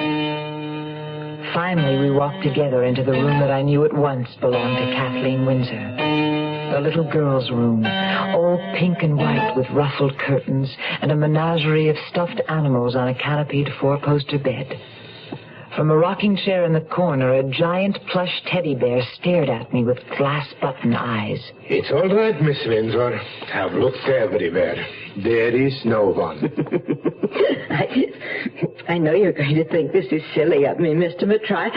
Finally, we walked together into the room that I knew at once belonged to Kathleen Windsor. A little girl's room, all pink and white with ruffled curtains and a menagerie of stuffed animals on a canopied 4-poster bed. From a rocking chair in the corner, a giant plush teddy bear stared at me with glass button eyes. It's all right, Miss Windsor. I've looked everywhere. There is no one. I know you're going to think this is silly of me, Mr. Matrai,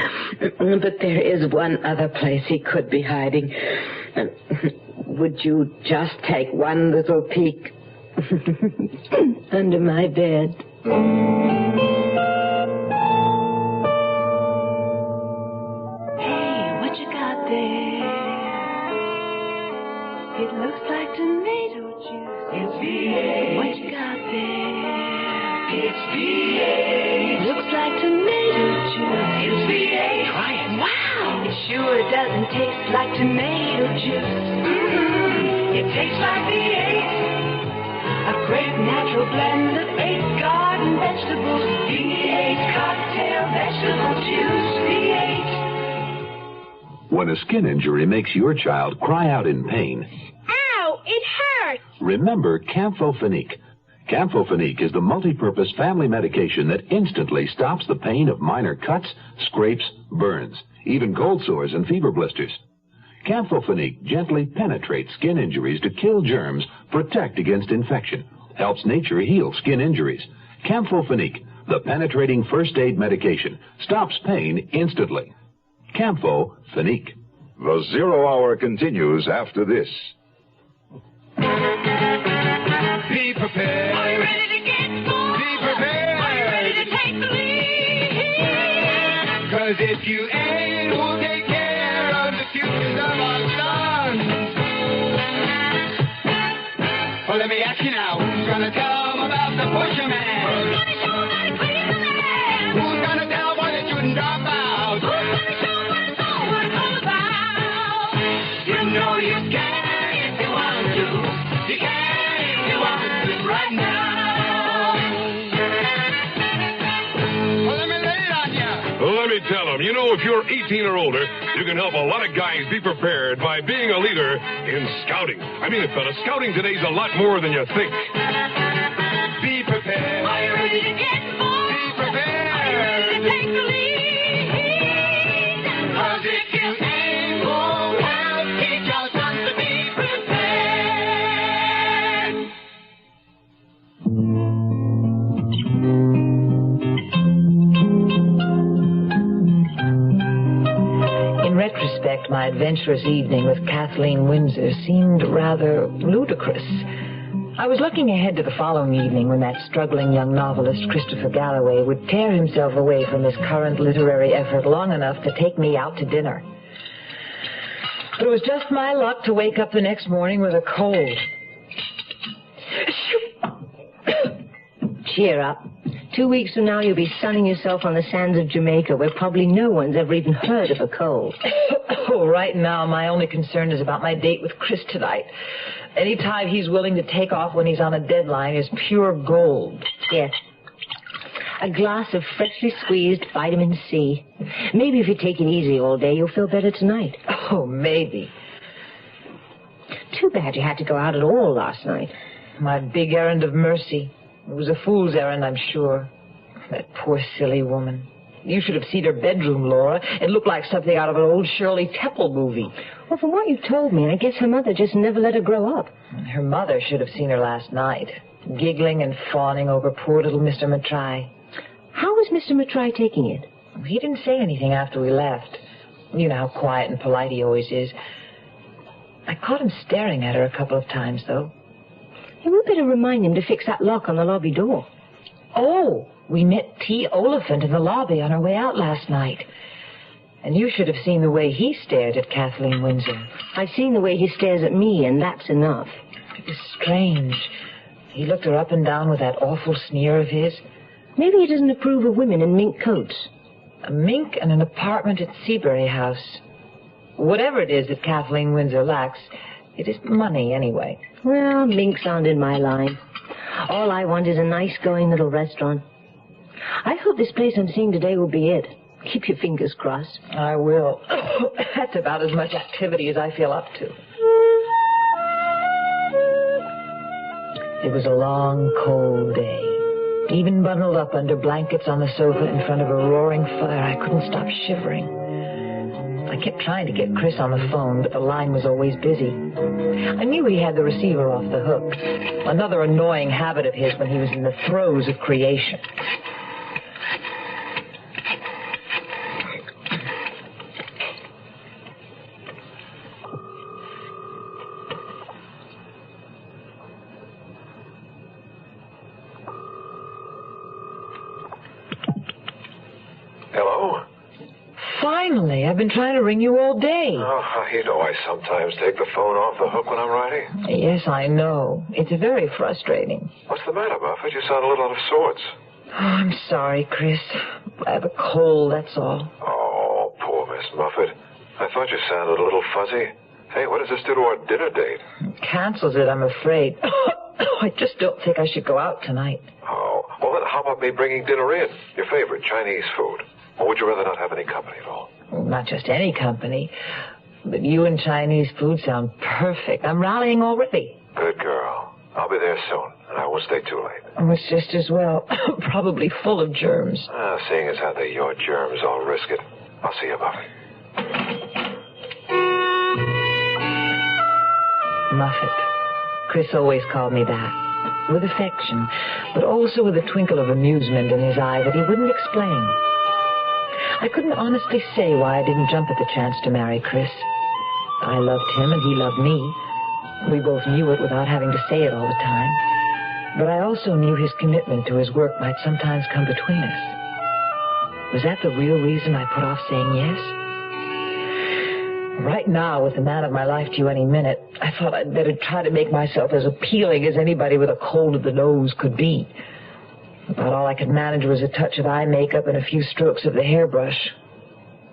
but there is one other place he could be hiding. Would you just take one little peek Under my bed. Hey, what you got there? It looks like tomato juice. It's V8. What you got there? It's V8. Looks like tomato juice. It's V8. Try it. Wow. It sure doesn't taste like tomato juice. Mm-hmm. It tastes like V8. A great natural blend of 8 garden vegetables. V8 cocktail vegetable juice. V8. When a skin injury makes your child cry out in pain, Ow! It hurts! remember Camphofenique. Camphofenique is the multi-purpose family medication that instantly stops the pain of minor cuts, scrapes, burns, even cold sores and fever blisters. Camphofenique gently penetrates skin injuries to kill germs, protect against infection, helps nature heal skin injuries. Camphofenique, the penetrating first aid medication, stops pain instantly. Camphofenique. The Zero Hour continues after this. Be prepared. Are you ready to get going? Be prepared. Are you ready to take the lead? 'Cause if you ain't, who'll take care of the futures of our sons? Well, let me ask you now, who's gonna tell them about the pusher man? Who's gonna show them how to clean the man? Who's gonna tell why they shouldn't drop out? Who's gonna show them what it's all about? You know you can if you want to. You can if you want to right now. Well, let me lay it on you. Well, let me tell them, you know, if you're 18 or older, you can help a lot of guys be prepared by being a leader in scouting. I mean it, fella, scouting today's a lot more than you think. Be prepared. Are you ready to get more? Be prepared. Are you ready to take the lead? 'Cause if you ain't, who will teach your sons to be prepared? In retrospect, my adventurous evening with Kathleen Windsor seemed rather ludicrous. I was looking ahead to the following evening when that struggling young novelist, Christopher Galloway, would tear himself away from his current literary effort long enough to take me out to dinner. But it was just my luck to wake up the next morning with a cold. Cheer up. 2 weeks from now, you'll be sunning yourself on the sands of Jamaica, where probably no one's ever even heard of a cold. Oh, right now, my only concern is about my date with Chris tonight. Any time he's willing to take off when he's on a deadline is pure gold. Yes. A glass of freshly squeezed vitamin C. Maybe if you take it easy all day, you'll feel better tonight. Oh, maybe. Too bad you had to go out at all last night. My big errand of mercy. It was a fool's errand, I'm sure. That poor silly woman. You should have seen her bedroom, Laura. It looked like something out of an old Shirley Temple movie. Well, from what you've told me, I guess her mother just never let her grow up. Her mother should have seen her last night, giggling and fawning over poor little Mr. Matrai. How was Mr. Matrai taking it? He didn't say anything after we left. You know how quiet and polite he always is. I caught him staring at her a couple of times, though. Hey, we better remind him to fix that lock on the lobby door. Oh, we met T. Oliphant in the lobby on our way out last night. And you should have seen the way he stared at Kathleen Windsor. I've seen the way he stares at me, and that's enough. It was strange. He looked her up and down with that awful sneer of his. Maybe he doesn't approve of women in mink coats. A mink and an apartment at Seabury House. Whatever it is that Kathleen Windsor lacks, it isn't money anyway. Well, minks aren't in my line. All I want is a nice going little restaurant. I hope this place I'm seeing today will be it. Keep your fingers crossed. I will. That's about as much activity as I feel up to. It was a long, cold day. Even bundled up under blankets on the sofa in front of a roaring fire, I couldn't stop shivering. I kept trying to get Chris on the phone, but the line was always busy. I knew he had the receiver off the hook. Another annoying habit of his when he was in the throes of creation. finally. I've been trying to ring you all day. Oh, you know I sometimes take the phone off the hook when I'm writing. Yes, I know. It's very frustrating. What's the matter, Buffett? You sound a little out of sorts. Oh, I'm sorry, Chris. I have a cold, that's all. Oh, poor Miss Muffet. I thought you sounded a little fuzzy. Hey, what does this do to our dinner date? It cancels it, I'm afraid. I just don't think I should go out tonight. Oh, well then how about me bringing dinner in? Your favorite Chinese food. Or would you rather not have any company at all? Not just any company, but you and Chinese food sound perfect. I'm rallying already. Good girl. I'll be there soon, and I won't stay too late. Oh, it's just as well. Probably full of germs. Seeing as how they're your germs, I'll risk it. I'll see you about it. Muffet. Chris always called me that. With affection, but also with a twinkle of amusement in his eye that he wouldn't explain. I couldn't honestly say why I didn't jump at the chance to marry Chris. I loved him and he loved me. We both knew it without having to say it all the time. But I also knew his commitment to his work might sometimes come between us. Was that the real reason I put off saying yes? Right now, with the man of my life due any minute, I thought I'd better try to make myself as appealing as anybody with a cold of the nose could be. About all I could manage was a touch of eye makeup and a few strokes of the hairbrush.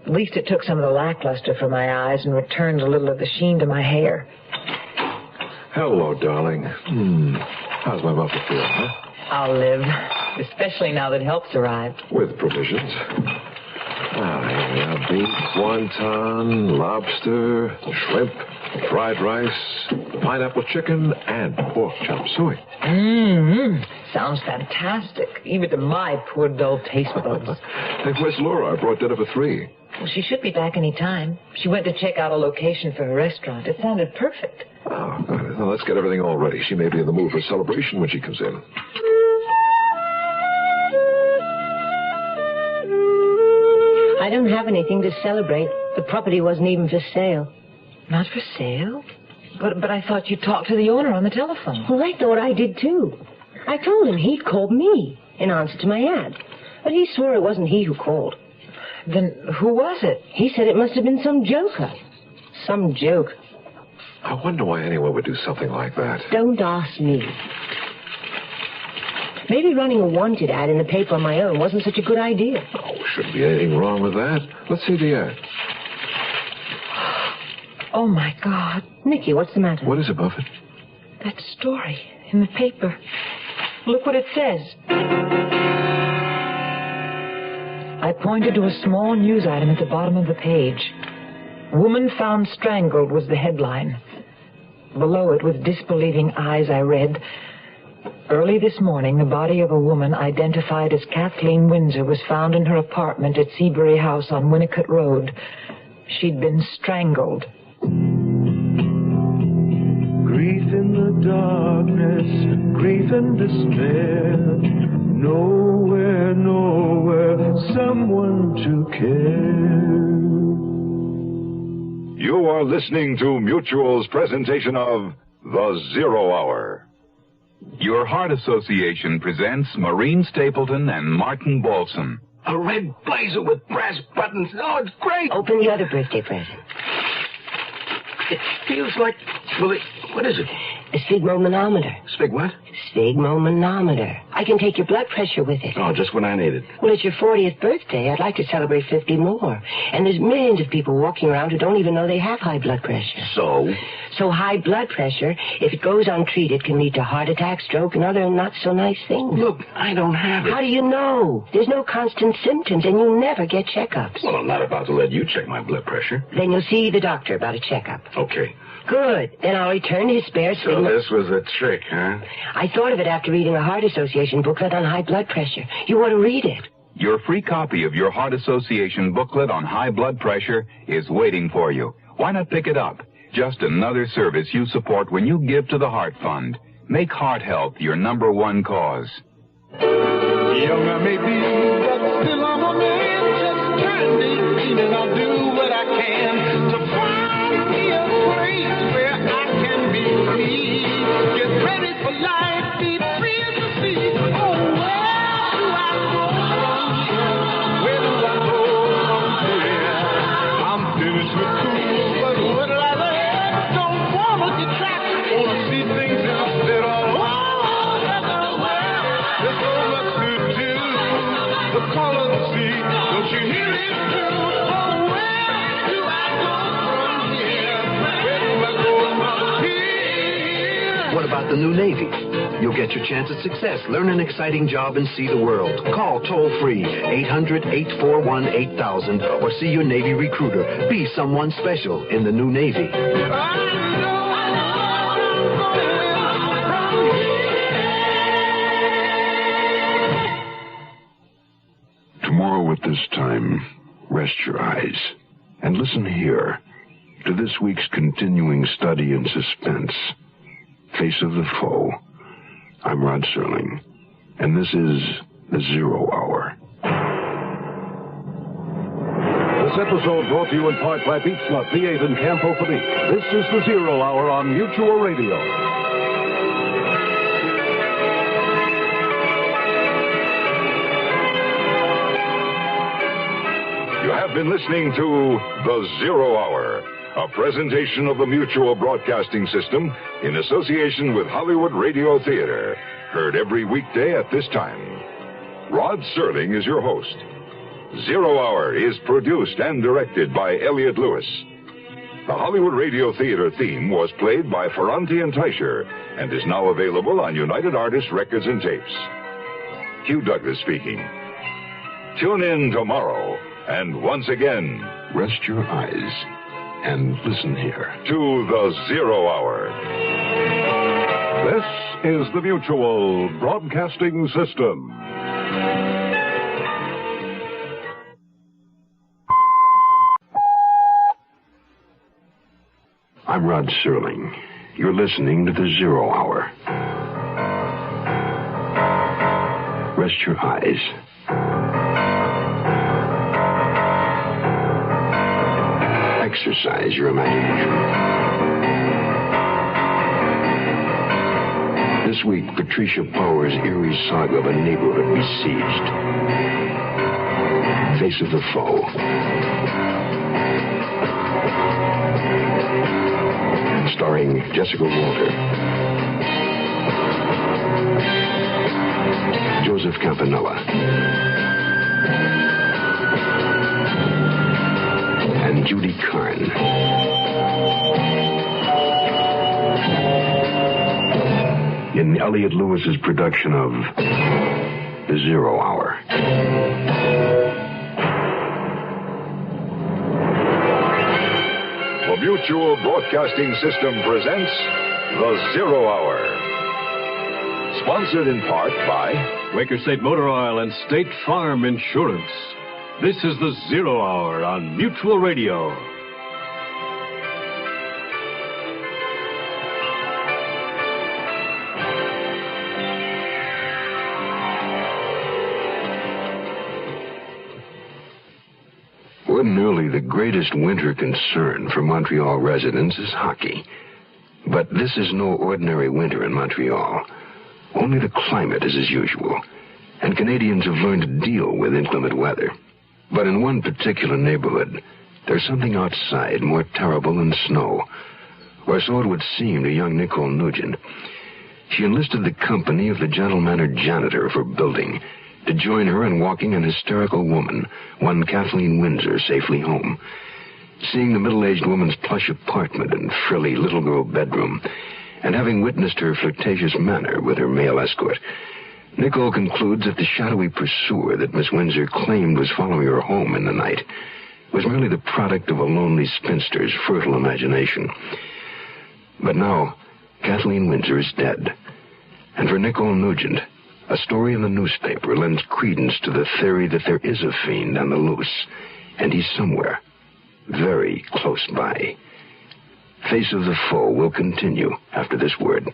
At least it took some of the lackluster from my eyes and returned a little of the sheen to my hair. Hello, darling. How's my muffet feel, huh? I'll live, especially now that help's arrived. With provisions. Here we are. Beef, wonton, lobster, shrimp, fried rice, pineapple chicken, and pork chop suey. Sounds fantastic, even to my poor dull taste buds. Hey, where's Laura? I brought dinner for 3. Well, she should be back any time. She went to check out a location for her restaurant. It sounded perfect. Oh, good. Well, let's get everything all ready. She may be in the mood for celebration when she comes in. I don't have anything to celebrate. The property wasn't even for sale. Not for sale? But I thought you talked to the owner on the telephone. Well, I thought I did, too. I told him he'd called me in answer to my ad. But he swore it wasn't he who called. Then who was it? He said it must have been some joker. Some joke. I wonder why anyone would do something like that. Don't ask me. Maybe running a wanted ad in the paper on my own wasn't such a good idea. Oh, shouldn't be anything wrong with that. Let's see the ad. Oh, my God. Nicky, what's the matter? What is it, Buffett? That story in the paper. Look what it says. I pointed to a small news item at the bottom of the page. Woman found strangled was the headline. Below it, with disbelieving eyes, I read, early this morning, the body of a woman identified as Kathleen Windsor was found in her apartment at Seabury House on Winnicott Road. She'd been strangled. Grief in the darkness, grief and despair. Nowhere, nowhere, someone to care. You are listening to Mutual's presentation of The Zero Hour. Your Heart Association presents Maureen Stapleton and Martin Balsam. A red blazer with brass buttons. Oh, it's great. Open the other birthday present. It feels like... Well, what is it? A sphygmomanometer. Sphig what? Sphygmomanometer. I can take your blood pressure with it. Oh, just when I need it. Well, it's your 40th birthday. I'd like to celebrate 50 more. And there's millions of people walking around who don't even know they have high blood pressure. So? So high blood pressure, if it goes untreated, can lead to heart attack, stroke, and other not-so-nice things. Look, I don't have it. How do you know? There's no constant symptoms, and you never get checkups. Well, I'm not about to let you check my blood pressure. Then you'll see the doctor about a checkup. Okay. Good. Then I'll return his spare So this was a trick, huh? I thought of it after reading a Heart Association booklet on high blood pressure. You ought to read it. Your free copy of your Heart Association booklet on high blood pressure is waiting for you. Why not pick it up? Just another service you support when you give to the Heart Fund. Make heart health your #1 cause. Young I may be, but still I'm a man. Just turned 18 and I'll do what I can to find me a place where I can be free. Get ready for life, be free as the sea. Oh, where do I go from here? Where do I go from here? the new Navy. You'll get your chance at success, learn an exciting job, and see the world. Call toll-free 800-841-8000 or see your Navy recruiter. Be someone special in the new Navy. Tomorrow at this time, rest your eyes and listen here to this week's continuing study in suspense, Face of the Foe. I'm Rod Serling, and this is The Zero Hour. This episode brought to you in part by Beach Nut, V8, and Campo Finique. This is The Zero Hour on Mutual Radio. You have been listening to The Zero Hour, a presentation of the Mutual Broadcasting System in association with Hollywood Radio Theater. Heard every weekday at this time. Rod Serling is your host. Zero Hour is produced and directed by Elliott Lewis. The Hollywood Radio Theater theme was played by Ferranti and Teicher and is now available on United Artists Records and Tapes. Hugh Douglas speaking. Tune in tomorrow, and once again, rest your eyes and listen here to The Zero Hour. This is the Mutual Broadcasting System. I'm Rod Serling. You're listening to The Zero Hour. Rest your eyes. Exercise your imagination. This week, Patricia Power's eerie saga of a neighborhood besieged. Face of the Foe. Starring Jessica Walter, Joseph Campanella, and Judy Carn. In Elliott Lewis's production of The Zero Hour. The Mutual Broadcasting System presents The Zero Hour. Sponsored in part by Quaker State Motor Oil and State Farm Insurance. This is The Zero Hour on Mutual Radio. Ordinarily, the greatest winter concern for Montreal residents is hockey. But this is no ordinary winter in Montreal. Only the climate is as usual, and Canadians have learned to deal with inclement weather. But in one particular neighborhood, there's something outside more terrible than snow, or so it would seem to young Nicole Nugent. She enlisted the company of the gentle-mannered janitor of her building to join her in walking an hysterical woman, one Kathleen Windsor, safely home. Seeing the middle-aged woman's plush apartment and frilly little girl bedroom, and having witnessed her flirtatious manner with her male escort, Nicole concludes that the shadowy pursuer that Miss Windsor claimed was following her home in the night was merely the product of a lonely spinster's fertile imagination. But now, Kathleen Windsor is dead. And for Nicole Nugent, a story in the newspaper lends credence to the theory that there is a fiend on the loose, and he's somewhere, very close by. Face of the Foe will continue after this word.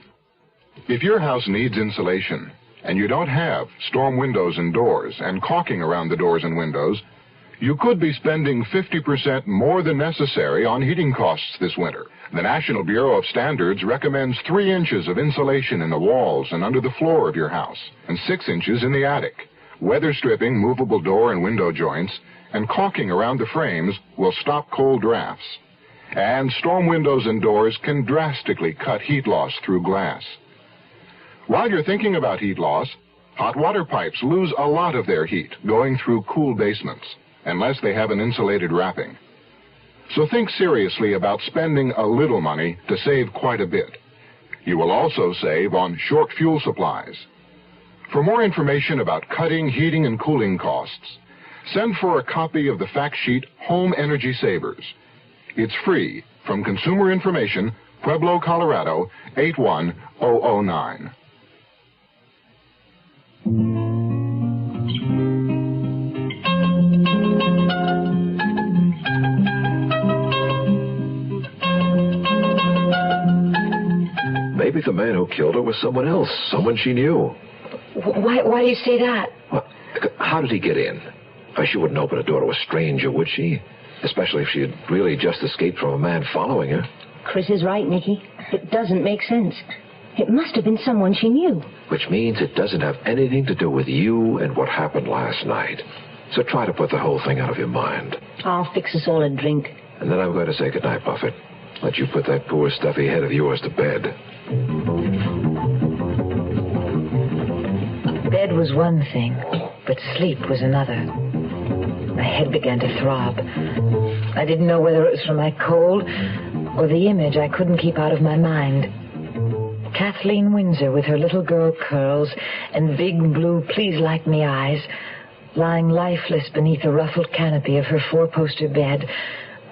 If your house needs insulation, and you don't have storm windows and doors and caulking around the doors and windows, you could be spending 50% more than necessary on heating costs this winter. The National Bureau of Standards recommends 3 inches of insulation in the walls and under the floor of your house, and 6 inches in the attic. Weather stripping movable door and window joints and caulking around the frames will stop cold drafts. And storm windows and doors can drastically cut heat loss through glass. While you're thinking about heat loss, hot water pipes lose a lot of their heat going through cool basements, unless they have an insulated wrapping. So think seriously about spending a little money to save quite a bit. You will also save on short fuel supplies. For more information about cutting, heating, and cooling costs, send for a copy of the fact sheet Home Energy Savers. It's free from Consumer Information, Pueblo, Colorado, 81009. Maybe the man who killed her was someone else, someone she knew. Why do you say that? Well, how did he get in? She wouldn't open a door to a stranger, would she? Especially if she had really just escaped from a man following her. Chris is right, Nicky. It doesn't make sense. It must have been someone she knew. Which means it doesn't have anything to do with you and what happened last night. So try to put the whole thing out of your mind. I'll fix us all a drink. And then I'm going to say goodnight, Buffett. Let you put that poor stuffy head of yours to bed. Bed was one thing, but sleep was another. My head began to throb. I didn't know whether it was from my cold or the image I couldn't keep out of my mind. Kathleen Windsor with her little girl curls and big blue please-like-me eyes, lying lifeless beneath the ruffled canopy of her four-poster bed,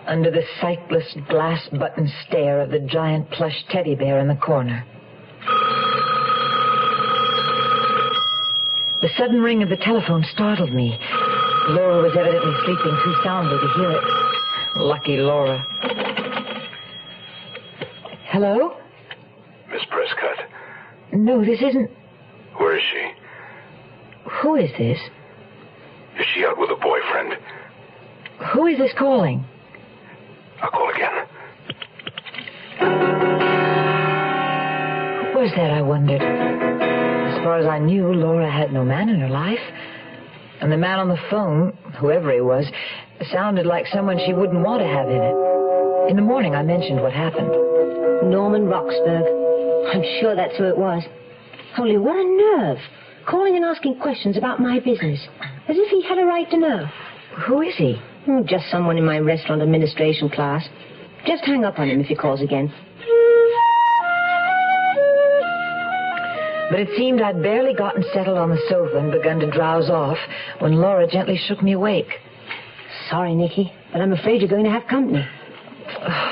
under the sightless glass-button stare of the giant plush teddy bear in the corner. The sudden ring of the telephone startled me. Laura was evidently sleeping too soundly to hear it. Lucky Laura. Hello? Miss Prescott. No, this isn't... Where is she? Who is this? Is she out with a boyfriend? Who is this calling? I'll call again. Who was that, I wondered? As far as I knew, Laura had no man in her life. And the man on the phone, whoever he was, sounded like someone she wouldn't want to have in it. In the morning, I mentioned what happened. Norman Roxburgh. I'm sure that's who it was. Only what a nerve. Calling and asking questions about my business. As if he had a right to know. Who is he? Just someone in my restaurant administration class. Just hang up on him if he calls again. But it seemed I'd barely gotten settled on the sofa and begun to drowse off when Laura gently shook me awake. Sorry, Nicky, but I'm afraid you're going to have company.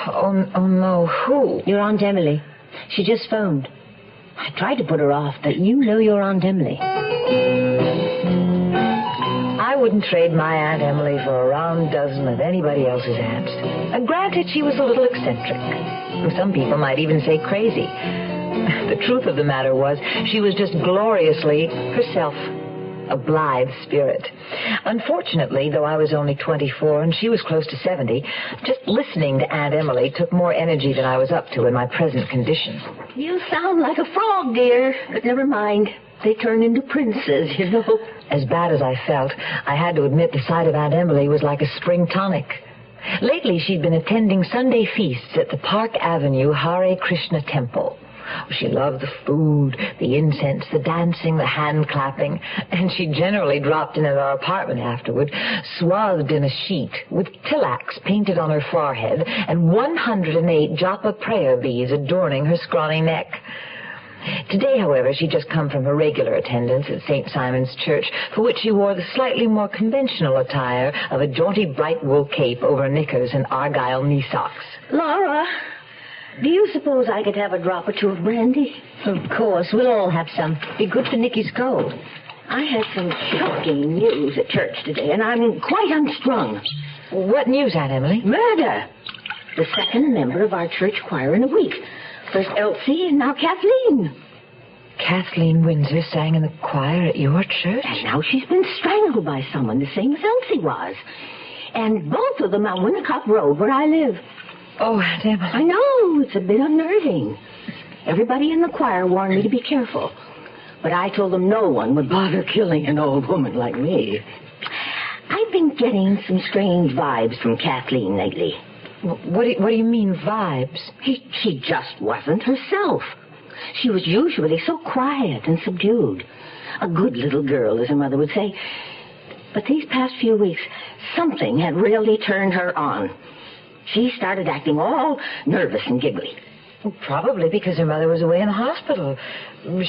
Oh, no. Who? Your Aunt Emily. She just phoned. I tried to put her off, but you know your Aunt Emily. I wouldn't trade my Aunt Emily for a round dozen of anybody else's aunts. And granted, she was a little eccentric. Some people might even say crazy. The truth of the matter was, she was just gloriously herself. A blithe spirit. Unfortunately, though I was only 24 and she was close to 70, just listening to Aunt Emily took more energy than I was up to in my present condition. You sound like a frog, dear. But never mind. They turn into princes, you know. As bad as I felt, I had to admit the sight of Aunt Emily was like a spring tonic. Lately, she'd been attending Sunday feasts at the Park Avenue Hare Krishna Temple. She loved the food, the incense, the dancing, the hand-clapping, and she generally dropped in at our apartment afterward, swathed in a sheet, with tilax painted on her forehead, and 108 japa prayer beads adorning her scrawny neck. Today, however, she'd just come from her regular attendance at St. Simon's Church, for which she wore the slightly more conventional attire of a jaunty bright wool cape over knickers and argyle knee socks. Laura, do you suppose I could have a drop or two of brandy? Of course, we'll all have some. Be good for Nicky's cold. I had some shocking news at church today, and I'm quite unstrung. What news, Aunt Emily? Murder. The second member of our church choir in a week. First Elsie and now Kathleen. Kathleen Windsor sang in the choir at your church? And now she's been strangled by someone, the same as Elsie was. And both of them on Winnicott Road, where I live. Oh, Aunt Emily. I know, it's a bit unnerving. Everybody in the choir warned me to be careful. But I told them no one would bother killing an old woman like me. I've been getting some strange vibes from Kathleen lately. What do you mean, vibes? She just wasn't herself. She was usually so quiet and subdued. A good little girl, as her mother would say. But these past few weeks, something had really turned her on. She started acting all nervous and giggly. Well, probably because her mother was away in the hospital.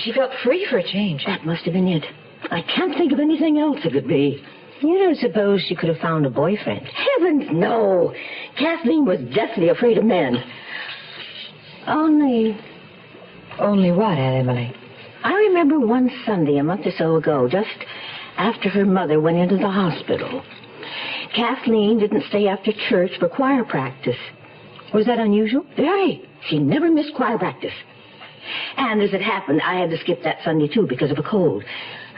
She felt free for a change. That must have been it. I can't think of anything else it could be. You don't suppose she could have found a boyfriend? Heavens, no. Kathleen was deathly afraid of men. Only what, Aunt Emily? I remember one Sunday a month or so ago, just after her mother went into the hospital. Kathleen didn't stay after church for choir practice. Was that unusual? Very. She never missed choir practice. And as it happened, I had to skip that Sunday, too, because of a cold.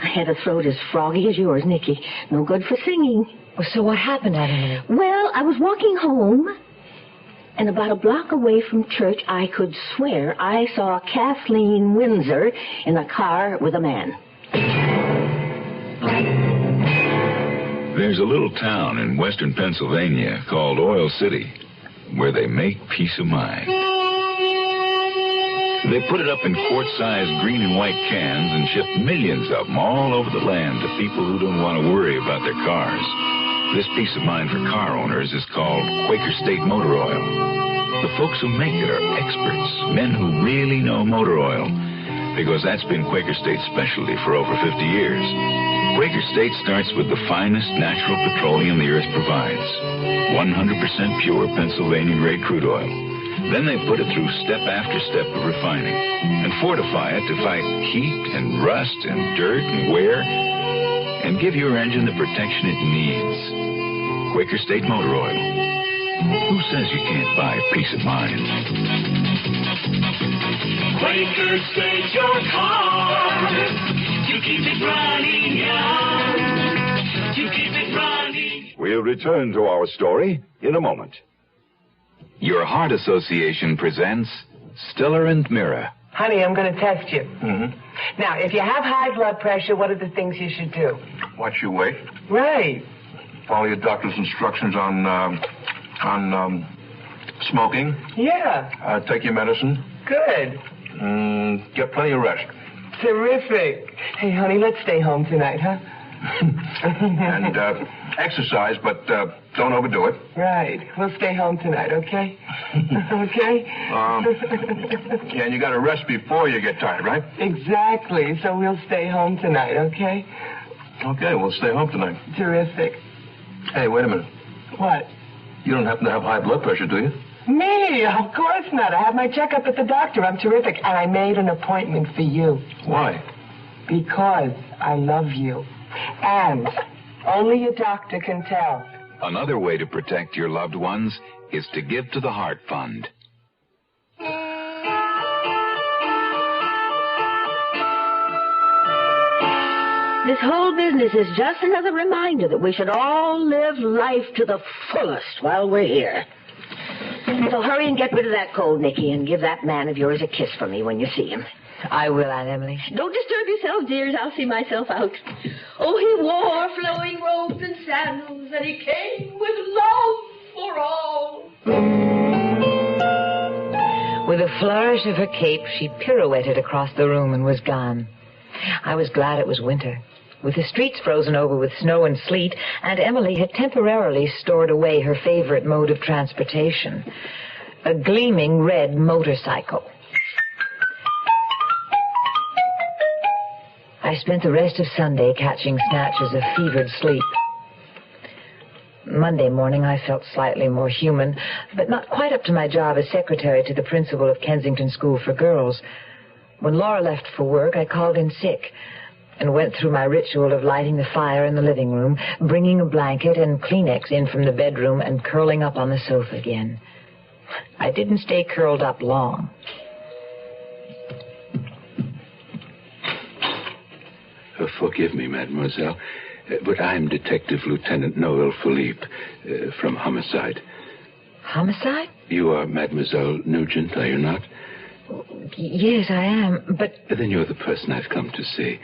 I had a throat as froggy as yours, Nicky. No good for singing. Well, so what happened, Aunt Emily? Well, I was walking home, and about a block away from church, I could swear I saw Kathleen Windsor in a car with a man. There's a little town in western Pennsylvania called Oil City where they make peace of mind. They put it up in quart-sized green and white cans and ship millions of them all over the land to people who don't want to worry about their cars. This peace of mind for car owners is called Quaker State Motor Oil. The folks who make it are experts, men who really know motor oil, because that's been Quaker State's specialty for over 50 years. Quaker State starts with the finest natural petroleum the earth provides, 100% pure Pennsylvania-grade crude oil. Then they put it through step after step of refining and fortify it to fight heat and rust and dirt and wear and give your engine the protection it needs. Quaker State Motor Oil. Who says you can't buy peace of mind? Quaker State your car to keep it running, yeah, to keep it running. We'll return to our story in a moment. Your Heart Association presents Stiller and Mira. Honey, I'm going to test you. Mm-hmm. Now, if you have high blood pressure, what are the things you should do? Watch your weight. Right. Follow your doctor's instructions on smoking. Yeah. Take your medicine. Good. Get plenty of rest. Terrific. Hey, honey, let's stay home tonight, huh? And exercise, but don't overdo it. Right. We'll stay home tonight, okay? Okay? Yeah, and you got to rest before you get tired, right? Exactly. So we'll stay home tonight, okay? Okay, we'll stay home tonight. Terrific. Hey, wait a minute. What? You don't happen to have high blood pressure, do you? Me? Of course not. I had my checkup at the doctor. I'm terrific. And I made an appointment for you. Why? Because I love you. And only a doctor can tell. Another way to protect your loved ones is to give to the Heart Fund. This whole business is just another reminder that we should all live life to the fullest while we're here. So hurry and get rid of that cold, Nicky, and give that man of yours a kiss for me when you see him. I will, Aunt Emily. Don't disturb yourself, dears. I'll see myself out. Oh, he wore flowing robes and sandals, and he came with love for all. With a flourish of her cape, she pirouetted across the room and was gone. I was glad it was winter. With the streets frozen over with snow and sleet, Aunt Emily had temporarily stored away her favorite mode of transportation, a gleaming red motorcycle. I spent the rest of Sunday catching snatches of fevered sleep. Monday morning, I felt slightly more human, but not quite up to my job as secretary to the principal of Kensington School for Girls. When Laura left for work, I called in sick and went through my ritual of lighting the fire in the living room, bringing a blanket and Kleenex in from the bedroom, and curling up on the sofa again. I didn't stay curled up long. Forgive me, mademoiselle, but I'm Detective Lieutenant Noel Philippe from Homicide. Homicide? You are Mademoiselle Nugent, are you not? Yes, I am, but... Then you're the person I've come to see.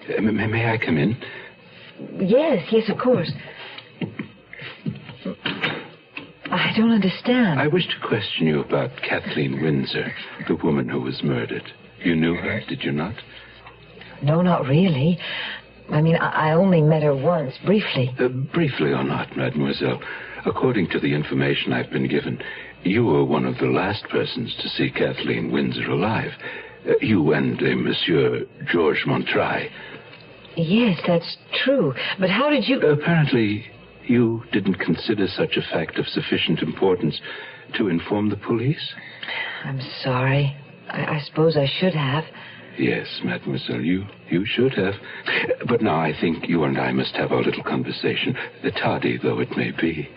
May I come in? Yes, of course. I don't understand. I wish to question you about Kathleen Windsor, the woman who was murdered. You knew her, did you not? No, not really. I mean, I only met her once, briefly. Briefly or not, mademoiselle, according to the information I've been given, You were one of the last persons to see Kathleen Windsor alive. You and Monsieur Georges Montray. Yes, that's true. But how did you... Apparently, you didn't consider such a fact of sufficient importance to inform the police? I'm sorry. I suppose I should have. Yes, mademoiselle, you should have. But now I think you and I must have our little conversation, tardy though it may be.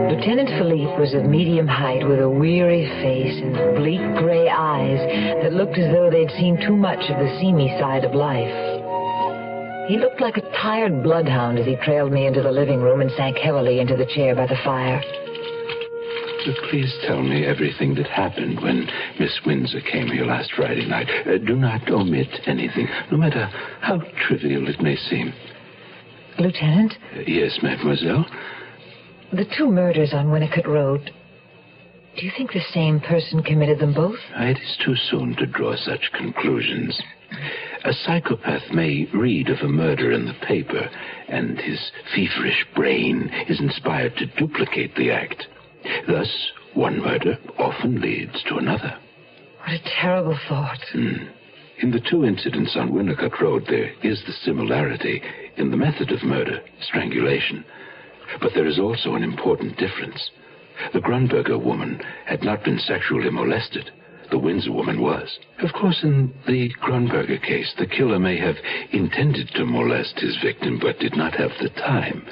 Lieutenant Philippe was of medium height with a weary face and bleak gray eyes that looked as though they'd seen too much of the seamy side of life. He looked like a tired bloodhound as he trailed me into the living room and sank heavily into the chair by the fire. Please tell me everything that happened when Miss Windsor came here last Friday night. Do not omit anything, no matter how trivial it may seem. Lieutenant? Yes, mademoiselle? The 2 murders on Winnicott Road. Do you think the same person committed them both? It is too soon to draw such conclusions. A psychopath may read of a murder in the paper, and his feverish brain is inspired to duplicate the act. Thus, one murder often leads to another. What a terrible thought. In the 2 incidents on Winnicott Road, there is the similarity in the method of murder, strangulation. But there is also an important difference. The Grunberger woman had not been sexually molested. The Windsor woman was. Of course, in the Grunberger case, the killer may have intended to molest his victim, but did not have the time.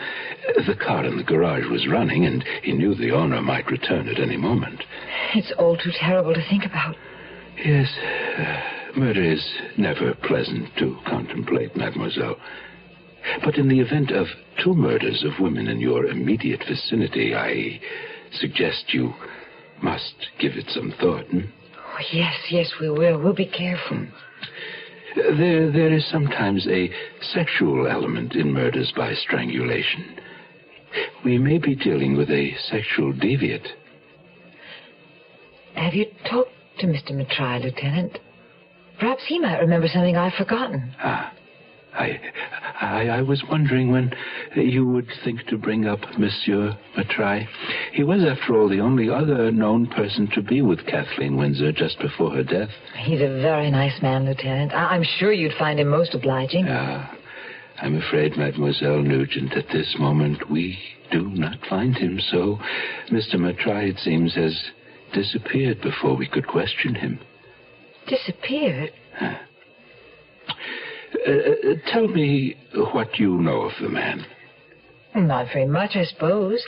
The car in the garage was running, and he knew the owner might return at any moment. It's all too terrible to think about. Yes, murder is never pleasant to contemplate, mademoiselle. But in the event of 2 murders of women in your immediate vicinity, I suggest you must give it some thought. Oh, yes, we will. We'll be careful. There is sometimes a sexual element in murders by strangulation. We may be dealing with a sexual deviant. Have you talked to Mr. Montray, Lieutenant? Perhaps he might remember something I've forgotten. I was wondering when you would think to bring up Monsieur Montray. He was, after all, the only other known person to be with Kathleen Windsor just before her death. He's a very nice man, Lieutenant. I'm sure you'd find him most obliging. I'm afraid, Mademoiselle Nugent, at this moment we do not find him so. Mr. Montray, it seems, has disappeared before we could question him. Disappeared? Tell me what you know of the man. Not very much, I suppose.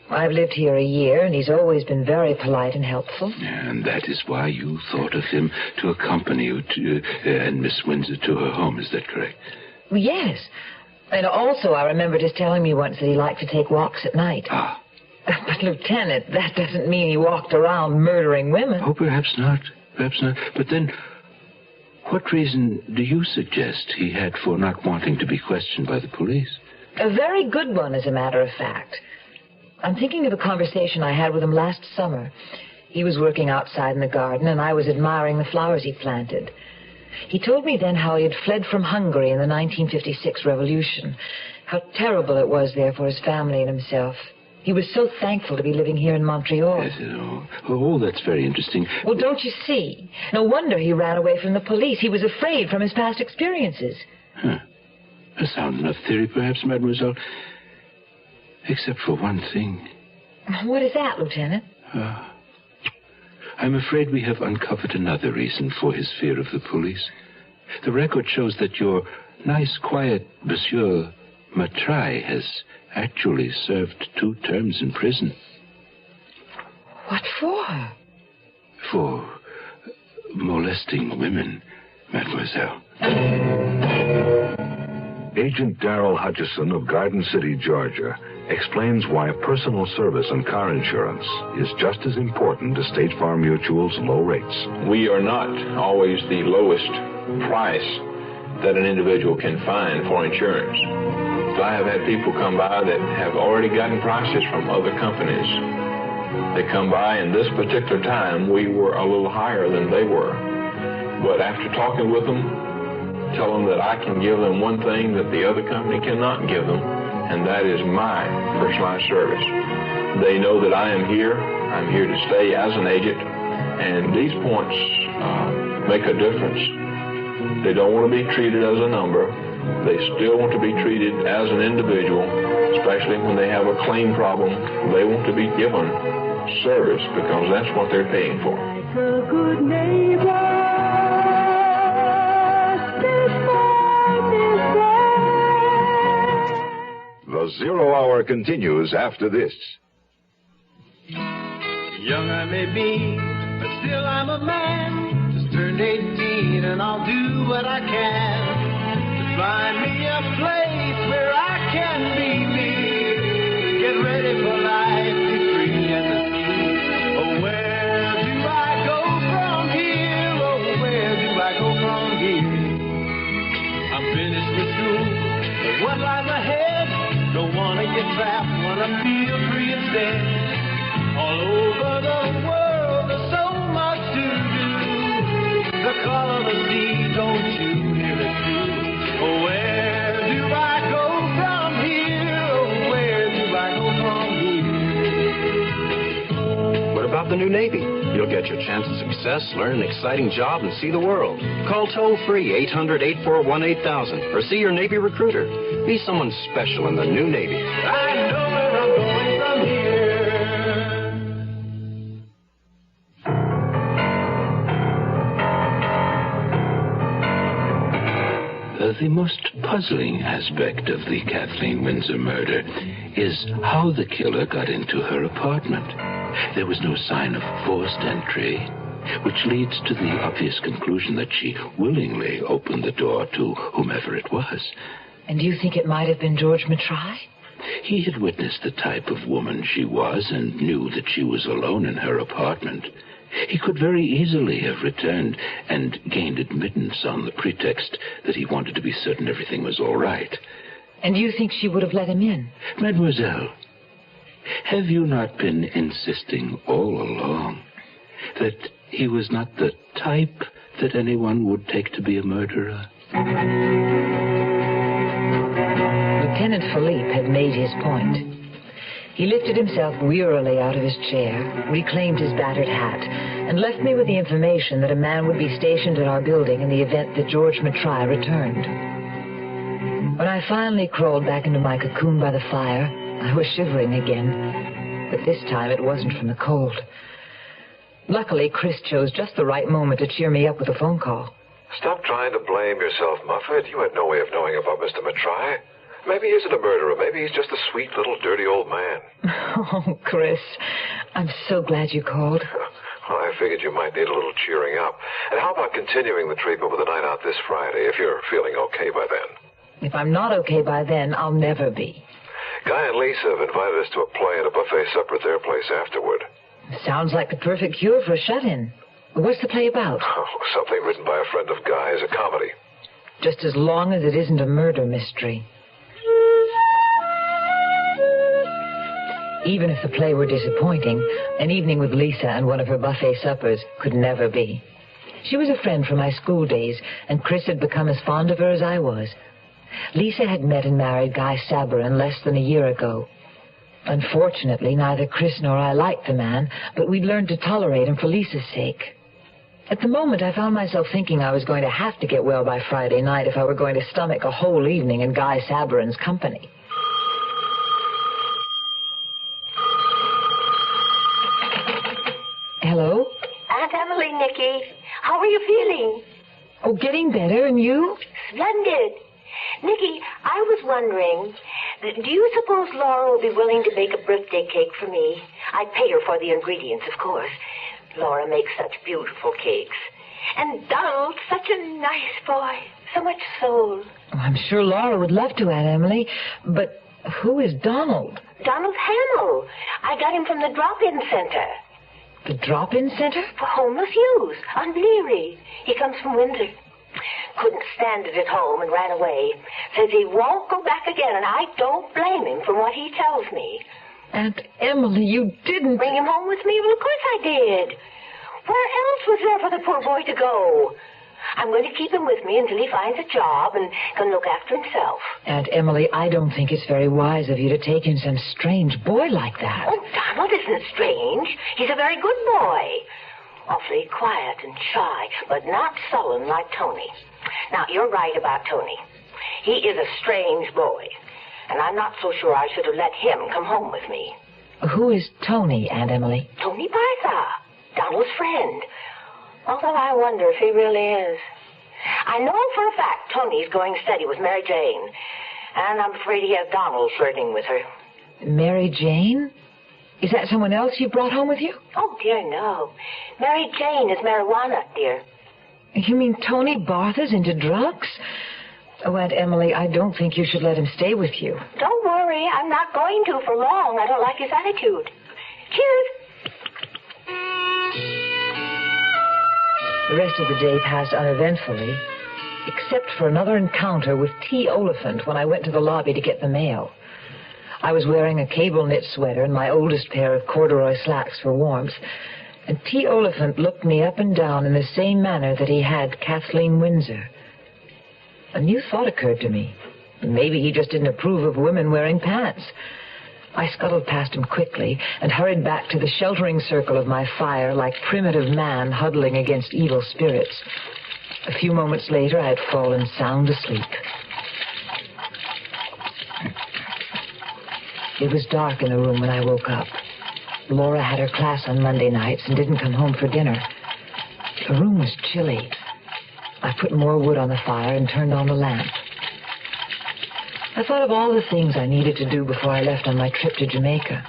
I've lived here a year, and he's always been very polite and helpful. And that is why you thought of him to accompany you and Miss Windsor to her home, is that correct? Yes. And also I remembered his telling me once that he liked to take walks at night. But, Lieutenant, that doesn't mean he walked around murdering women. Oh, perhaps not. Perhaps not. But then, what reason do you suggest he had for not wanting to be questioned by the police? A very good one, as a matter of fact. I'm thinking of a conversation I had with him last summer. He was working outside in the garden, and I was admiring the flowers he planted. He told me then how he had fled from Hungary in the 1956 revolution, how terrible it was there for his family and himself. He was so thankful to be living here in Montreal. Yes, oh, that's very interesting. Well, don't you see? No wonder he ran away from the police. He was afraid from his past experiences. A sound enough theory, perhaps, mademoiselle. Except for one thing. What is that, Lieutenant? I'm afraid we have uncovered another reason for his fear of the police. The record shows that your nice, quiet Monsieur Montray has actually served 2 terms in prison. What for? For molesting women, mademoiselle. Agent Darrell Hutchison of Garden City, Georgia, explains why personal service and car insurance is just as important as State Farm Mutual's low rates. We are not always the lowest price that an individual can find for insurance. So I have had people come by that have already gotten prices from other companies. They come by, and this particular time we were a little higher than they were. But after talking with them, tell them that I can give them one thing that the other company cannot give them, and that is my personalized service. They know that I am here. I'm here to stay as an agent, and these points make a difference. They don't want to be treated as a number. They still want to be treated as an individual, especially when they have a claim problem. They want to be given service because that's what they're paying for. A good neighbor. The Zero Hour continues after this. Young I may be, but still I'm a man. Just turned 18 and I'll do what I can to find me a place where I can be me. Get ready for life, be free and the sea. Oh, where do I go from here? Oh, where do I go from here? I'm finished with school, but what lies ahead? Don't wanna get trapped, wanna feel free instead. All over the world, there's so much to do. The call of the sea, don't you hear it too? Oh, where do I go from here? Oh, where do I go from here? What about the new Navy? You'll get your chance of success, learn an exciting job, and see the world. Call toll-free 800-841-8000 or see your Navy recruiter. Be someone special in the new Navy. I know where I'm going from here. The most puzzling aspect of the Kathleen Windsor murder is how the killer got into her apartment. There was no sign of forced entry, which leads to the obvious conclusion that she willingly opened the door to whomever it was. And you think it might have been George Matrai? He had witnessed the type of woman she was and knew that she was alone in her apartment. He could very easily have returned and gained admittance on the pretext that he wanted to be certain everything was all right. And you think she would have let him in? Mademoiselle, have you not been insisting all along that he was not the type that anyone would take to be a murderer? Lieutenant Philippe had made his point. He lifted himself wearily out of his chair, reclaimed his battered hat, and left me with the information that a man would be stationed at our building in the event that George Matrai returned. When I finally crawled back into my cocoon by the fire, I was shivering again, but this time it wasn't from the cold. Luckily, Chris chose just the right moment to cheer me up with a phone call. Stop trying to blame yourself, Muffet. You had no way of knowing about Mr. Matrai. Maybe he isn't a murderer. Maybe he's just a sweet little dirty old man. Oh, Chris, I'm so glad you called. Well, I figured you might need a little cheering up. And how about continuing the treatment with a night out this Friday, if you're feeling okay by then? If I'm not okay by then, I'll never be. Guy and Lisa have invited us to a play and a buffet supper at their place afterward. Sounds like the perfect cure for a shut-in. What's the play about? Oh, something written by a friend of Guy's, a comedy. Just as long as it isn't a murder mystery. Even if the play were disappointing, an evening with Lisa and one of her buffet suppers could never be. She was a friend from my school days, and Chris had become as fond of her as I was. Lisa had met and married Guy Sabarin less than a year ago. Unfortunately, neither Chris nor I liked the man, but we'd learned to tolerate him for Lisa's sake. At the moment, I found myself thinking I was going to have to get well by Friday night if I were going to stomach a whole evening in Guy Sabarin's company. Hello? Aunt Emily, Nicky. How are you feeling? Oh, getting better, and you? Splendid. Nicky, I was wondering, do you suppose Laura will be willing to bake a birthday cake for me? I'd pay her for the ingredients, of course. Laura makes such beautiful cakes. And Donald's such a nice boy. So much soul. Oh, I'm sure Laura would love to, Aunt Emily. But who is Donald? Donald Hamill. I got him from the drop-in center. The drop-in center? For homeless youth on Bleary. He comes from Windsor. Couldn't stand it at home and ran away. Says he won't go back again, and I don't blame him from what he tells me. Aunt Emily, you didn't... Bring him home with me? Well, of course I did. Where else was there for the poor boy to go? I'm going to keep him with me until he finds a job and can look after himself. Aunt Emily, I don't think it's very wise of you to take in some strange boy like that. Oh, Donald isn't strange. He's a very good boy. Awfully quiet and shy, but not sullen like Tony. Now, you're right about Tony. He is a strange boy, and I'm not so sure I should have let him come home with me. Who is Tony, Aunt Emily? Tony Bartha, Donald's friend. Although I wonder if he really is. I know for a fact Tony's going steady with Mary Jane, and I'm afraid he has Donald flirting with her. Mary Jane? Is that someone else you brought home with you? Oh, dear, no. Mary Jane is marijuana, dear. You mean Tony Bartha's into drugs? Oh, Aunt Emily, I don't think you should let him stay with you. Don't worry, I'm not going to for long. I don't like his attitude. Cheers. The rest of the day passed uneventfully, except for another encounter with T. Oliphant when I went to the lobby to get the mail. I was wearing a cable knit sweater and my oldest pair of corduroy slacks for warmth, and T. Oliphant looked me up and down in the same manner that he had Kathleen Windsor. A new thought occurred to me. Maybe he just didn't approve of women wearing pants. I scuttled past him quickly and hurried back to the sheltering circle of my fire like primitive man huddling against evil spirits. A few moments later, I had fallen sound asleep. It was dark in the room when I woke up. Laura had her class on Monday nights and didn't come home for dinner. The room was chilly. I put more wood on the fire and turned on the lamp. I thought of all the things I needed to do before I left on my trip to Jamaica.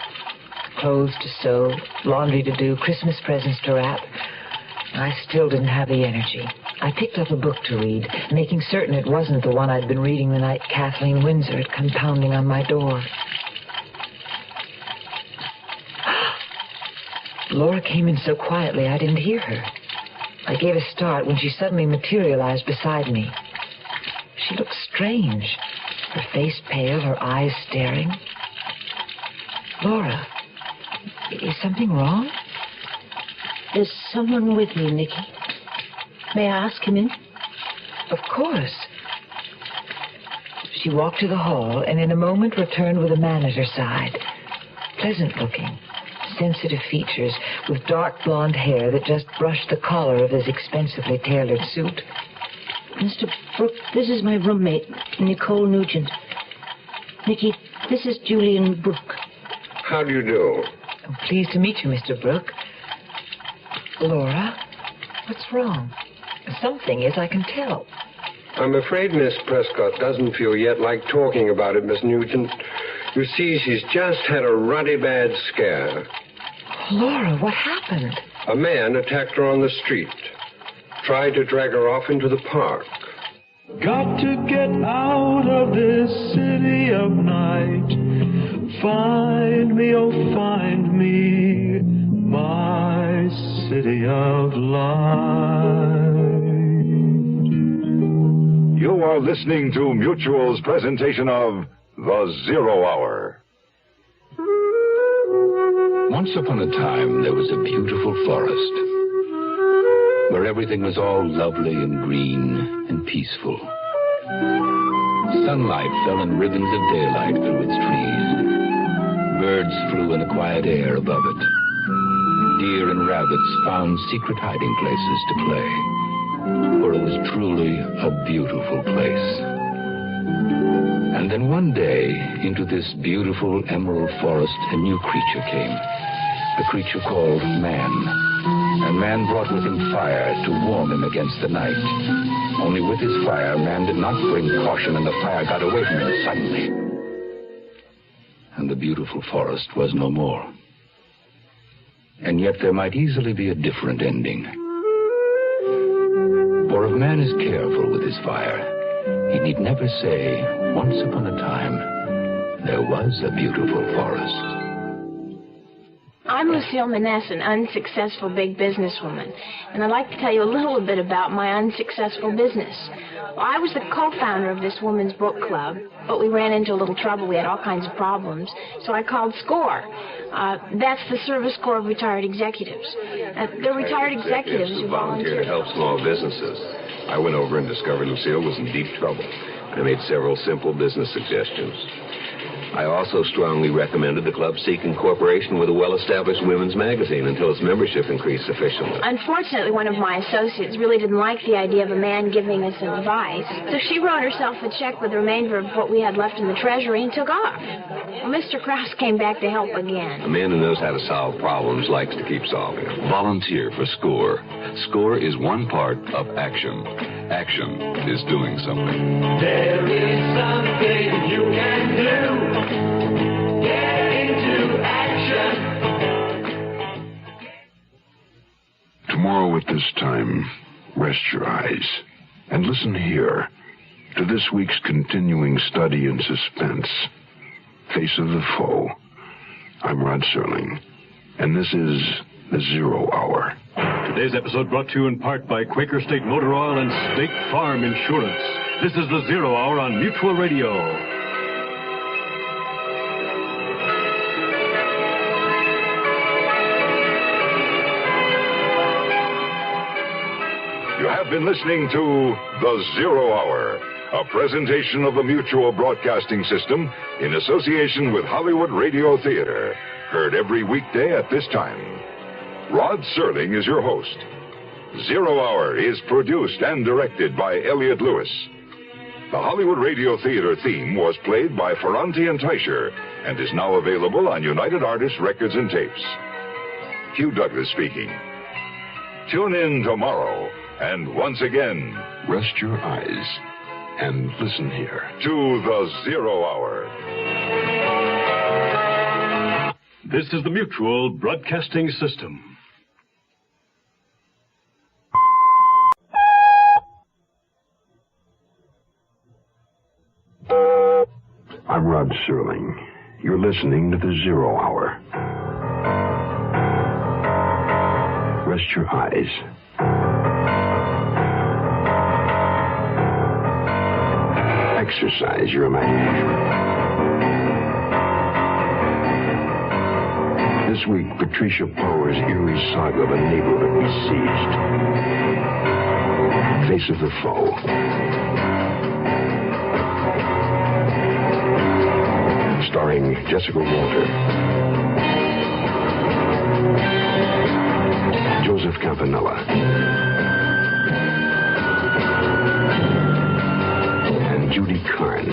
Clothes to sew, laundry to do, Christmas presents to wrap. I still didn't have the energy. I picked up a book to read, making certain it wasn't the one I'd been reading the night Kathleen Windsor had come pounding on my door. Laura came in so quietly I didn't hear her. I gave a start when she suddenly materialized beside me. She looked strange, her face pale, her eyes staring. Laura, is something wrong? There's someone with me, Nicky. May I ask him in? Of course. She walked to the hall and in a moment returned with a man at her side. Pleasant looking, sensitive features, with dark blonde hair that just brushed the collar of his expensively tailored suit. Mr. Brooke, this is my roommate, Nicole Nugent. Nicky, this is Julian Brooke. How do you do? I'm pleased to meet you, Mr. Brooke. Laura, what's wrong? Something is, I can tell. I'm afraid Miss Prescott doesn't feel yet like talking about it, Miss Nugent. You see, she's just had a ruddy bad scare. Laura, what happened? A man attacked her on the street. Tried to drag her off into the park. Got to get out of this city of night. Find me, oh find me, my city of light. You are listening to Mutual's presentation of The Zero Hour. Once upon a time, there was a beautiful forest where everything was all lovely and green and peaceful. Sunlight fell in ribbons of daylight through its trees. Birds flew in the quiet air above it. Deer and rabbits found secret hiding places to play, for it was truly a beautiful place. And then one day, into this beautiful emerald forest, a new creature came. A creature called man. And man brought with him fire to warm him against the night. Only with his fire, man did not bring caution, and the fire got away from him suddenly. And the beautiful forest was no more. And yet there might easily be a different ending. For if man is careful with his fire, he need never say, once upon a time, there was a beautiful forest. I'm Lucille Maness, an unsuccessful big businesswoman, and I'd like to tell you a little bit about my unsuccessful business. Well, I was the co-founder of this women's book club, but we ran into a little trouble. We had all kinds of problems, so I called SCORE. That's the Service Corps of Retired Executives. They're retired executives who volunteer to help small businesses. I went over and discovered Lucille was in deep trouble. I made several simple business suggestions. I also strongly recommended the club seek incorporation with a well-established women's magazine until its membership increased sufficiently. Unfortunately, one of my associates really didn't like the idea of a man giving us advice, so she wrote herself a check with the remainder of what we had left in the treasury and took off. Well, Mr. Krause came back to help again. A man who knows how to solve problems likes to keep solving them. Volunteer for SCORE. SCORE is one part of action. Action is doing something. There is something you can do. Get into action. Tomorrow at this time, rest your eyes and listen here to this week's continuing study in suspense, Face of the Foe. I'm Rod Serling, and this is the Zero Hour. Today's episode brought to you in part by Quaker State Motor Oil and State Farm Insurance. This is the Zero Hour on Mutual Radio. You have been listening to The Zero Hour, a presentation of the Mutual Broadcasting System in association with Hollywood Radio Theater. Heard every weekday at this time. Rod Serling is your host. Zero Hour is produced and directed by Elliott Lewis. The Hollywood Radio Theater theme was played by Ferranti and Teicher and is now available on United Artists Records and Tapes. Hugh Douglas speaking. Tune in tomorrow, and once again, rest your eyes and listen here to The Zero Hour. This is the Mutual Broadcasting System. I'm Rod Serling. You're listening to the Zero Hour. Rest your eyes. Exercise your imagination. This week, Patricia Power's eerie saga of a neighborhood besieged. Face of the Foe. Starring Jessica Walter, Joseph Campanella, and Judy Carn.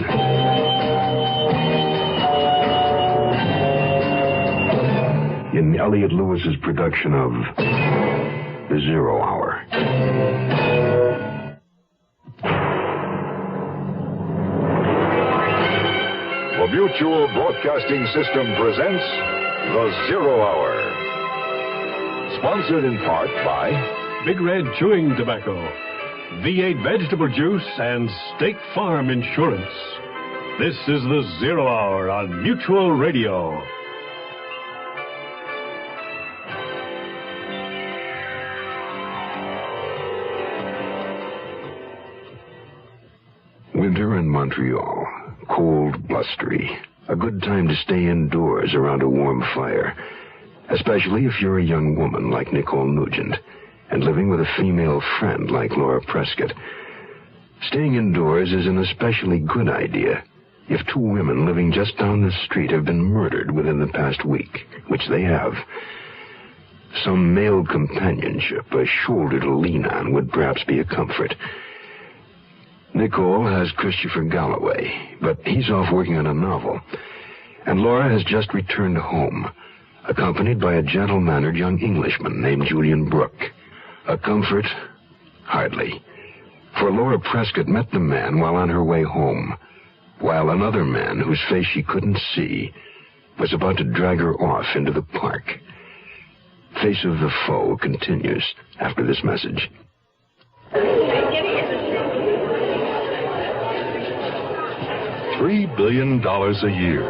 In Elliott Lewis's production of The Zero Hour. The Mutual Broadcasting System presents The Zero Hour. Sponsored in part by Big Red Chewing Tobacco, V8 Vegetable Juice, and State Farm Insurance. This is the Zero Hour on Mutual Radio. Winter in Montreal. Cold, blustery. A good time to stay indoors around a warm fire, especially if you're a young woman like Nicole Nugent and living with a female friend like Laura Prescott. Staying indoors is an especially good idea if two women living just down the street have been murdered within the past week, which they have. Some male companionship, a shoulder to lean on, would perhaps be a comfort. Nicole has Christopher Galloway, but he's off working on a novel. And Laura has just returned home, accompanied by a gentle-mannered young Englishman named Julian Brooke. A comfort? Hardly. For Laura Prescott met the man while on her way home, while another man, whose face she couldn't see, was about to drag her off into the park. Face of the Foe continues after this message. $3 billion a year.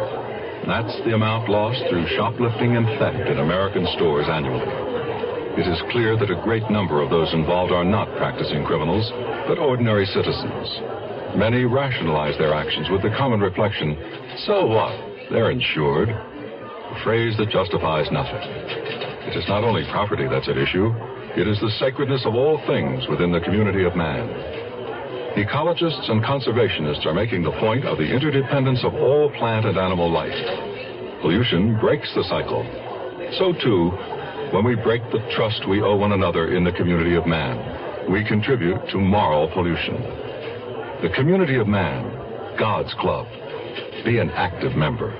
That's the amount lost through shoplifting and theft in American stores annually. It is clear that a great number of those involved are not practicing criminals, but ordinary citizens. Many rationalize their actions with the common reflection, so what? They're insured. A phrase that justifies nothing. It is not only property that's at issue, It is the sacredness of all things within the community of man. Ecologists and conservationists are making the point of the interdependence of all plant and animal life. Pollution breaks the cycle. So, too, when we break the trust we owe one another in the community of man, we contribute to moral pollution. The community of man, God's club. Be an active member.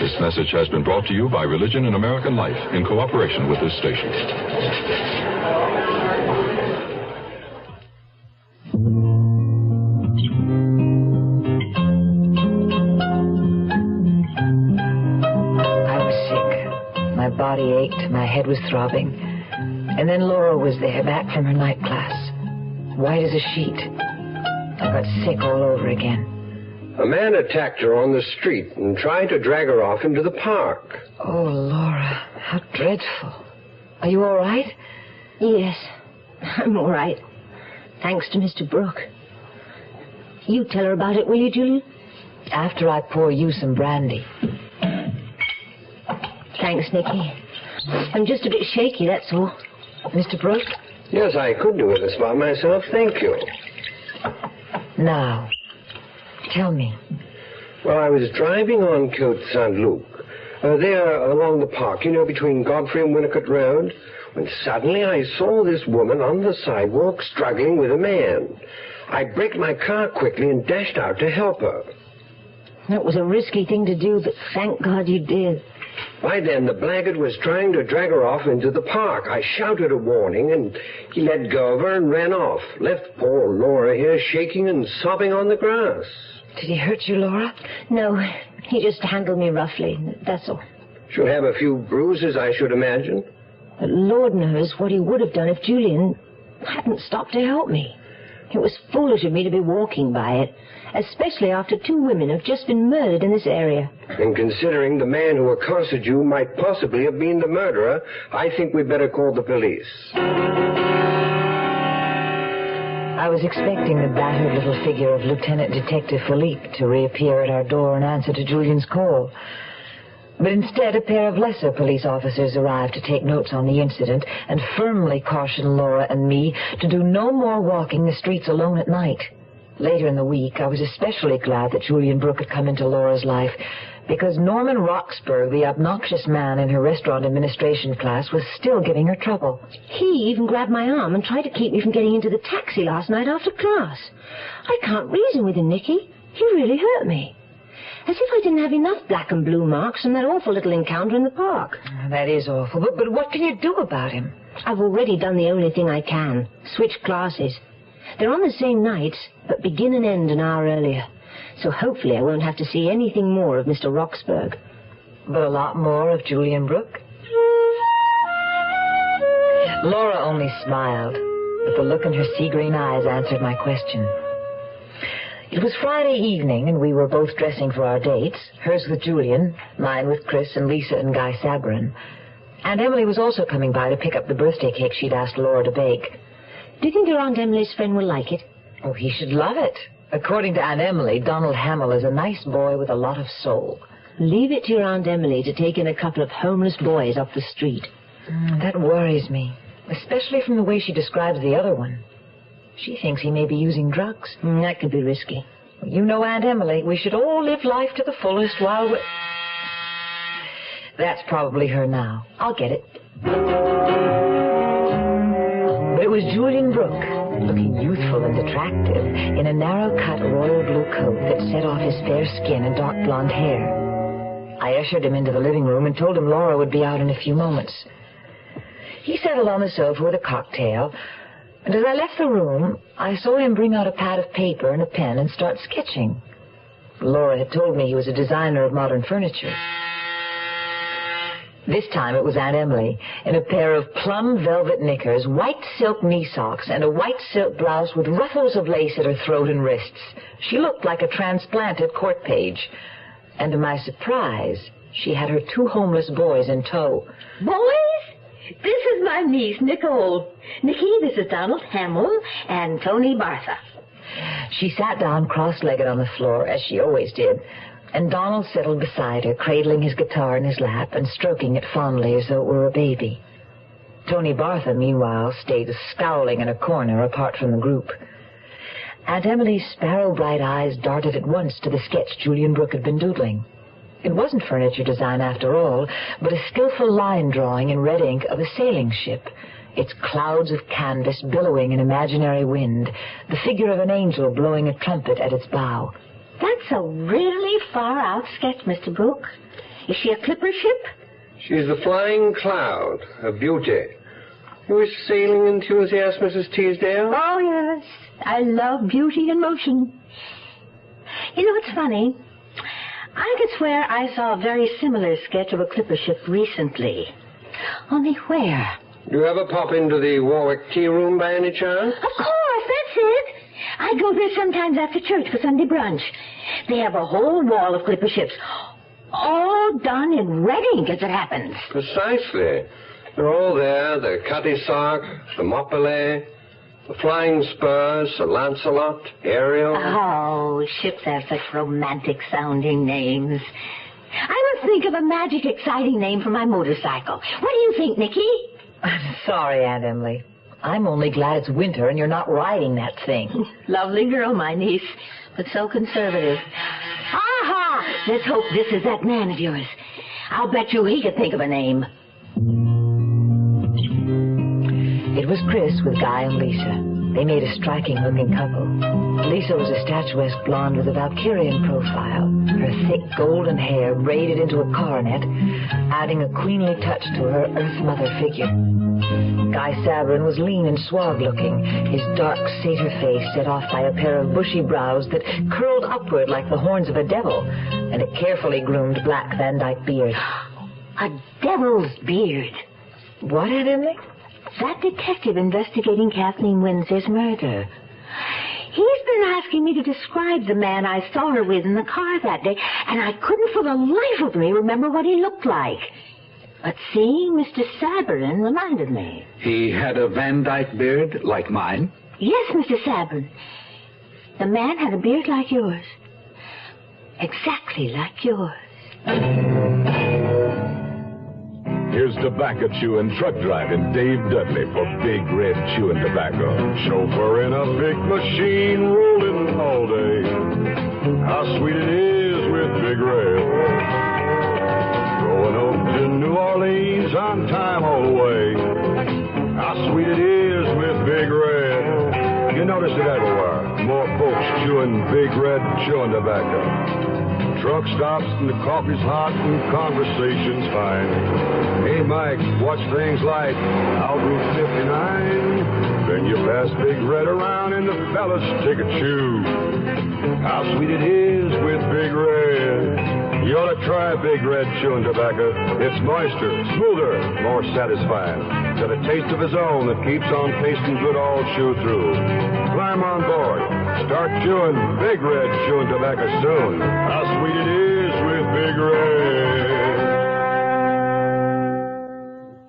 This message has been brought to you by Religion and American Life in cooperation with this station. I was sick. My body ached, my head was throbbing. And then Laura was there, back from her night class. White as a sheet. I got sick all over again. A man attacked her on the street and tried to drag her off into the park. Oh, Laura, how dreadful. Are you all right? Yes, I'm all right. Thanks to Mr. Brooke. You tell her about it, will you, Julian? After I pour you some brandy. Thanks, Nicky. I'm just a bit shaky, that's all. Mr. Brooke? Yes, I could do with a spot myself, thank you. Now, tell me. Well, I was driving on Côte Saint-Luc, there along the park, you know, between Godfrey and Winnicott Road, when suddenly I saw this woman on the sidewalk struggling with a man. I braked my car quickly and dashed out to help her. That was a risky thing to do, but thank God you did. By then, the blackguard was trying to drag her off into the park. I shouted a warning, and he let go of her and ran off. Left poor Laura here shaking and sobbing on the grass. Did he hurt you, Laura? No, he just handled me roughly, that's all. She'll have a few bruises, I should imagine. But Lord knows what he would have done if Julian hadn't stopped to help me. It was foolish of me to be walking by it, especially after 2 women have just been murdered in this area. And considering the man who accosted you might possibly have been the murderer, I think we'd better call the police. I was expecting the battered little figure of Lieutenant Detective Philippe to reappear at our door in answer to Julian's call. But instead, a pair of lesser police officers arrived to take notes on the incident and firmly caution Laura and me to do no more walking the streets alone at night. Later in the week, I was especially glad that Julian Brooke had come into Laura's life, because Norman Roxburgh, the obnoxious man in her restaurant administration class, was still giving her trouble. He even grabbed my arm and tried to keep me from getting into the taxi last night after class. I can't reason with him, Nicky. He really hurt me. As if I didn't have enough black and blue marks from that awful little encounter in the park. That is awful, but what can you do about him? I've already done the only thing I can. Switch classes. They're on the same nights, but begin and end an hour earlier. So hopefully I won't have to see anything more of Mr. Roxburgh. But a lot more of Julian Brooke? Laura only smiled, but the look in her sea-green eyes answered my question. It was Friday evening, and we were both dressing for our dates, hers with Julian, mine with Chris and Lisa and Guy Sabrin. Aunt Emily was also coming by to pick up the birthday cake she'd asked Laura to bake. Do you think your Aunt Emily's friend will like it? Oh, he should love it. According to Aunt Emily, Donald Hamill is a nice boy with a lot of soul. Leave it to your Aunt Emily to take in a couple of homeless boys off the street. That worries me, especially from the way she describes the other one. She thinks he may be using drugs. That could be risky. You know, Aunt Emily, we should all live life to the fullest while we... That's probably her now. I'll get it. But it was Julian Brooke, looking youthful and attractive, in a narrow-cut royal blue coat that set off his fair skin and dark blonde hair. I ushered him into the living room and told him Laura would be out in a few moments. He settled on the sofa with a cocktail, and as I left the room, I saw him bring out a pad of paper and a pen and start sketching. Laura had told me he was a designer of modern furniture. This time it was Aunt Emily, in a pair of plum velvet knickers, white silk knee socks, and a white silk blouse with ruffles of lace at her throat and wrists. She looked like a transplanted court page. And to my surprise, she had her 2 homeless boys in tow. Boys, this is my niece, Nicole. Nicky, this is Donald Hamill and Tony Bartha. She sat down cross-legged on the floor, as she always did, and Donald settled beside her, cradling his guitar in his lap and stroking it fondly as though it were a baby. Tony Bartha, meanwhile, stayed scowling in a corner apart from the group. Aunt Emily's sparrow-bright eyes darted at once to the sketch Julian Brooke had been doodling. It wasn't furniture design after all, but a skillful line drawing in red ink of a sailing ship, its clouds of canvas billowing in imaginary wind, the figure of an angel blowing a trumpet at its bow. That's a really far-out sketch, Mr. Brooke. Is she a clipper ship? She's the Flying Cloud, a beauty. You a sailing enthusiast, Mrs. Teasdale? Oh, yes. I love beauty in motion. You know, it's funny. I could swear I saw a very similar sketch of a clipper ship recently. Only where? Do you ever pop into the Warwick Tea Room by any chance? Of course, that's it. I go there sometimes after church for Sunday brunch. They have a whole wall of clipper ships, all done in red ink, as it happens. Precisely. They're all there. The Cutty Sark, the Moppelet, the Flying Spurs, Sir Lancelot, Ariel. Oh, ships have such romantic-sounding names. I must think of a magic, exciting name for my motorcycle. What do you think, Nicky? I'm sorry, Aunt Emily. I'm only glad it's winter and you're not riding that thing. Lovely girl, my niece, but so conservative. Aha! Let's hope this is that man of yours. I'll bet you he could think of a name. It was Chris with Guy and Lisa. They made a striking-looking couple. Lisa was a statuesque blonde with a Valkyrian profile, her thick golden hair braided into a coronet, adding a queenly touch to her Earth Mother figure. Guy Sabrin was lean and suave-looking, his dark satyr face set off by a pair of bushy brows that curled upward like the horns of a devil, and a carefully groomed black Van Dyke beard. A devil's beard. What, Aunt Emily? That detective investigating Kathleen Windsor's murder. He's been asking me to describe the man I saw her with in the car that day, and I couldn't for the life of me remember what he looked like. But seeing Mr. Sabrin reminded me. He had a Van Dyke beard like mine? Yes, Mr. Sabrin. The man had a beard like yours. Exactly like yours. Here's tobacco chewing, truck driving Dave Dudley for Big Red Chewing Tobacco. Chauffeur in a big machine rolling all day. How sweet it is with Big Red. Going up to New Orleans on time all the way. How sweet it is with Big Red. You notice it everywhere. More folks chewing Big Red Chewing Tobacco. Truck stops and the coffee's hot and conversation's fine. Hey, Mike, what's things like out Route 59? Then you pass Big Red around and the fellas take a chew. How sweet it is with Big Red. You ought to try Big Red Chewing Tobacco. It's moister, smoother, more satisfying. Got a taste of his own that keeps on tasting good all chew through. Climb on board. Start chewing Big Red Chewing Tobacco soon. How sweet it is with Big Red.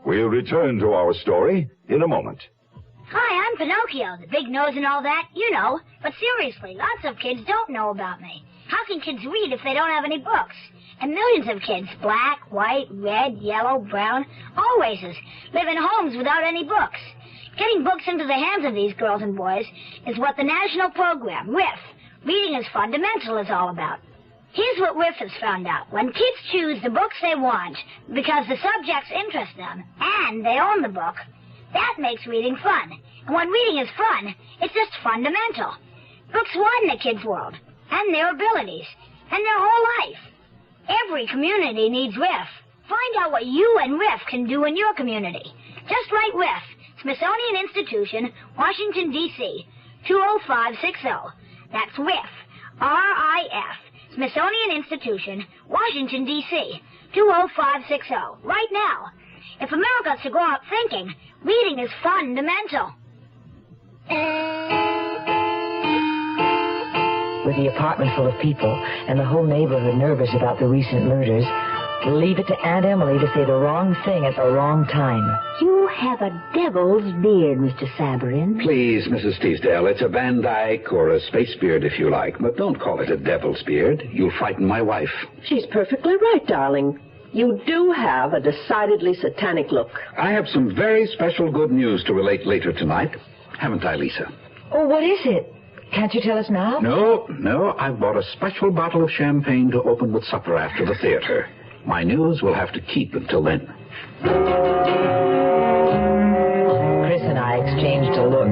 We'll return to our story in a moment. Hi, I'm Pinocchio, the big nose and all that, you know. But seriously, lots of kids don't know about me. How can kids read if they don't have any books? And millions of kids, black, white, red, yellow, brown, all races, live in homes without any books. Getting books into the hands of these girls and boys is what the national program, RIF, Reading is Fundamental, is all about. Here's what RIF has found out. When kids choose the books they want because the subjects interest them and they own the book, that makes reading fun. And when reading is fun, it's just fundamental. Books widen the kids' world and their abilities and their whole life. Every community needs RIF. Find out what you and RIF can do in your community. Just write RIF, Smithsonian Institution, Washington, D.C., 20560. That's RIF, R-I-F, Smithsonian Institution, Washington, D.C., 20560. Right now. If America's to grow up thinking, reading is fundamental. With the apartment full of people and the whole neighborhood nervous about the recent murders, leave it to Aunt Emily to say the wrong thing at the wrong time. You have a devil's beard, Mr. Sabrin. Please, Mrs. Teasdale, it's a Van Dyke or a space beard if you like, but don't call it a devil's beard. You'll frighten my wife. She's perfectly right, darling. You do have a decidedly satanic look. I have some very special good news to relate later tonight. Haven't I, Lisa? Oh, what is it? Can't you tell us now? No. I've bought a special bottle of champagne to open with supper after the theater. My news will have to keep until then. Chris and I exchanged a look.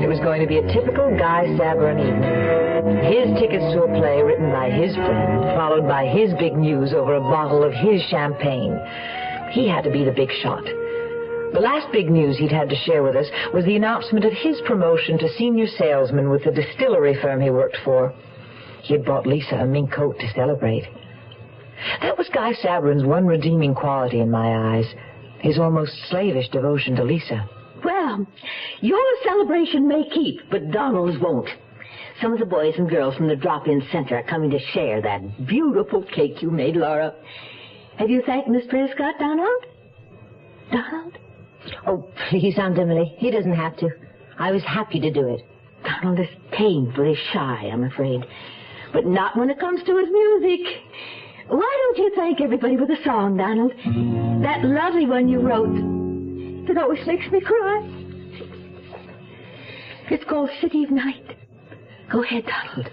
It was going to be a typical Guy Sabrin evening. His tickets to a play written by his friend, followed by his big news over a bottle of his champagne. He had to be the big shot. The last big news he'd had to share with us was the announcement of his promotion to senior salesman with the distillery firm he worked for. He had bought Lisa a mink coat to celebrate. That was Guy Sabrin's one redeeming quality in my eyes, his almost slavish devotion to Lisa. Well, your celebration may keep, but Donald's won't. Some of the boys and girls from the drop-in center are coming to share that beautiful cake you made, Laura. Have you thanked Miss Prescott, Donald? Donald? Oh, please, Aunt Emily. He doesn't have to. I was happy to do it. Donald is painfully shy, I'm afraid. But not when it comes to his music. Why don't you thank everybody with a song, Donald? That lovely one you wrote. It always makes me cry. It's called City of Night. Go ahead, Donald.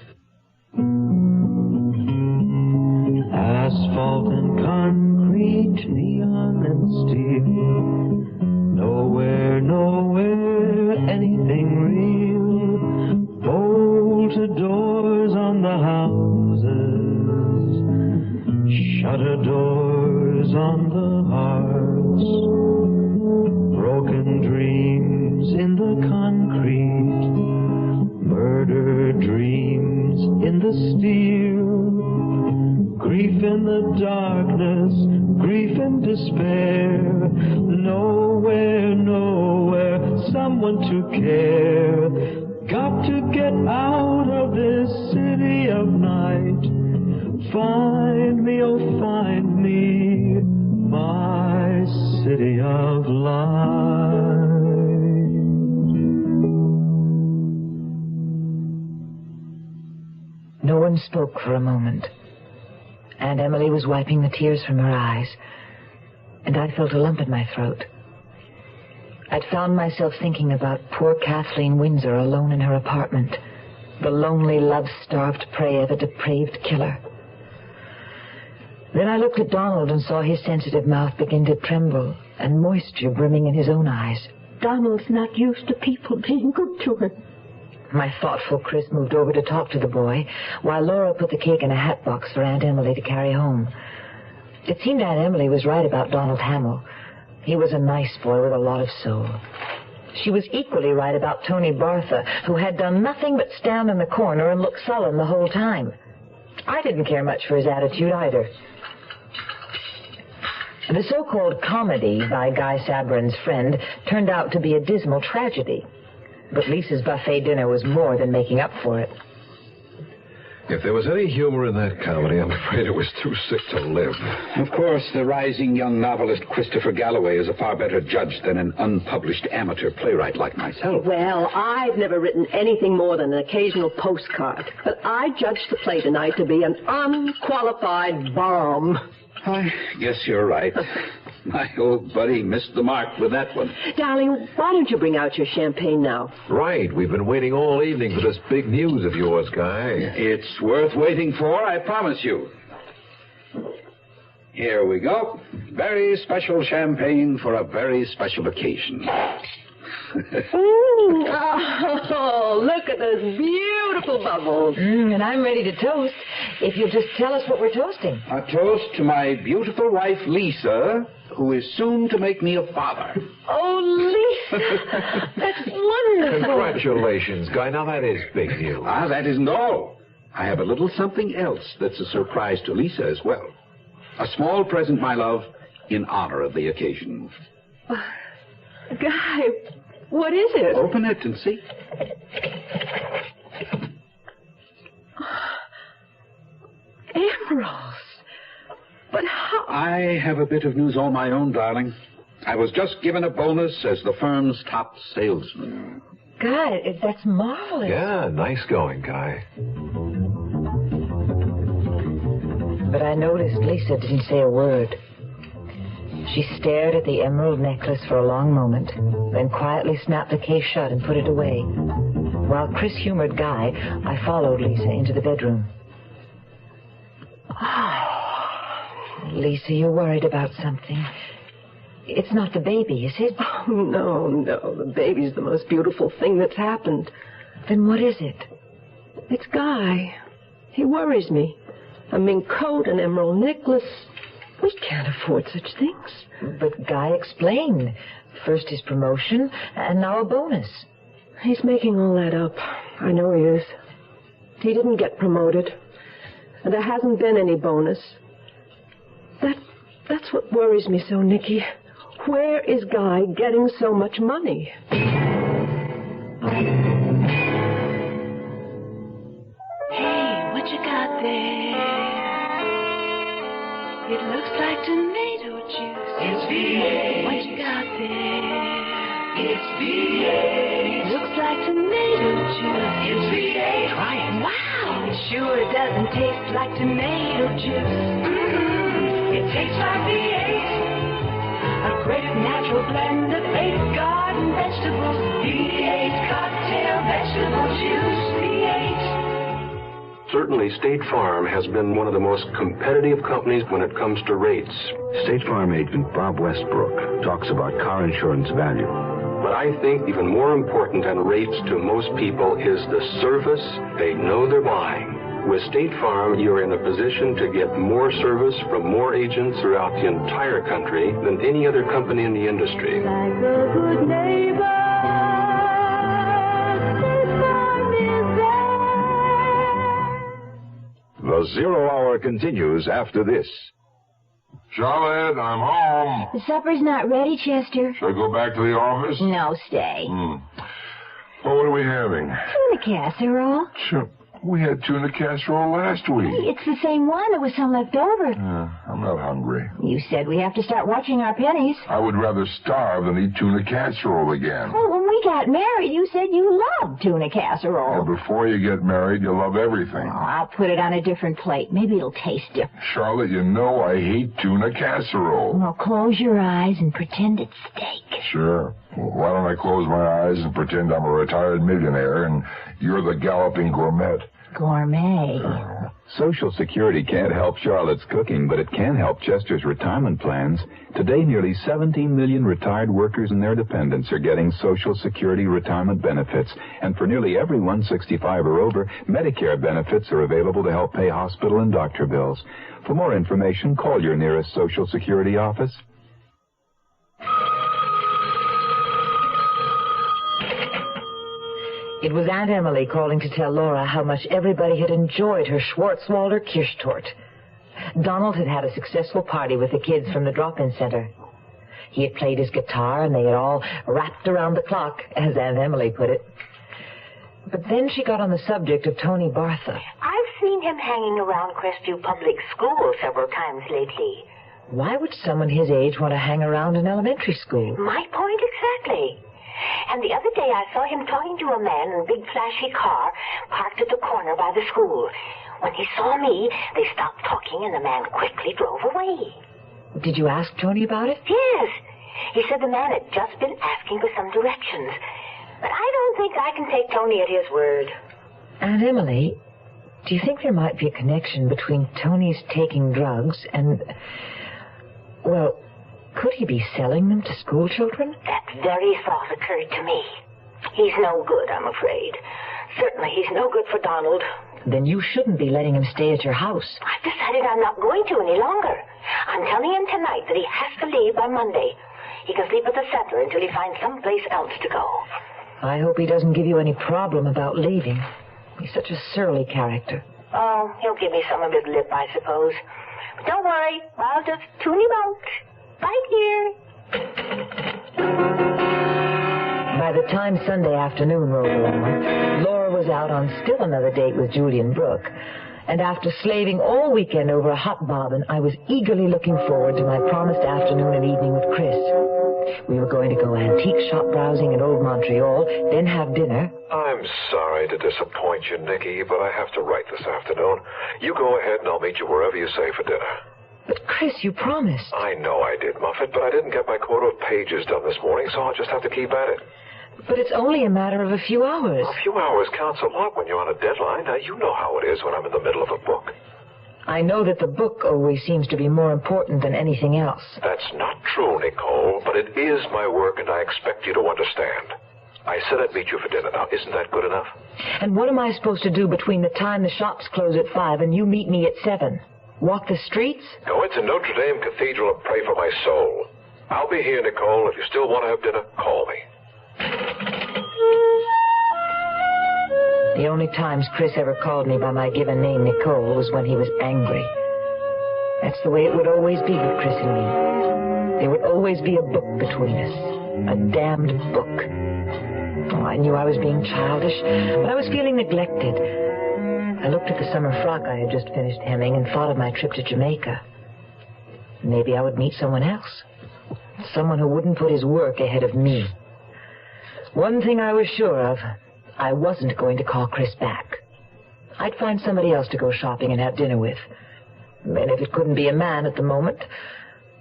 Asphalt and concrete, neon and steel. Nowhere, anything real. Bolted doors on the houses. Shutter doors on the hearts. Broken dreams in the concrete, murder dreams in the steel, grief in the darkness, grief and despair, nowhere, someone to care, got to get out of this city of night, find me, oh find me, my city of light. No one spoke for a moment. Aunt Emily was wiping the tears from her eyes, and I felt a lump in my throat. I'd found myself thinking about poor Kathleen Windsor alone in her apartment, the lonely, love-starved prey of a depraved killer. Then I looked at Donald and saw his sensitive mouth begin to tremble and moisture brimming in his own eyes. Donald's not used to people being good to him. My thoughtful Chris moved over to talk to the boy, while Laura put the cake in a hat box for Aunt Emily to carry home. It seemed Aunt Emily was right about Donald Hamill. He was a nice boy with a lot of soul. She was equally right about Tony Bartha, who had done nothing but stand in the corner and look sullen the whole time. I didn't care much for his attitude either. The so-called comedy by Guy Sabrin's friend turned out to be a dismal tragedy. But Lisa's buffet dinner was more than making up for it. If there was any humor in that comedy, I'm afraid it was too sick to live. Of course, the rising young novelist Christopher Galloway is a far better judge than an unpublished amateur playwright like myself. Well, I've never written anything more than an occasional postcard. But I judged the play tonight to be an unqualified bomb. I guess you're right. My old buddy missed the mark with that one. Darling, why don't you bring out your champagne now? Right. We've been waiting all evening for this big news of yours, Guy. It's worth waiting for, I promise you. Here we go. Very special champagne for a very special occasion. Oh, look at those beautiful bubbles. And I'm ready to toast. If you'll just tell us what we're toasting. A toast to my beautiful wife, Lisa, who is soon to make me a father. Oh, Lisa, that's wonderful. Congratulations, Guy. Now, that is big news. Ah, that isn't all. I have a little something else that's a surprise to Lisa as well. A small present, my love, in honor of the occasion. Guy, what is it? Open it and see. Emeralds. But how? I have a bit of news all my own, darling. I was just given a bonus as the firm's top salesman. Guy, that's marvelous. Yeah, nice going, Guy. But I noticed Lisa didn't say a word. She stared at the emerald necklace for a long moment, then quietly snapped the case shut and put it away. While Chris humored Guy, I followed Lisa into the bedroom. Oh, Lisa, you're worried about something. It's not the baby, is it? Oh, no. The baby's the most beautiful thing that's happened. Then what is it? It's Guy. He worries me. A mink coat, an emerald necklace. We can't afford such things. But Guy explained. First his promotion, and now a bonus. He's making all that up. I know he is. He didn't get promoted. And there hasn't been any bonus. That's what worries me so, Nicky. Where is Guy getting so much money? Hey, what you got there? It looks like tomato juice. It's V8. What you got there? It's V8. Looks like tomato juice. It's V8. Try it. Wow. It sure doesn't taste like tomato juice. It tastes like V8. A great natural blend of 8 garden vegetables. V8 cocktail vegetable juice. V8. Certainly, State Farm has been one of the most competitive companies when it comes to rates. State Farm agent Bob Westbrook talks about car insurance value. But I think even more important than rates to most people is the service they know they're buying. With State Farm, you're in a position to get more service from more agents throughout the entire country than any other company in the industry. Like a good neighbor, State Farm is there. The Zero Hour continues after this. Charlotte, I'm home. The supper's not ready, Chester. Should I go back to the office? No, stay. Well, what are we having? Tuna casserole. Sure. We had tuna casserole last week. It's the same one. There was some left over. I'm not hungry. You said we have to start watching our pennies. I would rather starve than eat tuna casserole again. Well, when we got married, you said you loved tuna casserole. And before you get married, you love everything. Oh, I'll put it on a different plate. Maybe it'll taste different. Charlotte, you know I hate tuna casserole. Well, close your eyes and pretend it's steak. Sure. Well, why don't I close my eyes and pretend I'm a retired millionaire and you're the galloping gourmet? Gourmet. Social Security can't help Charlotte's cooking, but it can help Chester's retirement plans. Today, nearly 17 million retired workers and their dependents are getting Social Security retirement benefits. And for nearly everyone 65 or over, Medicare benefits are available to help pay hospital and doctor bills. For more information, call your nearest Social Security office. It was Aunt Emily calling to tell Laura how much everybody had enjoyed her Schwarzwalder Kirschtorte. Donald had had a successful party with the kids from the drop-in center. He had played his guitar, and they had all rapped around the clock, as Aunt Emily put it. But then she got on the subject of Tony Bartha. I've seen him hanging around Crestview Public School several times lately. Why would someone his age want to hang around an elementary school? My point exactly. And the other day I saw him talking to a man in a big flashy car parked at the corner by the school. When he saw me, they stopped talking and the man quickly drove away. Did you ask Tony about it? Yes. He said the man had just been asking for some directions. But I don't think I can take Tony at his word. Aunt Emily, do you think there might be a connection between Tony's taking drugs and... well... could he be selling them to school children? That very thought occurred to me. He's no good, I'm afraid. Certainly he's no good for Donald. Then you shouldn't be letting him stay at your house. I've decided I'm not going to any longer. I'm telling him tonight that he has to leave by Monday. He can sleep at the center until he finds someplace else to go. I hope he doesn't give you any problem about leaving. He's such a surly character. Oh, he'll give me some of his lip, I suppose. But don't worry, I'll just tune him out. Right here. By the time Sunday afternoon rolled around, Laura was out on still another date with Julian Brooke. And after slaving all weekend over a hot bobbin, I was eagerly looking forward to my promised afternoon and evening with Chris. We were going to go antique shop browsing in Old Montreal, then have dinner. I'm sorry to disappoint you, Nicky, but I have to write this afternoon. You go ahead and I'll meet you wherever you say for dinner. But, Chris, you promised. I know I did, Muffet, but I didn't get my quota of pages done this morning, so I'll just have to keep at it. But it's only a matter of a few hours. A few hours counts a lot when you're on a deadline. Now, you know how it is when I'm in the middle of a book. I know that the book always seems to be more important than anything else. That's not true, Nicole, but it is my work, and I expect you to understand. I said I'd meet you for dinner. Now, isn't that good enough? And what am I supposed to do between the time the shops close at 5 and you meet me at 7? Walk the streets? Go into Notre Dame Cathedral and pray for my soul. I'll be here, Nicole. If you still want to have dinner, call me. The only times Chris ever called me by my given name, Nicole, was when he was angry. That's the way it would always be with Chris and me. There would always be a book between us. A damned book. Oh, I knew I was being childish, but I was feeling neglected. I looked at the summer frock I had just finished hemming and thought of my trip to Jamaica. Maybe I would meet someone else. Someone who wouldn't put his work ahead of me. One thing I was sure of, I wasn't going to call Chris back. I'd find somebody else to go shopping and have dinner with. And if it couldn't be a man at the moment,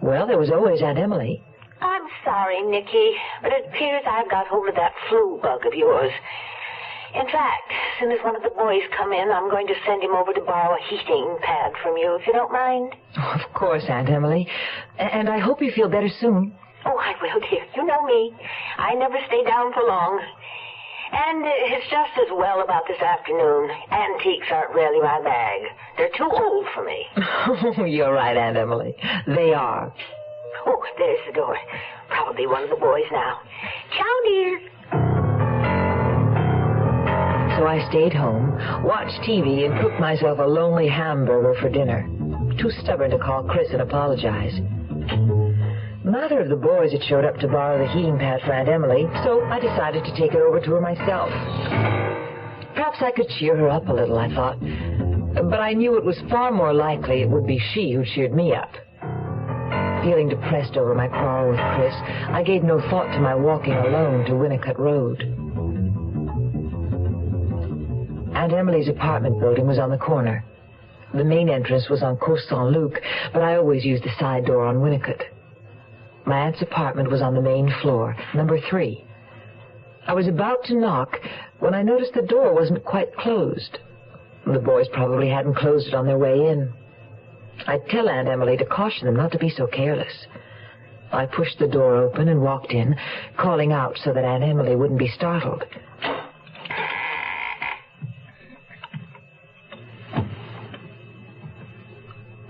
well, there was always Aunt Emily. I'm sorry, Nicky, but it appears I've got hold of that flu bug of yours. In fact, as soon as one of the boys come in, I'm going to send him over to borrow a heating pad from you, if you don't mind. Oh, of course, Aunt Emily. And I hope you feel better soon. Oh, I will, dear. You know me. I never stay down for long. And it's just as well about this afternoon. Antiques aren't really my bag. They're too old for me. Oh, you're right, Aunt Emily. They are. Oh, there's the door. Probably one of the boys now. Ciao, dear. So I stayed home, watched TV, and cooked myself a lonely hamburger for dinner. Too stubborn to call Chris and apologize. Neither of the boys had showed up to borrow the heating pad for Aunt Emily, so I decided to take it over to her myself. Perhaps I could cheer her up a little, I thought. But I knew it was far more likely it would be she who cheered me up. Feeling depressed over my quarrel with Chris, I gave no thought to my walking alone to Winnicott Road. Aunt Emily's apartment building was on the corner. The main entrance was on Coast Saint-Luc, but I always used the side door on Winnicott. My aunt's apartment was on the main floor, number 3. I was about to knock when I noticed the door wasn't quite closed. The boys probably hadn't closed it on their way in. I'd tell Aunt Emily to caution them not to be so careless. I pushed the door open and walked in, calling out so that Aunt Emily wouldn't be startled.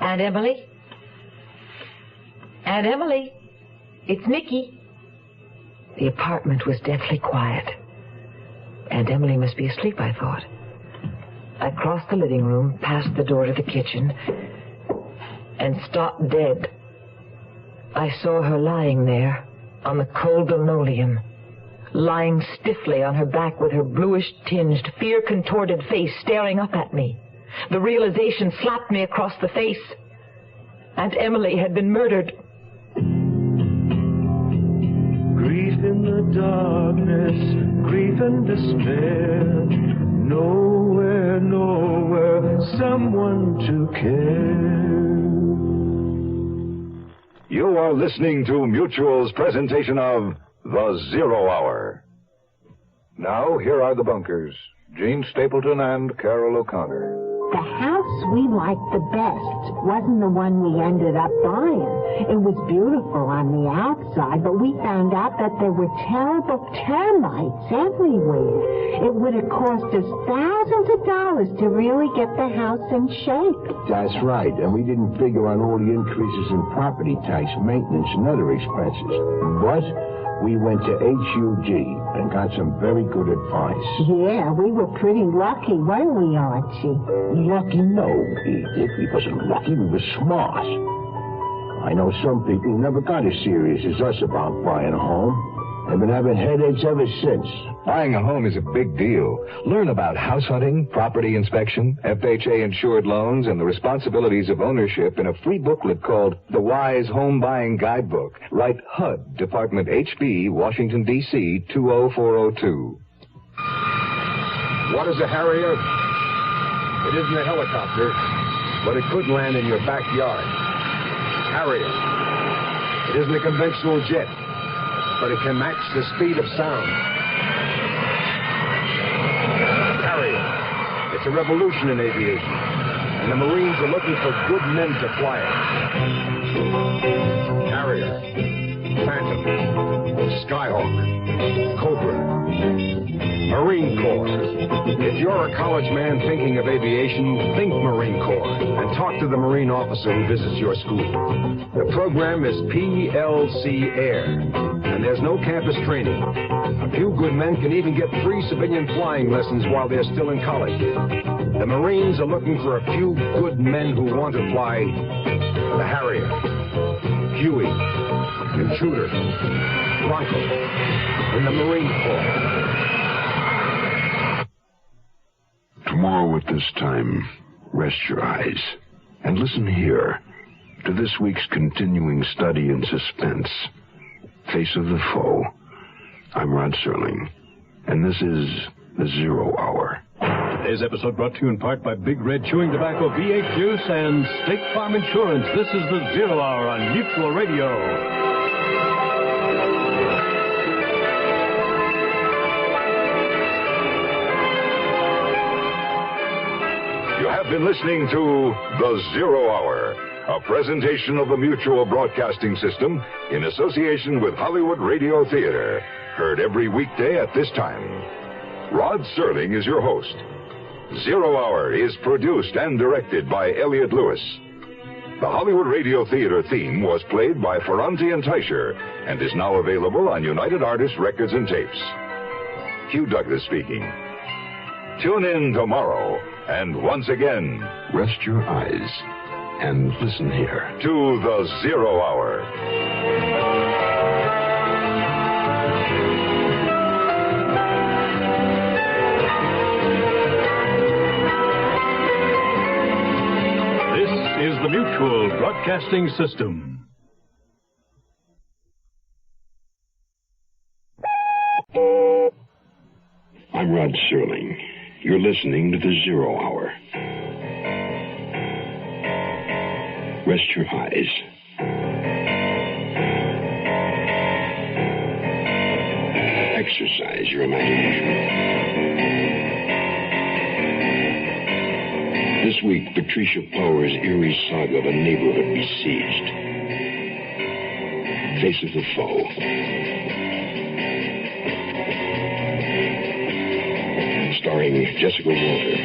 Aunt Emily? Aunt Emily? It's Nicky. The apartment was deathly quiet. Aunt Emily must be asleep, I thought. I crossed the living room, passed the door to the kitchen, and stopped dead. I saw her lying there on the cold linoleum, lying stiffly on her back with her bluish-tinged, fear-contorted face staring up at me. The realization slapped me across the face. Aunt Emily had been murdered. Grief in the darkness, grief and despair. Nowhere, nowhere, someone to care. You are listening to Mutual's presentation of The Zero Hour. Now, here are the bunkers, Gene Stapleton and Carol O'Connor. The house we liked the best wasn't the one we ended up buying. It was beautiful on the outside, but we found out that there were terrible termites everywhere. It would have cost us thousands of dollars to really get the house in shape. That's right, and we didn't figure on all the increases in property tax, maintenance, and other expenses. But we went to HUG and got some very good advice. Yeah, we were pretty lucky, weren't we, Archie? Lucky? No, Edith. We wasn't lucky. We were smart. I know some people who never got as serious as us about buying a home. They've been having headaches ever since. Buying a home is a big deal. Learn about house hunting, property inspection, FHA-insured loans, and the responsibilities of ownership in a free booklet called The Wise Home Buying Guidebook. Write HUD, Department HB, Washington, D.C., 20402. What is a Harrier? It isn't a helicopter, but it could land in your backyard. Harrier. It isn't a conventional jet, but it can match the speed of sound. Harrier. It's a revolution in aviation, and the Marines are looking for good men to fly it. Harrier. Phantom. Skyhawk. Cobra. Marine Corps. If you're a college man thinking of aviation, think Marine Corps and talk to the Marine officer who visits your school. The program is PLC Air, and there's no campus training. A few good men can even get free civilian flying lessons while they're still in college. The Marines are looking for a few good men who want to fly the Harrier, Huey, Intruder, Bronco, in the Marine Corps. Tomorrow at this time, rest your eyes and listen here to this week's continuing study in suspense, Face of the Foe. I'm Rod Serling, and this is The Zero Hour. Today's episode brought to you in part by Big Red Chewing Tobacco V8 Juice and State Farm Insurance. This is The Zero Hour on Mutual Radio. You have been listening to The Zero Hour, a presentation of the Mutual Broadcasting System in association with Hollywood Radio Theater. Heard every weekday at this time. Rod Serling is your host. Zero Hour is produced and directed by Elliott Lewis. The Hollywood Radio Theater theme was played by Ferranti and Teicher and is now available on United Artists Records and Tapes. Hugh Douglas speaking. Tune in tomorrow, and once again, rest your eyes and listen here to The Zero Hour. This is the Mutual Broadcasting System. I'm Rod Serling. You're listening to The Zero Hour. Rest your eyes. Exercise your imagination. This week, Patricia Power's eerie saga of a neighborhood besieged. Face of the Foe. Starring Jessica Walter,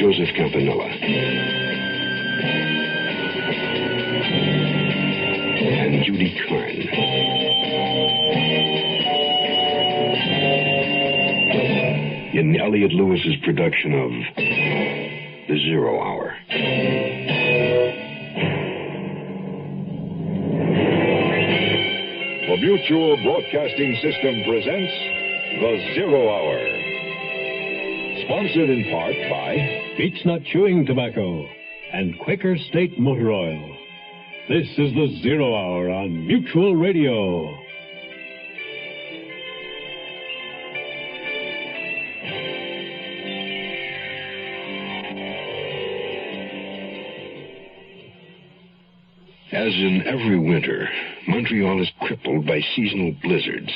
Joseph Campanella, and Judy Carn. In Elliott Lewis's production of The Zero Hour. The Mutual Broadcasting System presents The Zero Hour. Sponsored in part by Beech Nut Chewing Tobacco and Quaker State Motor Oil. This is The Zero Hour on Mutual Radio. As in every winter, Montreal is crippled by seasonal blizzards.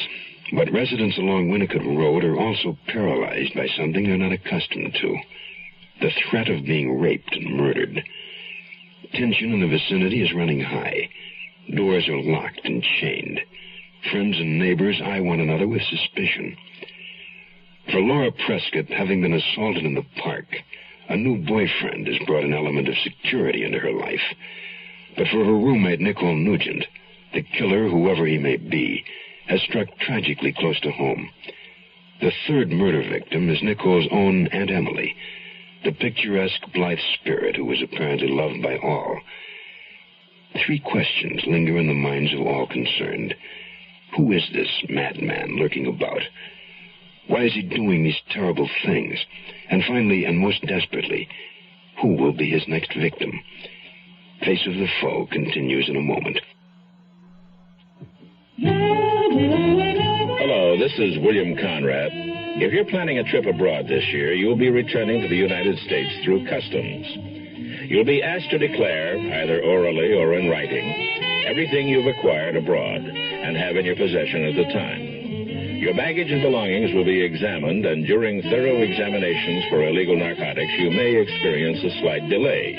But residents along Winnicott Road are also paralyzed by something they're not accustomed to. The threat of being raped and murdered. Tension in the vicinity is running high. Doors are locked and chained. Friends and neighbors eye one another with suspicion. For Laura Prescott, having been assaulted in the park, a new boyfriend has brought an element of security into her life. But for her roommate, Nicole Nugent, the killer, whoever he may be, has struck tragically close to home. The third murder victim is Nicole's own Aunt Emily, the picturesque, blithe spirit who was apparently loved by all. 3 questions linger in the minds of all concerned. Who is this madman lurking about? Why is he doing these terrible things? And finally, and most desperately, who will be his next victim? Face of the Foe continues in a moment. Hello, this is William Conrad. If you're planning a trip abroad this year, you'll be returning to the United States through customs. You'll be asked to declare, either orally or in writing, everything you've acquired abroad and have in your possession at the time. Your baggage and belongings will be examined, and during thorough examinations for illegal narcotics, you may experience a slight delay.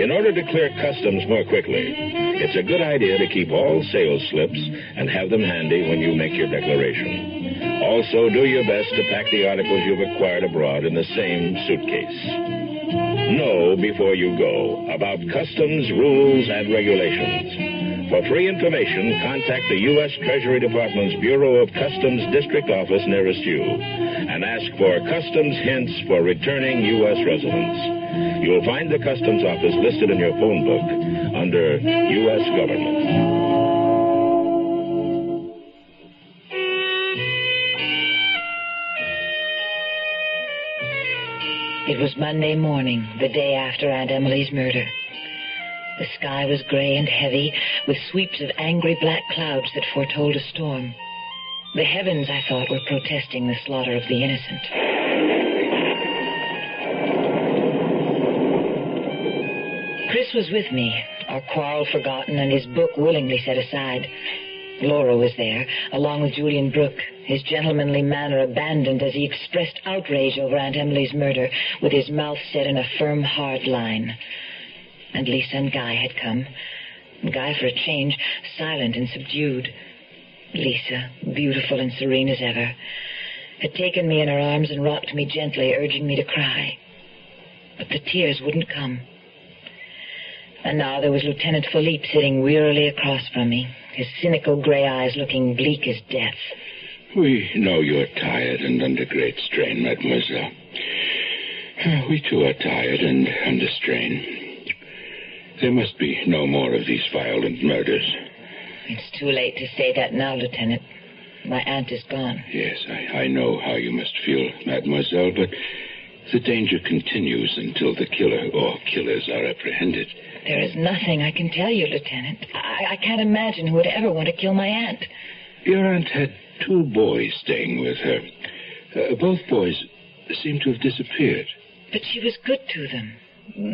In order to clear customs more quickly, it's a good idea to keep all sales slips and have them handy when you make your declaration. Also, do your best to pack the articles you've acquired abroad in the same suitcase. Know before you go about customs rules and regulations. For free information, contact the U.S. Treasury Department's Bureau of Customs District Office nearest you and ask for customs hints for returning U.S. residents. You'll find the Customs Office listed in your phone book under U.S. Government. It was Monday morning, the day after Aunt Emily's murder. The sky was gray and heavy, with sweeps of angry black clouds that foretold a storm. The heavens, I thought, were protesting the slaughter of the innocent. Chris was with me, our quarrel forgotten and his book willingly set aside. Laura was there, along with Julian Brooke, his gentlemanly manner abandoned as he expressed outrage over Aunt Emily's murder, with his mouth set in a firm, hard line. And Lisa and Guy had come. Guy, for a change, silent and subdued. Lisa, beautiful and serene as ever, had taken me in her arms and rocked me gently, urging me to cry. But the tears wouldn't come. And now there was Lieutenant Philippe sitting wearily across from me, his cynical gray eyes looking bleak as death. We know you're tired and under great strain, mademoiselle. We too are tired and under strain. There must be no more of these violent murders. It's too late to say that now, Lieutenant. My aunt is gone. Yes, I know how you must feel, mademoiselle, but the danger continues until the killer or killers are apprehended. There is nothing I can tell you, Lieutenant. I can't imagine who would ever want to kill my aunt. Your aunt had 2 boys staying with her. Both boys seem to have disappeared. But she was good to them.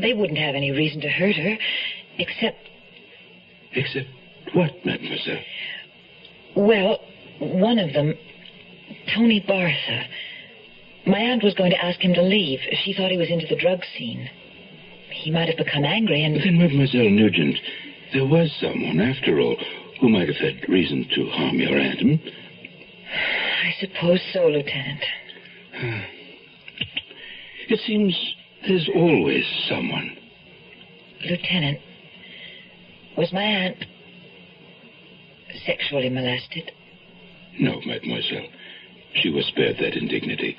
They wouldn't have any reason to hurt her, except... Except what, mademoiselle? Well, one of them, Tony Bartha. My aunt was going to ask him to leave. She thought he was into the drug scene. He might have become angry and... Then, Mademoiselle Nugent, there was someone, after all, who might have had reason to harm your aunt, I suppose so, Lieutenant. It seems there's always someone. Lieutenant, was my aunt sexually molested? No, mademoiselle. She was spared that indignity.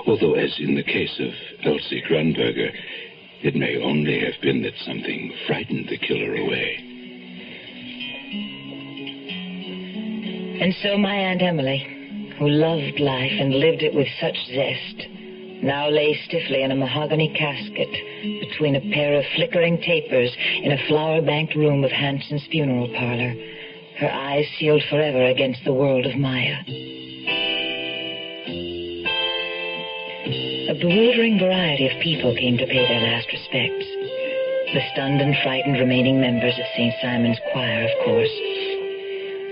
Although, as in the case of Elsie Grunberger, it may only have been that something frightened the killer away. And so my Aunt Emily, who loved life and lived it with such zest, now lay stiffly in a mahogany casket between a pair of flickering tapers in a flower-banked room of Hanson's funeral parlor, her eyes sealed forever against the world of Maya. A bewildering variety of people came to pay their last respects. The stunned and frightened remaining members of St. Simon's Choir, of course,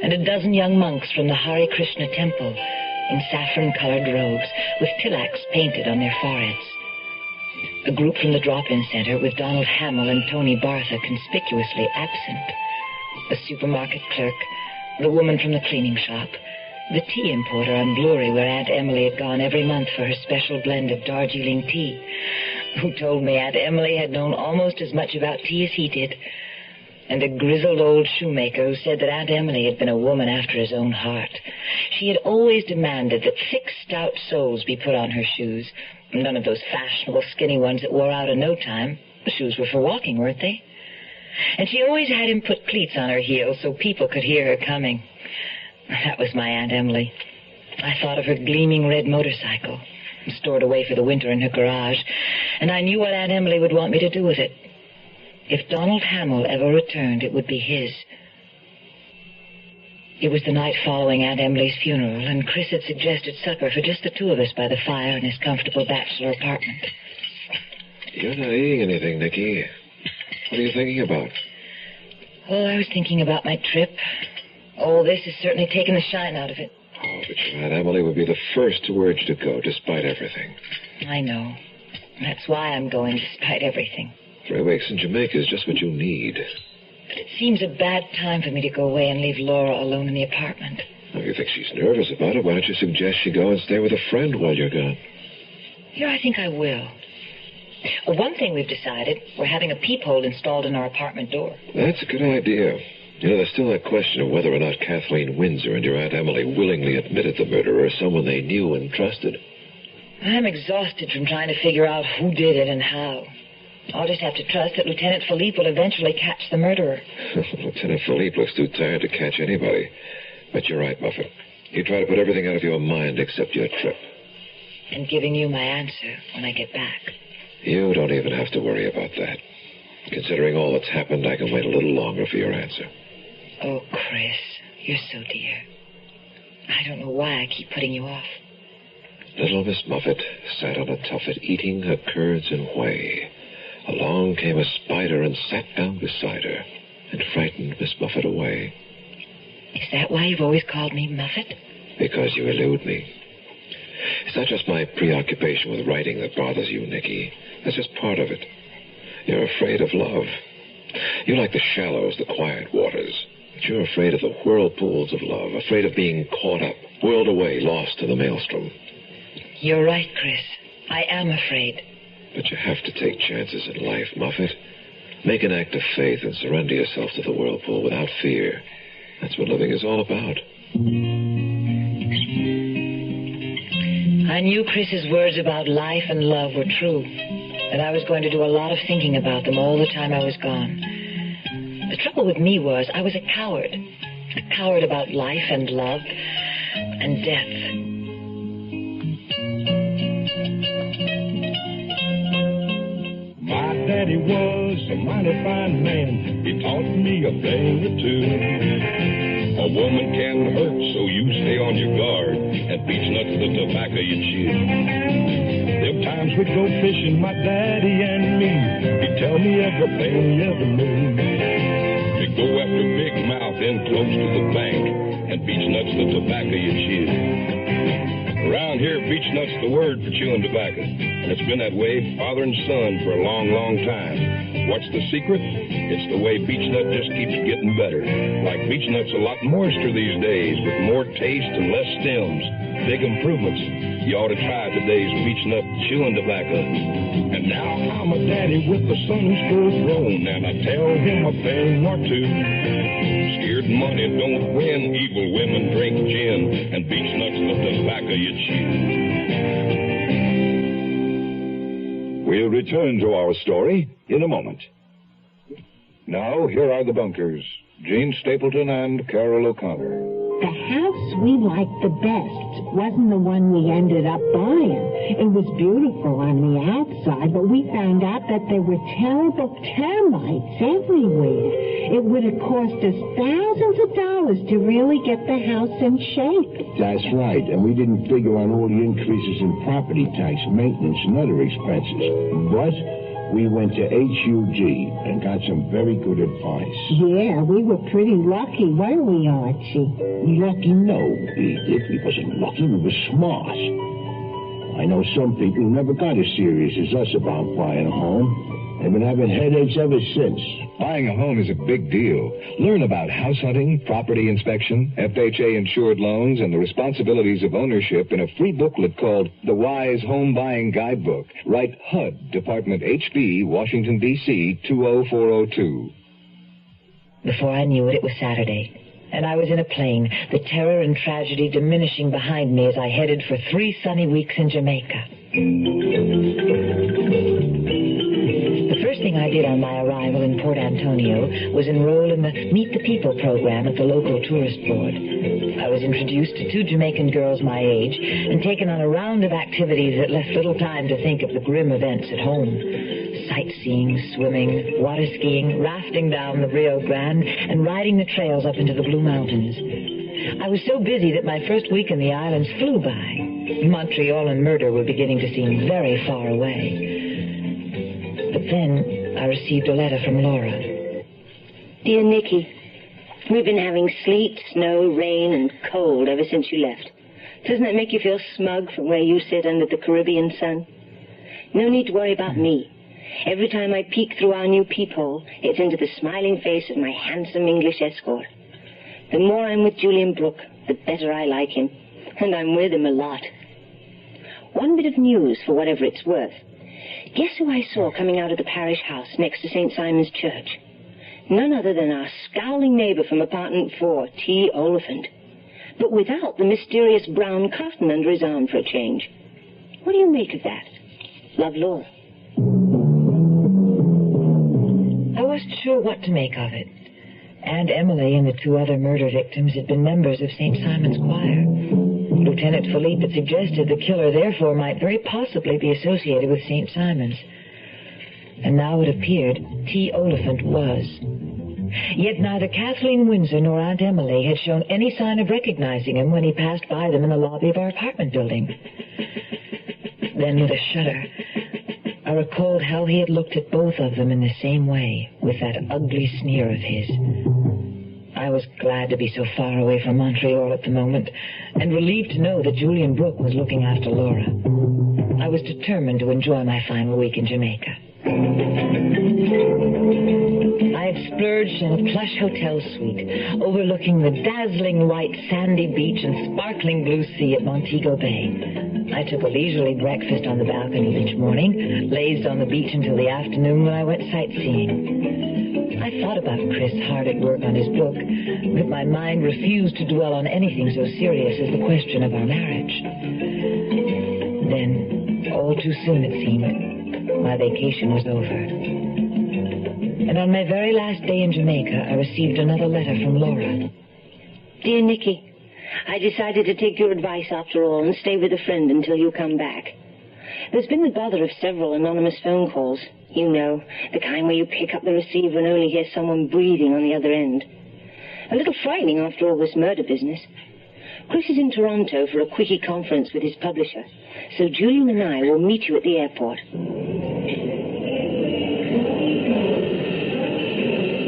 and a dozen young monks from the Hare Krishna temple in saffron-colored robes with tilacs painted on their foreheads. A group from the drop-in center with Donald Hamill and Tony Bartha conspicuously absent. A supermarket clerk, the woman from the cleaning shop, the tea importer on Blurry where Aunt Emily had gone every month for her special blend of Darjeeling tea, who told me Aunt Emily had known almost as much about tea as he did, and a grizzled old shoemaker who said that Aunt Emily had been a woman after his own heart. She had always demanded that thick, stout soles be put on her shoes, none of those fashionable, skinny ones that wore out in no time. The shoes were for walking, weren't they? And she always had him put cleats on her heels so people could hear her coming. That was my Aunt Emily. I thought of her gleaming red motorcycle, stored away for the winter in her garage, and I knew what Aunt Emily would want me to do with it. If Donald Hamill ever returned, it would be his. It was the night following Aunt Emily's funeral, and Chris had suggested supper for just the two of us by the fire in his comfortable bachelor apartment. You're not eating anything, Nicky. What are you thinking about? Oh, I was thinking about my trip. Oh, this has certainly taken the shine out of it. Oh, but your Aunt Emily would be the first to urge you to go, despite everything. I know. That's why I'm going, despite everything. 3 weeks in Jamaica is just what you need. But it seems a bad time for me to go away and leave Laura alone in the apartment. Well, if you think she's nervous about it, why don't you suggest she go and stay with a friend while you're gone? I think I will. Well, one thing we've decided, we're having a peephole installed in our apartment door. That's a good idea. There's still that question of whether or not Kathleen Windsor and your Aunt Emily willingly admitted the murder or someone they knew and trusted. I'm exhausted from trying to figure out who did it and how. I'll just have to trust that Lieutenant Philippe will eventually catch the murderer. Lieutenant Philippe looks too tired to catch anybody. But you're right, Muffet. You try to put everything out of your mind except your trip. And giving you my answer when I get back. You don't even have to worry about that. Considering all that's happened, I can wait a little longer for your answer. Oh, Chris, you're so dear. I don't know why I keep putting you off. Little Miss Muffet sat on a tuffet eating her curds and whey. Along came a spider and sat down beside her and frightened Miss Muffet away. Is that why you've always called me Muffet? Because you elude me. It's not just my preoccupation with writing that bothers you, Nicky. That's just part of it. You're afraid of love. You like the shallows, the quiet waters. But you're afraid of the whirlpools of love, afraid of being caught up, whirled away, lost in the maelstrom. You're right, Chris. I am afraid. But you have to take chances in life, Muffet. Make an act of faith and surrender yourself to the whirlpool without fear. That's what living is all about. I knew Chris's words about life and love were true, and I was going to do a lot of thinking about them all the time I was gone. The trouble with me was I was a coward about life and love and death. My daddy was a mighty fine man. He taught me a thing or two. A woman can hurt, so you stay on your guard and beach nuts the tobacco you chew. Them times we'd go fishing, my daddy and me. He'd tell me everything he ever knew. We'd go after big mouth in close to the bank and beach nuts the tobacco you chew. Around here, beech nut's the word for chewing tobacco. And it's been that way, father and son, for a long, long time. What's the secret? It's the way beech nut just keeps getting better. Like beech nut's a lot moister these days, with more taste and less stems. Big improvements. You ought to try today's beech nut chewing tobacco. And now I'm a daddy with a son who's full grown, and I tell him a thing or two. Scared money don't win, evil women drink gin, and beech nuts the tobacco you chew. We'll return to our story in a moment. Now, here are the bunkers, Gene Stapleton and Carol O'Connor. The house we liked the best wasn't the one we ended up buying. It was beautiful on the outside, but we found out that there were terrible termites everywhere. It would have cost us thousands of dollars to really get the house in shape. That's right, and we didn't figure on all the increases in property tax, maintenance, and other expenses. But we went to HUG and got some very good advice. Yeah, we were pretty lucky, weren't we, Archie? Lucky? No, Edith. We wasn't lucky. We were smart. I know some people who never got as serious as us about buying a home. They've been having headaches ever since. Buying a home is a big deal. Learn about house hunting, property inspection, FHA-insured loans, and the responsibilities of ownership in a free booklet called The Wise Home Buying Guidebook. Write HUD, Department HB, Washington, D.C., 20402. Before I knew it was Saturday, and I was in a plane, the terror and tragedy diminishing behind me as I headed for 3 sunny weeks in Jamaica. The first thing I did on my arrival in Port Antonio was enroll in the Meet the People program at the local tourist board. I was introduced to 2 Jamaican girls my age and taken on a round of activities that left little time to think of the grim events at home. Sightseeing, swimming, water skiing, rafting down the Rio Grande, and riding the trails up into the Blue Mountains. I was so busy that my first week in the islands flew by. Montreal and murder were beginning to seem very far away. Then I received a letter from Laura. Dear Nicky, we've been having sleet, snow, rain, and cold ever since you left. Doesn't that make you feel smug from where you sit under the Caribbean sun? No need to worry about me. Every time I peek through our new peephole, it's into the smiling face of my handsome English escort. The more I'm with Julian Brooke, the better I like him. And I'm with him a lot. One bit of news, for whatever it's worth. Guess who I saw coming out of the parish house next to St. Simon's Church? None other than our scowling neighbor from apartment 4, T. Oliphant. But without the mysterious brown cotton under his arm for a change. What do you make of that? Love, Laura. I wasn't sure what to make of it. Aunt Emily and the 2 other murder victims had been members of St. Simon's Choir. Lieutenant Philippe had suggested the killer therefore might very possibly be associated with St. Simon's. And now it appeared T. Oliphant was. Yet neither Kathleen Windsor nor Aunt Emily had shown any sign of recognizing him when he passed by them in the lobby of our apartment building. Then, with a shudder, I recalled how he had looked at both of them in the same way, with that ugly sneer of his. I was glad to be so far away from Montreal at the moment, and relieved to know that Julian Brooke was looking after Laura. I was determined to enjoy my final week in Jamaica. I had splurged on a plush hotel suite overlooking the dazzling white sandy beach and sparkling blue sea at Montego Bay. I took a leisurely breakfast on the balcony each morning, lazed on the beach until the afternoon when I went sightseeing. I thought about Chris hard at work on his book, but my mind refused to dwell on anything so serious as the question of our marriage. Then, all too soon it seemed, my vacation was over. And on my very last day in Jamaica, I received another letter from Laura. Dear Nicky, I decided to take your advice after all and stay with a friend until you come back. There's been the bother of several anonymous phone calls. You know, the kind where you pick up the receiver and only hear someone breathing on the other end. A little frightening after all this murder business. Chris is in Toronto for a quickie conference with his publisher, so Julian and I will meet you at the airport.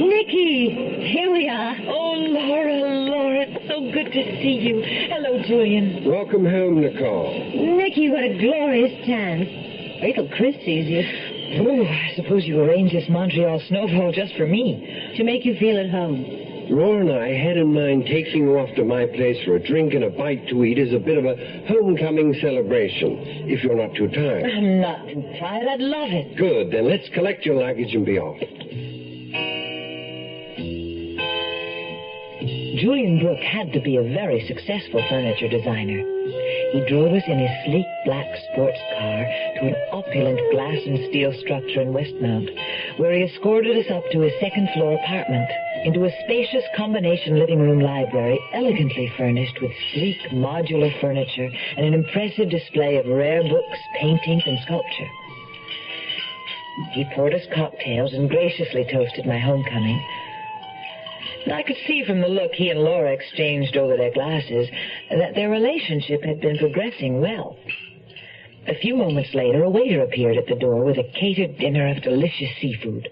Nicky, here we are. Oh, Laura, it's so good to see you. Hello, Julian. Welcome home, Nicole. Nicky, what a glorious tan. Wait till Chris sees you. Oh, I suppose you arranged this Montreal snowfall just for me. To make you feel at home. Laura and I had in mind taking you off to my place for a drink and a bite to eat as a bit of a homecoming celebration, if you're not too tired. I'm not too tired. I'd love it. Good, then let's collect your luggage and be off. Julian Brooke had to be a very successful furniture designer. He drove us in his sleek black sports car to an opulent glass and steel structure in Westmount, where he escorted us up to his second-floor apartment, into a spacious combination living room library, elegantly furnished with sleek modular furniture and an impressive display of rare books, paintings, and sculpture. He poured us cocktails and graciously toasted my homecoming. I could see from the look he and Laura exchanged over their glasses that their relationship had been progressing well. A few moments later, a waiter appeared at the door with a catered dinner of delicious seafood.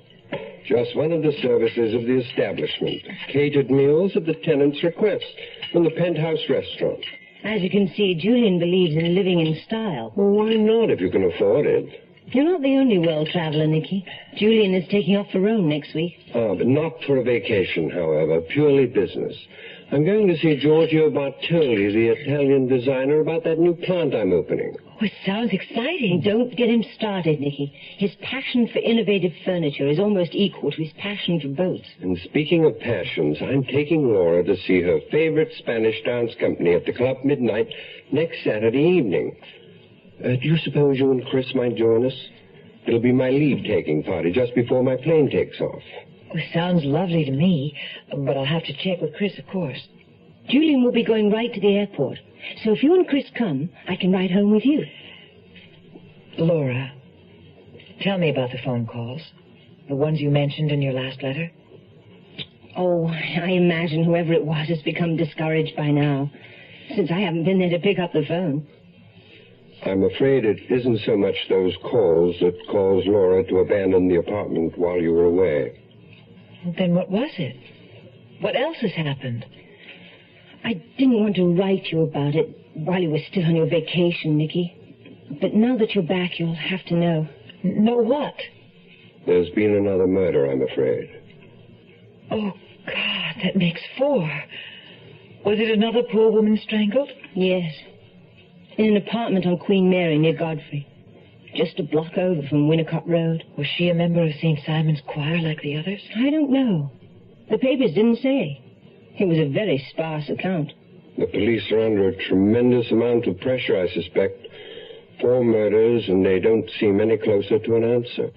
Just one of the services of the establishment. Catered meals at the tenant's request from the Penthouse restaurant. As you can see, Julian believes in living in style. Well, why not if you can afford it? You're not the only world traveler, Nicky. Julian is taking off for Rome next week. But not for a vacation, however. Purely business. I'm going to see Giorgio Bartoli, the Italian designer, about that new plant I'm opening. Oh, it sounds exciting. Don't get him started, Nicky. His passion for innovative furniture is almost equal to his passion for boats. And speaking of passions, I'm taking Laura to see her favorite Spanish dance company at the Club Midnight next Saturday evening. Do you suppose you and Chris might join us? It'll be my leave-taking party just before my plane takes off. Well, sounds lovely to me, but I'll have to check with Chris, of course. Julian will be going right to the airport, so if you and Chris come, I can ride home with you. Laura, tell me about the phone calls, the ones you mentioned in your last letter. Oh, I imagine whoever it was has become discouraged by now, since I haven't been there to pick up the phone. I'm afraid it isn't so much those calls that caused Laura to abandon the apartment while you were away. Then what was it? What else has happened? I didn't want to write you about it while you were still on your vacation, Nicky. But now that you're back, you'll have to know. Know what? There's been another murder, I'm afraid. Oh, God, that makes 4. Was it another poor woman strangled? Yes. In an apartment on Queen Mary near Godfrey. Just a block over from Winnicott Road. Was she a member of St. Simon's Choir like the others? I don't know. The papers didn't say. It was a very sparse account. The police are under a tremendous amount of pressure, I suspect. 4 murders, and they don't seem any closer to an answer.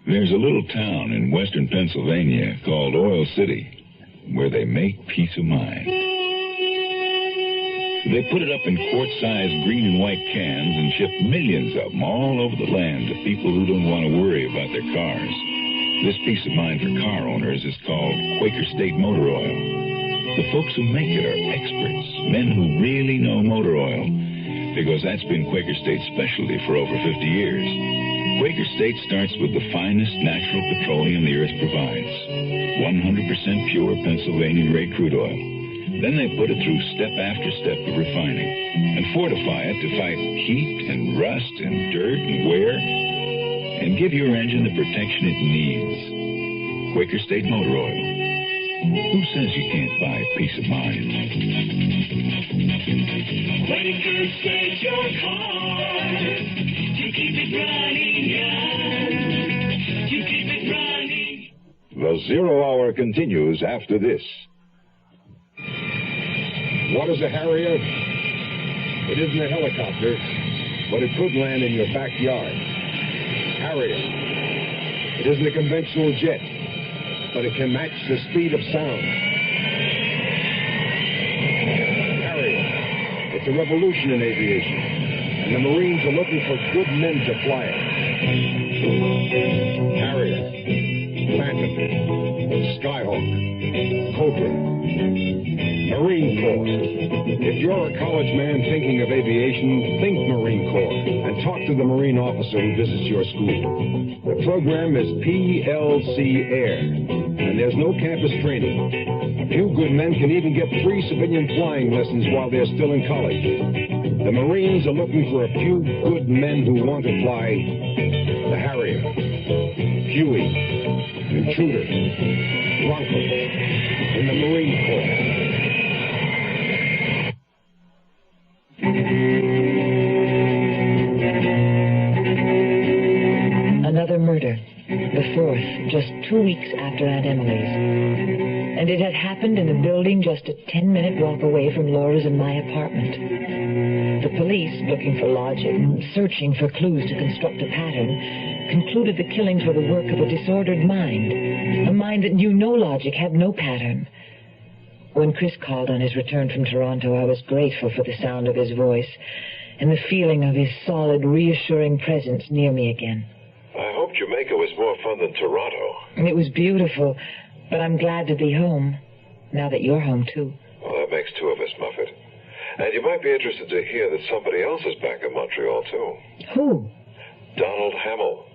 There's a little town in western Pennsylvania called Oil City where they make peace of mind. They put it up in quart-sized green and white cans and ship millions of them all over the land to people who don't want to worry about their cars. This peace of mind for car owners is called Quaker State Motor Oil. The folks who make it are experts, men who really know motor oil, because that's been Quaker State's specialty for over 50 years. Quaker State starts with the finest natural petroleum the earth provides, 100% pure Pennsylvania-grade crude oil. Then they put it through step after step of refining and fortify it to fight heat and rust and dirt and wear and give your engine the protection it needs. Quaker State Motor Oil. Who says you can't buy peace of mind? Quaker State your car to keep it running, yeah. To keep it running. The Zero Hour continues after this. What is a Harrier? It isn't a helicopter, but it could land in your backyard. Harrier. It isn't a conventional jet, but it can match the speed of sound. Harrier. It's a revolution in aviation, and the Marines are looking for good men to fly it. Harrier. Phantom. Skyhawk. Cobra. Marine Corps. If you're a college man thinking of aviation, think Marine Corps and talk to the Marine officer who visits your school. The program is PLC Air, and there's no campus training. A few good men can even get free civilian flying lessons while they're still in college. The Marines are looking for a few good men who want to fly the Harrier, Huey, Intruder, Bronco, in the Marine Corps. Another murder, the 4th, just 2 weeks after Aunt Emily's. And it had happened in a building just a 10-minute walk away from Laura's and my apartment. The police, looking for logic, searching for clues to construct a pattern, concluded the killings were the work of a disordered mind, a mind that knew no logic, had no pattern. When Chris called on his return from Toronto, I was grateful for the sound of his voice and the feeling of his solid, reassuring presence near me again. I hoped Jamaica was more fun than Toronto. It was beautiful, but I'm glad to be home, now that you're home, too. Well, that makes 2 of us, Muffet. And you might be interested to hear that somebody else is back in Montreal, too. Who? Donald Hamill.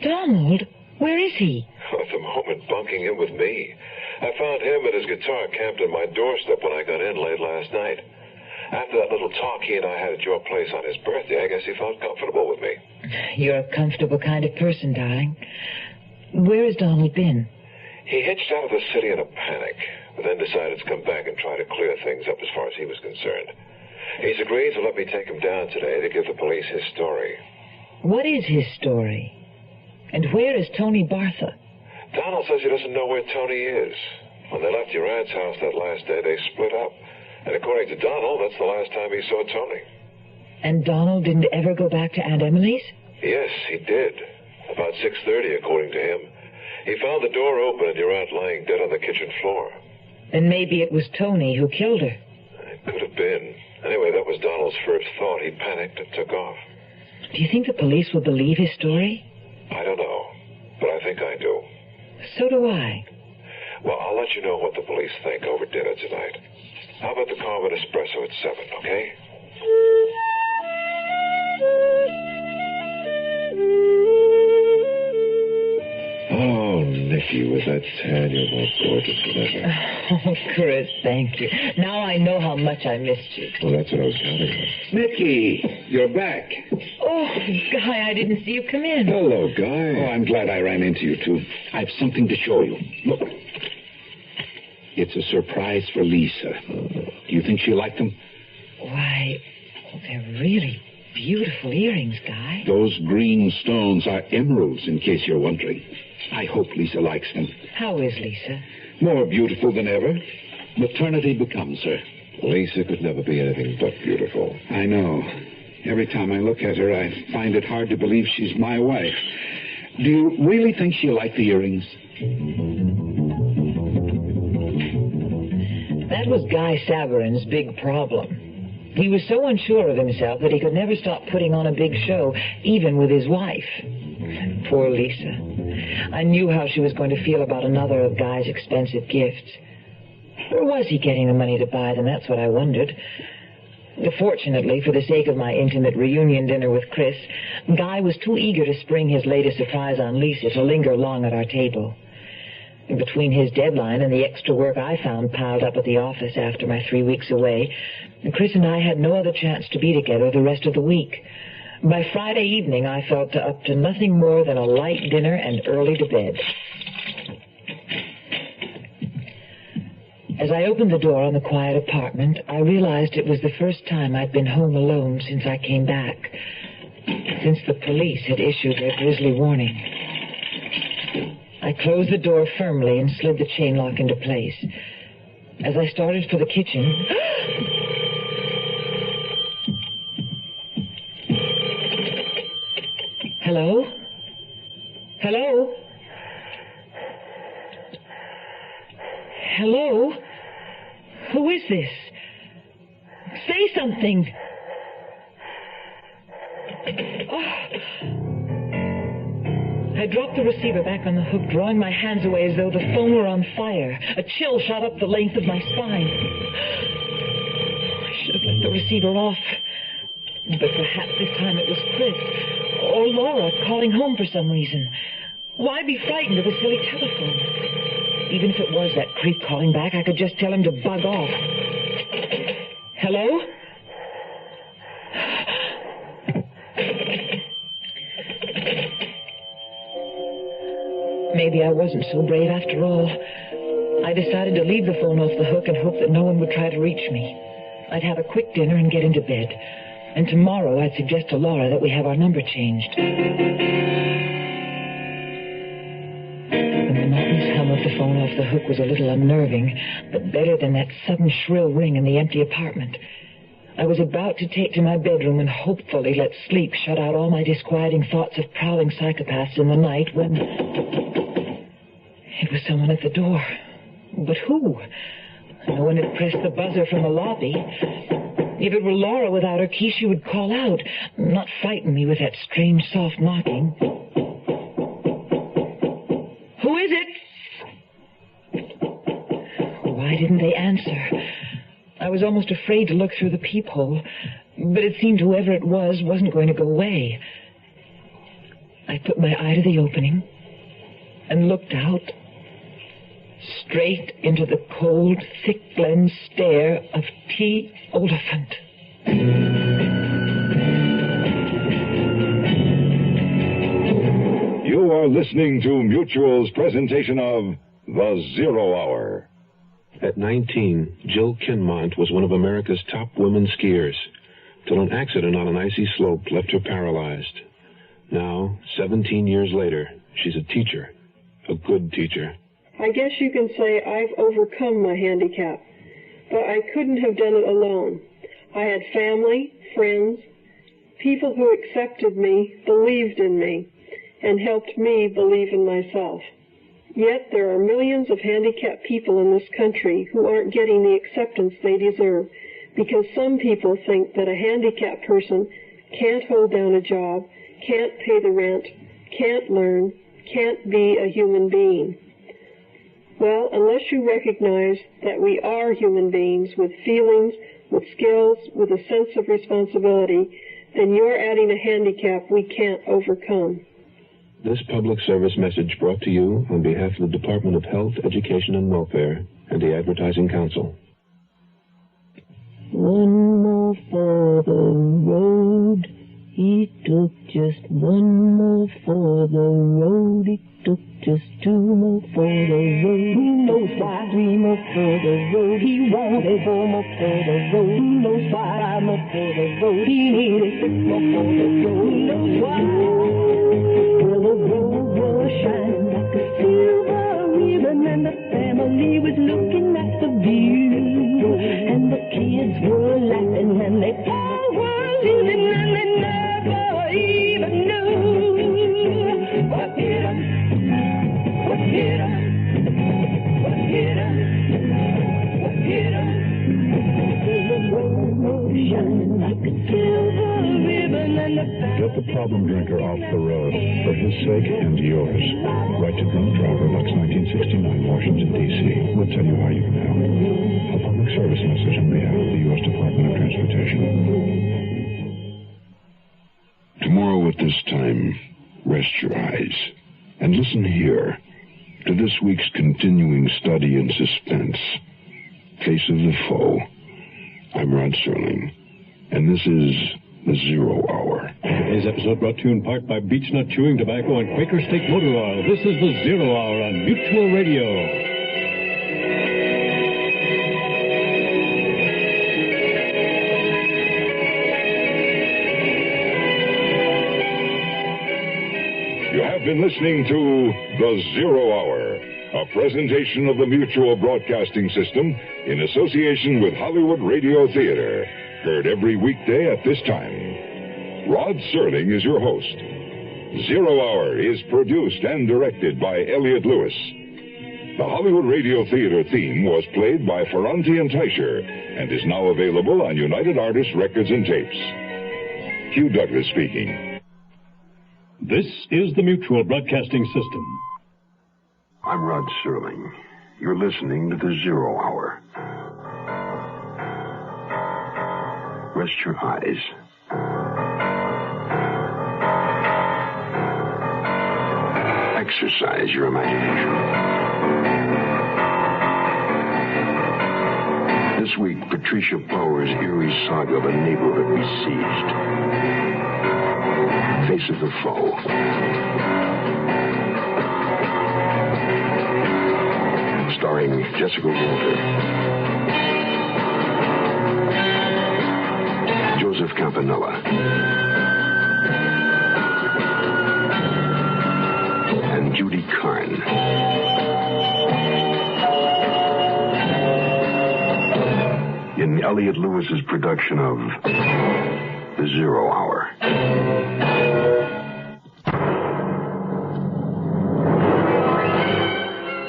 Donald? Where is he? At the moment, bunking in with me. I found him and his guitar camped on my doorstep when I got in late last night. After that little talk he and I had at your place on his birthday, I guess he felt comfortable with me. You're a comfortable kind of person, darling. Where has Donald been? He hitched out of the city in a panic, but then decided to come back and try to clear things up as far as he was concerned. He's agreed to let me take him down today to give the police his story. What is his story? And where is Tony Bartha? Donald says he doesn't know where Tony is. When they left your aunt's house that last day, they split up. And according to Donald, that's the last time he saw Tony. And Donald didn't ever go back to Aunt Emily's? Yes, he did. About 6:30, according to him. He found the door open and your aunt lying dead on the kitchen floor. Then maybe it was Tony who killed her. It could have been. Anyway, that was Donald's first thought. He panicked and took off. Do you think the police will believe his story? I don't know, but I think I do. So do I. Well, I'll let you know what the police think over dinner tonight. How about the Carmen Espresso at 7, okay? Nicky, with that tan, you're more gorgeous than ever. Oh, Chris, thank you. Now I know how much I missed you. Well, that's what I was counting on. Nicky, you're back. Oh, Guy, I didn't see you come in. Hello, Guy. Oh, I'm glad I ran into you, too. I have something to show you. Look. It's a surprise for Lisa. Do you think she'll like them? Why, they're really beautiful earrings, Guy. Those green stones are emeralds, in case you're wondering. I hope Lisa likes them. How is Lisa? More beautiful than ever. Maternity becomes her. Lisa could never be anything but beautiful. I know. Every time I look at her, I find it hard to believe she's my wife. Do you really think she'll like the earrings? That was Guy Savarin's big problem. He was so unsure of himself that he could never stop putting on a big show, even with his wife. Poor Lisa. I knew how she was going to feel about another of Guy's expensive gifts. Where was he getting the money to buy them? That's what I wondered. Fortunately, for the sake of my intimate reunion dinner with Chris, Guy was too eager to spring his latest surprise on Lisa to linger long at our table. Between his deadline and the extra work I found piled up at the office after my 3 weeks away, Chris and I had no other chance to be together the rest of the week. By Friday evening, I felt up to nothing more than a light dinner and early to bed. As I opened the door on the quiet apartment, I realized it was the first time I'd been home alone since I came back, since the police had issued their grisly warning. I closed the door firmly and slid the chain lock into place. As I started for the kitchen... Hello? Hello? Hello? Who is this? Say something. I dropped the receiver back on the hook, drawing my hands away as though the phone were on fire. A chill shot up the length of my spine. I should have let the receiver off. But perhaps this time it was Chris or Laura calling home for some reason. Why be frightened of a silly telephone? Even if it was that creep calling back, I could just tell him to bug off. Hello? Maybe I wasn't so brave after all. I decided to leave the phone off the hook and hope that no one would try to reach me. I'd have a quick dinner and get into bed. And tomorrow I'd suggest to Laura that we have our number changed. The monotonous hum of the phone off the hook was a little unnerving, but better than that sudden shrill ring in the empty apartment. I was about to take to my bedroom and hopefully let sleep shut out all my disquieting thoughts of prowling psychopaths in the night when... It was someone at the door. But who? No one had pressed the buzzer from the lobby. If it were Laura without her key, she would call out, not frighten me with that strange, soft knocking. Who is it? Why didn't they answer? I was almost afraid to look through the peephole, but it seemed whoever it was wasn't going to go away. I put my eye to the opening and looked out, straight into the cold, thick Glen stare of T. Oliphant. You are listening to Mutual's presentation of The Zero Hour. At 19, Jill Kinmont was one of America's top women skiers, till an accident on an icy slope left her paralyzed. Now, 17 years later, she's a teacher, a good teacher. I guess you can say I've overcome my handicap, but I couldn't have done it alone. I had family, friends, people who accepted me, believed in me, and helped me believe in myself. Yet there are millions of handicapped people in this country who aren't getting the acceptance they deserve because some people think that a handicapped person can't hold down a job, can't pay the rent, can't learn, can't be a human being. Well, unless you recognize that we are human beings with feelings, with skills, with a sense of responsibility, then you're adding a handicap we can't overcome. This public service message brought to you on behalf of the Department of Health, Education, and Welfare and the Advertising Council. One more for the road. He took just one more for the road. He took just two more for the road. Who knows why? 3 more for the road. He wanted 4 more for the road. Who knows why? 5 more for the road. He needed 6 more for the road. Who knows why? Well, the road was shining like a silver ribbon, and the family was looking at the view, and the kids were laughing, and they all were living, and they never even knew what hit 'em. What hit 'em? What hit 'em? What hit 'em? The road was shining like a silver ribbon, and the Get the problem drinker off the road, for his sake and yours. Write to Drunk Driver, Lux 1969, Washington, D.C. We'll tell you how you can help. A public service message on behalf of the U.S. Department of Transportation. Tomorrow at this time, rest your eyes and listen here to this week's continuing study in suspense, Face of the Foe. I'm Rod Serling, and this is The Zero Hour. Today's episode brought to you in part by Beechnut Chewing Tobacco and Quaker Steak Motor Oil. This is The Zero Hour on Mutual Radio. You have been listening to The Zero Hour, a presentation of the Mutual Broadcasting System in association with Hollywood Radio Theater. Heard every weekday at this time. Rod Serling is your host. Zero Hour is produced and directed by Elliott Lewis. The Hollywood Radio Theater theme was played by Ferranti and Teicher and is now available on United Artists Records and Tapes. Hugh Douglas speaking. This is the Mutual Broadcasting System. I'm Rod Serling. You're listening to The Zero Hour. Rest your eyes. Exercise your imagination. This week, Patricia Power's eerie saga of a neighborhood besieged. Face of the Foe. Starring Jessica Walter, Joseph Campanella, and Judy Carn. In Elliott Lewis's production of The Zero Hour.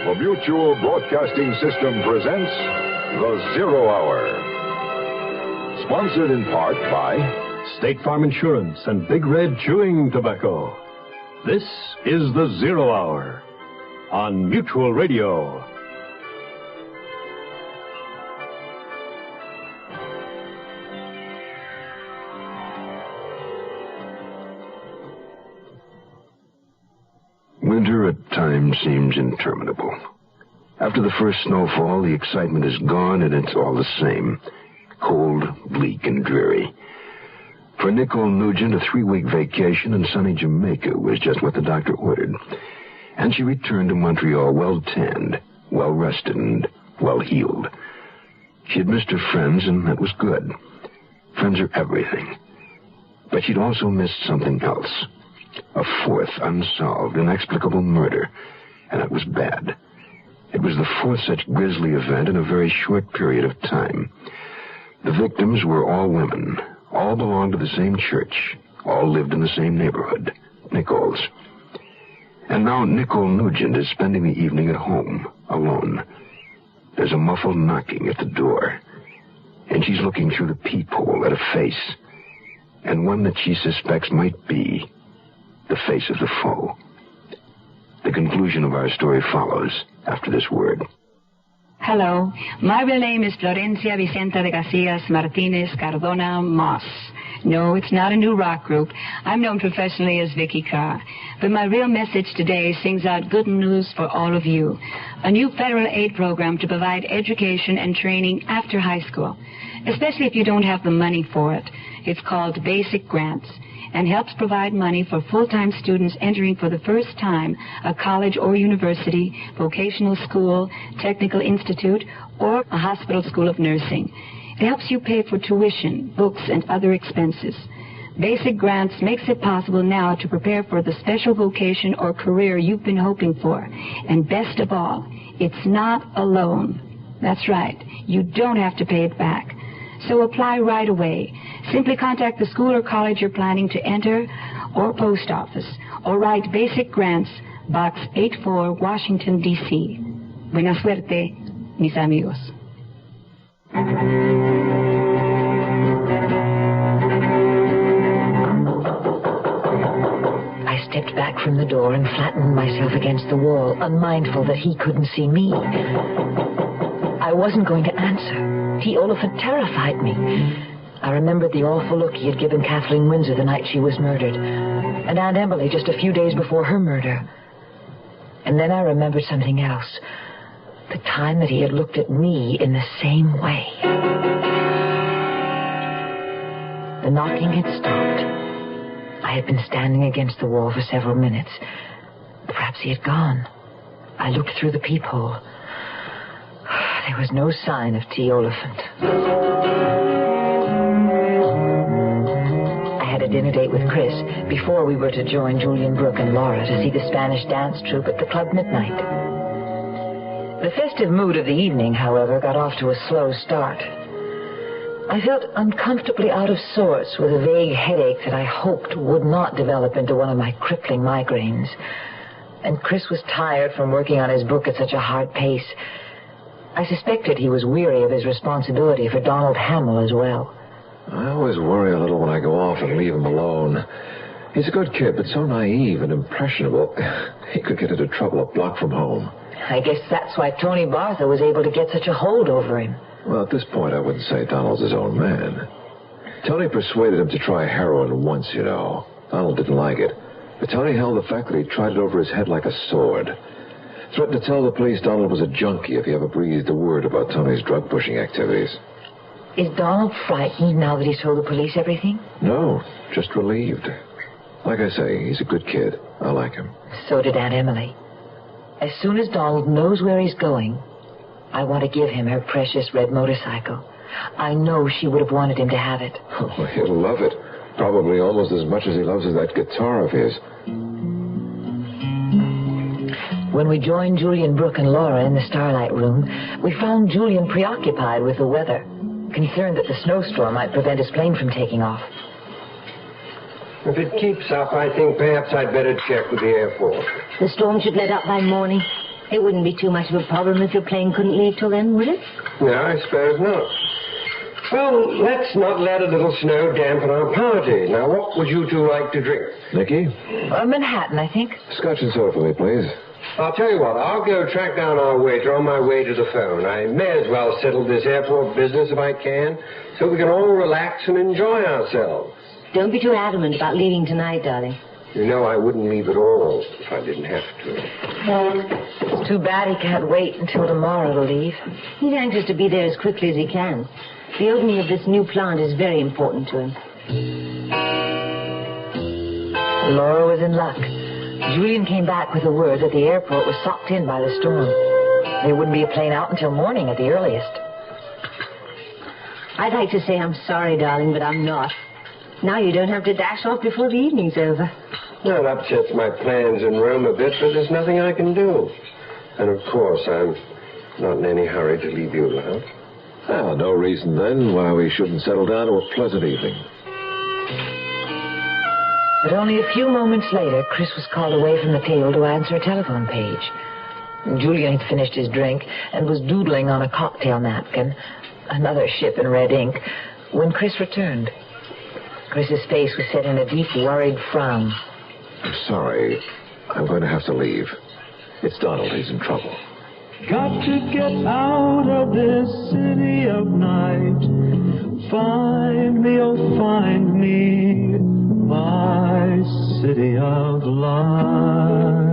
The Mutual Broadcasting System presents The Zero Hour. Sponsored in part by State Farm Insurance and Big Red Chewing Tobacco. This is The Zero Hour on Mutual Radio. Winter at times seems interminable. After the first snowfall, the excitement is gone and it's all the same. Cold, bleak, and dreary. For Nicole Nugent, a 3-week vacation in sunny Jamaica was just what the doctor ordered. And she returned to Montreal well-tanned, well-rested, and well-healed. She had missed her friends, and that was good. Friends are everything. But she'd also missed something else. A fourth unsolved, inexplicable murder. And that was bad. It was the fourth such grisly event in a very short period of time. The victims were all women. All belonged to the same church. All lived in the same neighborhood. Nicole's. And now Nicole Nugent is spending the evening at home, alone. There's a muffled knocking at the door. And she's looking through the peephole at a face. And one that she suspects might be the face of the foe. The conclusion of our story follows after this word. Hello, my real name is Florencia Vicenta de Garcias Martinez Cardona Moss. No, it's not a new rock group. I'm known professionally as Vicky Carr. But my real message today sings out good news for all of you. A new federal aid program to provide education and training after high school, especially if you don't have the money for it. It's called Basic Grants and helps provide money for full-time students entering for the first time a college or university, vocational school, technical institute, or a hospital school of nursing. It helps you pay for tuition, books, and other expenses. Basic Grants makes it possible now to prepare for the special vocation or career you've been hoping for. And best of all, it's not a loan. That's right. You don't have to pay it back. So apply right away. Simply contact the school or college you're planning to enter, or post office, or write Basic Grants, Box 84, Washington, D.C. Buena suerte, mis amigos. I stepped back from the door and flattened myself against the wall, unmindful that he couldn't see me. I wasn't going to answer. T. Oliphant terrified me. I remembered the awful look he had given Kathleen Windsor the night she was murdered, and Aunt Emily just a few days before her murder. And then I remembered something else. The time that he had looked at me in the same way. The knocking had stopped. I had been standing against the wall for several minutes. Perhaps he had gone. I looked through the peephole. There was no sign of T. Oliphant. I had a dinner date with Chris before we were to join Julian Brooke and Laura to see the Spanish dance troupe at the Club Midnight. The festive mood of the evening, however, got off to a slow start. I felt uncomfortably out of sorts with a vague headache that I hoped would not develop into one of my crippling migraines. And Chris was tired from working on his book at such a hard pace. I suspected he was weary of his responsibility for Donald Hamill as well. I always worry a little when I go off and leave him alone. He's a good kid, but so naive and impressionable. He could get into trouble a block from home. I guess that's why Tony Bartha was able to get such a hold over him. Well, at this point, I wouldn't say Donald's his own man. Tony persuaded him to try heroin once, you know. Donald didn't like it. But Tony held the fact that he tried it over his head like a sword. Threatened to tell the police Donald was a junkie if he ever breathed a word about Tony's drug-pushing activities. Is Donald frightened now that he's told the police everything? No, just relieved. Like I say, he's a good kid. I like him. So did Aunt Emily. As soon as Donald knows where he's going, I want to give him her precious red motorcycle. I know she would have wanted him to have it. Oh, he'll love it. Probably almost as much as he loves that guitar of his. When we joined Julian Brooke and Laura in the Starlight Room, we found Julian preoccupied with the weather, concerned that the snowstorm might prevent his plane from taking off. If it keeps up, I think perhaps I'd better check with the airport. The storm should let up by morning. It wouldn't be too much of a problem if your plane couldn't leave till then, would it? No, I suppose not. Well, let's not let a little snow dampen our party. Now, what would you two like to drink? Nicky? Manhattan, I think. Scotch and soda for me, please. I'll tell you what, I'll go track down our waiter on my way to the phone. I may as well settle this airport business if I can, so we can all relax and enjoy ourselves. Don't be too adamant about leaving tonight, darling. You know I wouldn't leave at all if I didn't have to. It's too bad he can't wait until tomorrow to leave. He's anxious to be there as quickly as he can. The opening of this new plant is very important to him. Laura was in luck. Julian came back with the word that the airport was socked in by the storm. There wouldn't be a plane out until morning at the earliest. I'd like to say I'm sorry, darling, but I'm not. Now you don't have to dash off before the evening's over. That upsets my plans in Rome a bit, but there's nothing I can do. And of course, I'm not in any hurry to leave you alone. Well, no reason then why we shouldn't settle down to a pleasant evening. But only a few moments later, Chris was called away from the table to answer a telephone page. Julian had finished his drink and was doodling on a cocktail napkin, another ship in red ink, when Chris returned. Chris's face was set in a deep, worried frown. I'm sorry. I'm going to have to leave. It's Donald. He's in trouble. Got to get out of this city of night. Find me, oh, find me, my city of light.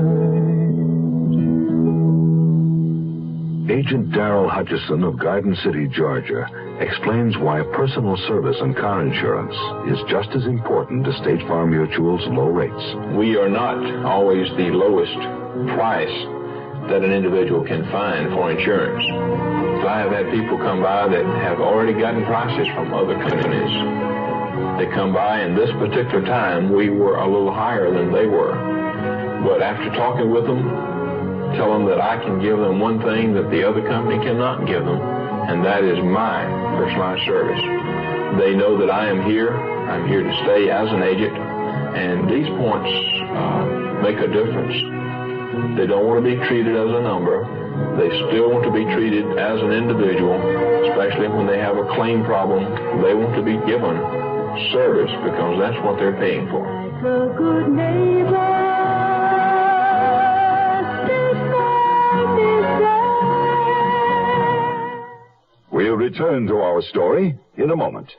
Agent Darrell Hutchison of Garden City, Georgia, explains why personal service and car insurance is just as important to State Farm Mutual's low rates. We are not always the lowest price that an individual can find for insurance. So I have had people come by that have already gotten prices from other companies. They come by, and this particular time, we were a little higher than they were. But after talking with them, tell them that I can give them one thing that the other company cannot give them, and that is my personalized service. They know that I am here. I'm here to stay as an agent, and these points make a difference. They don't want to be treated as a number. They still want to be treated as an individual, especially when they have a claim problem. They want to be given service because that's what they're paying for. A good neighbor. We'll return to our story in a moment.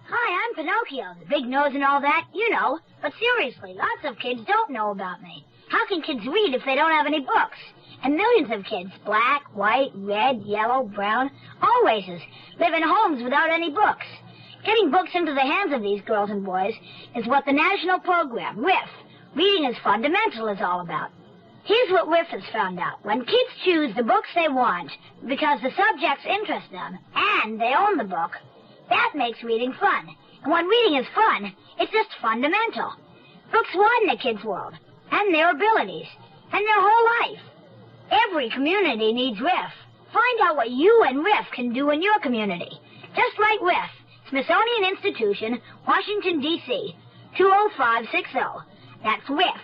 Hi, I'm Pinocchio, the big nose and all that, you know. But seriously, lots of kids don't know about me. How can kids read if they don't have any books? And millions of kids, black, white, red, yellow, brown, all races, live in homes without any books. Getting books into the hands of these girls and boys is what the national program, RIF, Reading is Fundamental, is all about. Here's what RIF has found out. When kids choose the books they want because the subjects interest them and they own the book, that makes reading fun. And when reading is fun, it's just fundamental. Books widen a kid's world and their abilities and their whole life. Every community needs RIF. Find out what you and RIF can do in your community. Just write RIF, Smithsonian Institution, Washington, D.C., 20560. That's RIF,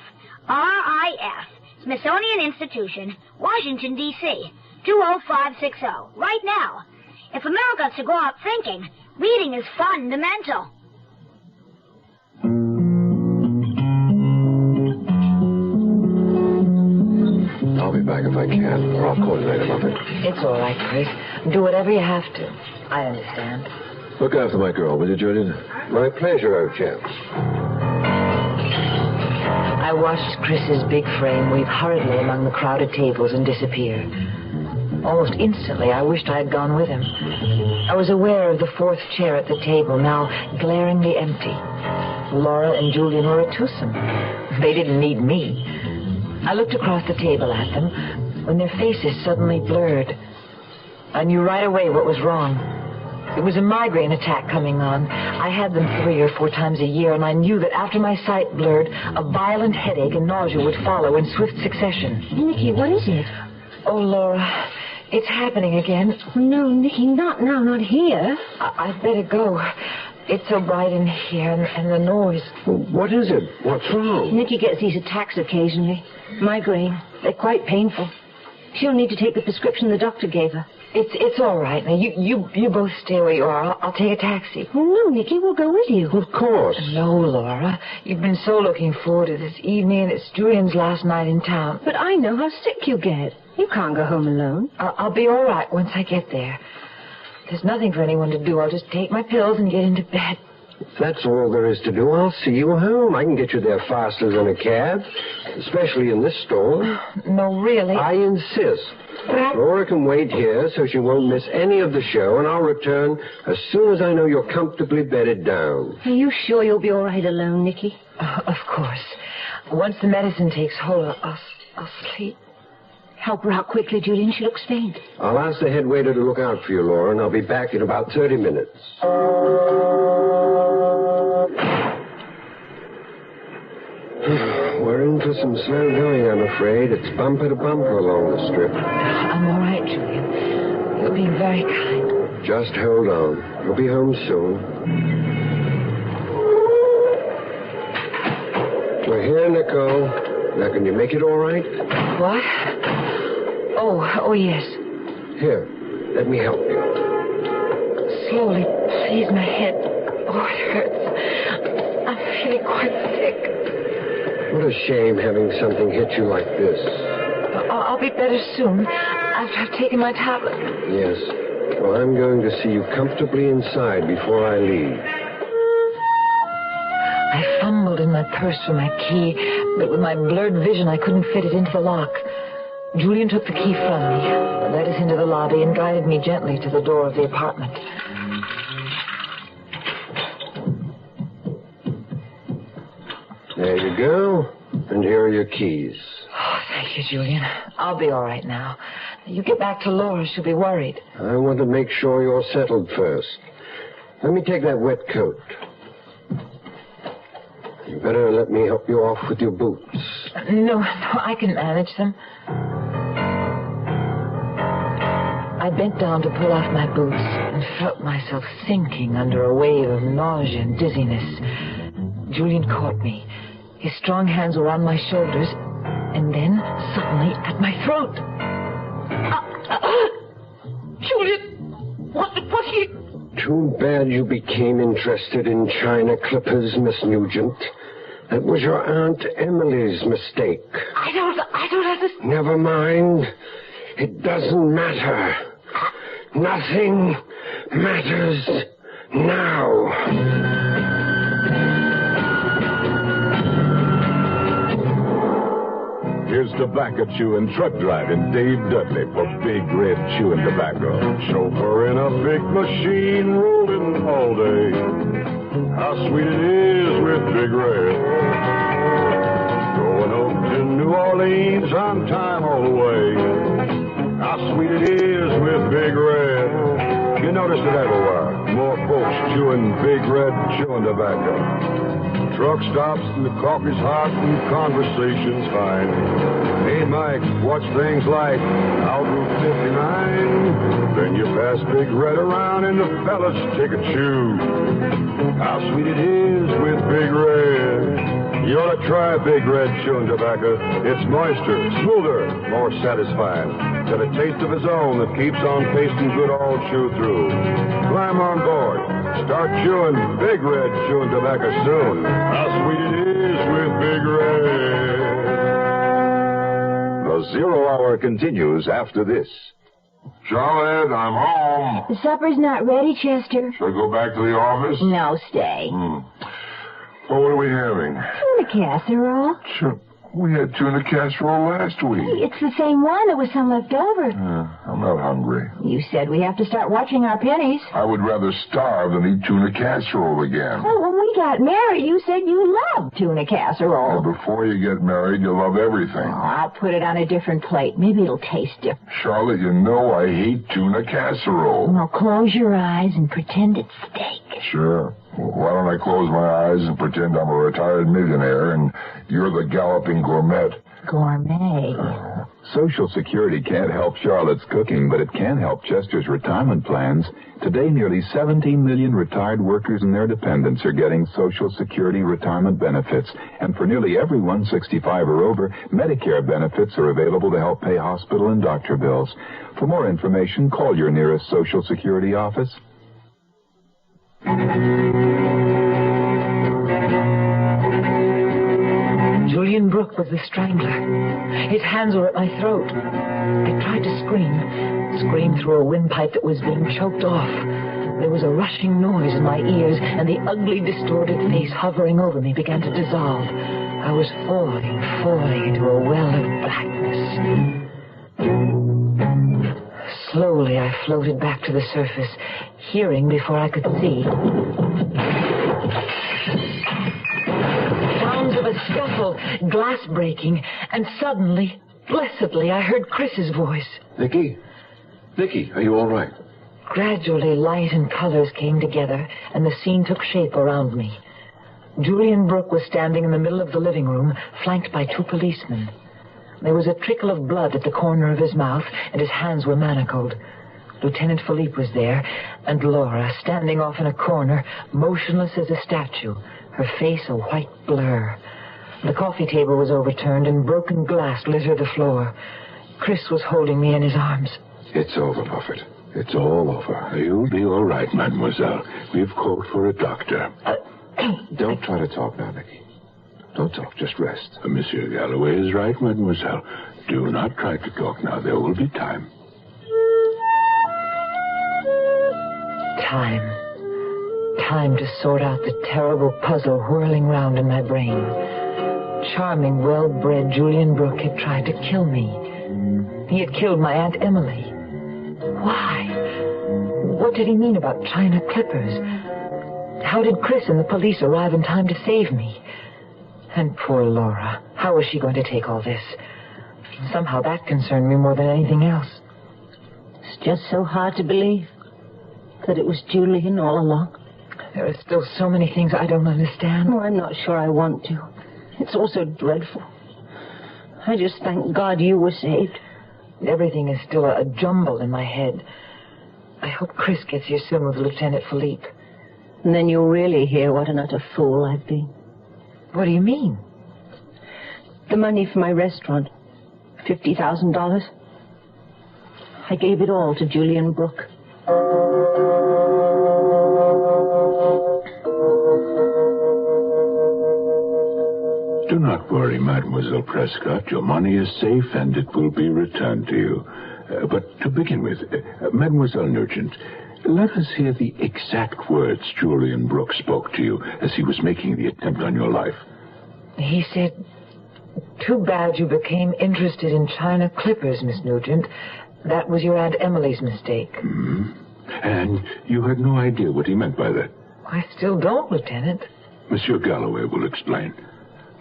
R-I-F, Smithsonian Institution, Washington, D.C., 20560. Right now. If America's to grow up thinking, reading is fundamental. I'll be back if I can, or I'll call you later, Muffet. It's all right, Chris. Do whatever you have to. I understand. Look after my girl, will you, Julian? My pleasure, old chap. I watched Chris's big frame weave hurriedly among the crowded tables and disappear. Almost instantly, I wished I had gone with him. I was aware of the fourth chair at the table, now glaringly empty. Laura and Julian were a twosome. They didn't need me. I looked across the table at them when their faces suddenly blurred. I knew right away what was wrong. It was a migraine attack coming on. I had them 3 or 4 times a year, and I knew that after my sight blurred, a violent headache and nausea would follow in swift succession. Nicky, what is it? Oh, Laura, it's happening again. No, Nicky, not now, not here. I'd better go. It's so bright in here, and the noise. Well, what is it? What's wrong? Nicky gets these attacks occasionally. Migraine. They're quite painful. She'll need to take the prescription the doctor gave her. It's all right. Now, you both stay where you are. I'll take a taxi. Oh, no, Nicky, we'll go with you. Of course. No, Laura. You've been so looking forward to this evening, and it's Julian's last night in town. But I know how sick you get. You can't go home alone. I'll be all right once I get there. There's nothing for anyone to do. I'll just take my pills and get into bed. If that's all there is to do, I'll see you home. I can get you there faster than a cab, especially in this storm. No, really. I insist. Laura can wait here so she won't miss any of the show, and I'll return as soon as I know you're comfortably bedded down. Are you sure you'll be all right alone, Nicky? Of course. Once the medicine takes hold, I'll sleep. Help her out quickly, Julian. She looks faint. I'll ask the head waiter to look out for you, Laura, and I'll be back in about 30 minutes. We're in for some slow going, I'm afraid. It's bumper to bumper along the strip. I'm all right, Julian. You're being very kind. Just hold on. You'll be home soon. We're here, Nicole. Now, can you make it all right? What? Oh, yes. Here, let me help you. Slowly, please, my head. Oh, it hurts. I'm feeling quite sick. What a shame having something hit you like this. I'll be better soon, after I've taken my tablet. Yes. So I'm going to see you comfortably inside before I leave. I fumbled in my purse for my key, but with my blurred vision, I couldn't fit it into the lock. Julian took the key from me, led us into the lobby, and guided me gently to the door of the apartment. There you go. And here are your keys. Oh, thank you, Julian. I'll be all right now. You get back to Laura. She'll be worried. I want to make sure you're settled first. Let me take that wet coat. You better let me help you off with your boots. No, I can manage them. I bent down to pull off my boots and felt myself sinking under a wave of nausea and dizziness. Julian caught me. His strong hands were on my shoulders, and then, suddenly, at my throat. Julian! What are you... Too bad you became interested in China clippers, Miss Nugent. That was your Aunt Emily's mistake. I don't understand. Never mind. It doesn't matter. Nothing matters now. Here's tobacco chewing, truck driving Dave Dudley for Big Red Chewing Tobacco. Chauffeur in a big machine rolling all day. How sweet it is with Big Red. Going up to New Orleans on time all the way. How sweet it is with Big Red. You notice it everywhere. More folks chewing Big Red Chewing Tobacco. Truck stops and the coffee's hot and conversation's fine. Hey, Mike, what's things like out Route 59? Then you pass Big Red around and the fellas take a chew. How sweet it is with Big Red. You ought to try Big Red Chewing Tobacco. It's moister, smoother, more satisfying. Got a taste of its own that keeps on tasting good all chew through. Climb on board. Start chewing Big Red Chewing Tobacco soon. How sweet it is with Big Red. The Zero Hour continues after this. Charlotte, I'm home. The supper's not ready, Chester. Should I go back to the office? No, stay. Well, what are we having? Tuna casserole. Sure. We had tuna casserole last week. It's the same one. There was some left over. I'm not hungry. You said we have to start watching our pennies. I would rather starve than eat tuna casserole again. Well, when we got married, you said you loved tuna casserole. Well, before you get married, you love everything. Oh, I'll put it on a different plate. Maybe it'll taste different. Charlotte, you know I hate tuna casserole. Well, close your eyes and pretend it's steak. Sure. Well, why don't I close my eyes and pretend I'm a retired millionaire and you're the galloping gourmet? Gourmet. Social Security can't help Charlotte's cooking, but it can help Chester's retirement plans. Today, nearly 17 million retired workers and their dependents are getting Social Security retirement benefits. And for nearly everyone 65 or over, Medicare benefits are available to help pay hospital and doctor bills. For more information, call your nearest Social Security office. Julian Brooke was the strangler. His hands were at my throat. I tried to scream through a windpipe that was being choked off. There was a rushing noise in my ears, and the ugly, distorted face hovering over me began to dissolve. I was falling into a well of blackness. Slowly, I floated back to the surface, hearing before I could see. Sounds of a scuffle, glass breaking, and suddenly, blessedly, I heard Chris's voice. Vicky? Vicky, are you all right? Gradually, light and colors came together, and the scene took shape around me. Julian Brooke was standing in the middle of the living room, flanked by two policemen. There was a trickle of blood at the corner of his mouth, and his hands were manacled. Lieutenant Philippe was there, and Laura, standing off in a corner, motionless as a statue, her face a white blur. The coffee table was overturned, and broken glass littered the floor. Chris was holding me in his arms. It's over, Buffett. It's all over. You'll be all right, mademoiselle. We've called for a doctor. Don't try to talk now, Nicky. Don't talk. Just rest. Monsieur Galloway is right, mademoiselle. Do not try to talk now. There will be time. Time. Time to sort out the terrible puzzle whirling round in my brain. Charming, well-bred Julian Brooke had tried to kill me. He had killed my Aunt Emily. Why? What did he mean about China clippers? How did Chris and the police arrive in time to save me? And poor Laura, how was she going to take all this? Somehow that concerned me more than anything else. It's just so hard to believe that it was Julian all along. There are still so many things I don't understand. Oh, I'm not sure I want to. It's all so dreadful. I just thank God you were saved. Everything is still a jumble in my head. I hope Chris gets here soon with Lieutenant Philippe. And then you'll really hear what an utter fool I've been. What do you mean? The money for my restaurant. $50,000. I gave it all to Julian Brooke. Do not worry, Mademoiselle Prescott. Your money is safe and it will be returned to you. But to begin with, Mademoiselle Nugent, let us hear the exact words Julian Brooke spoke to you as he was making the attempt on your life. He said, "Too bad you became interested in China clippers, Miss Nugent. That was your Aunt Emily's mistake." Mm-hmm. And you had no idea what he meant by that? I still don't, Lieutenant. Monsieur Galloway will explain.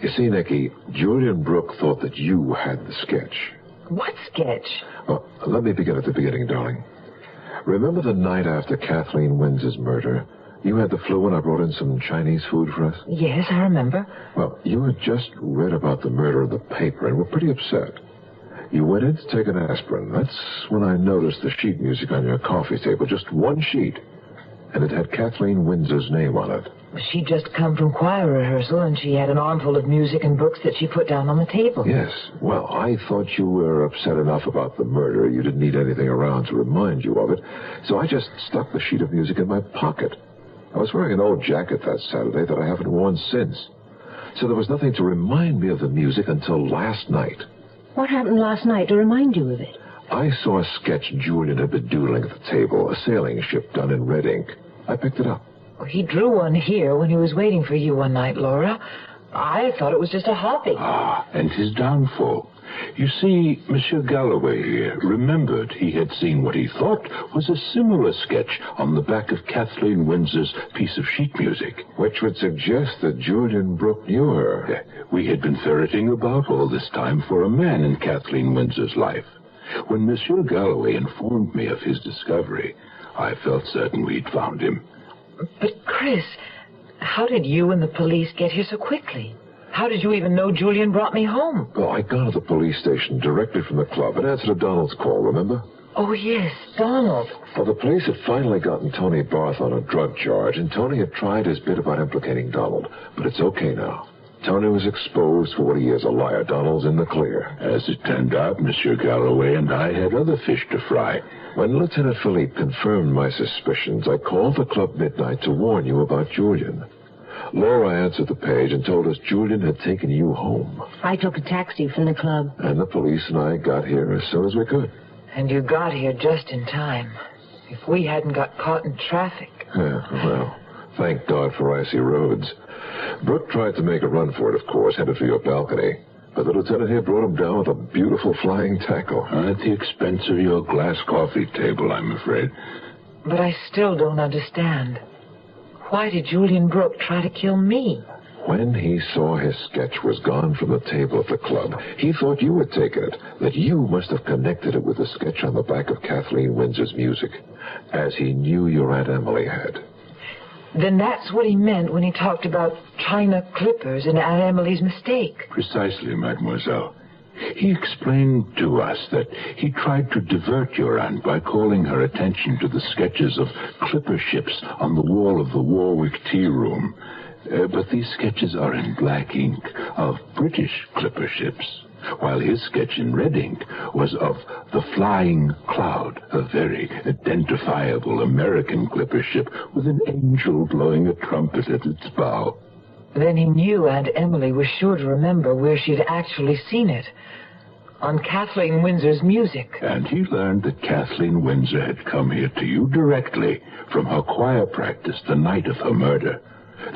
You see, Nicky, Julian Brooke thought that you had the sketch. What sketch? Well, let me begin at the beginning, darling. Remember the night after Kathleen Winds's murder? You had the flu and I brought in some Chinese food for us? Yes, I remember. Well, you had just read about the murder in the paper and were pretty upset. You went in to take an aspirin. That's when I noticed the sheet music on your coffee table, just one sheet. And it had Kathleen Winds's name on it. She'd just come from choir rehearsal, and she had an armful of music and books that she put down on the table. Yes. Well, I thought you were upset enough about the murder. You didn't need anything around to remind you of it. So I just stuck the sheet of music in my pocket. I was wearing an old jacket that Saturday that I haven't worn since. So there was nothing to remind me of the music until last night. What happened last night to remind you of it? I saw a sketch Julian had been doodling at the table, a sailing ship done in red ink. I picked it up. He drew one here when he was waiting for you one night, Laura. I thought it was just a hobby. Ah, and his downfall. You see, Monsieur Galloway here remembered he had seen what he thought was a similar sketch on the back of Kathleen Windsor's piece of sheet music. Which would suggest that Julian Brooke knew her. We had been ferreting about all this time for a man in Kathleen Windsor's life. When Monsieur Galloway informed me of his discovery, I felt certain we'd found him. But, Chris, how did you and the police get here so quickly? How did you even know Julian brought me home? Well, I got to the police station directly from the club and answered a Donald's call, remember? Oh, yes, Donald. Well, the police had finally gotten Tony Barth on a drug charge, and Tony had tried his bit about implicating Donald. But it's okay now. Tony was exposed for what he is, a liar. Donald's in the clear. As it turned out, Monsieur Galloway and I had other fish to fry. When Lieutenant Philippe confirmed my suspicions, I called the club midnight to warn you about Julian. Laura answered the page and told us Julian had taken you home. I took a taxi from the club. And the police and I got here as soon as we could. And you got here just in time. If we hadn't got caught in traffic. Yeah, well, thank God for icy roads. Brooke tried to make a run for it, of course, headed for your balcony. But the lieutenant here brought him down with a beautiful flying tackle. At the expense of your glass coffee table, I'm afraid. But I still don't understand. Why did Julian Brooke try to kill me? When he saw his sketch was gone from the table at the club, he thought you had taken it, that you must have connected it with the sketch on the back of Kathleen Windsor's music, as he knew your Aunt Emily had. Then that's what he meant when he talked about China clippers and Aunt Emily's mistake. Precisely, mademoiselle. He explained to us that he tried to divert your aunt by calling her attention to the sketches of clipper ships on the wall of the Warwick Tea Room. But these sketches are in black ink of British clipper ships, while his sketch in red ink was of the Flying Cloud, a very identifiable American clipper ship with an angel blowing a trumpet at its bow. Then he knew Aunt Emily was sure to remember where she'd actually seen it. on Kathleen Windsor's music. And he learned that Kathleen Windsor had come here to you directly from her choir practice the night of her murder.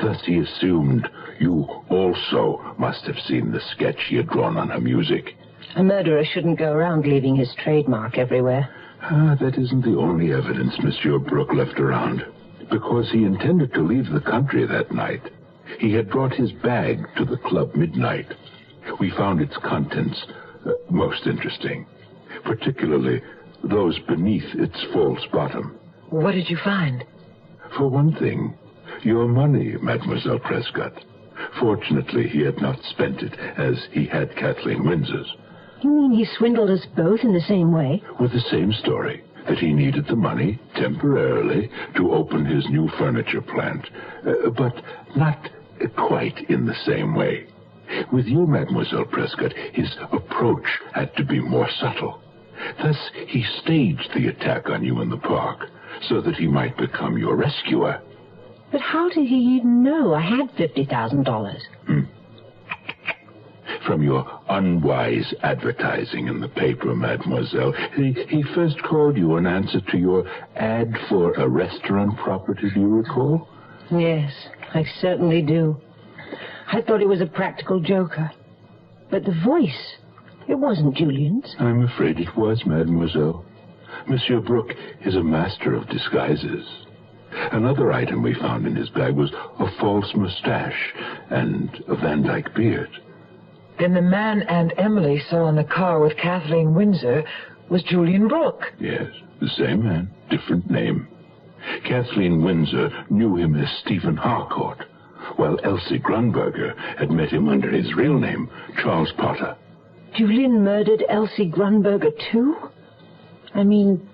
Thus he assumed you also must have seen the sketch he had drawn on her music. A murderer shouldn't go around leaving his trademark everywhere. That isn't the only evidence Monsieur Brooke left around. Because he intended to leave the country that night, he had brought his bag to the club midnight. We found its contents most interesting, particularly those beneath its false bottom. What did you find? For one thing, your money, Mademoiselle Prescott. Fortunately, he had not spent it as he had Kathleen Windsor's. You mean he swindled us both in the same way? With the same story, that he needed the money temporarily to open his new furniture plant, but not quite in the same way. With you, Mademoiselle Prescott, his approach had to be more subtle. Thus, he staged the attack on you in the park so that he might become your rescuer. But how did he even know I had $50,000? From your unwise advertising in the paper, Mademoiselle. He first called you in answer to your ad for a restaurant property, do you recall? Yes, I certainly do. I thought he was a practical joker. But the voice, it wasn't Julian's. I'm afraid it was, Mademoiselle. Monsieur Brooke is a master of disguises. Another item we found in his bag was a false mustache and a Van Dyke beard. Then the man Aunt Emily saw in the car with Kathleen Windsor was Julian Brooke. Yes, the same man, different name. Kathleen Windsor knew him as Stephen Harcourt, while Elsie Grunberger had met him under his real name, Charles Potter. Julian murdered Elsie Grunberger, too? I mean,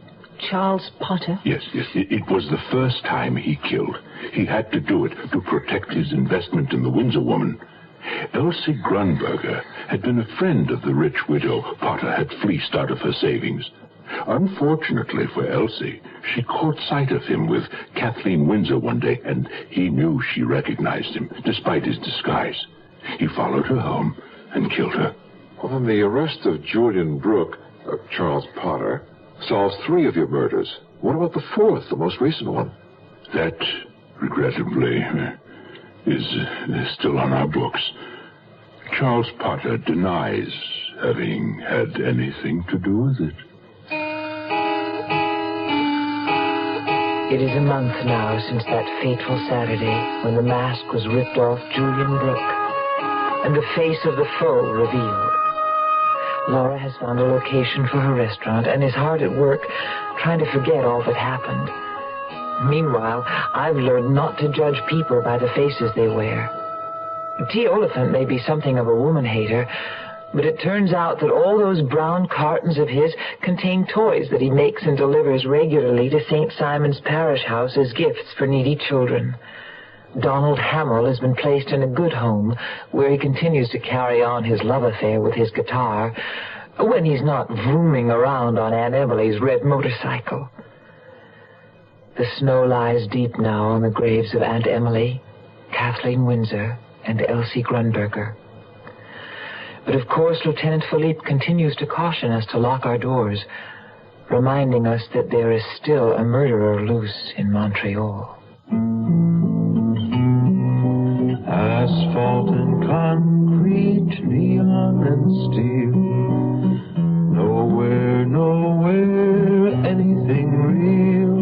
Charles Potter? Yes. It was the first time he killed. He had to do it to protect his investment in the Windsor woman. Elsie Grunberger had been a friend of the rich widow Potter had fleeced out of her savings. Unfortunately for Elsie, she caught sight of him with Kathleen Windsor one day, and he knew she recognized him, despite his disguise. He followed her home and killed her. Well, then the arrest of Julian Brooke, Charles Potter, solves 3 of your murders. What about the 4th, the most recent one? That, regrettably, is still on our books. Charles Potter denies having had anything to do with it. It is a month now since that fateful Saturday when the mask was ripped off Julian Brooke and the face of the foe revealed. Laura has found a location for her restaurant and is hard at work trying to forget all that happened. Meanwhile, I've learned not to judge people by the faces they wear. T. Oliphant may be something of a woman-hater, but it turns out that all those brown cartons of his contain toys that he makes and delivers regularly to St. Simon's Parish House as gifts for needy children. Donald Hamill has been placed in a good home where he continues to carry on his love affair with his guitar when he's not vrooming around on Aunt Emily's red motorcycle. The snow lies deep now on the graves of Aunt Emily, Kathleen Windsor, and Elsie Grunberger. But of course, Lieutenant Philippe continues to caution us to lock our doors, reminding us that there is still a murderer loose in Montreal. Asphalt and concrete, neon and steel. Nowhere, anything real.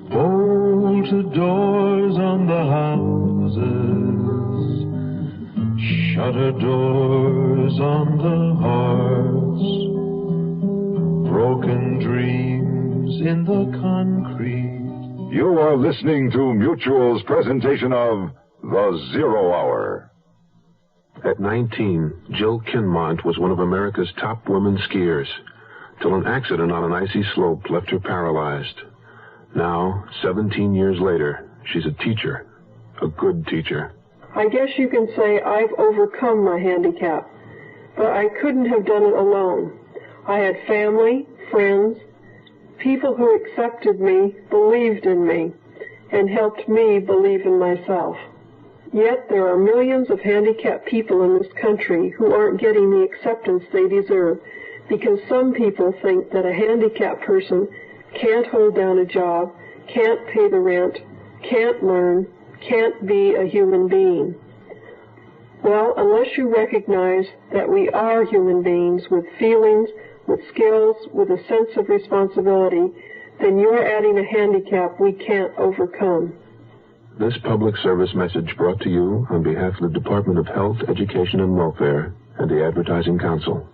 Bolted doors on the houses. Shutter doors on the hearts. Broken dreams in the concrete. You are listening to Mutual's presentation of The Zero Hour. At 19, Jill Kinmont was one of America's top women skiers, till an accident on an icy slope left her paralyzed. Now, 17 years later, she's a teacher, a good teacher. I guess you can say I've overcome my handicap, but I couldn't have done it alone. I had family, friends, people who accepted me, believed in me, and helped me believe in myself. Yet there are millions of handicapped people in this country who aren't getting the acceptance they deserve because some people think that a handicapped person can't hold down a job, can't pay the rent, can't learn, can't be a human being. Well, unless you recognize that we are human beings with feelings, with skills, with a sense of responsibility, then you're adding a handicap we can't overcome. This public service message brought to you on behalf of the Department of Health, Education, and Welfare and the Advertising Council.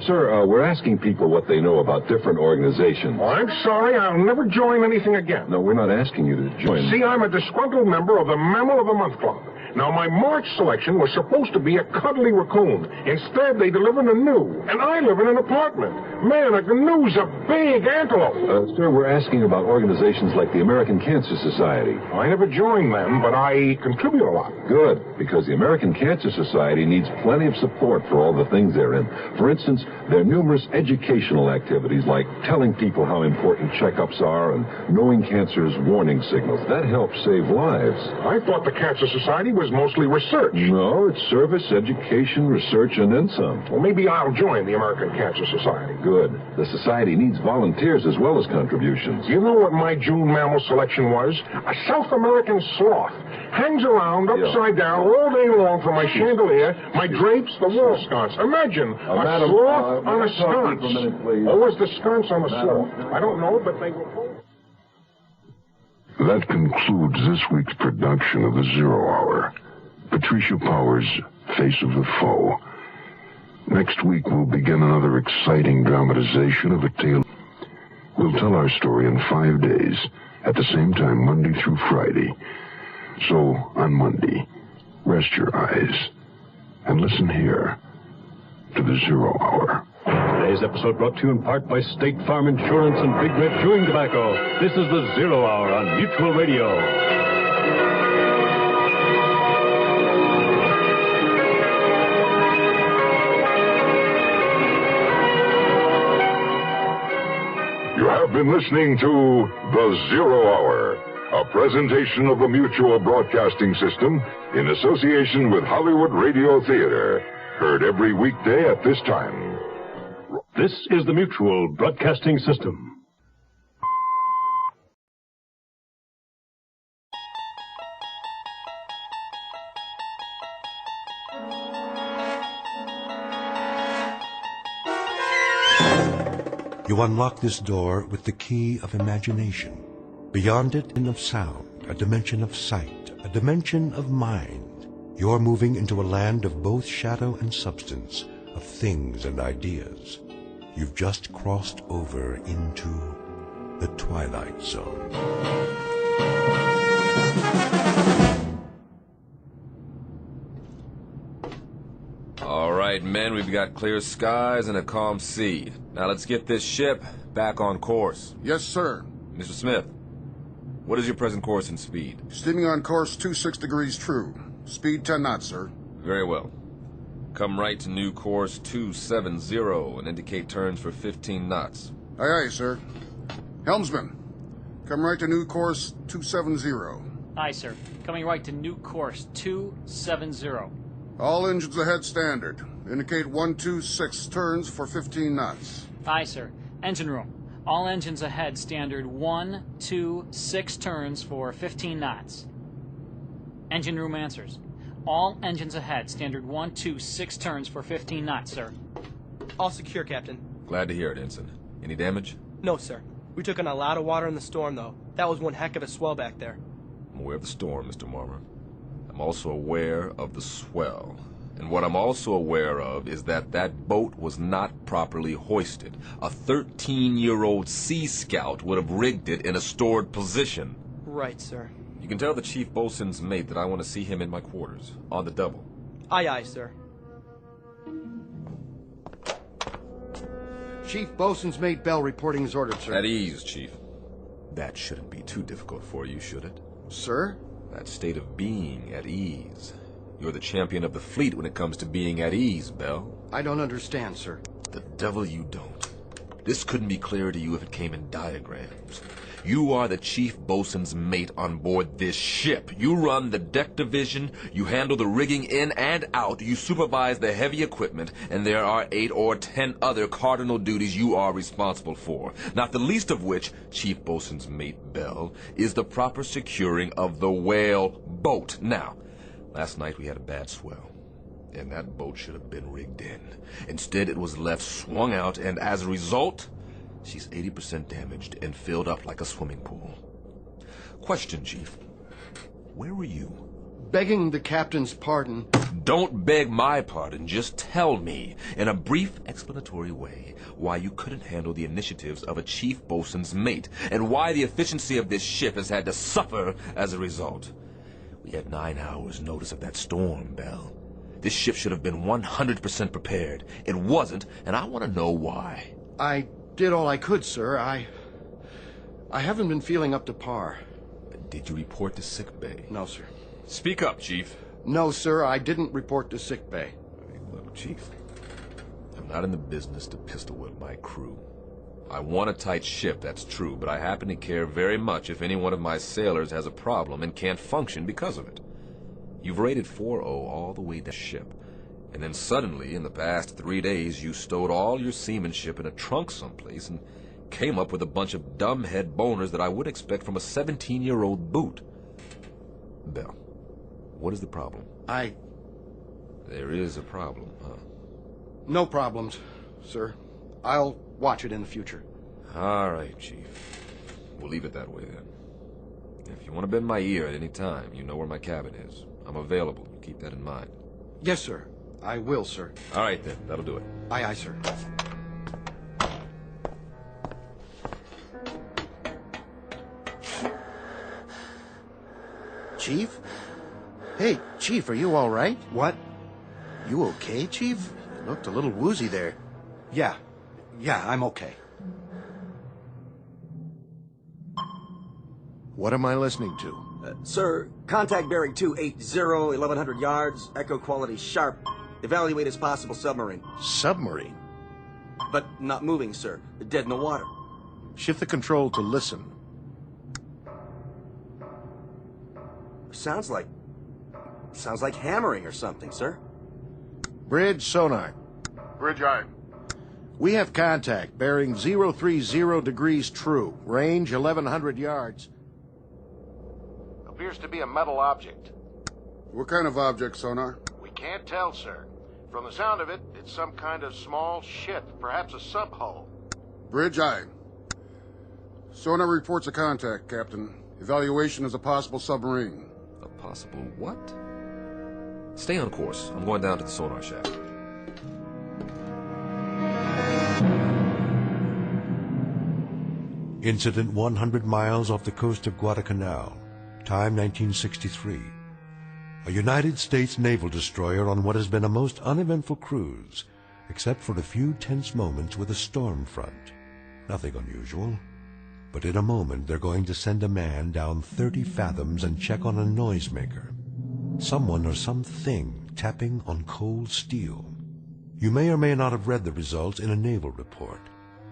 Sir, we're asking people what they know about different organizations. Oh, I'm sorry, I'll never join anything again. No, we're not asking you to join. See, I'm a disgruntled member of the Mammal of the Month Club. Now, my March selection was supposed to be a cuddly raccoon. Instead, they delivered a gnu, and I live in an apartment. Man, a gnu's a big antelope. Sir, we're asking about organizations like the American Cancer Society. I never joined them, but I contribute a lot. Good, because the American Cancer Society needs plenty of support for all the things they're in. For instance, there are numerous educational activities like telling people how important checkups are and knowing cancer's warning signals. That helps save lives. I thought the Cancer Society was mostly research. No, it's service, education, research, and then some. Well, maybe I'll join the American Cancer Society. Good. The society needs volunteers as well as contributions. You know what my June mammal selection was? A South American sloth. Hangs around upside down all day long from my chandelier, my drapes, the wall sconce. Imagine a sloth on a sconce. Or was the sconce on a sloth? I don't know, but they were both. That concludes this week's production of the Zero Hour. Patricia Powers' Face of the Foe. Next week we'll begin another exciting dramatization of a tale. We'll tell our story in 5 days, at the same time, Monday through Friday. So, on Monday, rest your eyes and listen here to the Zero Hour. Today's episode brought to you in part by State Farm Insurance and Big Red Chewing Tobacco. This is the Zero Hour on Mutual Radio. You have been listening to The Zero Hour, a presentation of the Mutual Broadcasting System in association with Hollywood Radio Theater. Heard every weekday at this time. This is the Mutual Broadcasting System. You unlock this door with the key of imagination. Beyond it, of sound, a dimension of sight, a dimension of mind. You're moving into a land of both shadow and substance, of things and ideas. You've just crossed over into the Twilight Zone. All right, men, we've got clear skies and a calm sea. Now let's get this ship back on course. Yes, sir. Mr. Smith, what is your present course and speed? Steaming on course 26 degrees true. Speed 10 knots, sir. Very well. Come right to new course 270 and indicate turns for 15 knots. Aye, aye, sir. Helmsman, come right to new course 270. Aye, sir. Coming right to new course 270. All engines ahead standard. Indicate 126 turns for 15 knots. Aye, sir. Engine room. All engines ahead standard 126 turns for 15 knots. Engine room answers. All engines ahead standard 126 turns for 15 knots, sir. All secure, Captain. Glad to hear it, Ensign. Any damage? No, sir. We took in a lot of water in the storm, though. That was one heck of a swell back there. I'm aware of the storm, Mr. Marmer. I'm also aware of the swell. And what I'm also aware of is that that boat was not properly hoisted. A 13-year-old Sea Scout would have rigged it in a stored position. Right, sir. You can tell the chief boatswain's mate that I want to see him in my quarters, on the double. Aye, aye, sir. Chief Boatswain's Mate Bell reporting as ordered, sir. At ease, Chief. That shouldn't be too difficult for you, should it? Sir? That state of being at ease. You're the champion of the fleet when it comes to being at ease, Bell. I don't understand, sir. The devil you don't. This couldn't be clearer to you if it came in diagrams. You are the chief bosun's mate on board this ship. You run the deck division, you handle the rigging in and out, you supervise the heavy equipment, and there are 8 or 10 other cardinal duties you are responsible for. Not the least of which, chief bosun's mate Bell, is the proper securing of the whale boat. Now, last night we had a bad swell, and that boat should have been rigged in. Instead, it was left swung out, and as a result, she's 80% damaged and filled up like a swimming pool. Question, Chief. Where were you? Begging the captain's pardon. Don't beg my pardon. Just tell me, in a brief explanatory way, why you couldn't handle the initiatives of a chief bosun's mate, and why the efficiency of this ship has had to suffer as a result. We had 9 hours notice of that storm, Bell. This ship should have been 100% prepared. It wasn't, and I want to know why. I did all I could, sir. I haven't been feeling up to par. Did you report to sick bay? No, sir. Speak up, Chief. No, sir, I didn't report to sick bay. Look, Chief, I'm not in the business to pistol whip my crew. I want a tight ship, that's true, but I happen to care very much if any one of my sailors has a problem and can't function because of it. You've rated 4-0 all the way down the ship. And then suddenly, in the past 3 days, you stowed all your seamanship in a trunk someplace and came up with a bunch of dumbhead boners that I would expect from a 17-year-old boot. Bell, what is the problem? There is a problem, huh? No problems, sir. I'll watch it in the future. All right, Chief. We'll leave it that way, then. If you want to bend my ear at any time, you know where my cabin is. I'm available. Keep that in mind. Yes, sir. I will, sir. All right, then. That'll do it. Aye, aye, sir. Chief? Hey, Chief, are you all right? What? You okay, Chief? You looked a little woozy there. Yeah, I'm okay. What am I listening to? Sir, contact bearing 280, 1100 yards, echo quality sharp. Evaluate as possible submarine. Submarine? But not moving, sir. Dead in the water. Shift the control to listen. Sounds like hammering or something, sir. Bridge sonar. Bridge eye. We have contact, bearing 030 degrees true, range 1100 yards. Appears to be a metal object. What kind of object, sonar? We can't tell, sir. From the sound of it, it's some kind of small ship, perhaps a sub-hull. Bridge eye. Sonar reports a contact, Captain. Evaluation is a possible submarine. A possible what? Stay on course. I'm going down to the sonar shack. Incident 100 miles off the coast of Guadalcanal. Time 1963. A United States naval destroyer on what has been a most uneventful cruise, except for a few tense moments with a storm front. Nothing unusual. But in a moment they're going to send a man down 30 fathoms and check on a noisemaker. Someone or something tapping on cold steel. You may or may not have read the results in a naval report,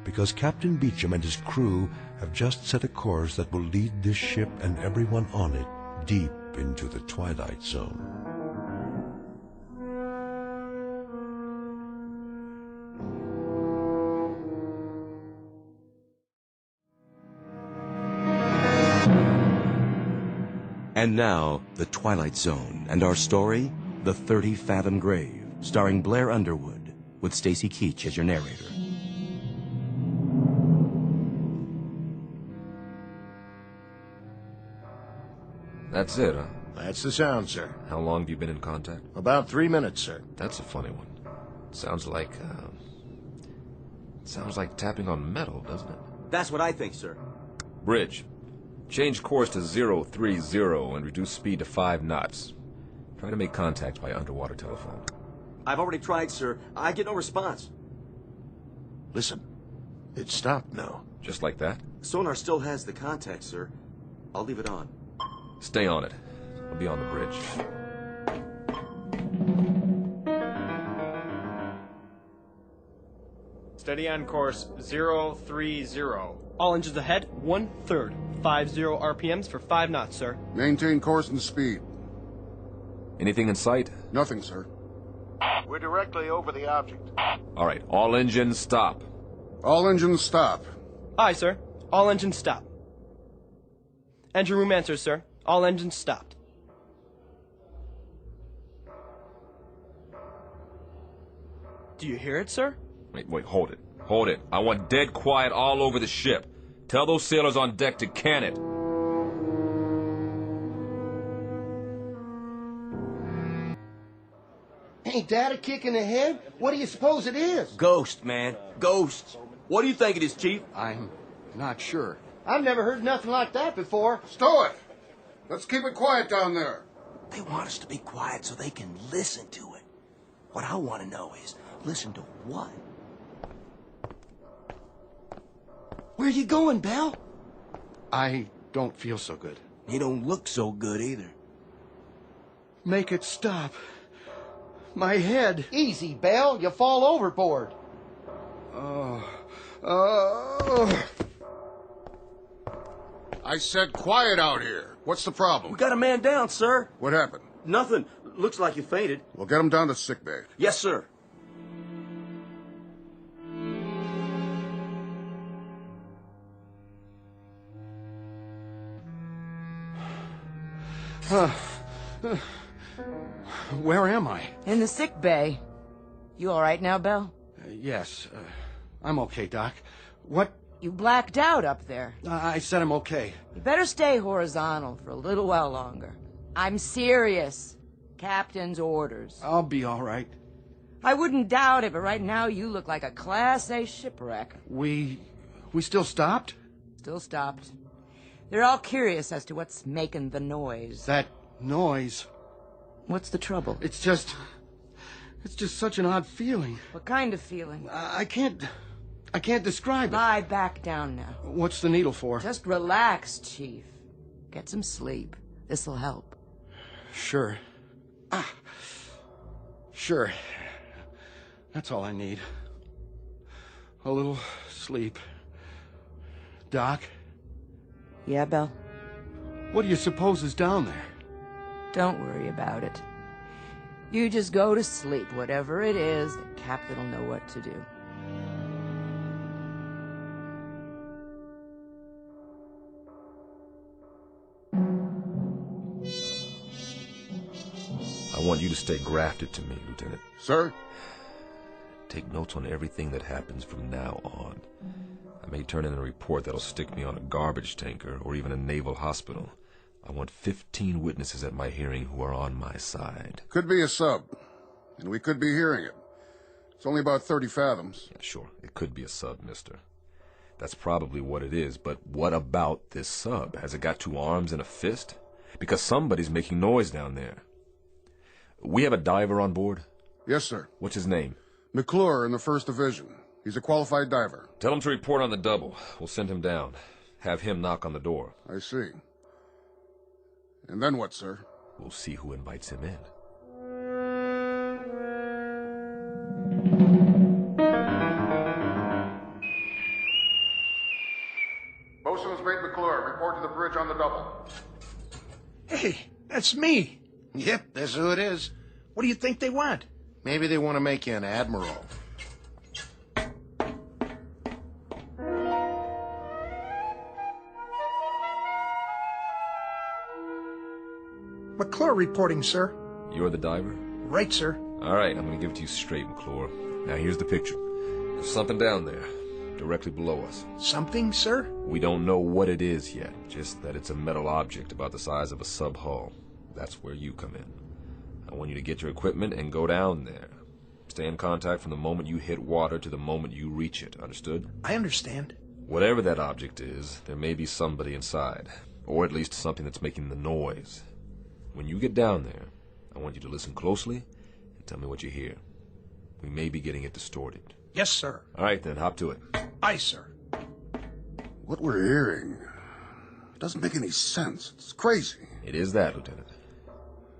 because Captain Beecham and his crew have just set a course that will lead this ship and everyone on it deep into the Twilight Zone. And now, The Twilight Zone, and our story, The 30-Fathom Grave, starring Blair Underwood, with Stacy Keach as your narrator. That's it, huh? That's the sound, sir. How long have you been in contact? About 3 minutes, sir. That's a funny one. Sounds like tapping on metal, doesn't it? That's what I think, sir. Bridge. Change course to 030 and reduce speed to 5 knots. Try to make contact by underwater telephone. I've already tried, sir. I get no response. Listen. It stopped now. Just like that? Sonar still has the contact, sir. I'll leave it on. Stay on it. I'll be on the bridge. Steady on course 030. All engines ahead, 1/3. 50 RPMs for 5 knots, sir. Maintain course and speed. Anything in sight? Nothing, sir. We're directly over the object. All right, all engines stop. All engines stop. Aye, sir. All engines stop. Engine room answers, sir. All engines stopped. Do you hear it, sir? Wait, hold it. Hold it. I want dead quiet all over the ship. Tell those sailors on deck to can it. Ain't that a kick in the head? What do you suppose it is? Ghost, man. Ghosts. What do you think it is, Chief? I'm not sure. I've never heard nothing like that before. Stow it! Let's keep it quiet down there. They want us to be quiet so they can listen to it. What I want to know is, listen to what? Where you going, Bell? I don't feel so good. You don't look so good either. Make it stop. My head. Easy, Bell. You fall overboard. I said quiet out here. What's the problem? We got a man down, sir. What happened? Nothing. Looks like you fainted. We'll get him down to sickbay. Yes, sir. Where am I? In the sick bay. You all right now, Bell? Yes. I'm okay, Doc. What? You blacked out up there. I said I'm okay. You better stay horizontal for a little while longer. I'm serious. Captain's orders. I'll be all right. I wouldn't doubt it, but right now you look like a Class A shipwreck. We still stopped? Still stopped. They're all curious as to what's making the noise. That noise. What's the trouble? It's just such an odd feeling. What kind of feeling? I can't describe it. Lie back down now. What's the needle for? Just relax, Chief. Get some sleep. This'll help. Sure. Sure. That's all I need. A little sleep. Doc? Yeah, Bell? What do you suppose is down there? Don't worry about it. You just go to sleep. Whatever it is, the captain will know what to do. I want you to stay grafted to me, Lieutenant. Sir? Take notes on everything that happens from now on. I may turn in a report that'll stick me on a garbage tanker or even a naval hospital. I want 15 witnesses at my hearing who are on my side. Could be a sub, and we could be hearing it. It's only about 30 fathoms. Yeah, sure. It could be a sub, mister. That's probably what it is, but what about this sub? Has it got 2 arms and a fist? Because somebody's making noise down there. We have a diver on board? Yes, sir. What's his name? McClure in the 1st Division. He's a qualified diver. Tell him to report on the double. We'll send him down. Have him knock on the door. I see. And then what, sir? We'll see who invites him in. Bosun's mate McClure, report to the bridge on the double. Hey, that's me. Yep, that's who it is. What do you think they want? Maybe they want to make you an admiral. McClure reporting, sir. You're the diver? Right, sir. All right, I'm going to give it to you straight, McClure. Now, here's the picture. There's something down there, directly below us. Something, sir? We don't know what it is yet, just that it's a metal object about the size of a sub-hull. That's where you come in. I want you to get your equipment and go down there. Stay in contact from the moment you hit water to the moment you reach it, understood? I understand. Whatever that object is, there may be somebody inside, or at least something that's making the noise. When you get down there, I want you to listen closely and tell me what you hear. We may be getting it distorted. Yes, sir. All right, then, hop to it. Aye, sir. What we're hearing doesn't make any sense. It's crazy. It is that, Lieutenant.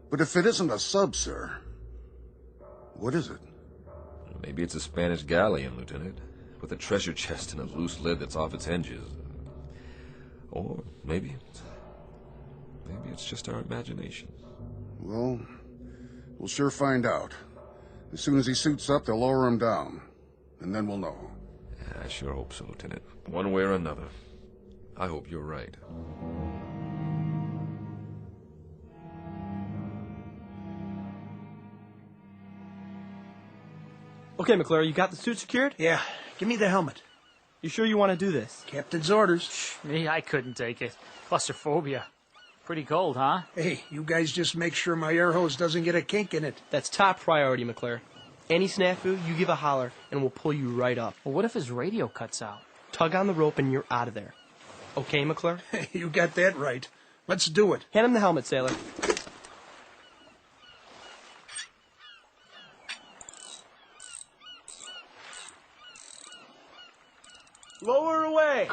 But if it isn't a sub, sir, what is it? Maybe it's a Spanish galleon, Lieutenant. with a treasure chest and a loose lid that's off its hinges. Or maybe it's just our imagination. Well, we'll sure find out. As soon as he suits up, they'll lower him down. And then we'll know. I sure hope so, Lieutenant. One way or another. I hope you're right. Okay, McClure, you got the suit secured? Yeah. Give me the helmet. You sure you want to do this? Captain's orders. Me, I couldn't take it. Claustrophobia. Pretty cold, huh? Hey, you guys just make sure my air hose doesn't get a kink in it. That's top priority, McClure. Any snafu, you give a holler, and we'll pull you right up. Well, what if his radio cuts out? Tug on the rope and you're out of there. Okay, McClure? You got that right. Let's do it. Hand him the helmet, sailor. Lower away!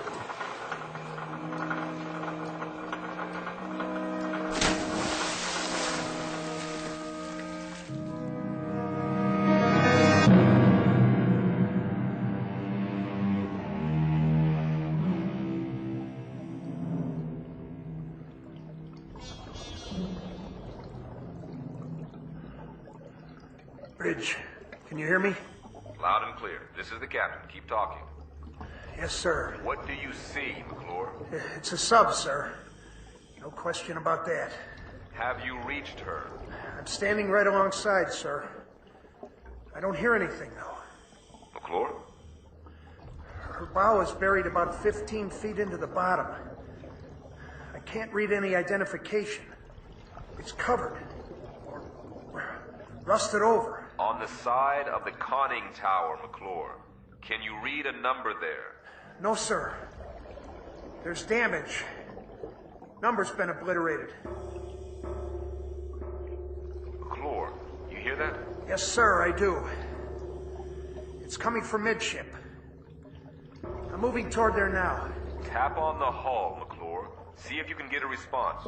Bridge, can you hear me? Loud and clear. This is the captain. Keep talking. Yes, sir. What do you see, McClure? It's a sub, sir. No question about that. Have you reached her? I'm standing right alongside, sir. I don't hear anything, though. McClure? Her bow is buried about 15 feet into the bottom. I can't read any identification. It's covered. Or rusted over. On the side of the conning tower, McClure. Can you read a number there? No, sir. There's damage. Number's been obliterated. McClure, you hear that? Yes, sir, I do. It's coming from midship. I'm moving toward there now. Tap on the hull, McClure. See if you can get a response.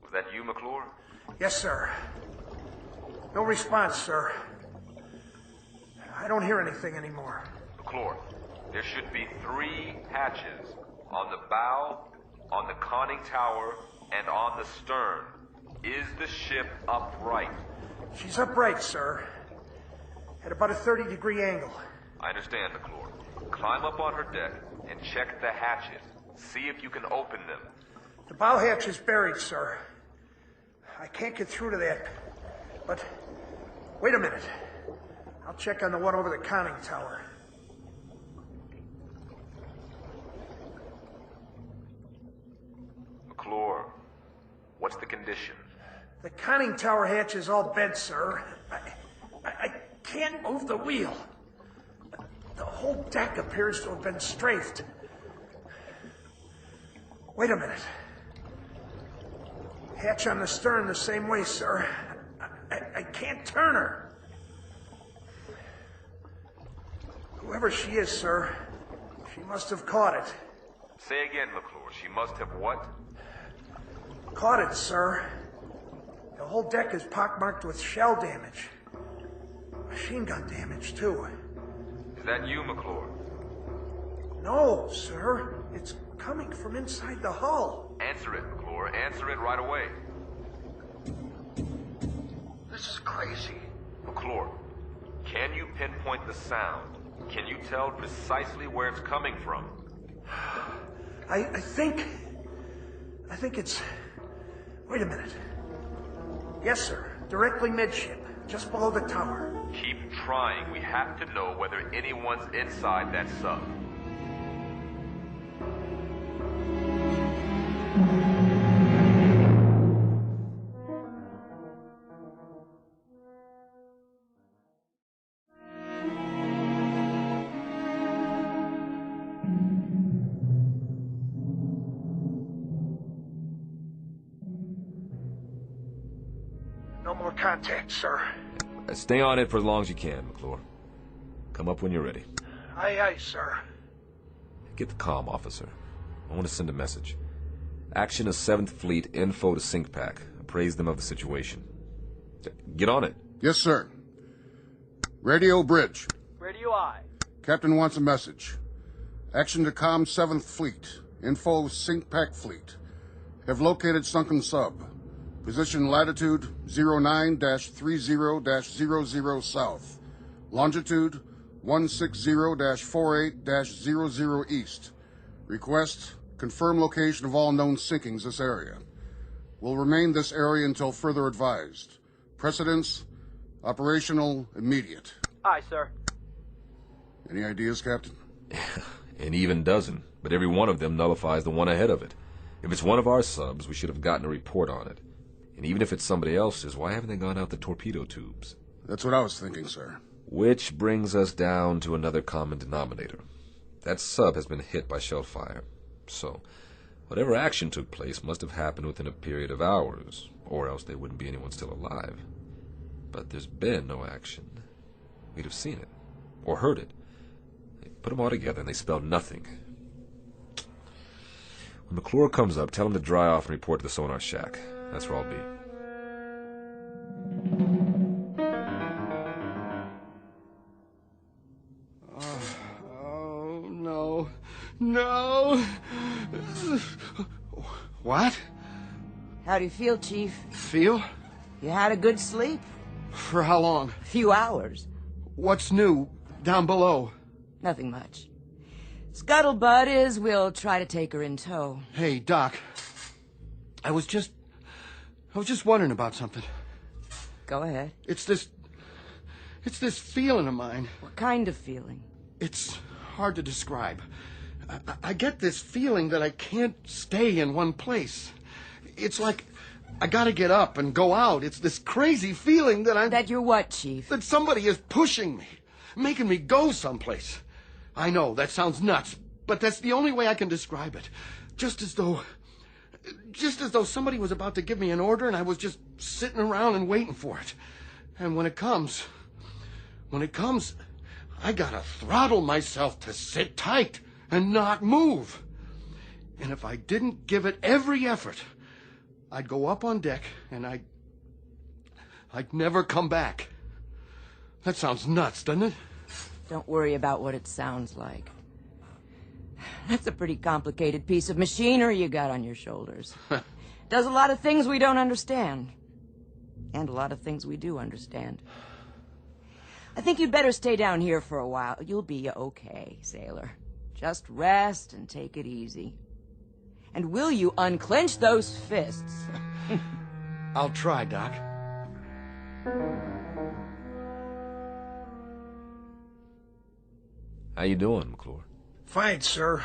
Was that you, McClure? Yes, sir. No response, sir. I don't hear anything anymore. McClure, there should be 3 hatches. On the bow, on the conning tower, and on the stern. Is the ship upright? She's upright, sir. At about a 30-degree angle. I understand, McClure. Climb up on her deck and check the hatches. See if you can open them. The bow hatch is buried, sir. I can't get through to that. But, wait a minute. I'll check on the one over the conning tower. McClure, what's the condition? The conning tower hatch is all bent, sir. I can't move the wheel. The whole deck appears to have been strafed. Wait a minute. Hatch on the stern the same way, sir. I can't turn her. Whoever she is, sir, she must have caught it. Say again, McClure. She must have what? Caught it, sir. The whole deck is pockmarked with shell damage. Machine gun damage, too. Is that you, McClure? No, sir. It's coming from inside the hull. Answer it, McClure. Answer it right away. This is crazy. McClure, can you pinpoint the sound? Can you tell precisely where it's coming from? I think it's... Wait a minute. Yes, sir. Directly midship, just below the tower. Keep trying. We have to know whether anyone's inside that sub. No more contact, sir. Stay on it for as long as you can, McClure. Come up when you're ready. Aye, aye, sir. Get the comm, officer. I want to send a message. Action of 7th Fleet, info to SyncPack. Appraise them of the situation. Get on it. Yes, sir. Radio Bridge. Radio I. Captain wants a message. Action to comm 7th Fleet. Info Sink Pack Fleet. Have located sunken sub. Position latitude 09-30-00 south. Longitude 160-48-00 east. Request confirm location of all known sinkings this area. Will remain this area until further advised. Precedence, operational, immediate. Aye, sir. Any ideas, Captain? An even dozen, but every one of them nullifies the one ahead of it. If it's one of our subs, we should have gotten a report on it. And even if it's somebody else's, why haven't they gone out the torpedo tubes? That's what I was thinking, sir. Which brings us down to another common denominator. That sub has been hit by shell fire. So, whatever action took place must have happened within a period of hours, or else there wouldn't be anyone still alive. But there's been no action. We'd have seen it, or heard it. They put them all together and they spell nothing. When McClure comes up, tell him to dry off and report to the sonar shack. That's where I'll be. Oh, no. No. What? How do you feel, Chief? Feel? You had a good sleep? For how long? A few hours. What's new down below? Nothing much. Scuttlebutt is we'll try to take her in tow. Hey, Doc. I was just wondering about something. Go ahead. It's this feeling of mine. What kind of feeling? It's hard to describe. I get this feeling that I can't stay in one place. It's like I gotta get up and go out. It's this crazy feeling that That you're what, Chief? That somebody is pushing me, making me go someplace. I know, that sounds nuts, but that's the only way I can describe it. Just as though somebody was about to give me an order and I was just sitting around and waiting for it. And when it comes, I gotta throttle myself to sit tight and not move. And if I didn't give it every effort, I'd go up on deck and I'd never come back. That sounds nuts, doesn't it? Don't worry about what it sounds like. That's a pretty complicated piece of machinery you got on your shoulders. Does a lot of things we don't understand. And a lot of things we do understand. I think you'd better stay down here for a while. You'll be okay, sailor. Just rest and take it easy. And will you unclench those fists? I'll try, Doc. How you doing, McClure? Fine, sir.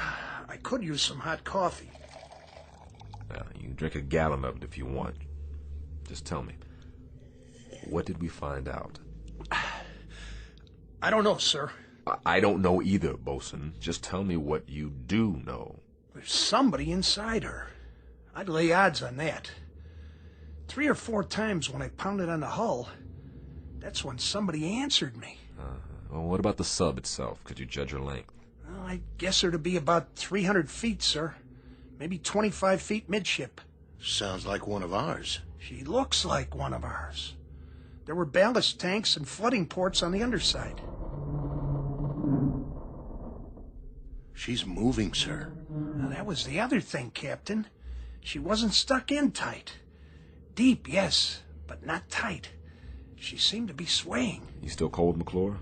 I could use some hot coffee. Well, you can drink a gallon of it if you want. Just tell me, what did we find out? I don't know, sir. I don't know either, Bosun. Just tell me what you do know. There's somebody inside her. I'd lay odds on that. 3 or 4 times when I pounded on the hull, that's when somebody answered me. Well, what about the sub itself? Could you judge her length? Well, I guess her to be about 300 feet, sir. Maybe 25 feet midship. Sounds like one of ours. She looks like one of ours. There were ballast tanks and flooding ports on the underside. She's moving, sir. Now, that was the other thing, Captain. She wasn't stuck in tight. Deep, yes, but not tight. She seemed to be swaying. You still cold, McClure?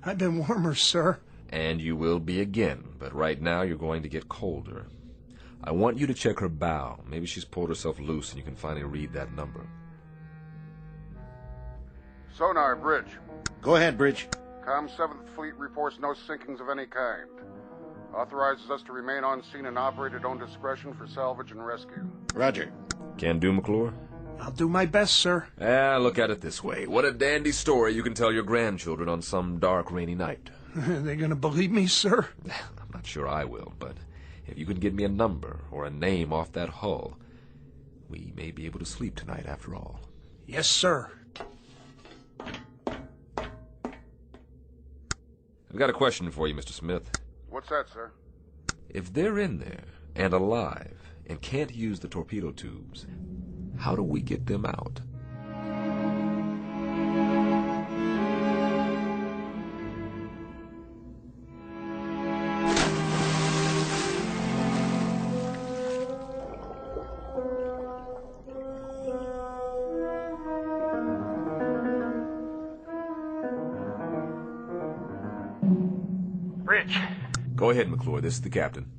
I've been warmer, sir. And you will be again, but right now you're going to get colder. I want you to check her bow. Maybe she's pulled herself loose and you can finally read that number. Sonar, Bridge. Go ahead, Bridge. Com 7th Fleet reports no sinkings of any kind. Authorizes us to remain on scene and operate at own discretion for salvage and rescue. Roger. Can do, McClure? I'll do my best, sir. Look at it this way. What a dandy story you can tell your grandchildren on some dark, rainy night. They gonna believe me, sir? I'm not sure I will, but if you can get me a number or a name off that hull, we may be able to sleep tonight after all. Yes, sir. I've got a question for you, Mr. Smith. What's that, sir? If they're in there and alive and can't use the torpedo tubes, how do we get them out? bridge. Go ahead, McClure. This is the captain.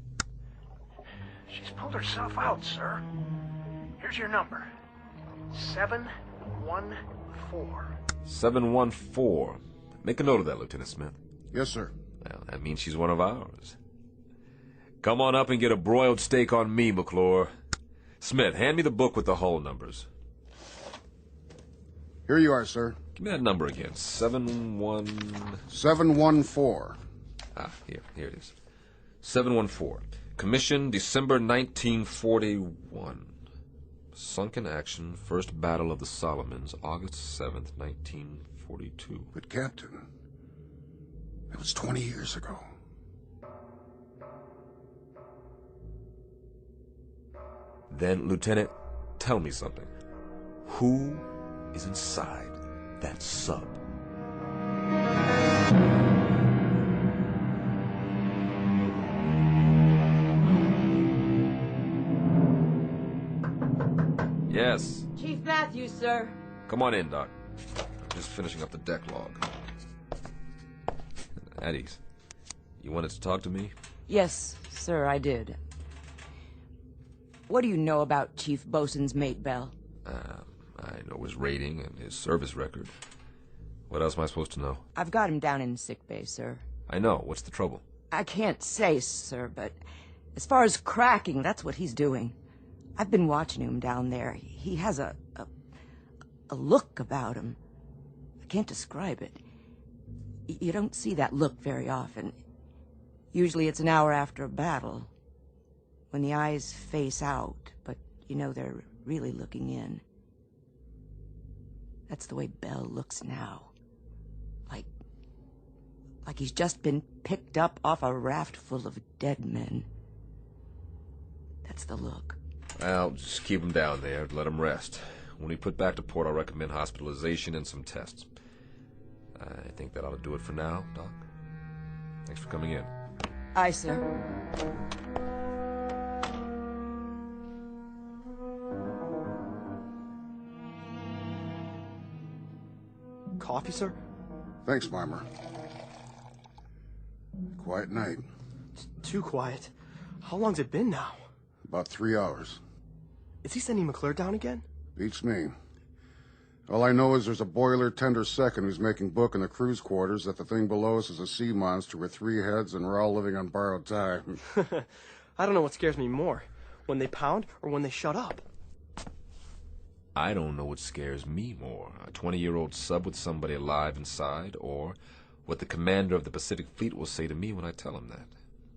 She's pulled herself out, sir. Here's your number. 714. 714. Make a note of that, Lieutenant Smith. Yes, sir. Well, that means she's one of ours. Come on up and get a broiled steak on me, McClure. Smith, hand me the book with the hull numbers. Here you are, sir. Give me that number again. 714. Here it is. 714. Commissioned December 1941. Sunk in action, First Battle of the Solomons, August 7th, 1942. But, Captain, that was 20 years ago. Then, Lieutenant, tell me something. Who is inside that sub? Yes. Chief Matthews, sir. Come on in, Doc. I'm just finishing up the deck log. At ease. You wanted to talk to me? Yes, sir, I did. What do you know about Chief Bosun's mate, Bell? I know his rating and his service record. What else am I supposed to know? I've got him down in sickbay, sir. I know. What's the trouble? I can't say, sir, but as far as cracking, that's what he's doing. I've been watching him down there. He has a look about him. I can't describe it. You don't see that look very often. Usually it's an hour after a battle, when the eyes face out, but you know they're really looking in. That's the way Bell looks now. Like he's just been picked up off a raft full of dead men. That's the look. Well, just keep him down there. Let him rest. When we put back to port, I'll recommend hospitalization and some tests. I think that ought to do it for now, Doc. Thanks for coming in. Aye, sir. Coffee, sir? Thanks, Marmer. Quiet night. It's too quiet. How long's it been now? About 3 hours. Is he sending McClure down again? Beats me. All I know is there's a boiler tender second who's making book in the crew's quarters that the thing below us is a sea monster with 3 heads and we're all living on borrowed time. I don't know what scares me more, when they pound or when they shut up. I don't know what scares me more, a 20-year-old sub with somebody alive inside, or what the commander of the Pacific Fleet will say to me when I tell him that.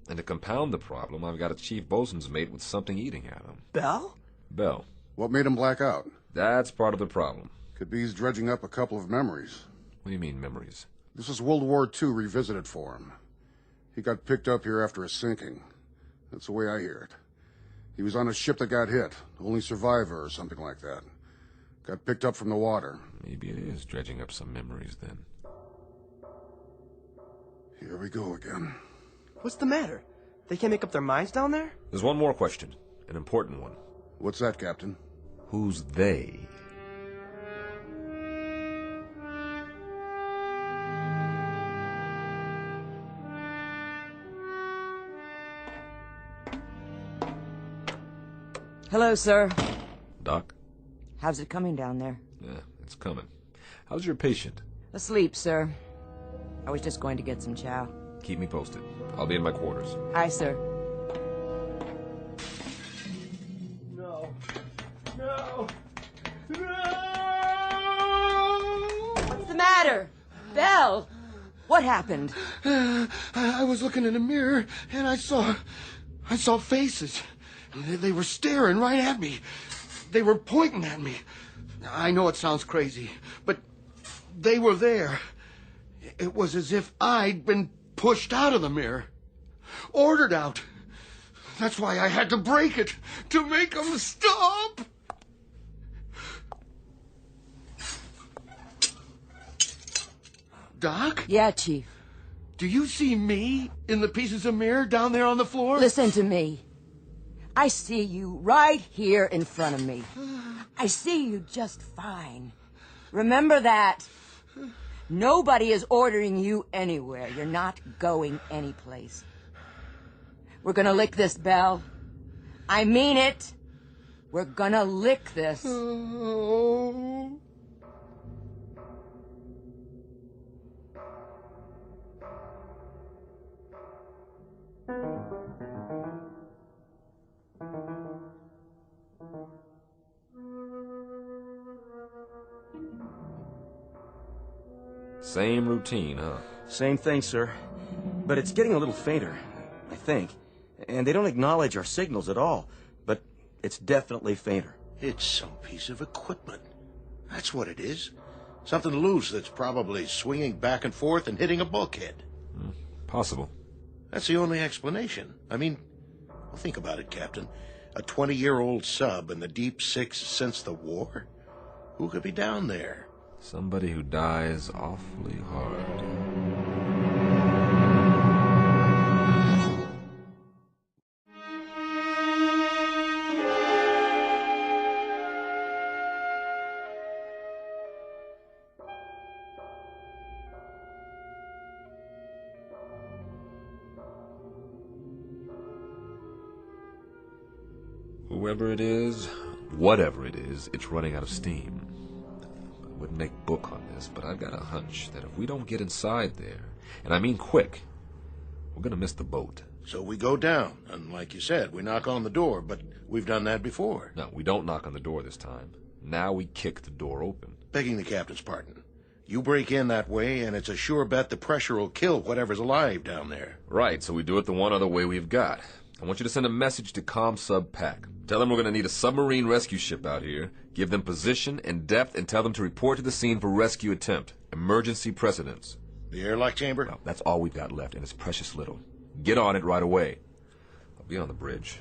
And to compound the problem, I've got a chief bosun's mate with something eating at him. Bell? Bell. What made him black out? That's part of the problem. Could be he's dredging up a couple of memories. What do you mean, memories? This is World War II revisited for him. He got picked up here after a sinking. That's the way I hear it. He was on a ship that got hit, only survivor or something like that. Got picked up from the water. Maybe it is dredging up some memories, then. Here we go again. What's the matter? They can't make up their minds down there? There's one more question. An important one. What's that, Captain? Who's they? Hello, sir. Doc? How's it coming down there? Yeah, it's coming. How's your patient? Asleep, sir. I was just going to get some chow. Keep me posted. I'll be in my quarters. Aye, sir. No. No. No! What's the matter? Bell! What happened? I was looking in a mirror, and I saw faces. They were staring right at me. They were pointing at me. I know it sounds crazy, but they were there. It was as if I'd been pushed out of the mirror. Ordered out. That's why I had to break it, to make them stop. Doc? Yeah, Chief. Do you see me in the pieces of mirror down there on the floor? Listen to me. I see you right here in front of me. I see you just fine. Remember that. Nobody is ordering you anywhere. You're not going anyplace. We're gonna lick this, Belle. I mean it. We're gonna lick this. Oh. Same routine, huh? Same thing, sir. But it's getting a little fainter, I think. And they don't acknowledge our signals at all. But it's definitely fainter. It's some piece of equipment. That's what it is. Something loose that's probably swinging back and forth and hitting a bulkhead. Possible. That's the only explanation. I mean, well, think about it, Captain. A 20-year-old sub in the deep six since the war? Who could be down there? Somebody who dies awfully hard. Whoever it is, whatever it is, it's running out of steam. I wouldn't make book on this, but I've got a hunch that if we don't get inside there, and I mean quick, we're gonna miss the boat. So we go down, and like you said, we knock on the door, but we've done that before. No, we don't knock on the door this time. Now we kick the door open. Begging the captain's pardon. You break in that way, and it's a sure bet the pressure will kill whatever's alive down there. Right, so we do it the one other way we've got. I want you to send a message to ComSub PAC. Tell them we're going to need a submarine rescue ship out here. Give them position and depth and tell them to report to the scene for rescue attempt. Emergency precedence. The airlock chamber? Well, that's all we've got left, and it's precious little. Get on it right away. I'll be on the bridge.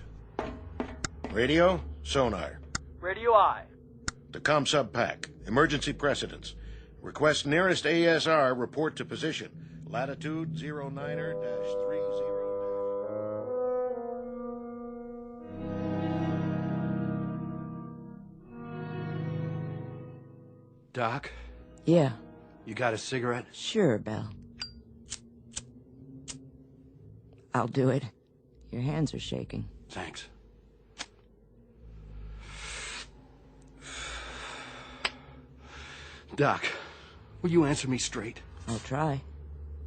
Radio, sonar. Radio I. The ComSub PAC. Emergency precedence. Request nearest ASR, report to position. Latitude 09er-30. Doc? Yeah. You got a cigarette? Sure, Belle. I'll do it. Your hands are shaking. Thanks. Doc, will you answer me straight? I'll try.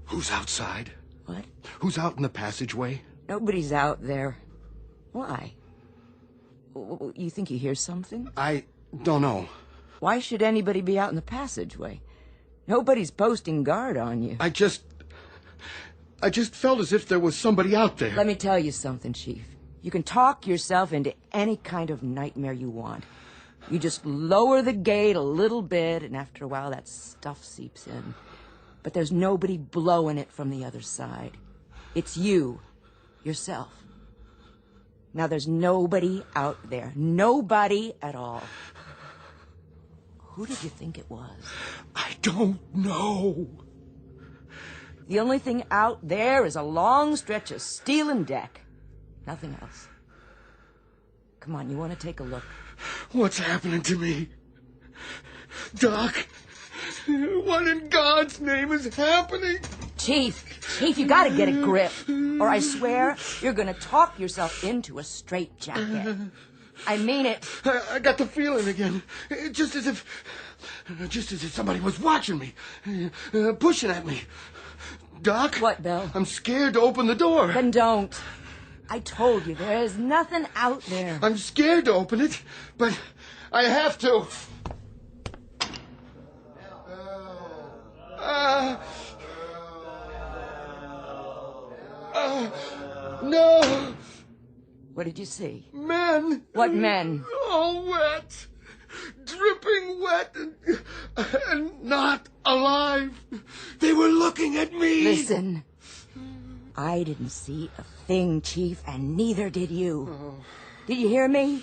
Who's outside? What? Who's out in the passageway? Nobody's out there. Why? You think you hear something? I don't know. Why should anybody be out in the passageway? Nobody's posting guard on you. I just felt as if there was somebody out there. Let me tell you something, Chief. You can talk yourself into any kind of nightmare you want. You just lower the gate a little bit, and after a while that stuff seeps in. But there's nobody blowing it from the other side. It's you, yourself. Now there's nobody out there. Nobody at all. Who did you think it was? I don't know. The only thing out there is a long stretch of steel and deck. Nothing else. Come on, you want to take a look? What's happening to me? Doc, what in God's name is happening? Chief, you gotta get a grip. Or I swear you're gonna talk yourself into a straitjacket. I mean it. I got the feeling again. Just as if somebody was watching me, pushing at me. Doc? What, Bill? I'm scared to open the door. Then don't. I told you, there is nothing out there. I'm scared to open it, but I have to. No! What did you see? Men! What men? All wet. Dripping wet and not alive. They were looking at me. Listen. I didn't see a thing, Chief, and neither did you. Oh. Did you hear me?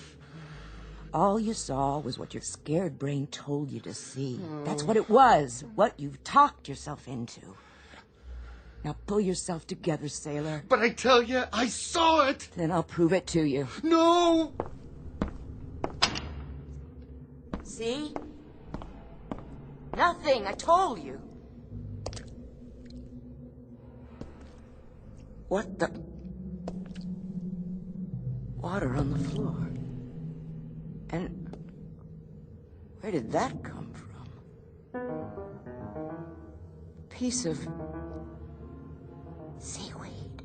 All you saw was what your scared brain told you to see. Oh. That's what it was, what you've talked yourself into. Now pull yourself together, sailor. But I tell you, I saw it. Then I'll prove it to you. No! See? Nothing, I told you. What the... Water on the floor. And where did that come from? Piece of seaweed.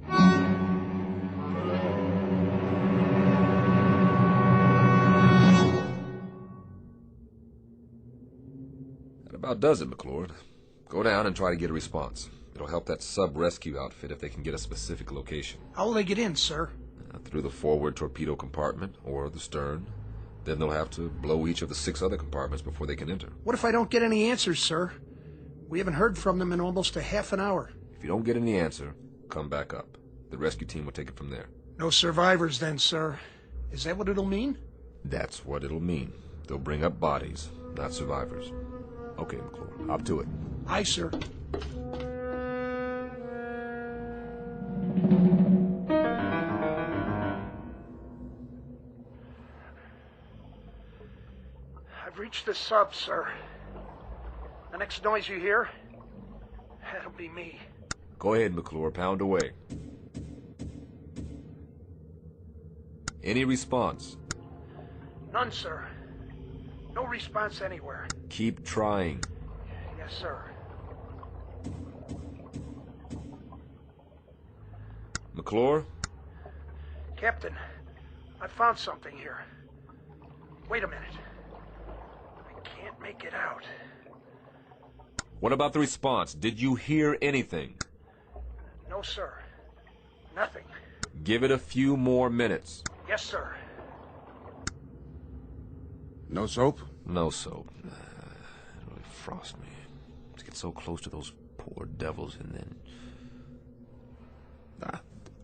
That about does it, McClure. Go down and try to get a response. It'll help that sub-rescue outfit if they can get a specific location. How will they get in, sir? Through the forward torpedo compartment or the stern. Then they'll have to blow each of the 6 other compartments before they can enter. What if I don't get any answers, sir? We haven't heard from them in almost a half an hour. If you don't get any answer, come back up. The rescue team will take it from there. No survivors then, sir. Is that what it'll mean? That's what it'll mean. They'll bring up bodies, not survivors. Okay, McClure, hop to it. Aye, sir. I've reached the sub, sir. The next noise you hear, that'll be me. Go ahead, McClure, pound away. Any response? None, sir. No response anywhere. Keep trying. Yes, sir. McClure? Captain, I found something here. Wait a minute. I can't make it out. What about the response? Did you hear anything? No, sir. Nothing. Give it a few more minutes. Yes, sir. No soap? No soap. It really frosts me. To get so close to those poor devils and then...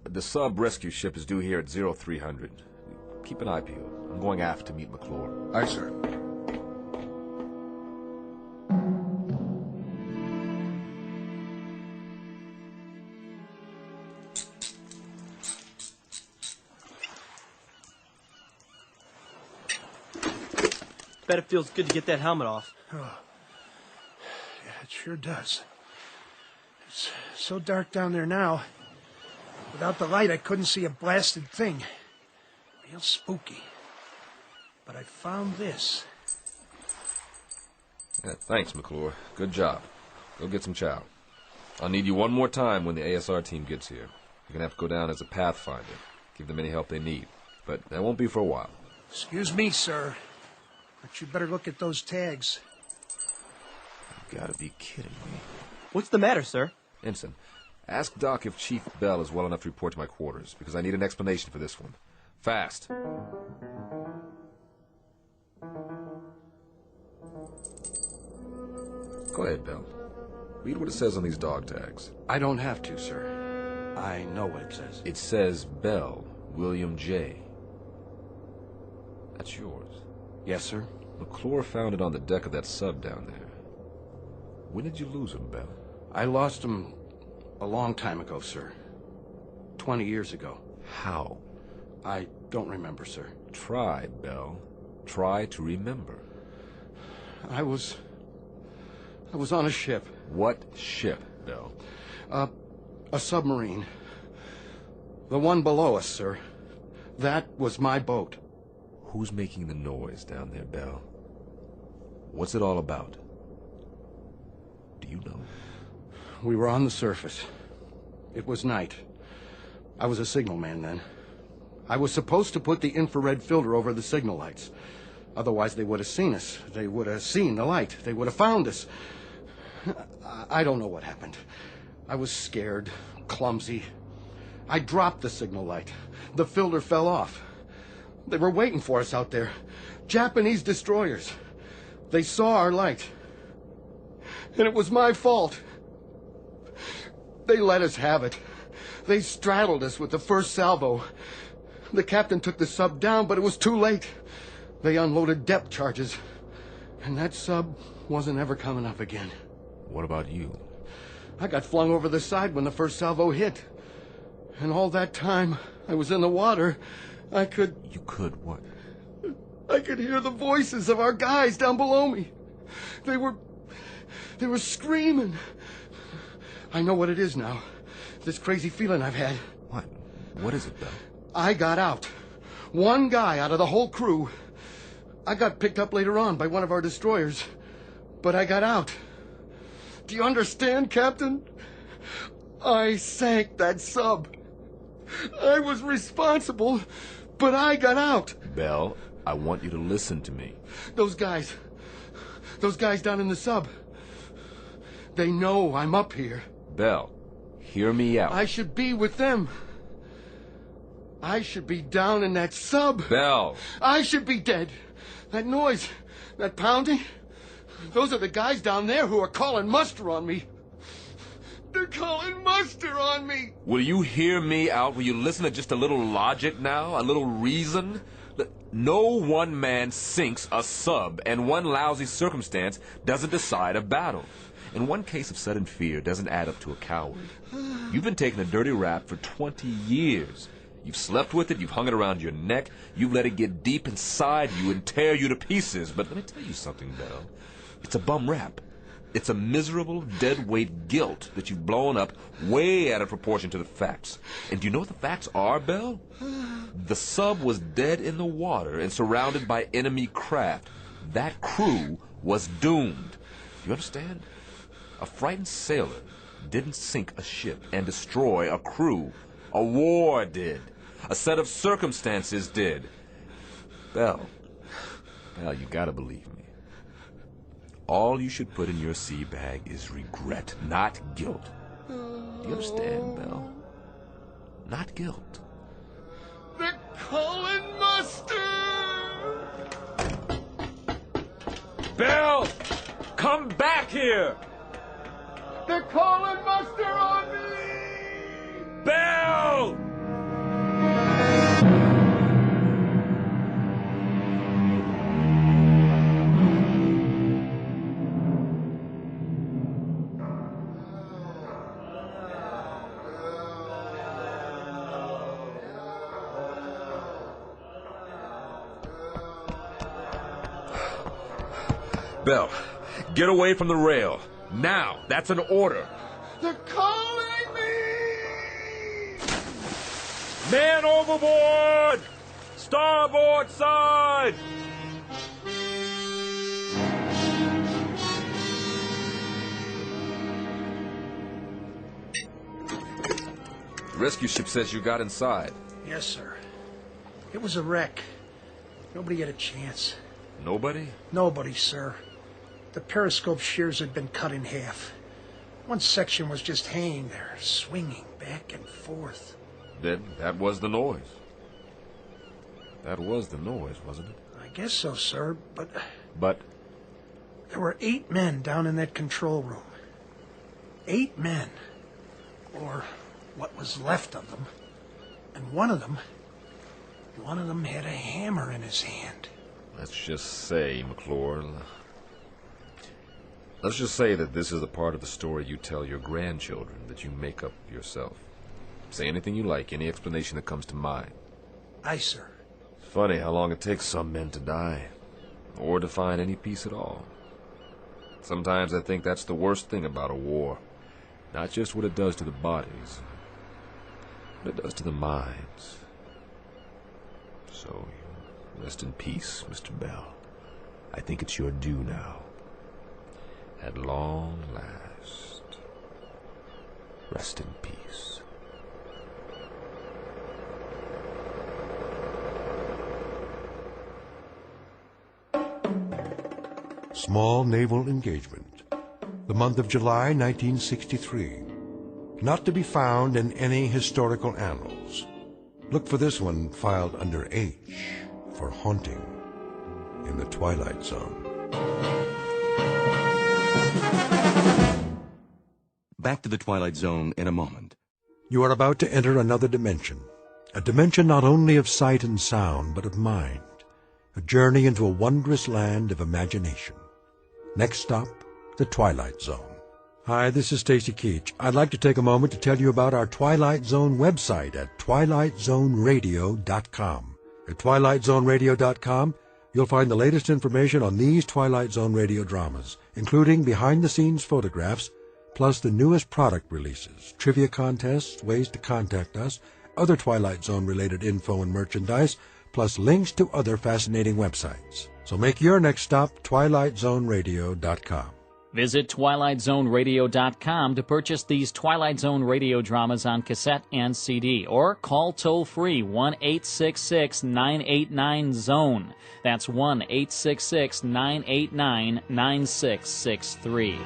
The sub-rescue ship is due here at 0300. Keep an eye peeled. I'm going aft to meet McClure. Aye, sir. Bet it feels good to get that helmet off. Oh. Yeah, it sure does. It's so dark down there now. Without the light, I couldn't see a blasted thing. Real spooky. But I found this. Yeah, thanks, McClure. Good job. Go get some chow. I'll need you one more time when the ASR team gets here. You're going to have to go down as a pathfinder. Give them any help they need. But that won't be for a while. Excuse me, sir. But you better look at those tags. You gotta be kidding me. What's the matter, sir? Ensign, ask Doc if Chief Bell is well enough to report to my quarters, because I need an explanation for this one. Fast. Go ahead, Bell. Read what it says on these dog tags. I don't have to, sir. I know what it says. It says Bell, William J. That's yours. Yes, sir. McClure found it on the deck of that sub down there. When did you lose him, Bell? I lost him a long time ago, sir. 20 years ago. How? I don't remember, sir. Try, Bell. Try to remember. I was on a ship. What ship, Bell? A submarine. The one below us, sir. That was my boat. Who's making the noise down there, Bell? What's it all about? Do you know? We were on the surface. It was night. I was a signalman then. I was supposed to put the infrared filter over the signal lights. Otherwise, they would have seen us. They would have seen the light. They would have found us. I don't know what happened. I was scared, clumsy. I dropped the signal light. The filter fell off. They were waiting for us out there. Japanese destroyers. They saw our light. And it was my fault. They let us have it. They straddled us with the first salvo. The captain took the sub down, but it was too late. They unloaded depth charges. And that sub wasn't ever coming up again. What about you? I got flung over the side when the first salvo hit. And all that time I was in the water, I could... You could what? I could hear the voices of our guys down below me. They were screaming. I know what it is now. This crazy feeling I've had. What is it, Bell? I got out. One guy out of the whole crew. I got picked up later on by one of our destroyers. But I got out. Do you understand, Captain? I sank that sub. I was responsible, but I got out. Bell, I want you to listen to me. Those guys down in the sub, they know I'm up here. Bell, hear me out. I should be with them. I should be down in that sub. Bell. I should be dead. That noise, that pounding, those are the guys down there who are calling muster on me. They're calling muster on me. Will you hear me out? Will you listen to just a little logic now? A little reason? No one man sinks a sub, and one lousy circumstance doesn't decide a battle. And one case of sudden fear doesn't add up to a coward. You've been taking a dirty rap for 20 years. You've slept with it, you've hung it around your neck, you've let it get deep inside you and tear you to pieces. But let me tell you something, Bell. It's a bum rap. It's a miserable, dead-weight guilt that you've blown up way out of proportion to the facts. And do you know what the facts are, Bell? The sub was dead in the water and surrounded by enemy craft. That crew was doomed. You understand? A frightened sailor didn't sink a ship and destroy a crew. A war did. A set of circumstances did. Bell, you gotta believe me. All you should put in your sea bag is regret, not guilt. Do you understand, Bell? Not guilt. They're calling muster! Bell! Come back here! They're calling muster on me! Bell! Bell, get away from the rail. Now, that's an order. They're calling me! Man overboard! Starboard side! The rescue ship says you got inside. Yes, sir. It was a wreck. Nobody had a chance. Nobody? Nobody, sir. The periscope shears had been cut in half. One section was just hanging there, swinging back and forth. Then that was the noise. That was the noise, wasn't it? I guess so, sir, but... But? There were 8 men down in that control room. 8 men. Or what was left of them. And one of them had a hammer in his hand. Let's just say, McClure, let's just say that this is the part of the story you tell your grandchildren that you make up yourself. Say anything you like, any explanation that comes to mind. Aye, sir. It's funny how long it takes some men to die, or to find any peace at all. Sometimes I think that's the worst thing about a war. Not just what it does to the bodies, but it does to the minds. So, rest in peace, Mr. Bell. I think it's your due now. At long last, rest in peace. Small naval engagement. The month of July 1963. Not to be found in any historical annals. Look for this one filed under H for haunting in the Twilight Zone. Back to the Twilight Zone in a moment. You are about to enter another dimension. A dimension not only of sight and sound, but of mind. A journey into a wondrous land of imagination. Next stop, the Twilight Zone. Hi, this is Stacy Keach. I'd like to take a moment to tell you about our Twilight Zone website at twilightzoneradio.com. At twilightzoneradio.com, you'll find the latest information on these Twilight Zone radio dramas, including behind-the-scenes photographs, plus the newest product releases, trivia contests, ways to contact us, other Twilight Zone-related info and merchandise, plus links to other fascinating websites. So make your next stop twilightzoneradio.com. Visit twilightzoneradio.com to purchase these Twilight Zone radio dramas on cassette and CD, or call toll-free 1-866-989-ZONE. That's 1-866-989-9663.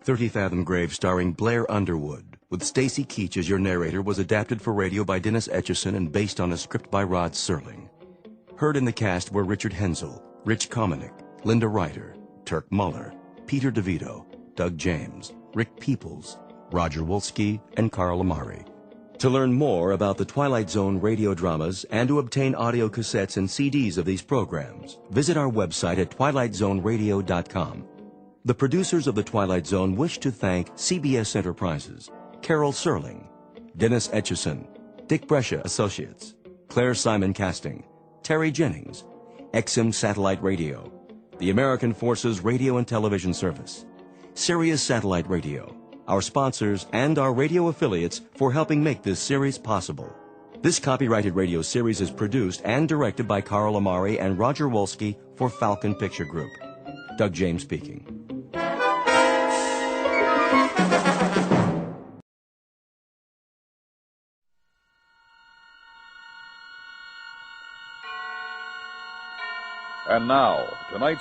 "30 Fathom Grave" starring Blair Underwood, with Stacy Keach as your narrator, was adapted for radio by Dennis Etchison and based on a script by Rod Serling. Heard in the cast were Richard Hensel, Rich Kominick, Linda Ryder, Turk Muller, Peter DeVito, Doug James, Rick Peoples, Roger Wolski, and Carl Amari. To learn more about the Twilight Zone radio dramas and to obtain audio cassettes and CDs of these programs, visit our website at twilightzoneradio.com. The producers of The Twilight Zone wish to thank CBS Enterprises, Carol Serling, Dennis Etchison, Dick Brescia Associates, Claire Simon Casting, Terry Jennings, XM Satellite Radio, the American Forces Radio and Television Service, Sirius Satellite Radio, our sponsors, and our radio affiliates for helping make this series possible. This copyrighted radio series is produced and directed by Carl Amari and Roger Wolski for Falcon Picture Group. Doug James speaking. And now, tonight's